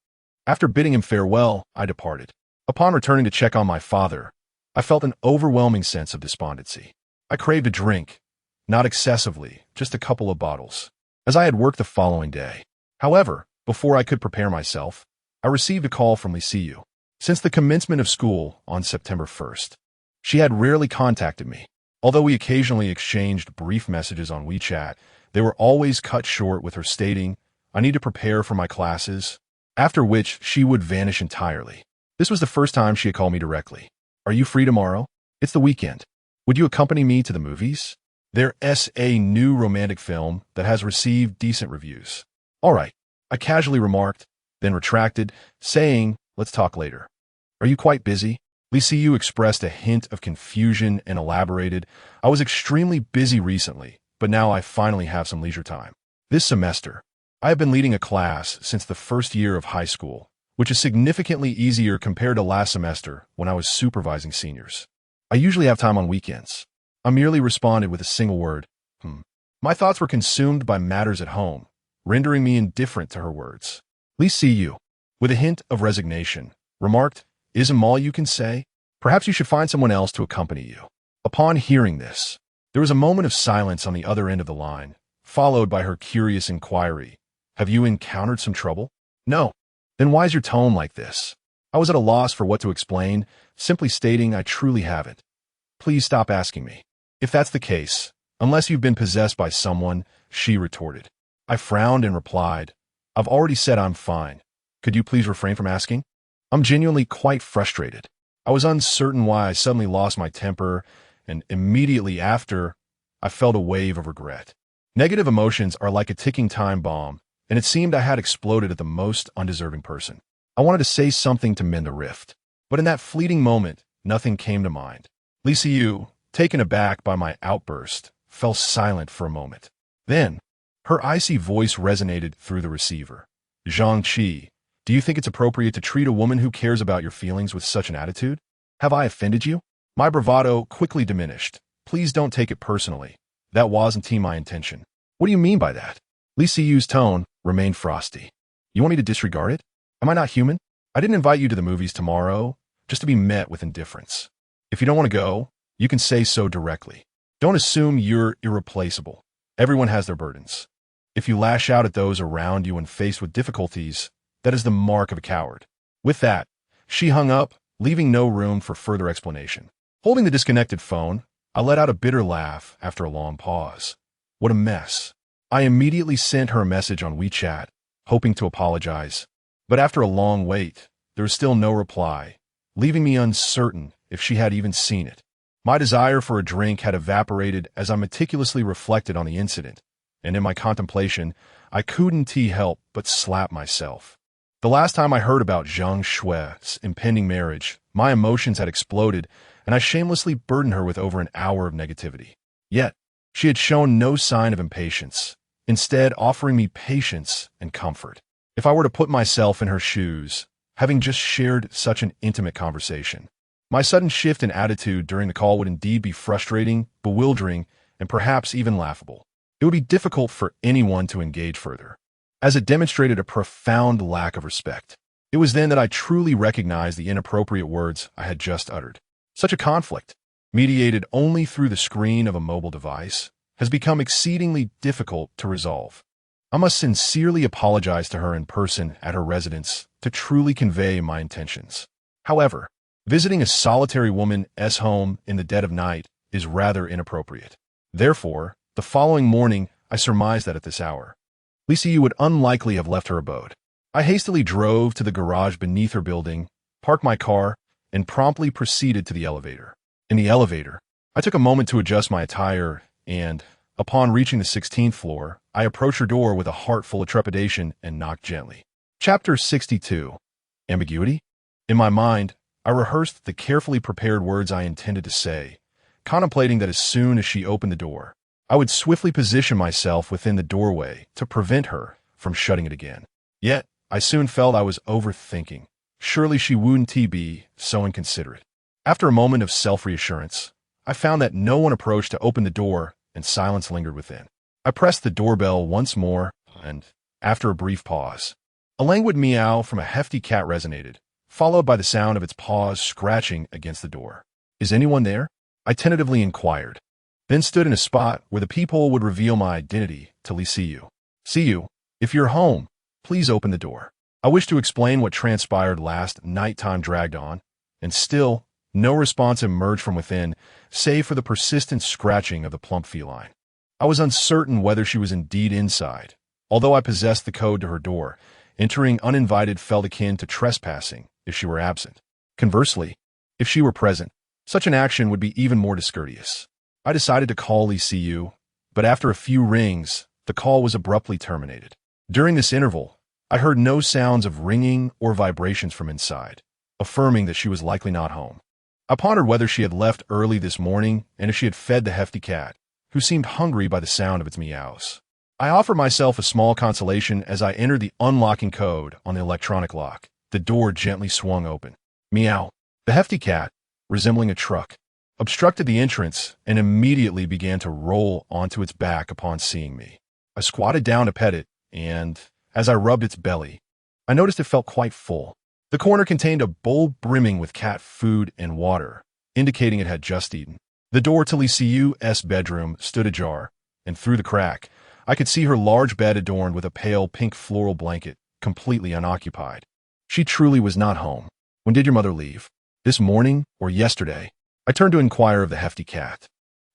After bidding him farewell, I departed. Upon returning to check on my father, I felt an overwhelming sense of despondency. I craved a drink, not excessively, just a couple of bottles, as I had worked the following day. However, before I could prepare myself, I received a call from Li Siyu. Since the commencement of school on September 1st, she had rarely contacted me. Although we occasionally exchanged brief messages on WeChat, they were always cut short with her stating, "I need to prepare for my classes," after which she would vanish entirely. This was the first time she had called me directly. "Are you free tomorrow? It's the weekend. Would you accompany me to the movies? There's a new romantic film that has received decent reviews." "All right," I casually remarked, then retracted, saying, "Let's talk later." "Are you quite busy?" Li Siyu expressed a hint of confusion and elaborated, "I was extremely busy recently, but now I finally have some leisure time. This semester, I have been leading a class since the first year of high school, which is significantly easier compared to last semester when I was supervising seniors. I usually have time on weekends." I merely responded with a single word, My thoughts were consumed by matters at home, rendering me indifferent to her words. Li Siyu, with a hint of resignation, remarked, "Isn't all you can say? Perhaps you should find someone else to accompany you." Upon hearing this, there was a moment of silence on the other end of the line, followed by her curious inquiry, "Have you encountered some trouble?" "No." "Then why is your tone like this?" I was at a loss for what to explain, simply stating I truly haven't. "Please stop asking me. If that's the case, unless you've been possessed by someone," she retorted. I frowned and replied, "I've already said I'm fine. Could you please refrain from asking?" I'm genuinely quite frustrated. I was uncertain why I suddenly lost my temper, and immediately after, I felt a wave of regret. Negative emotions are like a ticking time bomb, and it seemed I had exploded at the most undeserving person. I wanted to say something to mend the rift, but in that fleeting moment, nothing came to mind. Li Siyu, taken aback by my outburst, fell silent for a moment. Then, her icy voice resonated through the receiver. "Zhang Qi, do you think it's appropriate to treat a woman who cares about your feelings with such an attitude? Have I offended you?" My bravado quickly diminished. "Please don't take it personally. That wasn't my intention." "What do you mean by that?" Li Siyu's tone remained frosty. "You want me to disregard it? Am I not human? I didn't invite you to the movies tomorrow just to be met with indifference. If you don't want to go, you can say so directly. Don't assume you're irreplaceable. Everyone has their burdens. If you lash out at those around you when faced with difficulties, that is the mark of a coward." With that, she hung up, leaving no room for further explanation. Holding the disconnected phone, I let out a bitter laugh after a long pause. What a mess. I immediately sent her a message on WeChat, hoping to apologize. But after a long wait, there was still no reply, leaving me uncertain if she had even seen it. My desire for a drink had evaporated as I meticulously reflected on the incident, and in my contemplation, I couldn't help but slap myself. The last time I heard about Zhang Shui's impending marriage, my emotions had exploded, and I shamelessly burdened her with over an hour of negativity. Yet, she had shown no sign of impatience, instead offering me patience and comfort. If I were to put myself in her shoes, having just shared such an intimate conversation, my sudden shift in attitude during the call would indeed be frustrating, bewildering, and perhaps even laughable. It would be difficult for anyone to engage further, as it demonstrated a profound lack of respect. It was then that I truly recognized the inappropriate words I had just uttered. Such a conflict, mediated only through the screen of a mobile device, has become exceedingly difficult to resolve. I must sincerely apologize to her in person at her residence to truly convey my intentions. However, visiting a solitary woman's home in the dead of night is rather inappropriate. Therefore, the following morning, I surmised that at this hour, Liu would unlikely have left her abode. I hastily drove to the garage beneath her building, parked my car, and promptly proceeded to the elevator. In the elevator, I took a moment to adjust my attire, and, upon reaching the 16th floor, I approached her door with a heart full of trepidation and knocked gently. Chapter 62. Ambiguity? In my mind, I rehearsed the carefully prepared words I intended to say, contemplating that as soon as she opened the door, I would swiftly position myself within the doorway to prevent her from shutting it again. Yet, I soon felt I was overthinking. Surely she wouldn't be so inconsiderate. After a moment of self-reassurance, I found that no one approached to open the door and silence lingered within. I pressed the doorbell once more, and, after a brief pause, a languid meow from a hefty cat resonated, followed by the sound of its paws scratching against the door. "Is anyone there?" I tentatively inquired, then stood in a spot where the peephole would reveal my identity to Liu. "Liu, if you're home, please open the door." I wished to explain what transpired last nighttime dragged on, and still, no response emerged from within, save for the persistent scratching of the plump feline. I was uncertain whether she was indeed inside, although I possessed the code to her door. Entering uninvited felt akin to trespassing if she were absent. Conversely, if she were present, such an action would be even more discourteous. I decided to call Liu, but after a few rings, the call was abruptly terminated. During this interval, I heard no sounds of ringing or vibrations from inside, affirming that she was likely not home. I pondered whether she had left early this morning and if she had fed the hefty cat, who seemed hungry by the sound of its meows. I offered myself a small consolation as I entered the unlocking code on the electronic lock. The door gently swung open. Meow. The hefty cat, resembling a truck, obstructed the entrance and immediately began to roll onto its back upon seeing me. I squatted down to pet it, and, as I rubbed its belly, I noticed it felt quite full. The corner contained a bowl brimming with cat food and water, indicating it had just eaten. The door to Liu's bedroom stood ajar, and through the crack, I could see her large bed adorned with a pale pink floral blanket, completely unoccupied. She truly was not home. "When did your mother leave? This morning or yesterday?" I turned to inquire of the hefty cat.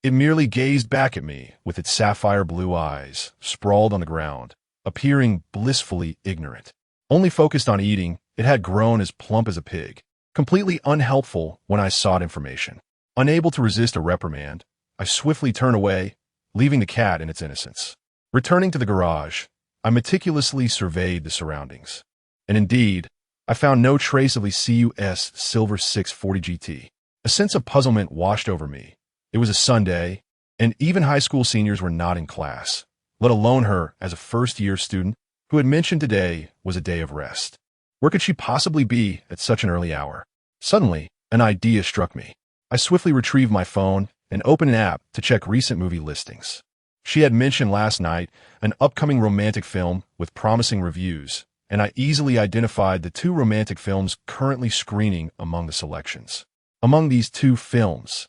It merely gazed back at me with its sapphire blue eyes, sprawled on the ground, appearing blissfully ignorant. Only focused on eating, it had grown as plump as a pig, completely unhelpful when I sought information. Unable to resist a reprimand, I swiftly turned away, leaving the cat in its innocence. Returning to the garage, I meticulously surveyed the surroundings. And indeed, I found no trace of Liu's silver 640 GT. A sense of puzzlement washed over me. It was a Sunday, and even high school seniors were not in class, let alone her as a first-year student who had mentioned today was a day of rest. Where could she possibly be at such an early hour? Suddenly, an idea struck me. I swiftly retrieved my phone and opened an app to check recent movie listings. She had mentioned last night an upcoming romantic film with promising reviews, and I easily identified the two romantic films currently screening among the selections. Among these two films,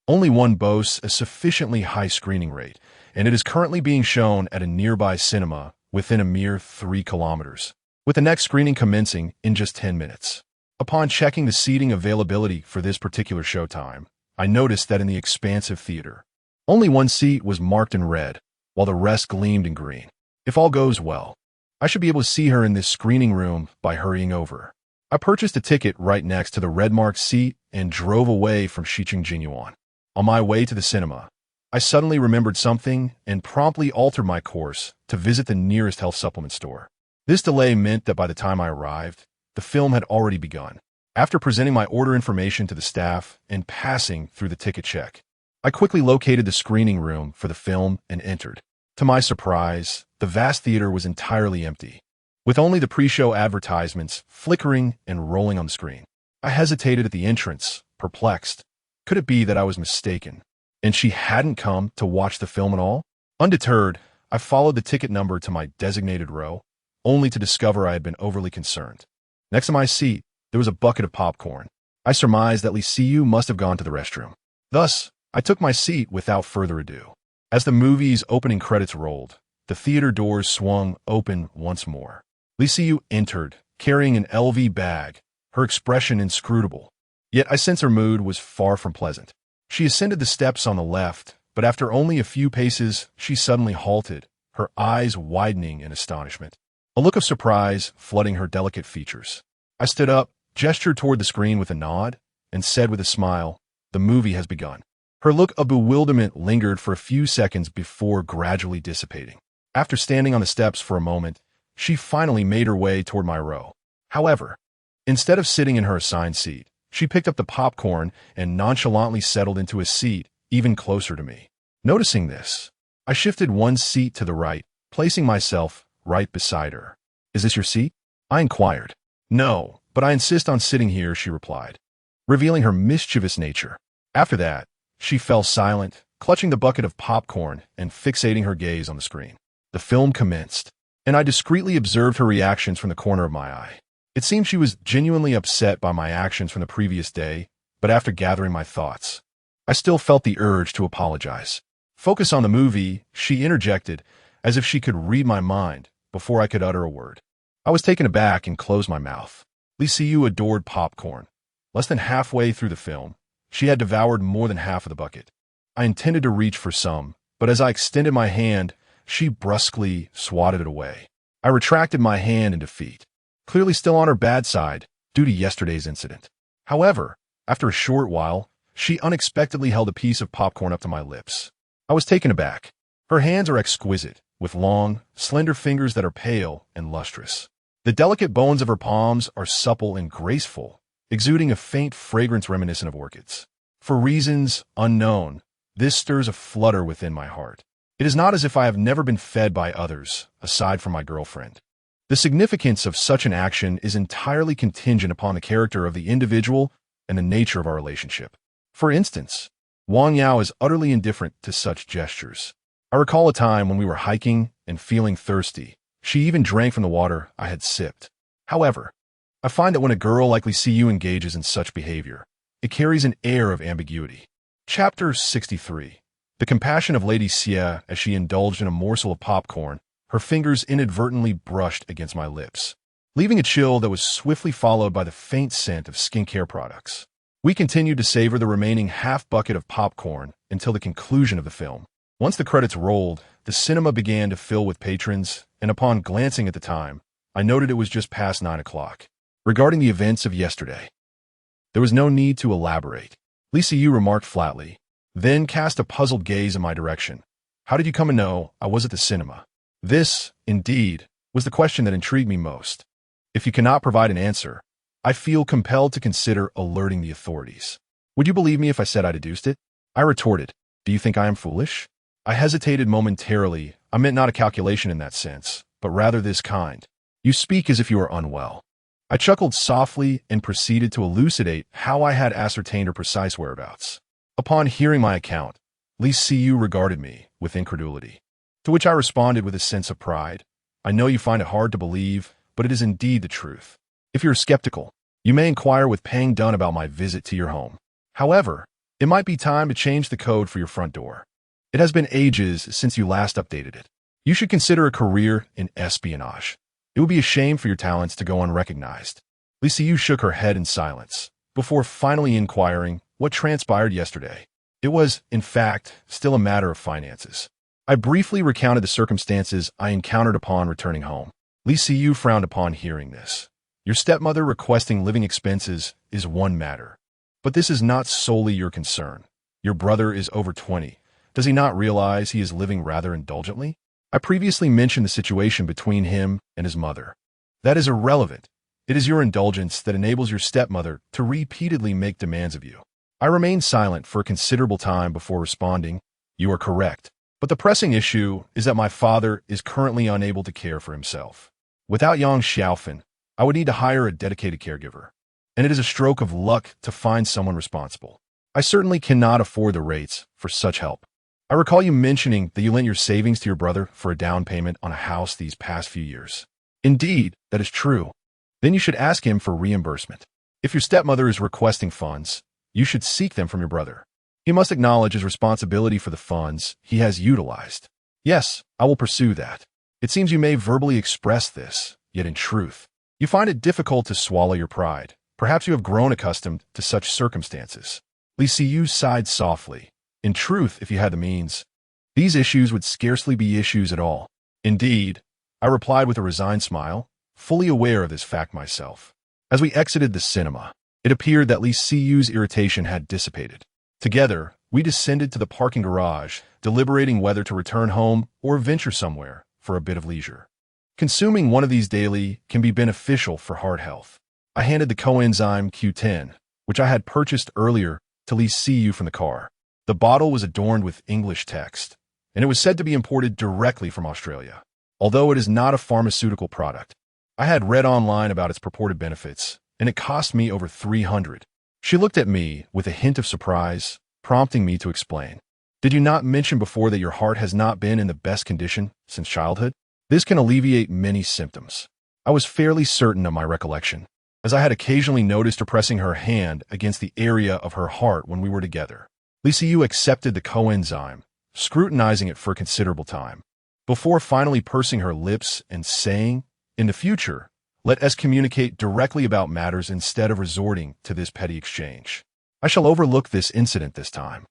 only one boasts a sufficiently high screening rate, and it is currently being shown at a nearby cinema within a mere 3 kilometers, with the next screening commencing in just 10 minutes. Upon checking the seating availability for this particular showtime, I noticed that in the expansive theater, only one seat was marked in red, while the rest gleamed in green. If all goes well, I should be able to see her in this screening room by hurrying over. I purchased a ticket right next to the red-marked seat and drove away from Shicheng Jinyuan. On my way to the cinema, I suddenly remembered something and promptly altered my course to visit the nearest health supplement store. This delay meant that by the time I arrived, the film had already begun. After presenting my order information to the staff and passing through the ticket check, I quickly located the screening room for the film and entered. To my surprise, the vast theater was entirely empty, with only the pre-show advertisements flickering and rolling on the screen. I hesitated at the entrance, perplexed. Could it be that I was mistaken, and she hadn't come to watch the film at all? Undeterred, I followed the ticket number to my designated row, only to discover I had been overly concerned. Next to my seat, there was a bucket of popcorn. I surmised that Li Siyu must have gone to the restroom. Thus, I took my seat without further ado. As the movie's opening credits rolled, the theater doors swung open once more. Li Siyu entered, carrying an LV bag, her expression inscrutable. Yet I sense her mood was far from pleasant. She ascended the steps on the left, but after only a few paces, she suddenly halted, her eyes widening in astonishment. A look of surprise flooding her delicate features. I stood up, gestured toward the screen with a nod, and said with a smile, "The movie has begun." Her look of bewilderment lingered for a few seconds before gradually dissipating. After standing on the steps for a moment, she finally made her way toward my row. However, instead of sitting in her assigned seat, she picked up the popcorn and nonchalantly settled into a seat even closer to me. Noticing this, I shifted one seat to the right, placing myself right beside her. "Is this your seat?" I inquired. "No, but I insist on sitting here," she replied, revealing her mischievous nature. After that, she fell silent, clutching the bucket of popcorn and fixating her gaze on the screen. The film commenced, and I discreetly observed her reactions from the corner of my eye. It seemed she was genuinely upset by my actions from the previous day, but after gathering my thoughts, I still felt the urge to apologize. "Focus on the movie," she interjected, as if she could read my mind before I could utter a word. I was taken aback and closed my mouth. Li Siyu adored popcorn. Less than halfway through the film, she had devoured more than half of the bucket. I intended to reach for some, but as I extended my hand, she brusquely swatted it away. I retracted my hand in defeat, clearly still on her bad side due to yesterday's incident. However, after a short while, she unexpectedly held a piece of popcorn up to my lips. I was taken aback. Her hands are exquisite, with long, slender fingers that are pale and lustrous. The delicate bones of her palms are supple and graceful, exuding a faint fragrance reminiscent of orchids. For reasons unknown, this stirs a flutter within my heart. It is not as if I have never been fed by others, aside from my girlfriend. The significance of such an action is entirely contingent upon the character of the individual and the nature of our relationship. For instance, Wang Yao is utterly indifferent to such gestures. I recall a time when we were hiking and feeling thirsty. She even drank from the water I had sipped. However, I find that when a girl like Li Siyu engages in such behavior, it carries an air of ambiguity. Chapter 63. The compassion of Lady Xie as she indulged in a morsel of popcorn, her fingers inadvertently brushed against my lips, leaving a chill that was swiftly followed by the faint scent of skincare products. We continued to savor the remaining half bucket of popcorn until the conclusion of the film. Once the credits rolled, the cinema began to fill with patrons, and upon glancing at the time, I noted it was just past 9 o'clock. Regarding the events of yesterday, there was no need to elaborate. Li Siyu remarked flatly, then cast a puzzled gaze in my direction. "How did you come to know I was at the cinema?" This, indeed, was the question that intrigued me most. If you cannot provide an answer, I feel compelled to consider alerting the authorities. Would you believe me if I said I deduced it? I retorted, "Do you think I am foolish?" I hesitated momentarily. I meant not a calculation in that sense, but rather this kind. "You speak as if you are unwell." I chuckled softly and proceeded to elucidate how I had ascertained her precise whereabouts. Upon hearing my account, Li Siyu regarded me with incredulity, to which I responded with a sense of pride. "I know you find it hard to believe, but it is indeed the truth. If you're skeptical, you may inquire with Pang Dun about my visit to your home. However, it might be time to change the code for your front door. It has been ages since you last updated it. You should consider a career in espionage. It would be a shame for your talents to go unrecognized." Li Siyu shook her head in silence, before finally inquiring what transpired yesterday. It was, in fact, still a matter of finances. I briefly recounted the circumstances I encountered upon returning home. Li Siyu frowned upon hearing this. Your stepmother requesting living expenses is one matter. But this is not solely your concern. Your brother is over 20. Does he not realize he is living rather indulgently? I previously mentioned the situation between him and his mother. That is irrelevant. It is your indulgence that enables your stepmother to repeatedly make demands of you. I remained silent for a considerable time before responding. You are correct. But the pressing issue is that my father is currently unable to care for himself. Without Yang Xiaofan, I would need to hire a dedicated caregiver. And it is a stroke of luck to find someone responsible. I certainly cannot afford the rates for such help. I recall you mentioning that you lent your savings to your brother for a down payment on a house these past few years. Indeed, that is true. Then you should ask him for reimbursement. If your stepmother is requesting funds, you should seek them from your brother. He must acknowledge his responsibility for the funds he has utilized. Yes, I will pursue that. It seems you may verbally express this, yet in truth, you find it difficult to swallow your pride. Perhaps you have grown accustomed to such circumstances. Li Siyu sighed softly. In truth, if you had the means, these issues would scarcely be issues at all. Indeed, I replied with a resigned smile, fully aware of this fact myself. As we exited the cinema, it appeared that Li Siyu's irritation had dissipated. Together, we descended to the parking garage, deliberating whether to return home or venture somewhere for a bit of leisure. Consuming one of these daily can be beneficial for heart health. I handed the coenzyme Q10, which I had purchased earlier, to Li Siyu from the car. The bottle was adorned with English text, and it was said to be imported directly from Australia. Although it is not a pharmaceutical product, I had read online about its purported benefits, and it cost me over 300. She looked at me with a hint of surprise, prompting me to explain. Did you not mention before that your heart has not been in the best condition since childhood? This can alleviate many symptoms. I was fairly certain of my recollection, as I had occasionally noticed her pressing her hand against the area of her heart when we were together. Li Siyu accepted the coenzyme, scrutinizing it for a considerable time, before finally pursing her lips and saying, "In the future, let us communicate directly about matters instead of resorting to this petty exchange. I shall overlook this incident this time.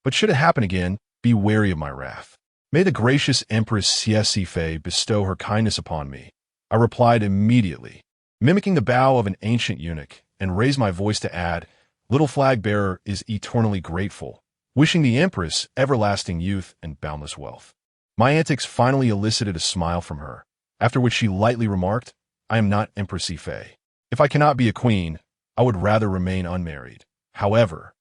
But should it happen again, be wary of my wrath. May the gracious Empress Xie Fei bestow her kindness upon me." I replied immediately, mimicking the bow of an ancient eunuch, and raised my voice to add, "Little flag bearer is eternally grateful, wishing the Empress everlasting youth and boundless wealth." My antics finally elicited a smile from her, after which she lightly remarked, "I am not Empress Fei. If I cannot be a queen, I would rather remain unmarried. However,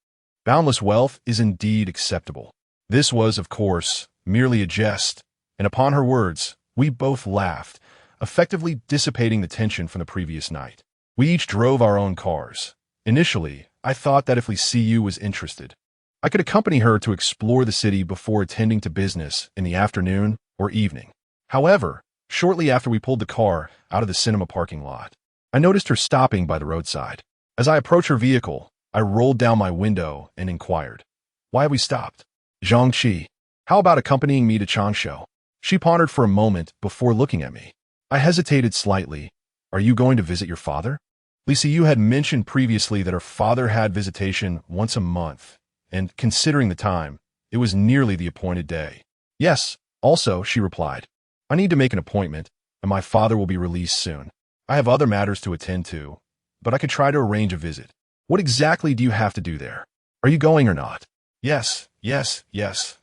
boundless wealth is indeed acceptable." This was, of course, merely a jest, and upon her words, we both laughed, effectively dissipating the tension from the previous night. We each drove our own cars. Initially, I thought that if Li Siyu was interested, I could accompany her to explore the city before attending to business in the afternoon or evening. However, shortly after we pulled the car out of the cinema parking lot, I noticed her stopping by the roadside. As I approached her vehicle, I rolled down my window and inquired, "Why have we stopped?" "Zhangqi, how about accompanying me to Changsha?" She pondered for a moment before looking at me. I hesitated slightly. "Are you going to visit your father?" Li Siyu had mentioned previously that her father had visitation once a month, and considering the time, it was nearly the appointed day. "Yes, also," she replied, "I need to make an appointment, and my father will be released soon. I have other matters to attend to, but I could try to arrange a visit." "What exactly do you have to do there? Are you going or not?" Yes.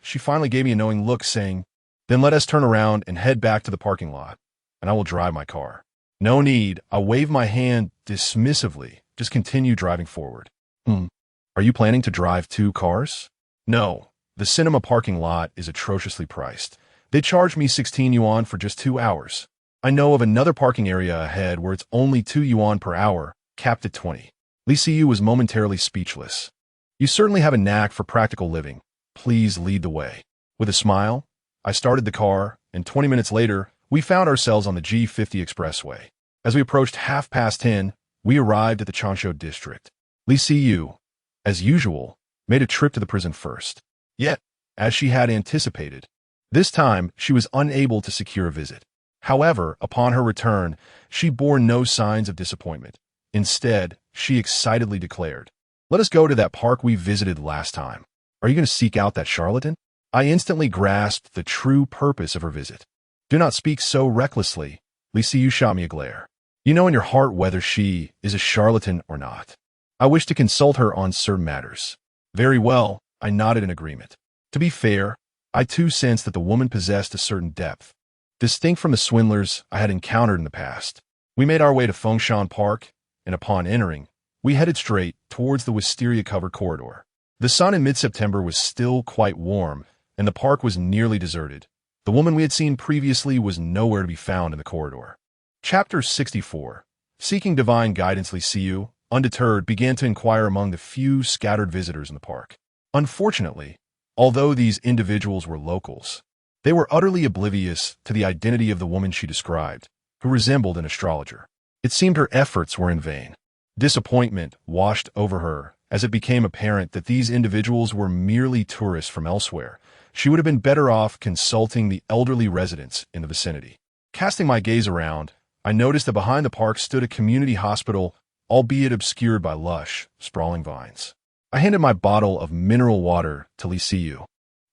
She finally gave me a knowing look, saying, "Then let us turn around and head back to the parking lot, and I will drive my car." "No need." I waved my hand dismissively. "Just continue driving forward." Are you planning to drive 2 cars?" "No. The cinema parking lot is atrociously priced. They charge me 16 yuan for just 2 hours. I know of another parking area ahead where it's only 2 yuan per hour, capped at 20. Li Siyu was momentarily speechless. "You certainly have a knack for practical living. Please lead the way." With a smile, I started the car, and 20 minutes later, we found ourselves on the G50 expressway. As we approached 10:30, we arrived at the Changsha district. Li Siyu, as usual, made a trip to the prison first. Yet, as she had anticipated, this time she was unable to secure a visit. However, upon her return, she bore no signs of disappointment. Instead, she excitedly declared, "Let us go to that park we visited last time. Are you going to seek out that charlatan?" I instantly grasped the true purpose of her visit. Do not speak so recklessly. Li Siyu shot me a glare. You know in your heart whether she is a charlatan or not. I wish to consult her on certain matters. Very well, I nodded in agreement. To be fair, I too sensed that the woman possessed a certain depth, distinct from the swindlers I had encountered in the past. We made our way to Fengshan Park, and upon entering, we headed straight towards the wisteria-covered corridor. The sun in mid-September was still quite warm, and the park was nearly deserted. The woman we had seen previously was nowhere to be found in the corridor. Chapter 64. Seeking divine guidance, Li Siyu, undeterred, began to inquire among the few scattered visitors in the park. Unfortunately, although these individuals were locals, they were utterly oblivious to the identity of the woman she described, who resembled an astrologer. It seemed her efforts were in vain. Disappointment washed over her as it became apparent that these individuals were merely tourists from elsewhere. She would have been better off consulting the elderly residents in the vicinity. Casting my gaze around, I noticed that behind the park stood a community hospital, albeit obscured by lush, sprawling vines. I handed my bottle of mineral water to Li Siyu.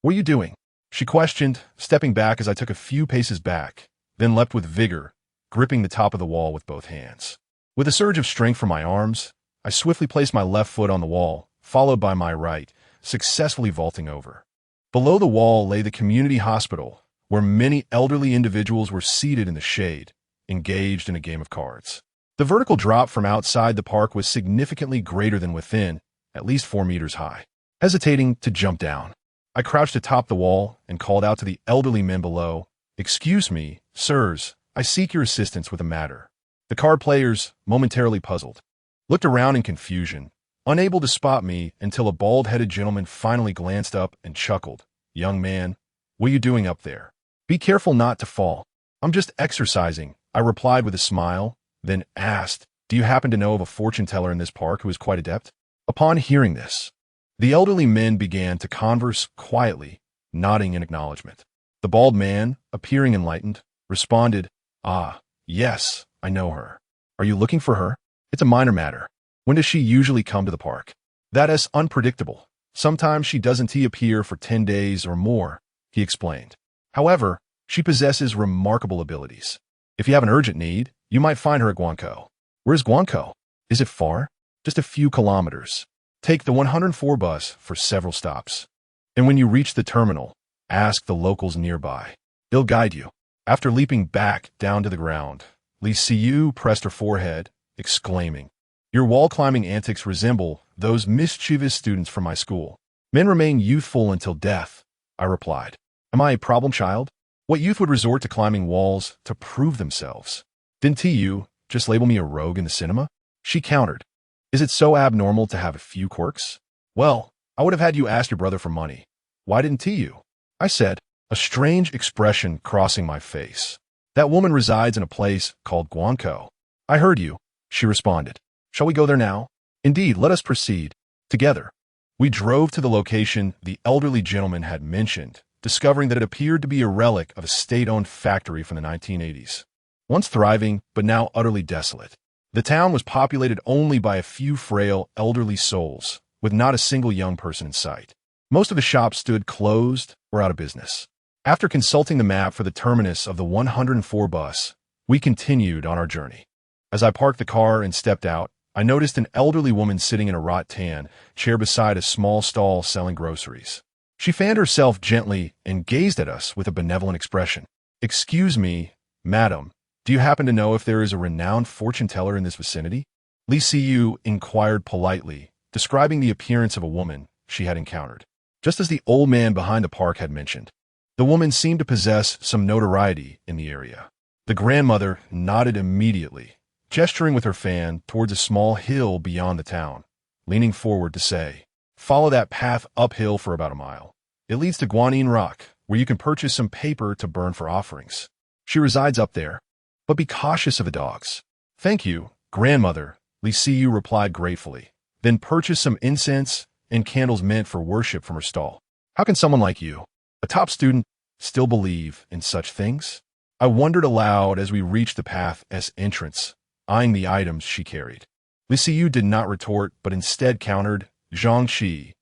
What are you doing? She questioned, stepping back as I took a few paces back, then leapt with vigor, gripping the top of the wall with both hands. With a surge of strength from my arms, I swiftly placed my left foot on the wall, followed by my right, successfully vaulting over. Below the wall lay the community hospital, where many elderly individuals were seated in the shade, engaged in a game of cards. The vertical drop from outside the park was significantly greater than within, at least 4 meters high. Hesitating to jump down, I crouched atop the wall and called out to the elderly men below, "Excuse me, sirs, I seek your assistance with a matter." The card players, momentarily puzzled, looked around in confusion, unable to spot me until a bald-headed gentleman finally glanced up and chuckled. "Young man, what are you doing up there? Be careful not to fall." "I'm just exercising," I replied with a smile, then asked, "Do you happen to know of a fortune teller in this park who is quite adept?" Upon hearing this, the elderly men began to converse quietly, nodding in acknowledgement. The bald man, appearing enlightened, responded, "Ah, yes, I know her." "Are you looking for her?" "It's a minor matter." "When does she usually come to the park?" "That is unpredictable. Sometimes she doesn't appear for 10 days or more," he explained. "However, she possesses remarkable abilities. If you have an urgent need, you might find her at Guangzhou." "Where's Guangzhou? Is it far?" "Just a few kilometers. Take the 104 bus for several stops. And when you reach the terminal, ask the locals nearby. They'll guide you." After leaping back down to the ground, Li Siyu pressed her forehead, exclaiming, "Your wall-climbing antics resemble those mischievous students from my school." "Men remain youthful until death," I replied. "Am I a problem child? What youth would resort to climbing walls to prove themselves? Didn't you just label me a rogue in the cinema?" She countered, "Is it so abnormal to have a few quirks?" "Well, I would have had you ask your brother for money. Why didn't you?" I said, a strange expression crossing my face. "That woman resides in a place called Guangzhou." "I heard you," she responded. "Shall we go there now?" "Indeed, let us proceed." Together, we drove to the location the elderly gentleman had mentioned, discovering that it appeared to be a relic of a state-owned factory from the 1980s. Once thriving, but now utterly desolate, the town was populated only by a few frail, elderly souls, with not a single young person in sight. Most of the shops stood closed or out of business. After consulting the map for the terminus of the 104 bus, we continued on our journey. As I parked the car and stepped out, I noticed an elderly woman sitting in a rattan chair beside a small stall selling groceries. She fanned herself gently and gazed at us with a benevolent expression. "Excuse me, madam, do you happen to know if there is a renowned fortune teller in this vicinity?" Li Siyu inquired politely, describing the appearance of a woman she had encountered. Just as the old man behind the park had mentioned, the woman seemed to possess some notoriety in the area. The grandmother nodded immediately, gesturing with her fan towards a small hill beyond the town, leaning forward to say, "Follow that path uphill for about a mile. It leads to Guanyin Rock, where you can purchase some paper to burn for offerings. She resides up there, but be cautious of the dogs." "Thank you, grandmother," Li Siyu replied gratefully, then purchased some incense and candles meant for worship from her stall. How can someone like you, a top student, still believe in such things? I wondered aloud as we reached the path's entrance, eyeing the items she carried. Li Siyu did not retort, but instead countered, "Zhang Qi,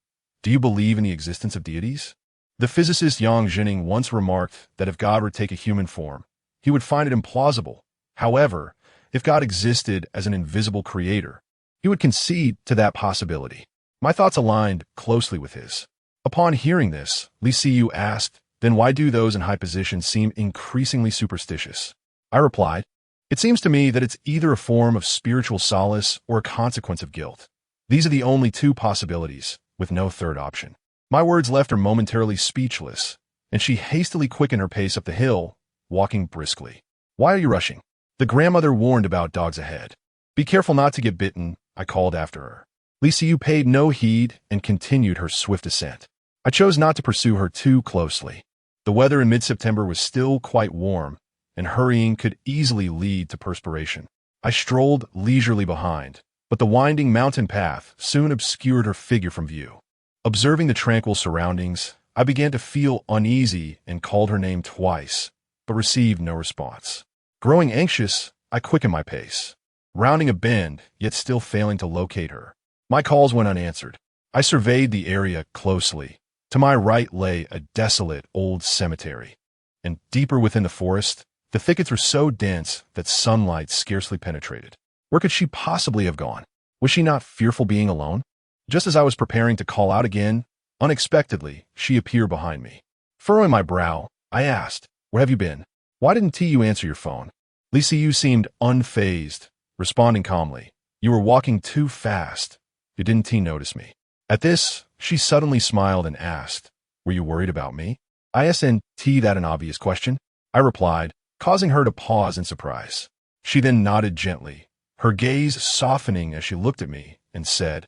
do you believe in the existence of deities?" The physicist Yang Jining once remarked that if God were to take a human form, he would find it implausible. However, if God existed as an invisible creator, he would concede to that possibility. My thoughts aligned closely with his. Upon hearing this, Li Siyu asked, "Then why do those in high positions seem increasingly superstitious?" I replied, "It seems to me that it's either a form of spiritual solace or a consequence of guilt. These are the only two possibilities, with no third option." My words left her momentarily speechless, and she hastily quickened her pace up the hill, walking briskly. "Why are you rushing?" The grandmother warned about dogs ahead. "Be careful not to get bitten," I called after her. Li Siyu paid no heed and continued her swift ascent. I chose not to pursue her too closely. The weather in mid-September was still quite warm, and hurrying could easily lead to perspiration. I strolled leisurely behind, but the winding mountain path soon obscured her figure from view. Observing the tranquil surroundings, I began to feel uneasy and called her name twice, but received no response. Growing anxious, I quickened my pace, rounding a bend, yet still failing to locate her. My calls went unanswered. I surveyed the area closely. To my right lay a desolate old cemetery, and deeper within the forest, the thickets were so dense that sunlight scarcely penetrated. Where could she possibly have gone? Was she not fearful being alone? Just as I was preparing to call out again, unexpectedly, she appeared behind me. Furrowing my brow, I asked, "Where have you been? Why didn't you answer your phone?" Li Siyu seemed unfazed, responding calmly, "You were walking too fast. Didn't notice me?" At this, she suddenly smiled and asked, "Were you worried about me?" Isn't that an obvious question? I replied, causing her to pause in surprise. She then nodded gently, her gaze softening as she looked at me, and said,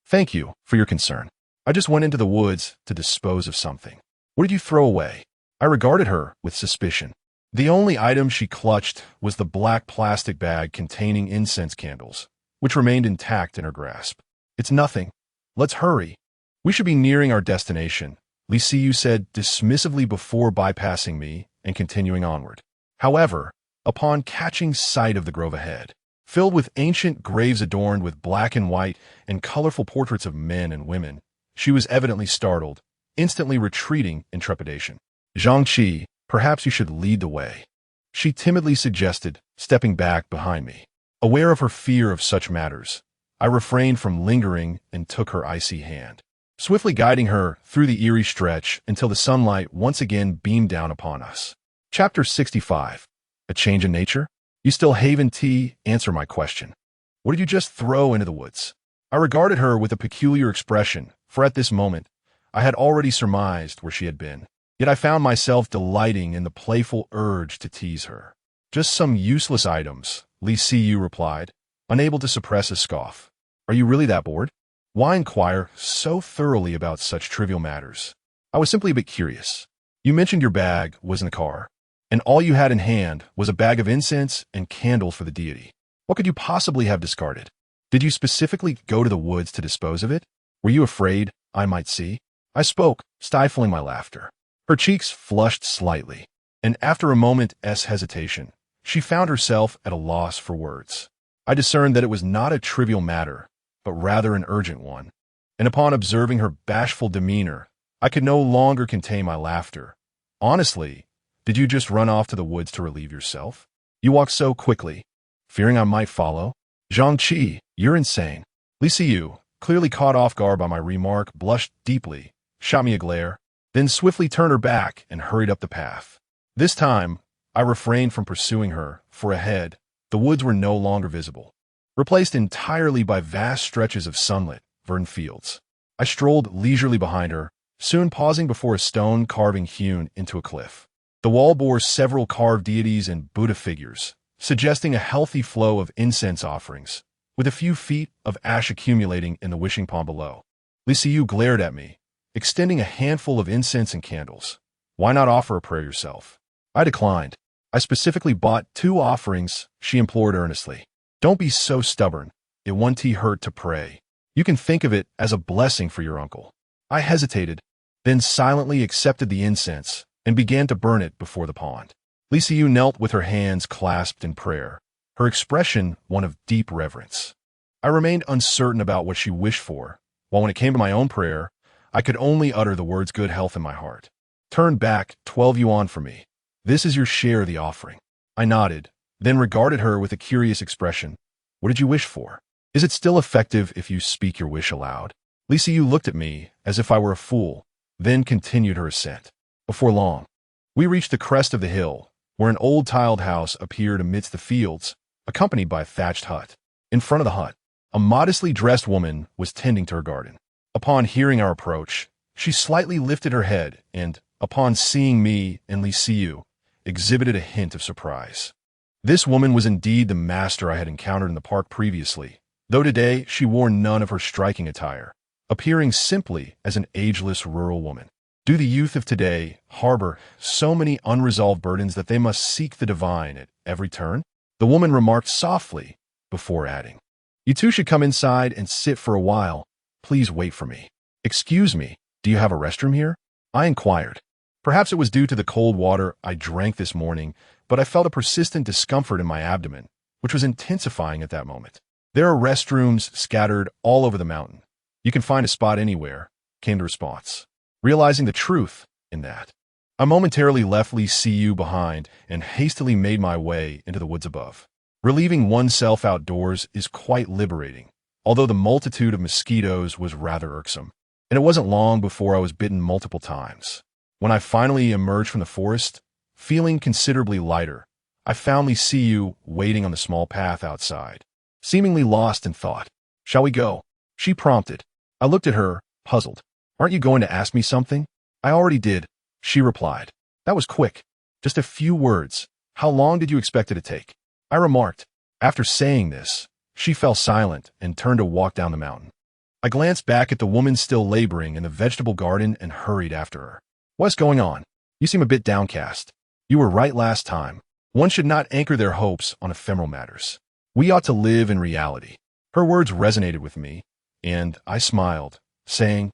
"Thank you for your concern. I just went into the woods to dispose of something." "What did you throw away?" I regarded her with suspicion. The only item she clutched was the black plastic bag containing incense candles, which remained intact in her grasp. "It's nothing. Let's hurry. We should be nearing our destination," Li Siyu said dismissively before bypassing me and continuing onward. However, upon catching sight of the grove ahead, filled with ancient graves adorned with black and white and colorful portraits of men and women, she was evidently startled, instantly retreating in trepidation. "Zhangqi, perhaps you should lead the way," she timidly suggested, stepping back behind me. Aware of her fear of such matters, I refrained from lingering and took her icy hand, swiftly guiding her through the eerie stretch until the sunlight once again beamed down upon us. Chapter 65. A Change in Nature? "You still haven't answered my question. What did you just throw into the woods?" I regarded her with a peculiar expression, for at this moment, I had already surmised where she had been. Yet I found myself delighting in the playful urge to tease her. "Just some useless items," Li Siyu replied, unable to suppress a scoff. "Are you really that bored? Why inquire so thoroughly about such trivial matters?" "I was simply a bit curious. You mentioned your bag was in the car, and all you had in hand was a bag of incense and candles for the deity. What could you possibly have discarded? Did you specifically go to the woods to dispose of it? Were you afraid I might see?" I spoke, stifling my laughter. Her cheeks flushed slightly, and after a moment's hesitation, she found herself at a loss for words. I discerned that it was not a trivial matter, but rather an urgent one, and upon observing her bashful demeanor, I could no longer contain my laughter. "Honestly, did you just run off to the woods to relieve yourself? You walked so quickly, fearing I might follow? Zhangqi, you're insane." Li Siyu, clearly caught off guard by my remark, blushed deeply, shot me a glare, then swiftly turned her back and hurried up the path. This time, I refrained from pursuing her, for ahead, the woods were no longer visible, replaced entirely by vast stretches of sunlit, verdant fields. I strolled leisurely behind her, soon pausing before a stone carving hewn into a cliff. The wall bore several carved deities and Buddha figures, suggesting a healthy flow of incense offerings, with a few feet of ash accumulating in the wishing pond below. Li Siyu glared at me, extending a handful of incense and candles. "Why not offer a prayer yourself?" I declined. "I specifically bought 2 offerings," she implored earnestly. "Don't be so stubborn. It won't hurt to pray. You can think of it as a blessing for your uncle." I hesitated, then silently accepted the incense and began to burn it before the pond. Li Siyu knelt with her hands clasped in prayer, her expression one of deep reverence. I remained uncertain about what she wished for, while when it came to my own prayer, I could only utter the words good health in my heart. Turn back 12 yuan for me. This is your share of the offering. I nodded, then regarded her with a curious expression. What did you wish for? Is it still effective if you speak your wish aloud? Lisa Yu looked at me as if I were a fool, then continued her ascent. Before long, we reached the crest of the hill, where an old tiled house appeared amidst the fields, accompanied by a thatched hut. In front of the hut, a modestly dressed woman was tending to her garden. Upon hearing our approach, she slightly lifted her head and, upon seeing me and Li Siyu, exhibited a hint of surprise. This woman was indeed the master I had encountered in the park previously, though today she wore none of her striking attire, appearing simply as an ageless rural woman. Do the youth of today harbor so many unresolved burdens that they must seek the divine at every turn? The woman remarked softly, before adding, You two should come inside and sit for a while. Please wait for me. Excuse me, do you have a restroom here? I inquired. Perhaps it was due to the cold water I drank this morning, but I felt a persistent discomfort in my abdomen, which was intensifying at that moment. There are restrooms scattered all over the mountain. You can find a spot anywhere, came the response. Realizing the truth in that, I momentarily left Li Siyu behind and hastily made my way into the woods above. Relieving oneself outdoors is quite liberating, although the multitude of mosquitoes was rather irksome, and it wasn't long before I was bitten multiple times. When I finally emerged from the forest, feeling considerably lighter, I found Li Siyu waiting on the small path outside, seemingly lost in thought. Shall we go? She prompted. I looked at her, puzzled. Aren't you going to ask me something? I already did, she replied. That was quick. Just a few words. How long did you expect it to take? I remarked. After saying this, she fell silent and turned to walk down the mountain. I glanced back at the woman still laboring in the vegetable garden and hurried after her. What's going on? You seem a bit downcast. You were right last time. One should not anchor their hopes on ephemeral matters. We ought to live in reality. Her words resonated with me, and I smiled, saying,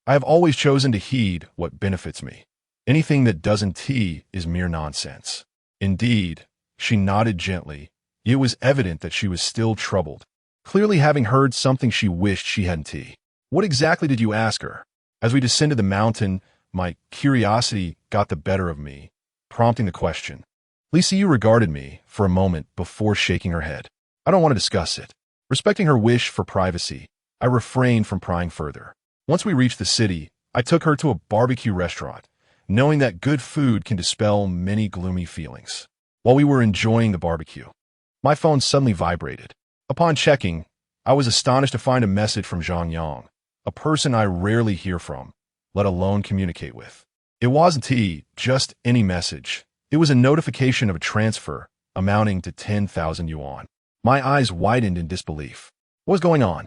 I have always chosen to heed what benefits me. Anything that doesn't is mere nonsense. Indeed, she nodded gently. It was evident that she was still troubled, clearly having heard something she wished she hadn't. What exactly did you ask her? As we descended the mountain, my curiosity got the better of me, prompting the question. Li Siyu regarded me for a moment before shaking her head. I don't want to discuss it. Respecting her wish for privacy, I refrained from prying further. Once we reached the city, I took her to a barbecue restaurant, knowing that good food can dispel many gloomy feelings. While we were enjoying the barbecue, my phone suddenly vibrated. Upon checking, I was astonished to find a message from Zhang Yang, a person I rarely hear from, let alone communicate with. It wasn't just any message. It was a notification of a transfer amounting to 10,000 yuan. My eyes widened in disbelief. What was going on?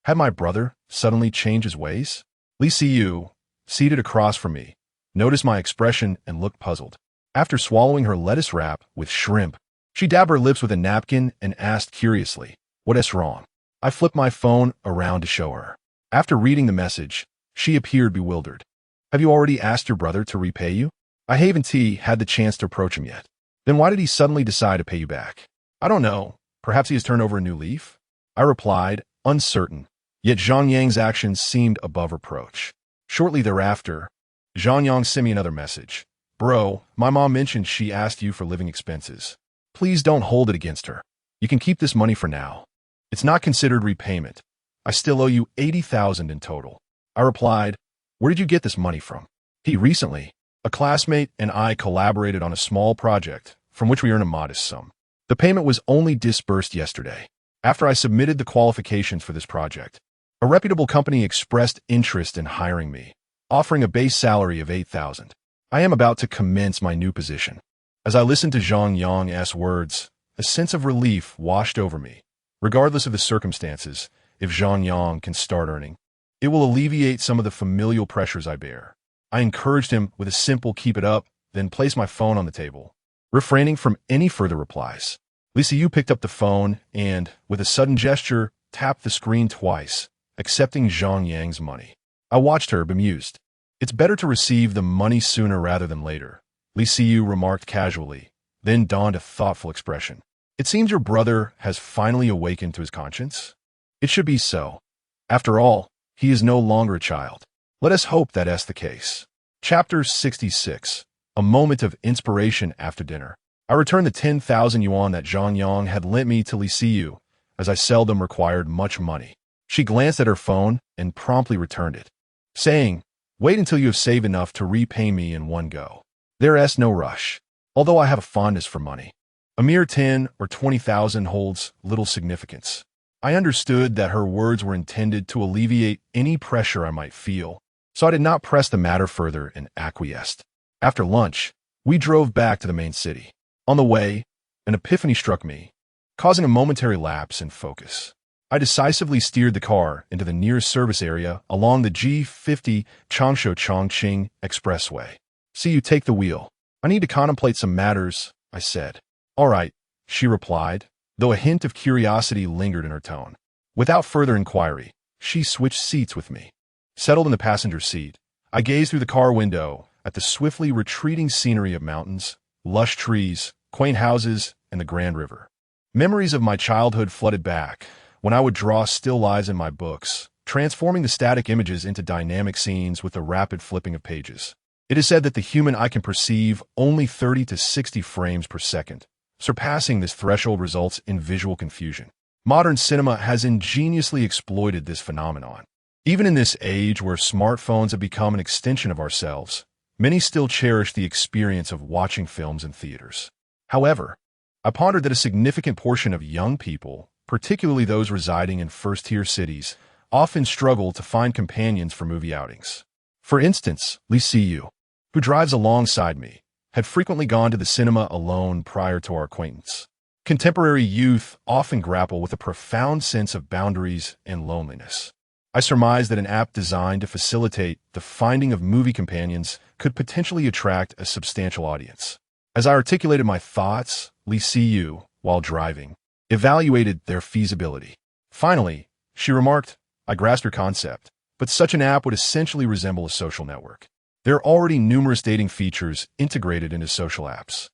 Had my brother suddenly changed his ways? Li Siyu, seated across from me, noticed my expression and looked puzzled. After swallowing her lettuce wrap with shrimp, she dabbed her lips with a napkin and asked curiously, What's wrong? I flipped my phone around to show her. After reading the message, she appeared bewildered. Have you already asked your brother to repay you? I haven't had the chance to approach him yet. Then why did he suddenly decide to pay you back? I don't know. Perhaps he has turned over a new leaf? I replied, uncertain. Yet Zhang Yang's actions seemed above reproach. Shortly thereafter, Zhang Yang sent me another message. Bro, my mom mentioned she asked you for living expenses. Please don't hold it against her. You can keep this money for now. It's not considered repayment. I still owe you 80,000 in total. I replied, Where did you get this money from? Recently, a classmate and I collaborated on a small project from which we earn a modest sum. The payment was only disbursed yesterday. After I submitted the qualifications for this project, a reputable company expressed interest in hiring me, offering a base salary of 8,000. I am about to commence my new position. As I listened to Zhang Yang's words, a sense of relief washed over me. Regardless of the circumstances, if Zhang Yang can start earning, it will alleviate some of the familial pressures I bear. I encouraged him with a simple keep it up, then placed my phone on the table, refraining from any further replies. Li Siyu picked up the phone and, with a sudden gesture, tapped the screen twice, accepting Zhang Yang's money. I watched her, bemused. It's better to receive the money sooner rather than later, Li Siyu remarked casually, then donned a thoughtful expression. It seems your brother has finally awakened to his conscience. It should be so. After all, he is no longer a child. Let us hope that's the case. Chapter 66. A moment of inspiration after dinner. I returned the 10,000 yuan that Zhang Yang had lent me to Li Siyu, as I seldom required much money. She glanced at her phone and promptly returned it, saying, "Wait until you have saved enough to repay me in one go. There's no rush, although I have a fondness for money. A mere 10 or 20,000 holds little significance." I understood that her words were intended to alleviate any pressure I might feel, so I did not press the matter further and acquiesced. After lunch, we drove back to the main city. On the way, an epiphany struck me, causing a momentary lapse in focus. I decisively steered the car into the nearest service area along the G50 Changsha-Chongqing Expressway. "See, you take the wheel. I need to contemplate some matters," I said. "All right," she replied, though a hint of curiosity lingered in her tone. Without further inquiry, she switched seats with me. Settled in the passenger seat, I gazed through the car window at the swiftly retreating scenery of mountains, lush trees, quaint houses, and the Grand River. Memories of my childhood flooded back when I would draw still lives in my books, transforming the static images into dynamic scenes with the rapid flipping of pages. It is said that the human eye can perceive only 30 to 60 frames per second. Surpassing this threshold results in visual confusion. Modern cinema has ingeniously exploited this phenomenon. Even in this age where smartphones have become an extension of ourselves, many still cherish the experience of watching films in theaters. However, I pondered that a significant portion of young people, particularly those residing in first-tier cities, often struggle to find companions for movie outings. For instance, Li Siyu, who drives alongside me, had frequently gone to the cinema alone prior to our acquaintance. Contemporary youth often grapple with a profound sense of boundaries and loneliness. I surmised that an app designed to facilitate the finding of movie companions could potentially attract a substantial audience. As I articulated my thoughts, Li Siyu, while driving, evaluated their feasibility. Finally, she remarked, "I grasped her concept, but such an app would essentially resemble a social network. There are already numerous dating features integrated into social apps."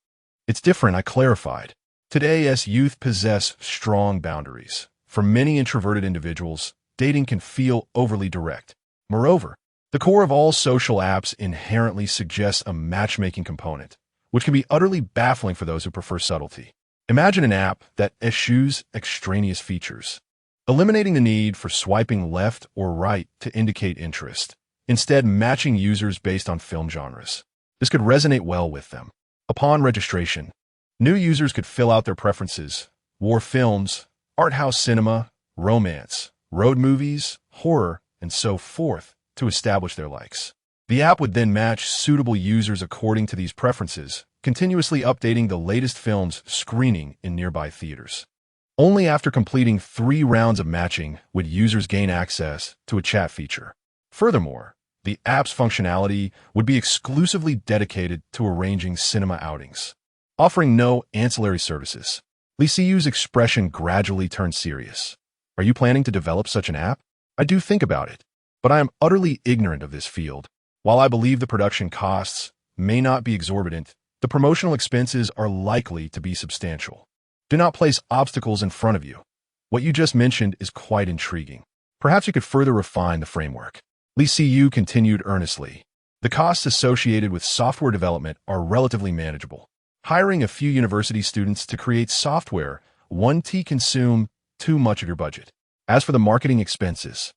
"It's different," I clarified. "Today's youth possess strong boundaries. For many introverted individuals, dating can feel overly direct. Moreover, the core of all social apps inherently suggests a matchmaking component, which can be utterly baffling for those who prefer subtlety. Imagine an app that eschews extraneous features, eliminating the need for swiping left or right to indicate interest, instead matching users based on film genres. This could resonate well with them. Upon registration, new users could fill out their preferences: war films, art house cinema, romance, road movies, horror, and so forth, to establish their likes. The app would then match suitable users according to these preferences, continuously updating the latest films screening in nearby theaters. Only after completing 3 rounds of matching would users gain access to a chat feature. Furthermore, the app's functionality would be exclusively dedicated to arranging cinema outings, offering no ancillary services. Li Siyu's expression gradually turned serious. "Are you planning to develop such an app?" "I do think about it, but I am utterly ignorant of this field. While I believe the production costs may not be exorbitant, the promotional expenses are likely to be substantial. Do not place obstacles in front of you. What you just mentioned is quite intriguing. Perhaps you could further refine the framework." Li Siyu continued earnestly. "The costs associated with software development are relatively manageable. Hiring a few university students to create software won't consume too much of your budget. As for the marketing expenses,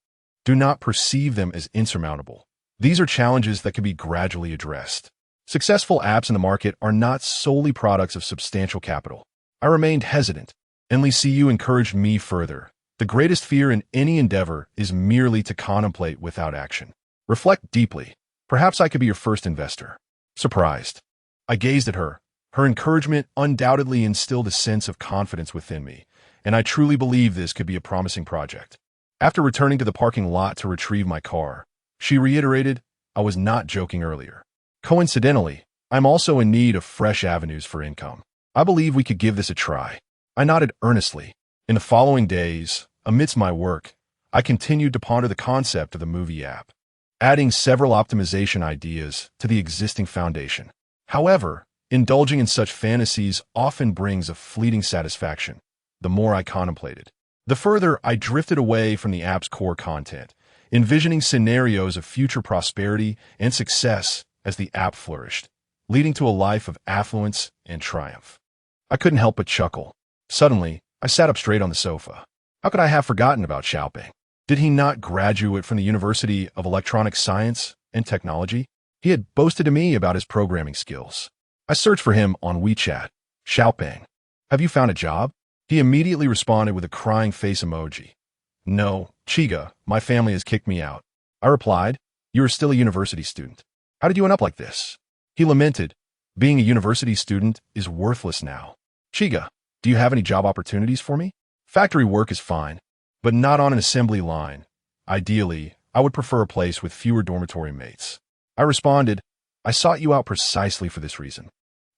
do not perceive them as insurmountable. These are challenges that can be gradually addressed. Successful apps in the market are not solely products of substantial capital." I remained hesitant, and Li Siyu encouraged me further. "The greatest fear in any endeavor is merely to contemplate without action. Reflect deeply. Perhaps I could be your first investor." Surprised, I gazed at her. Her encouragement undoubtedly instilled a sense of confidence within me, and I truly believe this could be a promising project. After returning to the parking lot to retrieve my car, she reiterated, "I was not joking earlier. Coincidentally, I'm also in need of fresh avenues for income. I believe we could give this a try." I nodded earnestly. In the following days, amidst my work, I continued to ponder the concept of the movie app, adding several optimization ideas to the existing foundation. However, indulging in such fantasies often brings a fleeting satisfaction. The more I contemplated, the further I drifted away from the app's core content, envisioning scenarios of future prosperity and success as the app flourished, leading to a life of affluence and triumph. I couldn't help but chuckle. Suddenly, I sat up straight on the sofa. How could I have forgotten about Xiaoping? Did he not graduate from the University of Electronic Science and Technology? He had boasted to me about his programming skills. I searched for him on WeChat. Xiaoping, have you found a job? He immediately responded with a crying face emoji. No, Chiga, my family has kicked me out. I replied, you are still a university student. How did you end up like this? He lamented, being a university student is worthless now. Chiga, do you have any job opportunities for me? Factory work is fine, but not on an assembly line. Ideally, I would prefer a place with fewer dormitory mates. I responded, I sought you out precisely for this reason.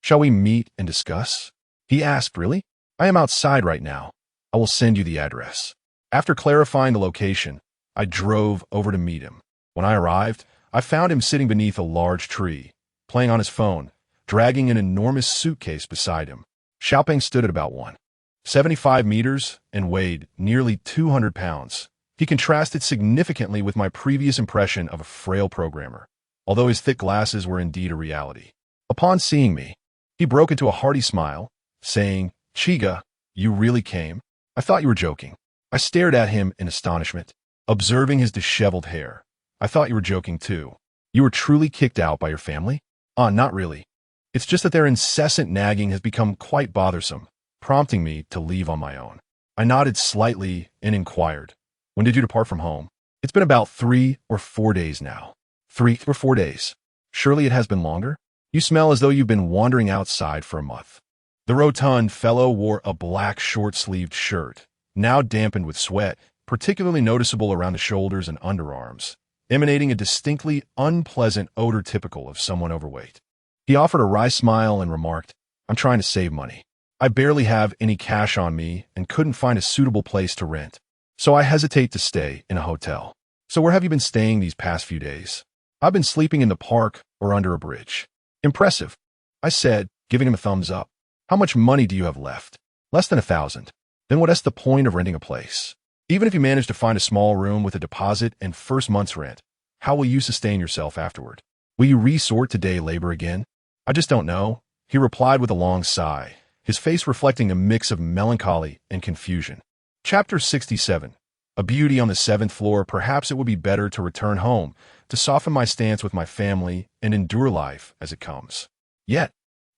Shall we meet and discuss? He asked, really? I am outside right now. I will send you the address. After clarifying the location, I drove over to meet him. When I arrived, I found him sitting beneath a large tree, playing on his phone, dragging an enormous suitcase beside him. Xiaoping stood at about 175 meters and weighed nearly 200 pounds. He contrasted significantly with my previous impression of a frail programmer, although his thick glasses were indeed a reality. Upon seeing me, he broke into a hearty smile, saying, Chiga, you really came? I thought you were joking. I stared at him in astonishment, observing his disheveled hair. I thought you were joking too. You were truly kicked out by your family? Not really. It's just that their incessant nagging has become quite bothersome, prompting me to leave on my own. I nodded slightly and inquired, when did you depart from home? It's been about 3 or 4 days now. 3 or 4 days. Surely it has been longer? You smell as though you've been wandering outside for a month. The rotund fellow wore a black short-sleeved shirt, now dampened with sweat, particularly noticeable around the shoulders and underarms, emanating a distinctly unpleasant odor typical of someone overweight. He offered a wry smile and remarked, I'm trying to save money. I barely have any cash on me and couldn't find a suitable place to rent, so I hesitate to stay in a hotel. So where have you been staying these past few days? I've been sleeping in the park or under a bridge. Impressive, I said, giving him a thumbs up. How much money do you have left? Less than 1,000. Then what's the point of renting a place? Even if you manage to find a small room with a deposit and first month's rent, how will you sustain yourself afterward? Will you resort to day labor again? I just don't know, he replied with a long sigh, his face reflecting a mix of melancholy and confusion. Chapter 67. A beauty on the 7th floor. Perhaps it would be better to return home, to soften my stance with my family and endure life as it comes. Yet,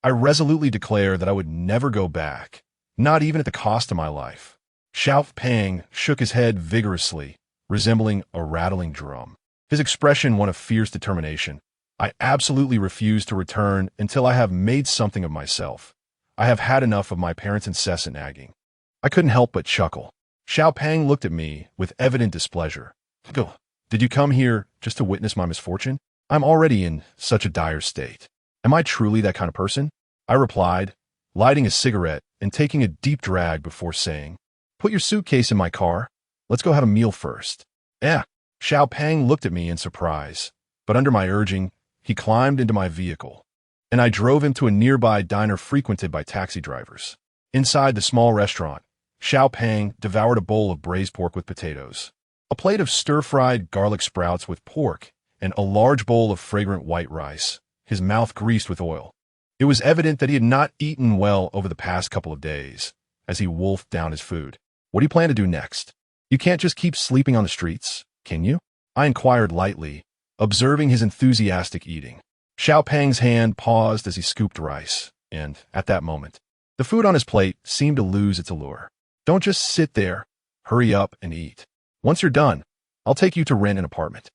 I resolutely declare that I would never go back, not even at the cost of my life. Xiaoping shook his head vigorously, resembling a rattling drum. His expression one of fierce determination. I absolutely refuse to return until I have made something of myself. I have had enough of my parents' incessant nagging. I couldn't help but chuckle. Xiaoping looked at me with evident displeasure. Did you come here just to witness my misfortune? I'm already in such a dire state. Am I truly that kind of person? I replied, lighting a cigarette and taking a deep drag before saying, Put your suitcase in my car. Let's go have a meal first. Xiaoping looked at me in surprise, but under my urging, he climbed into my vehicle, and I drove him to a nearby diner frequented by taxi drivers. Inside the small restaurant, Xiaoping devoured a bowl of braised pork with potatoes, a plate of stir-fried garlic sprouts with pork, and a large bowl of fragrant white rice, his mouth greased with oil. It was evident that he had not eaten well over the past couple of days, as he wolfed down his food. What do you plan to do next? You can't just keep sleeping on the streets, can you? I inquired lightly, observing his enthusiastic eating. Xiaoping's hand paused as he scooped rice, and, at that moment, the food on his plate seemed to lose its allure. Don't just sit there. Hurry up and eat. Once you're done, I'll take you to rent an apartment.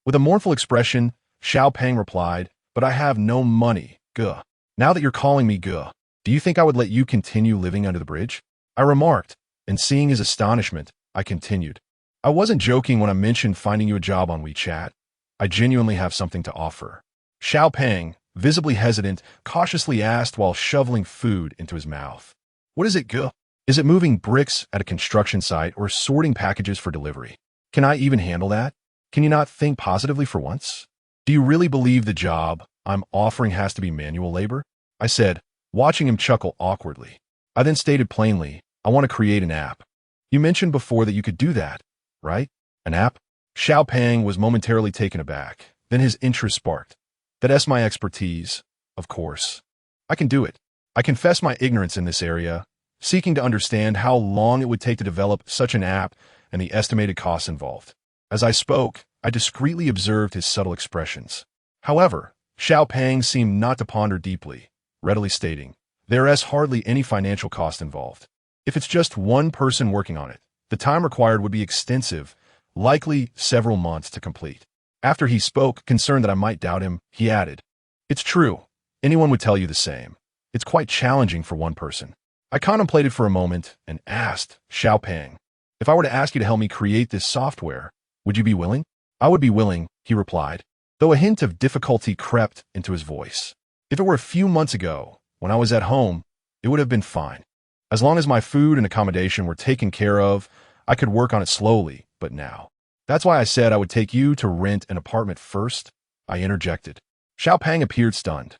With a mournful expression, Xiaoping replied, But I have no money, guh. Now that you're calling me guh, do you think I would let you continue living under the bridge? I remarked, and seeing his astonishment, I continued. I wasn't joking when I mentioned finding you a job on WeChat. I genuinely have something to offer. Xiaoping, visibly hesitant, cautiously asked while shoveling food into his mouth. What is it, guh? Is it moving bricks at a construction site or sorting packages for delivery? Can I even handle that? Can you not think positively for once? Do you really believe the job I'm offering has to be manual labor? I said, watching him chuckle awkwardly. I then stated plainly, I want to create an app. You mentioned before that you could do that, right? An app? Xiao Pang was momentarily taken aback. Then his interest sparked. That's my expertise, of course. I can do it. I confess my ignorance in this area, seeking to understand how long it would take to develop such an app and the estimated costs involved. As I spoke, I discreetly observed his subtle expressions. However, Xiao Pang seemed not to ponder deeply, readily stating, there is hardly any financial cost involved. If it's just one person working on it, the time required would be extensive, likely several months to complete. After he spoke, concerned that I might doubt him, he added, it's true. Anyone would tell you the same. It's quite challenging for one person. I contemplated for a moment and asked Xiao Pang, if I were to ask you to help me create this software, would you be willing? I would be willing, he replied, though a hint of difficulty crept into his voice. If it were a few months ago, when I was at home, it would have been fine. As long as my food and accommodation were taken care of, I could work on it slowly, but now. That's why I said I would take you to rent an apartment first, I interjected. Xiao Pang appeared stunned.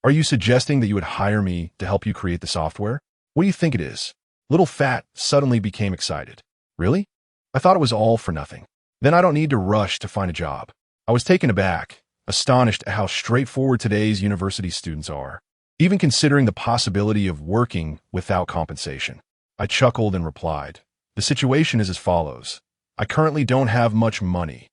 Are you suggesting that you would hire me to help you create the software? What do you think it is? Little Fat suddenly became excited. Really? I thought it was all for nothing. Then I don't need to rush to find a job. I was taken aback, astonished at how straightforward today's university students are, even considering the possibility of working without compensation. I chuckled and replied, the situation is as follows. I currently don't have much money.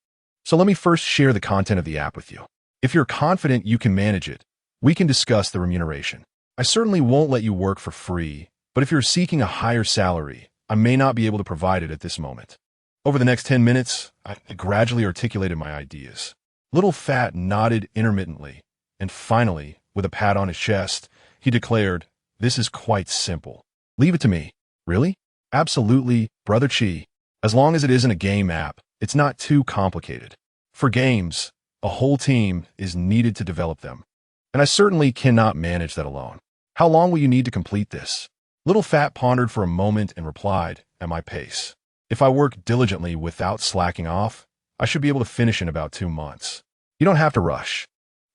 So let me first share the content of the app with you. If you're confident you can manage it, we can discuss the remuneration. I certainly won't let you work for free, but if you're seeking a higher salary, I may not be able to provide it at this moment. Over the next 10 minutes, I gradually articulated my ideas. Little Fat nodded intermittently, and finally, with a pat on his chest, he declared, this is quite simple. Leave it to me. Really? Absolutely, Brother Chi. As long as it isn't a game app, it's not too complicated. For games, a whole team is needed to develop them. And I certainly cannot manage that alone. How long will you need to complete this? Little Fat pondered for a moment and replied, at my pace. If I work diligently without slacking off, I should be able to finish in about 2 months. You don't have to rush.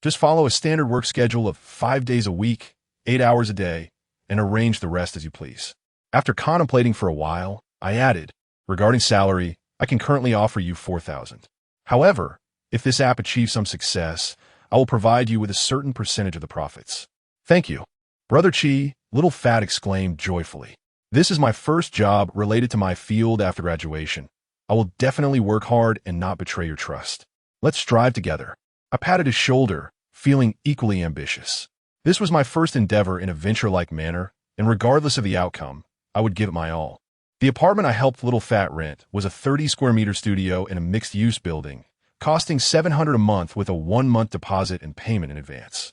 Just follow a standard work schedule of 5 days a week, 8 hours a day, and arrange the rest as you please. After contemplating for a while, I added, regarding salary, I can currently offer you $4,000. However, if this app achieves some success, I will provide you with a certain percentage of the profits. Thank you. Brother Chi, Little Fat exclaimed joyfully. This is my first job related to my field after graduation. I will definitely work hard and not betray your trust. Let's strive together. I patted his shoulder, feeling equally ambitious. This was my first endeavor in a venture-like manner, and regardless of the outcome, I would give it my all. The apartment I helped Little Fat rent was a 30-square-meter studio in a mixed-use building, costing $700 a month with a 1-month deposit and payment in advance.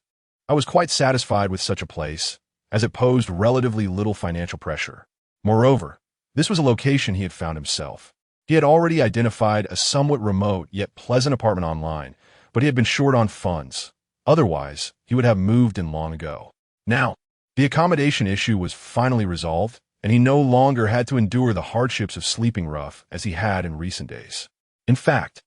I was quite satisfied with such a place, as it posed relatively little financial pressure. Moreover, this was a location he had found himself. He had already identified a somewhat remote yet pleasant apartment online, but he had been short on funds. Otherwise, he would have moved in long ago. Now, the accommodation issue was finally resolved, and he no longer had to endure the hardships of sleeping rough as he had in recent days. In fact,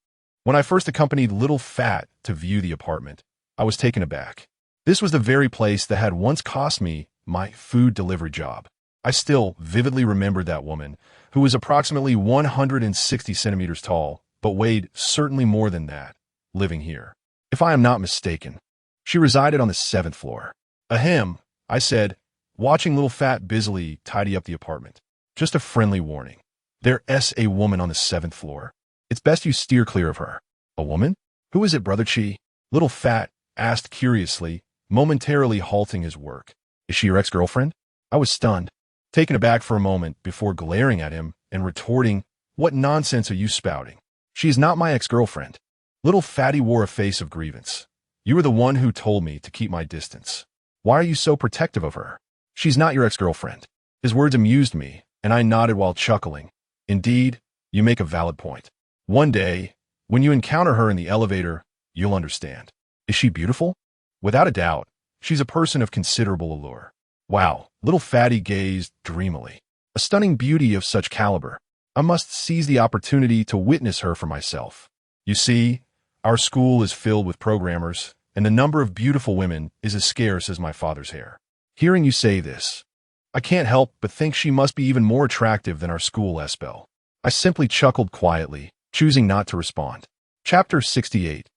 when I first accompanied Little Fat to view the apartment, I was taken aback. This was the very place that had once cost me my food delivery job. I still vividly remembered that woman, who was approximately 160 centimeters tall, but weighed certainly more than that, living here. If I am not mistaken, she resided on the 7th floor. Ahem, I said, watching Little Fat busily tidy up the apartment. Just a friendly warning. There's a woman on the 7th floor. It's best you steer clear of her. A woman? Who is it, Brother Chi? Little Fat asked curiously, momentarily halting his work. Is she your ex-girlfriend? I was stunned, taken aback for a moment before glaring at him and retorting, what nonsense are you spouting? She is not my ex-girlfriend. Little Fatty wore a face of grievance. You were the one who told me to keep my distance. Why are you so protective of her? She's not your ex-girlfriend. His words amused me, and I nodded while chuckling. Indeed, you make a valid point. One day, when you encounter her in the elevator, you'll understand. Is she beautiful? Without a doubt, she's a person of considerable allure. Wow, Little Fatty gazed dreamily. A stunning beauty of such caliber. I must seize the opportunity to witness her for myself. You see, our school is filled with programmers, and the number of beautiful women is as scarce as my father's hair. Hearing you say this, I can't help but think she must be even more attractive than our school Espel. I simply chuckled quietly, choosing not to respond. Chapter 68.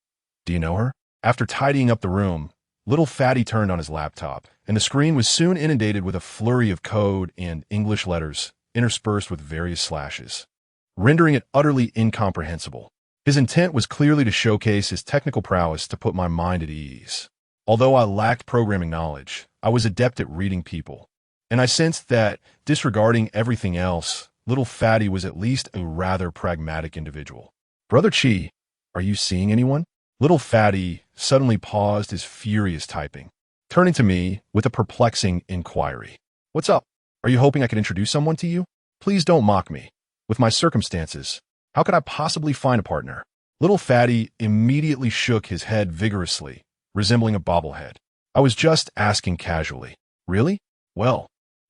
Do you know her? After tidying up the room, little Fatty turned on his laptop, and the screen was soon inundated with a flurry of code and English letters, interspersed with various slashes, rendering it utterly incomprehensible. His intent was clearly to showcase his technical prowess to put my mind at ease. Although I lacked programming knowledge, I was adept at reading people, and I sensed that, disregarding everything else, little Fatty was at least a rather pragmatic individual. Brother Chi, are you seeing anyone? Little Fatty suddenly paused his furious typing, turning to me with a perplexing inquiry. What's up? Are you hoping I could introduce someone to you? Please don't mock me. With my circumstances, how could I possibly find a partner? Little Fatty immediately shook his head vigorously, resembling a bobblehead. I was just asking casually. Really? Well,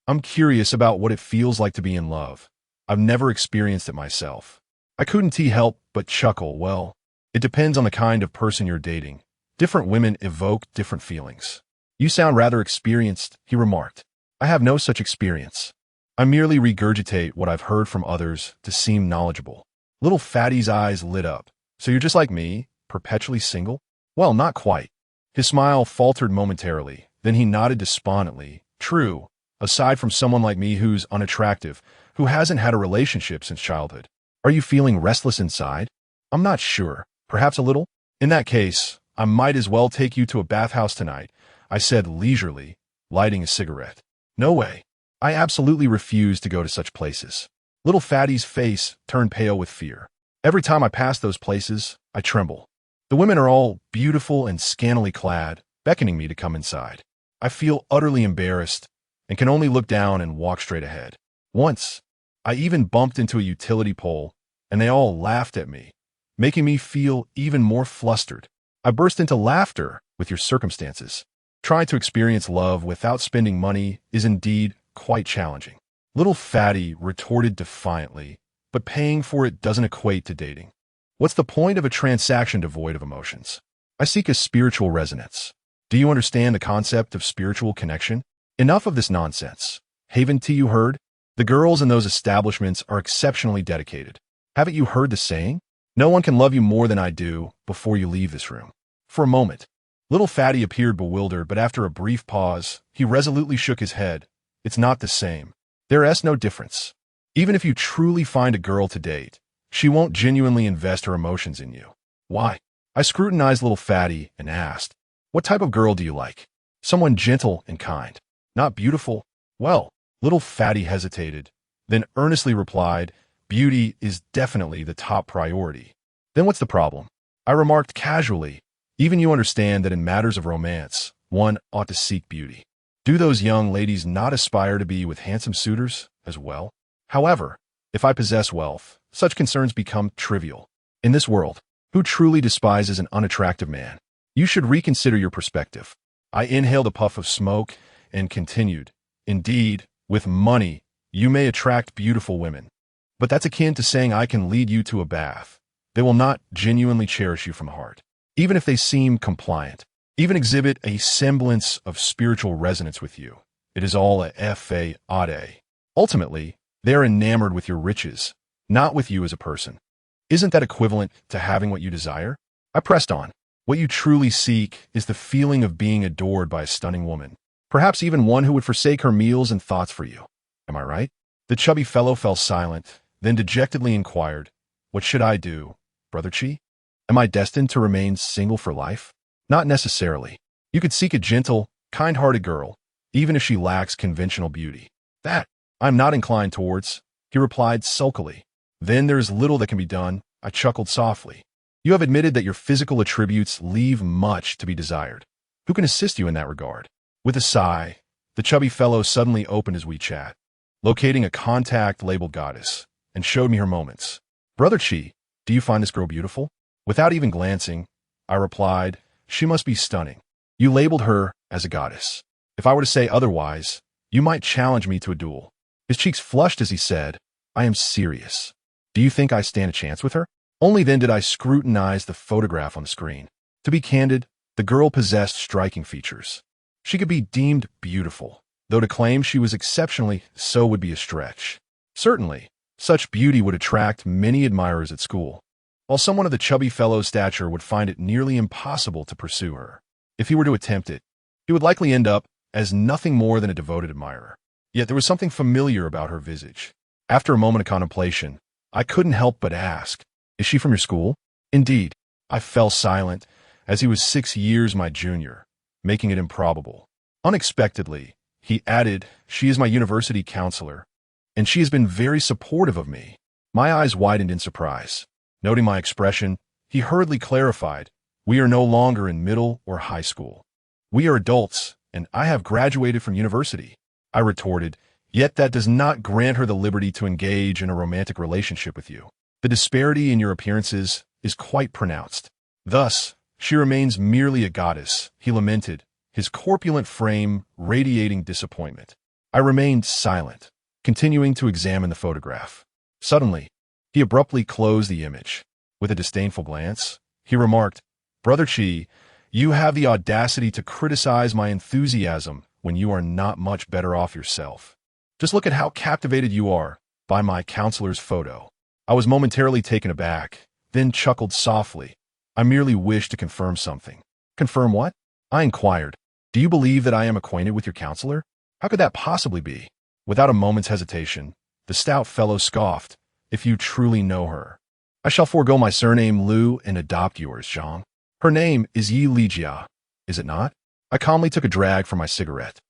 I'm curious about what it feels like to be in love. I've never experienced it myself. I couldn't help but chuckle. Well, it depends on the kind of person you're dating. Different women evoke different feelings. You sound rather experienced, he remarked. I have no such experience. I merely regurgitate what I've heard from others to seem knowledgeable. Little Fatty's eyes lit up. So you're just like me, perpetually single? Well, not quite. His smile faltered momentarily, then he nodded despondently. True, aside from someone like me who's unattractive, who hasn't had a relationship since childhood. Are you feeling restless inside? I'm not sure. Perhaps a little? In that case, I might as well take you to a bathhouse tonight, I said leisurely, lighting a cigarette. No way. I absolutely refuse to go to such places. Little Fatty's face turned pale with fear. Every time I pass those places, I tremble. The women are all beautiful and scantily clad, beckoning me to come inside. I feel utterly embarrassed and can only look down and walk straight ahead. Once, I even bumped into a utility pole, and they all laughed at me, making me feel even more flustered. I burst into laughter with your circumstances. Trying to experience love without spending money is indeed quite challenging. Little Fatty retorted defiantly, but paying for it doesn't equate to dating. What's the point of a transaction devoid of emotions? I seek a spiritual resonance. Do you understand the concept of spiritual connection? Enough of this nonsense. Haven't you heard? The girls in those establishments are exceptionally dedicated. Haven't you heard the saying? No one can love you more than I do before you leave this room. For a moment, little Fatty appeared bewildered, but after a brief pause, he resolutely shook his head. It's not the same. There is no difference. Even if you truly find a girl to date, she won't genuinely invest her emotions in you. Why? I scrutinized little Fatty and asked, what type of girl do you like? Someone gentle and kind. Not beautiful? Well, little Fatty hesitated, then earnestly replied, beauty is definitely the top priority. Then what's the problem? I remarked casually. Even you understand that in matters of romance, one ought to seek beauty. Do those young ladies not aspire to be with handsome suitors as well? However, if I possess wealth, such concerns become trivial. In this world, who truly despises an unattractive man? You should reconsider your perspective. I inhaled a puff of smoke and continued. Indeed, with money, you may attract beautiful women. But that's akin to saying I can lead you to a bath. They will not genuinely cherish you from the heart. Even if they seem compliant, even exhibit a semblance of spiritual resonance with you, it is all a fade. Ultimately, they are enamored with your riches, not with you as a person. Isn't that equivalent to having what you desire? I pressed on. What you truly seek is the feeling of being adored by a stunning woman, perhaps even one who would forsake her meals and thoughts for you. Am I right? The chubby fellow fell silent, then dejectedly inquired, what should I do, Brother Chi? Am I destined to remain single for life? Not necessarily. You could seek a gentle, kind-hearted girl, even if she lacks conventional beauty. That I'm not inclined towards, he replied sulkily. Then there is little that can be done, I chuckled softly. You have admitted that your physical attributes leave much to be desired. Who can assist you in that regard? With a sigh, the chubby fellow suddenly opened his WeChat, locating a contact labeled goddess, and showed me her moments. Brother Chi, do you find this girl beautiful? Without even glancing, I replied, she must be stunning. You labeled her as a goddess. If I were to say otherwise, you might challenge me to a duel. His cheeks flushed as he said, I am serious. Do you think I stand a chance with her? Only then did I scrutinize the photograph on the screen. To be candid, the girl possessed striking features. She could be deemed beautiful, though to claim she was exceptionally so would be a stretch. Certainly, such beauty would attract many admirers at school. while someone of the chubby fellow's stature would find it nearly impossible to pursue her. If he were to attempt it, he would likely end up as nothing more than a devoted admirer. Yet there was something familiar about her visage. After a moment of contemplation, I couldn't help but ask, "Is she from your school?" Indeed, I fell silent, as he was 6 years my junior, making it improbable. Unexpectedly, he added, "She is my university counselor, and she has been very supportive of me." My eyes widened in surprise. Noting my expression, he hurriedly clarified, "We are no longer in middle or high school. We are adults, and I have graduated from university." I retorted, "Yet that does not grant her the liberty to engage in a romantic relationship with you. The disparity in your appearances is quite pronounced. Thus, she remains merely a goddess," he lamented, his corpulent frame radiating disappointment. I remained silent, continuing to examine the photograph. Suddenly, he abruptly closed the image. With a disdainful glance, he remarked, "Brother Chi, you have the audacity to criticize my enthusiasm when you are not much better off yourself. Just look at how captivated you are by my counselor's photo." I was momentarily taken aback, then chuckled softly. "I merely wish to confirm something." "Confirm what?" I inquired. "Do you believe that I am acquainted with your counselor? How could that possibly be?" Without a moment's hesitation, the stout fellow scoffed, "If you truly know her, I shall forego my surname Liu and adopt yours, Zhang. Her name is Yi Lijia, is it not?" I calmly took a drag from my cigarette.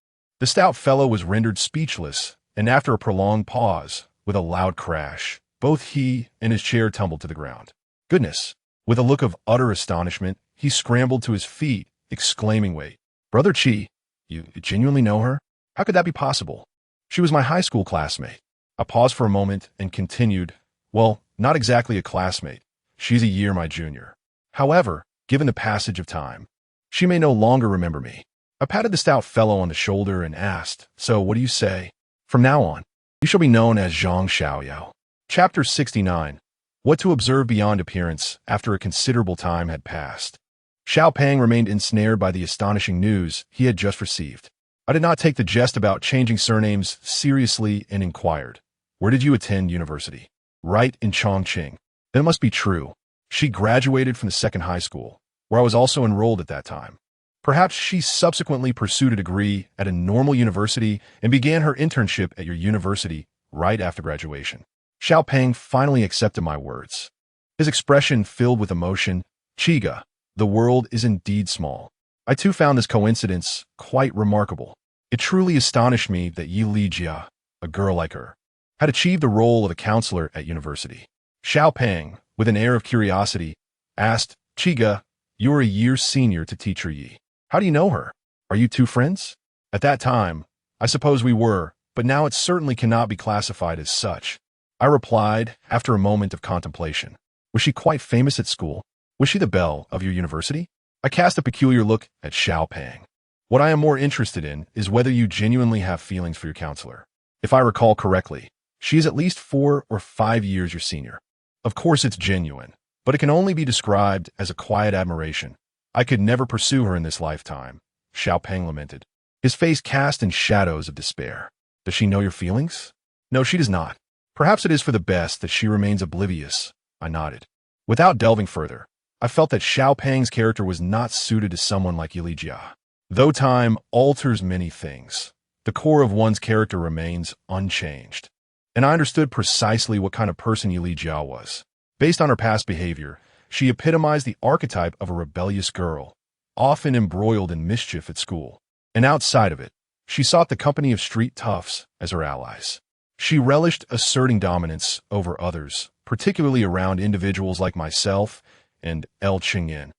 The stout fellow was rendered speechless, and after a prolonged pause, with a loud crash, both he and his chair tumbled to the ground. "Goodness!" With a look of utter astonishment, he scrambled to his feet, exclaiming, "Wait, Brother Chi, you genuinely know her? How could that be possible?" "She was my high school classmate." I paused for a moment and continued, "Well, not exactly a classmate. She's a year my junior. However, given the passage of time, she may no longer remember me." I patted the stout fellow on the shoulder and asked, "So what do you say? From now on, you shall be known as Zhang Xiaoyao." Chapter 69. What to observe beyond appearance after a considerable time had passed. Xiao Pang remained ensnared by the astonishing news he had just received. I did not take the jest about changing surnames seriously and inquired, "Where did you attend university?" "Right in Chongqing." "Then it must be true. She graduated from the second high school, where I was also enrolled at that time. Perhaps she subsequently pursued a degree at a normal university and began her internship at your university right after graduation." Xiao Pang finally accepted my words. His expression filled with emotion. "Chiga, the world is indeed small." I too found this coincidence quite remarkable. It truly astonished me that Yi Lijia, a girl like her, had achieved the role of a counselor at university. Xiao Pang, with an air of curiosity, asked, "Chiga, you are a year senior to teacher Yi. How do you know her? Are you two friends?" "At that time, I suppose we were, but now it certainly cannot be classified as such," I replied after a moment of contemplation. "Was she quite famous at school? Was she the belle of your university?" I cast a peculiar look at Xiao Pang. "What I am more interested in is whether you genuinely have feelings for your counselor. If I recall correctly, she is at least 4 or 5 years your senior." "Of course it's genuine, but it can only be described as a quiet admiration. I could never pursue her in this lifetime," Xiao Pang lamented, his face cast in shadows of despair. "Does she know your feelings?" "No, she does not. Perhaps it is for the best that she remains oblivious," I nodded. Without delving further, I felt that Xiao Pang's character was not suited to someone like Yi Lijia. Though time alters many things, the core of one's character remains unchanged. And I understood precisely what kind of person Yi Lijia was. Based on her past behavior, she epitomized the archetype of a rebellious girl, often embroiled in mischief at school. And outside of it, she sought the company of street toughs as her allies. She relished asserting dominance over others, particularly around individuals like myself and El Qingyan,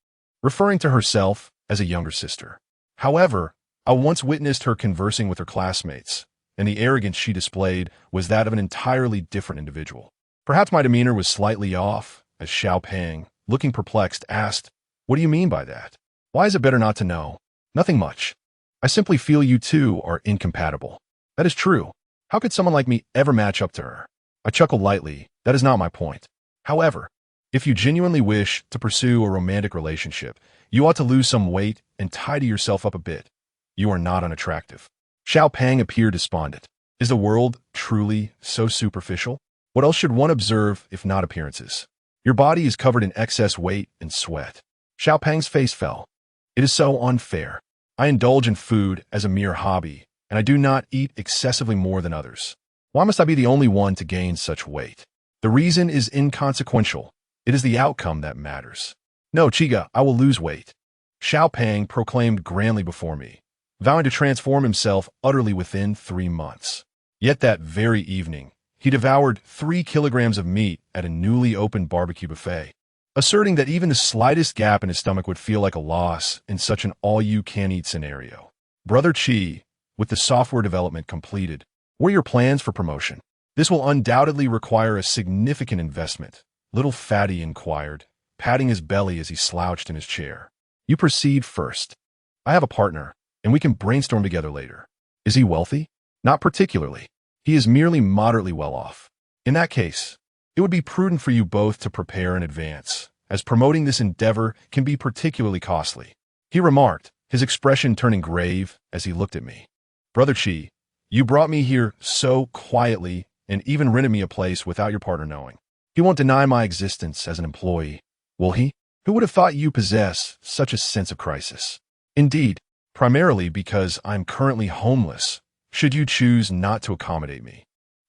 referring to herself as a younger sister. However, I once witnessed her conversing with her classmates, and the arrogance she displayed was that of an entirely different individual. Perhaps my demeanor was slightly off, as Xiao Pang, looking perplexed, asked, "What do you mean by that? Why is it better not to know?" "Nothing much. I simply feel you two are incompatible." "That is true. How could someone like me ever match up to her?" I chuckled lightly. "That is not my point. However, if you genuinely wish to pursue a romantic relationship, you ought to lose some weight and tidy yourself up a bit. You are not unattractive." Xiao Pang appeared despondent. Is the world truly so superficial? What else should one observe if not appearances? Your body is covered in excess weight and sweat. Xiao Pang's face fell. It is so unfair. I indulge in food as a mere hobby, and I do not eat excessively more than others. Why must I be the only one to gain such weight? The reason is inconsequential. It is the outcome that matters. No, Chiga, I will lose weight. Xiao Pang proclaimed grandly before me, vowing to transform himself utterly within 3 months. Yet that very evening, he devoured 3 kilograms of meat at a newly opened barbecue buffet, asserting that even the slightest gap in his stomach would feel like a loss in such an all-you-can-eat scenario. Brother Chi, with the software development completed, what are your plans for promotion? This will undoubtedly require a significant investment, little Fatty inquired, patting his belly as he slouched in his chair. You proceed first. I have a partner, and we can brainstorm together later. Is he wealthy? Not particularly. He is merely moderately well off. In that case, it would be prudent for you both to prepare in advance, as promoting this endeavor can be particularly costly. He remarked, his expression turning grave as he looked at me. Brother Chi, you brought me here so quietly and even rented me a place without your partner knowing. He won't deny my existence as an employee, will he? Who would have thought you possess such a sense of crisis? Indeed, primarily because I'm currently homeless, should you choose not to accommodate me.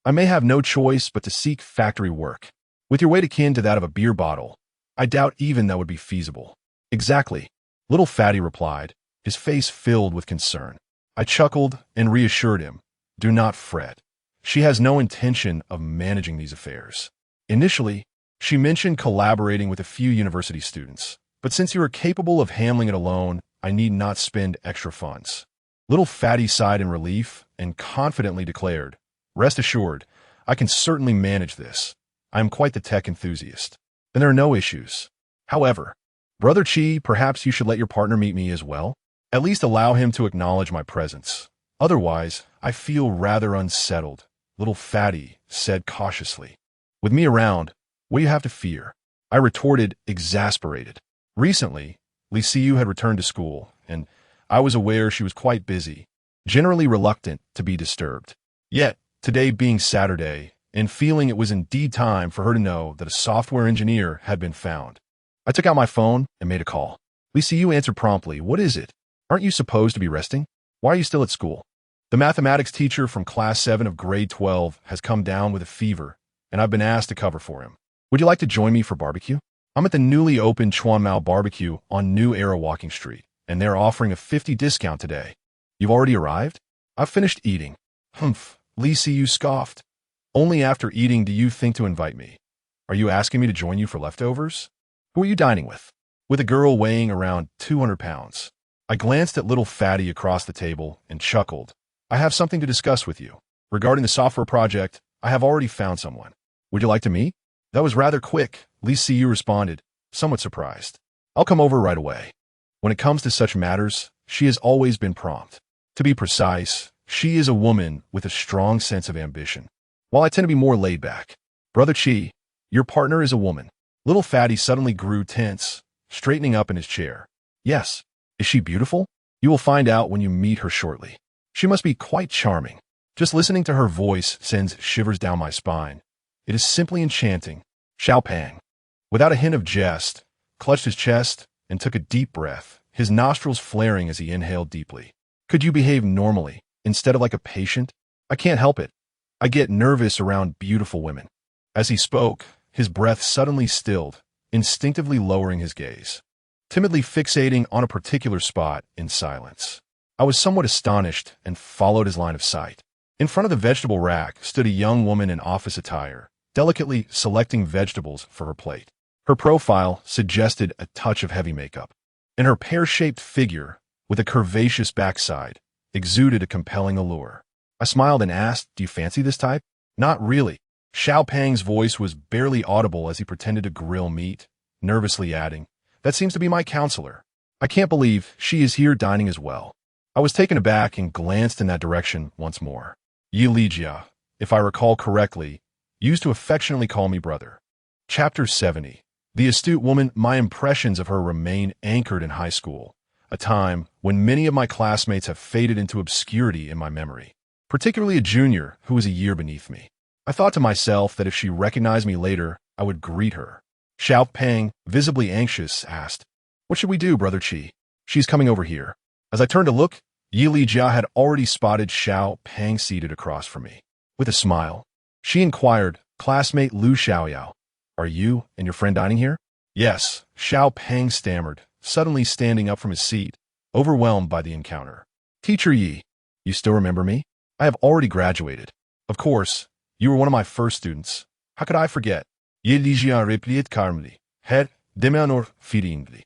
I may have no choice but to seek factory work. With your weight akin to that of a beer bottle, I doubt even that would be feasible. Exactly, little Fatty replied, his face filled with concern. I chuckled and reassured him, do not fret. She has no intention of managing these affairs. Initially, she mentioned collaborating with a few university students, but since you are capable of handling it alone, I need not spend extra funds. Little Fatty sighed in relief and confidently declared, rest assured, I can certainly manage this. I am quite the tech enthusiast. Then there are no issues. However, Brother Chi, perhaps you should let your partner meet me as well? At least allow him to acknowledge my presence. Otherwise, I feel rather unsettled, little Fatty said cautiously. With me around, what do you have to fear? I retorted, exasperated. Recently, Li Siyu had returned to school, and I was aware she was quite busy, generally reluctant to be disturbed. Yet, today being Saturday, and feeling it was indeed time for her to know that a software engineer had been found, I took out my phone and made a call. Li Siyu answered promptly, what is it? Aren't you supposed to be resting? Why are you still at school? The mathematics teacher from class 7 of grade 12 has come down with a fever, and I've been asked to cover for him. Would you like to join me for barbecue? I'm at the newly opened Chuan Mao Barbecue on New Era Walking Street, and they're offering a 50% discount today. You've already arrived? I've finished eating. Humph, Li Siyu scoffed. Only after eating do you think to invite me. Are you asking me to join you for leftovers? Who are you dining with? With a girl weighing around 200 pounds. I glanced at little Fatty across the table and chuckled. I have something to discuss with you. Regarding the software project, I have already found someone. Would you like to meet? That was rather quick, Li Siyu responded, somewhat surprised. I'll come over right away. When it comes to such matters, she has always been prompt. To be precise, she is a woman with a strong sense of ambition, while I tend to be more laid back. Brother Chi, your partner is a woman. Little Fatty suddenly grew tense, straightening up in his chair. Yes. Is she beautiful? You will find out when you meet her shortly. She must be quite charming. Just listening to her voice sends shivers down my spine. It is simply enchanting. Xiao Pang, without a hint of jest, clutched his chest and took a deep breath, his nostrils flaring as he inhaled deeply. Could you behave normally, instead of like a patient? I can't help it. I get nervous around beautiful women. As he spoke, his breath suddenly stilled, instinctively lowering his gaze, timidly fixating on a particular spot in silence. I was somewhat astonished and followed his line of sight. In front of the vegetable rack stood a young woman in office attire, delicately selecting vegetables for her plate. Her profile suggested a touch of heavy makeup, and her pear-shaped figure, with a curvaceous backside, exuded a compelling allure. I smiled and asked, do you fancy this type? Not really. Xiao Pang's voice was barely audible as he pretended to grill meat, nervously adding, that seems to be my counselor. I can't believe she is here dining as well. I was taken aback and glanced in that direction once more. Yi Lijia, if I recall correctly, used to affectionately call me brother. Chapter 70. The astute woman, my impressions of her remain anchored in high school, a time when many of my classmates have faded into obscurity in my memory, particularly a junior who was a year beneath me. I thought to myself that if she recognized me later, I would greet her. Xiao Peng, visibly anxious, asked, "What should we do, Brother Qi? She's coming over here." As I turned to look, Yi Lijia had already spotted Xiao Peng seated across from me. With a smile, she inquired, "Classmate Lu Xiaoyao, are you and your friend dining here?" "Yes," Xiao Peng stammered, suddenly standing up from his seat, overwhelmed by the encounter. "Teacher Yi, you still remember me? I have already graduated. Of course, you were one of my first students. How could I forget?" Yi Lijia replied calmly, "Het demeanor vriendelijk."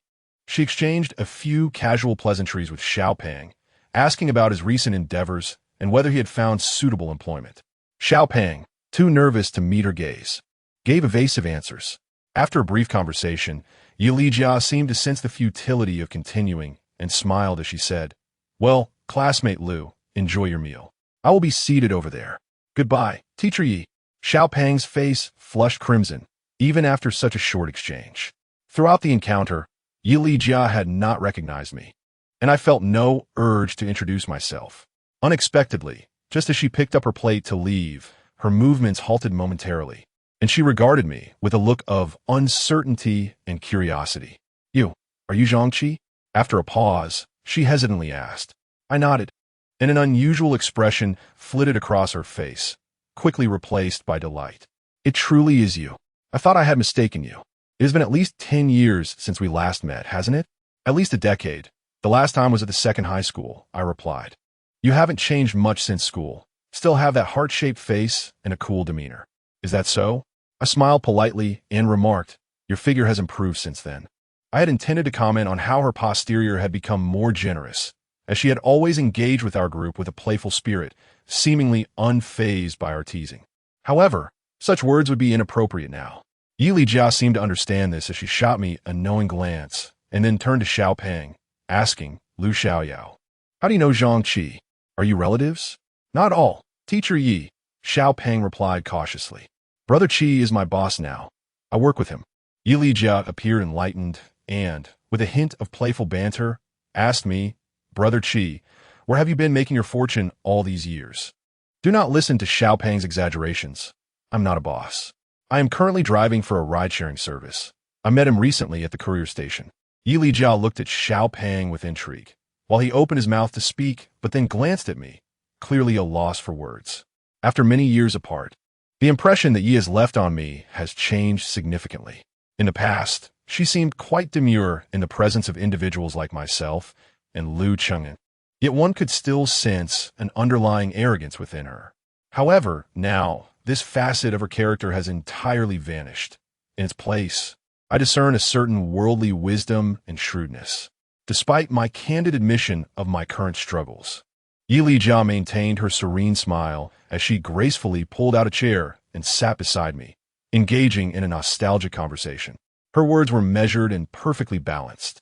She exchanged a few casual pleasantries with Xiao Peng, asking about his recent endeavors and whether he had found suitable employment. Xiao Peng, too nervous to meet her gaze, gave evasive answers. After a brief conversation, Yi Lijia seemed to sense the futility of continuing and smiled as she said, "Well, classmate Lu, enjoy your meal. I will be seated over there. Goodbye, Teacher Yi." Xiao Peng's face flushed crimson, even after such a short exchange. Throughout the encounter, Yi Lijia had not recognized me, and I felt no urge to introduce myself. Unexpectedly, just as she picked up her plate to leave, her movements halted momentarily, and she regarded me with a look of uncertainty and curiosity. Are you Zhangqi?" After a pause, she hesitantly asked. I nodded, and an unusual expression flitted across her face, quickly replaced by delight. "It truly is you. I thought I had mistaken you. It has been at least 10 years since we last met, hasn't it?" "At least a decade. The last time was at the second high school," I replied. "You haven't changed much since school. Still have that heart-shaped face and a cool demeanor. Is that so?" I smiled politely and remarked, "Your figure has improved since then." I had intended to comment on how her posterior had become more generous, as she had always engaged with our group with a playful spirit, seemingly unfazed by our teasing. However, such words would be inappropriate now. Yi Lijia seemed to understand this as she shot me a knowing glance, and then turned to Xiao Peng, asking, "Lu Xiaoyao, how do you know Zhang Qi? Are you relatives?" "Not all, Teacher Yi," Xiao Peng replied cautiously. "Brother Qi is my boss now. I work with him." Yi Lijia appeared enlightened and, with a hint of playful banter, asked me, "Brother Qi, where have you been making your fortune all these years?" Do not listen to Xiao Peng's exaggerations. I'm not a boss. I am currently driving for a ride-sharing service. I met him recently at the courier station. Yi Lijia looked at Xiao Peng with intrigue, while he opened his mouth to speak, but then glanced at me, clearly a loss for words. After many years apart, the impression that Yi has left on me has changed significantly. In the past, she seemed quite demure in the presence of individuals like myself and Lu Cheng'en. Yet one could still sense an underlying arrogance within her. However, now, this facet of her character has entirely vanished. In its place, I discern a certain worldly wisdom and shrewdness. Despite my candid admission of my current struggles, Yi Lijia maintained her serene smile as she gracefully pulled out a chair and sat beside me, engaging in a nostalgic conversation. Her words were measured and perfectly balanced,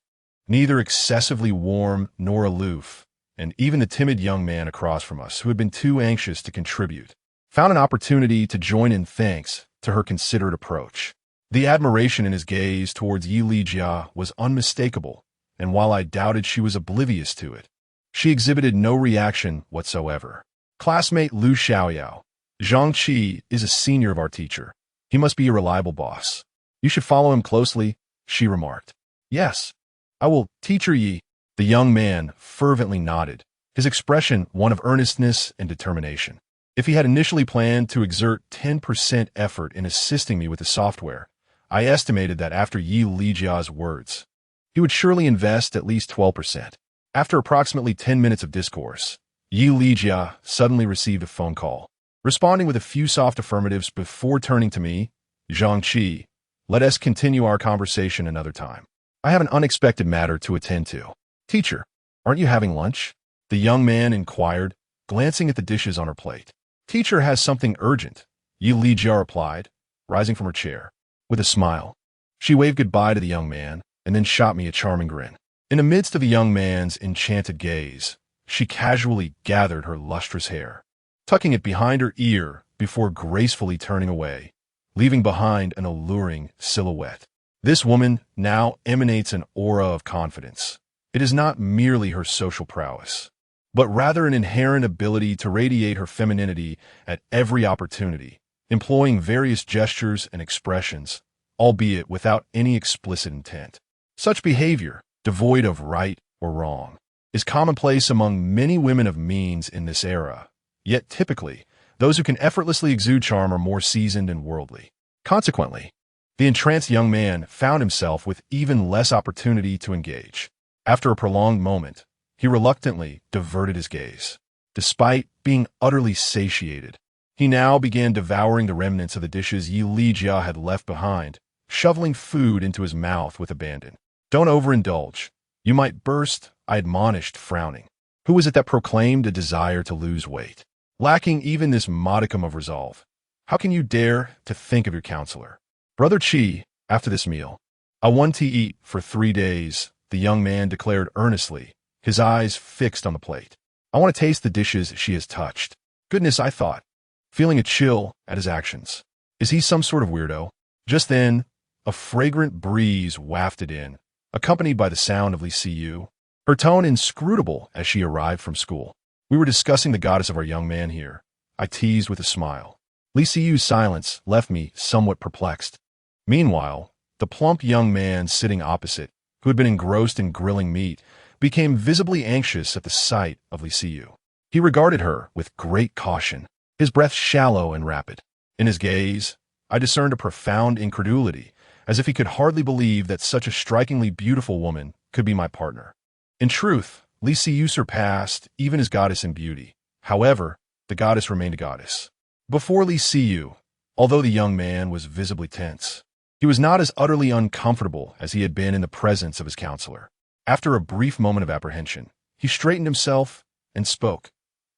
neither excessively warm nor aloof, and even the timid young man across from us, who had been too anxious to contribute, found an opportunity to join in thanks to her considerate approach. The admiration in his gaze towards Yi Lijia was unmistakable, and while I doubted she was oblivious to it, she exhibited no reaction whatsoever. "Classmate Lu Xiaoyao, Zhang Qi is a senior of our teacher. He must be a reliable boss. You should follow him closely," she remarked. "Yes, I will, Teacher Yi." The young man fervently nodded, his expression one of earnestness and determination. If he had initially planned to exert 10% effort in assisting me with the software, I estimated that after Yi Lijia's words, he would surely invest at least 12%. After approximately 10 minutes of discourse, Yi Lijia suddenly received a phone call. Responding with a few soft affirmatives before turning to me, "Zhang Qi, let us continue our conversation another time. I have an unexpected matter to attend to." "Teacher, aren't you having lunch?" the young man inquired, glancing at the dishes on her plate. "Teacher has something urgent," Yi Lijia replied, rising from her chair. With a smile, she waved goodbye to the young man and then shot me a charming grin. In the midst of the young man's enchanted gaze, she casually gathered her lustrous hair, tucking it behind her ear before gracefully turning away, leaving behind an alluring silhouette. This woman now emanates an aura of confidence. It is not merely her social prowess, but rather an inherent ability to radiate her femininity at every opportunity, employing various gestures and expressions, albeit without any explicit intent. Such behavior, devoid of right or wrong, is commonplace among many women of means in this era. Yet typically, those who can effortlessly exude charm are more seasoned and worldly. Consequently, the entranced young man found himself with even less opportunity to engage. After a prolonged moment, he reluctantly diverted his gaze. Despite being utterly satiated, he now began devouring the remnants of the dishes Yi Li Jia had left behind, shoveling food into his mouth with abandon. "Don't overindulge. You might burst," I admonished, frowning. Who was it that proclaimed a desire to lose weight? Lacking even this modicum of resolve, how can you dare to think of your counselor? "Brother Chi, after this meal, I want to eat for 3 days," the young man declared earnestly, his eyes fixed on the plate. "I want to taste the dishes she has touched." Goodness, I thought, feeling a chill at his actions. Is he some sort of weirdo? Just then, a fragrant breeze wafted in, accompanied by the sound of Li Siyu, her tone inscrutable as she arrived from school. "We were discussing the goddess of our young man here," I teased with a smile. Li Siyu's silence left me somewhat perplexed. Meanwhile, the plump young man sitting opposite, who had been engrossed in grilling meat, became visibly anxious at the sight of Li Siyu. He regarded her with great caution, his breath shallow and rapid. In his gaze, I discerned a profound incredulity, as if he could hardly believe that such a strikingly beautiful woman could be my partner. In truth, Li Siyu surpassed even his goddess in beauty. However, the goddess remained a goddess. Before Li Siyu, although the young man was visibly tense, he was not as utterly uncomfortable as he had been in the presence of his counselor. After a brief moment of apprehension, he straightened himself and spoke.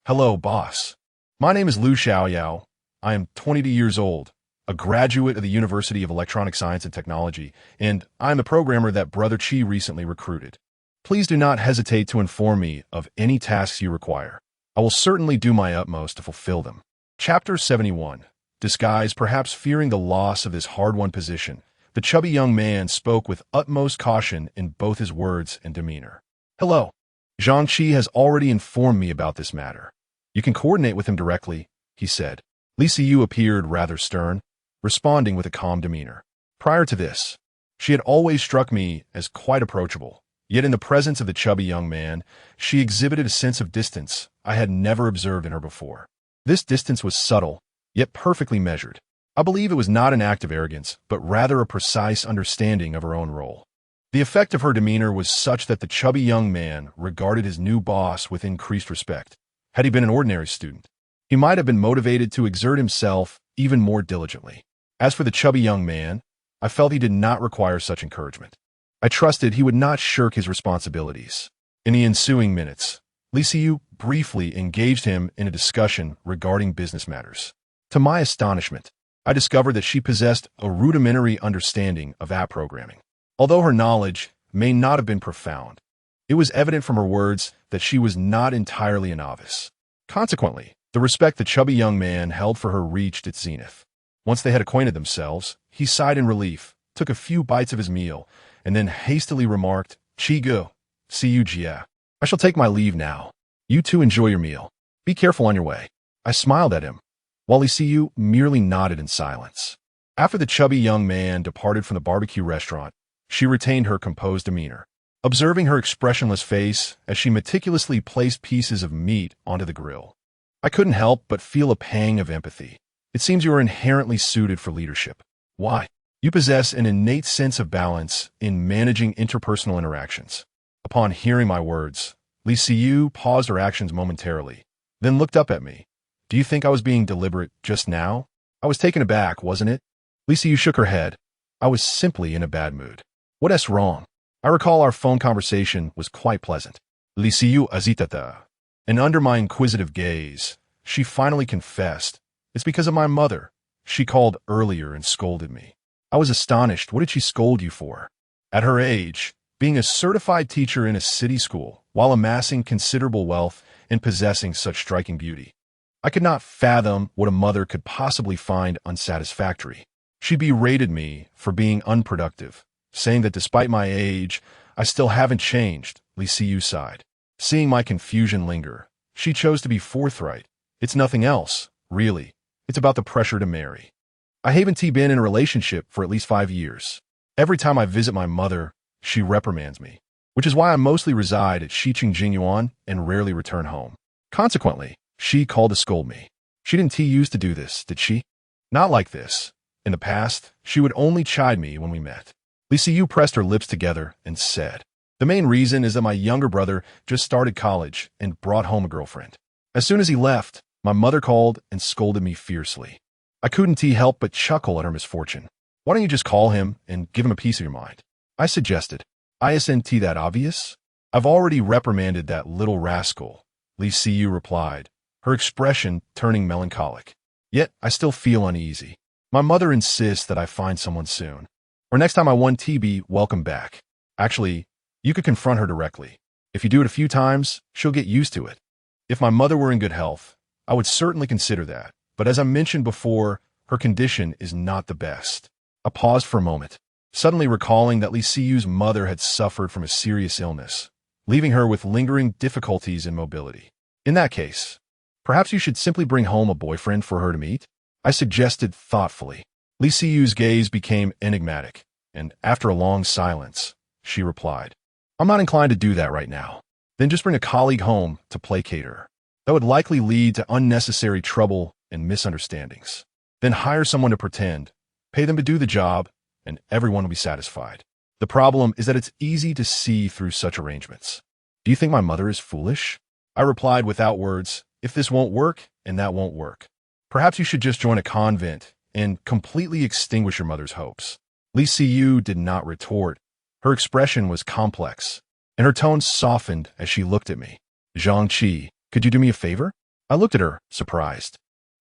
"Hello, boss. My name is Liu Xiaoyao. I am 22 years old, a graduate of the University of Electronic Science and Technology, and I am the programmer that Brother Chi recently recruited. Please do not hesitate to inform me of any tasks you require. I will certainly do my utmost to fulfill them." Chapter 71. Disguised, perhaps fearing the loss of his hard-won position, the chubby young man spoke with utmost caution in both his words and demeanor. "Hello. Zhang Qi has already informed me about this matter. You can coordinate with him directly," he said. Li Siyu appeared rather stern, responding with a calm demeanor. Prior to this, she had always struck me as quite approachable. Yet in the presence of the chubby young man, she exhibited a sense of distance I had never observed in her before. This distance was subtle, yet perfectly measured. I believe it was not an act of arrogance, but rather a precise understanding of her own role. The effect of her demeanor was such that the chubby young man regarded his new boss with increased respect. Had he been an ordinary student, he might have been motivated to exert himself even more diligently. As for the chubby young man, I felt he did not require such encouragement. I trusted he would not shirk his responsibilities. In the ensuing minutes, Li Siyu briefly engaged him in a discussion regarding business matters. To my astonishment, I discovered that she possessed a rudimentary understanding of app programming. Although her knowledge may not have been profound, it was evident from her words that she was not entirely a novice. Consequently, the respect the chubby young man held for her reached its zenith. Once they had acquainted themselves, he sighed in relief, took a few bites of his meal, and then hastily remarked, "Chi Gu, see you Jia. I shall take my leave now. You two enjoy your meal. Be careful on your way." I smiled at him, while Li Siyu merely nodded in silence. After the chubby young man departed from the barbecue restaurant, she retained her composed demeanor. Observing her expressionless face as she meticulously placed pieces of meat onto the grill, I couldn't help but feel a pang of empathy. "It seems you are inherently suited for leadership. Why? You possess an innate sense of balance in managing interpersonal interactions." Upon hearing my words, Li Siyu paused her actions momentarily, then looked up at me. "Do you think I was being deliberate just now? I was taken aback, wasn't it?" Li Siyu shook her head. "I was simply in a bad mood." "What's wrong?" I recall our phone conversation was quite pleasant. Li Siyu azitata. And under my inquisitive gaze, she finally confessed, "It's because of my mother. She called earlier and scolded me." I was astonished. "What did she scold you for?" At her age, being a certified teacher in a city school, while amassing considerable wealth and possessing such striking beauty, I could not fathom what a mother could possibly find unsatisfactory. She berated me for being unproductive, saying that despite my age, I still haven't changed. Li Siyu sighed. Seeing my confusion linger, she chose to be forthright. "It's nothing else, really. It's about the pressure to marry." I haven't been in a relationship for at least 5 years. Every time I visit my mother, she reprimands me, which is why I mostly reside at Shiqing Jingyuan and rarely return home. Consequently, she called to scold me. She didn't used to do this, did she? Not like this. In the past, she would only chide me when we met. Liu pressed her lips together and said, "The main reason is that my younger brother just started college and brought home a girlfriend. As soon as he left, my mother called and scolded me fiercely. I couldn't help but chuckle at her misfortune. Why don't you just call him and give him a piece of your mind?" I suggested. "Isn't that obvious? I've already reprimanded that little rascal," Liu replied, her expression turning melancholic. "Yet I still feel uneasy. My mother insists that I find someone soon. Or next time I want to be welcome back. Actually, you could confront her directly. If you do it a few times, she'll get used to it. If my mother were in good health, I would certainly consider that. But as I mentioned before, her condition is not the best." I paused for a moment, suddenly recalling that Liu's mother had suffered from a serious illness, leaving her with lingering difficulties in mobility. "In that case, perhaps you should simply bring home a boyfriend for her to meet?" I suggested thoughtfully. Liu's gaze became enigmatic, and after a long silence, she replied, "I'm not inclined to do that right now. Then just bring a colleague home to placate her. That would likely lead to unnecessary trouble and misunderstandings. Then hire someone to pretend, pay them to do the job, and everyone will be satisfied. The problem is that it's easy to see through such arrangements." "Do you think my mother is foolish?" I replied without words. "If this won't work, and that won't work, perhaps you should just join a convent and completely extinguish your mother's hopes." Liu did not retort. Her expression was complex, and her tone softened as she looked at me. "Zhangqi, could you do me a favor?" I looked at her, surprised.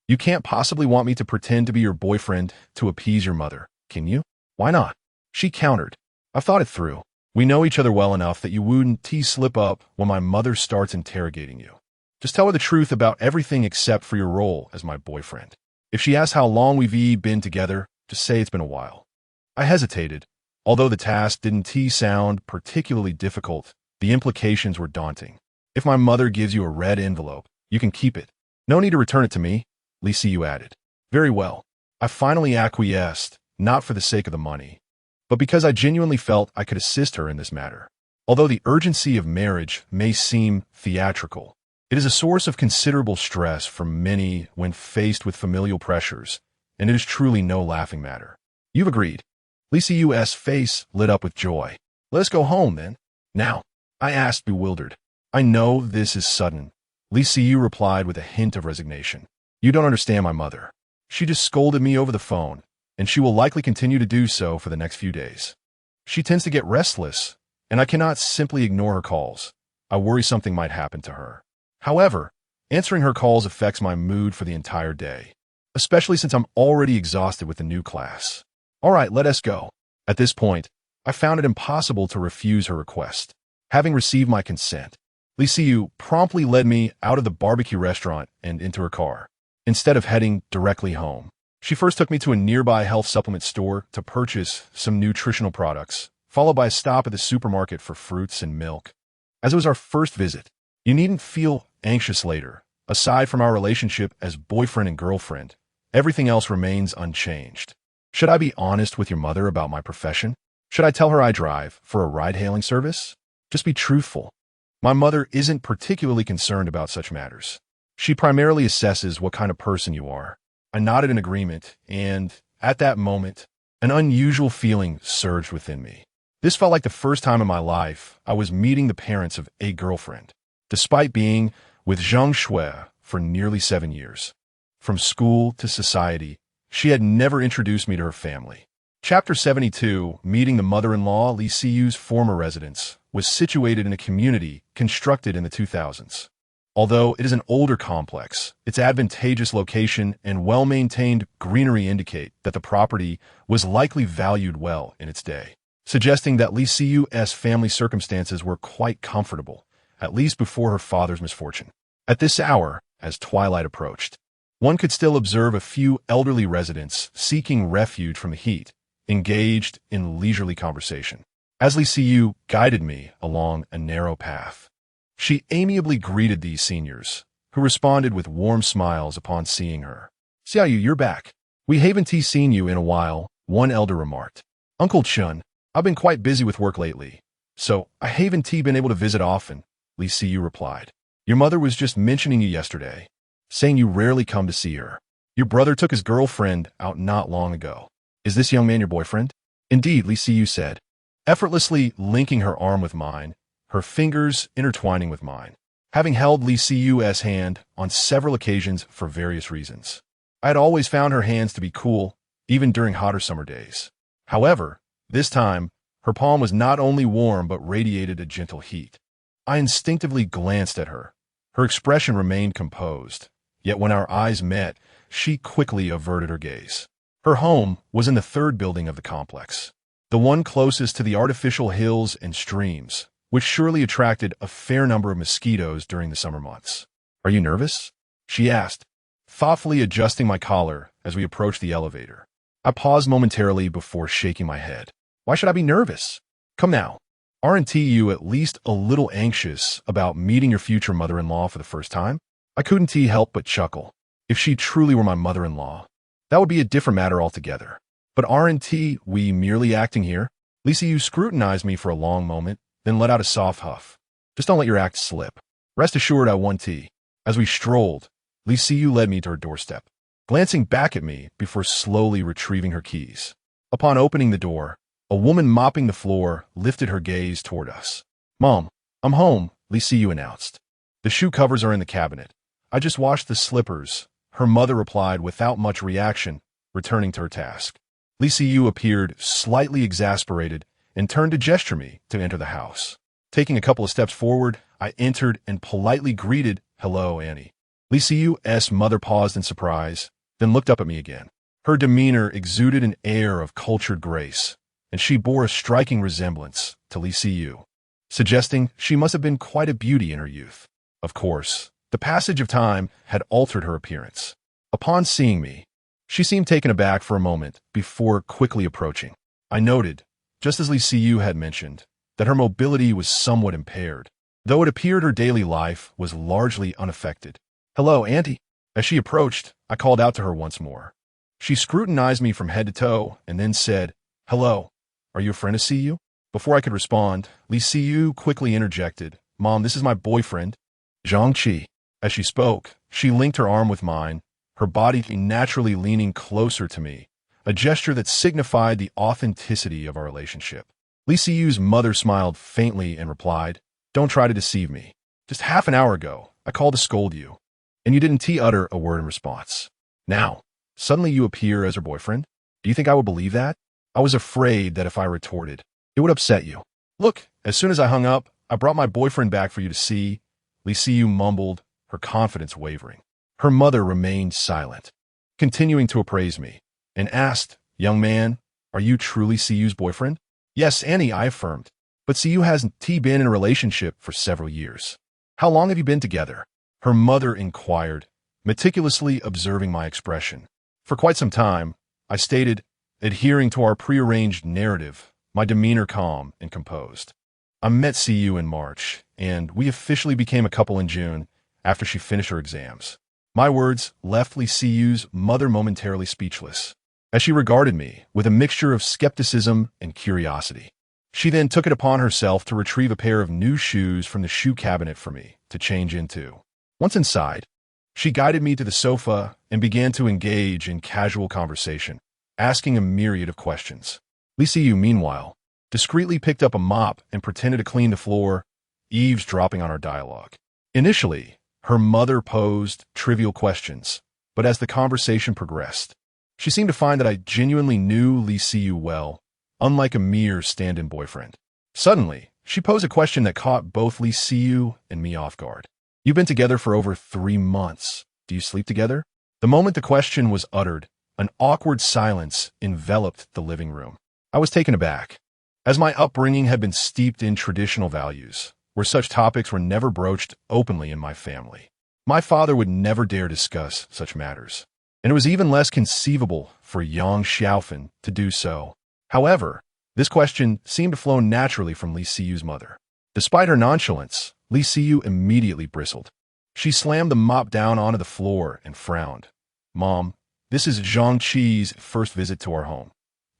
"You can't possibly want me to pretend to be your boyfriend to appease your mother, can you?" "Why not?" She countered. "I've thought it through. We know each other well enough that you wouldn't slip up when my mother starts interrogating you. Just tell her the truth about everything except for your role as my boyfriend. If she asks how long we've been together, just say it's been a while." I hesitated. Although the task didn't sound particularly difficult, the implications were daunting. "If my mother gives you a red envelope, you can keep it. No need to return it to me," Liu added. "Very well." I finally acquiesced, not for the sake of the money, but because I genuinely felt I could assist her in this matter. Although the urgency of marriage may seem theatrical, it is a source of considerable stress for many when faced with familial pressures, and it is truly no laughing matter. "You've agreed." Liu's face lit up with joy. "Let us go home, then." "Now?" I asked, bewildered. "I know this is sudden," Liu replied with a hint of resignation. "You don't understand my mother. She just scolded me over the phone, and she will likely continue to do so for the next few days. She tends to get restless, and I cannot simply ignore her calls. I worry something might happen to her. However, answering her calls affects my mood for the entire day, especially since I'm already exhausted with the new class. All right, let us go." At this point, I found it impossible to refuse her request. Having received my consent, Liu promptly led me out of the barbecue restaurant and into her car. Instead of heading directly home, she first took me to a nearby health supplement store to purchase some nutritional products, followed by a stop at the supermarket for fruits and milk. As it was our first visit, you needn't feel anxious later. Aside from our relationship as boyfriend and girlfriend, everything else remains unchanged. Should I be honest with your mother about my profession? Should I tell her I drive for a ride-hailing service? Just be truthful. My mother isn't particularly concerned about such matters. She primarily assesses what kind of person you are. I nodded in agreement, and at that moment, an unusual feeling surged within me. This felt like the first time in my life I was meeting the parents of a girlfriend, despite being with Zhang Shui for nearly 7 years. From school to society, she had never introduced me to her family. Chapter 72, Meeting the Mother-in-Law. Liu's former residence was situated in a community constructed in the 2000s. Although it is an older complex, its advantageous location and well-maintained greenery indicate that the property was likely valued well in its day, suggesting that Liu's family circumstances were quite comfortable, at least before her father's misfortune. At this hour, as twilight approached, one could still observe a few elderly residents seeking refuge from the heat, engaged in leisurely conversation. As Liu guided me along a narrow path, she amiably greeted these seniors, who responded with warm smiles upon seeing her. "Xiaoyu, you're back. We haven't seen you in a while, one elder remarked. Uncle Chun, I've been quite busy with work lately, so I haven't been able to visit often, Li Siyu replied. Your mother was just mentioning you yesterday, saying you rarely come to see her. Your brother took his girlfriend out not long ago. Is this young man your boyfriend? Indeed, Li Siyu said, effortlessly linking her arm with mine, her fingers intertwining with mine. Having held Li Siyu's hand on several occasions for various reasons, I had always found her hands to be cool, even during hotter summer days. However, this time, her palm was not only warm but radiated a gentle heat. I instinctively glanced at her. Her expression remained composed, yet when our eyes met, she quickly averted her gaze. Her home was in the third building of the complex, the one closest to the artificial hills and streams, which surely attracted a fair number of mosquitoes during the summer months. Are you nervous? She asked, thoughtfully adjusting my collar as we approached the elevator. I paused momentarily before shaking my head. Why should I be nervous? Come now. Aren't you at least a little anxious about meeting your future mother-in-law for the first time? I couldn't help but chuckle. If she truly were my mother-in-law, that would be a different matter altogether. But aren't we merely acting here? Li Siyu scrutinized me for a long moment, then let out a soft huff. Just don't let your act slip. Rest assured I won tea. As we strolled, Li Siyu led me to her doorstep, glancing back at me before slowly retrieving her keys. Upon opening the door, a woman mopping the floor lifted her gaze toward us. Mom, I'm home, Li Siyu announced. The shoe covers are in the cabinet. I just washed the slippers, her mother replied without much reaction, returning to her task. Li Siyu appeared slightly exasperated and turned to gesture me to enter the house. Taking a couple of steps forward, I entered and politely greeted, "Hello, Annie." Li Siyu's mother paused in surprise, then looked up at me again. Her demeanor exuded an air of cultured grace, and she bore a striking resemblance to Li Siyu, suggesting she must have been quite a beauty in her youth. Of course, the passage of time had altered her appearance. Upon seeing me, she seemed taken aback for a moment before quickly approaching. I noted, just as Li Siyu had mentioned, that her mobility was somewhat impaired, though it appeared her daily life was largely unaffected. "Hello, Auntie." As she approached, I called out to her once more. She scrutinized me from head to toe and then said, "Hello, are you a friend of Siyu?" Before I could respond, Li Siyu quickly interjected, "Mom, this is my boyfriend, Zhang Qi." As she spoke, she linked her arm with mine, her body naturally leaning closer to me, a gesture that signified the authenticity of our relationship. Li Siyu's mother smiled faintly and replied, "Don't try to deceive me. Just half an hour ago, I called to scold you, and you didn't utter a word in response. Now, suddenly you appear as her boyfriend? Do you think I would believe that? I was afraid that if I retorted, it would upset you. Look, as soon as I hung up, I brought my boyfriend back for you to see." Li Siyu mumbled, her confidence wavering. Her mother remained silent, continuing to appraise me, and asked, "Young man, are you truly Siyu's boyfriend?" "Yes, Annie," I affirmed, "but Siyu hasn't been in a relationship for several years." "How long have you been together?" her mother inquired, meticulously observing my expression. "For quite some time," I stated, adhering to our prearranged narrative, my demeanor calm and composed. "I met Siyu in March, and we officially became a couple in June after she finished her exams." My words left Li Siyu's mother momentarily speechless, as she regarded me with a mixture of skepticism and curiosity. She then took it upon herself to retrieve a pair of new shoes from the shoe cabinet for me to change into. Once inside, she guided me to the sofa and began to engage in casual conversation, asking a myriad of questions. Li Siyu, meanwhile, discreetly picked up a mop and pretended to clean the floor, eavesdropping on our dialogue. Initially, her mother posed trivial questions, but as the conversation progressed, she seemed to find that I genuinely knew Li Siyu well, unlike a mere stand-in boyfriend. Suddenly, she posed a question that caught both Li Siyu and me off guard. "You've been together for over 3 months. Do you sleep together?" The moment the question was uttered, an awkward silence enveloped the living room. I was taken aback, as my upbringing had been steeped in traditional values, where such topics were never broached openly in my family. My father would never dare discuss such matters, and it was even less conceivable for Yang Xiaofan to do so. However, this question seemed to flow naturally from Li Siyu's mother. Despite her nonchalance, Li Siyu immediately bristled. She slammed the mop down onto the floor and frowned. "Mom, This is Zhang Qi's first visit to our home.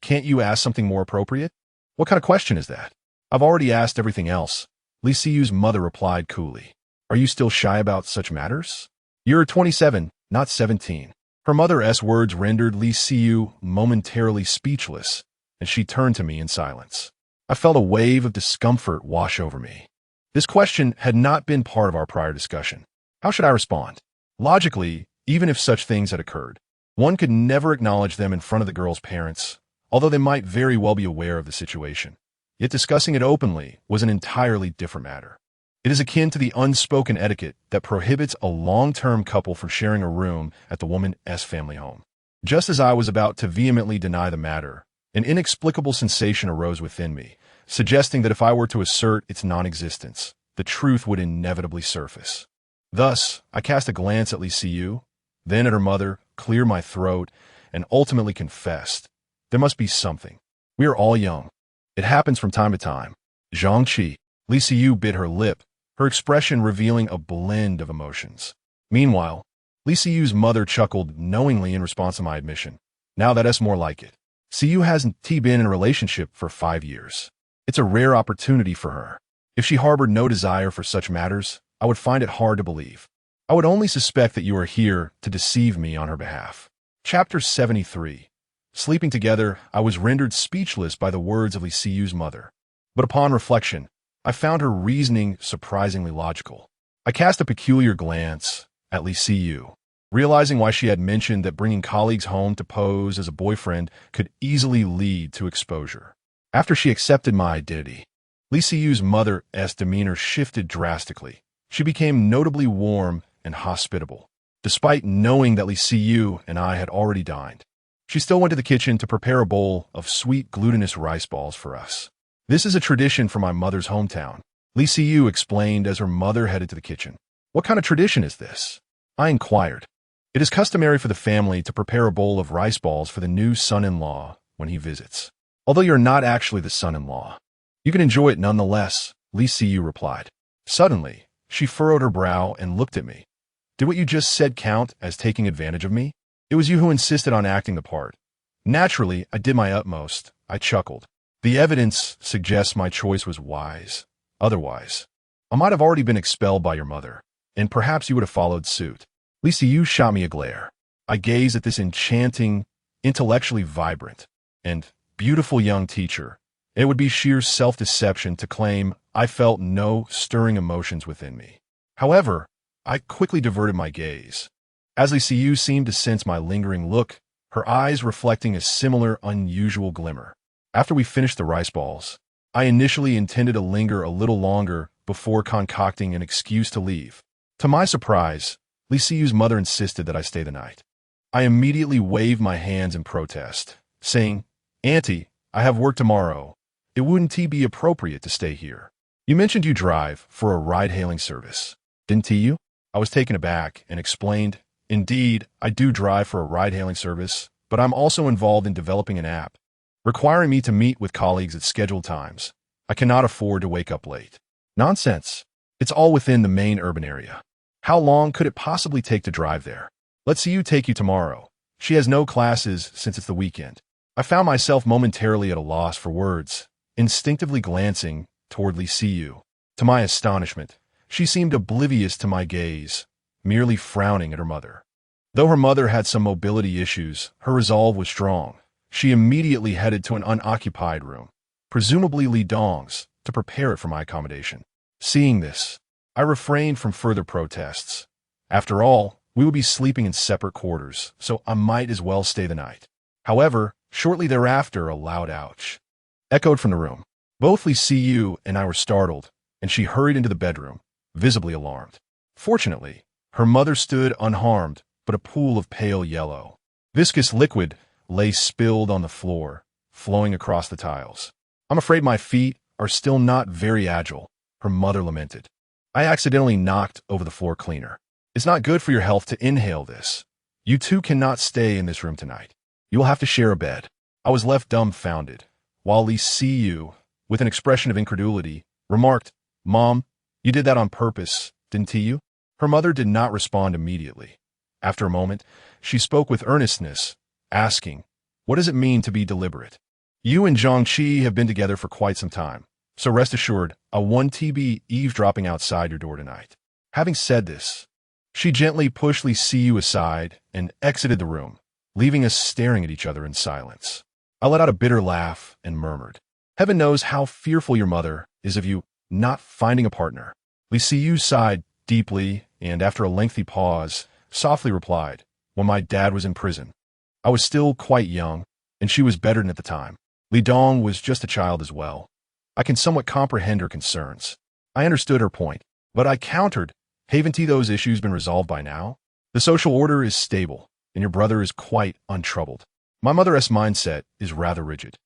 Can't you ask something more appropriate? What kind of question is that? I've already asked everything else. Li Siyu's mother replied coolly. Are you still shy about such matters? You're 27, not 17. Her mother's words rendered Li Siyu momentarily speechless, and she turned to me in silence. I felt a wave of discomfort wash over me. This question had not been part of our prior discussion. How should I respond? Logically, even if such things had occurred, one could never acknowledge them in front of the girl's parents, although they might very well be aware of the situation. Yet discussing it openly was an entirely different matter. It is akin to the unspoken etiquette that prohibits a long-term couple from sharing a room at the woman's family home. Just as I was about to vehemently deny the matter, an inexplicable sensation arose within me, suggesting that if I were to assert its non-existence, the truth would inevitably surface. Thus, I cast a glance at Li Siyu, then at her mother, cleared my throat, and ultimately confessed. There must be something. We are all young. It happens from time to time. Zhang Qi. Li Siyu bit her lip, her expression revealing a blend of emotions. Meanwhile, Li Siyu's mother chuckled knowingly in response to my admission. Now that's more like it. Siyu hasn't been in a relationship for 5 years. It's a rare opportunity for her. If she harbored no desire for such matters, I would find it hard to believe. I would only suspect that you are here to deceive me on her behalf. Chapter 73. Sleeping together, I was rendered speechless by the words of Li Siyu's mother. But upon reflection, I found her reasoning surprisingly logical. I cast a peculiar glance at Li Siyu, realizing why she had mentioned that bringing colleagues home to pose as a boyfriend could easily lead to exposure. After she accepted my identity, Li Siyu's mother's demeanor shifted drastically. She became notably warm and hospitable. Despite knowing that Li Siyu and I had already dined, she still went to the kitchen to prepare a bowl of sweet glutinous rice balls for us. This is a tradition from my mother's hometown, Li Siyu explained as her mother headed to the kitchen. What kind of tradition is this? I inquired. It is customary for the family to prepare a bowl of rice balls for the new son-in-law when he visits. Although you're not actually the son-in-law, you can enjoy it nonetheless, Li Siyu replied. Suddenly, she furrowed her brow and looked at me. Did what you just said count as taking advantage of me? It was you who insisted on acting the part. Naturally, I did my utmost. I chuckled. The evidence suggests my choice was wise. Otherwise, I might have already been expelled by your mother, and perhaps you would have followed suit. Li Siyu shot me a glare. I gazed at this enchanting, intellectually vibrant, and beautiful young teacher. It would be sheer self-deception to claim I felt no stirring emotions within me. However, I quickly diverted my gaze. As Li Siyu seemed to sense my lingering look, her eyes reflecting a similar unusual glimmer. After we finished the rice balls, I initially intended to linger a little longer before concocting an excuse to leave. To my surprise, Li Siyu's mother insisted that I stay the night. I immediately waved my hands in protest, saying, Auntie, I have work tomorrow. It wouldn't be appropriate to stay here. You mentioned you drive for a ride-hailing service, didn't you? I was taken aback and explained, Indeed, I do drive for a ride-hailing service, but I'm also involved in developing an app, requiring me to meet with colleagues at scheduled times. I cannot afford to wake up late. Nonsense. It's all within the main urban area. How long could it possibly take to drive there? Let's see you take you tomorrow. She has no classes since it's the weekend. I found myself momentarily at a loss for words, instinctively glancing toward Li Siyu. To my astonishment, she seemed oblivious to my gaze, merely frowning at her mother. Though her mother had some mobility issues, her resolve was strong. She immediately headed to an unoccupied room, presumably Li Dong's, to prepare it for my accommodation. Seeing this, I refrained from further protests. After all, we would be sleeping in separate quarters, so I might as well stay the night. However, shortly thereafter, a loud ouch echoed from the room. Both Li Siyu and I were startled, and she hurried into the bedroom, visibly alarmed. Fortunately, her mother stood unharmed, but a pool of pale yellow, viscous liquid lay spilled on the floor, flowing across the tiles. I'm afraid my feet are still not very agile, her mother lamented. I accidentally knocked over the floor cleaner. It's not good for your health to inhale this. You two cannot stay in this room tonight. You will have to share a bed. I was left dumbfounded, while Li Siyu, with an expression of incredulity, remarked, Mom, you did that on purpose, didn't you? Her mother did not respond immediately. After a moment, she spoke with earnestness, asking, "What does it mean to be deliberate? You and Zhangqi have been together for quite some time, so rest assured, I won't be eavesdropping outside your door tonight." Having said this, she gently pushed Li Siyu aside and exited the room, leaving us staring at each other in silence. I let out a bitter laugh and murmured, "Heaven knows how fearful your mother is of you not finding a partner." Li Siyu sighed deeply and, after a lengthy pause, softly replied, "When my dad was in prison, I was still quite young, and she was bedridden at the time. Li Dong was just a child as well. I can somewhat comprehend her concerns." I understood her point, but I countered, "Haven't those issues been resolved by now? The social order is stable, and your brother is quite untroubled. My mother's mindset is rather rigid.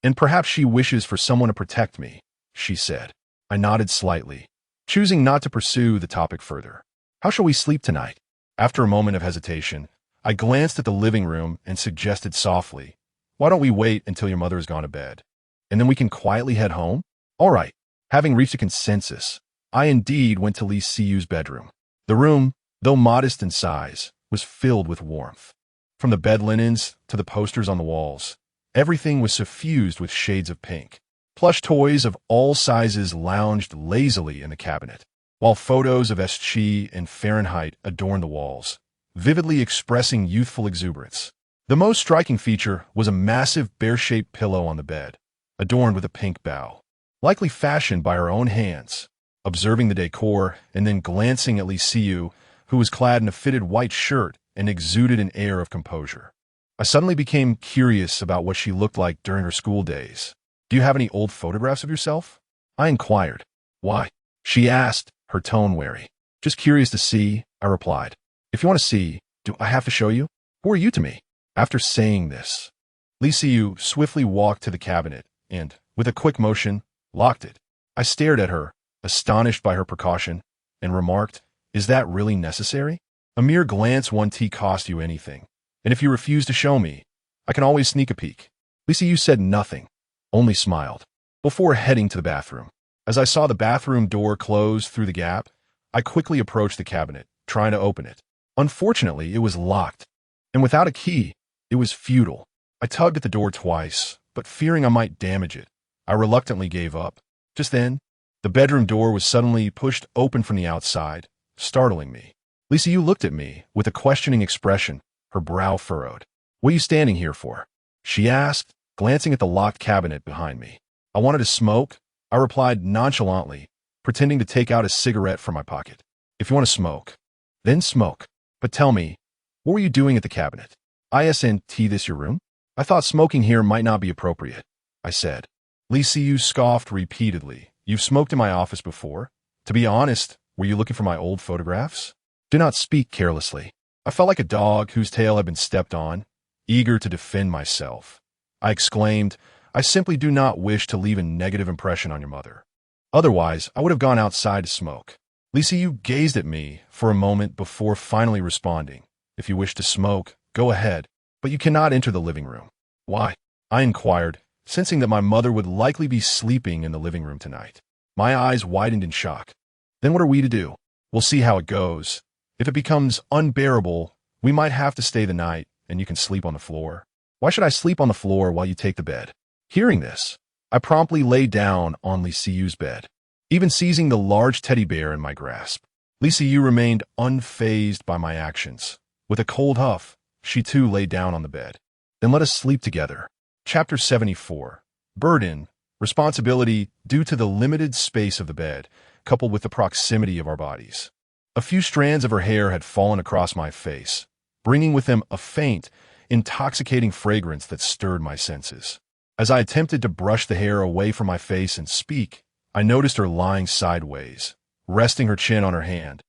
And perhaps she wishes for someone to protect me," she said. I nodded slightly, choosing not to pursue the topic further. "How shall we sleep tonight?" After a moment of hesitation, I glanced at the living room and suggested softly, "Why don't we wait until your mother has gone to bed, and then we can quietly head home?" All right. Having reached a consensus, I indeed went to Li Siyu's bedroom. The room, though modest in size, was filled with warmth. From the bed linens to the posters on the walls, everything was suffused with shades of pink. Plush toys of all sizes lounged lazily in the cabinet, while photos of Eschy and Fahrenheit adorned the walls, vividly expressing youthful exuberance. The most striking feature was a massive bear-shaped pillow on the bed, adorned with a pink bow, likely fashioned by her own hands. Observing the decor and then glancing at Li Siyu, who was clad in a fitted white shirt and exuded an air of composure, I suddenly became curious about what she looked like during her school days. "Do you have any old photographs of yourself?" I inquired. "Why?" she asked, her tone wary. "Just curious to see," I replied. "If you want to see, do I have to show you? Who are you to me?" After saying this, Li Siyu swiftly walked to the cabinet and, with a quick motion, locked it. I stared at her, astonished by her precaution, and remarked, "Is that really necessary? A mere glance won't cost you anything, and if you refuse to show me, I can always sneak a peek." Li Siyu said nothing, only smiled, before heading to the bathroom. As I saw the bathroom door close through the gap, I quickly approached the cabinet, trying to open it. Unfortunately, it was locked, and without a key, it was futile. I tugged at the door twice, but fearing I might damage it, I reluctantly gave up. Just then, the bedroom door was suddenly pushed open from the outside, startling me. Li Siyu looked at me with a questioning expression, her brow furrowed. "What are you standing here for?" she asked, glancing at the locked cabinet behind me. "I wanted to smoke," I replied nonchalantly, pretending to take out a cigarette from my pocket. "If you want to smoke, then smoke. But tell me, what were you doing at the cabinet? Isn't this your room?" "I thought smoking here might not be appropriate," I said. Li Siyu scoffed repeatedly. "You've smoked in my office before. To be honest, were you looking for my old photographs?" Do not speak carelessly. I felt like a dog whose tail had been stepped on, eager to defend myself. I exclaimed, "I simply do not wish to leave a negative impression on your mother. Otherwise, I would have gone outside to smoke." Li Siyu gazed at me for a moment before finally responding, "If you wish to smoke, go ahead, but you cannot enter the living room." "Why?" I inquired, sensing that my mother would likely be sleeping in the living room tonight. My eyes widened in shock. "Then what are we to do? We'll see how it goes. If it becomes unbearable, we might have to stay the night, and you can sleep on the floor." "Why should I sleep on the floor while you take the bed?" Hearing this, I promptly lay down on Li Siyu's bed, even seizing the large teddy bear in my grasp. Li Siyu remained unfazed by my actions. With a cold huff, she too lay down on the bed. "Then let us sleep together." Chapter 74. Burden, responsibility due to the limited space of the bed, coupled with the proximity of our bodies. A few strands of her hair had fallen across my face, bringing with them a faint, intoxicating fragrance that stirred my senses. As I attempted to brush the hair away from my face and speak, I noticed her lying sideways, resting her chin on her hand,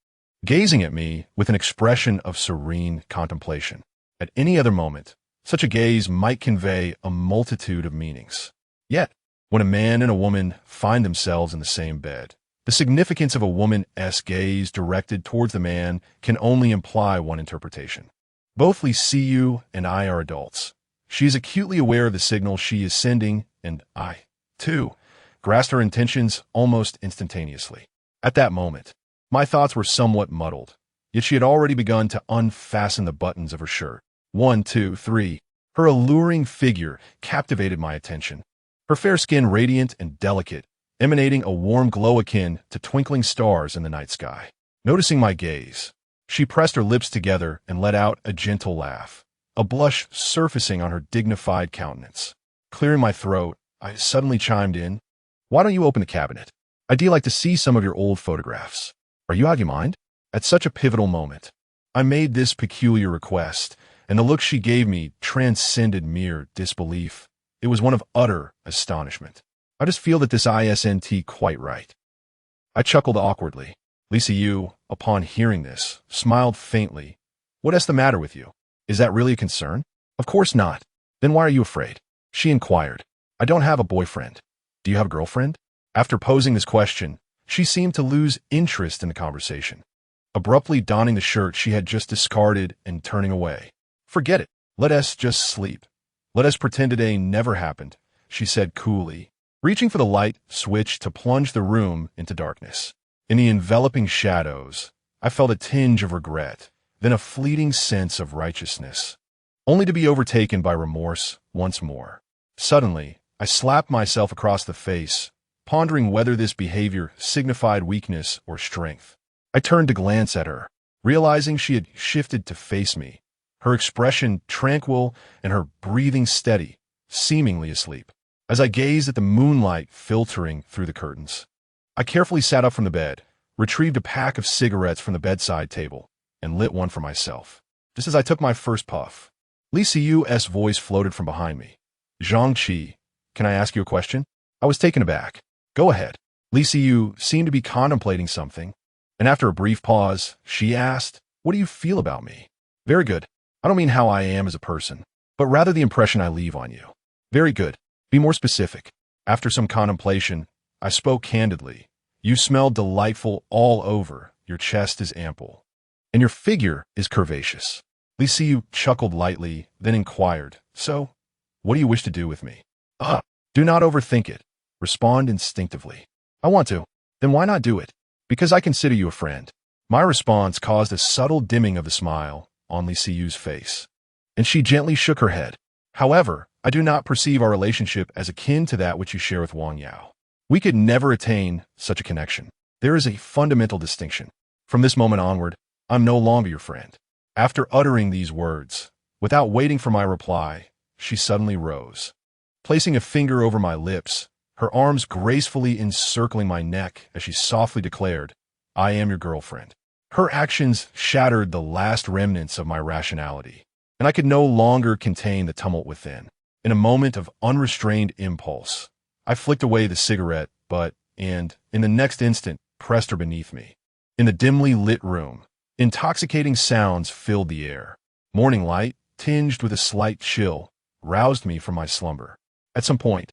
gazing at me with an expression of serene contemplation. At any other moment, such a gaze might convey a multitude of meanings. Yet, when a man and a woman find themselves in the same bed, the significance of a woman's gaze directed towards the man can only imply one interpretation. Both Li Siyu and I are adults. She is acutely aware of the signal she is sending, and I, too, grasped her intentions almost instantaneously. At that moment, my thoughts were somewhat muddled. yet she had already begun to unfasten the buttons of her shirt. 1, 2, 3. Her alluring figure captivated my attention. Her fair skin radiant and delicate, emanating a warm glow akin to twinkling stars in the night sky. Noticing my gaze, she pressed her lips together and let out a gentle laugh, a blush surfacing on her dignified countenance. Clearing my throat, I suddenly chimed in, "Why don't you open the cabinet? I'd like to see some of your old photographs. Are you out of your mind?" At such a pivotal moment, I made this peculiar request, and the look she gave me transcended mere disbelief. It was one of utter astonishment. "I just feel that this isn't quite right." I chuckled awkwardly. Lisa Yu, upon hearing this, smiled faintly. "What's the matter with you? Is that really a concern?" "Of course not." "Then why are you afraid?" She inquired. "I don't have a boyfriend. Do you have a girlfriend?" After posing this question, she seemed to lose interest in the conversation, abruptly donning the shirt she had just discarded and turning away. "Forget it. Let us just sleep. Let us pretend today never happened," she said coolly, reaching for the light switch to plunge the room into darkness. In the enveloping shadows, I felt a tinge of regret, then a fleeting sense of righteousness, only to be overtaken by remorse once more. Suddenly, I slapped myself across the face, pondering whether this behavior signified weakness or strength. I turned to glance at her, realizing she had shifted to face me, her expression tranquil and her breathing steady, seemingly asleep. As I gazed at the moonlight filtering through the curtains, I carefully sat up from the bed, retrieved a pack of cigarettes from the bedside table, and lit one for myself. Just as I took my first puff, Lisa Yu's voice floated from behind me. "Zhang-Chi, can I ask you a question?" I was taken aback. "Go ahead." Lisa Yu seemed to be contemplating something, and after a brief pause, she asked, "What do you feel about me?" "Very good. I don't mean how I am as a person, but rather the impression I leave on you." "Very good. Be more specific." After some contemplation, I spoke candidly. "You smell delightful all over. Your chest is ample, and your figure is curvaceous." Lisa Yu chuckled lightly, then inquired, "So, what do you wish to do with me?" Do not overthink it. Respond instinctively." "I want to." "Then why not do it?" "Because I consider you a friend." My response caused a subtle dimming of the smile on Lisa Yu's face, and she gently shook her head. "However, I do not perceive our relationship as akin to that which you share with Wang Yao. We could never attain such a connection. There is a fundamental distinction. From this moment onward, I'm no longer your friend." After uttering these words, without waiting for my reply, she suddenly rose. Placing a finger over my lips, her arms gracefully encircling my neck as she softly declared, "I am your girlfriend." Her actions shattered the last remnants of my rationality, and I could no longer contain the tumult within. In a moment of unrestrained impulse, I flicked away the cigarette, and, in the next instant, pressed her beneath me. In the dimly lit room, intoxicating sounds filled the air. Morning light, tinged with a slight chill, roused me from my slumber. At some point,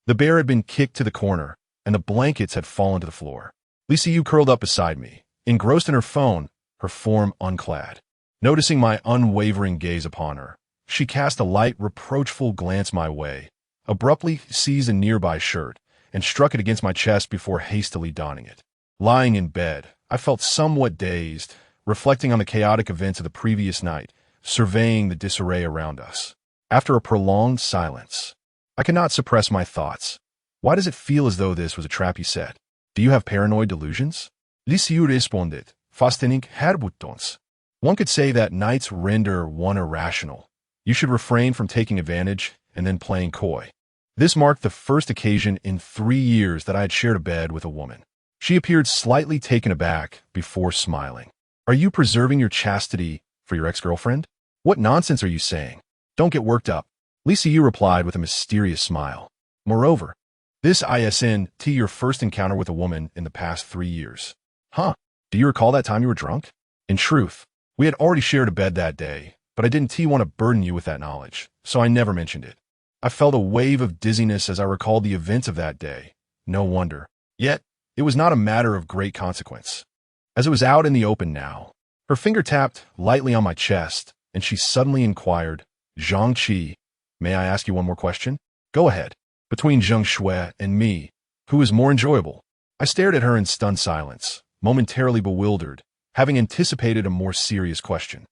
the bear had been kicked to the corner, and the blankets had fallen to the floor. Lisa Yu curled up beside me, engrossed in her phone, her form unclad. Noticing my unwavering gaze upon her, she cast a light, reproachful glance my way, abruptly seized a nearby shirt, and struck it against my chest before hastily donning it. Lying in bed, I felt somewhat dazed, reflecting on the chaotic events of the previous night, surveying the disarray around us. After a prolonged silence, I could not suppress my thoughts. "Why does it feel as though this was a trap you set? Do you have paranoid delusions?" Lisa Yu responded, "Fastening herbutons." One could say that nights render one irrational. You should refrain from taking advantage and then playing coy. This marked the first occasion in 3 years that I had shared a bed with a woman. She appeared slightly taken aback before smiling. "Are you preserving your chastity for your ex-girlfriend? What nonsense are you saying? Don't get worked up." Lisa Yu replied with a mysterious smile. "Moreover, this isn't your first encounter with a woman in the past 3 years. Huh? Do you recall that time you were drunk? In truth, we had already shared a bed that day, but I didn't want to burden you with that knowledge, so I never mentioned it. I felt a wave of dizziness as I recalled the events of that day. No wonder. Yet, it was not a matter of great consequence. As it was out in the open now, her finger tapped lightly on my chest, and she suddenly inquired, "Zhang-Chi, may I ask you one more question?" "Go ahead." "Between Zheng Shui and me, who is more enjoyable?" I stared at her in stunned silence, momentarily bewildered, having anticipated a more serious question.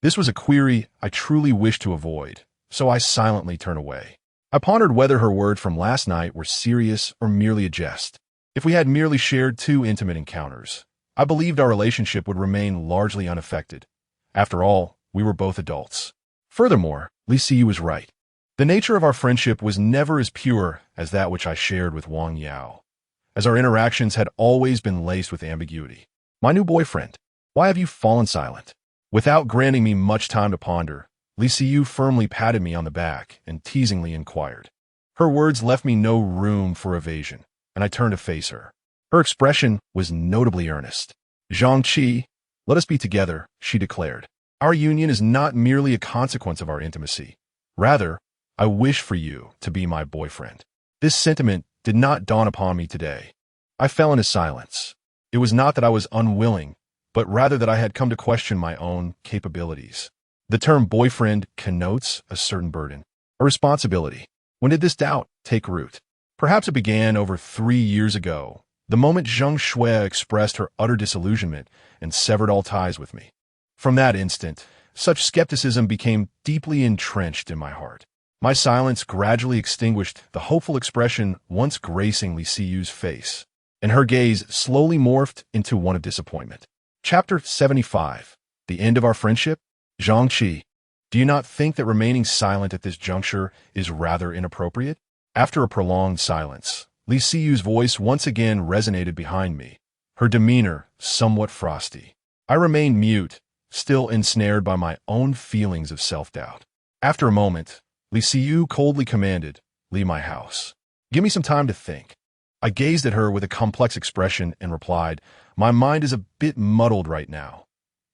This was a query I truly wished to avoid, so I silently turned away. I pondered whether her words from last night were serious or merely a jest. If we had merely shared 2 intimate encounters, I believed our relationship would remain largely unaffected. After all, we were both adults. Furthermore, Li Siyu was right. The nature of our friendship was never as pure as that which I shared with Wang Yao, as our interactions had always been laced with ambiguity. My new boyfriend, why have you fallen silent? Without granting me much time to ponder, Li Siyu firmly patted me on the back and teasingly inquired. Her words left me no room for evasion, and I turned to face her. Her expression was notably earnest. Zhangqi, let us be together, she declared. Our union is not merely a consequence of our intimacy. Rather, I wish for you to be my boyfriend. This sentiment did not dawn upon me today. I fell into silence. It was not that I was unwilling, but rather that I had come to question my own capabilities. The term boyfriend connotes a certain burden, a responsibility. When did this doubt take root? Perhaps it began over 3 years ago, the moment Zheng Shui expressed her utter disillusionment and severed all ties with me. From that instant, such skepticism became deeply entrenched in my heart. My silence gradually extinguished the hopeful expression once gracing Li Siyu's face, and her gaze slowly morphed into one of disappointment. Chapter 75. The End of Our Friendship? Zhangqi, do you not think that remaining silent at this juncture is rather inappropriate? After a prolonged silence, Li Siyu's voice once again resonated behind me, her demeanor somewhat frosty. I remained mute, still ensnared by my own feelings of self-doubt. After a moment, Li Siyu coldly commanded, "Leave my house. Give me some time to think." I gazed at her with a complex expression and replied, "My mind is a bit muddled right now.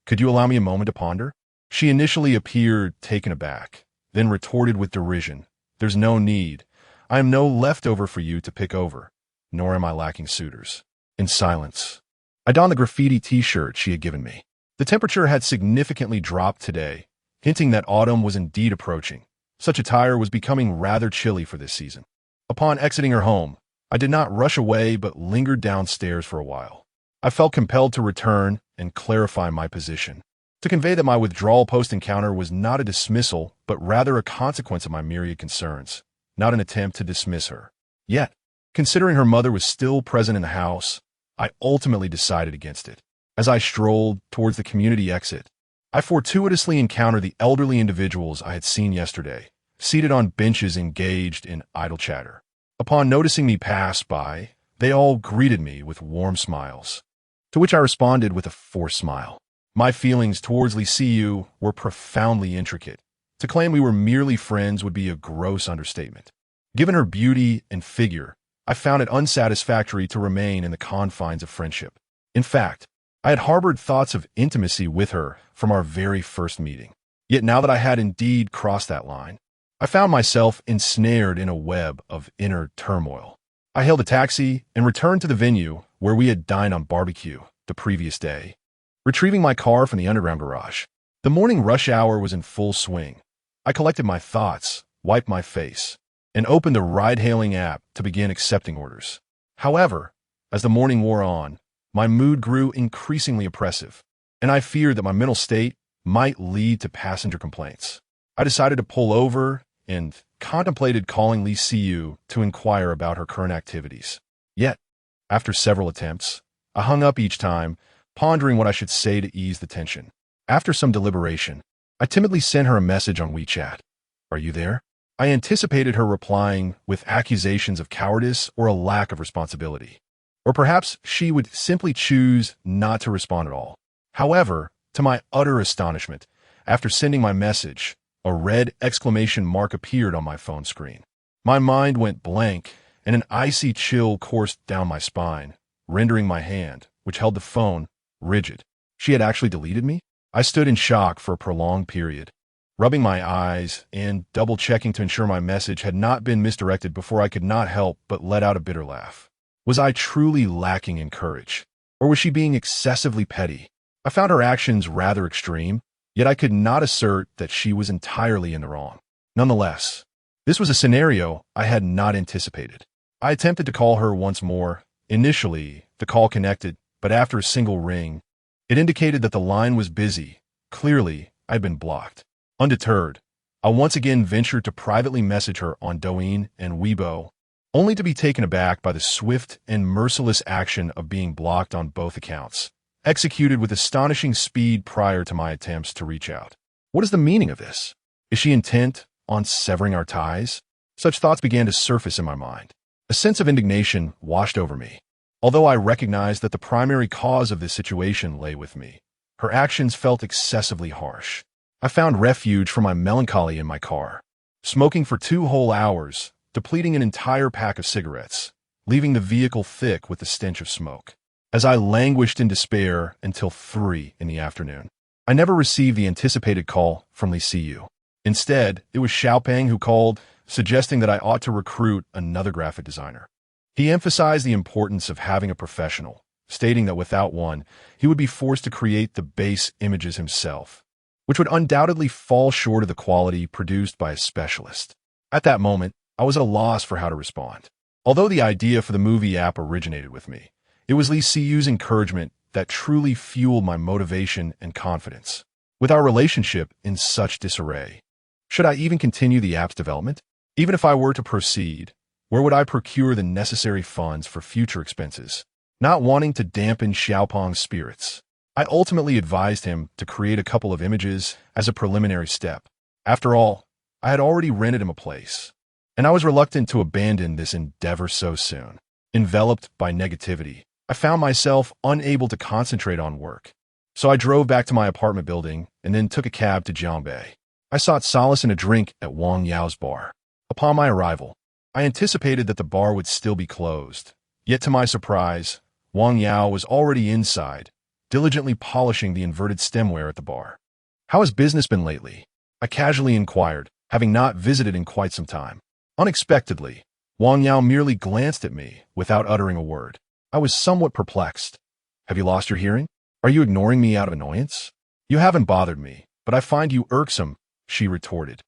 Could you allow me a moment to ponder?" She initially appeared taken aback, then retorted with derision, "There's no need. I am no leftover for you to pick over, nor am I lacking suitors." In silence, I donned the graffiti t-shirt she had given me. The temperature had significantly dropped today, hinting that autumn was indeed approaching. Such attire was becoming rather chilly for this season. Upon exiting her home, I did not rush away but lingered downstairs for a while. I felt compelled to return and clarify my position, to convey that my withdrawal post-encounter was not a dismissal but rather a consequence of my myriad concerns, not an attempt to dismiss her. Yet, considering her mother was still present in the house, I ultimately decided against it. As I strolled towards the community exit, I fortuitously encountered the elderly individuals I had seen yesterday, seated on benches engaged in idle chatter. Upon noticing me pass by, they all greeted me with warm smiles, to which I responded with a forced smile. My feelings towards Li Siyu were profoundly intricate. To claim we were merely friends would be a gross understatement. Given her beauty and figure, I found it unsatisfactory to remain in the confines of friendship. In fact, I had harbored thoughts of intimacy with her from our very first meeting. Yet now that I had indeed crossed that line, I found myself ensnared in a web of inner turmoil. I hailed a taxi and returned to the venue where we had dined on barbecue the previous day, retrieving my car from the underground garage. The morning rush hour was in full swing. I collected my thoughts, wiped my face, and opened the ride-hailing app to begin accepting orders. However, as the morning wore on, my mood grew increasingly oppressive, and I feared that my mental state might lead to passenger complaints. I decided to pull over and contemplated calling Li Siyu to inquire about her current activities. Yet, after several attempts, I hung up each time, pondering what I should say to ease the tension. After some deliberation, I timidly sent her a message on WeChat. "Are you there?" I anticipated her replying with accusations of cowardice or a lack of responsibility. Or perhaps she would simply choose not to respond at all. However, to my utter astonishment, after sending my message, a red exclamation mark appeared on my phone screen. My mind went blank, and an icy chill coursed down my spine, rendering my hand, which held the phone, rigid. She had actually deleted me? I stood in shock for a prolonged period, rubbing my eyes and double-checking to ensure my message had not been misdirected before I could not help but let out a bitter laugh. Was I truly lacking in courage? Or was she being excessively petty? I found her actions rather extreme, yet I could not assert that she was entirely in the wrong. Nonetheless, this was a scenario I had not anticipated. I attempted to call her once more. Initially, the call connected, but after a single ring, It indicated that the line was busy. Clearly, I'd been blocked. Undeterred, I once again ventured to privately message her on Douyin and Weibo, only to be taken aback by the swift and merciless action of being blocked on both accounts, executed with astonishing speed prior to my attempts to reach out. What is the meaning of this? Is she intent on severing our ties? Such thoughts began to surface in my mind. A sense of indignation washed over me. Although I recognized that the primary cause of this situation lay with me, her actions felt excessively harsh. I found refuge from my melancholy in my car, smoking for 2 whole hours, depleting an entire pack of cigarettes, leaving the vehicle thick with the stench of smoke. As I languished in despair until 3 in the afternoon, I never received the anticipated call from Li Siyu. Instead, it was Xiaopeng who called, suggesting that I ought to recruit another graphic designer. He emphasized the importance of having a professional, stating that without one, he would be forced to create the base images himself, which would undoubtedly fall short of the quality produced by a specialist. At that moment, I was at a loss for how to respond. Although the idea for the movie app originated with me, it was Li Siyu's encouragement that truly fueled my motivation and confidence. With our relationship in such disarray, should I even continue the app's development? Even if I were to proceed, where would I procure the necessary funds for future expenses? Not wanting to dampen Xiaopeng's spirits, I ultimately advised him to create a couple of images as a preliminary step. After all, I had already rented him a place, and I was reluctant to abandon this endeavor so soon. Enveloped by negativity, I found myself unable to concentrate on work. So I drove back to my apartment building and then took a cab to Jiangbei. I sought solace in a drink at Wang Yao's bar. Upon my arrival, I anticipated that the bar would still be closed. Yet to my surprise, Wang Yao was already inside, diligently polishing the inverted stemware at the bar. "How has business been lately?" I casually inquired, having not visited in quite some time. Unexpectedly, Wang Yao merely glanced at me without uttering a word. I was somewhat perplexed. "Have you lost your hearing? Are you ignoring me out of annoyance?" "You haven't bothered me, but I find you irksome," she retorted.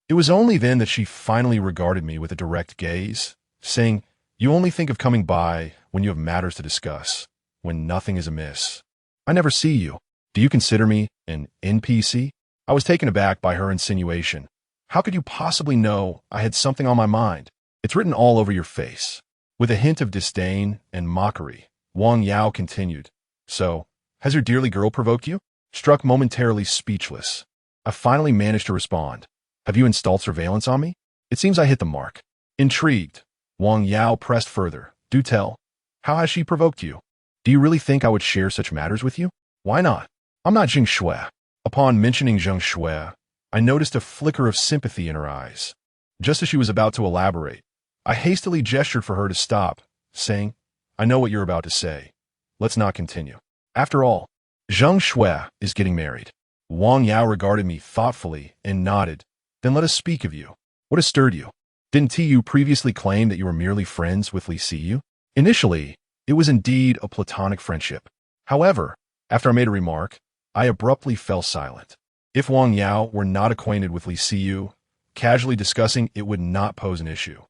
It was only then that she finally regarded me with a direct gaze, saying, "You only think of coming by when you have matters to discuss, when nothing is amiss. I never see you. Do you consider me an NPC?" I was taken aback by her insinuation. "How could you possibly know I had something on my mind? It's written all over your face." With a hint of disdain and mockery, Wang Yao continued, "So, has your dearly girl provoked you?" Struck momentarily speechless, I finally managed to respond. "Have you installed surveillance on me?" It seems I hit the mark. Intrigued, Wang Yao pressed further. "Do tell. How has she provoked you? Do you really think I would share such matters with you?" "Why not? I'm not Zheng Shui." Upon mentioning Zheng Shui, I noticed a flicker of sympathy in her eyes. Just as she was about to elaborate, I hastily gestured for her to stop, saying, "I know what you're about to say. Let's not continue. After all, Zheng Shui is getting married." Wang Yao regarded me thoughtfully and nodded. "Then let us speak of you. What has stirred you? Didn't you previously claim that you were merely friends with Li Siyu?" Initially, it was indeed a platonic friendship. However, after I made a remark, I abruptly fell silent. If Wang Yao were not acquainted with Li Siyu, casually discussing it would not pose an issue.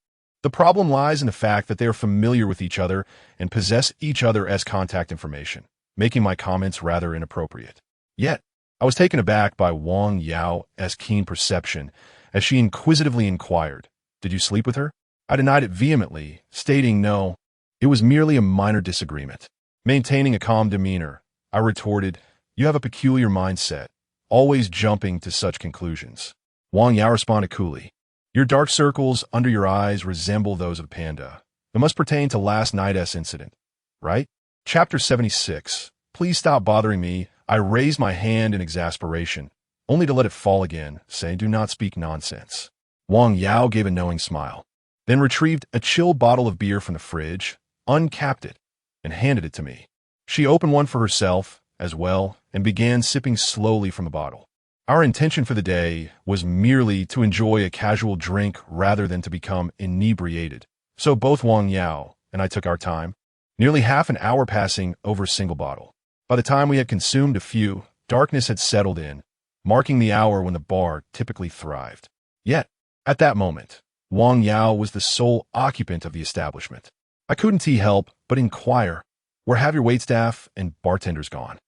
The problem lies in the fact that they are familiar with each other and possess each other as contact information, making my comments rather inappropriate. Yet, I was taken aback by Wang Yao's keen perception as she inquisitively inquired, "Did you sleep with her?" I denied it vehemently, stating no, it was merely a minor disagreement. Maintaining a calm demeanor, I retorted, "You have a peculiar mindset, always jumping to such conclusions." Wang Yao responded coolly, "Your dark circles under your eyes resemble those of a panda. It must pertain to last night's incident, right?" Chapter 76. Please stop bothering me. I raised my hand in exasperation, only to let it fall again, saying, "Do not speak nonsense." Wang Yao gave a knowing smile, then retrieved a chilled bottle of beer from the fridge, uncapped it, and handed it to me. She opened one for herself, as well, and began sipping slowly from the bottle. Our intention for the day was merely to enjoy a casual drink rather than to become inebriated, so both Wang Yao and I took our time, nearly half an hour passing over a single bottle. By the time we had consumed a few, darkness had settled in, marking the hour when the bar typically thrived. Yet, at that moment, Wang Yao was the sole occupant of the establishment. I couldn't help but inquire, "Where have your waitstaff and bartenders gone?"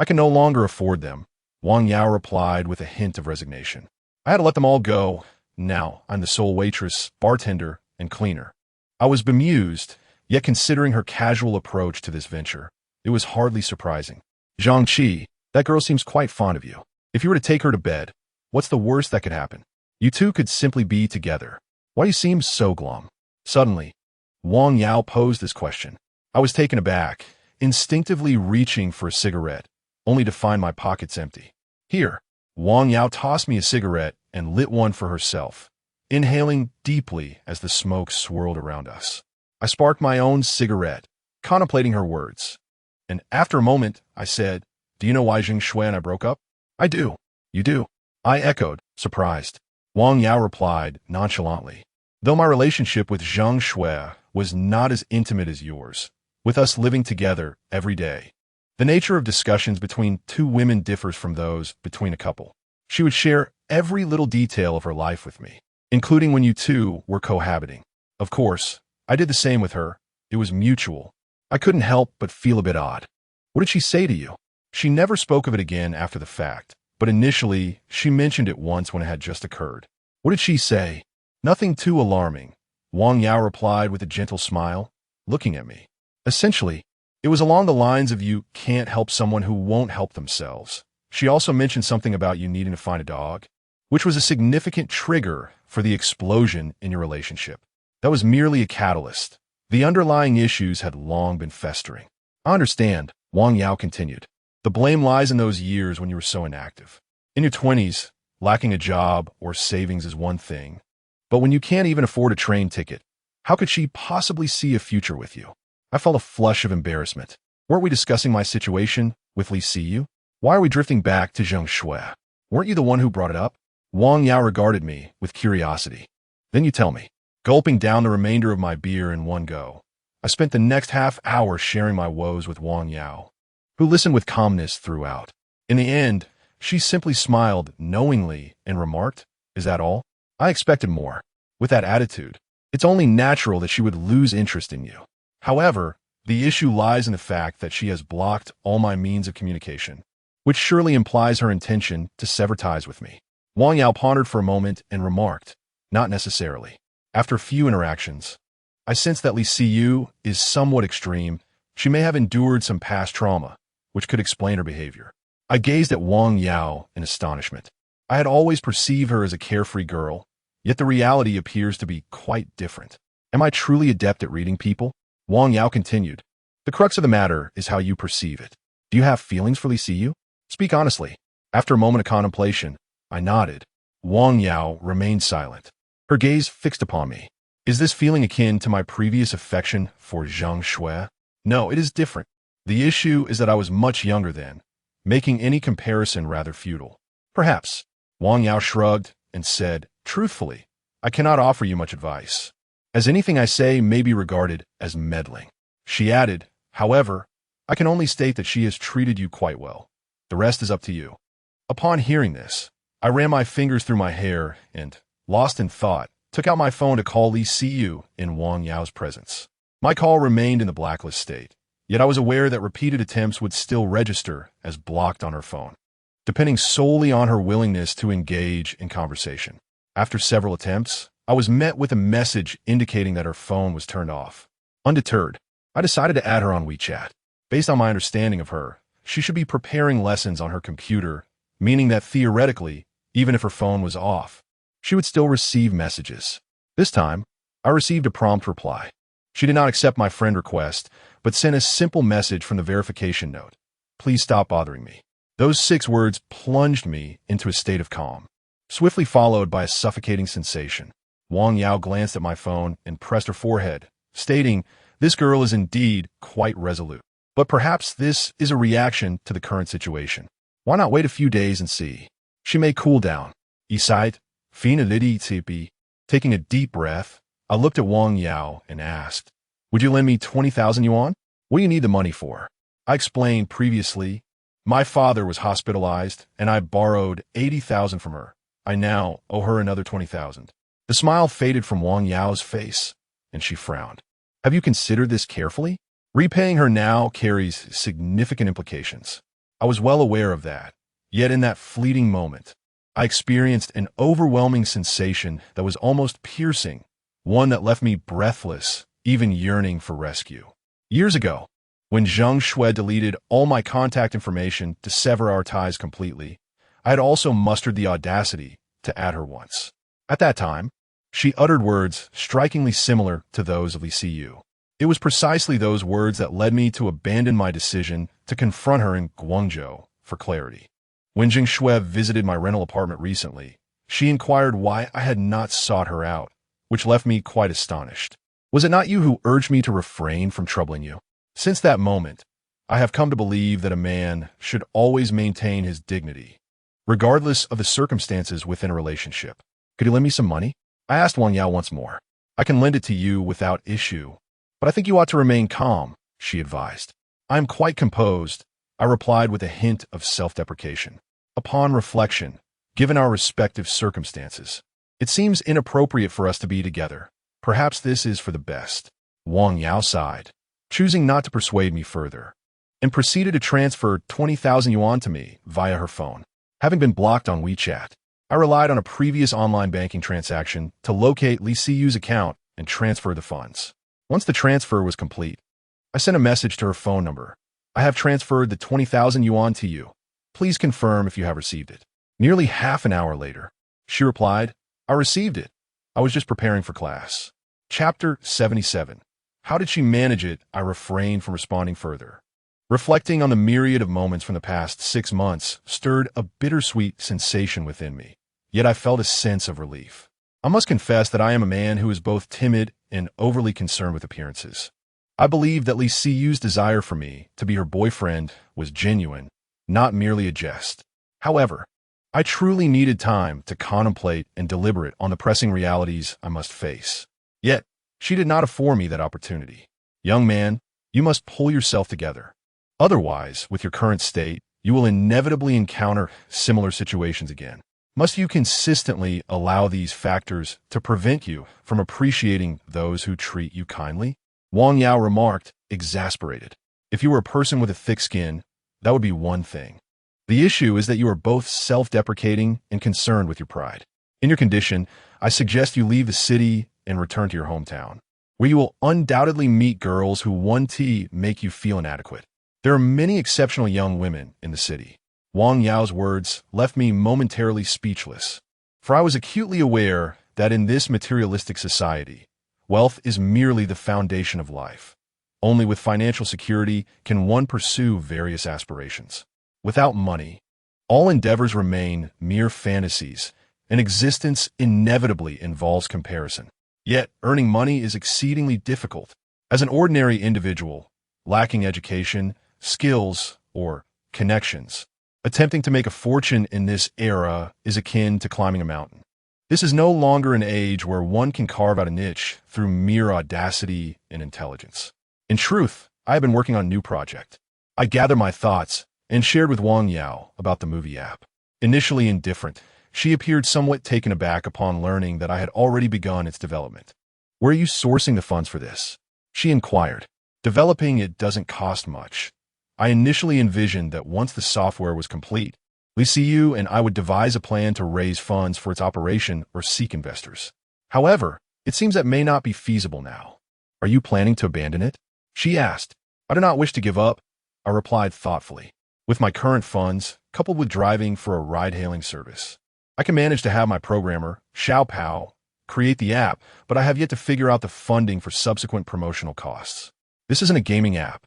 I can no longer afford them, Wang Yao replied with a hint of resignation. I had to let them all go. Now I'm the sole waitress, bartender, and cleaner. I was bemused, yet considering her casual approach to this venture, it was hardly surprising. Zhangqi, that girl seems quite fond of you. If you were to take her to bed, what's the worst that could happen? You two could simply be together. Why do you seem so glum? Suddenly, Wang Yao posed this question. I was taken aback, instinctively reaching for a cigarette, only to find my pockets empty. Here, Wang Yao tossed me a cigarette and lit one for herself, inhaling deeply as the smoke swirled around us. I sparked my own cigarette, contemplating her words. And after a moment, I said, do you know why Jing Shui and I broke up? I do. You do? I echoed, surprised. Wang Yao replied nonchalantly. Though my relationship with Zhang Shui was not as intimate as yours, with us living together every day, the nature of discussions between two women differs from those between a couple. She would share every little detail of her life with me, including when you two were cohabiting. Of course, I did the same with her. It was mutual. I couldn't help but feel a bit odd. What did she say to you? She never spoke of it again after the fact, but initially she mentioned it once when it had just occurred. What did she say? Nothing too alarming, Wang Yao replied with a gentle smile, looking at me. Essentially, it was along the lines of you can't help someone who won't help themselves. She also mentioned something about you needing to find a dog, which was a significant trigger for the explosion in your relationship. That was merely a catalyst. The underlying issues had long been festering. I understand, Wang Yao continued. The blame lies in those years when you were so inactive. In your 20s, lacking a job or savings is one thing. But when you can't even afford a train ticket, how could she possibly see a future with you? I felt a flush of embarrassment. Weren't we discussing my situation with Li Siyu? Why are we drifting back to Zheng Shui? Weren't you the one who brought it up? Wang Yao regarded me with curiosity. Then you tell me. Gulping down the remainder of my beer in one go, I spent the next half hour sharing my woes with Wang Yao, who listened with calmness throughout. In the end, she simply smiled knowingly and remarked, "Is that all?" I expected more. With that attitude, it's only natural that she would lose interest in you. However, the issue lies in the fact that she has blocked all my means of communication, which surely implies her intention to sever ties with me. Wang Yao pondered for a moment and remarked, "Not necessarily. After few interactions, I sense that Li Siyu is somewhat extreme. She may have endured some past trauma, which could explain her behavior." I gazed at Wang Yao in astonishment. I had always perceived her as a carefree girl, yet the reality appears to be quite different. Am I truly adept at reading people? Wang Yao continued. The crux of the matter is how you perceive it. Do you have feelings for Li Siyu? Speak honestly. After a moment of contemplation, I nodded. Wang Yao remained silent, her gaze fixed upon me. Is this feeling akin to my previous affection for Zhang Shui? No, it is different. The issue is that I was much younger then, making any comparison rather futile. Perhaps. Wang Yao shrugged and said, truthfully, I cannot offer you much advice, as anything I say may be regarded as meddling. She added, however, I can only state that she has treated you quite well. The rest is up to you. Upon hearing this, I ran my fingers through my hair and, lost in thought, took out my phone to call Li Siyu in Wang Yao's presence. My call remained in the blacklist state, yet I was aware that repeated attempts would still register as blocked on her phone, depending solely on her willingness to engage in conversation. After several attempts, I was met with a message indicating that her phone was turned off. Undeterred, I decided to add her on WeChat. Based on my understanding of her, she should be preparing lessons on her computer, meaning that theoretically, even if her phone was off, she would still receive messages. This time, I received a prompt reply. She did not accept my friend request, but sent a simple message from the verification note. Please stop bothering me. Those 6 words plunged me into a state of calm, swiftly followed by a suffocating sensation. Wang Yao glanced at my phone and pressed her forehead, stating, this girl is indeed quite resolute. But perhaps this is a reaction to the current situation. Why not wait a few days and see? She may cool down. Isait, fina lidi tipi. Taking a deep breath, I looked at Wang Yao and asked, would you lend me 20,000 yuan? What do you need the money for? I explained previously, my father was hospitalized and I borrowed 80,000 from her. I now owe her another 20,000. The smile faded from Wang Yao's face, and she frowned. Have you considered this carefully? Repaying her now carries significant implications. I was well aware of that. Yet in that fleeting moment, I experienced an overwhelming sensation that was almost piercing, one that left me breathless, even yearning for rescue. Years ago, when Zheng Shui deleted all my contact information to sever our ties completely, I had also mustered the audacity to add her once. At that time, she uttered words strikingly similar to those of Li Siyu. It was precisely those words that led me to abandon my decision to confront her in Guangzhou for clarity. When Zheng Shui visited my rental apartment recently, she inquired why I had not sought her out, which left me quite astonished. Was it not you who urged me to refrain from troubling you? Since that moment, I have come to believe that a man should always maintain his dignity, regardless of the circumstances within a relationship. Could you lend me some money? I asked Wang Yao once more. I can lend it to you without issue, but I think you ought to remain calm, she advised. I am quite composed, I replied with a hint of self-deprecation. Upon reflection, given our respective circumstances, it seems inappropriate for us to be together. Perhaps this is for the best. Wang Yao sighed, choosing not to persuade me further, and proceeded to transfer 20,000 yuan to me via her phone. Having been blocked on WeChat, I relied on a previous online banking transaction to locate Li Siyu's account and transfer the funds. Once the transfer was complete, I sent a message to her phone number. I have transferred the 20,000 yuan to you. Please confirm if you have received it. Nearly half an hour later, she replied, I received it. I was just preparing for class. Chapter 77. How did she manage it? I refrained from responding further. Reflecting on the myriad of moments from the past 6 months stirred a bittersweet sensation within me. Yet I felt a sense of relief. I must confess that I am a man who is both timid and overly concerned with appearances. I believed that Li Siyu's desire for me to be her boyfriend was genuine, not merely a jest. However, I truly needed time to contemplate and deliberate on the pressing realities I must face. Yet, she did not afford me that opportunity. Young man, you must pull yourself together. Otherwise, with your current state, you will inevitably encounter similar situations again. Must you consistently allow these factors to prevent you from appreciating those who treat you kindly? Wang Yao remarked, exasperated. If you were a person with a thick skin, that would be one thing. The issue is that you are both self-deprecating and concerned with your pride. In your condition, I suggest you leave the city and return to your hometown, where you will undoubtedly meet girls who one tea make you feel inadequate. There are many exceptional young women in the city. Wang Yao's words left me momentarily speechless, for I was acutely aware that in this materialistic society, wealth is merely the foundation of life. Only with financial security can one pursue various aspirations. Without money, all endeavors remain mere fantasies, and existence inevitably involves comparison. Yet, earning money is exceedingly difficult. As an ordinary individual, lacking education, skills, or connections, attempting to make a fortune in this era is akin to climbing a mountain. This is no longer an age where one can carve out a niche through mere audacity and intelligence. In truth, I have been working on a new project. I gathered my thoughts and shared with Wang Yao about the movie app. Initially indifferent, she appeared somewhat taken aback upon learning that I had already begun its development. Where are you sourcing the funds for this? She inquired. Developing it doesn't cost much. I initially envisioned that once the software was complete, Li Siyu and I would devise a plan to raise funds for its operation or seek investors. However, it seems that may not be feasible now. Are you planning to abandon it? She asked. I do not wish to give up, I replied thoughtfully. With my current funds, coupled with driving for a ride-hailing service, I can manage to have my programmer, Xiao Pao, create the app, but I have yet to figure out the funding for subsequent promotional costs. This isn't a gaming app.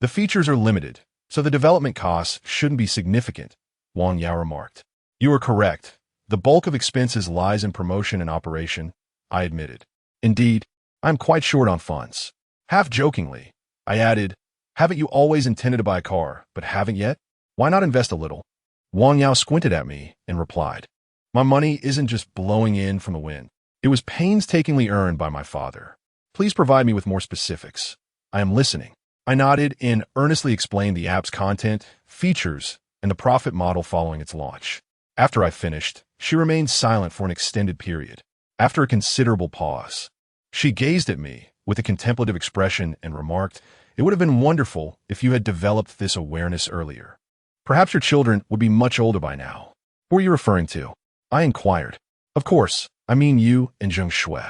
The features are limited, so the development costs shouldn't be significant, Wang Yao remarked. You are correct. The bulk of expenses lies in promotion and operation, I admitted. Indeed, I am quite short on funds. Half jokingly, I added, haven't you always intended to buy a car, but haven't yet? Why not invest a little? Wang Yao squinted at me and replied, my money isn't just blowing in from the wind. It was painstakingly earned by my father. Please provide me with more specifics. I am listening. I nodded and earnestly explained the app's content, features, and the profit model following its launch. After I finished, she remained silent for an extended period. After a considerable pause, she gazed at me with a contemplative expression and remarked, it would have been wonderful if you had developed this awareness earlier. Perhaps your children would be much older by now. Who are you referring to? I inquired. Of course, I mean you and Zheng Shui.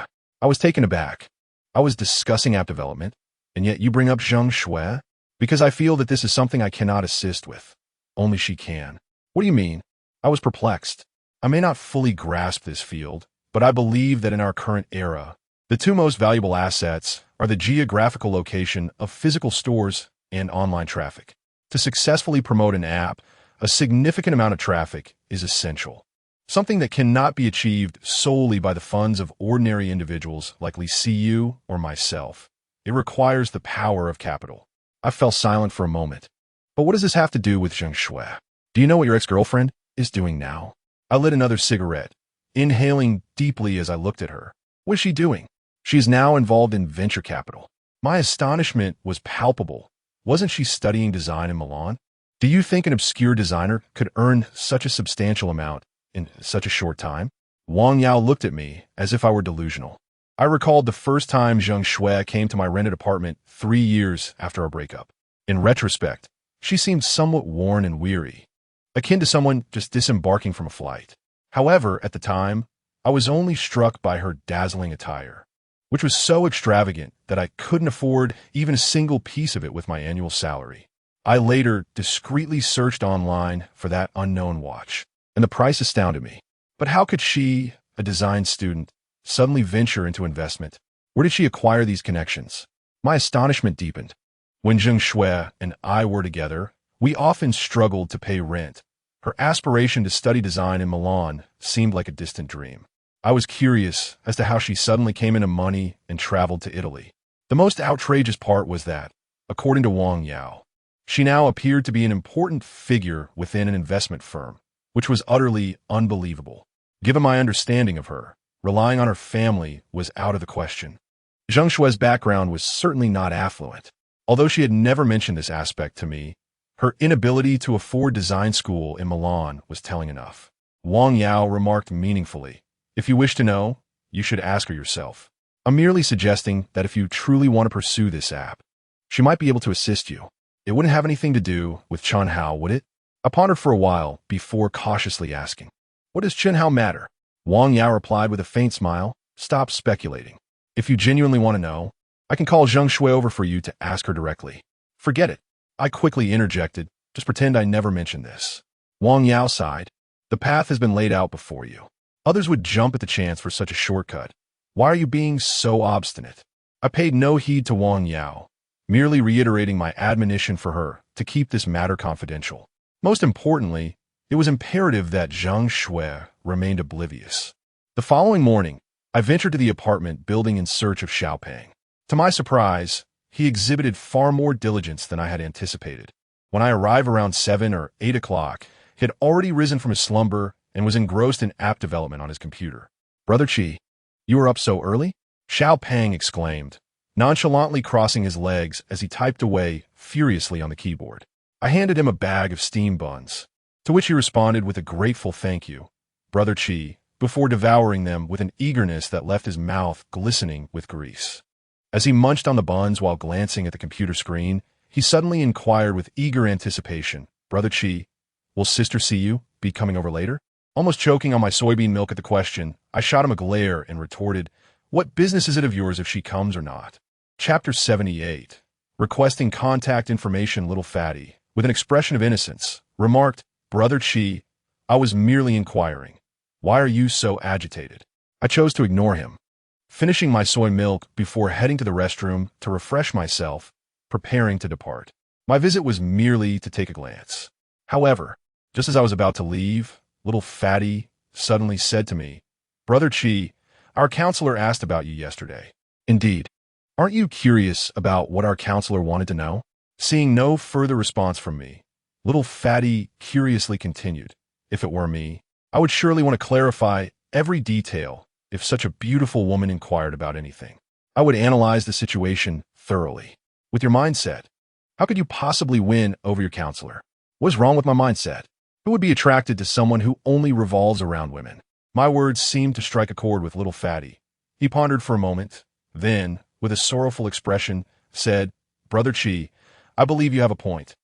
I was taken aback. I was discussing app development, and yet you bring up Zheng Shui? Because I feel that this is something I cannot assist with. Only she can. What do you mean? I was perplexed. I may not fully grasp this field, but I believe that in our current era, the two most valuable assets are the geographical location of physical stores and online traffic. To successfully promote an app, a significant amount of traffic is essential. Something that cannot be achieved solely by the funds of ordinary individuals like you or myself. It requires the power of capital. I fell silent for a moment. But what does this have to do with Zheng Shui? Do you know what your ex-girlfriend is doing now? I lit another cigarette, inhaling deeply as I looked at her. What is she doing? She is now involved in venture capital. My astonishment was palpable. Wasn't she studying design in Milan? Do you think an obscure designer could earn such a substantial amount in such a short time? Wang Yao looked at me as if I were delusional. I recalled the first time Zheng Shui came to my rented apartment 3 years after our breakup. In retrospect, she seemed somewhat worn and weary, akin to someone just disembarking from a flight. However, at the time, I was only struck by her dazzling attire, which was so extravagant that I couldn't afford even a single piece of it with my annual salary. I later discreetly searched online for that unknown watch, and the price astounded me. But how could she, a design student, suddenly venture into investment? Where did she acquire these connections? My astonishment deepened. When Zheng Shui and I were together, we often struggled to pay rent. Her aspiration to study design in Milan seemed like a distant dream. I was curious as to how she suddenly came into money and traveled to Italy. The most outrageous part was that, according to Wang Yao, she now appeared to be an important figure within an investment firm, which was utterly unbelievable. Given my understanding of her, relying on her family was out of the question. Zheng Shui's background was certainly not affluent. Although she had never mentioned this aspect to me, her inability to afford design school in Milan was telling enough. Wang Yao remarked meaningfully, "If you wish to know, you should ask her yourself. I'm merely suggesting that if you truly want to pursue this app, she might be able to assist you. It wouldn't have anything to do with Chen Hao, would it?" I pondered for a while before cautiously asking, "What does Chen Hao matter?" Wang Yao replied with a faint smile, "Stop speculating. If you genuinely want to know, I can call Zheng Shui over for you to ask her directly." "Forget it," I quickly interjected. "Just pretend I never mentioned this." Wang Yao sighed. "The path has been laid out before you. Others would jump at the chance for such a shortcut. Why are you being so obstinate?" I paid no heed to Wang Yao, merely reiterating my admonition for her to keep this matter confidential. Most importantly, it was imperative that Zheng Shui remained oblivious. The following morning, I ventured to the apartment building in search of Xiaopeng. To my surprise, he exhibited far more diligence than I had anticipated. When I arrived around 7 or 8 o'clock, he had already risen from his slumber and was engrossed in app development on his computer. "Brother Qi, you were up so early?" Xiaopeng exclaimed, nonchalantly crossing his legs as he typed away furiously on the keyboard. I handed him a bag of steamed buns, to which he responded with a grateful thank you, "Brother Qi," before devouring them with an eagerness that left his mouth glistening with grease. As he munched on the buns while glancing at the computer screen, he suddenly inquired with eager anticipation, "Brother Qi, will sister see you be coming over later?" Almost choking on my soybean milk at the question, I shot him a glare and retorted, "What business is it of yours if she comes or not?" Chapter 78. Requesting contact information, little fatty, with an expression of innocence, remarked, "Brother Qi, I was merely inquiring. Why are you so agitated?" I chose to ignore him, finishing my soy milk before heading to the restroom to refresh myself, preparing to depart. My visit was merely to take a glance. However, just as I was about to leave, little fatty suddenly said to me, "Brother Qi, our counselor asked about you yesterday." "Indeed. Aren't you curious about what our counselor wanted to know?" Seeing no further response from me, little fatty curiously continued, "If it were me, I would surely want to clarify every detail if such a beautiful woman inquired about anything. I would analyze the situation thoroughly. With your mindset, how could you possibly win over your counselor? What's wrong with my mindset? Who would be attracted to someone who only revolves around women?" My words seemed to strike a chord with little fatty. He pondered for a moment, then, with a sorrowful expression, said, "Brother Qi, I believe you have a point.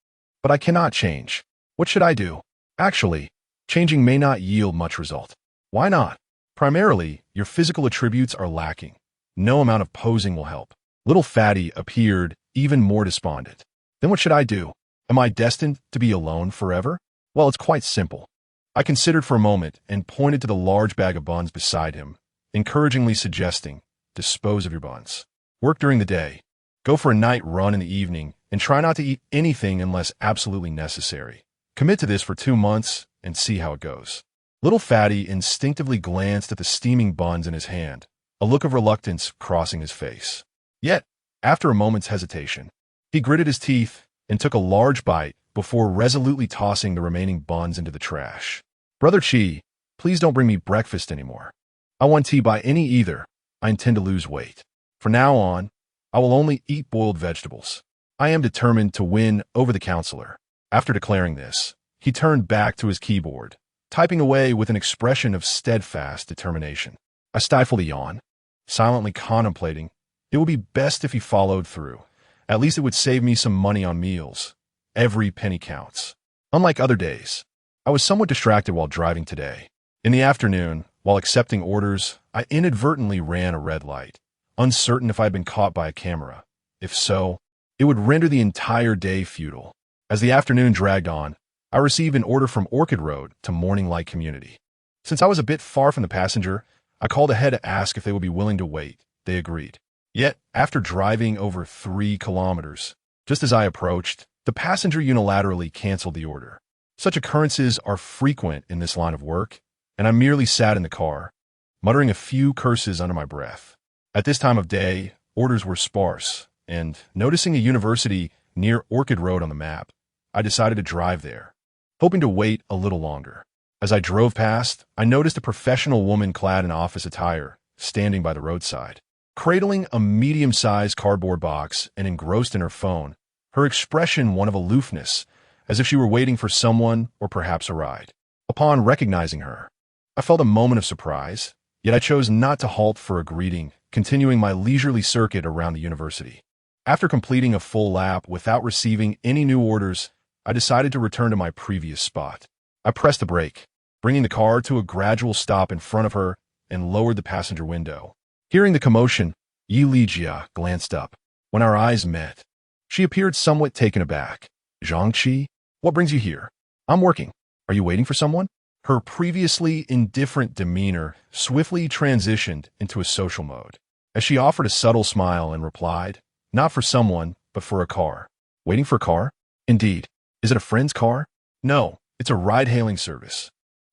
But I cannot change. What should I do? Actually, changing may not yield much result. Why not? Primarily, your physical attributes are lacking. No amount of posing will help. Little Fatty appeared even more despondent. Then what should I do? Am I destined to be alone forever? Well, it's quite simple. I considered for a moment and pointed to the large bag of buns beside him, encouragingly suggesting, dispose of your buns. Work during the day. Go for a night run in the evening, and try not to eat anything unless absolutely necessary. Commit to this for 2 months and see how it goes. Little Fatty instinctively glanced at the steaming buns in his hand, a look of reluctance crossing his face. Yet, after a moment's hesitation, he gritted his teeth and took a large bite before resolutely tossing the remaining buns into the trash. Brother Chi, please don't bring me breakfast anymore. I want tea by any either. I intend to lose weight. From now on, I will only eat boiled vegetables. I am determined to win over the counselor. After declaring this, he turned back to his keyboard, typing away with an expression of steadfast determination. I stifled a yawn, silently contemplating it would be best if he followed through. At least it would save me some money on meals. Every penny counts. Unlike other days, I was somewhat distracted while driving today. In the afternoon, while accepting orders, I inadvertently ran a red light, uncertain if I had been caught by a camera. If so, it would render the entire day futile. As the afternoon dragged on, I received an order from Orchid Road to Morning Light Community. Since I was a bit far from the passenger, I called ahead to ask if they would be willing to wait. They agreed. Yet, after driving over 3 kilometers, just as I approached, the passenger unilaterally canceled the order. Such occurrences are frequent in this line of work, and I merely sat in the car, muttering a few curses under my breath. At this time of day, orders were sparse, and noticing a university near Orchid Road on the map, I decided to drive there, hoping to wait a little longer. As I drove past, I noticed a professional woman clad in office attire standing by the roadside, cradling a medium-sized cardboard box and engrossed in her phone, her expression one of aloofness, as if she were waiting for someone or perhaps a ride. Upon recognizing her, I felt a moment of surprise, yet I chose not to halt for a greeting, continuing my leisurely circuit around the university. After completing a full lap without receiving any new orders, I decided to return to my previous spot. I pressed the brake, bringing the car to a gradual stop in front of her, and lowered the passenger window. Hearing the commotion, Yi Lijia glanced up. When our eyes met, she appeared somewhat taken aback. Zhangqi, what brings you here? I'm working. Are you waiting for someone? Her previously indifferent demeanor swiftly transitioned into a social mode, as she offered a subtle smile and replied, not for someone, but for a car. Waiting for a car? Indeed. Is it a friend's car? No, it's a ride-hailing service.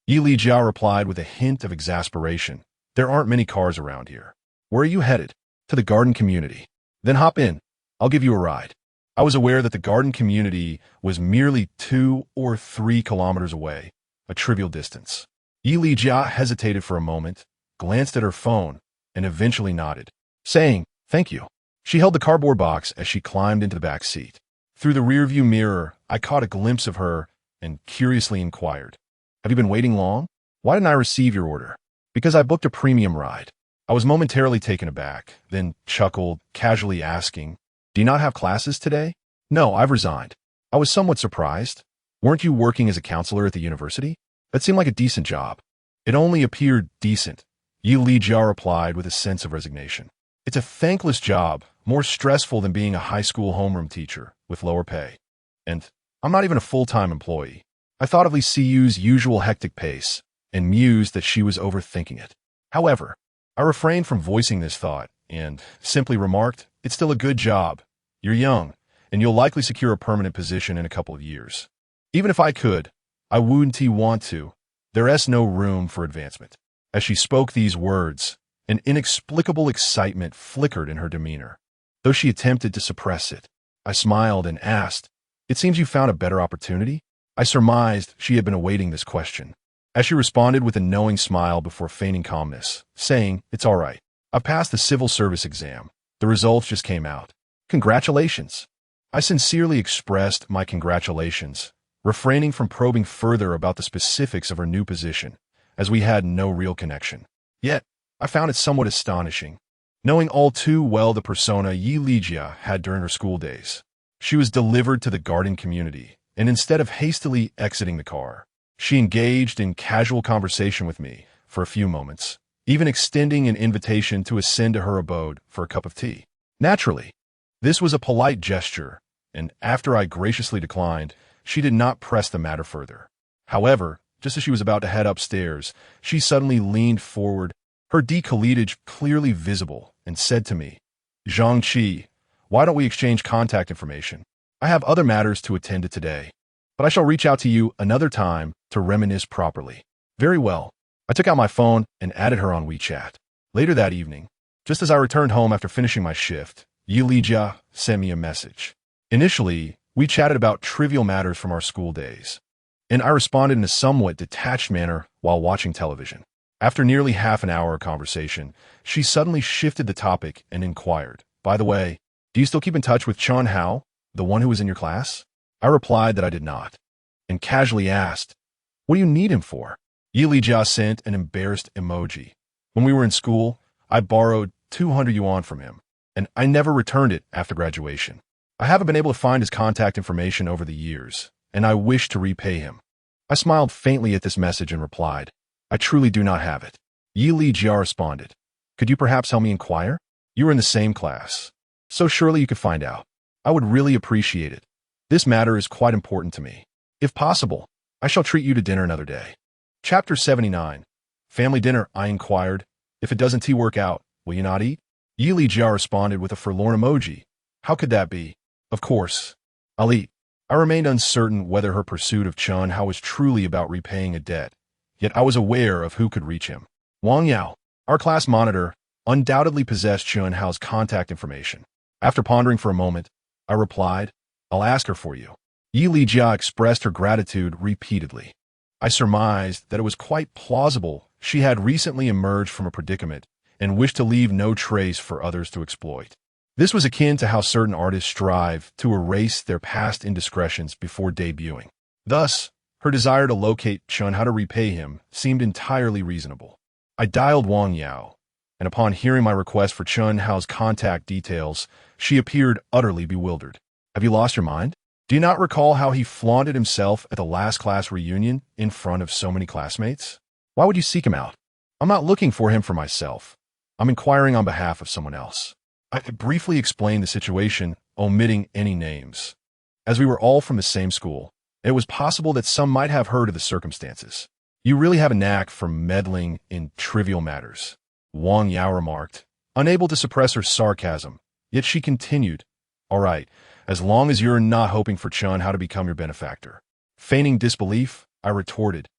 Yi Lijia replied with a hint of exasperation. There aren't many cars around here. Where are you headed? To the garden community. Then hop in. I'll give you a ride. I was aware that the garden community was merely 2 or 3 kilometers away, a trivial distance. Yi Lijia hesitated for a moment, glanced at her phone, and eventually nodded, saying, "Thank you." She held the cardboard box as she climbed into the back seat. Through the rearview mirror, I caught a glimpse of her and curiously inquired, "Have you been waiting long? Why didn't I receive your order?" "Because I booked a premium ride." I was momentarily taken aback, then chuckled, casually asking, "Do you not have classes today?" "No, I've resigned." I was somewhat surprised. "Weren't you working as a counselor at the university? That seemed like a decent job." "It only appeared decent," Yi Lijia replied with a sense of resignation. "It's a thankless job, more stressful than being a high school homeroom teacher, with lower pay. And I'm not even a full-time employee." I thought of Li Siyu's usual hectic pace, and mused that she was overthinking it. However, I refrained from voicing this thought, and simply remarked, "It's still a good job. You're young, and you'll likely secure a permanent position in a couple of years. Even if I could, I wouldn't want to. There's no room for advancement." As she spoke these words, an inexplicable excitement flickered in her demeanor. Though she attempted to suppress it, I smiled and asked, "It seems you found a better opportunity?" I surmised she had been awaiting this question, as she responded with a knowing smile before feigning calmness, saying, "It's all right. I've passed the civil service exam. The results just came out. Congratulations." I sincerely expressed my congratulations, refraining from probing further about the specifics of her new position, as we had no real connection. Yet, I found it somewhat astonishing, knowing all too well the persona Yi Lijia had during her school days. She was delivered to the garden community, and instead of hastily exiting the car, she engaged in casual conversation with me for a few moments, even extending an invitation to ascend to her abode for a cup of tea. Naturally, this was a polite gesture, and after I graciously declined, she did not press the matter further. However, just as she was about to head upstairs, she suddenly leaned forward, her décolletage clearly visible, and said to me, "Zhang-Chi, why don't we exchange contact information? I have other matters to attend to today, but I shall reach out to you another time to reminisce properly." Very well. I took out my phone and added her on WeChat. Later that evening, just as I returned home after finishing my shift, Yi Lijia sent me a message. Initially, we chatted about trivial matters from our school days, and I responded in a somewhat detached manner while watching television. After nearly half an hour of conversation, she suddenly shifted the topic and inquired, "By the way, do you still keep in touch with Chun Hao, the one who was in your class?" I replied that I did not, and casually asked, "What do you need him for?" Yi Lijia sent an embarrassed emoji. "When we were in school, I borrowed 200 yuan from him, and I never returned it after graduation. I haven't been able to find his contact information over the years, and I wish to repay him." I smiled faintly at this message and replied, "I truly do not have it." Yi Lijia responded, "Could you perhaps help me inquire? You were in the same class, so surely you could find out. I would really appreciate it. This matter is quite important to me. If possible, I shall treat you to dinner another day." Chapter 79. Family dinner, I inquired. "If it doesn't work out, will you not eat?" Yi Lijia responded with a forlorn emoji. "How could that be?" "Of course, I'll eat." I remained uncertain whether her pursuit of Chun Hao was truly about repaying a debt, yet I was aware of who could reach him. Wang Yao, our class monitor, undoubtedly possessed Chun Hao's contact information. After pondering for a moment, I replied, "I'll ask her for you." Yi Lijia expressed her gratitude repeatedly. I surmised that it was quite plausible she had recently emerged from a predicament and wished to leave no trace for others to exploit. This was akin to how certain artists strive to erase their past indiscretions before debuting. Thus, her desire to locate Chun Hao to repay him seemed entirely reasonable. I dialed Wang Yao, and upon hearing my request for Chun Hao's contact details, she appeared utterly bewildered. "Have you lost your mind? Do you not recall how he flaunted himself at the last class reunion in front of so many classmates? Why would you seek him out?" "I'm not looking for him for myself. I'm inquiring on behalf of someone else." I briefly explained the situation, omitting any names. As we were all from the same school, it was possible that some might have heard of the circumstances. "You really have a knack for meddling in trivial matters," Wang Yao remarked, unable to suppress her sarcasm, yet she continued, "All right, as long as you're not hoping for Chun Hao to become your benefactor." Feigning disbelief, I retorted,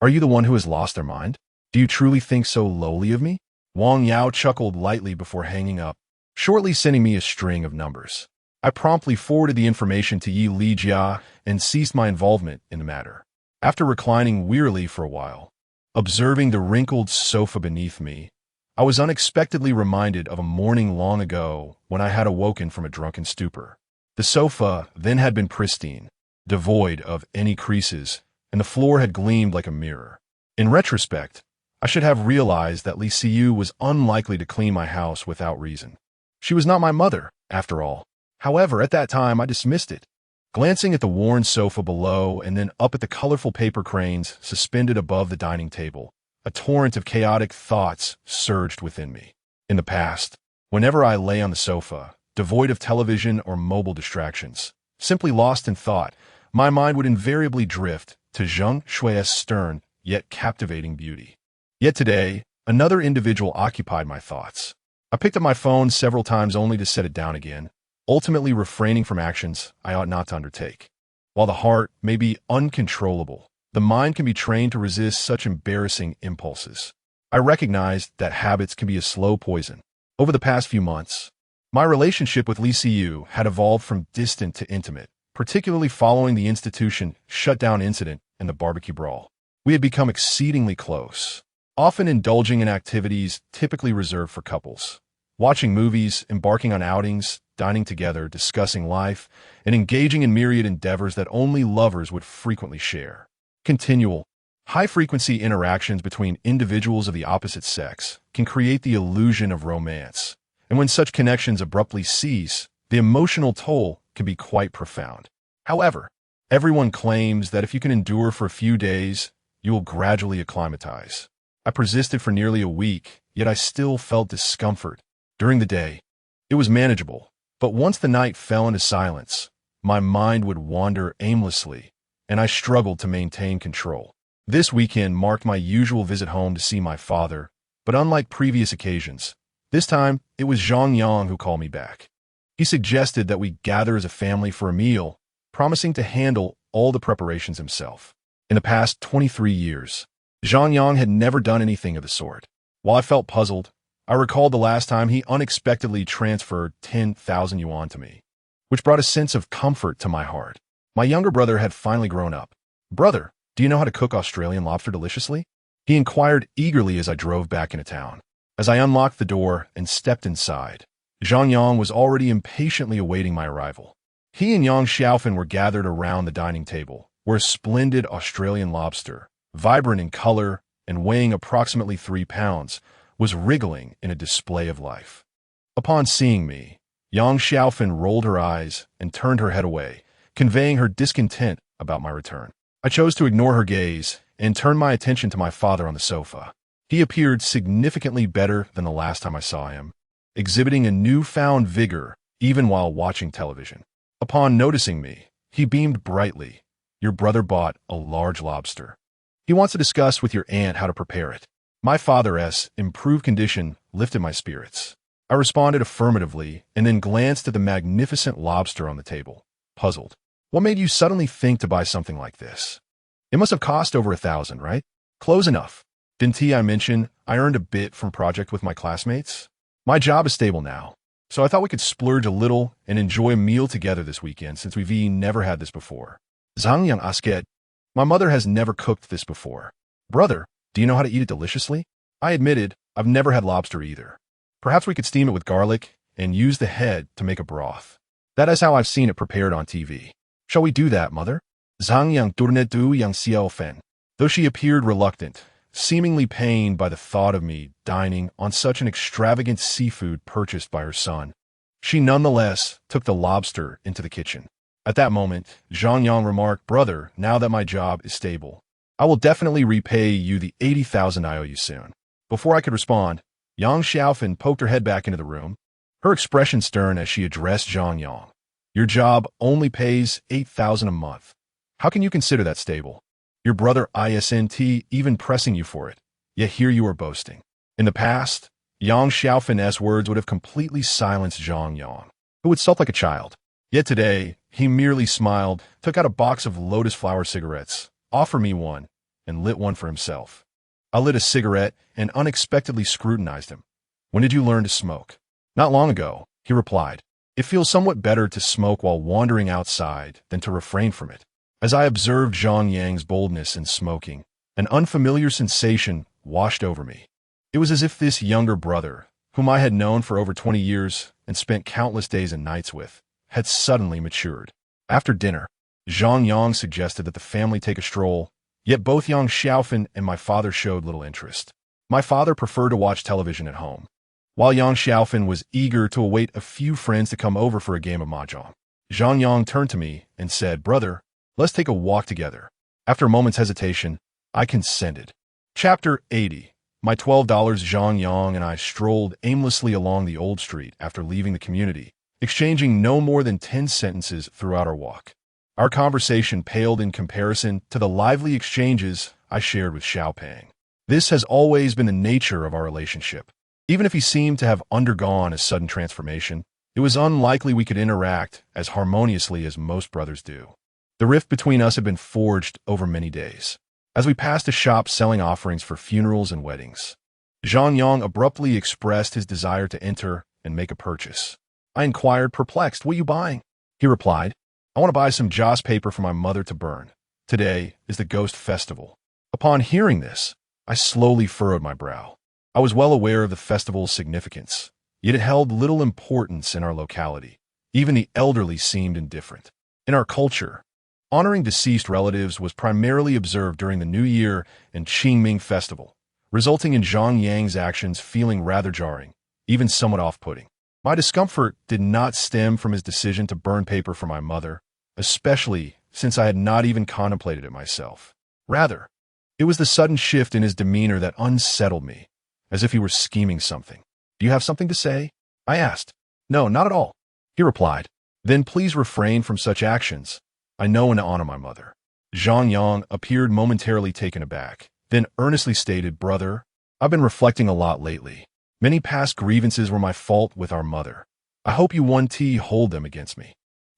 "Are you the one who has lost their mind? Do you truly think so lowly of me?" Wang Yao chuckled lightly before hanging up, shortly sending me a string of numbers. I promptly forwarded the information to Yi Lijia and ceased my involvement in the matter. After reclining wearily for a while, observing the wrinkled sofa beneath me, I was unexpectedly reminded of a morning long ago when I had awoken from a drunken stupor. The sofa then had been pristine, devoid of any creases, and the floor had gleamed like a mirror. In retrospect, I should have realized that Li Siyu was unlikely to clean my house without reason. She was not my mother, after all. However, at that time, I dismissed it. Glancing at the worn sofa below and then up at the colorful paper cranes suspended above the dining table, a torrent of chaotic thoughts surged within me. In the past, whenever I lay on the sofa, devoid of television or mobile distractions, simply lost in thought, my mind would invariably drift to Zheng Shui's stern yet captivating beauty. Yet today, another individual occupied my thoughts. I picked up my phone several times only to set it down again, ultimately refraining from actions I ought not to undertake. While the heart may be uncontrollable, the mind can be trained to resist such embarrassing impulses. I recognized that habits can be a slow poison. Over the past few months, my relationship with Li Siyu had evolved from distant to intimate, particularly following the institution shutdown incident and the barbecue brawl. We had become exceedingly close, often indulging in activities typically reserved for couples. Watching movies, embarking on outings, dining together, discussing life, and engaging in myriad endeavors that only lovers would frequently share. Continual, high-frequency interactions between individuals of the opposite sex can create the illusion of romance, and when such connections abruptly cease, the emotional toll can be quite profound. However, Everyone claims that if you can endure for a few days, you will gradually acclimatize. I persisted for nearly a week, yet I still felt discomfort. During the day, it was manageable, but once the night fell into silence, my mind would wander aimlessly, and I struggled to maintain control. This weekend marked my usual visit home to see my father, but unlike previous occasions, this time it was Zhang Yang who called me back. He suggested that we gather as a family for a meal, promising to handle all the preparations himself. In the past 23 years, Zhang Yang had never done anything of the sort. While I felt puzzled, I recalled the last time he unexpectedly transferred 10,000 yuan to me, which brought a sense of comfort to my heart. My younger brother had finally grown up. "Brother, do you know how to cook Australian lobster deliciously?" He inquired eagerly as I drove back into town. As I unlocked the door and stepped inside, Zhang Yang was already impatiently awaiting my arrival. He and Yang Xiaofan were gathered around the dining table, where a splendid Australian lobster, vibrant in color and weighing approximately 3 pounds, was wriggling in a display of life. Upon seeing me, Yang Xiaofan rolled her eyes and turned her head away, conveying her discontent about my return. I chose to ignore her gaze and turned my attention to my father on the sofa. He appeared significantly better than the last time I saw him, exhibiting a newfound vigor even while watching television. Upon noticing me, he beamed brightly. "Your brother bought a large lobster. He wants to discuss with your aunt how to prepare it." My father's improved condition lifted my spirits. I responded affirmatively and then glanced at the magnificent lobster on the table, puzzled. "What made you suddenly think to buy something like this? It must have cost over 1,000, right?" "Close enough. Didn't I mention I earned a bit from project with my classmates? My job is stable now, so I thought we could splurge a little and enjoy a meal together this weekend since we've never had this before." Zhang Yang asked, "My mother has never cooked this before. Brother, do you know how to eat it deliciously?" I admitted I've never had lobster either. "Perhaps we could steam it with garlic and use the head to make a broth. That is how I've seen it prepared on TV. Shall we do that, mother?" Zhang Yang turned to Yang Xiaofan. Though she appeared reluctant, seemingly pained by the thought of me dining on such an extravagant seafood purchased by her son, she nonetheless took the lobster into the kitchen. At that moment, Zhang Yang remarked, "Brother, now that my job is stable, I will definitely repay you the 80,000 I owe you soon." Before I could respond, Yang Xiaofan poked her head back into the room, her expression stern as she addressed Zhang Yang. "Your job only pays 8,000 a month. How can you consider that stable? Your brother isn't even pressing you for it, yet here you are boasting." In the past, Yang Xiaofan's words would have completely silenced Zhang Yang, who would sulk like a child. Yet today, he merely smiled, took out a box of lotus flower cigarettes, offered me one, and lit one for himself. I lit a cigarette and unexpectedly scrutinized him. "When did you learn to smoke?" "Not long ago," he replied. "It feels somewhat better to smoke while wandering outside than to refrain from it." As I observed Zhang Yang's boldness in smoking, an unfamiliar sensation washed over me. It was as if this younger brother, whom I had known for over 20 years and spent countless days and nights with, had suddenly matured. After dinner, Zhang Yang suggested that the family take a stroll, yet both Yang Xiaofan and my father showed little interest. My father preferred to watch television at home, while Yang Xiaofan was eager to await a few friends to come over for a game of mahjong. Zhang Yang turned to me and said, "Brother, let's take a walk together." After a moment's hesitation, I consented. Chapter 80. My $12 Zhang Yang and I strolled aimlessly along the old street after leaving the community, exchanging no more than 10 sentences throughout our walk. Our conversation paled in comparison to the lively exchanges I shared with Xiaopeng. This has always been the nature of our relationship. Even if he seemed to have undergone a sudden transformation, it was unlikely we could interact as harmoniously as most brothers do. The rift between us had been forged over many days. As we passed a shop selling offerings for funerals and weddings, Zhang Yang abruptly expressed his desire to enter and make a purchase. I inquired, perplexed, "What are you buying?" He replied, "I want to buy some joss paper for my mother to burn. Today is the Ghost Festival." Upon hearing this, I slowly furrowed my brow. I was well aware of the festival's significance, yet it held little importance in our locality. Even the elderly seemed indifferent. In our culture, honoring deceased relatives was primarily observed during the New Year and Qingming Festival, resulting in Zhang Yang's actions feeling rather jarring, even somewhat off-putting. My discomfort did not stem from his decision to burn paper for my mother, especially since I had not even contemplated it myself. Rather, it was the sudden shift in his demeanor that unsettled me, as if he were scheming something. "Do you have something to say?" I asked. "No, not at all," he replied. "Then please refrain from such actions. I know and honor my mother." Zhang Yang appeared momentarily taken aback, then earnestly stated, "Brother, I've been reflecting a lot lately. Many past grievances were my fault with our mother. I hope you won't hold them against me."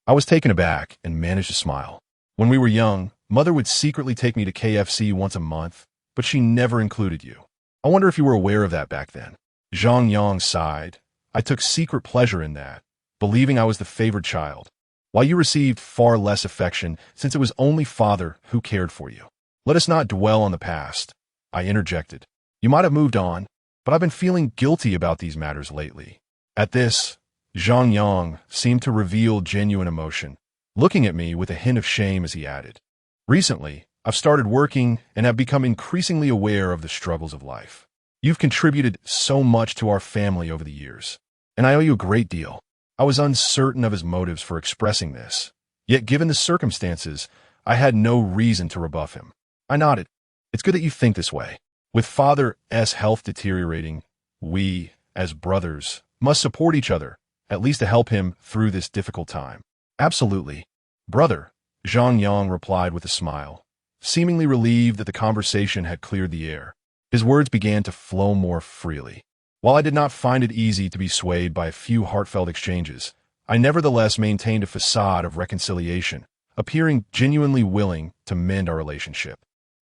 I was taken aback and managed to smile. "When we were young, Mother would secretly take me to KFC once a month, but she never included you. I wonder if you were aware of that back then." Zhang Yang sighed. "I took secret pleasure in that, believing I was the favored child, while you received far less affection since it was only Father who cared for you." "Let us not dwell on the past," I interjected. "You might have moved on, but I've been feeling guilty about these matters lately." At this, Zhang Yang seemed to reveal genuine emotion, looking at me with a hint of shame as he added, "Recently, I've started working and have become increasingly aware of the struggles of life. You've contributed so much to our family over the years, and I owe you a great deal." I was uncertain of his motives for expressing this, yet given the circumstances, I had no reason to rebuff him. I nodded. "It's good that you think this way. With Father's health deteriorating, we, as brothers, must support each other, at least to help him through this difficult time." "Absolutely, brother," Zhang Yang replied with a smile, seemingly relieved that the conversation had cleared the air. His words began to flow more freely. While I did not find it easy to be swayed by a few heartfelt exchanges, I nevertheless maintained a facade of reconciliation, appearing genuinely willing to mend our relationship.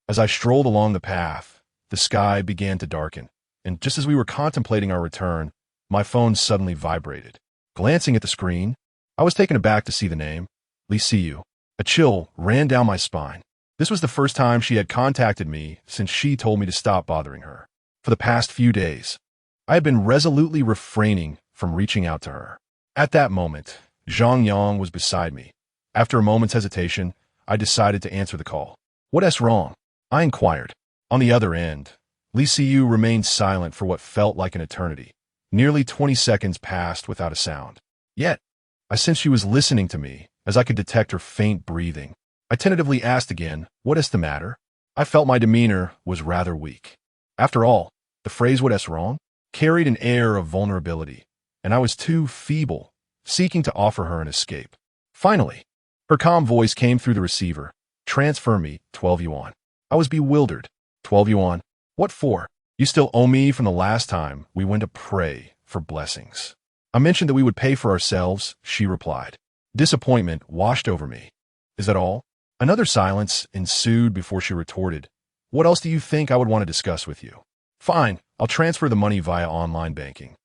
As I strolled along the path, the sky began to darken, and just as we were contemplating our return, my phone suddenly vibrated. Glancing at the screen, I was taken aback to see the name, Li Siyu. A chill ran down my spine. This was the first time she had contacted me since she told me to stop bothering her. For the past few days, I had been resolutely refraining from reaching out to her. At that moment, Zhang Yang was beside me. After a moment's hesitation, I decided to answer the call. "What's wrong?" I inquired. On the other end, Li Siyu remained silent for what felt like an eternity. Nearly 20 seconds passed without a sound. Yet, I sensed she was listening to me, as I could detect her faint breathing. I tentatively asked again, "What's the matter?" I felt my demeanor was rather weak. After all, the phrase "what's wrong?" carried an air of vulnerability, and I was too feeble, seeking to offer her an escape. Finally, her calm voice came through the receiver. "Transfer me 12 yuan. I was bewildered. 12 yuan? What for? "You still owe me from the last time we went to pray for blessings." I mentioned that we would pay for ourselves, she replied. Disappointment washed over me. "Is that all?" Another silence ensued before she retorted, "What else do you think I would want to discuss with you?" "Fine, I'll transfer the money via online banking."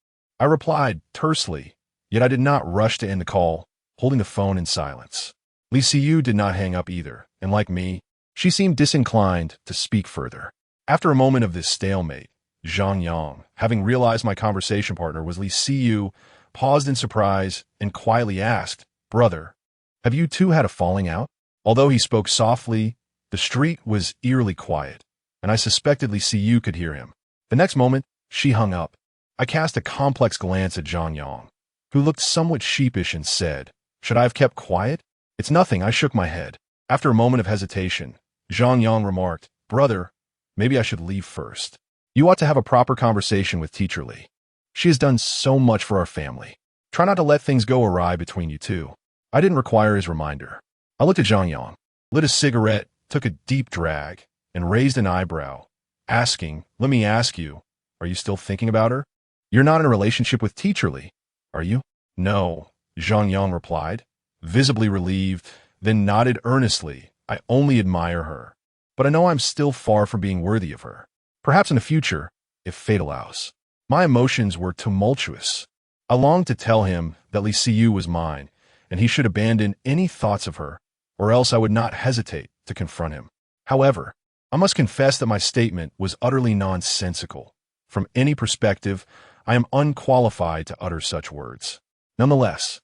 I replied tersely, yet I did not rush to end the call, holding the phone in silence. Li Siyu did not hang up either, and like me, she seemed disinclined to speak further. After a moment of this stalemate, Zhang Yang, having realized my conversation partner was Li Siyu, paused in surprise and quietly asked, "Brother, have you two had a falling out?" Although he spoke softly, the street was eerily quiet, and I suspected Li Siyu could hear him. The next moment, she hung up. I cast a complex glance at Zhang Yang, who looked somewhat sheepish and said, "Should I have kept quiet?" "It's nothing," I shook my head. After a moment of hesitation, Zhang Yang remarked, "Brother, maybe I should leave first. You ought to have a proper conversation with Teacher Li. She has done so much for our family. Try not to let things go awry between you two." I didn't require his reminder. I looked at Zhang Yang, lit a cigarette, took a deep drag, and raised an eyebrow, asking, "Let me ask you, are you still thinking about her? You're not in a relationship with Teacher Li, are you?" "No," Zhang Yang replied, visibly relieved, then nodded earnestly. "I only admire her, but I know I'm still far from being worthy of her. Perhaps in the future, if fate allows." My emotions were tumultuous. I longed to tell him that Li Siyu was mine, and he should abandon any thoughts of her, or else I would not hesitate to confront him. However, I must confess that my statement was utterly nonsensical. From any perspective, I am unqualified to utter such words. Nonetheless,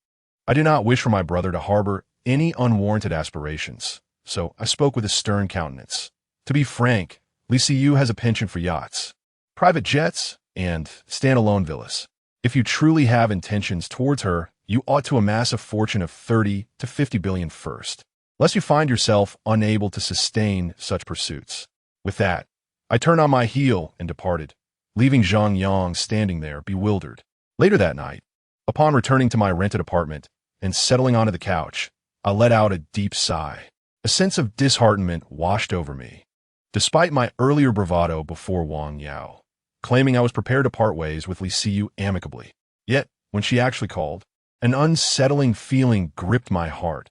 I do not wish for my brother to harbor any unwarranted aspirations, so I spoke with a stern countenance. To be frank, Li Siyu has a penchant for yachts, private jets, and standalone villas. If you truly have intentions towards her, you ought to amass a fortune of 30 to 50 billion first. lest you find yourself unable to sustain such pursuits. With that, I turned on my heel and departed, leaving Zhang Yang standing there bewildered. Later that night, upon returning to my rented apartment and settling onto the couch, I let out a deep sigh. A sense of disheartenment washed over me. Despite my earlier bravado before Wang Yao, claiming I was prepared to part ways with Li Siyu amicably, yet, when she actually called, an unsettling feeling gripped my heart,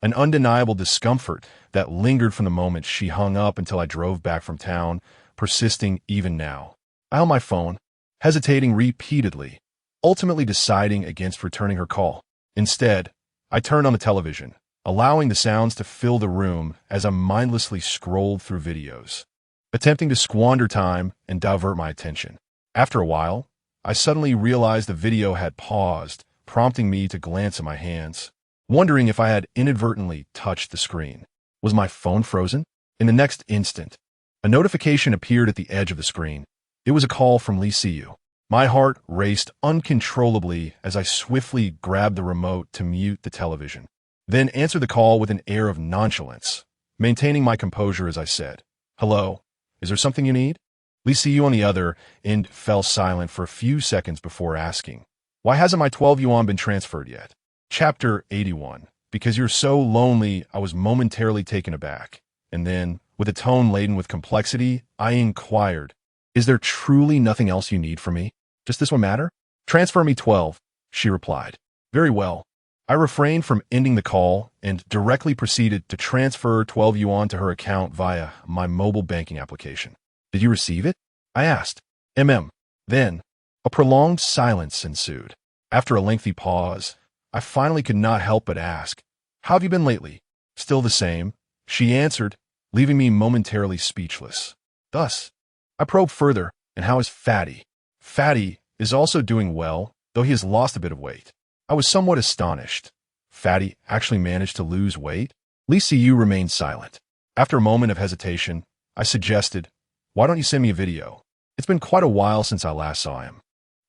an undeniable discomfort that lingered from the moment she hung up until I drove back from town, persisting even now. I held my phone, hesitating repeatedly, ultimately deciding against returning her call. Instead, I turned on the television, allowing the sounds to fill the room as I mindlessly scrolled through videos, attempting to squander time and divert my attention. After a while, I suddenly realized the video had paused, prompting me to glance at my hands, wondering if I had inadvertently touched the screen. Was my phone frozen? In the next instant, a notification appeared at the edge of the screen. It was a call from Li Siyu. My heart raced uncontrollably as I swiftly grabbed the remote to mute the television, then answered the call with an air of nonchalance, maintaining my composure as I said, "Hello, is there something you need?" Li Siyu on the other end fell silent for a few seconds before asking, "Why hasn't my 12 yuan been transferred yet?" Chapter 81. Because you're so lonely, I was momentarily taken aback, and then, with a tone laden with complexity, I inquired, "Is there truly nothing else you need from me? Does this one matter?" "Transfer me 12, she replied. "Very well." I refrained from ending the call and directly proceeded to transfer 12 yuan to her account via my mobile banking application. "Did you receive it?" I asked. Then, a prolonged silence ensued. After a lengthy pause, I finally could not help but ask, "How have you been lately?" "Still the same," she answered, leaving me momentarily speechless. Thus, I probed further, "And how is Fatty?" "Fatty is also doing well, though he has lost a bit of weight." I was somewhat astonished. Fatty actually managed to lose weight? Li Siyu remained silent. After a moment of hesitation, I suggested, "Why don't you send me a video? It's been quite a while since I last saw him,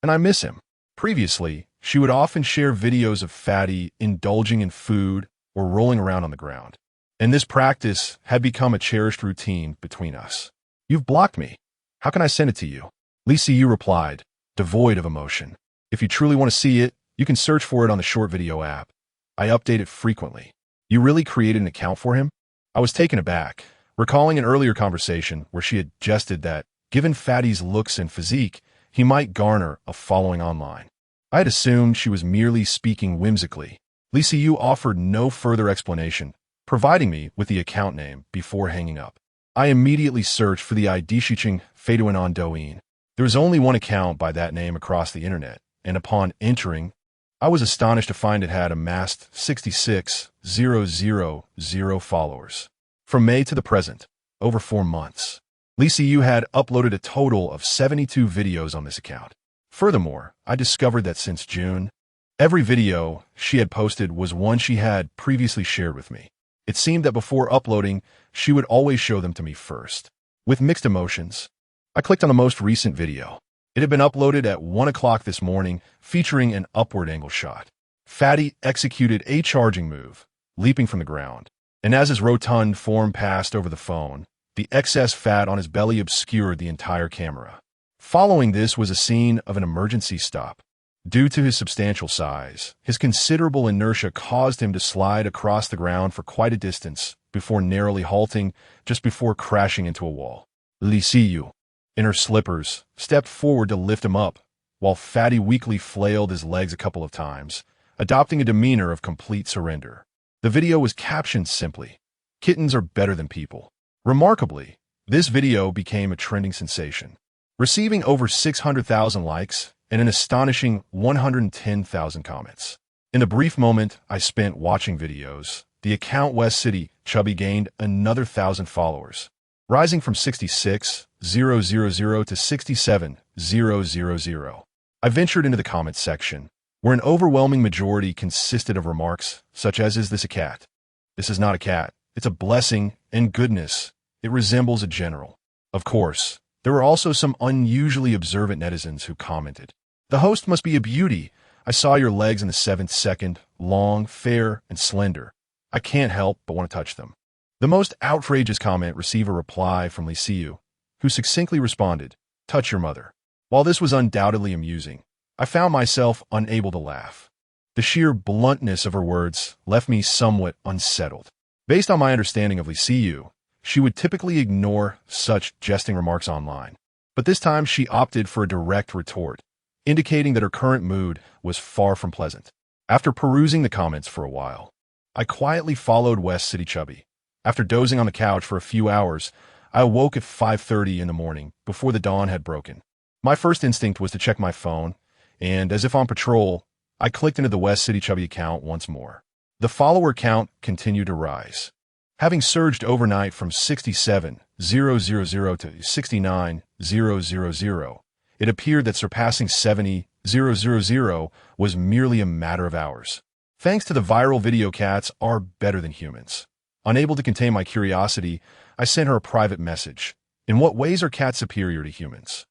and I miss him." Previously, she would often share videos of Fatty indulging in food or rolling around on the ground, and this practice had become a cherished routine between us. "You've blocked me. How can I send it to you?" Li Siyu replied, devoid of emotion. "If you truly want to see it, you can search for it on the short video app. I update it frequently." "You really created an account for him?" I was taken aback, recalling an earlier conversation where she had jested that, given Fatty's looks and physique, he might garner a following online. I had assumed she was merely speaking whimsically. Li Siyu offered no further explanation, providing me with the account name before hanging up. I immediately searched for the Aidishiching Feiduan on Douyin. There was only one account by that name across the internet, and upon entering, I was astonished to find it had amassed 66,000 followers. From May to the present, over 4 months, Li Siyu had uploaded a total of 72 videos on this account. Furthermore, I discovered that since June, every video she had posted was one she had previously shared with me. It seemed that before uploading, she would always show them to me first. With mixed emotions, I clicked on the most recent video. It had been uploaded at 1 o'clock this morning, featuring an upward angle shot. Fatty executed a charging move, leaping from the ground, and as his rotund form passed over the phone, the excess fat on his belly obscured the entire camera. Following this was a scene of an emergency stop. Due to his substantial size, his considerable inertia caused him to slide across the ground for quite a distance before narrowly halting just before crashing into a wall. Li Siyu, in her slippers, stepped forward to lift him up, while Fatty weakly flailed his legs a couple of times, adopting a demeanor of complete surrender. The video was captioned simply, "Kittens are better than people." Remarkably, this video became a trending sensation, receiving over 600,000 likes and an astonishing 110,000 comments. In the brief moment I spent watching videos, the account West City Chubby gained another 1,000 followers, rising from 66,000 to 67,000. I ventured into the comments section, where an overwhelming majority consisted of remarks such as, "Is this a cat? This is not a cat. It's a blessing and goodness. It resembles a general." Of course, there were also some unusually observant netizens who commented, "The host must be a beauty. I saw your legs in the 7th second, long, fair, and slender. I can't help but want to touch them. The most outrageous comment received a reply from Liu, who succinctly responded, "Touch your mother." While this was undoubtedly amusing, I found myself unable to laugh. The sheer bluntness of her words left me somewhat unsettled. Based on my understanding of Liu, she would typically ignore such jesting remarks online. But this time she opted for a direct retort, indicating that her current mood was far from pleasant. After perusing the comments for a while, I quietly followed West City Chubby. After dozing on the couch for a few hours, I awoke at 5:30 in the morning before the dawn had broken. My first instinct was to check my phone, and as if on patrol, I clicked into the West City Chubby account once more. The follower count continued to rise. Having surged overnight from 67,000 to 69,000, it appeared that surpassing 70,000 was merely a matter of hours. Thanks to the viral video, cats are better than humans. Unable to contain my curiosity, I sent her a private message. In what ways are cats superior to humans?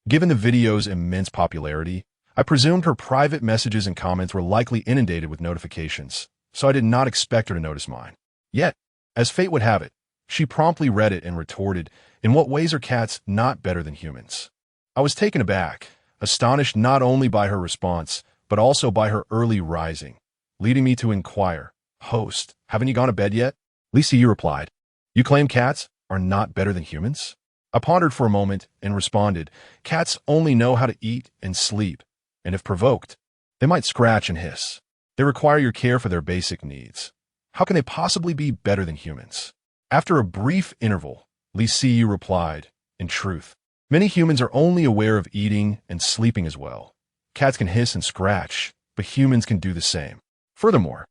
Given the video's immense popularity, I presumed her private messages and comments were likely inundated with notifications, so I did not expect her to notice mine. Yet, as fate would have it, she promptly read it and retorted, "In what ways are cats not better than humans?" I was taken aback, astonished not only by her response, but also by her early rising, leading me to inquire, "Host, haven't you gone to bed yet?" Liu replied, "You claim cats are not better than humans?" I pondered for a moment and responded, "Cats only know how to eat and sleep, and if provoked, they might scratch and hiss. They require your care for their basic needs. How can they possibly be better than humans?" After a brief interval, Liu replied, "In truth, many humans are only aware of eating and sleeping as well. Cats can hiss and scratch, but humans can do the same. Furthermore,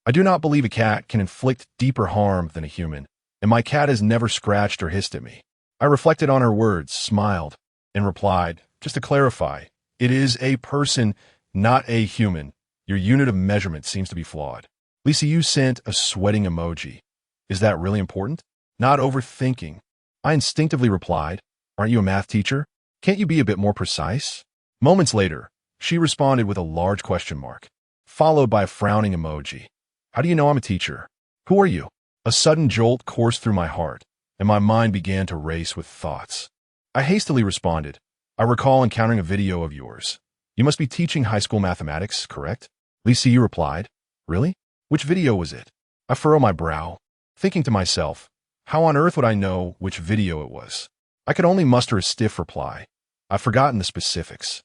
I do not believe a cat can inflict deeper harm than a human, and my cat has never scratched or hissed at me." I reflected on her words, smiled, and replied, "Just to clarify, it is a person, not a human. Your unit of measurement seems to be flawed." Liu sent a sweating emoji. "Is that really important?" "Not overthinking." I instinctively replied, "Aren't you a math teacher? Can't you be a bit more precise?" Moments later, she responded with a large question mark, followed by a frowning emoji. "How do you know I'm a teacher? Who are you?" A sudden jolt coursed through my heart, and my mind began to race with thoughts. I hastily responded, "I recall encountering a video of yours. You must be teaching high school mathematics, correct?" Liu replied, "Really? Which video was it?" I furrowed my brow, thinking to myself, how on earth would I know which video it was? I could only muster a stiff reply. "I've forgotten the specifics.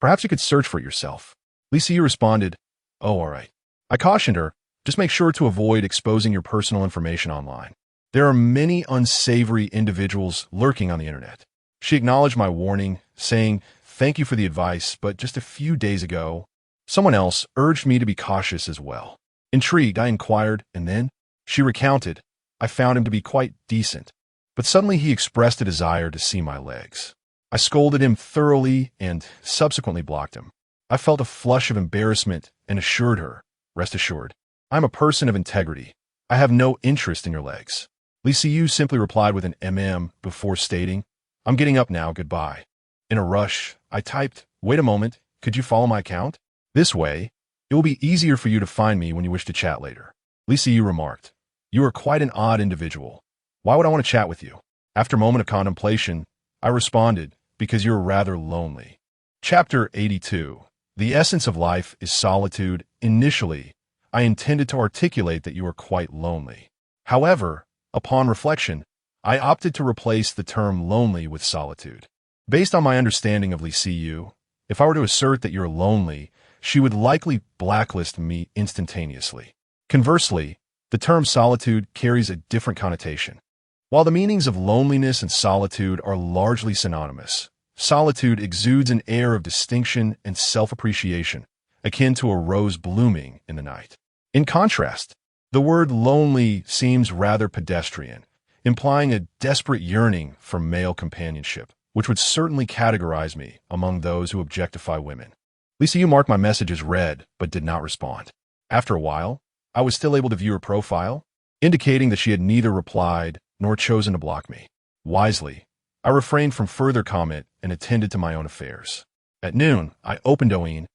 Perhaps you could search for it yourself." Liu responded, "Oh, all right." I cautioned her, "Just make sure to avoid exposing your personal information online. There are many unsavory individuals lurking on the internet." She acknowledged my warning, saying, "Thank you for the advice, but just a few days ago, someone else urged me to be cautious as well." Intrigued, I inquired, "And then?" She recounted, "I found him to be quite decent, but suddenly he expressed a desire to see my legs. I scolded him thoroughly and subsequently blocked him. I felt a flush of embarrassment and assured her, 'Rest assured, I'm a person of integrity. I have no interest in your legs.' Liu simply replied with an before stating, 'I'm getting up now, goodbye.' In a rush, I typed, 'Wait a moment, could you follow my account? This way, it will be easier for you to find me when you wish to chat later.' Liu remarked, 'You are quite an odd individual. Why would I want to chat with you?' After a moment of contemplation, I responded, 'Because you're rather lonely.'" Chapter 82. The essence of life is solitude. Initially, I intended to articulate that you are quite lonely. However, upon reflection, I opted to replace the term lonely with solitude. Based on my understanding of Liu, if I were to assert that you're lonely, she would likely blacklist me instantaneously. Conversely, the term solitude carries a different connotation. While the meanings of loneliness and solitude are largely synonymous, solitude exudes an air of distinction and self-appreciation, akin to a rose blooming in the night. In contrast, the word lonely seems rather pedestrian, implying a desperate yearning for male companionship, which would certainly categorize me among those who objectify women. Liu marked my message as read, but did not respond. After a while, I was still able to view her profile, indicating that she had neither replied nor chosen to block me. Wisely, I refrained from further comment and attended to my own affairs. At noon, I opened Douyin,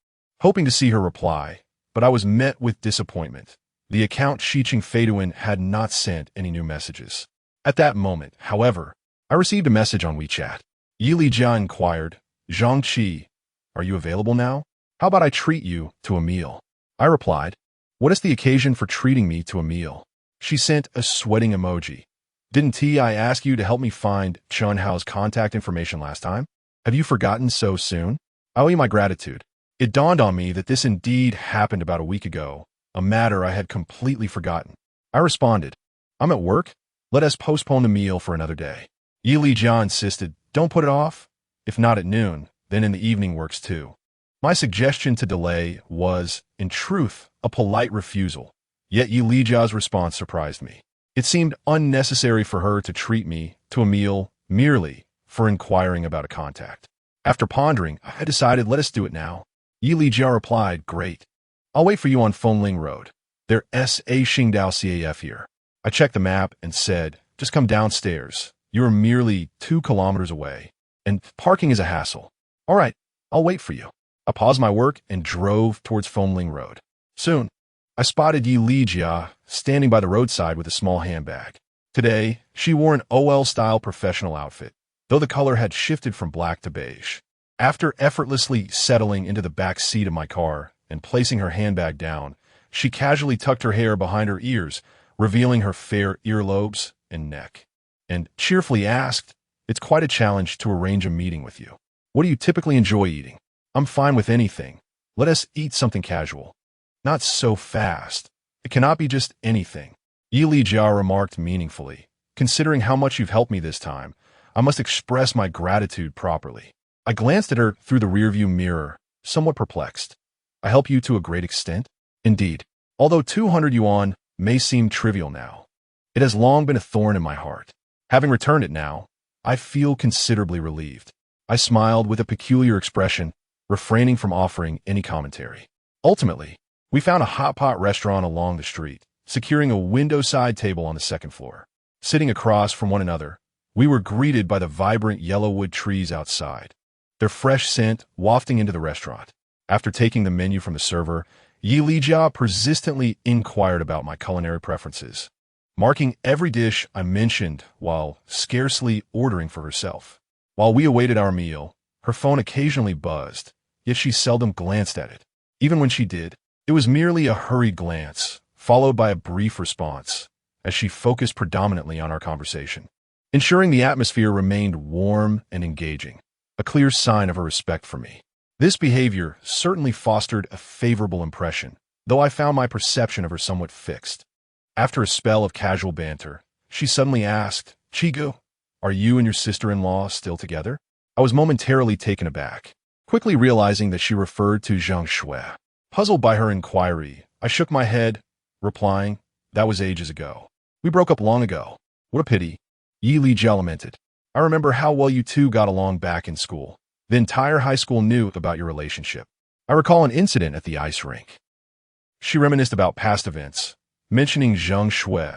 hoping to see her reply, but I was met with disappointment. The account Shiching Feiduan had not sent any new messages. At that moment, however, I received a message on WeChat. Yili Jia inquired, "Zhang Qi, are you available now? How about I treat you to a meal?" I replied, "What is the occasion for treating me to a meal?" She sent a sweating emoji. "Didn't I ask you to help me find Chun Hao's contact information last time? Have you forgotten so soon? I owe you my gratitude." It dawned on me that this indeed happened about a week ago, a matter I had completely forgotten. I responded, "I'm at work. Let us postpone the meal for another day." Yili Jia insisted, "Don't put it off. If not at noon, then in the evening works too." My suggestion to delay was, in truth, a polite refusal. Yet Yili Jia's response surprised me. It seemed unnecessary for her to treat me to a meal merely for inquiring about a contact. After pondering, I decided, let us do it now. Yili Jia replied, "Great. I'll wait for you on Fengling Road. There's a Qingdao CAF here." I checked the map and said, "Just come downstairs. You are merely 2 kilometers away, and parking is a hassle." "All right, I'll wait for you." I paused my work and drove towards Fengling Road. Soon, I spotted Yili Jia standing by the roadside with a small handbag. Today, she wore an OL-style professional outfit, though the color had shifted from black to beige. After effortlessly settling into the back seat of my car and placing her handbag down, she casually tucked her hair behind her ears, revealing her fair earlobes and neck, and cheerfully asked, "It's quite a challenge to arrange a meeting with you. What do you typically enjoy eating?" "I'm fine with anything. Let us eat something casual." "Not so fast. It cannot be just anything," Yili Jia remarked meaningfully. "Considering how much you've helped me this time, I must express my gratitude properly." I glanced at her through the rearview mirror, somewhat perplexed. "I help you to a great extent?" "Indeed. Although 200 yuan may seem trivial now, it has long been a thorn in my heart. Having returned it now, I feel considerably relieved." I smiled with a peculiar expression, refraining from offering any commentary. Ultimately, we found a hot pot restaurant along the street, securing a window-side table on the second floor. Sitting across from one another, we were greeted by the vibrant yellowwood trees outside, their fresh scent wafting into the restaurant. After taking the menu from the server, Yili Jia persistently inquired about my culinary preferences, marking every dish I mentioned while scarcely ordering for herself. While we awaited our meal, her phone occasionally buzzed, yet she seldom glanced at it. Even when she did, it was merely a hurried glance, followed by a brief response, as she focused predominantly on our conversation, ensuring the atmosphere remained warm and engaging, a clear sign of her respect for me. This behavior certainly fostered a favorable impression, though I found my perception of her somewhat fixed. After a spell of casual banter, she suddenly asked, "Chigu, are you and your sister-in-law still together?" I was momentarily taken aback, quickly realizing that she referred to Zhang Shui. Puzzled by her inquiry, I shook my head, replying, "That was ages ago. We broke up long ago." "What a pity," Yili Jia lamented. "I remember how well you two got along back in school. The entire high school knew about your relationship. I recall an incident at the ice rink." She reminisced about past events, mentioning Zhang Shui,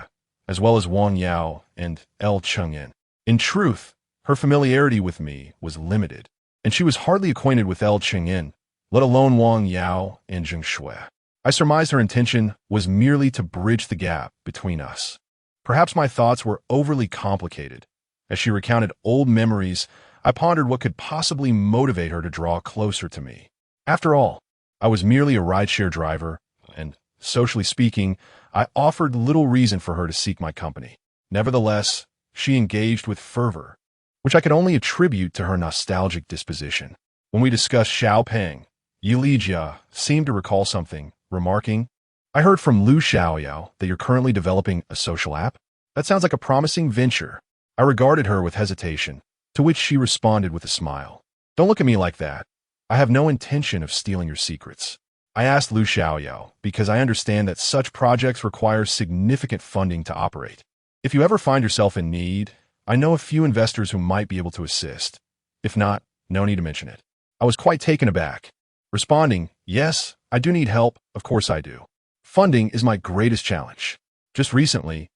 as well as Wang Yao and El Chengyan. In truth, her familiarity with me was limited, and she was hardly acquainted with El Chengyan, let alone Wang Yao and Zhang Shui. I surmised her intention was merely to bridge the gap between us. Perhaps my thoughts were overly complicated. As she recounted old memories, I pondered what could possibly motivate her to draw closer to me. After all, I was merely a rideshare driver, and, socially speaking, I offered little reason for her to seek my company. Nevertheless, she engaged with fervor, which I could only attribute to her nostalgic disposition. When we discussed Xiaopeng, Yili Jia seemed to recall something, remarking, "I heard from Lu Xiaoyao that you're currently developing a social app. That sounds like a promising venture." I regarded her with hesitation, to which she responded with a smile. "Don't look at me like that. I have no intention of stealing your secrets." I asked Lu Xiaoyao because I understand that such projects require significant funding to operate. If you ever find yourself in need, I know a few investors who might be able to assist. If not, no need to mention it. I was quite taken aback, responding, "Yes, I do need help, of course I do. Funding is my greatest challenge. Just recently,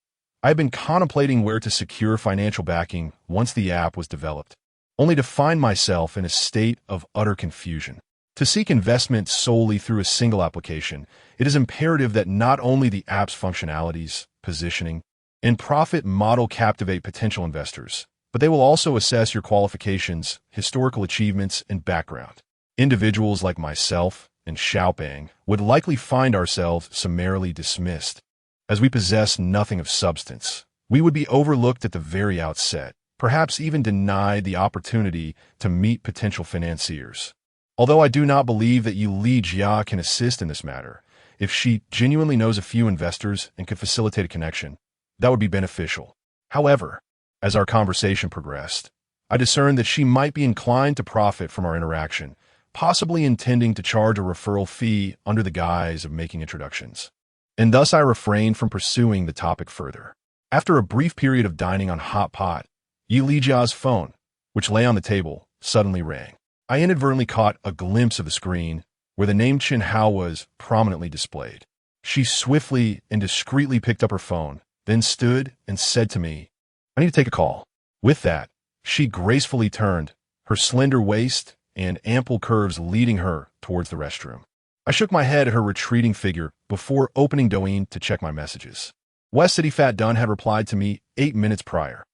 I had been contemplating where to secure financial backing once the app was developed, only to find myself in a state of utter confusion. To seek investment solely through a single application, it is imperative that not only the app's functionalities, positioning, and profit model captivate potential investors, but they will also assess your qualifications, historical achievements, and background. Individuals like myself and Xiaoping would likely find ourselves summarily dismissed, as we possess nothing of substance. We would be overlooked at the very outset, perhaps even denied the opportunity to meet potential financiers. Although I do not believe that Li Jia can assist in this matter, if she genuinely knows a few investors and could facilitate a connection, that would be beneficial. However, as our conversation progressed, I discerned that she might be inclined to profit from our interaction, possibly intending to charge a referral fee under the guise of making introductions. And thus I refrained from pursuing the topic further. After a brief period of dining on hot pot, Li Jia's phone, which lay on the table, suddenly rang. I inadvertently caught a glimpse of the screen where the name Chen Hao was prominently displayed. She swiftly and discreetly picked up her phone, then stood and said to me, "I need to take a call." With that, she gracefully turned, her slender waist and ample curves leading her towards the restroom. I shook my head at her retreating figure before opening Douyin to check my messages. West City Fat Dunn had replied to me 8 minutes prior.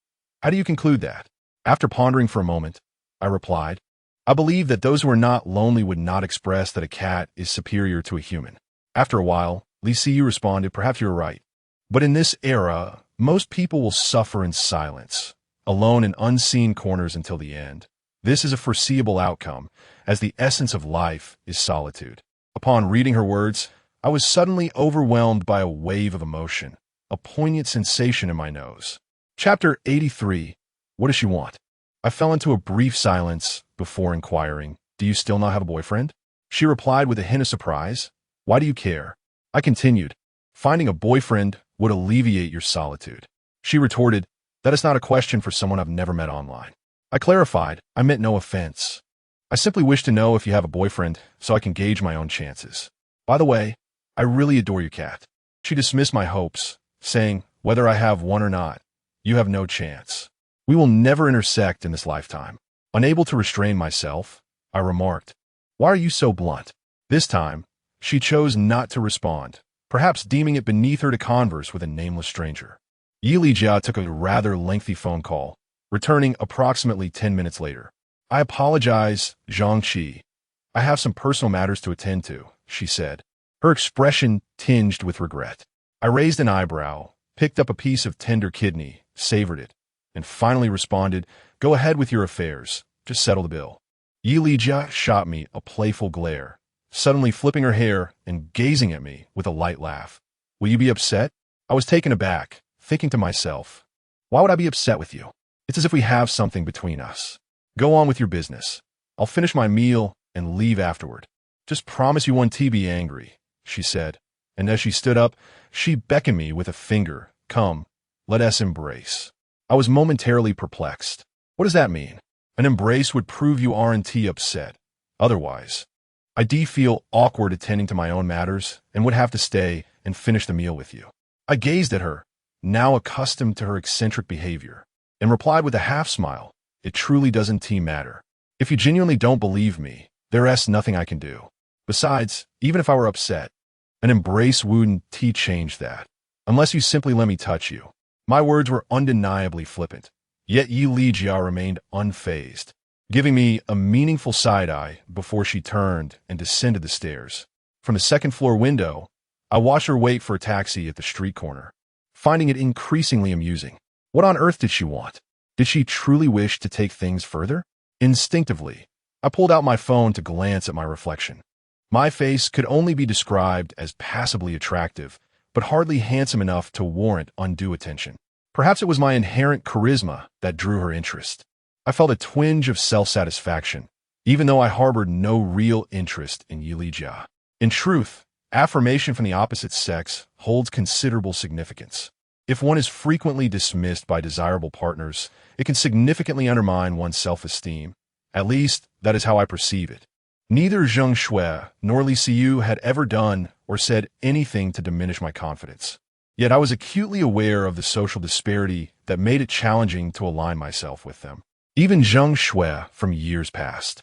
How do you conclude that? After pondering for a moment, I replied, I believe that those who are not lonely would not express that a cat is superior to a human. After a while, Li Siyu responded, perhaps you're right. But in this era, most people will suffer in silence, alone in unseen corners until the end. This is a foreseeable outcome, as the essence of life is solitude. Upon reading her words, I was suddenly overwhelmed by a wave of emotion, a poignant sensation in my nose. Chapter 83. What does she want? I fell into a brief silence before inquiring, do you still not have a boyfriend? She replied with a hint of surprise, why do you care? I continued, finding a boyfriend would alleviate your solitude. She retorted, that is not a question for someone I've never met online. I clarified, I meant no offense. I simply wish to know if you have a boyfriend so I can gauge my own chances. By the way, I really adore your cat. She dismissed my hopes, saying, whether I have one or not, you have no chance. We will never intersect in this lifetime. Unable to restrain myself, I remarked, why are you so blunt? This time, she chose not to respond, perhaps deeming it beneath her to converse with a nameless stranger. Li Jia took a rather lengthy phone call, returning approximately 10 minutes later. I apologize, Zhang Qi. I have some personal matters to attend to, she said, her expression tinged with regret. I raised an eyebrow, picked up a piece of tender kidney, savored it, and finally responded, go ahead with your affairs, just settle the bill. Li Jia shot me a playful glare, suddenly flipping her hair and gazing at me with a light laugh. Will you be upset? I was taken aback, thinking to myself, why would I be upset with you? It's as if we have something between us. Go on with your business. I'll finish my meal and leave afterward. Just promise you won't be angry, she said, and as she stood up, she beckoned me with a finger. Come, let us embrace. I was momentarily perplexed. What does that mean? An embrace would prove you aren't upset. Otherwise, I feel awkward attending to my own matters and would have to stay and finish the meal with you. I gazed at her, now accustomed to her eccentric behavior, and replied with a half-smile, it truly doesn't matter. If you genuinely don't believe me, there's nothing I can do. Besides, even if I were upset, an embrace wouldn't change that, unless you simply let me touch you. My words were undeniably flippant, yet Li Jia remained unfazed, giving me a meaningful side-eye before she turned and descended the stairs. From the second-floor window, I watched her wait for a taxi at the street corner, finding it increasingly amusing. What on earth did she want? Did she truly wish to take things further? Instinctively, I pulled out my phone to glance at my reflection. My face could only be described as passably attractive, but hardly handsome enough to warrant undue attention. Perhaps it was my inherent charisma that drew her interest. I felt a twinge of self-satisfaction, even though I harbored no real interest in Li Jia. In truth, affirmation from the opposite sex holds considerable significance. If one is frequently dismissed by desirable partners, it can significantly undermine one's self-esteem. At least, that is how I perceive it. Neither Zheng Shui nor Li Siyu had ever done or said anything to diminish my confidence. Yet I was acutely aware of the social disparity that made it challenging to align myself with them. Even Zheng Shui from years past.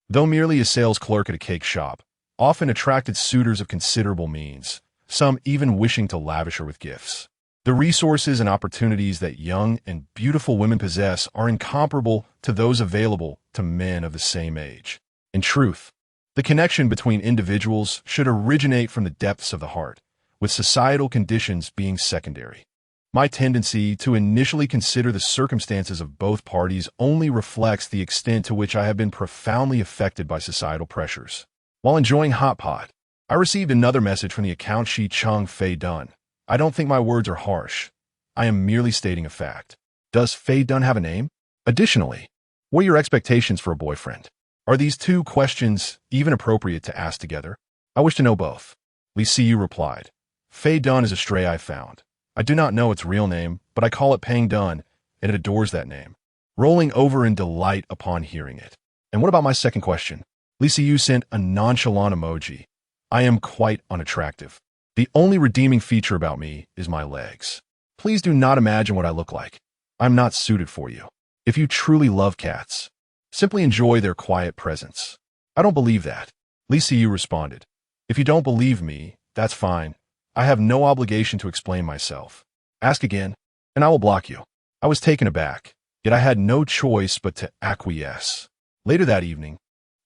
Though merely a sales clerk at a cake shop, often attracted suitors of considerable means, some even wishing to lavish her with gifts. The resources and opportunities that young and beautiful women possess are incomparable to those available to men of the same age. In truth, the connection between individuals should originate from the depths of the heart, with societal conditions being secondary. My tendency to initially consider the circumstances of both parties only reflects the extent to which I have been profoundly affected by societal pressures. While enjoying hot pot, I received another message from the account Shi Chung Fei Dun. I don't think my words are harsh. I am merely stating a fact. Does Fei Dun have a name? Additionally, what are your expectations for a boyfriend? Are these two questions even appropriate to ask together? I wish to know both. Li Siyu replied. Fei Dun is a stray I found. I do not know its real name, but I call it Pang Dun, and it adores that name, rolling over in delight upon hearing it. And what about my second question? Li Siyu sent a nonchalant emoji. I am quite unattractive. The only redeeming feature about me is my legs. Please do not imagine what I look like. I'm not suited for you. If you truly love cats, simply enjoy their quiet presence. I don't believe that. Li Siyu responded. If you don't believe me, that's fine. I have no obligation to explain myself. Ask again, and I will block you. I was taken aback, yet I had no choice but to acquiesce. Later that evening,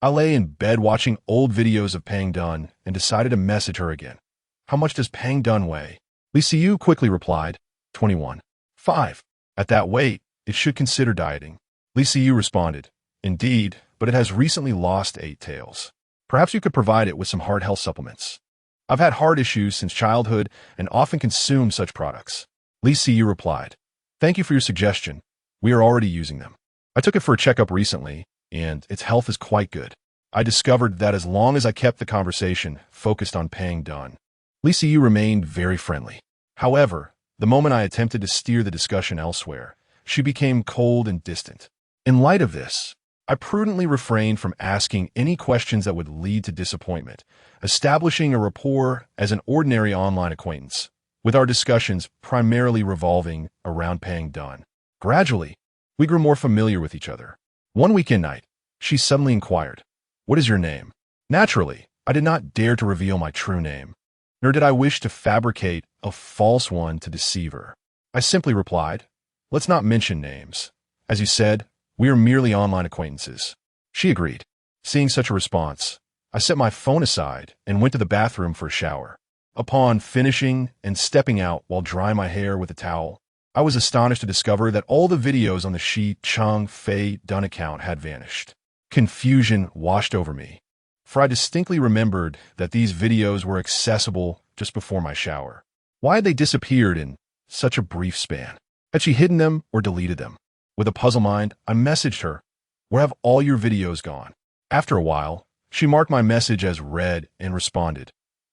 I lay in bed watching old videos of Pang Dun and decided to message her again. How much does Pang Dun weigh? Li Siyu quickly replied, 21.5. At that weight, it should consider dieting. Li Siyu responded, indeed, but it has recently lost 8 tails. Perhaps you could provide it with some heart health supplements. I've had heart issues since childhood and often consume such products. Li Siyu replied, thank you for your suggestion. We are already using them. I took it for a checkup recently, and its health is quite good. I discovered that as long as I kept the conversation focused on Pang Dun, Li Siyu remained very friendly. However, the moment I attempted to steer the discussion elsewhere, she became cold and distant. In light of this, I prudently refrained from asking any questions that would lead to disappointment, establishing a rapport as an ordinary online acquaintance, with our discussions primarily revolving around Pang Dun. Gradually, we grew more familiar with each other. One weekend night, she suddenly inquired, what is your name? Naturally, I did not dare to reveal my true name, nor did I wish to fabricate a false one to deceive her. I simply replied, let's not mention names. As you said, we are merely online acquaintances. She agreed. Seeing such a response, I set my phone aside and went to the bathroom for a shower. Upon finishing and stepping out while drying my hair with a towel, I was astonished to discover that all the videos on the Shi Chung Fei Dun account had vanished. Confusion washed over me, for I distinctly remembered that these videos were accessible just before my shower. Why had they disappeared in such a brief span? Had she hidden them or deleted them? With a puzzled mind, I messaged her, where have all your videos gone? After a while, she marked my message as read and responded,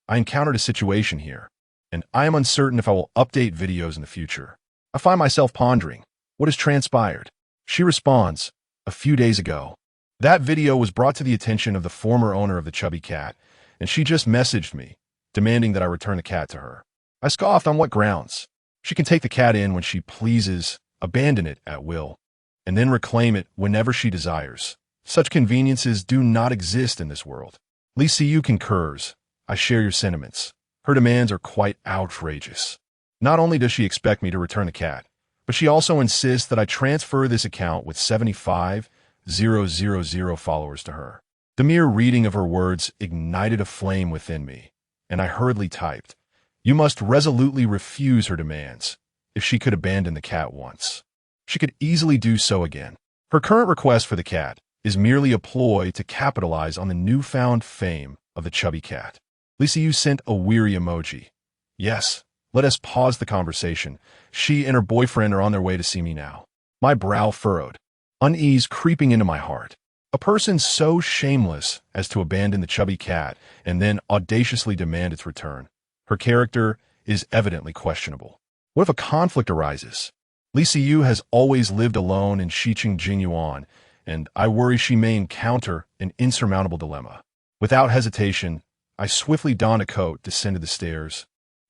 I encountered a situation here, and I am uncertain if I will update videos in the future. I find myself pondering, what has transpired? She responds, a few days ago. That video was brought to the attention of the former owner of the chubby cat, and she just messaged me, demanding that I return the cat to her. I scoffed on what grounds? She can take the cat in when she pleases, abandon it at will, and then reclaim it whenever she desires. Such conveniences do not exist in this world. Li Siyu concurs. I share your sentiments. Her demands are quite outrageous. Not only does she expect me to return the cat, but she also insists that I transfer this account with 75,000 followers to her. The mere reading of her words ignited a flame within me, and I hurriedly typed, you must resolutely refuse her demands. If she could abandon the cat once, she could easily do so again. Her current request for the cat is merely a ploy to capitalize on the newfound fame of the chubby cat. Li Siyu sent a weary emoji. Yes, let us pause the conversation. She and her boyfriend are on their way to see me now. My brow furrowed, unease creeping into my heart. A person so shameless as to abandon the chubby cat and then audaciously demand its return. Her character is evidently questionable. What if a conflict arises? Li Siyu has always lived alone in Shicheng Jingyuan, and I worry she may encounter an insurmountable dilemma. Without hesitation, I swiftly donned a coat, descended the stairs,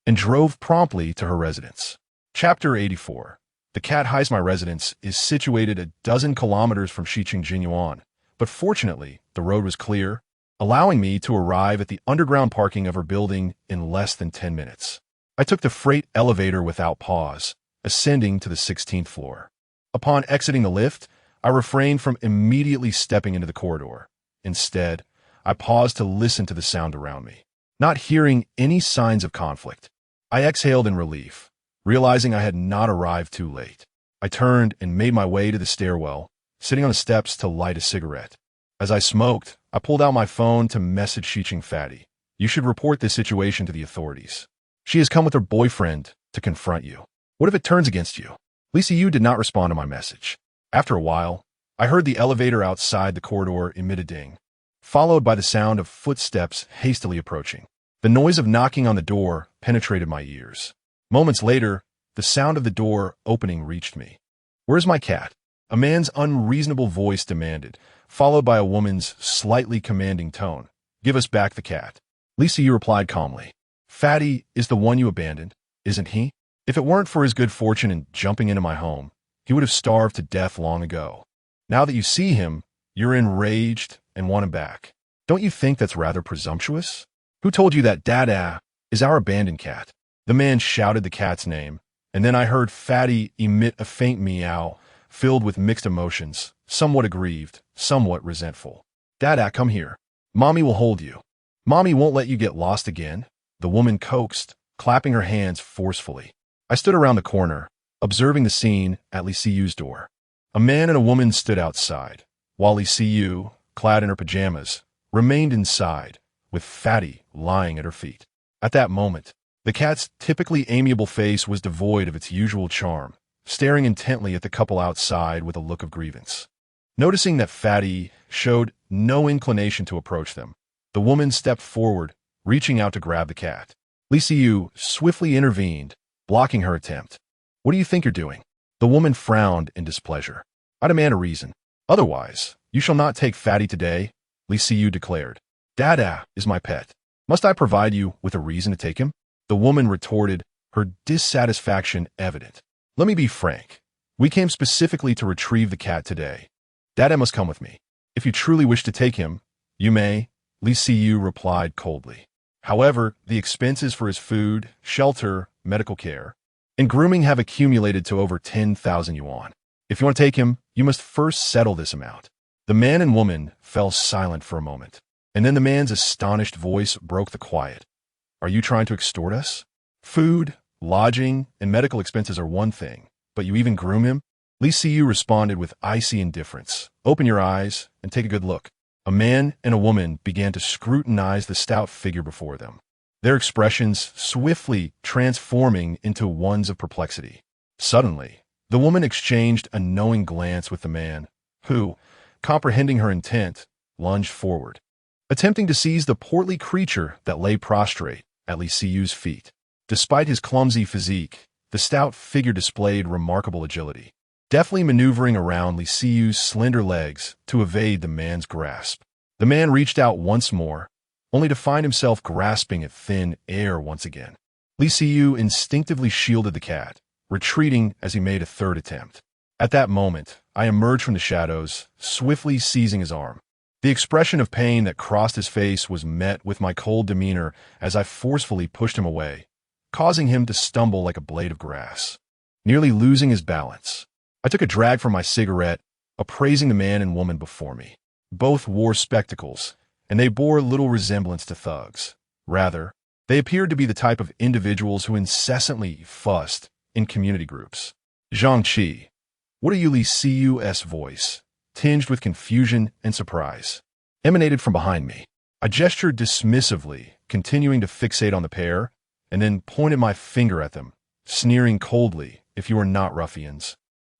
and drove promptly to her residence. Chapter 84. The cat hides my residence is situated a dozen kilometers from Shicheng Jingyuan, but fortunately, the road was clear, allowing me to arrive at the underground parking of her building in less than 10 minutes. I took the freight elevator without pause, ascending to the 16th floor. Upon exiting the lift, I refrained from immediately stepping into the corridor. Instead, I paused to listen to the sound around me. Not hearing any signs of conflict, I exhaled in relief, realizing I had not arrived too late. I turned and made my way to the stairwell, sitting on the steps to light a cigarette. As I smoked, I pulled out my phone to message Xiqing Fatty. You should report this situation to the authorities. She has come with her boyfriend to confront you. What if it turns against you? Lisa Yu did not respond to my message. After a while, I heard the elevator outside the corridor emit a ding, followed by the sound of footsteps hastily approaching. The noise of knocking on the door penetrated my ears. Moments later, the sound of the door opening reached me. Where's my cat? A man's unreasonable voice demanded, followed by a woman's slightly commanding tone. Give us back the cat. Lisa Yu replied calmly. Fatty is the one you abandoned, isn't he? If it weren't for his good fortune in jumping into my home, he would have starved to death long ago. Now that you see him, you're enraged and want him back. Don't you think that's rather presumptuous? Who told you that Dada is our abandoned cat? The man shouted the cat's name, and then I heard Fatty emit a faint meow, filled with mixed emotions, somewhat aggrieved, somewhat resentful. Dada, come here. Mommy will hold you. Mommy won't let you get lost again, the woman coaxed, clapping her hands forcefully. I stood around the corner, observing the scene at Li Siyu's door. A man and a woman stood outside, while Li Siyu, clad in her pajamas, remained inside, with Fatty lying at her feet. At that moment, the cat's typically amiable face was devoid of its usual charm, staring intently at the couple outside with a look of grievance. Noticing that Fatty showed no inclination to approach them, the woman stepped forward, reaching out to grab the cat. Li Siyu swiftly intervened, blocking her attempt. What do you think you're doing? The woman frowned in displeasure. I demand a reason. Otherwise, you shall not take Fatty today, Li Siyu declared. Dada is my pet. Must I provide you with a reason to take him? The woman retorted, her dissatisfaction evident. Let me be frank. We came specifically to retrieve the cat today. Dada must come with me. If you truly wish to take him, you may, Li Siyu replied coldly. However, the expenses for his food, shelter, medical care, and grooming have accumulated to over 10,000 yuan. If you want to take him, you must first settle this amount. The man and woman fell silent for a moment, and then the man's astonished voice broke the quiet. Are you trying to extort us? Food, lodging, and medical expenses are one thing, but you even groom him? Li Siyu responded with icy indifference. Open your eyes and take a good look. A man and a woman began to scrutinize the stout figure before them, their expressions swiftly transforming into ones of perplexity. Suddenly, the woman exchanged a knowing glance with the man, who, comprehending her intent, lunged forward, attempting to seize the portly creature that lay prostrate at Li Siyu's feet. Despite his clumsy physique, the stout figure displayed remarkable agility, deftly maneuvering around Li Siyu's slender legs to evade the man's grasp. The man reached out once more, only to find himself grasping at thin air once again. Li Siyu instinctively shielded the cat, retreating as he made a third attempt. At that moment, I emerged from the shadows, swiftly seizing his arm. The expression of pain that crossed his face was met with my cold demeanor as I forcefully pushed him away, causing him to stumble like a blade of grass. Nearly losing his balance, I took a drag from my cigarette, appraising the man and woman before me. Both wore spectacles, and they bore little resemblance to thugs. Rather, they appeared to be the type of individuals who incessantly fussed in community groups. Zhang Qi, what are you? Li Siyu's voice, tinged with confusion and surprise, emanated from behind me. I gestured dismissively, continuing to fixate on the pair, and then pointed my finger at them, sneering coldly, if you are not ruffians.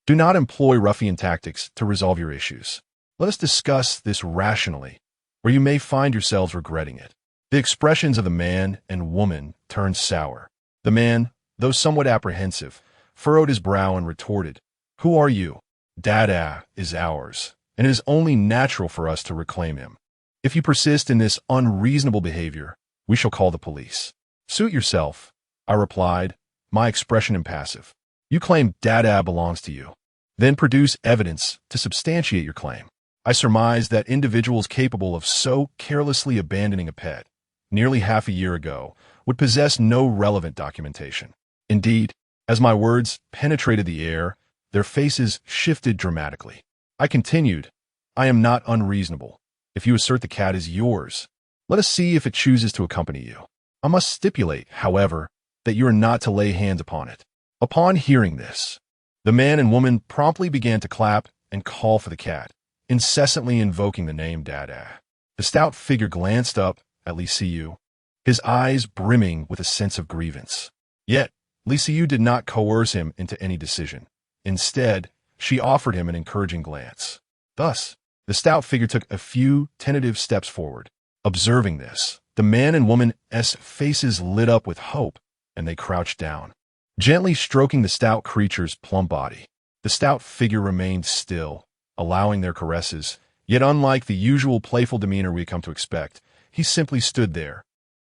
Do not employ ruffian tactics to resolve your issues. Let us discuss this rationally, or you may find yourselves regretting it. The expressions of the man and woman turned sour. The man, though somewhat apprehensive, furrowed his brow and retorted, Who are you? Dada is ours, and it is only natural for us to reclaim him. If you persist in this unreasonable behavior, we shall call the police. Suit yourself, I replied, my expression impassive. You claim Dada belongs to you. Then produce evidence to substantiate your claim. I surmised that individuals capable of so carelessly abandoning a pet nearly half a year ago would possess no relevant documentation. Indeed, as my words penetrated the air, their faces shifted dramatically. I continued, I am not unreasonable. If you assert the cat is yours, let us see if it chooses to accompany you. I must stipulate, however, that you are not to lay hands upon it. Upon hearing this, the man and woman promptly began to clap and call for the cat, incessantly invoking the name Dada. The stout figure glanced up at Li Siyu, his eyes brimming with a sense of grievance. Yet, Li Siyu did not coerce him into any decision. Instead, she offered him an encouraging glance. Thus, the stout figure took a few tentative steps forward. Observing this, the man and woman's faces lit up with hope, and they crouched down, gently stroking the stout creature's plump body. The stout figure remained still, allowing their caresses, yet unlike the usual playful demeanor we come to expect, he simply stood there,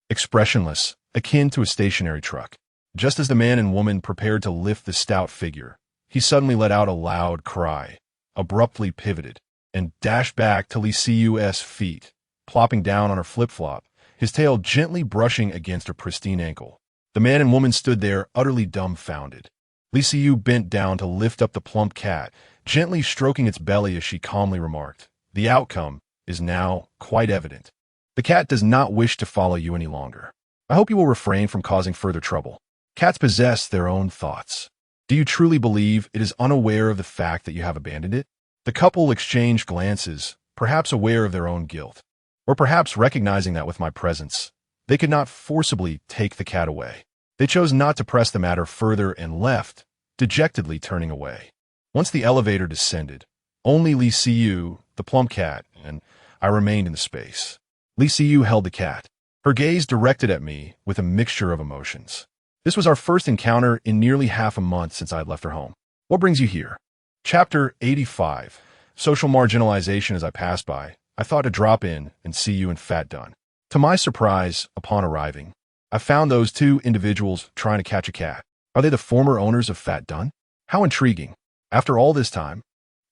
expressionless, akin to a stationary truck. Just as the man and woman prepared to lift the stout figure, he suddenly let out a loud cry, abruptly pivoted, and dashed back to Li Siyu's feet, plopping down on her flip-flop, his tail gently brushing against her pristine ankle. The man and woman stood there utterly dumbfounded. Li Siyu bent down to lift up the plump cat, gently stroking its belly as she calmly remarked, "The outcome is now quite evident. The cat does not wish to follow you any longer. I hope you will refrain from causing further trouble. Cats possess their own thoughts. Do you truly believe it is unaware of the fact that you have abandoned it?" The couple exchanged glances, perhaps aware of their own guilt, or perhaps recognizing that with my presence, they could not forcibly take the cat away. They chose not to press the matter further and left, dejectedly turning away. Once the elevator descended, only Li Siyu, the plump cat, and I remained in the space. Li Siyu held the cat, her gaze directed at me with a mixture of emotions. This was our first encounter in nearly half a month since I had left her home. What brings you here? Chapter 85. Social marginalization. As I passed by, I thought to drop in and see you and Fat Dunn. To my surprise, upon arriving, I found those two individuals trying to catch a cat. Are they the former owners of Fat Dunn? How intriguing. After all this time,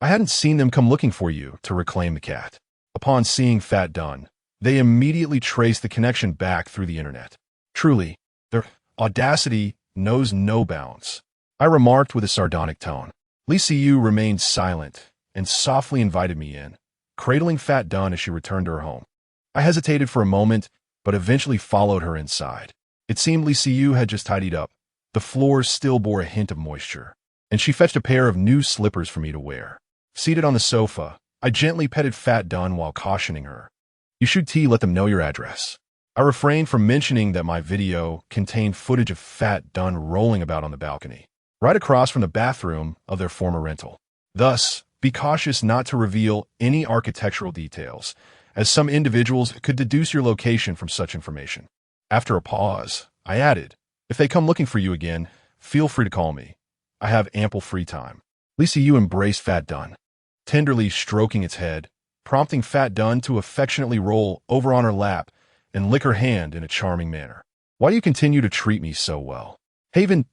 I hadn't seen them come looking for you to reclaim the cat. Upon seeing Fat Dunn, they immediately traced the connection back through the internet. Truly, their audacity knows no bounds, I remarked with a sardonic tone. Li Siyu remained silent and softly invited me in, cradling Fat Dunn as she returned to her home. I hesitated for a moment, but eventually followed her inside. It seemed Li Siyu had just tidied up. The floor still bore a hint of moisture, and she fetched a pair of new slippers for me to wear. Seated on the sofa, I gently petted Fat Dunn while cautioning her. "You should let them know your address." I refrained from mentioning that my video contained footage of Fat Dunn rolling about on the balcony, right across from the bathroom of their former rental. Thus, be cautious not to reveal any architectural details, as some individuals could deduce your location from such information. After a pause, I added, "If they come looking for you again, feel free to call me. I have ample free time." Li Siyu embraced Fat Dunn, tenderly stroking its head, prompting Fat Dunn to affectionately roll over on her lap and lick her hand in a charming manner. "Why do you continue to treat me so well? Haven't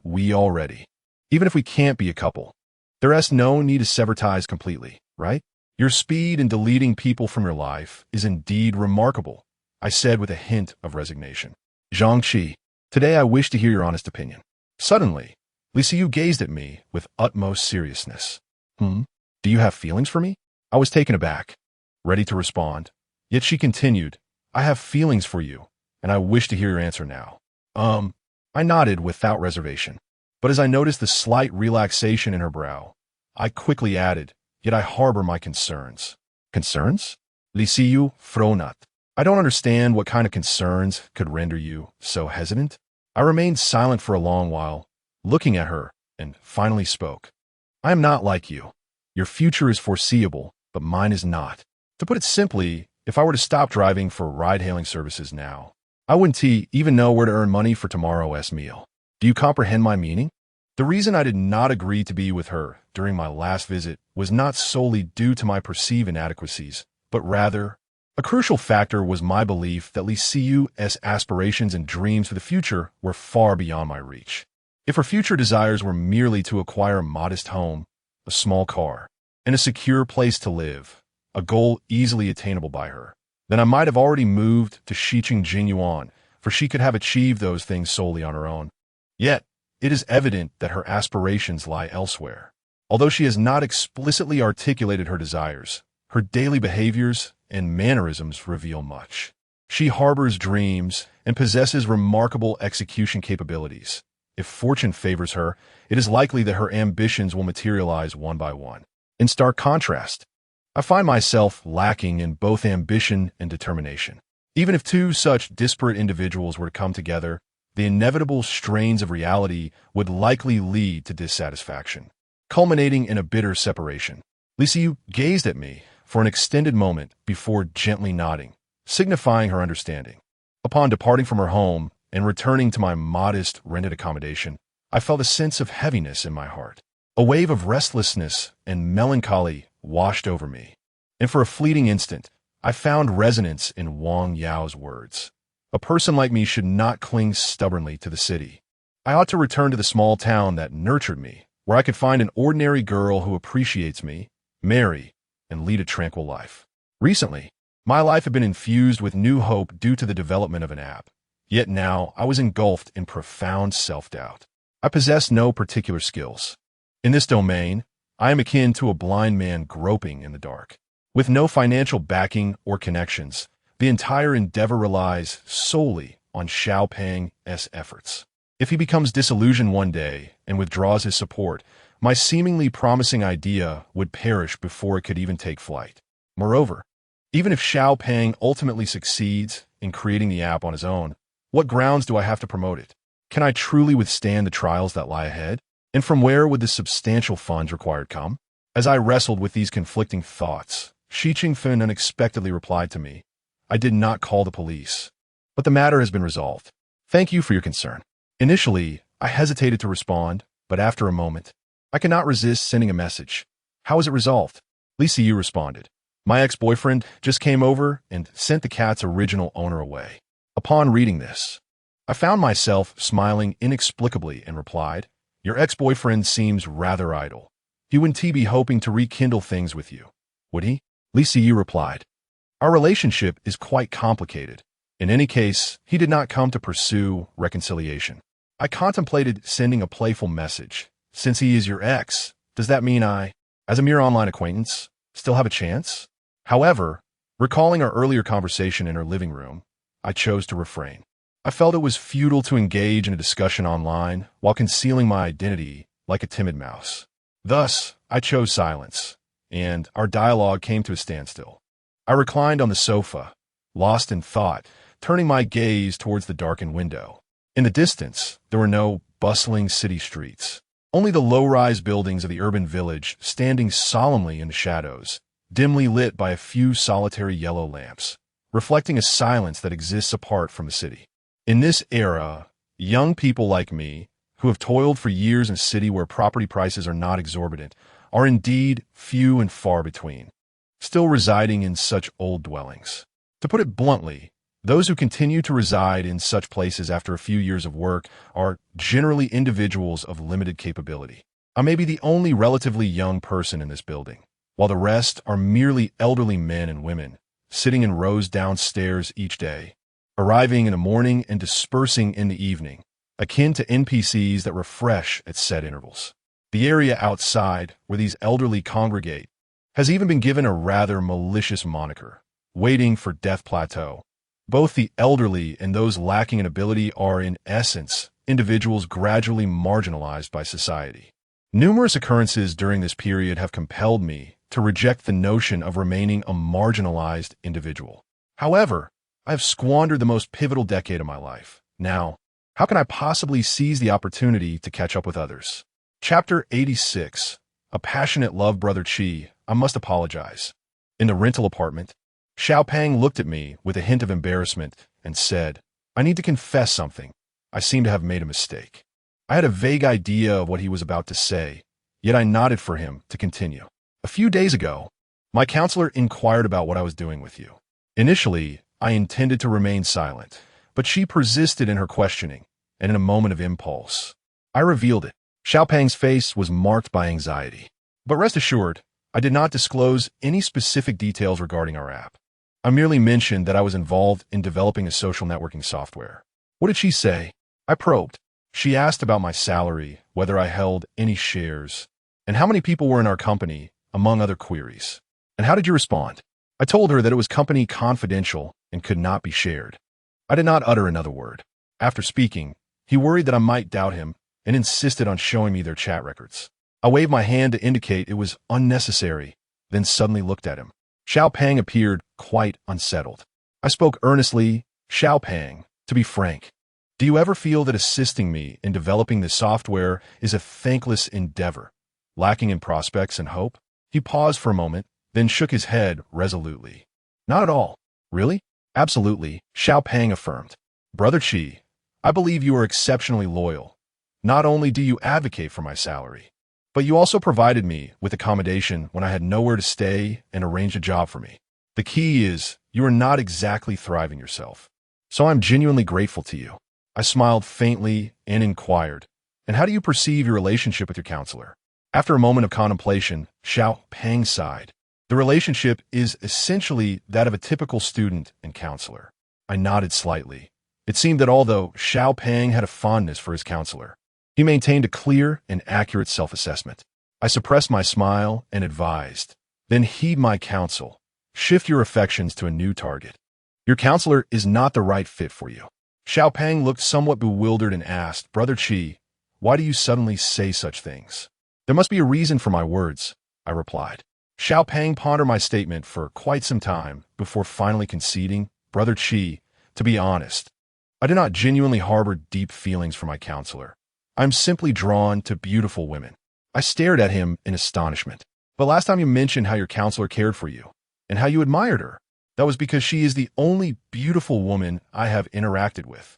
we already? Even if we can't be a couple, there's no need to sever ties completely, right? Your speed in deleting people from your life is indeed remarkable," I said with a hint of resignation. "Zhangqi, today I wish to hear your honest opinion." Suddenly, Li Siyu gazed at me with utmost seriousness. Do you have feelings for me?" I was taken aback, ready to respond. Yet she continued, "I have feelings for you, and I wish to hear your answer now." I nodded without reservation, but as I noticed the slight relaxation in her brow, I quickly added, "Yet I harbor my concerns." "Concerns?" Li Siyu frowned. "I don't understand what kind of concerns could render you so hesitant." I remained silent for a long while, looking at her, and finally spoke. "I am not like you. Your future is foreseeable, but mine is not. To put it simply, if I were to stop driving for ride-hailing services now, I wouldn't even know where to earn money for tomorrow's meal. Do you comprehend my meaning?" The reason I did not agree to be with her during my last visit was not solely due to my perceived inadequacies, but rather, a crucial factor was my belief that Li Siyu's aspirations and dreams for the future were far beyond my reach. If her future desires were merely to acquire a modest home, a small car, and a secure place to live, a goal easily attainable by her, then I might have already moved to Shiqing Jinyuan, for she could have achieved those things solely on her own. Yet, it is evident that her aspirations lie elsewhere. Although she has not explicitly articulated her desires, her daily behaviors and mannerisms reveal much. She harbors dreams and possesses remarkable execution capabilities. If fortune favors her, it is likely that her ambitions will materialize one by one. In stark contrast, I find myself lacking in both ambition and determination. Even if two such disparate individuals were to come together, the inevitable strains of reality would likely lead to dissatisfaction, culminating in a bitter separation. Liu gazed at me for an extended moment before gently nodding, signifying her understanding. Upon departing from her home and returning to my modest rented accommodation, I felt a sense of heaviness in my heart. A wave of restlessness and melancholy washed over me, and for a fleeting instant, I found resonance in Wang Yao's words. A person like me should not cling stubbornly to the city. I ought to return to the small town that nurtured me, where I could find an ordinary girl who appreciates me, marry, and lead a tranquil life. Recently, my life had been infused with new hope due to the development of an app. Yet now I was engulfed in profound self-doubt. I possess no particular skills. In this domain, I am akin to a blind man groping in the dark. With no financial backing or connections, the entire endeavor relies solely on Xiaopeng's efforts. If he becomes disillusioned one day and withdraws his support, my seemingly promising idea would perish before it could even take flight. Moreover, even if Xiaopeng ultimately succeeds in creating the app on his own, what grounds do I have to promote it? Can I truly withstand the trials that lie ahead? And from where would the substantial funds required come? As I wrestled with these conflicting thoughts, Shi Qingfen unexpectedly replied to me, "I did not call the police, but the matter has been resolved. Thank you for your concern." Initially, I hesitated to respond, but after a moment, I could not resist sending a message. "How is it resolved?" Liu responded. "My ex-boyfriend just came over and sent the cat's original owner away." Upon reading this, I found myself smiling inexplicably and replied, "Your ex-boyfriend seems rather idle. He wouldn't be hoping to rekindle things with you, would he?" Liu replied, "Our relationship is quite complicated. In any case, he did not come to pursue reconciliation." I contemplated sending a playful message. "Since he is your ex, does that mean I, as a mere online acquaintance, still have a chance?" However, recalling our earlier conversation in her living room, I chose to refrain. I felt it was futile to engage in a discussion online while concealing my identity like a timid mouse. Thus, I chose silence, and our dialogue came to a standstill. I reclined on the sofa, lost in thought, turning my gaze towards the darkened window. In the distance, there were no bustling city streets, only the low-rise buildings of the urban village standing solemnly in the shadows, dimly lit by a few solitary yellow lamps, reflecting a silence that exists apart from the city. In this era, young people like me, who have toiled for years in a city where property prices are not exorbitant, are indeed few and far between, still residing in such old dwellings. To put it bluntly, those who continue to reside in such places after a few years of work are generally individuals of limited capability. I may be the only relatively young person in this building, while the rest are merely elderly men and women, sitting in rows downstairs each day, arriving in the morning and dispersing in the evening, akin to NPCs that refresh at set intervals. The area outside, where these elderly congregate, has even been given a rather malicious moniker, Waiting for Death Plateau. Both the elderly and those lacking in ability are, in essence, individuals gradually marginalized by society. Numerous occurrences during this period have compelled me to reject the notion of remaining a marginalized individual. However, I have squandered the most pivotal decade of my life. Now, how can I possibly seize the opportunity to catch up with others? Chapter 86. A passionate love, Brother Chi. I must apologize. In the rental apartment, Xiaopeng looked at me with a hint of embarrassment and said, "I need to confess something. I seem to have made a mistake." I had a vague idea of what he was about to say, yet I nodded for him to continue. "A few days ago, my counselor inquired about what I was doing with you. Initially, I intended to remain silent, but she persisted in her questioning, and in a moment of impulse, I revealed it." Xiaopeng's face was marked by anxiety. "But rest assured, I did not disclose any specific details regarding our app. I merely mentioned that I was involved in developing a social networking software. What did she say? I probed. She asked about my salary, whether I held any shares, and how many people were in our company, among other queries. And how did you respond? I told her that it was company confidential and could not be shared. I did not utter another word. After speaking, he worried that I might doubt him and insisted on showing me their chat records. I waved my hand to indicate it was unnecessary, then suddenly looked at him. Xiao Pang appeared quite unsettled. I spoke earnestly. Xiao Pang, to be frank, do you ever feel that assisting me in developing this software is a thankless endeavor, lacking in prospects and hope? He paused for a moment, then shook his head resolutely. Not at all. Really? Absolutely, Xiao Pang affirmed. Brother Qi, I believe you are exceptionally loyal. Not only do you advocate for my salary, but you also provided me with accommodation when I had nowhere to stay and arranged a job for me. The key is, you are not exactly thriving yourself. So I'm genuinely grateful to you. I smiled faintly and inquired, and how do you perceive your relationship with your counselor? After a moment of contemplation, Xiao Pang sighed. The relationship is essentially that of a typical student and counselor. I nodded slightly. It seemed that although Xiao Pang had a fondness for his counselor, he maintained a clear and accurate self-assessment. I suppressed my smile and advised, then heed my counsel. Shift your affections to a new target. Your counselor is not the right fit for you. Xiao Pang looked somewhat bewildered and asked, Brother Qi, why do you suddenly say such things? There must be a reason for my words, I replied. Xiao Pang pondered my statement for quite some time before finally conceding, Brother Qi, to be honest, I do not genuinely harbor deep feelings for my counselor. I am simply drawn to beautiful women. I stared at him in astonishment. But last time you mentioned how your counselor cared for you and how you admired her, that was because she is the only beautiful woman I have interacted with.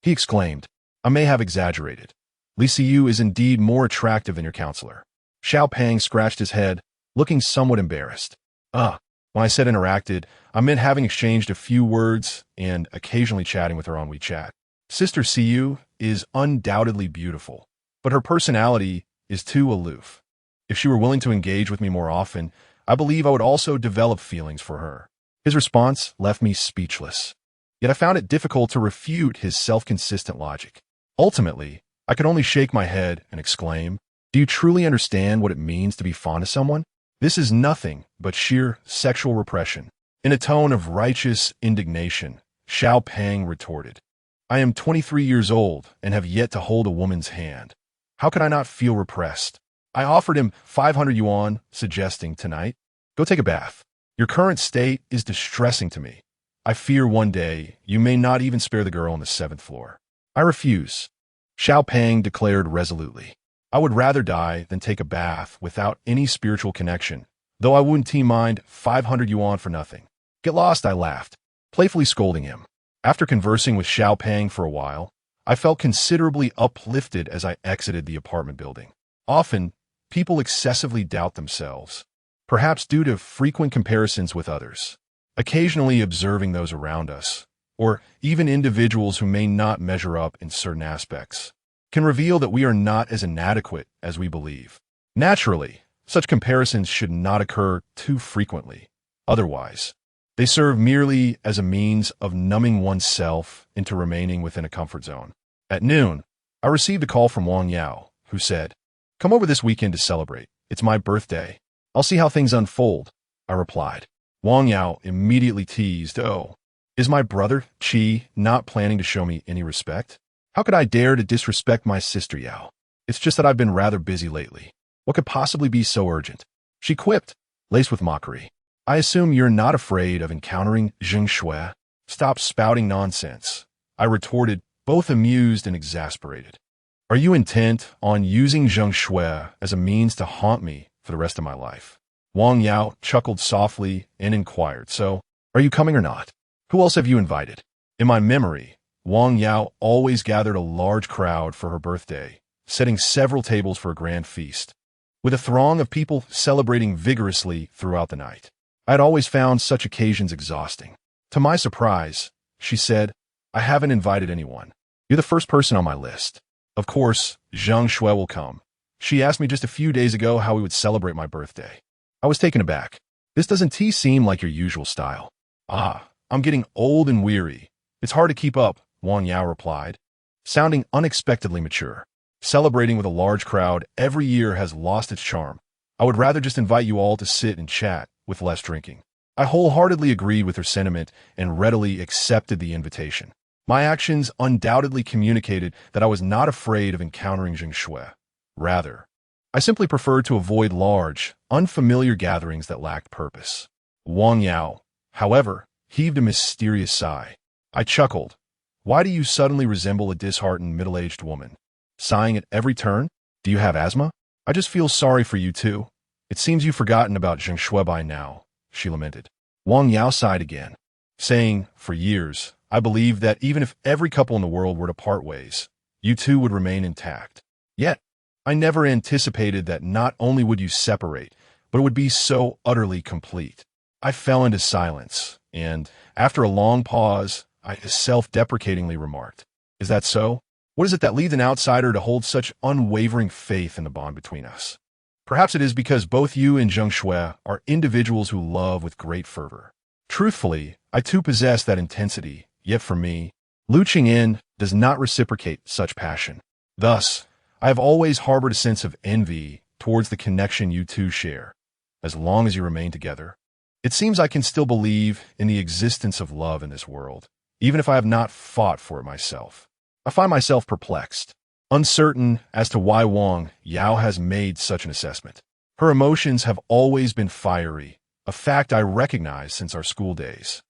He exclaimed, I may have exaggerated. Li Siyu is indeed more attractive than your counselor. Xiao Pang scratched his head, looking somewhat embarrassed. When I said interacted, I meant having exchanged a few words and occasionally chatting with her on WeChat. Sister Siyu is undoubtedly beautiful, but her personality is too aloof. If she were willing to engage with me more often, I believe I would also develop feelings for her. His response left me speechless. Yet I found it difficult to refute his self-consistent logic. Ultimately, I could only shake my head and exclaim, do you truly understand what it means to be fond of someone? This is nothing but sheer sexual repression. In a tone of righteous indignation, Xiao Pang retorted, I am 23 years old and have yet to hold a woman's hand. How could I not feel repressed? I offered him 500 yuan, suggesting, tonight, go take a bath. Your current state is distressing to me. I fear one day you may not even spare the girl on the 7th floor. I refuse. Xiao Pang declared resolutely. I would rather die than take a bath without any spiritual connection, though I wouldn't mind 500 yuan for nothing. Get lost, I laughed, playfully scolding him. After conversing with Xiao Pang for a while, I felt considerably uplifted as I exited the apartment building. Often, people excessively doubt themselves, perhaps due to frequent comparisons with others, occasionally observing those around us, or even individuals who may not measure up in certain aspects, can reveal that we are not as inadequate as we believe. Naturally, such comparisons should not occur too frequently. Otherwise, they serve merely as a means of numbing oneself into remaining within a comfort zone. At noon, I received a call from Wang Yao, who said, come over this weekend to celebrate. It's my birthday. I'll see how things unfold, I replied. Wang Yao immediately teased, oh, is my brother, Qi, not planning to show me any respect? How could I dare to disrespect my sister Yao? It's just that I've been rather busy lately. What could possibly be so urgent? She quipped, laced with mockery. I assume you're not afraid of encountering Zheng Shui. Stop spouting nonsense, I retorted, both amused and exasperated. Are you intent on using Zheng Shui as a means to haunt me for the rest of my life? Wang Yao chuckled softly and inquired, so, are you coming or not? Who else have you invited? In my memory, Wang Yao always gathered a large crowd for her birthday, setting several tables for a grand feast, with a throng of people celebrating vigorously throughout the night. I had always found such occasions exhausting. To my surprise, she said, I haven't invited anyone. You're the first person on my list. Of course, Zheng Shui will come. She asked me just a few days ago how we would celebrate my birthday. I was taken aback. This doesn't seem like your usual style. Ah, I'm getting old and weary. It's hard to keep up, Wang Yao replied, sounding unexpectedly mature. Celebrating with a large crowd every year has lost its charm. I would rather just invite you all to sit and chat with less drinking. I wholeheartedly agreed with her sentiment and readily accepted the invitation. My actions undoubtedly communicated that I was not afraid of encountering Zheng Shui. Rather, I simply preferred to avoid large, unfamiliar gatherings that lacked purpose. Wang Yao, however, heaved a mysterious sigh. I chuckled. Why do you suddenly resemble a disheartened middle-aged woman? Sighing at every turn? Do you have asthma? I just feel sorry for you too. It seems you've forgotten about Zheng Shui by now, she lamented. Wang Yao sighed again, saying, for years, I believed that even if every couple in the world were to part ways, you two would remain intact. Yet, I never anticipated that not only would you separate, but it would be so utterly complete. I fell into silence, and, after a long pause, I self-deprecatingly remarked, is that so? What is it that leads an outsider to hold such unwavering faith in the bond between us? Perhaps it is because both you and Zheng Shui are individuals who love with great fervor. Truthfully, I too possess that intensity, yet for me, Lu Qingyin does not reciprocate such passion. Thus, I have always harbored a sense of envy towards the connection you two share. As long as you remain together, it seems I can still believe in the existence of love in this world, even if I have not fought for it myself. I find myself perplexed, uncertain as to why Wang Yao has made such an assessment. Her emotions have always been fiery, a fact I recognize since our school days.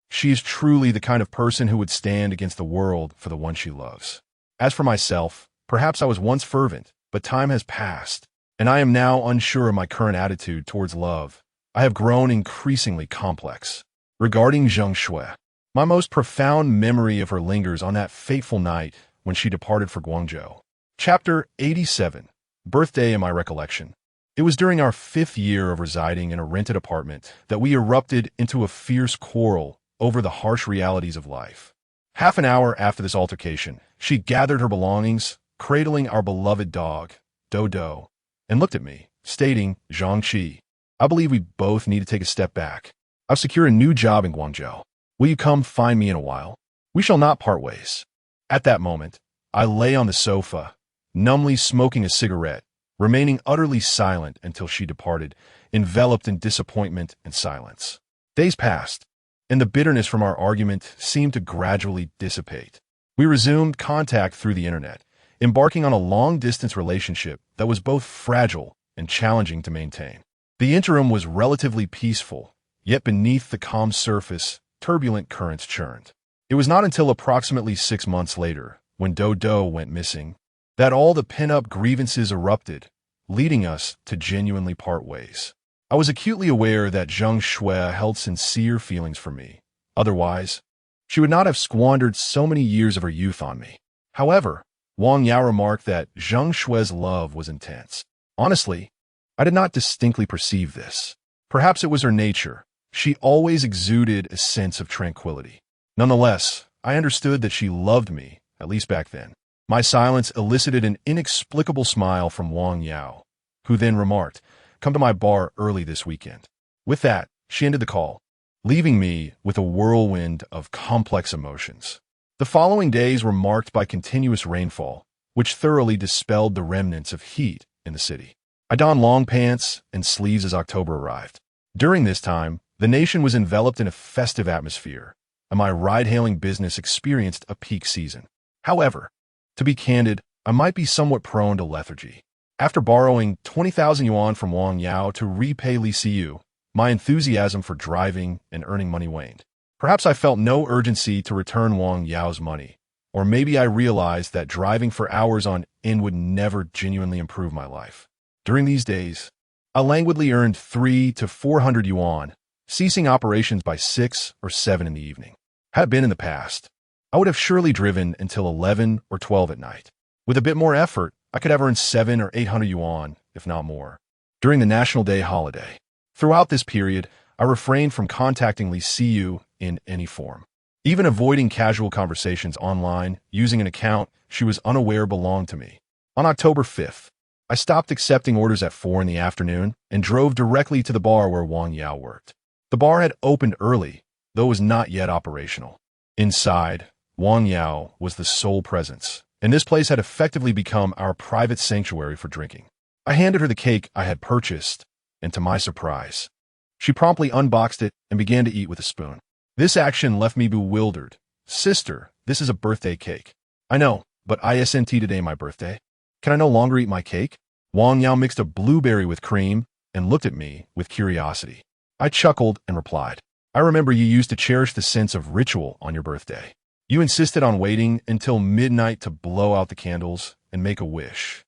She is truly the kind of person who would stand against the world for the one she loves. As for myself, perhaps I was once fervent, but time has passed, and I am now unsure of my current attitude towards love. I have grown increasingly complex. Regarding Zheng Shui, my most profound memory of her lingers on that fateful night when she departed for Guangzhou. Chapter 87. Birthday in my recollection. It was during our 5th year of residing in a rented apartment that we erupted into a fierce quarrel over the harsh realities of life. Half an hour after this altercation, she gathered her belongings, cradling our beloved dog, Dodo, and looked at me, stating, Zhangqi, I believe we both need to take a step back. I've secured a new job in Guangzhou. Will you come find me in a while? We shall not part ways. At that moment, I lay on the sofa, numbly smoking a cigarette, remaining utterly silent until she departed, enveloped in disappointment and silence. Days passed, and the bitterness from our argument seemed to gradually dissipate. We resumed contact through the internet, embarking on a long-distance relationship that was both fragile and challenging to maintain. The interim was relatively peaceful, yet beneath the calm surface, turbulent currents churned. It was not until approximately 6 months later, when Dodo went missing, that all the pent-up grievances erupted, leading us to genuinely part ways. I was acutely aware that Zheng Shui held sincere feelings for me. Otherwise, she would not have squandered so many years of her youth on me. However, Wang Yao remarked that Zheng Shui's love was intense. Honestly, I did not distinctly perceive this. Perhaps it was her nature. She always exuded a sense of tranquility. Nonetheless, I understood that she loved me, at least back then. My silence elicited an inexplicable smile from Wang Yao, who then remarked, come to my bar early this weekend. With that, she ended the call, leaving me with a whirlwind of complex emotions. The following days were marked by continuous rainfall, which thoroughly dispelled the remnants of heat in the city. I donned long pants and sleeves as October arrived. During this time, the nation was enveloped in a festive atmosphere, and my ride-hailing business experienced a peak season. However, to be candid, I might be somewhat prone to lethargy. After borrowing 20,000 yuan from Wang Yao to repay Li Siyu, my enthusiasm for driving and earning money waned. Perhaps I felt no urgency to return Wang Yao's money, or maybe I realized that driving for hours on end would never genuinely improve my life. During these days, I languidly earned 300 to 400 yuan, ceasing operations by 6 or 7 in the evening. Had it been in the past, I would have surely driven until 11 or 12 at night. With a bit more effort, I could have earned 700 or 800 yuan, if not more, during the National Day holiday. Throughout this period, I refrained from contacting Li Siyu in any form. Even avoiding casual conversations online using an account she was unaware belonged to me. On October 5th, I stopped accepting orders at 4 in the afternoon and drove directly to the bar where Wang Yao worked. The bar had opened early, though it was not yet operational. Inside, Wang Yao was the sole presence, and this place had effectively become our private sanctuary for drinking. I handed her the cake I had purchased, and to my surprise, she promptly unboxed it and began to eat with a spoon. This action left me bewildered. "Sister, this is a birthday cake." "I know, but isn't today my birthday? Can I no longer eat my cake?" Wang Yao mixed a blueberry with cream and looked at me with curiosity. I chuckled and replied, "I remember you used to cherish the sense of ritual on your birthday. You insisted on waiting until midnight to blow out the candles and make a wish.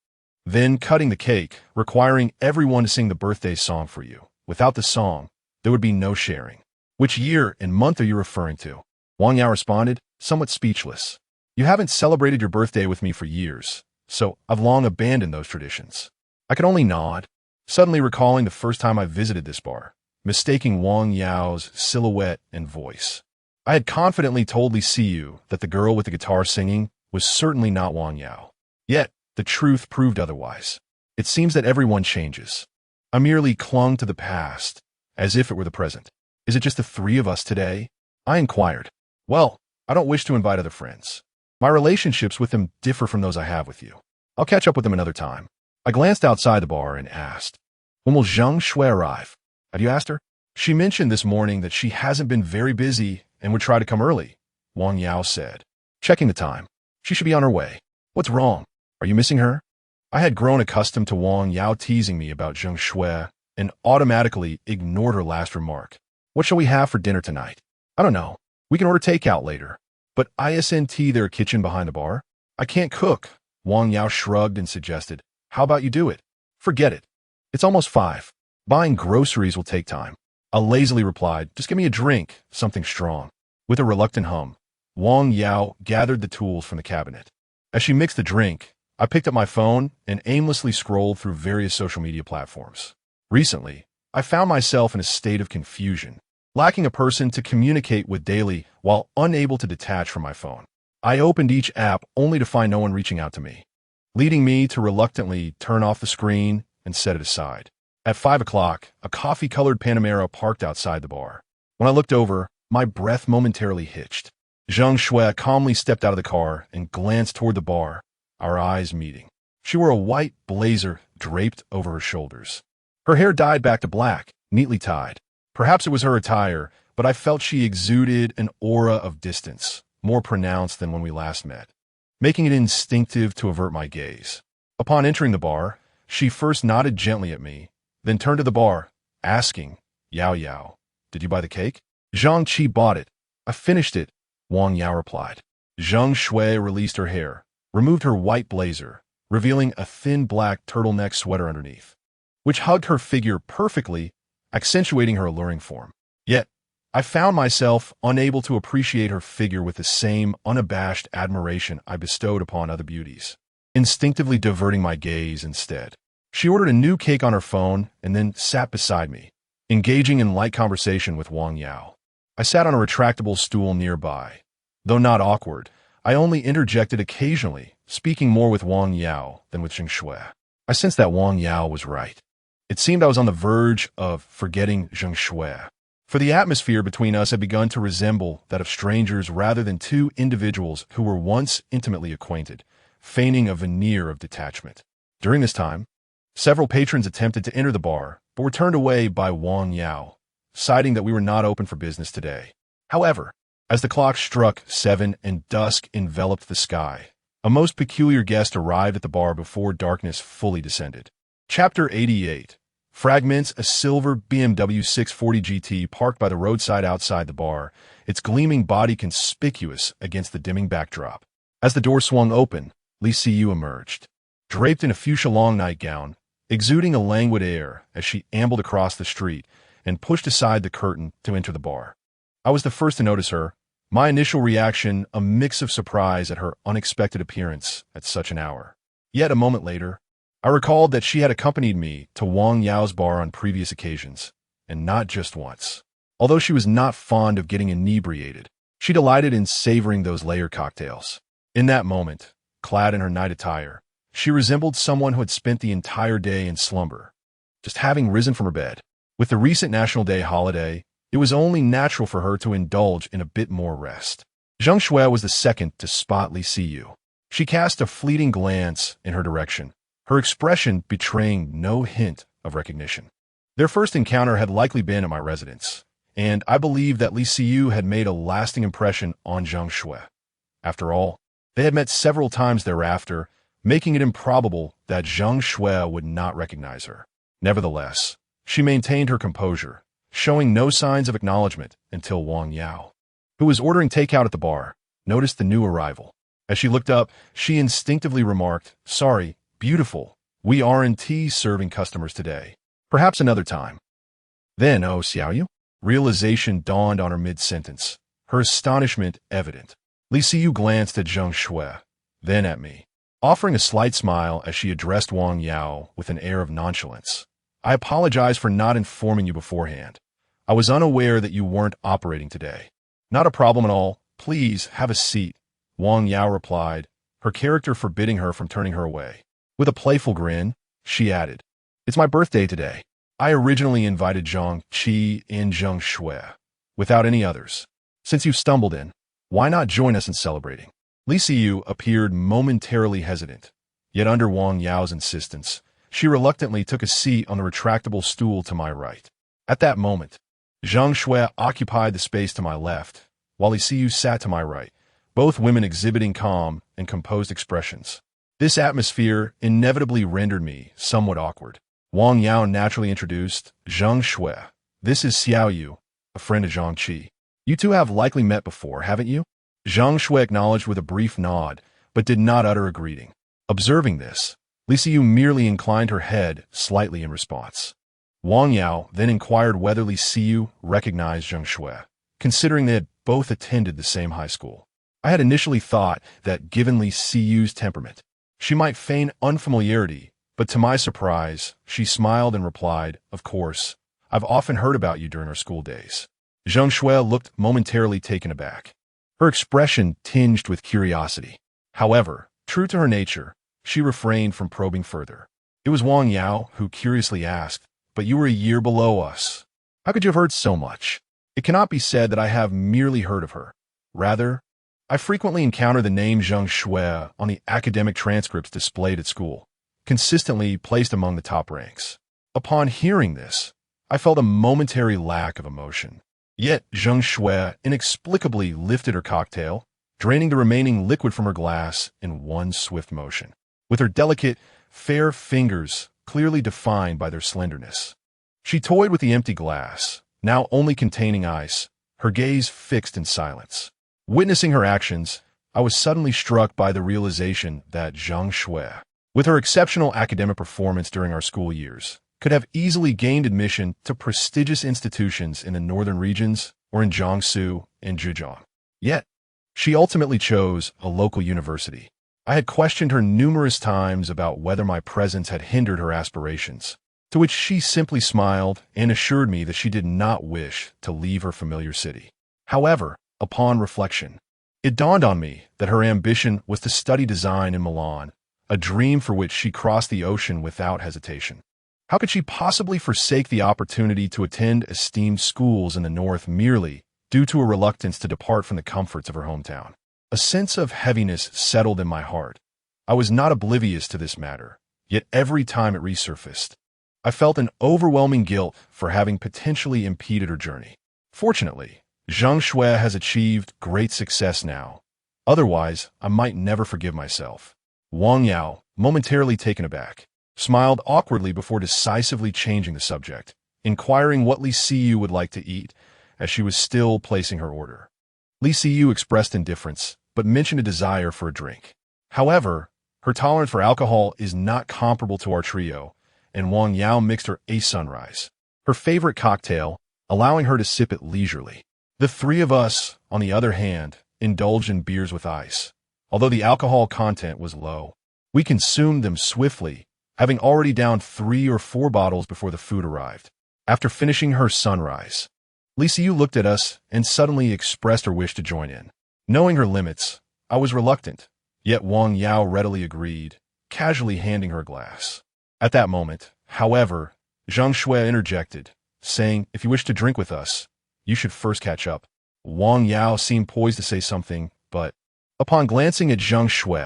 Then cutting the cake, requiring everyone to sing the birthday song for you. Without the song, there would be no sharing. Which year and month are you referring to?" Wang Yao responded, somewhat speechless. "You haven't celebrated your birthday with me for years, so I've long abandoned those traditions." I could only nod, suddenly recalling the first time I visited this bar, mistaking Wang Yao's silhouette and voice. I had confidently told Li Siyu that the girl with the guitar singing was certainly not Wang Yao. Yet, the truth proved otherwise. It seems that everyone changes. I merely clung to the past, as if it were the present. "Is it just the three of us today?" I inquired. "Well, I don't wish to invite other friends. My relationships with them differ from those I have with you. I'll catch up with them another time." I glanced outside the bar and asked, "When will Zheng Shui arrive? Have you asked her?" "She mentioned this morning that she hasn't been very busy and would try to come early," Wang Yao said, checking the time. "She should be on her way." "What's wrong? Are you missing her?" I had grown accustomed to Wang Yao teasing me about Zheng Shui and automatically ignored her last remark. "What shall we have for dinner tonight?" "I don't know. We can order takeout later." "But isn't there a kitchen behind the bar?" "I can't cook." Wang Yao shrugged and suggested, "How about you do it?" "Forget it. It's almost 5. Buying groceries will take time." I lazily replied, "Just give me a drink, something strong." With a reluctant hum, Wang Yao gathered the tools from the cabinet. As she mixed the drink, I picked up my phone and aimlessly scrolled through various social media platforms. Recently, I found myself in a state of confusion, lacking a person to communicate with daily while unable to detach from my phone. I opened each app only to find no one reaching out to me, leading me to reluctantly turn off the screen and set it aside. At 5 o'clock, a coffee-colored Panamera parked outside the bar. When I looked over, my breath momentarily hitched. Zheng Shui calmly stepped out of the car and glanced toward the bar, our eyes meeting. She wore a white blazer draped over her shoulders. Her hair dyed back to black, neatly tied. Perhaps it was her attire, but I felt she exuded an aura of distance, more pronounced than when we last met, making it instinctive to avert my gaze. Upon entering the bar, she first nodded gently at me, then turned to the bar, asking, "Yao Yao, did you buy the cake?" "Zhang Qi bought it. I finished it," Wang Yao replied. Zheng Shui released her hair, removed her white blazer, revealing a thin black turtleneck sweater underneath, which hugged her figure perfectly, accentuating her alluring form. Yet, I found myself unable to appreciate her figure with the same unabashed admiration I bestowed upon other beauties, instinctively diverting my gaze instead. She ordered a new cake on her phone and then sat beside me, engaging in light conversation with Wang Yao. I sat on a retractable stool nearby. Though not awkward, I only interjected occasionally, speaking more with Wang Yao than with Zheng Shui. I sensed that Wang Yao was right. It seemed I was on the verge of forgetting Zheng Shui, for the atmosphere between us had begun to resemble that of strangers rather than two individuals who were once intimately acquainted, feigning a veneer of detachment. During this time, several patrons attempted to enter the bar, but were turned away by Wang Yao, citing that we were not open for business today. However, as the clock struck 7 and dusk enveloped the sky, a most peculiar guest arrived at the bar before darkness fully descended. Chapter 88. Fragments. A silver BMW 640 GT parked by the roadside outside the bar, its gleaming body conspicuous against the dimming backdrop. As the door swung open, Li Siyu emerged, draped in a fuchsia long nightgown, exuding a languid air as she ambled across the street and pushed aside the curtain to enter the bar. I was the first to notice her, my initial reaction a mix of surprise at her unexpected appearance at such an hour. Yet a moment later, I recalled that she had accompanied me to Wang Yao's bar on previous occasions, and not just once. Although she was not fond of getting inebriated, she delighted in savoring those layer cocktails. In that moment, clad in her night attire, She resembled someone who had spent the entire day in slumber, just having risen from her bed. With the recent National Day holiday, it was only natural for her to indulge in a bit more rest. Zhang Shui was the second to spot Li Siyu. She cast a fleeting glance in her direction, her expression betraying no hint of recognition. Their first encounter had likely been at my residence, and I believe that Li Siyu had made a lasting impression on Zhang Shui. After all, they had met several times thereafter, making it improbable that Zhang Shui would not recognize her. Nevertheless, she maintained her composure, showing no signs of acknowledgement until Wang Yao, who was ordering takeout at the bar, noticed the new arrival. As she looked up, she instinctively remarked, "Sorry, beautiful, we aren't serving customers today. Perhaps another time." Then, "Oh, Xiaoyu?" Realization dawned on her mid-sentence, her astonishment evident. Li Siyu glanced at Zhang Shui, then at me, offering a slight smile as she addressed Wang Yao with an air of nonchalance. "I apologize for not informing you beforehand. I was unaware that you weren't operating today." "Not a problem at all. Please have a seat," Wang Yao replied, her character forbidding her from turning her away. With a playful grin, she added, "It's my birthday today. I originally invited Zhang Qi and Zhang Shui, without any others. Since you've stumbled in, why not join us in celebrating?" Li Siyu appeared momentarily hesitant, yet under Wang Yao's insistence, she reluctantly took a seat on the retractable stool to my right. At that moment, Zhang Shui occupied the space to my left, while Li Siyu sat to my right, both women exhibiting calm and composed expressions. This atmosphere inevitably rendered me somewhat awkward. Wang Yao naturally introduced, "Zhang Shui, this is Xiaoyu, a friend of Zhang Qi. You two have likely met before, haven't you?" Zhang Shui acknowledged with a brief nod, but did not utter a greeting. Observing this, Li Siyu merely inclined her head slightly in response. Wang Yao then inquired whether Li Siyu recognized Zhang Shui, considering they had both attended the same high school. I had initially thought that given Li Siyu's temperament, she might feign unfamiliarity, but to my surprise, she smiled and replied, "Of course, I've often heard about you during our school days." Zhang Shui looked momentarily taken aback, her expression tinged with curiosity. However, true to her nature, she refrained from probing further. It was Wang Yao who curiously asked, "But you were a year below us. How could you have heard so much?" It cannot be said that I have merely heard of her. Rather, I frequently encounter the name Zhang Shui on the academic transcripts displayed at school, consistently placed among the top ranks. Upon hearing this, I felt a momentary lack of emotion. Yet Zhang Shui inexplicably lifted her cocktail, draining the remaining liquid from her glass in one swift motion, with her delicate, fair fingers clearly defined by their slenderness. She toyed with the empty glass, now only containing ice, her gaze fixed in silence. Witnessing her actions, I was suddenly struck by the realization that Zhang Shui, with her exceptional academic performance during our school years, could have easily gained admission to prestigious institutions in the northern regions or in Jiangsu and Zhejiang. Yet, she ultimately chose a local university. I had questioned her numerous times about whether my presence had hindered her aspirations, to which she simply smiled and assured me that she did not wish to leave her familiar city. However, upon reflection, it dawned on me that her ambition was to study design in Milan, a dream for which she crossed the ocean without hesitation. How could she possibly forsake the opportunity to attend esteemed schools in the north merely due to a reluctance to depart from the comforts of her hometown? A sense of heaviness settled in my heart. I was not oblivious to this matter, yet every time it resurfaced, I felt an overwhelming guilt for having potentially impeded her journey. Fortunately, Zhang Shui has achieved great success now. Otherwise, I might never forgive myself. Wang Yao, momentarily taken aback, smiled awkwardly before decisively changing the subject, inquiring what Li Siyu would like to eat, as she was still placing her order. Li Siyu expressed indifference, but mentioned a desire for a drink. However, her tolerance for alcohol is not comparable to our trio, and Wang Yao mixed her a sunrise, her favorite cocktail, allowing her to sip it leisurely. The three of us, on the other hand, indulged in beers with ice. Although the alcohol content was low, we consumed them swiftly, having already downed 3 or 4 bottles before the food arrived. After finishing her sunrise, Li Siyu looked at us and suddenly expressed her wish to join in. Knowing her limits, I was reluctant, yet Wang Yao readily agreed, casually handing her a glass. At that moment, however, Zhang Shui interjected, saying, "If you wish to drink with us, you should first catch up." Wang Yao seemed poised to say something, but, upon glancing at Zhang Shui,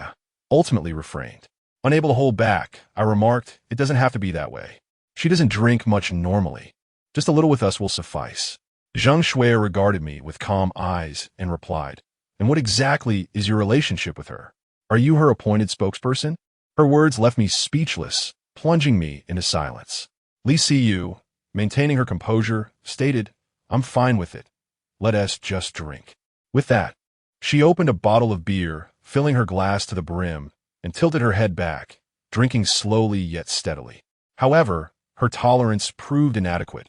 ultimately refrained. Unable to hold back, I remarked, "It doesn't have to be that way. She doesn't drink much normally. Just a little with us will suffice." Zhang Shui regarded me with calm eyes and replied, "And what exactly is your relationship with her? Are you her appointed spokesperson?" Her words left me speechless, plunging me into silence. Li Siyu, maintaining her composure, stated, "I'm fine with it. Let us just drink." With that, she opened a bottle of beer, filling her glass to the brim, and tilted her head back, drinking slowly yet steadily. However, her tolerance proved inadequate.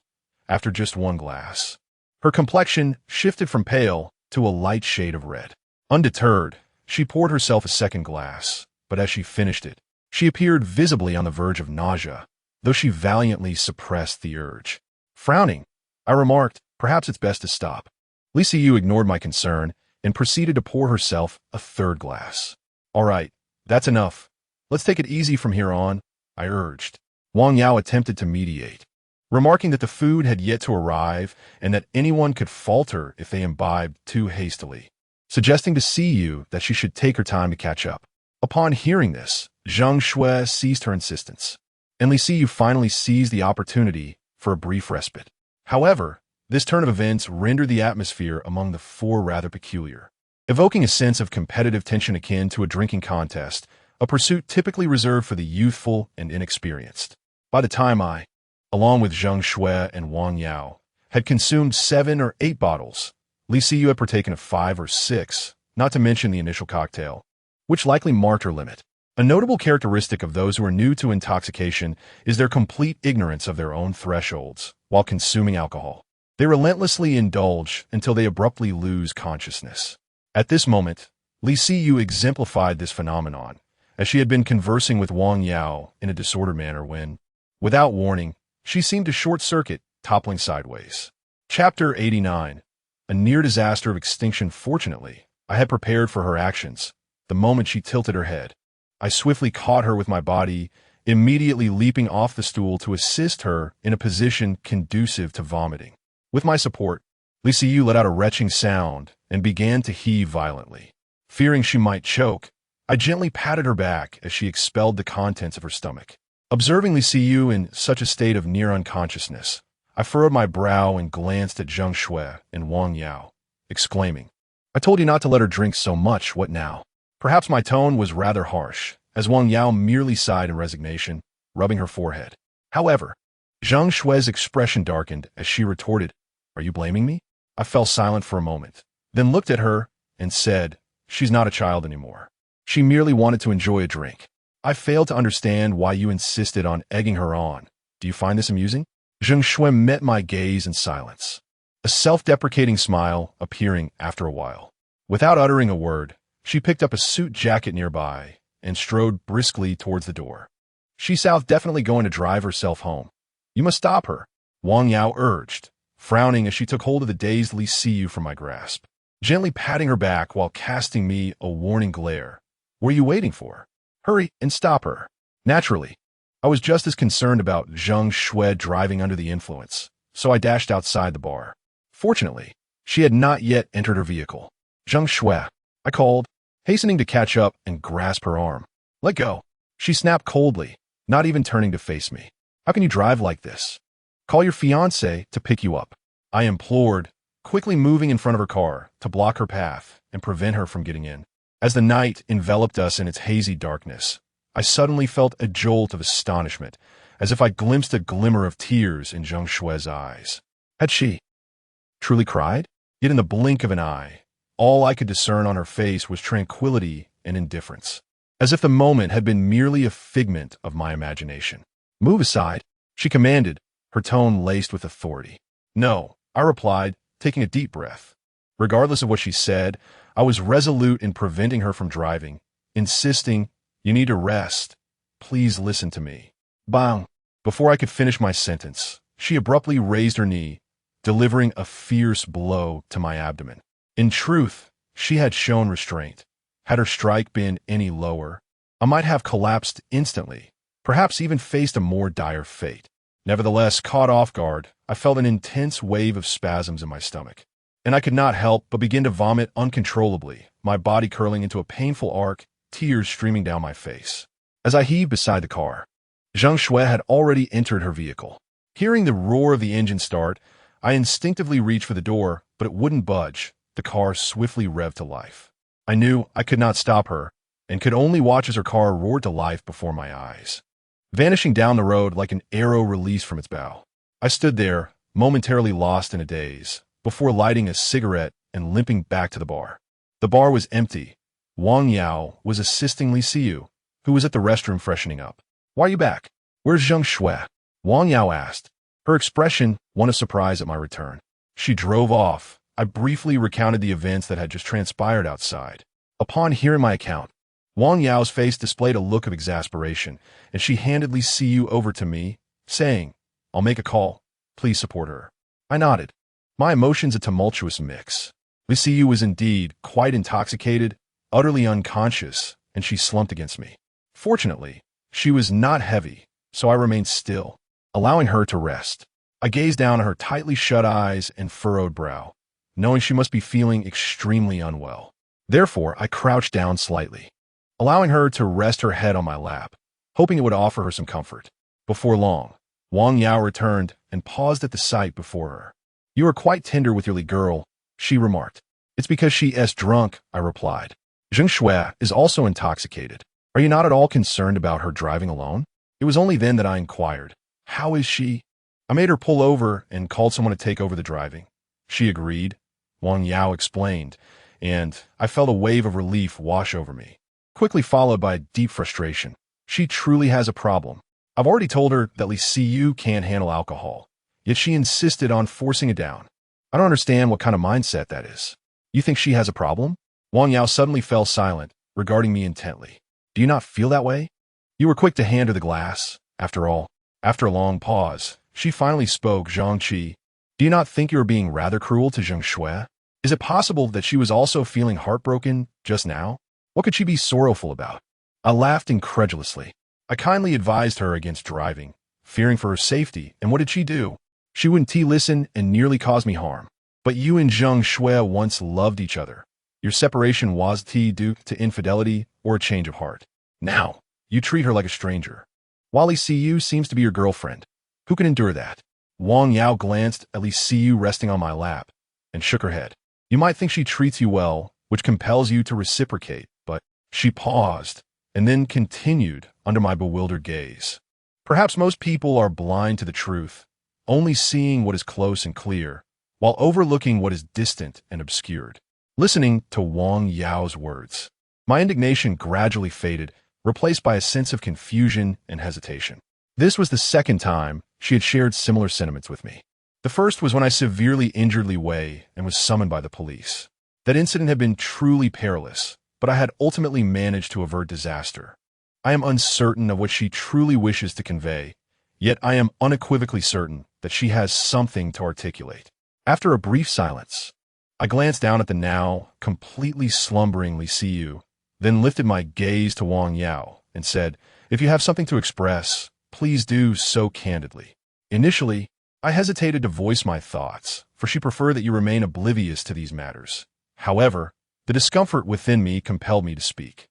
After just one glass, her complexion shifted from pale to a light shade of red. Undeterred, she poured herself a second glass, but as she finished it, she appeared visibly on the verge of nausea, though she valiantly suppressed the urge. Frowning, I remarked, "Perhaps it's best to stop." Li Siyu ignored my concern and proceeded to pour herself a third glass. "All right, that's enough. Let's take it easy from here on," I urged. Wang Yao attempted to mediate, remarking that the food had yet to arrive and that anyone could falter if they imbibed too hastily, suggesting to Siyu that she should take her time to catch up. Upon hearing this, Zhang Shui ceased her insistence, and Li Siyu finally seized the opportunity for a brief respite. However, this turn of events rendered the atmosphere among the four rather peculiar, evoking a sense of competitive tension akin to a drinking contest, a pursuit typically reserved for the youthful and inexperienced. By the time I, along with Zhang Shui and Wang Yao, had consumed 7 or 8 bottles, Li Siyu had partaken of 5 or 6, not to mention the initial cocktail, which likely marked her limit. A notable characteristic of those who are new to intoxication is their complete ignorance of their own thresholds while consuming alcohol. They relentlessly indulge until they abruptly lose consciousness. At this moment, Li Siyu exemplified this phenomenon, as she had been conversing with Wang Yao in a disordered manner when, without warning, she seemed to short-circuit, toppling sideways. Chapter 89. A near disaster of extinction. Fortunately, I had prepared for her actions. The moment she tilted her head, I swiftly caught her with my body, immediately leaping off the stool to assist her in a position conducive to vomiting. With my support, Li Siyu let out a retching sound and began to heave violently. Fearing she might choke, I gently patted her back as she expelled the contents of her stomach. Observing Li Siyu in such a state of near unconsciousness, I furrowed my brow and glanced at Zhang Shui and Wang Yao, exclaiming, "I told you not to let her drink so much, what now?" Perhaps my tone was rather harsh, as Wang Yao merely sighed in resignation, rubbing her forehead. However, Zhang Shui's expression darkened as she retorted, "Are you blaming me?" I fell silent for a moment, then looked at her and said, "She's not a child anymore. She merely wanted to enjoy a drink. I failed to understand why you insisted on egging her on. Do you find this amusing?" Zhang Shui met my gaze in silence, a self-deprecating smile appearing after a while. Without uttering a word, she picked up a suit jacket nearby and strode briskly towards the door. "She's definitely going to drive herself home. You must stop her," Wang Yao urged, frowning as she took hold of the dazed Li Siyu from my grasp, gently patting her back while casting me a warning glare. "What are you waiting for? Hurry and stop her." Naturally, I was just as concerned about Zhang Shui driving under the influence, so I dashed outside the bar. Fortunately, she had not yet entered her vehicle. "Zhang Shui," I called, hastening to catch up and grasp her arm. "Let go." She snapped coldly, not even turning to face me. "How can you drive like this? Call your fiancé to pick you up," I implored, quickly moving in front of her car to block her path and prevent her from getting in. As the night enveloped us in its hazy darkness, I suddenly felt a jolt of astonishment, as if I glimpsed a glimmer of tears in Zhang Shui's eyes. Had she truly cried? Yet in the blink of an eye, all I could discern on her face was tranquility and indifference, as if the moment had been merely a figment of my imagination. "Move aside," she commanded, her tone laced with authority. "No," I replied, taking a deep breath. Regardless of what she said, I was resolute in preventing her from driving, insisting, "You need to rest. Please listen to me." Bang! Before I could finish my sentence, she abruptly raised her knee, delivering a fierce blow to my abdomen. In truth, she had shown restraint. Had her strike been any lower, I might have collapsed instantly, perhaps even faced a more dire fate. Nevertheless, caught off guard, I felt an intense wave of spasms in my stomach, and I could not help but begin to vomit uncontrollably, my body curling into a painful arc, tears streaming down my face. As I heaved beside the car, Zhang Shui had already entered her vehicle. Hearing the roar of the engine start, I instinctively reached for the door, but it wouldn't budge. The car swiftly revved to life. I knew I could not stop her, and could only watch as her car roared to life before my eyes, vanishing down the road like an arrow released from its bow. I stood there, momentarily lost in a daze, before lighting a cigarette and limping back to the bar. The bar was empty. Wang Yao was assisting Li Siyu, who was at the restroom freshening up. "Why are you back? Where's Zhang Shui?" Wang Yao asked, her expression one of surprise at my return. She drove off. I briefly recounted the events that had just transpired outside. Upon hearing my account, Wang Yao's face displayed a look of exasperation, and she handed Li Siyu over to me, saying, "I'll make a call. Please support her." I nodded, my emotions a tumultuous mix. Li Siyu was indeed quite intoxicated, utterly unconscious, and she slumped against me. Fortunately, she was not heavy, so I remained still, allowing her to rest. I gazed down at her tightly shut eyes and furrowed brow, knowing she must be feeling extremely unwell. Therefore, I crouched down slightly, allowing her to rest her head on my lap, hoping it would offer her some comfort. Before long, Wang Yao returned and paused at the sight before her. "You are quite tender with your little girl," she remarked. "It's because she is drunk," I replied. "Zhang Shui is also intoxicated. Are you not at all concerned about her driving alone?" It was only then that I inquired, "How is she?" I made her pull over and called someone to take over the driving. She agreed, Wang Yao explained, and I felt a wave of relief wash over me, quickly followed by deep frustration. She truly has a problem. I've already told her that Li Siyu can't handle alcohol, yet she insisted on forcing it down. I don't understand what kind of mindset that is. You think she has a problem? Wang Yao suddenly fell silent, regarding me intently. Do you not feel that way? You were quick to hand her the glass. After all, after a long pause, she finally spoke. Zhang Qi, do you not think you are being rather cruel to Zhang Shui? Is it possible that she was also feeling heartbroken just now? What could she be sorrowful about? I laughed incredulously. I kindly advised her against driving, fearing for her safety, and what did she do? She wouldn't listen and nearly caused me harm. But you and Zhang Shui once loved each other. Your separation was due to infidelity or a change of heart. Now, you treat her like a stranger. While Li Siyu seems to be your girlfriend. Who can endure that? Wang Yao glanced at Li Siyu resting on my lap and shook her head. You might think she treats you well, which compels you to reciprocate, but she paused and then continued under my bewildered gaze. Perhaps most people are blind to the truth, only seeing what is close and clear, while overlooking what is distant and obscured. Listening to Wang Yao's words, my indignation gradually faded, replaced by a sense of confusion and hesitation. This was the second time she had shared similar sentiments with me. The first was when I severely injured Li Wei and was summoned by the police. That incident had been truly perilous, but I had ultimately managed to avert disaster. I am uncertain of what she truly wishes to convey, yet I am unequivocally certain that she has something to articulate. After a brief silence, I glanced down at the now completely slumbering Li Siyu, then lifted my gaze to Wang Yao and said, "If you have something to express, please do so candidly." Initially, I hesitated to voice my thoughts, for she preferred that you remain oblivious to these matters. However, the discomfort within me compelled me to speak.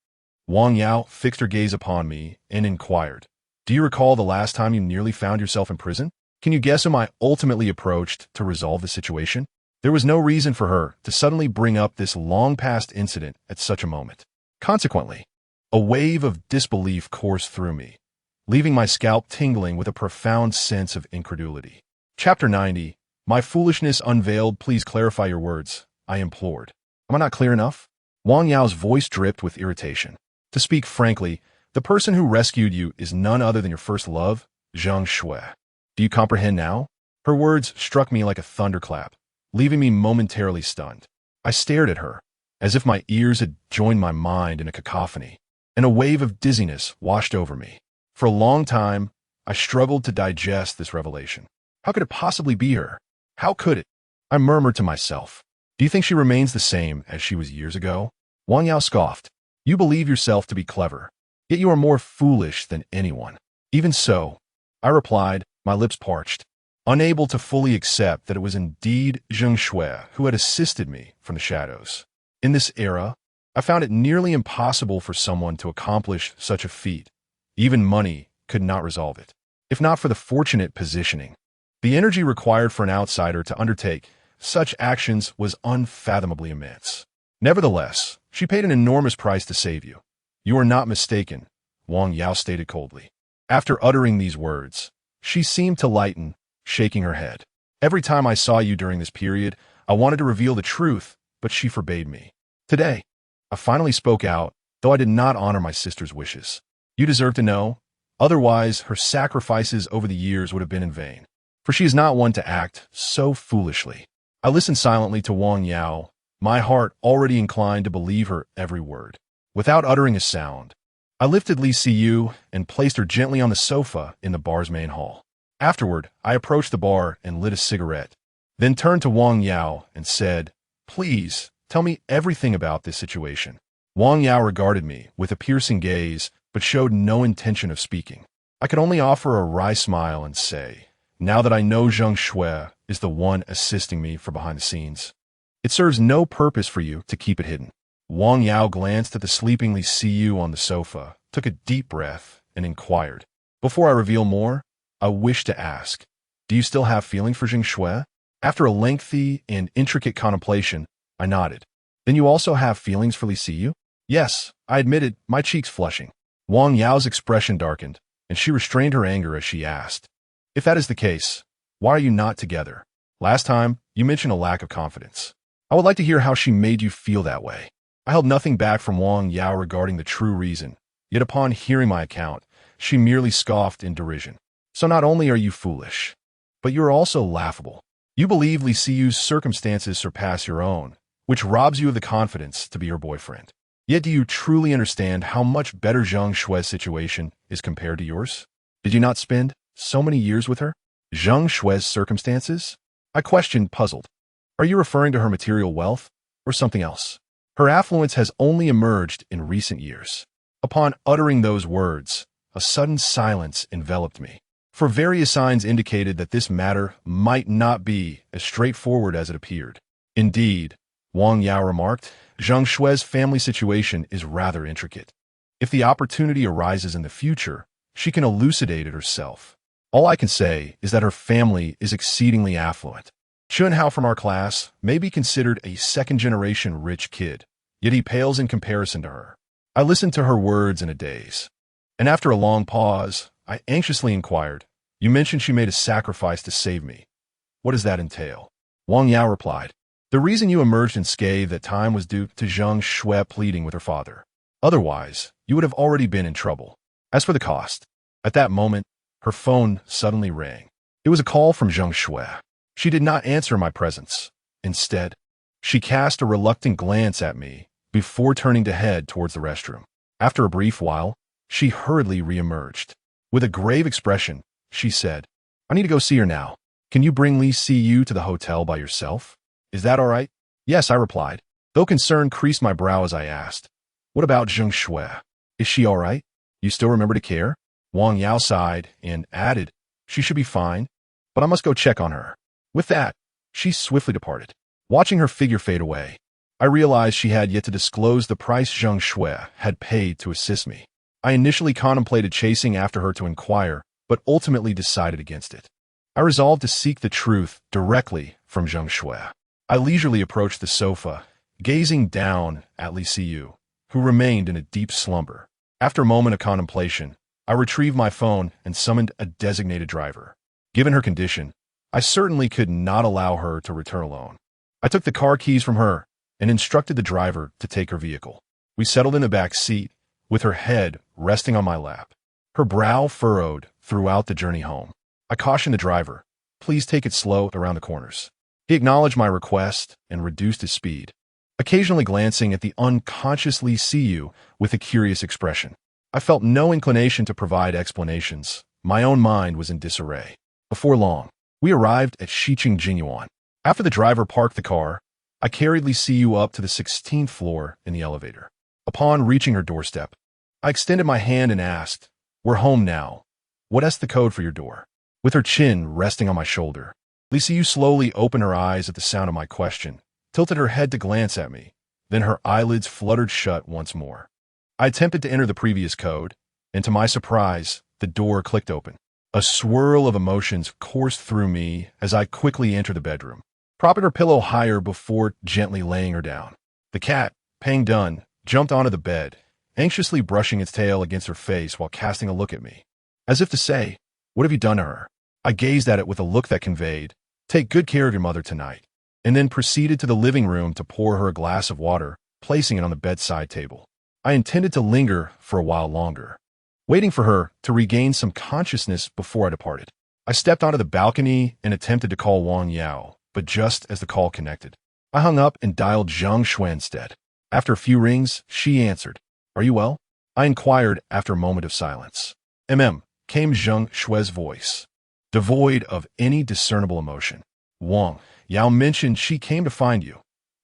Wang Yao fixed her gaze upon me and inquired, "Do you recall the last time you nearly found yourself in prison? Can you guess whom I ultimately approached to resolve the situation?" There was no reason for her to suddenly bring up this long-past incident at such a moment. Consequently, a wave of disbelief coursed through me, leaving my scalp tingling with a profound sense of incredulity. Chapter 90. My foolishness unveiled. Please clarify your words, I implored. Am I not clear enough? Wang Yao's voice dripped with irritation. To speak frankly, the person who rescued you is none other than your first love, Zhang Shui. Do you comprehend now? Her words struck me like a thunderclap, leaving me momentarily stunned. I stared at her, as if my ears had joined my mind in a cacophony, and a wave of dizziness washed over me. For a long time, I struggled to digest this revelation. How could it possibly be her? How could it? I murmured to myself. Do you think she remains the same as she was years ago? Wang Yao scoffed. You believe yourself to be clever. Yet you are more foolish than anyone. Even so, I replied, my lips parched, unable to fully accept that it was indeed Zheng Shui who had assisted me from the shadows. In this era, I found it nearly impossible for someone to accomplish such a feat. Even money could not resolve it, if not for the fortunate positioning. The energy required for an outsider to undertake such actions was unfathomably immense. Nevertheless, she paid an enormous price to save you. You are not mistaken, Wang Yao stated coldly. After uttering these words, she seemed to lighten, shaking her head. Every time I saw you during this period, I wanted to reveal the truth, but she forbade me. Today, I finally spoke out, though I did not honor my sister's wishes. You deserve to know. Otherwise, her sacrifices over the years would have been in vain. For she is not one to act so foolishly. I listened silently to Wang Yao, my heart already inclined to believe her every word. Without uttering a sound, I lifted Li Siyu and placed her gently on the sofa in the bar's main hall. Afterward, I approached the bar and lit a cigarette, then turned to Wang Yao and said, "Please, tell me everything about this situation." Wang Yao regarded me with a piercing gaze, but showed no intention of speaking. I could only offer a wry smile and say, "Now that I know Zheng Shui is the one assisting me from behind the scenes, it serves no purpose for you to keep it hidden." Wang Yao glanced at the sleeping Li Siyu on the sofa, took a deep breath, and inquired, "Before I reveal more, I wish to ask, do you still have feelings for Zheng Shui?" After a lengthy and intricate contemplation, I nodded. "Then you also have feelings for Li Siyu?" "Yes," I admitted, my cheeks flushing. Wang Yao's expression darkened, and she restrained her anger as she asked, "If that is the case, why are you not together? Last time, you mentioned a lack of confidence. I would like to hear how she made you feel that way." I held nothing back from Wang Yao regarding the true reason, yet upon hearing my account, she merely scoffed in derision. "So not only are you foolish, but you are also laughable. You believe Li Siyu's circumstances surpass your own, which robs you of the confidence to be her boyfriend. Yet do you truly understand how much better Zheng Shui's situation is compared to yours? Did you not spend so many years with her?" "Zheng Shui's circumstances?" I questioned, puzzled. "Are you referring to her material wealth, or something else? Her affluence has only emerged in recent years." Upon uttering those words, a sudden silence enveloped me, for various signs indicated that this matter might not be as straightforward as it appeared. "Indeed," Wang Yao remarked, "Zheng Shui's family situation is rather intricate. If the opportunity arises in the future, she can elucidate it herself. All I can say is that her family is exceedingly affluent. Chunhao from our class may be considered a second-generation rich kid, yet he pales in comparison to her." I listened to her words in a daze, and after a long pause, I anxiously inquired, "You mentioned she made a sacrifice to save me. What does that entail?" Wang Yao replied, "The reason you emerged unscathed that time was due to Zheng Shui pleading with her father. Otherwise, you would have already been in trouble. As for the cost," at that moment, her phone suddenly rang. It was a call from Zheng Shui. She did not answer my presence. Instead, she cast a reluctant glance at me before turning to head towards the restroom. After a brief while, she hurriedly re-emerged. With a grave expression, she said, "I need to go see her now. Can you bring Li Siyu to the hotel by yourself? Is that all right?" "Yes," I replied, though concern creased my brow as I asked, "What about Zheng Shui? Is she all right? You still remember to care?" Wang Yao sighed and added, "She should be fine, but I must go check on her." With that, she swiftly departed. Watching her figure fade away, I realized she had yet to disclose the price Zheng Shui had paid to assist me. I initially contemplated chasing after her to inquire, but ultimately decided against it. I resolved to seek the truth directly from Zheng Shui. I leisurely approached the sofa, gazing down at Li Siyu, who remained in a deep slumber. After a moment of contemplation, I retrieved my phone and summoned a designated driver. Given her condition, I certainly could not allow her to return alone. I took the car keys from her and instructed the driver to take her vehicle. We settled in the back seat, with her head resting on my lap, her brow furrowed throughout the journey home. I cautioned the driver, "Please take it slow around the corners." He acknowledged my request and reduced his speed, occasionally glancing at the unconscious Li Siyu with a curious expression. I felt no inclination to provide explanations. My own mind was in disarray. Before long, we arrived at Shiqing Jinyuan. After the driver parked the car, I carried Li Siyu up to the 16th floor in the elevator. Upon reaching her doorstep, I extended my hand and asked, "We're home now. What's the code for your door?" With her chin resting on my shoulder, Liu slowly opened her eyes at the sound of my question, tilted her head to glance at me, then her eyelids fluttered shut once more. I attempted to enter the previous code, and to my surprise, the door clicked open. A swirl of emotions coursed through me as I quickly entered the bedroom, propping her pillow higher before gently laying her down. The cat, paying done, jumped onto the bed, anxiously brushing its tail against her face while casting a look at me, as if to say, "What have you done to her?" I gazed at it with a look that conveyed, "Take good care of your mother tonight," and then proceeded to the living room to pour her a glass of water, placing it on the bedside table. I intended to linger for a while longer, waiting for her to regain some consciousness before I departed. I stepped onto the balcony and attempted to call Wang Yao, but just as the call connected, I hung up and dialed Zhang Shui instead. After a few rings, she answered. "Are you well?" I inquired after a moment of silence. Came Zhang Shui's voice, devoid of any discernible emotion. "Wang Yao mentioned she came to find you.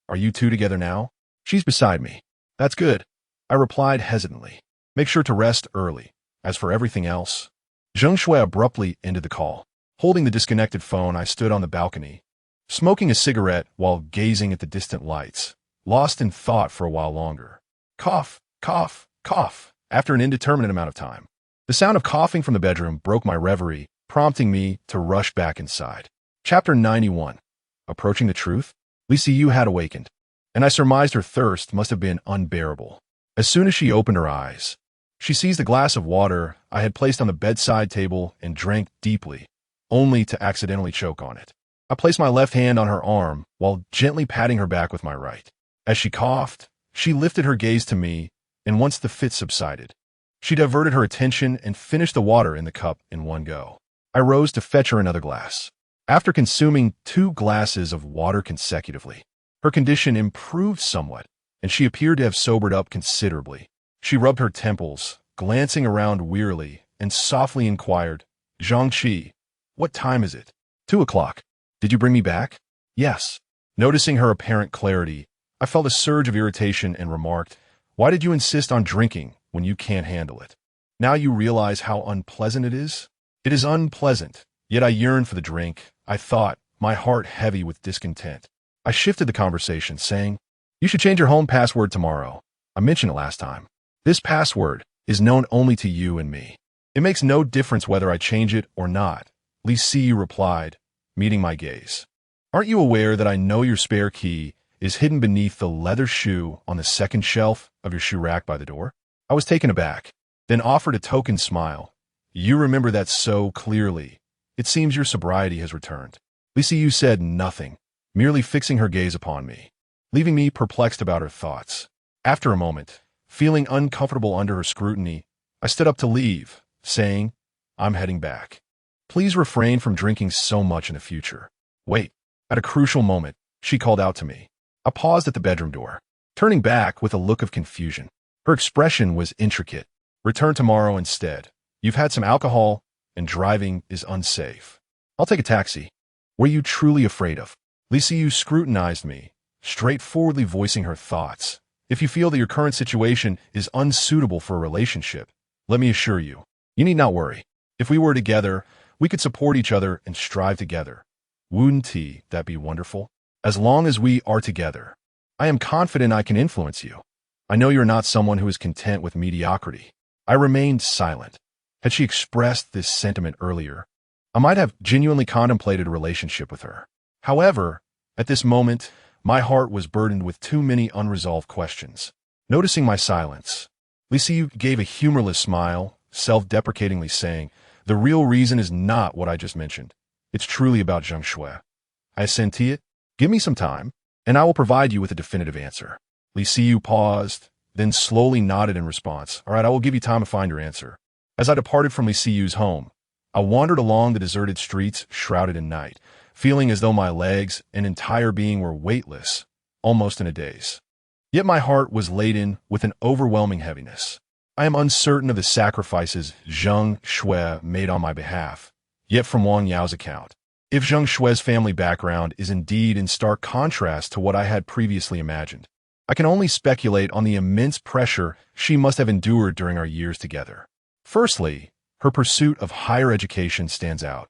Are you two together now?" "She's beside me." "That's good," I replied hesitantly. "Make sure to rest early. As for everything else..." Zhang Shui abruptly ended the call. Holding the disconnected phone, I stood on the balcony, smoking a cigarette while gazing at the distant lights, lost in thought for a while longer. Cough, cough, cough, after an indeterminate amount of time. The sound of coughing from the bedroom broke my reverie, prompting me to rush back inside. Chapter 91. Approaching the truth? Liu had awakened, and I surmised her thirst must have been unbearable. As soon as she opened her eyes, she seized the glass of water I had placed on the bedside table and drank deeply, only to accidentally choke on it. I placed my left hand on her arm while gently patting her back with my right. As she coughed, she lifted her gaze to me, and once the fit subsided, she diverted her attention and finished the water in the cup in one go. I rose to fetch her another glass. After consuming 2 glasses of water consecutively, her condition improved somewhat, and she appeared to have sobered up considerably. She rubbed her temples, glancing around wearily, and softly inquired, "Zhangqi, what time is it?" 2 o'clock. "Did you bring me back?" "Yes." Noticing her apparent clarity, I felt a surge of irritation and remarked, "Why did you insist on drinking when you can't handle it? Now you realize how unpleasant it is?" "It is unpleasant, yet I yearn for the drink," I thought, my heart heavy with discontent. I shifted the conversation, saying, "You should change your home password tomorrow. I mentioned it last time. This password is known only to you and me. It makes no difference whether I change it or not," Liu replied, meeting my gaze. "Aren't you aware that I know your spare key is hidden beneath the leather shoe on the second shelf of your shoe rack by the door?" I was taken aback, then offered a token smile. "You remember that so clearly. It seems your sobriety has returned." Liu said nothing, merely fixing her gaze upon me, leaving me perplexed about her thoughts. After a moment, feeling uncomfortable under her scrutiny, I stood up to leave, saying, "I'm heading back. Please refrain from drinking so much in the future." "Wait." At a crucial moment, she called out to me. I paused at the bedroom door, turning back with a look of confusion. Her expression was intricate. "Return tomorrow instead. You've had some alcohol, and driving is unsafe. I'll take a taxi." "What are you truly afraid of?" Liu scrutinized me, straightforwardly voicing her thoughts. "If you feel that your current situation is unsuitable for a relationship, let me assure you, you need not worry. If we were together, we could support each other and strive together. Wouldn't that be wonderful? As long as we are together, I am confident I can influence you. I know you're not someone who is content with mediocrity." I remained silent. Had she expressed this sentiment earlier, I might have genuinely contemplated a relationship with her. However, at this moment, my heart was burdened with too many unresolved questions. Noticing my silence, Liu gave a humorless smile, self-deprecatingly saying, "The real reason is not what I just mentioned. It's truly about Zhang Shui." I assented. "Give me some time, and I will provide you with a definitive answer." Liu paused, then slowly nodded in response. "All right, I will give you time to find your answer." As I departed from Liu's home, I wandered along the deserted streets shrouded in night, feeling as though my legs and entire being were weightless, almost in a daze. Yet my heart was laden with an overwhelming heaviness. I am uncertain of the sacrifices Zhang Shui made on my behalf, yet from Wang Yao's account, if Zhang Shui's family background is indeed in stark contrast to what I had previously imagined, I can only speculate on the immense pressure she must have endured during our years together. Firstly, her pursuit of higher education stands out.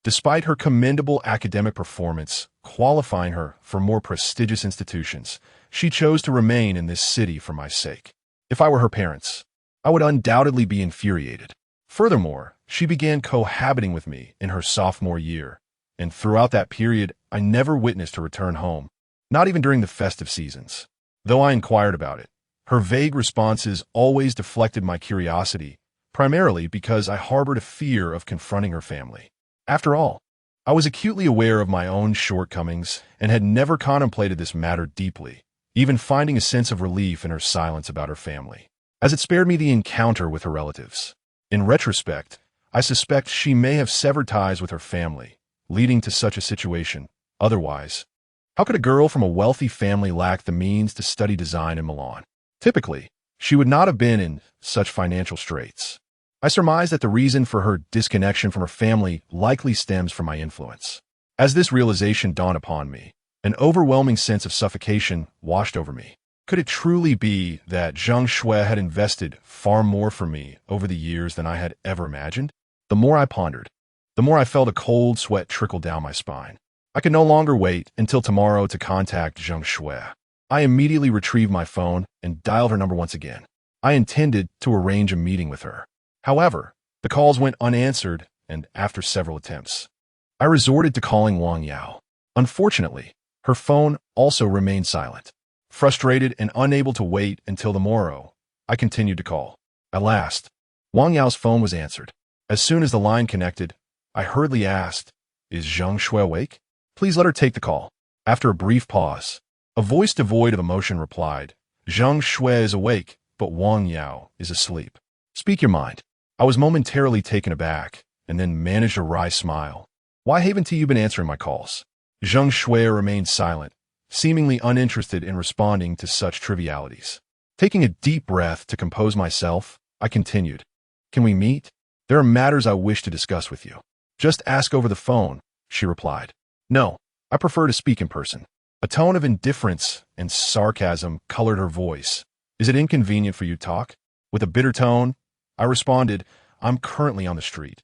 Despite her commendable academic performance qualifying her for more prestigious institutions, she chose to remain in this city for my sake. If I were her parents, I would undoubtedly be infuriated. Furthermore, she began cohabiting with me in her sophomore year, and throughout that period, I never witnessed her return home, not even during the festive seasons. Though I inquired about it, her vague responses always deflected my curiosity, primarily because I harbored a fear of confronting her family. After all, I was acutely aware of my own shortcomings and had never contemplated this matter deeply, even finding a sense of relief in her silence about her family, as it spared me the encounter with her relatives. In retrospect, I suspect she may have severed ties with her family, leading to such a situation. Otherwise, how could a girl from a wealthy family lack the means to study design in Milan? Typically, she would not have been in such financial straits. I surmise that the reason for her disconnection from her family likely stems from my influence. As this realization dawned upon me, an overwhelming sense of suffocation washed over me. Could it truly be that Zhang Shui had invested far more for me over the years than I had ever imagined? The more I pondered, the more I felt a cold sweat trickle down my spine. I could no longer wait until tomorrow to contact Zhang Shui. I immediately retrieved my phone and dialed her number once again. I intended to arrange a meeting with her. However, the calls went unanswered, and after several attempts, I resorted to calling Wang Yao. Unfortunately, her phone also remained silent. Frustrated and unable to wait until the morrow, I continued to call. At last, Wang Yao's phone was answered. As soon as the line connected, I hurriedly asked, "Is Zhang Shui awake? Please let her take the call." After a brief pause, a voice devoid of emotion replied, "Zhang Shui is awake, but Wang Yao is asleep. Speak your mind." I was momentarily taken aback, and then managed a wry smile. "Why haven't you been answering my calls?" Zhang Shui remained silent, seemingly uninterested in responding to such trivialities. Taking a deep breath to compose myself, I continued, "Can we meet? There are matters I wish to discuss with you." "Just ask over the phone," she replied. "No, I prefer to speak in person." A tone of indifference and sarcasm colored her voice. "Is it inconvenient for you to talk?" With a bitter tone, I responded, "I'm currently on the street,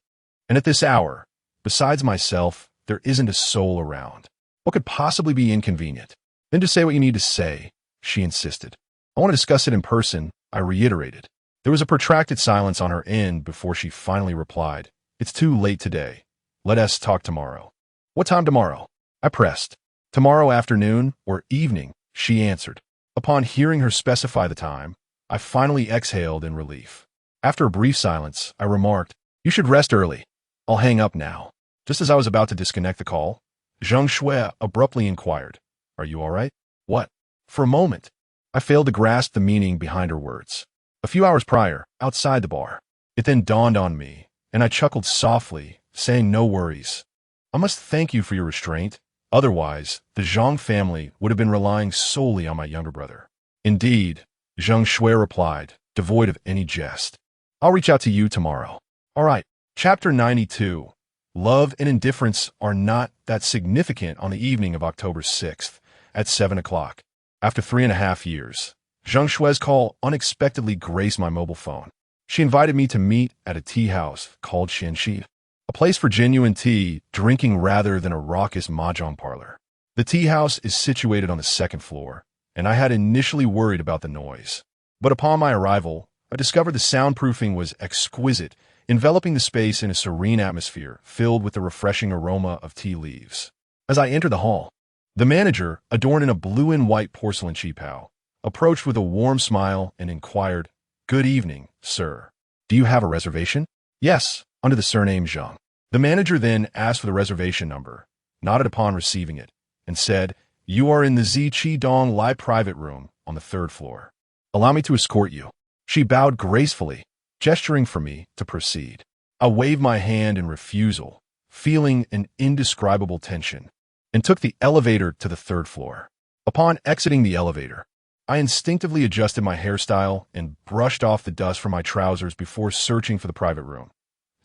and at this hour, besides myself, there isn't a soul around. What could possibly be inconvenient?" "Then just say what you need to say," she insisted. "I want to discuss it in person," I reiterated. There was a protracted silence on her end before she finally replied, "It's too late today. Let us talk tomorrow." "What time tomorrow?" I pressed. "Tomorrow afternoon or evening," she answered. Upon hearing her specify the time, I finally exhaled in relief. After a brief silence, I remarked, "You should rest early. I'll hang up now." Just as I was about to disconnect the call, Zhang Shui abruptly inquired, "Are you all right?" "What?" For a moment, I failed to grasp the meaning behind her words. A few hours prior, outside the bar, it then dawned on me, and I chuckled softly, saying, "No worries. I must thank you for your restraint. Otherwise, the Zhang family would have been relying solely on my younger brother." "Indeed," Zhang Shui replied, devoid of any jest. "I'll reach out to you tomorrow." All right. Chapter 92. Love and indifference are not that significant on the evening of October 6th at 7 o'clock. After 3.5 years, Zhang Shui's call unexpectedly graced my mobile phone. She invited me to meet at a tea house called Xianxi, a place for genuine tea, drinking rather than a raucous mahjong parlor. The tea house is situated on the second floor, and I had initially worried about the noise. But upon my arrival, I discovered the soundproofing was exquisite, enveloping the space in a serene atmosphere filled with the refreshing aroma of tea leaves. As I entered the hall, the manager, adorned in a blue and white porcelain qipao, approached with a warm smile and inquired, "Good evening, sir. Do you have a reservation?" "Yes, under the surname Zhang." The manager then asked for the reservation number, nodded upon receiving it, and said, "You are in the Ziqi Dong Lai private room on the 3rd floor. Allow me to escort you." She bowed gracefully, gesturing for me to proceed. I waved my hand in refusal, feeling an indescribable tension, and took the elevator to the 3rd floor. Upon exiting the elevator, I instinctively adjusted my hairstyle and brushed off the dust from my trousers before searching for the private room.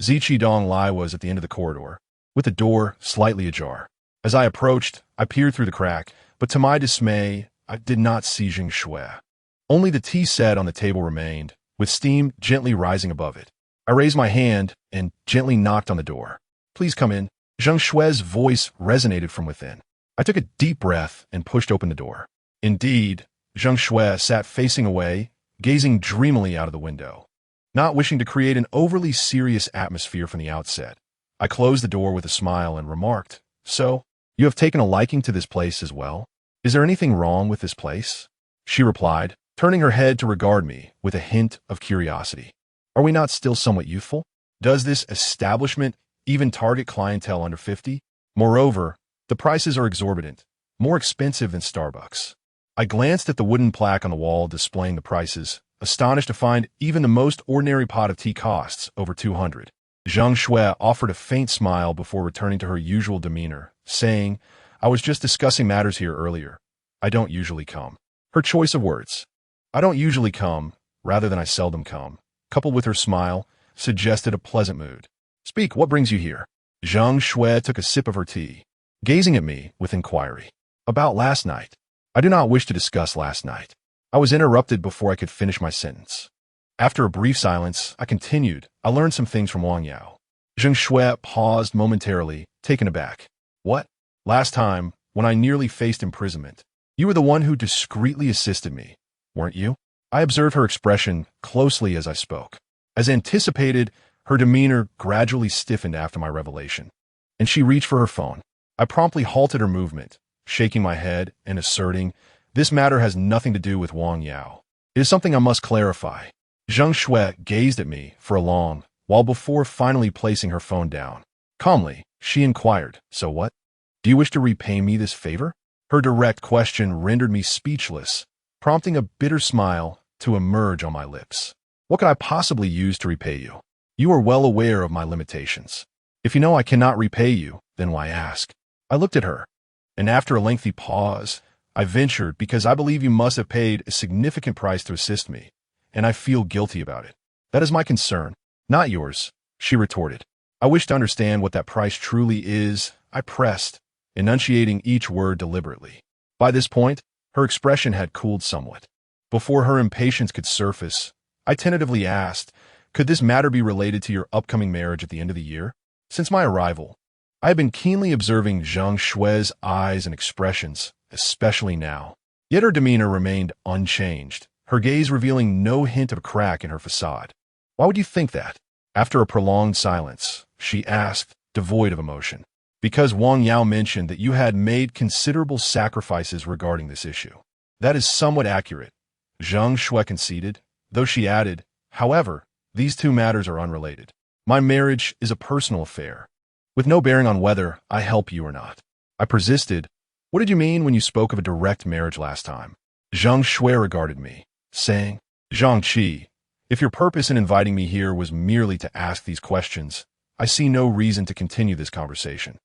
Ziqi Dong Lai was at the end of the corridor, with the door slightly ajar. As I approached, I peered through the crack, but to my dismay, I did not see Zheng Shui. Only the tea set on the table remained, with steam gently rising above it. I raised my hand and gently knocked on the door. "Please come in." Zheng Shui's voice resonated from within. I took a deep breath and pushed open the door. Indeed, Zheng Shui sat facing away, gazing dreamily out of the window. Not wishing to create an overly serious atmosphere from the outset, I closed the door with a smile and remarked, "So, you have taken a liking to this place as well? Is there anything wrong with this place?" She replied, turning her head to regard me with a hint of curiosity. "Are we not still somewhat youthful? Does this establishment even target clientele under 50? Moreover, the prices are exorbitant, more expensive than Starbucks." I glanced at the wooden plaque on the wall displaying the prices, astonished to find even the most ordinary pot of tea costs over 200. Zheng Shui offered a faint smile before returning to her usual demeanor, saying, "I was just discussing matters here earlier. I don't usually come." Her choice of words, "I don't usually come," rather than "I seldom come," coupled with her smile, suggested a pleasant mood. "Speak, what brings you here?" Zheng Shui took a sip of her tea, gazing at me with inquiry. "About last night." "I do not wish to discuss last night." I was interrupted before I could finish my sentence. After a brief silence, I continued, "I learned some things from Wang Yao." Zheng Shui paused momentarily, taken aback. "What?" "Last time, when I nearly faced imprisonment, you were the one who discreetly assisted me, weren't you?" I observed her expression closely as I spoke. As anticipated, her demeanor gradually stiffened after my revelation, and she reached for her phone. I promptly halted her movement, shaking my head and asserting, "This matter has nothing to do with Wang Yao. It is something I must clarify." Zheng Shui gazed at me for a long while before finally placing her phone down. Calmly, she inquired, "So what? Do you wish to repay me this favor?" Her direct question rendered me speechless, prompting a bitter smile to emerge on my lips. "What could I possibly use to repay you? You are well aware of my limitations. If you know I cannot repay you, then why ask?" I looked at her, and after a lengthy pause, I ventured, "Because I believe you must have paid a significant price to assist me, and I feel guilty about it. That is my concern, not yours," she retorted. "I wish to understand what that price truly is," I pressed, enunciating each word deliberately. By this point, her expression had cooled somewhat. Before her impatience could surface, I tentatively asked, "Could this matter be related to your upcoming marriage at the end of the year?" Since my arrival, I had been keenly observing Zheng Shui's eyes and expressions, especially now. Yet her demeanor remained unchanged, her gaze revealing no hint of a crack in her facade. "Why would you think that?" After a prolonged silence, she asked, devoid of emotion. "Because Wang Yao mentioned that you had made considerable sacrifices regarding this issue." "That is somewhat accurate," Zheng Shui conceded, though she added, "However, these two matters are unrelated. My marriage is a personal affair, with no bearing on whether I help you or not." I persisted, "What did you mean when you spoke of a direct marriage last time?" Zheng Shui regarded me, saying, "Zhang Qi, if your purpose in inviting me here was merely to ask these questions, I see no reason to continue this conversation.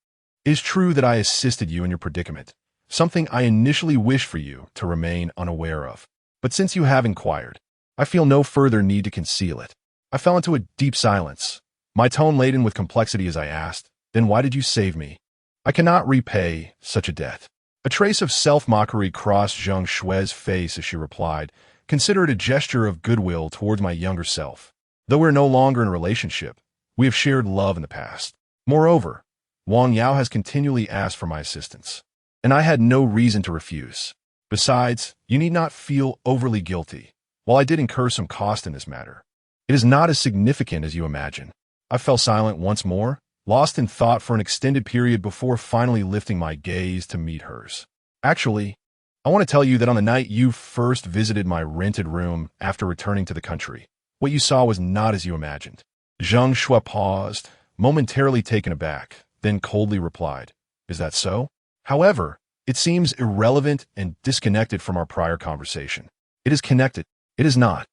It is true that I assisted you in your predicament, something I initially wished for you to remain unaware of. But since you have inquired, I feel no further need to conceal it." I fell into a deep silence, my tone laden with complexity as I asked, "Then why did you save me?" "I cannot repay such a debt." A trace of self-mockery crossed Zheng Shui's face as she replied, "Consider it a gesture of goodwill towards my younger self. Though we're no longer in a relationship, we have shared love in the past. Moreover, Wang Yao has continually asked for my assistance, and I had no reason to refuse. Besides, you need not feel overly guilty. While I did incur some cost in this matter, it is not as significant as you imagine." I fell silent once more, lost in thought for an extended period before finally lifting my gaze to meet hers. "Actually, I want to tell you that on the night you first visited my rented room after returning to the country, what you saw was not as you imagined." Zheng Shui paused, momentarily taken aback, then coldly replied, "Is that so? However, it seems irrelevant and disconnected from our prior conversation." "It is connected." "It is not."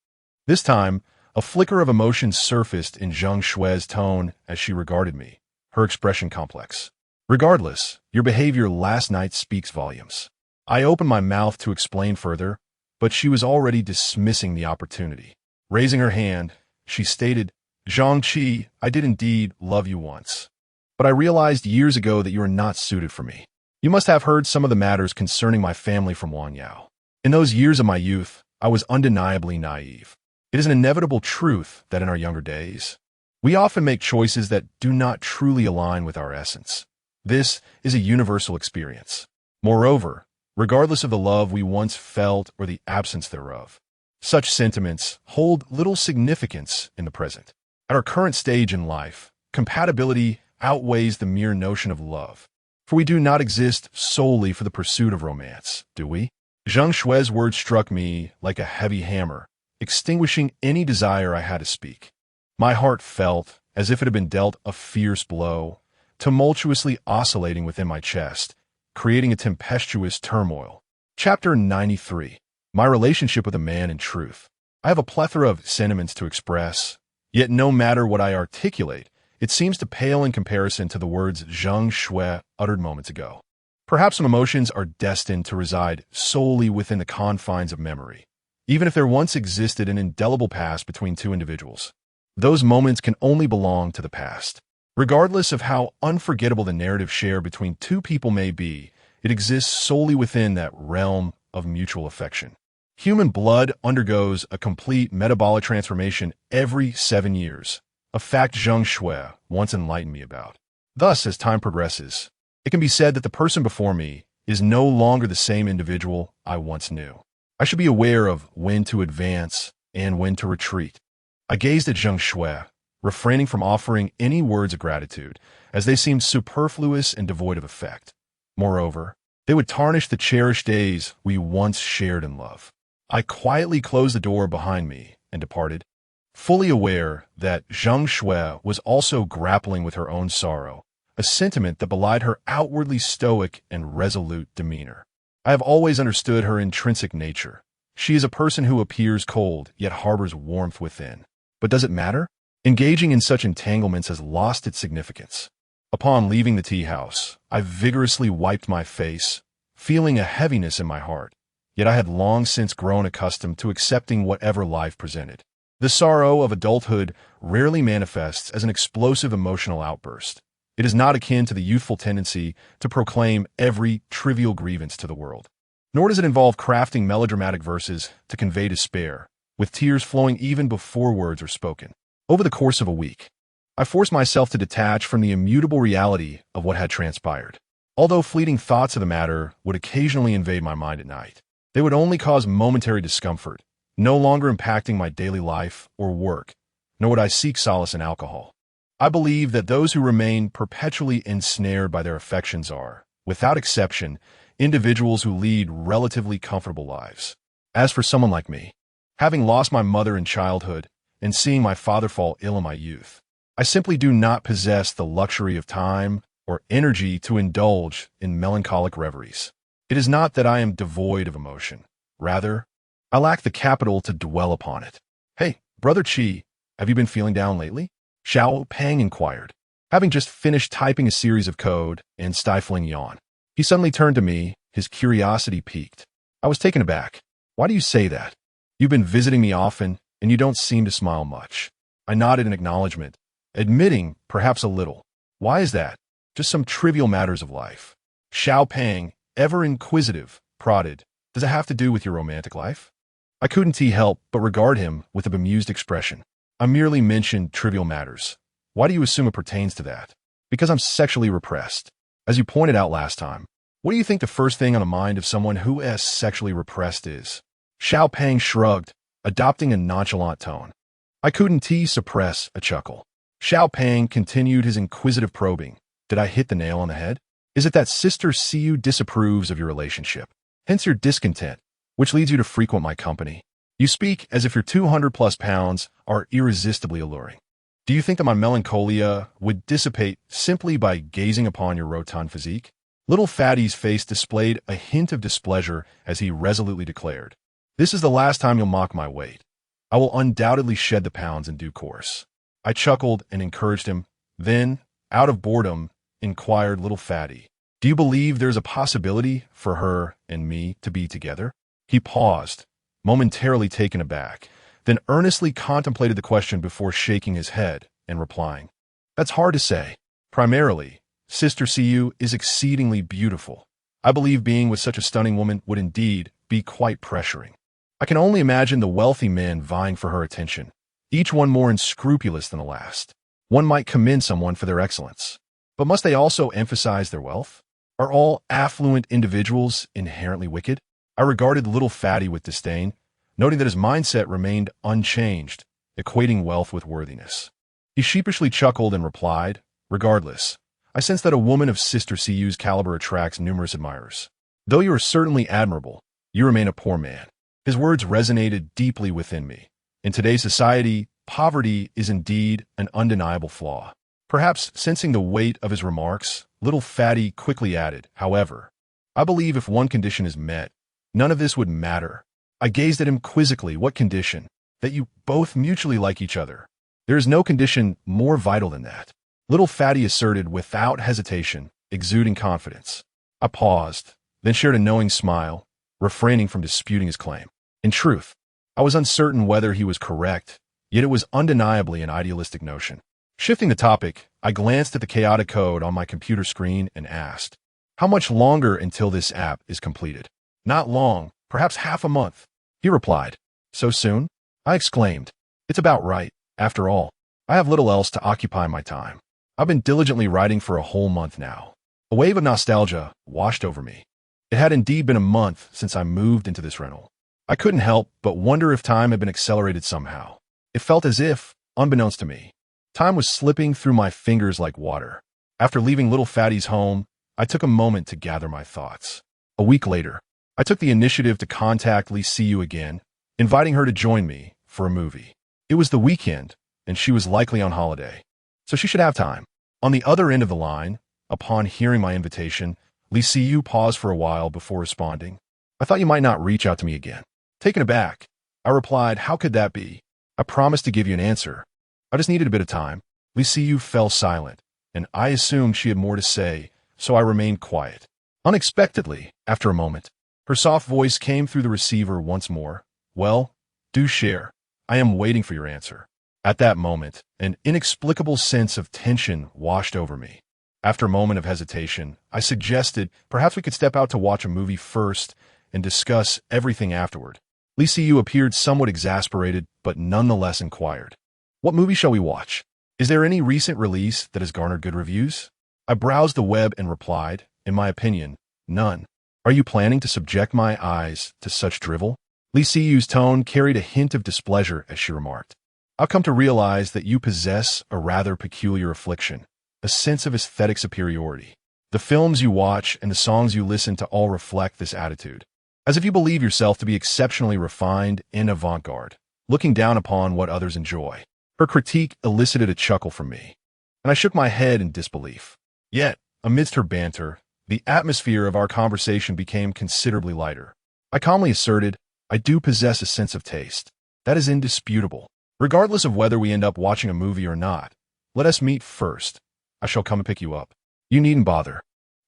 This time, a flicker of emotion surfaced in Zheng Shui's tone as she regarded me, her expression complex. "Regardless, your behavior last night speaks volumes." I opened my mouth to explain further, but she was already dismissing the opportunity. Raising her hand, she stated, "Zhang Qi, I did indeed love you once, but I realized years ago that you are not suited for me. You must have heard some of the matters concerning my family from Wang Yao. In those years of my youth, I was undeniably naive. It is an inevitable truth that in our younger days, we often make choices that do not truly align with our essence. This is a universal experience. Moreover, regardless of the love we once felt or the absence thereof, such sentiments hold little significance in the present. At our current stage in life, compatibility outweighs the mere notion of love. For we do not exist solely for the pursuit of romance, do we? Zhang Shui's words struck me like a heavy hammer, extinguishing any desire I had to speak. My heart felt as if it had been dealt a fierce blow, tumultuously oscillating within my chest, creating a tempestuous turmoil. Chapter 93. My relationship with a man in truth. I have a plethora of sentiments to express, yet no matter what I articulate, it seems to pale in comparison to the words Zhang Shui uttered moments ago. Perhaps some emotions are destined to reside solely within the confines of memory, even if there once existed an indelible past between two individuals. Those moments can only belong to the past. Regardless of how unforgettable the narrative shared between two people may be, it exists solely within that realm of mutual affection. Human blood undergoes a complete metabolic transformation every 7 years, a fact Zhang Shui once enlightened me about. Thus, as time progresses, it can be said that the person before me is no longer the same individual I once knew. I should be aware of when to advance and when to retreat. I gazed at Zhang Shui, refraining from offering any words of gratitude, as they seemed superfluous and devoid of effect. Moreover, they would tarnish the cherished days we once shared in love. I quietly closed the door behind me and departed, fully aware that Zhang Shui was also grappling with her own sorrow, a sentiment that belied her outwardly stoic and resolute demeanor. I have always understood her intrinsic nature. She is a person who appears cold, yet harbors warmth within. But does it matter? Engaging in such entanglements has lost its significance. Upon leaving the tea house, I vigorously wiped my face, feeling a heaviness in my heart. Yet I had long since grown accustomed to accepting whatever life presented. The sorrow of adulthood rarely manifests as an explosive emotional outburst. It is not akin to the youthful tendency to proclaim every trivial grievance to the world. Nor does it involve crafting melodramatic verses to convey despair, with tears flowing even before words are spoken. Over the course of a week, I forced myself to detach from the immutable reality of what had transpired. Although fleeting thoughts of the matter would occasionally invade my mind at night, they would only cause momentary discomfort, no longer impacting my daily life or work, nor would I seek solace in alcohol. I believe that those who remain perpetually ensnared by their affections are, without exception, individuals who lead relatively comfortable lives. As for someone like me, having lost my mother in childhood and seeing my father fall ill in my youth, I simply do not possess the luxury of time or energy to indulge in melancholic reveries. It is not that I am devoid of emotion. Rather, I lack the capital to dwell upon it. Hey, Brother Chi, have you been feeling down lately? Xiao Pang inquired, having just finished typing a series of code and stifling yawn. He suddenly turned to me, his curiosity piqued. I was taken aback. Why do you say that? You've been visiting me often, and you don't seem to smile much. I nodded in acknowledgement, admitting perhaps a little. Why is that? Just some trivial matters of life. Xiao Pang, ever inquisitive, prodded. Does it have to do with your romantic life? I couldn't help but regard him with a bemused expression. I merely mentioned trivial matters. Why do you assume it pertains to that? Because I'm sexually repressed. As you pointed out last time, what do you think the first thing on the mind of someone who is sexually repressed is? Xiao Pang shrugged, adopting a nonchalant tone. I couldn't suppress a chuckle. Xiao Pang continued his inquisitive probing. Did I hit the nail on the head? Is it that Sister Siu disapproves of your relationship? Hence your discontent, which leads you to frequent my company. You speak as if your 200+ pounds are irresistibly alluring. Do you think that my melancholia would dissipate simply by gazing upon your rotund physique? Little Fatty's face displayed a hint of displeasure as he resolutely declared, "This is the last time you'll mock my weight. I will undoubtedly shed the pounds in due course." I chuckled and encouraged him. Then, out of boredom, inquired Little Fatty, "Do you believe there's a possibility for her and me to be together?" He paused, momentarily taken aback, then earnestly contemplated the question before shaking his head and replying, "That's hard to say. Primarily, Sister Siu is exceedingly beautiful. I believe being with such a stunning woman would indeed be quite pressuring. I can only imagine the wealthy men vying for her attention, each one more unscrupulous than the last. One might commend someone for their excellence. But must they also emphasize their wealth? Are all affluent individuals inherently wicked? I regarded little fatty with disdain, noting that his mindset remained unchanged, equating wealth with worthiness. He sheepishly chuckled and replied, "Regardless, I sense that a woman of Sister CU's caliber attracts numerous admirers. Though you are certainly admirable, you remain a poor man." His words resonated deeply within me. In today's society, poverty is indeed an undeniable flaw. Perhaps sensing the weight of his remarks, little fatty quickly added, "However, I believe if one condition is met, none of this would matter." I gazed at him quizzically. "What condition?" "That you both mutually like each other. There is no condition more vital than that," little fatty asserted without hesitation, exuding confidence. I paused, then shared a knowing smile, refraining from disputing his claim. In truth, I was uncertain whether he was correct, yet it was undeniably an idealistic notion. Shifting the topic, I glanced at the chaotic code on my computer screen and asked, "How much longer until this app is completed?" "Not long, perhaps half a month," he replied. "So soon?" I exclaimed. "It's about right. After all, I have little else to occupy my time. I've been diligently writing for a whole month now." A wave of nostalgia washed over me. It had indeed been a month since I moved into this rental. I couldn't help but wonder if time had been accelerated somehow. It felt as if, unbeknownst to me, time was slipping through my fingers like water. After leaving little Fatty's home, I took a moment to gather my thoughts. A week later, I took the initiative to contact Lee CU again, inviting her to join me for a movie. It was the weekend, and she was likely on holiday, so she should have time. On the other end of the line, upon hearing my invitation, Lee CU paused for a while before responding. "I thought you might not reach out to me again." Taken aback, I replied, "How could that be? I promised to give you an answer. I just needed a bit of time." Lee CU fell silent, and I assumed she had more to say, so I remained quiet. Unexpectedly, after a moment, her soft voice came through the receiver once more. "Well, do share. I am waiting for your answer." At that moment, an inexplicable sense of tension washed over me. After a moment of hesitation, I suggested perhaps we could step out to watch a movie first and discuss everything afterward. Lee CU appeared somewhat exasperated, but nonetheless inquired, "What movie shall we watch? Is there any recent release that has garnered good reviews?" I browsed the web and replied, "In my opinion, none." "Are you planning to subject my eyes to such drivel?" Lee CU's tone carried a hint of displeasure as she remarked, "I've come to realize that you possess a rather peculiar affliction, a sense of aesthetic superiority. The films you watch and the songs you listen to all reflect this attitude, as if you believe yourself to be exceptionally refined and avant-garde, looking down upon what others enjoy." Her critique elicited a chuckle from me, and I shook my head in disbelief. Yet, amidst her banter, the atmosphere of our conversation became considerably lighter. I calmly asserted, "I do possess a sense of taste. That is indisputable. Regardless of whether we end up watching a movie or not, let us meet first. I shall come and pick you up. You needn't bother.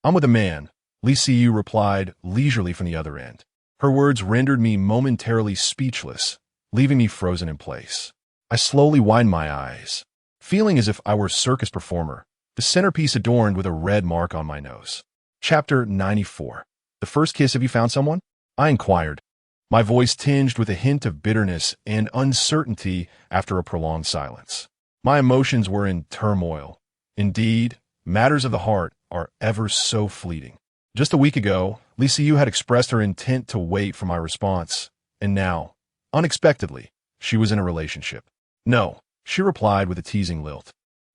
I'm with a man," Lee CU replied leisurely from the other end. Her words rendered me momentarily speechless, leaving me frozen in place. I slowly widened my eyes, feeling as if I were a circus performer, the centerpiece adorned with a red mark on my nose. Chapter 94. The first kiss. "Have you found someone?" I inquired, my voice tinged with a hint of bitterness and uncertainty after a prolonged silence. My emotions were in turmoil. Indeed, matters of the heart are ever so fleeting. Just a week ago, Lee CU had expressed her intent to wait for my response, and now, unexpectedly, she was in a relationship. "No," she replied with a teasing lilt.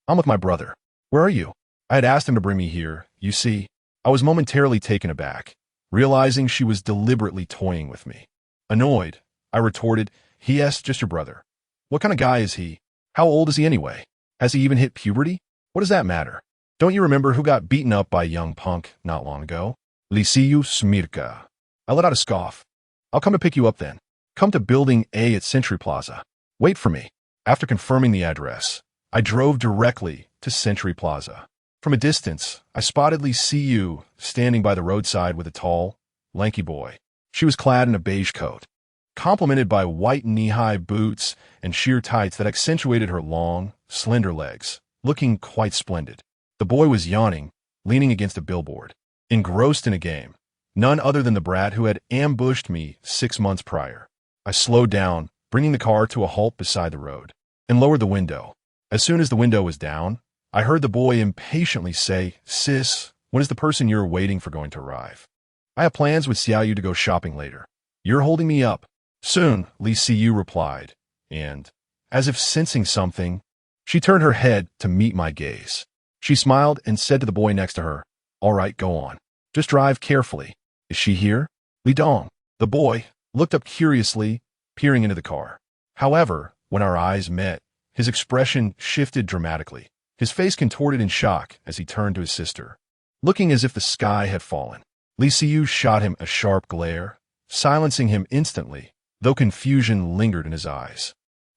"I'm with my brother." "Where are you?" I had asked him to bring me here. You see, I was momentarily taken aback, realizing she was deliberately toying with me. Annoyed, I retorted, "Yes, just your brother." "What kind of guy is he? How old is he anyway? Has he even hit puberty? What does that matter? Don't you remember who got beaten up by a young punk not long ago? Lee CU Smirka." I let out a scoff. "I'll come to pick you up then. Come to Building A at Century Plaza. Wait for me." After confirming the address, I drove directly to Century Plaza. From a distance, I spotted Lee CU standing by the roadside with a tall, lanky boy. She was clad in a beige coat, complemented by white knee-high boots and sheer tights that accentuated her long, slender legs, looking quite splendid. The boy was yawning, leaning against a billboard. Engrossed in a game, none other than the brat who had ambushed me 6 months prior. I slowed down, bringing the car to a halt beside the road, and lowered the window. As soon as the window was down, I heard the boy impatiently say, "Sis, when is the person you're waiting for going to arrive? I have plans with Xiaoyu to go shopping later. You're holding me up." "Soon," Li Siyu replied, and, as if sensing something, she turned her head to meet my gaze. She smiled and said to the boy next to her, "All right, go on. Just drive carefully. Is she here?" "Li Dong." The boy looked up curiously, peering into the car. However, when our eyes met, his expression shifted dramatically. His face contorted in shock as he turned to his sister, looking as if the sky had fallen. Li Siyu shot him a sharp glare, silencing him instantly, though confusion lingered in his eyes.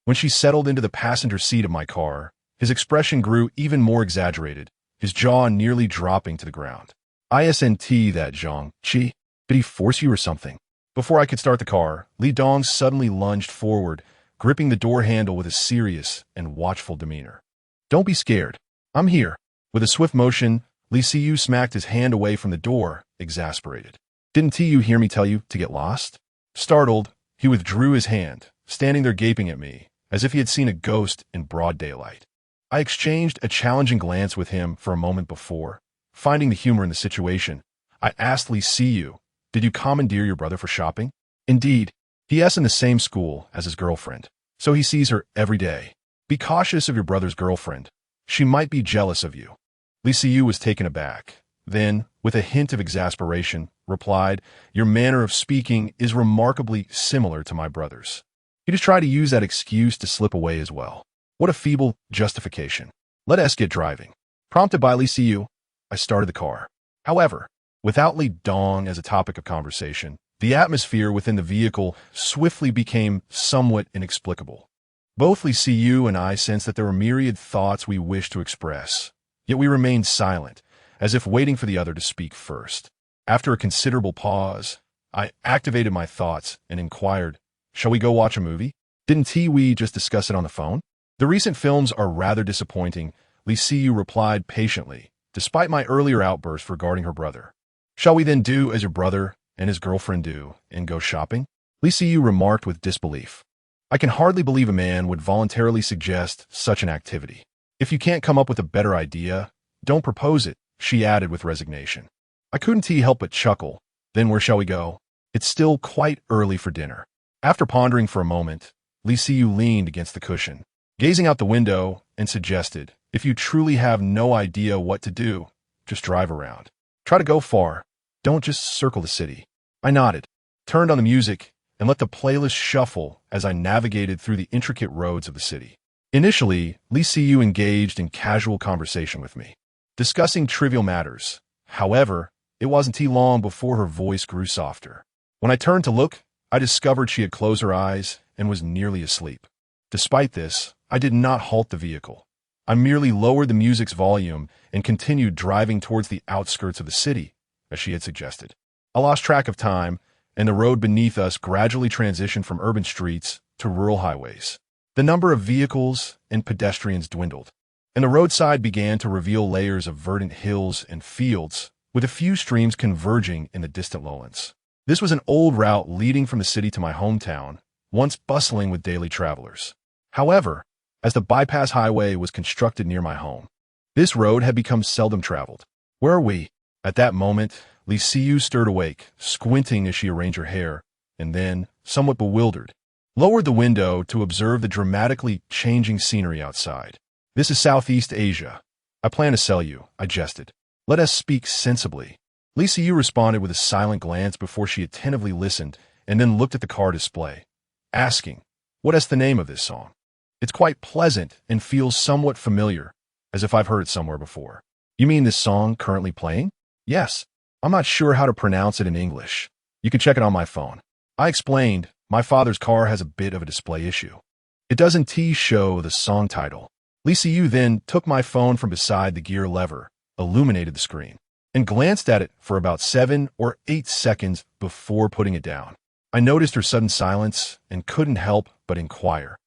When she settled into the passenger seat of my car, his expression grew even more exaggerated, his jaw nearly dropping to the ground. "Isn't that Zhang Qi? Did he force you or something?" Before I could start the car, Li Dong suddenly lunged forward, gripping the door handle with a serious and watchful demeanor. "Don't be scared. I'm here." With a swift motion, Li Siyu smacked his hand away from the door, exasperated. "Didn't you hear me tell you to get lost?" Startled, he withdrew his hand, standing there gaping at me, as if he had seen a ghost in broad daylight. I exchanged a challenging glance with him for a moment before, finding the humor in the situation. I asked Li Siyu, "Did you commandeer your brother for shopping?" "Indeed. He is in the same school as his girlfriend, so he sees her every day. Be cautious of your brother's girlfriend. She might be jealous of you." Li Siyu was taken aback, then, with a hint of exasperation, replied, "Your manner of speaking is remarkably similar to my brother's. He just tried to use that excuse to slip away as well. What a feeble justification. Let us get driving." Prompted by Li Siyu, I started the car. However, without Li Dong as a topic of conversation, the atmosphere within the vehicle swiftly became somewhat inexplicable. Both Li Siyu and I sensed that there were myriad thoughts we wished to express, yet we remained silent, as if waiting for the other to speak first. After a considerable pause, I activated my thoughts and inquired, "Shall we go watch a movie? Didn't we just discuss it on the phone?" "The recent films are rather disappointing," Li Siyu replied patiently, despite my earlier outburst regarding her brother. "Shall we then do as your brother and his girlfriend do and go shopping?" Li Siyu remarked with disbelief. "I can hardly believe a man would voluntarily suggest such an activity. If you can't come up with a better idea, don't propose it," she added with resignation. I couldn't help but chuckle. "Then where shall we go? It's still quite early for dinner." After pondering for a moment, Li Siyu leaned against the cushion, gazing out the window, and suggested, "If you truly have no idea what to do, just drive around. Try to go far. Don't just circle the city." I nodded, turned on the music, and let the playlist shuffle as I navigated through the intricate roads of the city. Initially, Li Siyu engaged in casual conversation with me, discussing trivial matters. However, it wasn't too long before her voice grew softer. When I turned to look, I discovered she had closed her eyes and was nearly asleep. Despite this, I did not halt the vehicle. I merely lowered the music's volume and continued driving towards the outskirts of the city, as she had suggested. I lost track of time, and the road beneath us gradually transitioned from urban streets to rural highways. The number of vehicles and pedestrians dwindled, and the roadside began to reveal layers of verdant hills and fields, with a few streams converging in the distant lowlands. This was an old route leading from the city to my hometown, once bustling with daily travelers. However, as the bypass highway was constructed near my home, this road had become seldom traveled. "Where are we?" At that moment, Li Siyu stirred awake, squinting as she arranged her hair, and then, somewhat bewildered, lowered the window to observe the dramatically changing scenery outside. "This is Southeast Asia. I plan to sell you," I jested. "Let us speak sensibly." Li Siyu responded with a silent glance before she attentively listened and then looked at the car display, asking, "What is the name of this song? It's quite pleasant and feels somewhat familiar, as if I've heard it somewhere before." "You mean this song currently playing?" "Yes. I'm not sure how to pronounce it in English. You can check it on my phone." I explained, "My father's car has a bit of a display issue. It doesn't show the song title." Li Siyu then took my phone from beside the gear lever, illuminated the screen, and glanced at it for about 7 or 8 seconds before putting it down. I noticed her sudden silence and couldn't help but inquire,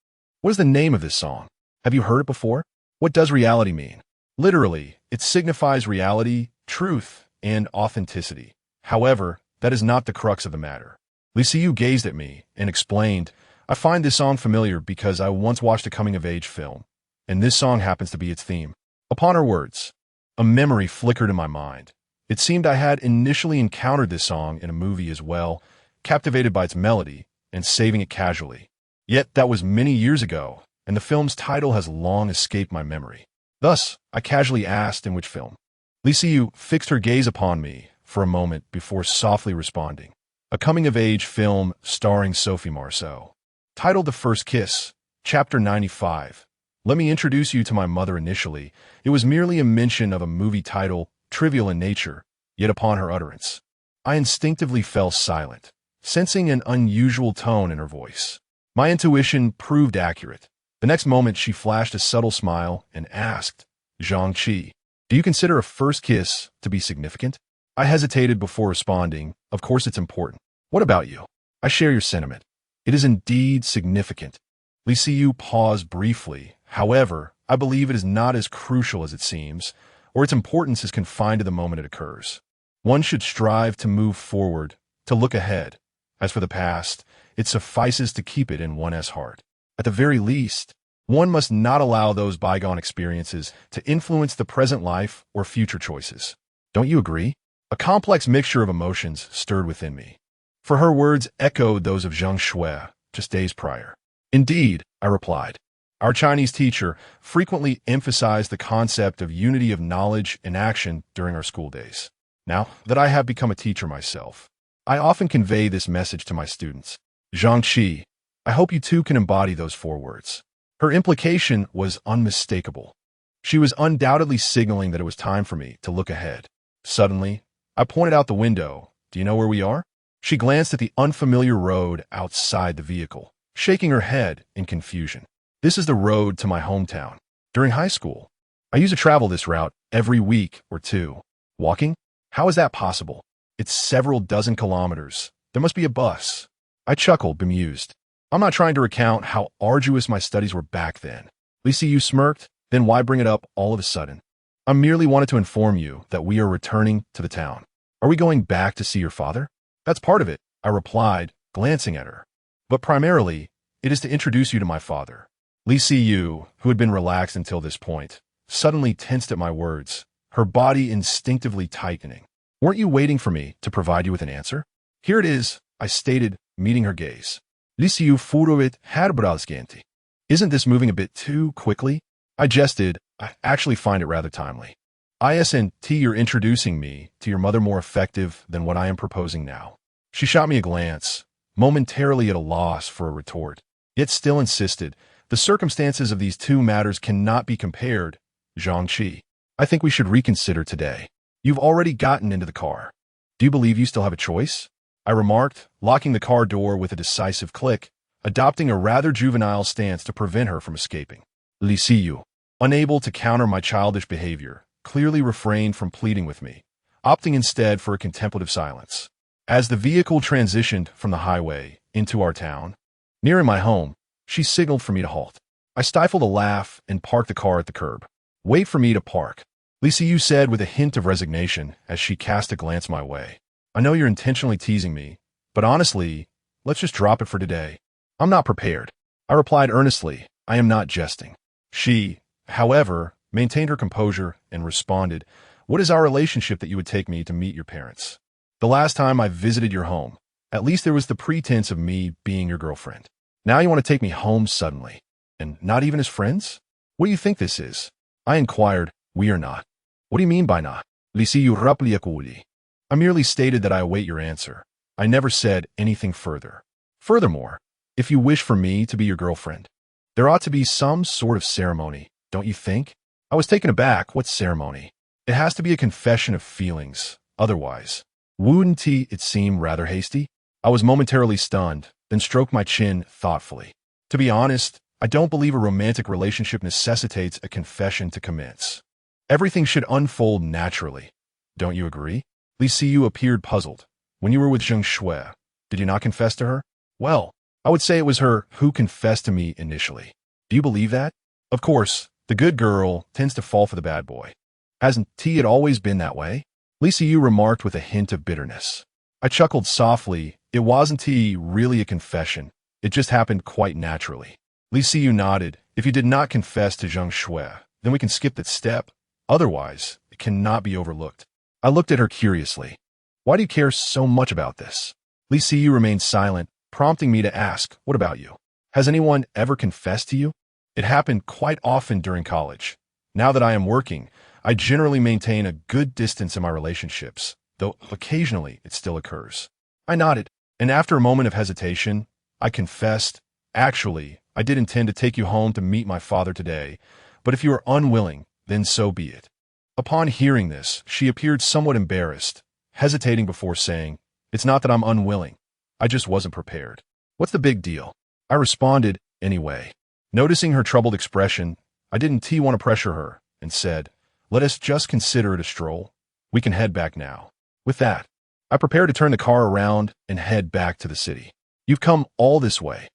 "What is the name of this song? Have you heard it before? What does reality mean?" "Literally, it signifies reality, truth, and authenticity. However, that is not the crux of the matter. Li Siyu gazed at me and explained, I find this song familiar because I once watched a coming-of-age film, and this song happens to be its theme. Upon her words, a memory flickered in my mind. It seemed I had initially encountered this song in a movie as well, captivated by its melody and saving it casually. Yet that was many years ago, and the film's title has long escaped my memory. Thus, I casually asked in which film. Li Siyu fixed her gaze upon me for a moment before softly responding. A coming-of-age film starring Sophie Marceau. Titled The First Kiss, Chapter 95. Let me introduce you to my mother initially. It was merely a mention of a movie title, trivial in nature, yet upon her utterance, I instinctively fell silent, sensing an unusual tone in her voice. My intuition proved accurate. The next moment she flashed a subtle smile and asked, Zhang Qi, do you consider a first kiss to be significant? I hesitated before responding. Of course it's important. What about you? I share your sentiment. It is indeed significant. Li Siyu paused briefly. However, I believe it is not as crucial as it seems, or its importance is confined to the moment it occurs. One should strive to move forward, to look ahead. As for the past, it suffices to keep it in one's heart. At the very least, one must not allow those bygone experiences to influence the present life or future choices. Don't you agree? A complex mixture of emotions stirred within me, for her words echoed those of Zhang Shui just days prior. Indeed, I replied. Our Chinese teacher frequently emphasized the concept of unity of knowledge and action during our school days. Now that I have become a teacher myself, I often convey this message to my students. Zhang Qi, I hope you too can embody those 4 words. Her implication was unmistakable. She was undoubtedly signaling that it was time for me to look ahead. Suddenly, I pointed out the window. Do you know where we are? She glanced at the unfamiliar road outside the vehicle, shaking her head in confusion. This is the road to my hometown. During high school, I used to travel this route every week or 2. Walking? How is that possible? It's several dozen kilometers. There must be a bus. I chuckled, bemused. I'm not trying to recount how arduous my studies were back then. Li Siyu smirked, then why bring it up all of a sudden? I merely wanted to inform you that we are returning to the town. Are we going back to see your father? That's part of it, I replied, glancing at her. But primarily, it is to introduce you to my father. Li Siyu, who had been relaxed until this point, suddenly tensed at my words, her body instinctively tightening. Weren't you waiting for me to provide you with an answer? Here it is, I stated, meeting her gaze. Li Siyu furuit herbralsgenti. Isn't this moving a bit too quickly? I jested. I actually find it rather timely. Isn't you're introducing me to your mother more effective than what I am proposing now? She shot me a glance, momentarily at a loss for a retort, yet still insisted. The circumstances of these 2 matters cannot be compared. Zhang Qi, I think we should reconsider today. You've already gotten into the car. Do you believe you still have a choice? I remarked, locking the car door with a decisive click, adopting a rather juvenile stance to prevent her from escaping. Li Siyu, unable to counter my childish behavior, clearly refrained from pleading with me, opting instead for a contemplative silence. As the vehicle transitioned from the highway into our town, nearing my home, she signaled for me to halt. I stifled a laugh and parked the car at the curb. Wait for me to park, Li Siyu said with a hint of resignation as she cast a glance my way. I know you're intentionally teasing me, but honestly, let's just drop it for today. I'm not prepared. I replied earnestly, I am not jesting. She, however, maintained her composure and responded, what is our relationship that you would take me to meet your parents? The last time I visited your home, at least there was the pretense of me being your girlfriend. Now you want to take me home suddenly, and not even as friends? What do you think this is? I inquired, we are not. What do you mean by not? Li Siyu rappliakuli. I merely stated that I await your answer. I never said anything further. Furthermore, if you wish for me to be your girlfriend, there ought to be some sort of ceremony, don't you think? I was taken aback. What ceremony? It has to be a confession of feelings. Otherwise, wouldn't it seem rather hasty? I was momentarily stunned, then stroked my chin thoughtfully. To be honest, I don't believe a romantic relationship necessitates a confession to commence. Everything should unfold naturally. Don't you agree? Li Siyu appeared puzzled. When you were with Zhang Shui, did you not confess to her? Well, I would say it was her who confessed to me initially. Do you believe that? Of course, the good girl tends to fall for the bad boy. Hasn't it always been that way? Li Siyu remarked with a hint of bitterness. I chuckled softly. It wasn't really a confession. It just happened quite naturally. Li Siyu nodded. If you did not confess to Zheng Shui, then we can skip that step. Otherwise, it cannot be overlooked. I looked at her curiously. Why do you care so much about this? Li Siyu remained silent, prompting me to ask, what about you? Has anyone ever confessed to you? It happened quite often during college. Now that I am working, I generally maintain a good distance in my relationships, though occasionally it still occurs. I nodded, and after a moment of hesitation, I confessed, actually, I did intend to take you home to meet my father today, but if you are unwilling, then so be it. Upon hearing this, she appeared somewhat embarrassed, hesitating before saying, it's not that I'm unwilling. I just wasn't prepared. What's the big deal? I responded, anyway. Noticing her troubled expression, I didn't want to pressure her, and said, let us just consider it a stroll. We can head back now. With that, I prepared to turn the car around and head back to the city. You've come all this way.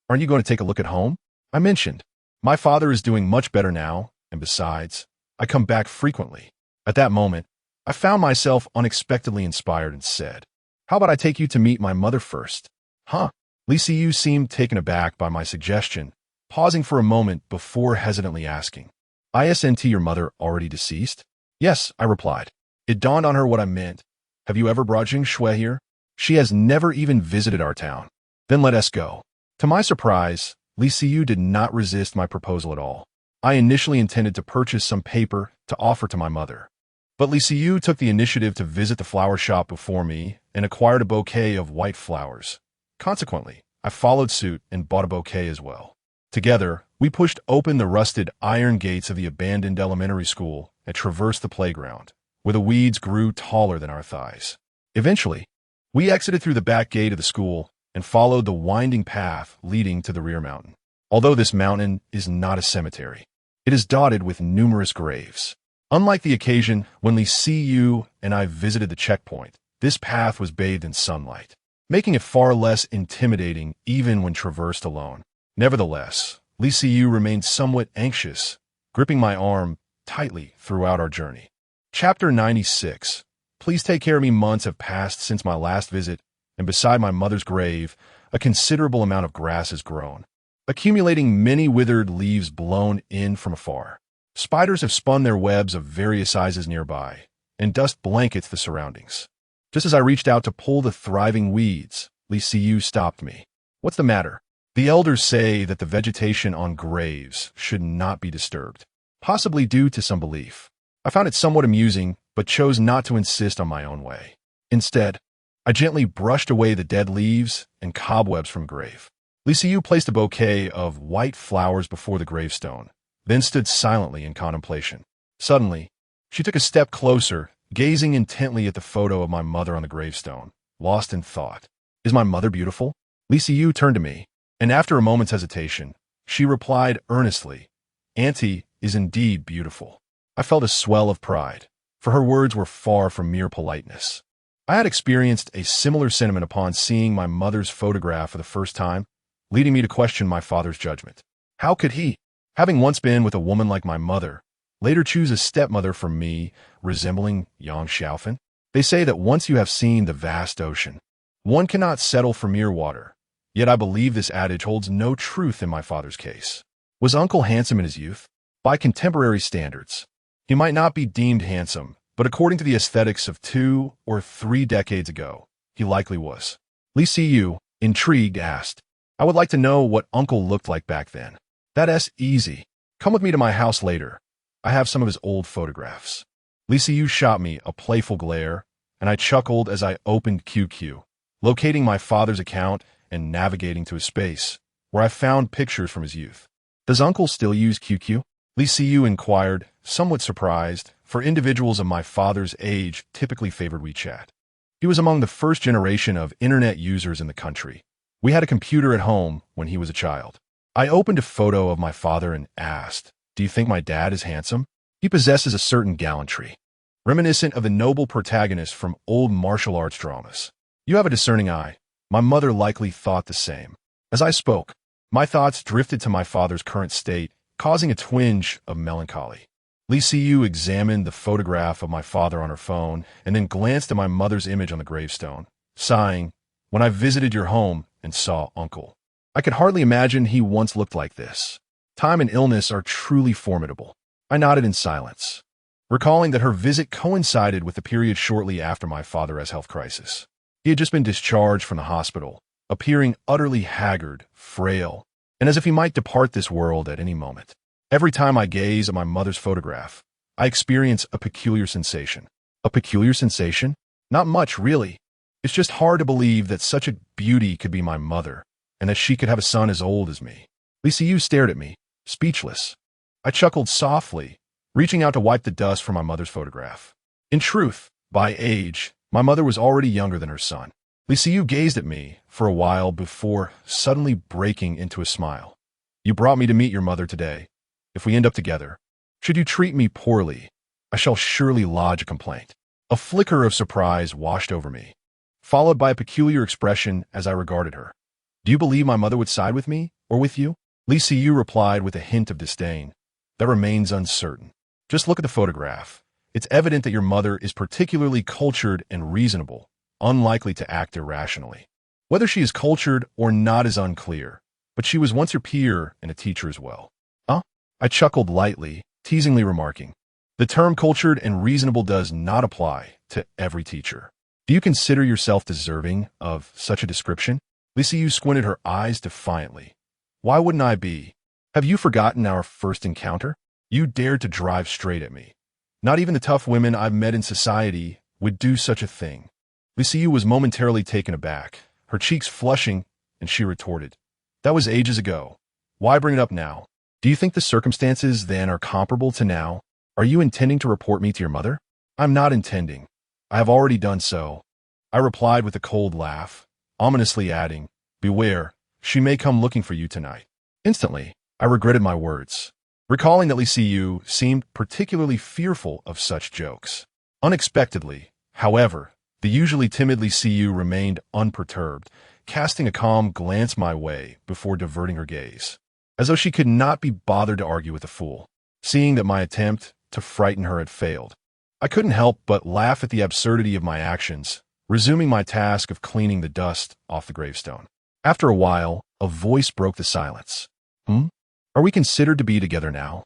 Aren't you going to take a look at home? I mentioned. My father is doing much better now, and besides, I come back frequently. At that moment, I found myself unexpectedly inspired and said, how about I take you to meet my mother first? Huh? Li Siyu seemed taken aback by my suggestion, pausing for a moment before hesitantly asking, isn't your mother already deceased? Yes, I replied. It dawned on her what I meant. Have you ever brought Zheng Shui here? She has never even visited our town. Then let us go. To my surprise, Li Siyu did not resist my proposal at all. I initially intended to purchase some paper to offer to my mother. But Li Siyu took the initiative to visit the flower shop before me and acquired a bouquet of white flowers. Consequently, I followed suit and bought a bouquet as well. Together, we pushed open the rusted iron gates of the abandoned elementary school and traversed the playground, where the weeds grew taller than our thighs. Eventually, we exited through the back gate of the school and followed the winding path leading to the rear mountain. Although this mountain is not a cemetery, it is dotted with numerous graves. Unlike the occasion when Li Siyu and I visited the checkpoint, this path was bathed in sunlight, making it far less intimidating even when traversed alone. Nevertheless, Li Siyu remained somewhat anxious, gripping my arm tightly throughout our journey. Chapter 96. Please take care of me. Months have passed since my last visit, and beside my mother's grave, a considerable amount of grass has grown, accumulating many withered leaves blown in from afar. Spiders have spun their webs of various sizes nearby, and dust blankets the surroundings. Just as I reached out to pull the thriving weeds, Li Siyu stopped me. What's the matter? The elders say that the vegetation on graves should not be disturbed, possibly due to some belief. I found it somewhat amusing, but chose not to insist on my own way. Instead, I gently brushed away the dead leaves and cobwebs from the grave. Li Siyu placed a bouquet of white flowers before the gravestone, then stood silently in contemplation. Suddenly, she took a step closer, gazing intently at the photo of my mother on the gravestone, lost in thought. Is my mother beautiful? Li Siyu turned to me, and after a moment's hesitation, she replied earnestly, Auntie is indeed beautiful. I felt a swell of pride, for her words were far from mere politeness. I had experienced a similar sentiment upon seeing my mother's photograph for the first time, leading me to question my father's judgment. How could he, having once been with a woman like my mother, later choose a stepmother for me resembling Yang Xiaofan? They say that once you have seen the vast ocean, one cannot settle for mere water. Yet I believe this adage holds no truth in my father's case. Was Uncle handsome in his youth? By contemporary standards, he might not be deemed handsome, but according to the aesthetics of 2 or 3 decades ago, he likely was. Li Siyu, intrigued, asked, I would like to know what Uncle looked like back then. That's easy. Come with me to my house later. I have some of his old photographs. Li Siyu shot me a playful glare, and I chuckled as I opened QQ, locating my father's account and navigating to his space, where I found pictures from his youth. Does Uncle still use QQ? Li Siyu inquired, somewhat surprised, for individuals of my father's age typically favored WeChat. He was among the first generation of internet users in the country. We had a computer at home when he was a child. I opened a photo of my father and asked, do you think my dad is handsome? He possesses a certain gallantry, reminiscent of the noble protagonist from old martial arts dramas. You have a discerning eye. My mother likely thought the same. As I spoke, my thoughts drifted to my father's current state, causing a twinge of melancholy. Li Siyu examined the photograph of my father on her phone and then glanced at my mother's image on the gravestone, sighing, when I visited your home and saw Uncle. I could hardly imagine he once looked like this. Time and illness are truly formidable. I nodded in silence, recalling that her visit coincided with the period shortly after my father's health crisis. He had just been discharged from the hospital, appearing utterly haggard, frail, and as if he might depart this world at any moment. Every time I gaze at my mother's photograph, I experience a peculiar sensation. A peculiar sensation? Not much, really. It's just hard to believe that such a beauty could be my mother, and that she could have a son as old as me. Lisa Yu stared at me, speechless. I chuckled softly, reaching out to wipe the dust from my mother's photograph. In truth, by age, my mother was already younger than her son. Lisa Yu gazed at me for a while before suddenly breaking into a smile. You brought me to meet your mother today. If we end up together, should you treat me poorly, I shall surely lodge a complaint. A flicker of surprise washed over me, followed by a peculiar expression as I regarded her. Do you believe my mother would side with me or with you? Lisa Yu replied with a hint of disdain. That remains uncertain. Just look at the photograph. It's evident that your mother is particularly cultured and reasonable, unlikely to act irrationally. Whether she is cultured or not is unclear, but she was once your peer and a teacher as well. Huh? I chuckled lightly, teasingly remarking, the term cultured and reasonable does not apply to every teacher. Do you consider yourself deserving of such a description? Lisa Yu squinted her eyes defiantly. Why wouldn't I be? Have you forgotten our first encounter? You dared to drive straight at me. Not even the tough women I've met in society would do such a thing. Lisa Yu was momentarily taken aback, her cheeks flushing, and she retorted, that was ages ago. Why bring it up now? Do you think the circumstances then are comparable to now? Are you intending to report me to your mother? I'm not intending. I have already done so. I replied with a cold laugh, ominously adding, beware, she may come looking for you tonight. Instantly, I regretted my words, recalling that Lisa Yu seemed particularly fearful of such jokes. Unexpectedly, however, the usually timid Lisa Yu remained unperturbed, casting a calm glance my way before diverting her gaze, as though she could not be bothered to argue with the fool. Seeing that my attempt to frighten her had failed, I couldn't help but laugh at the absurdity of my actions, resuming my task of cleaning the dust off the gravestone. After a while, a voice broke the silence. Are we considered to be together now?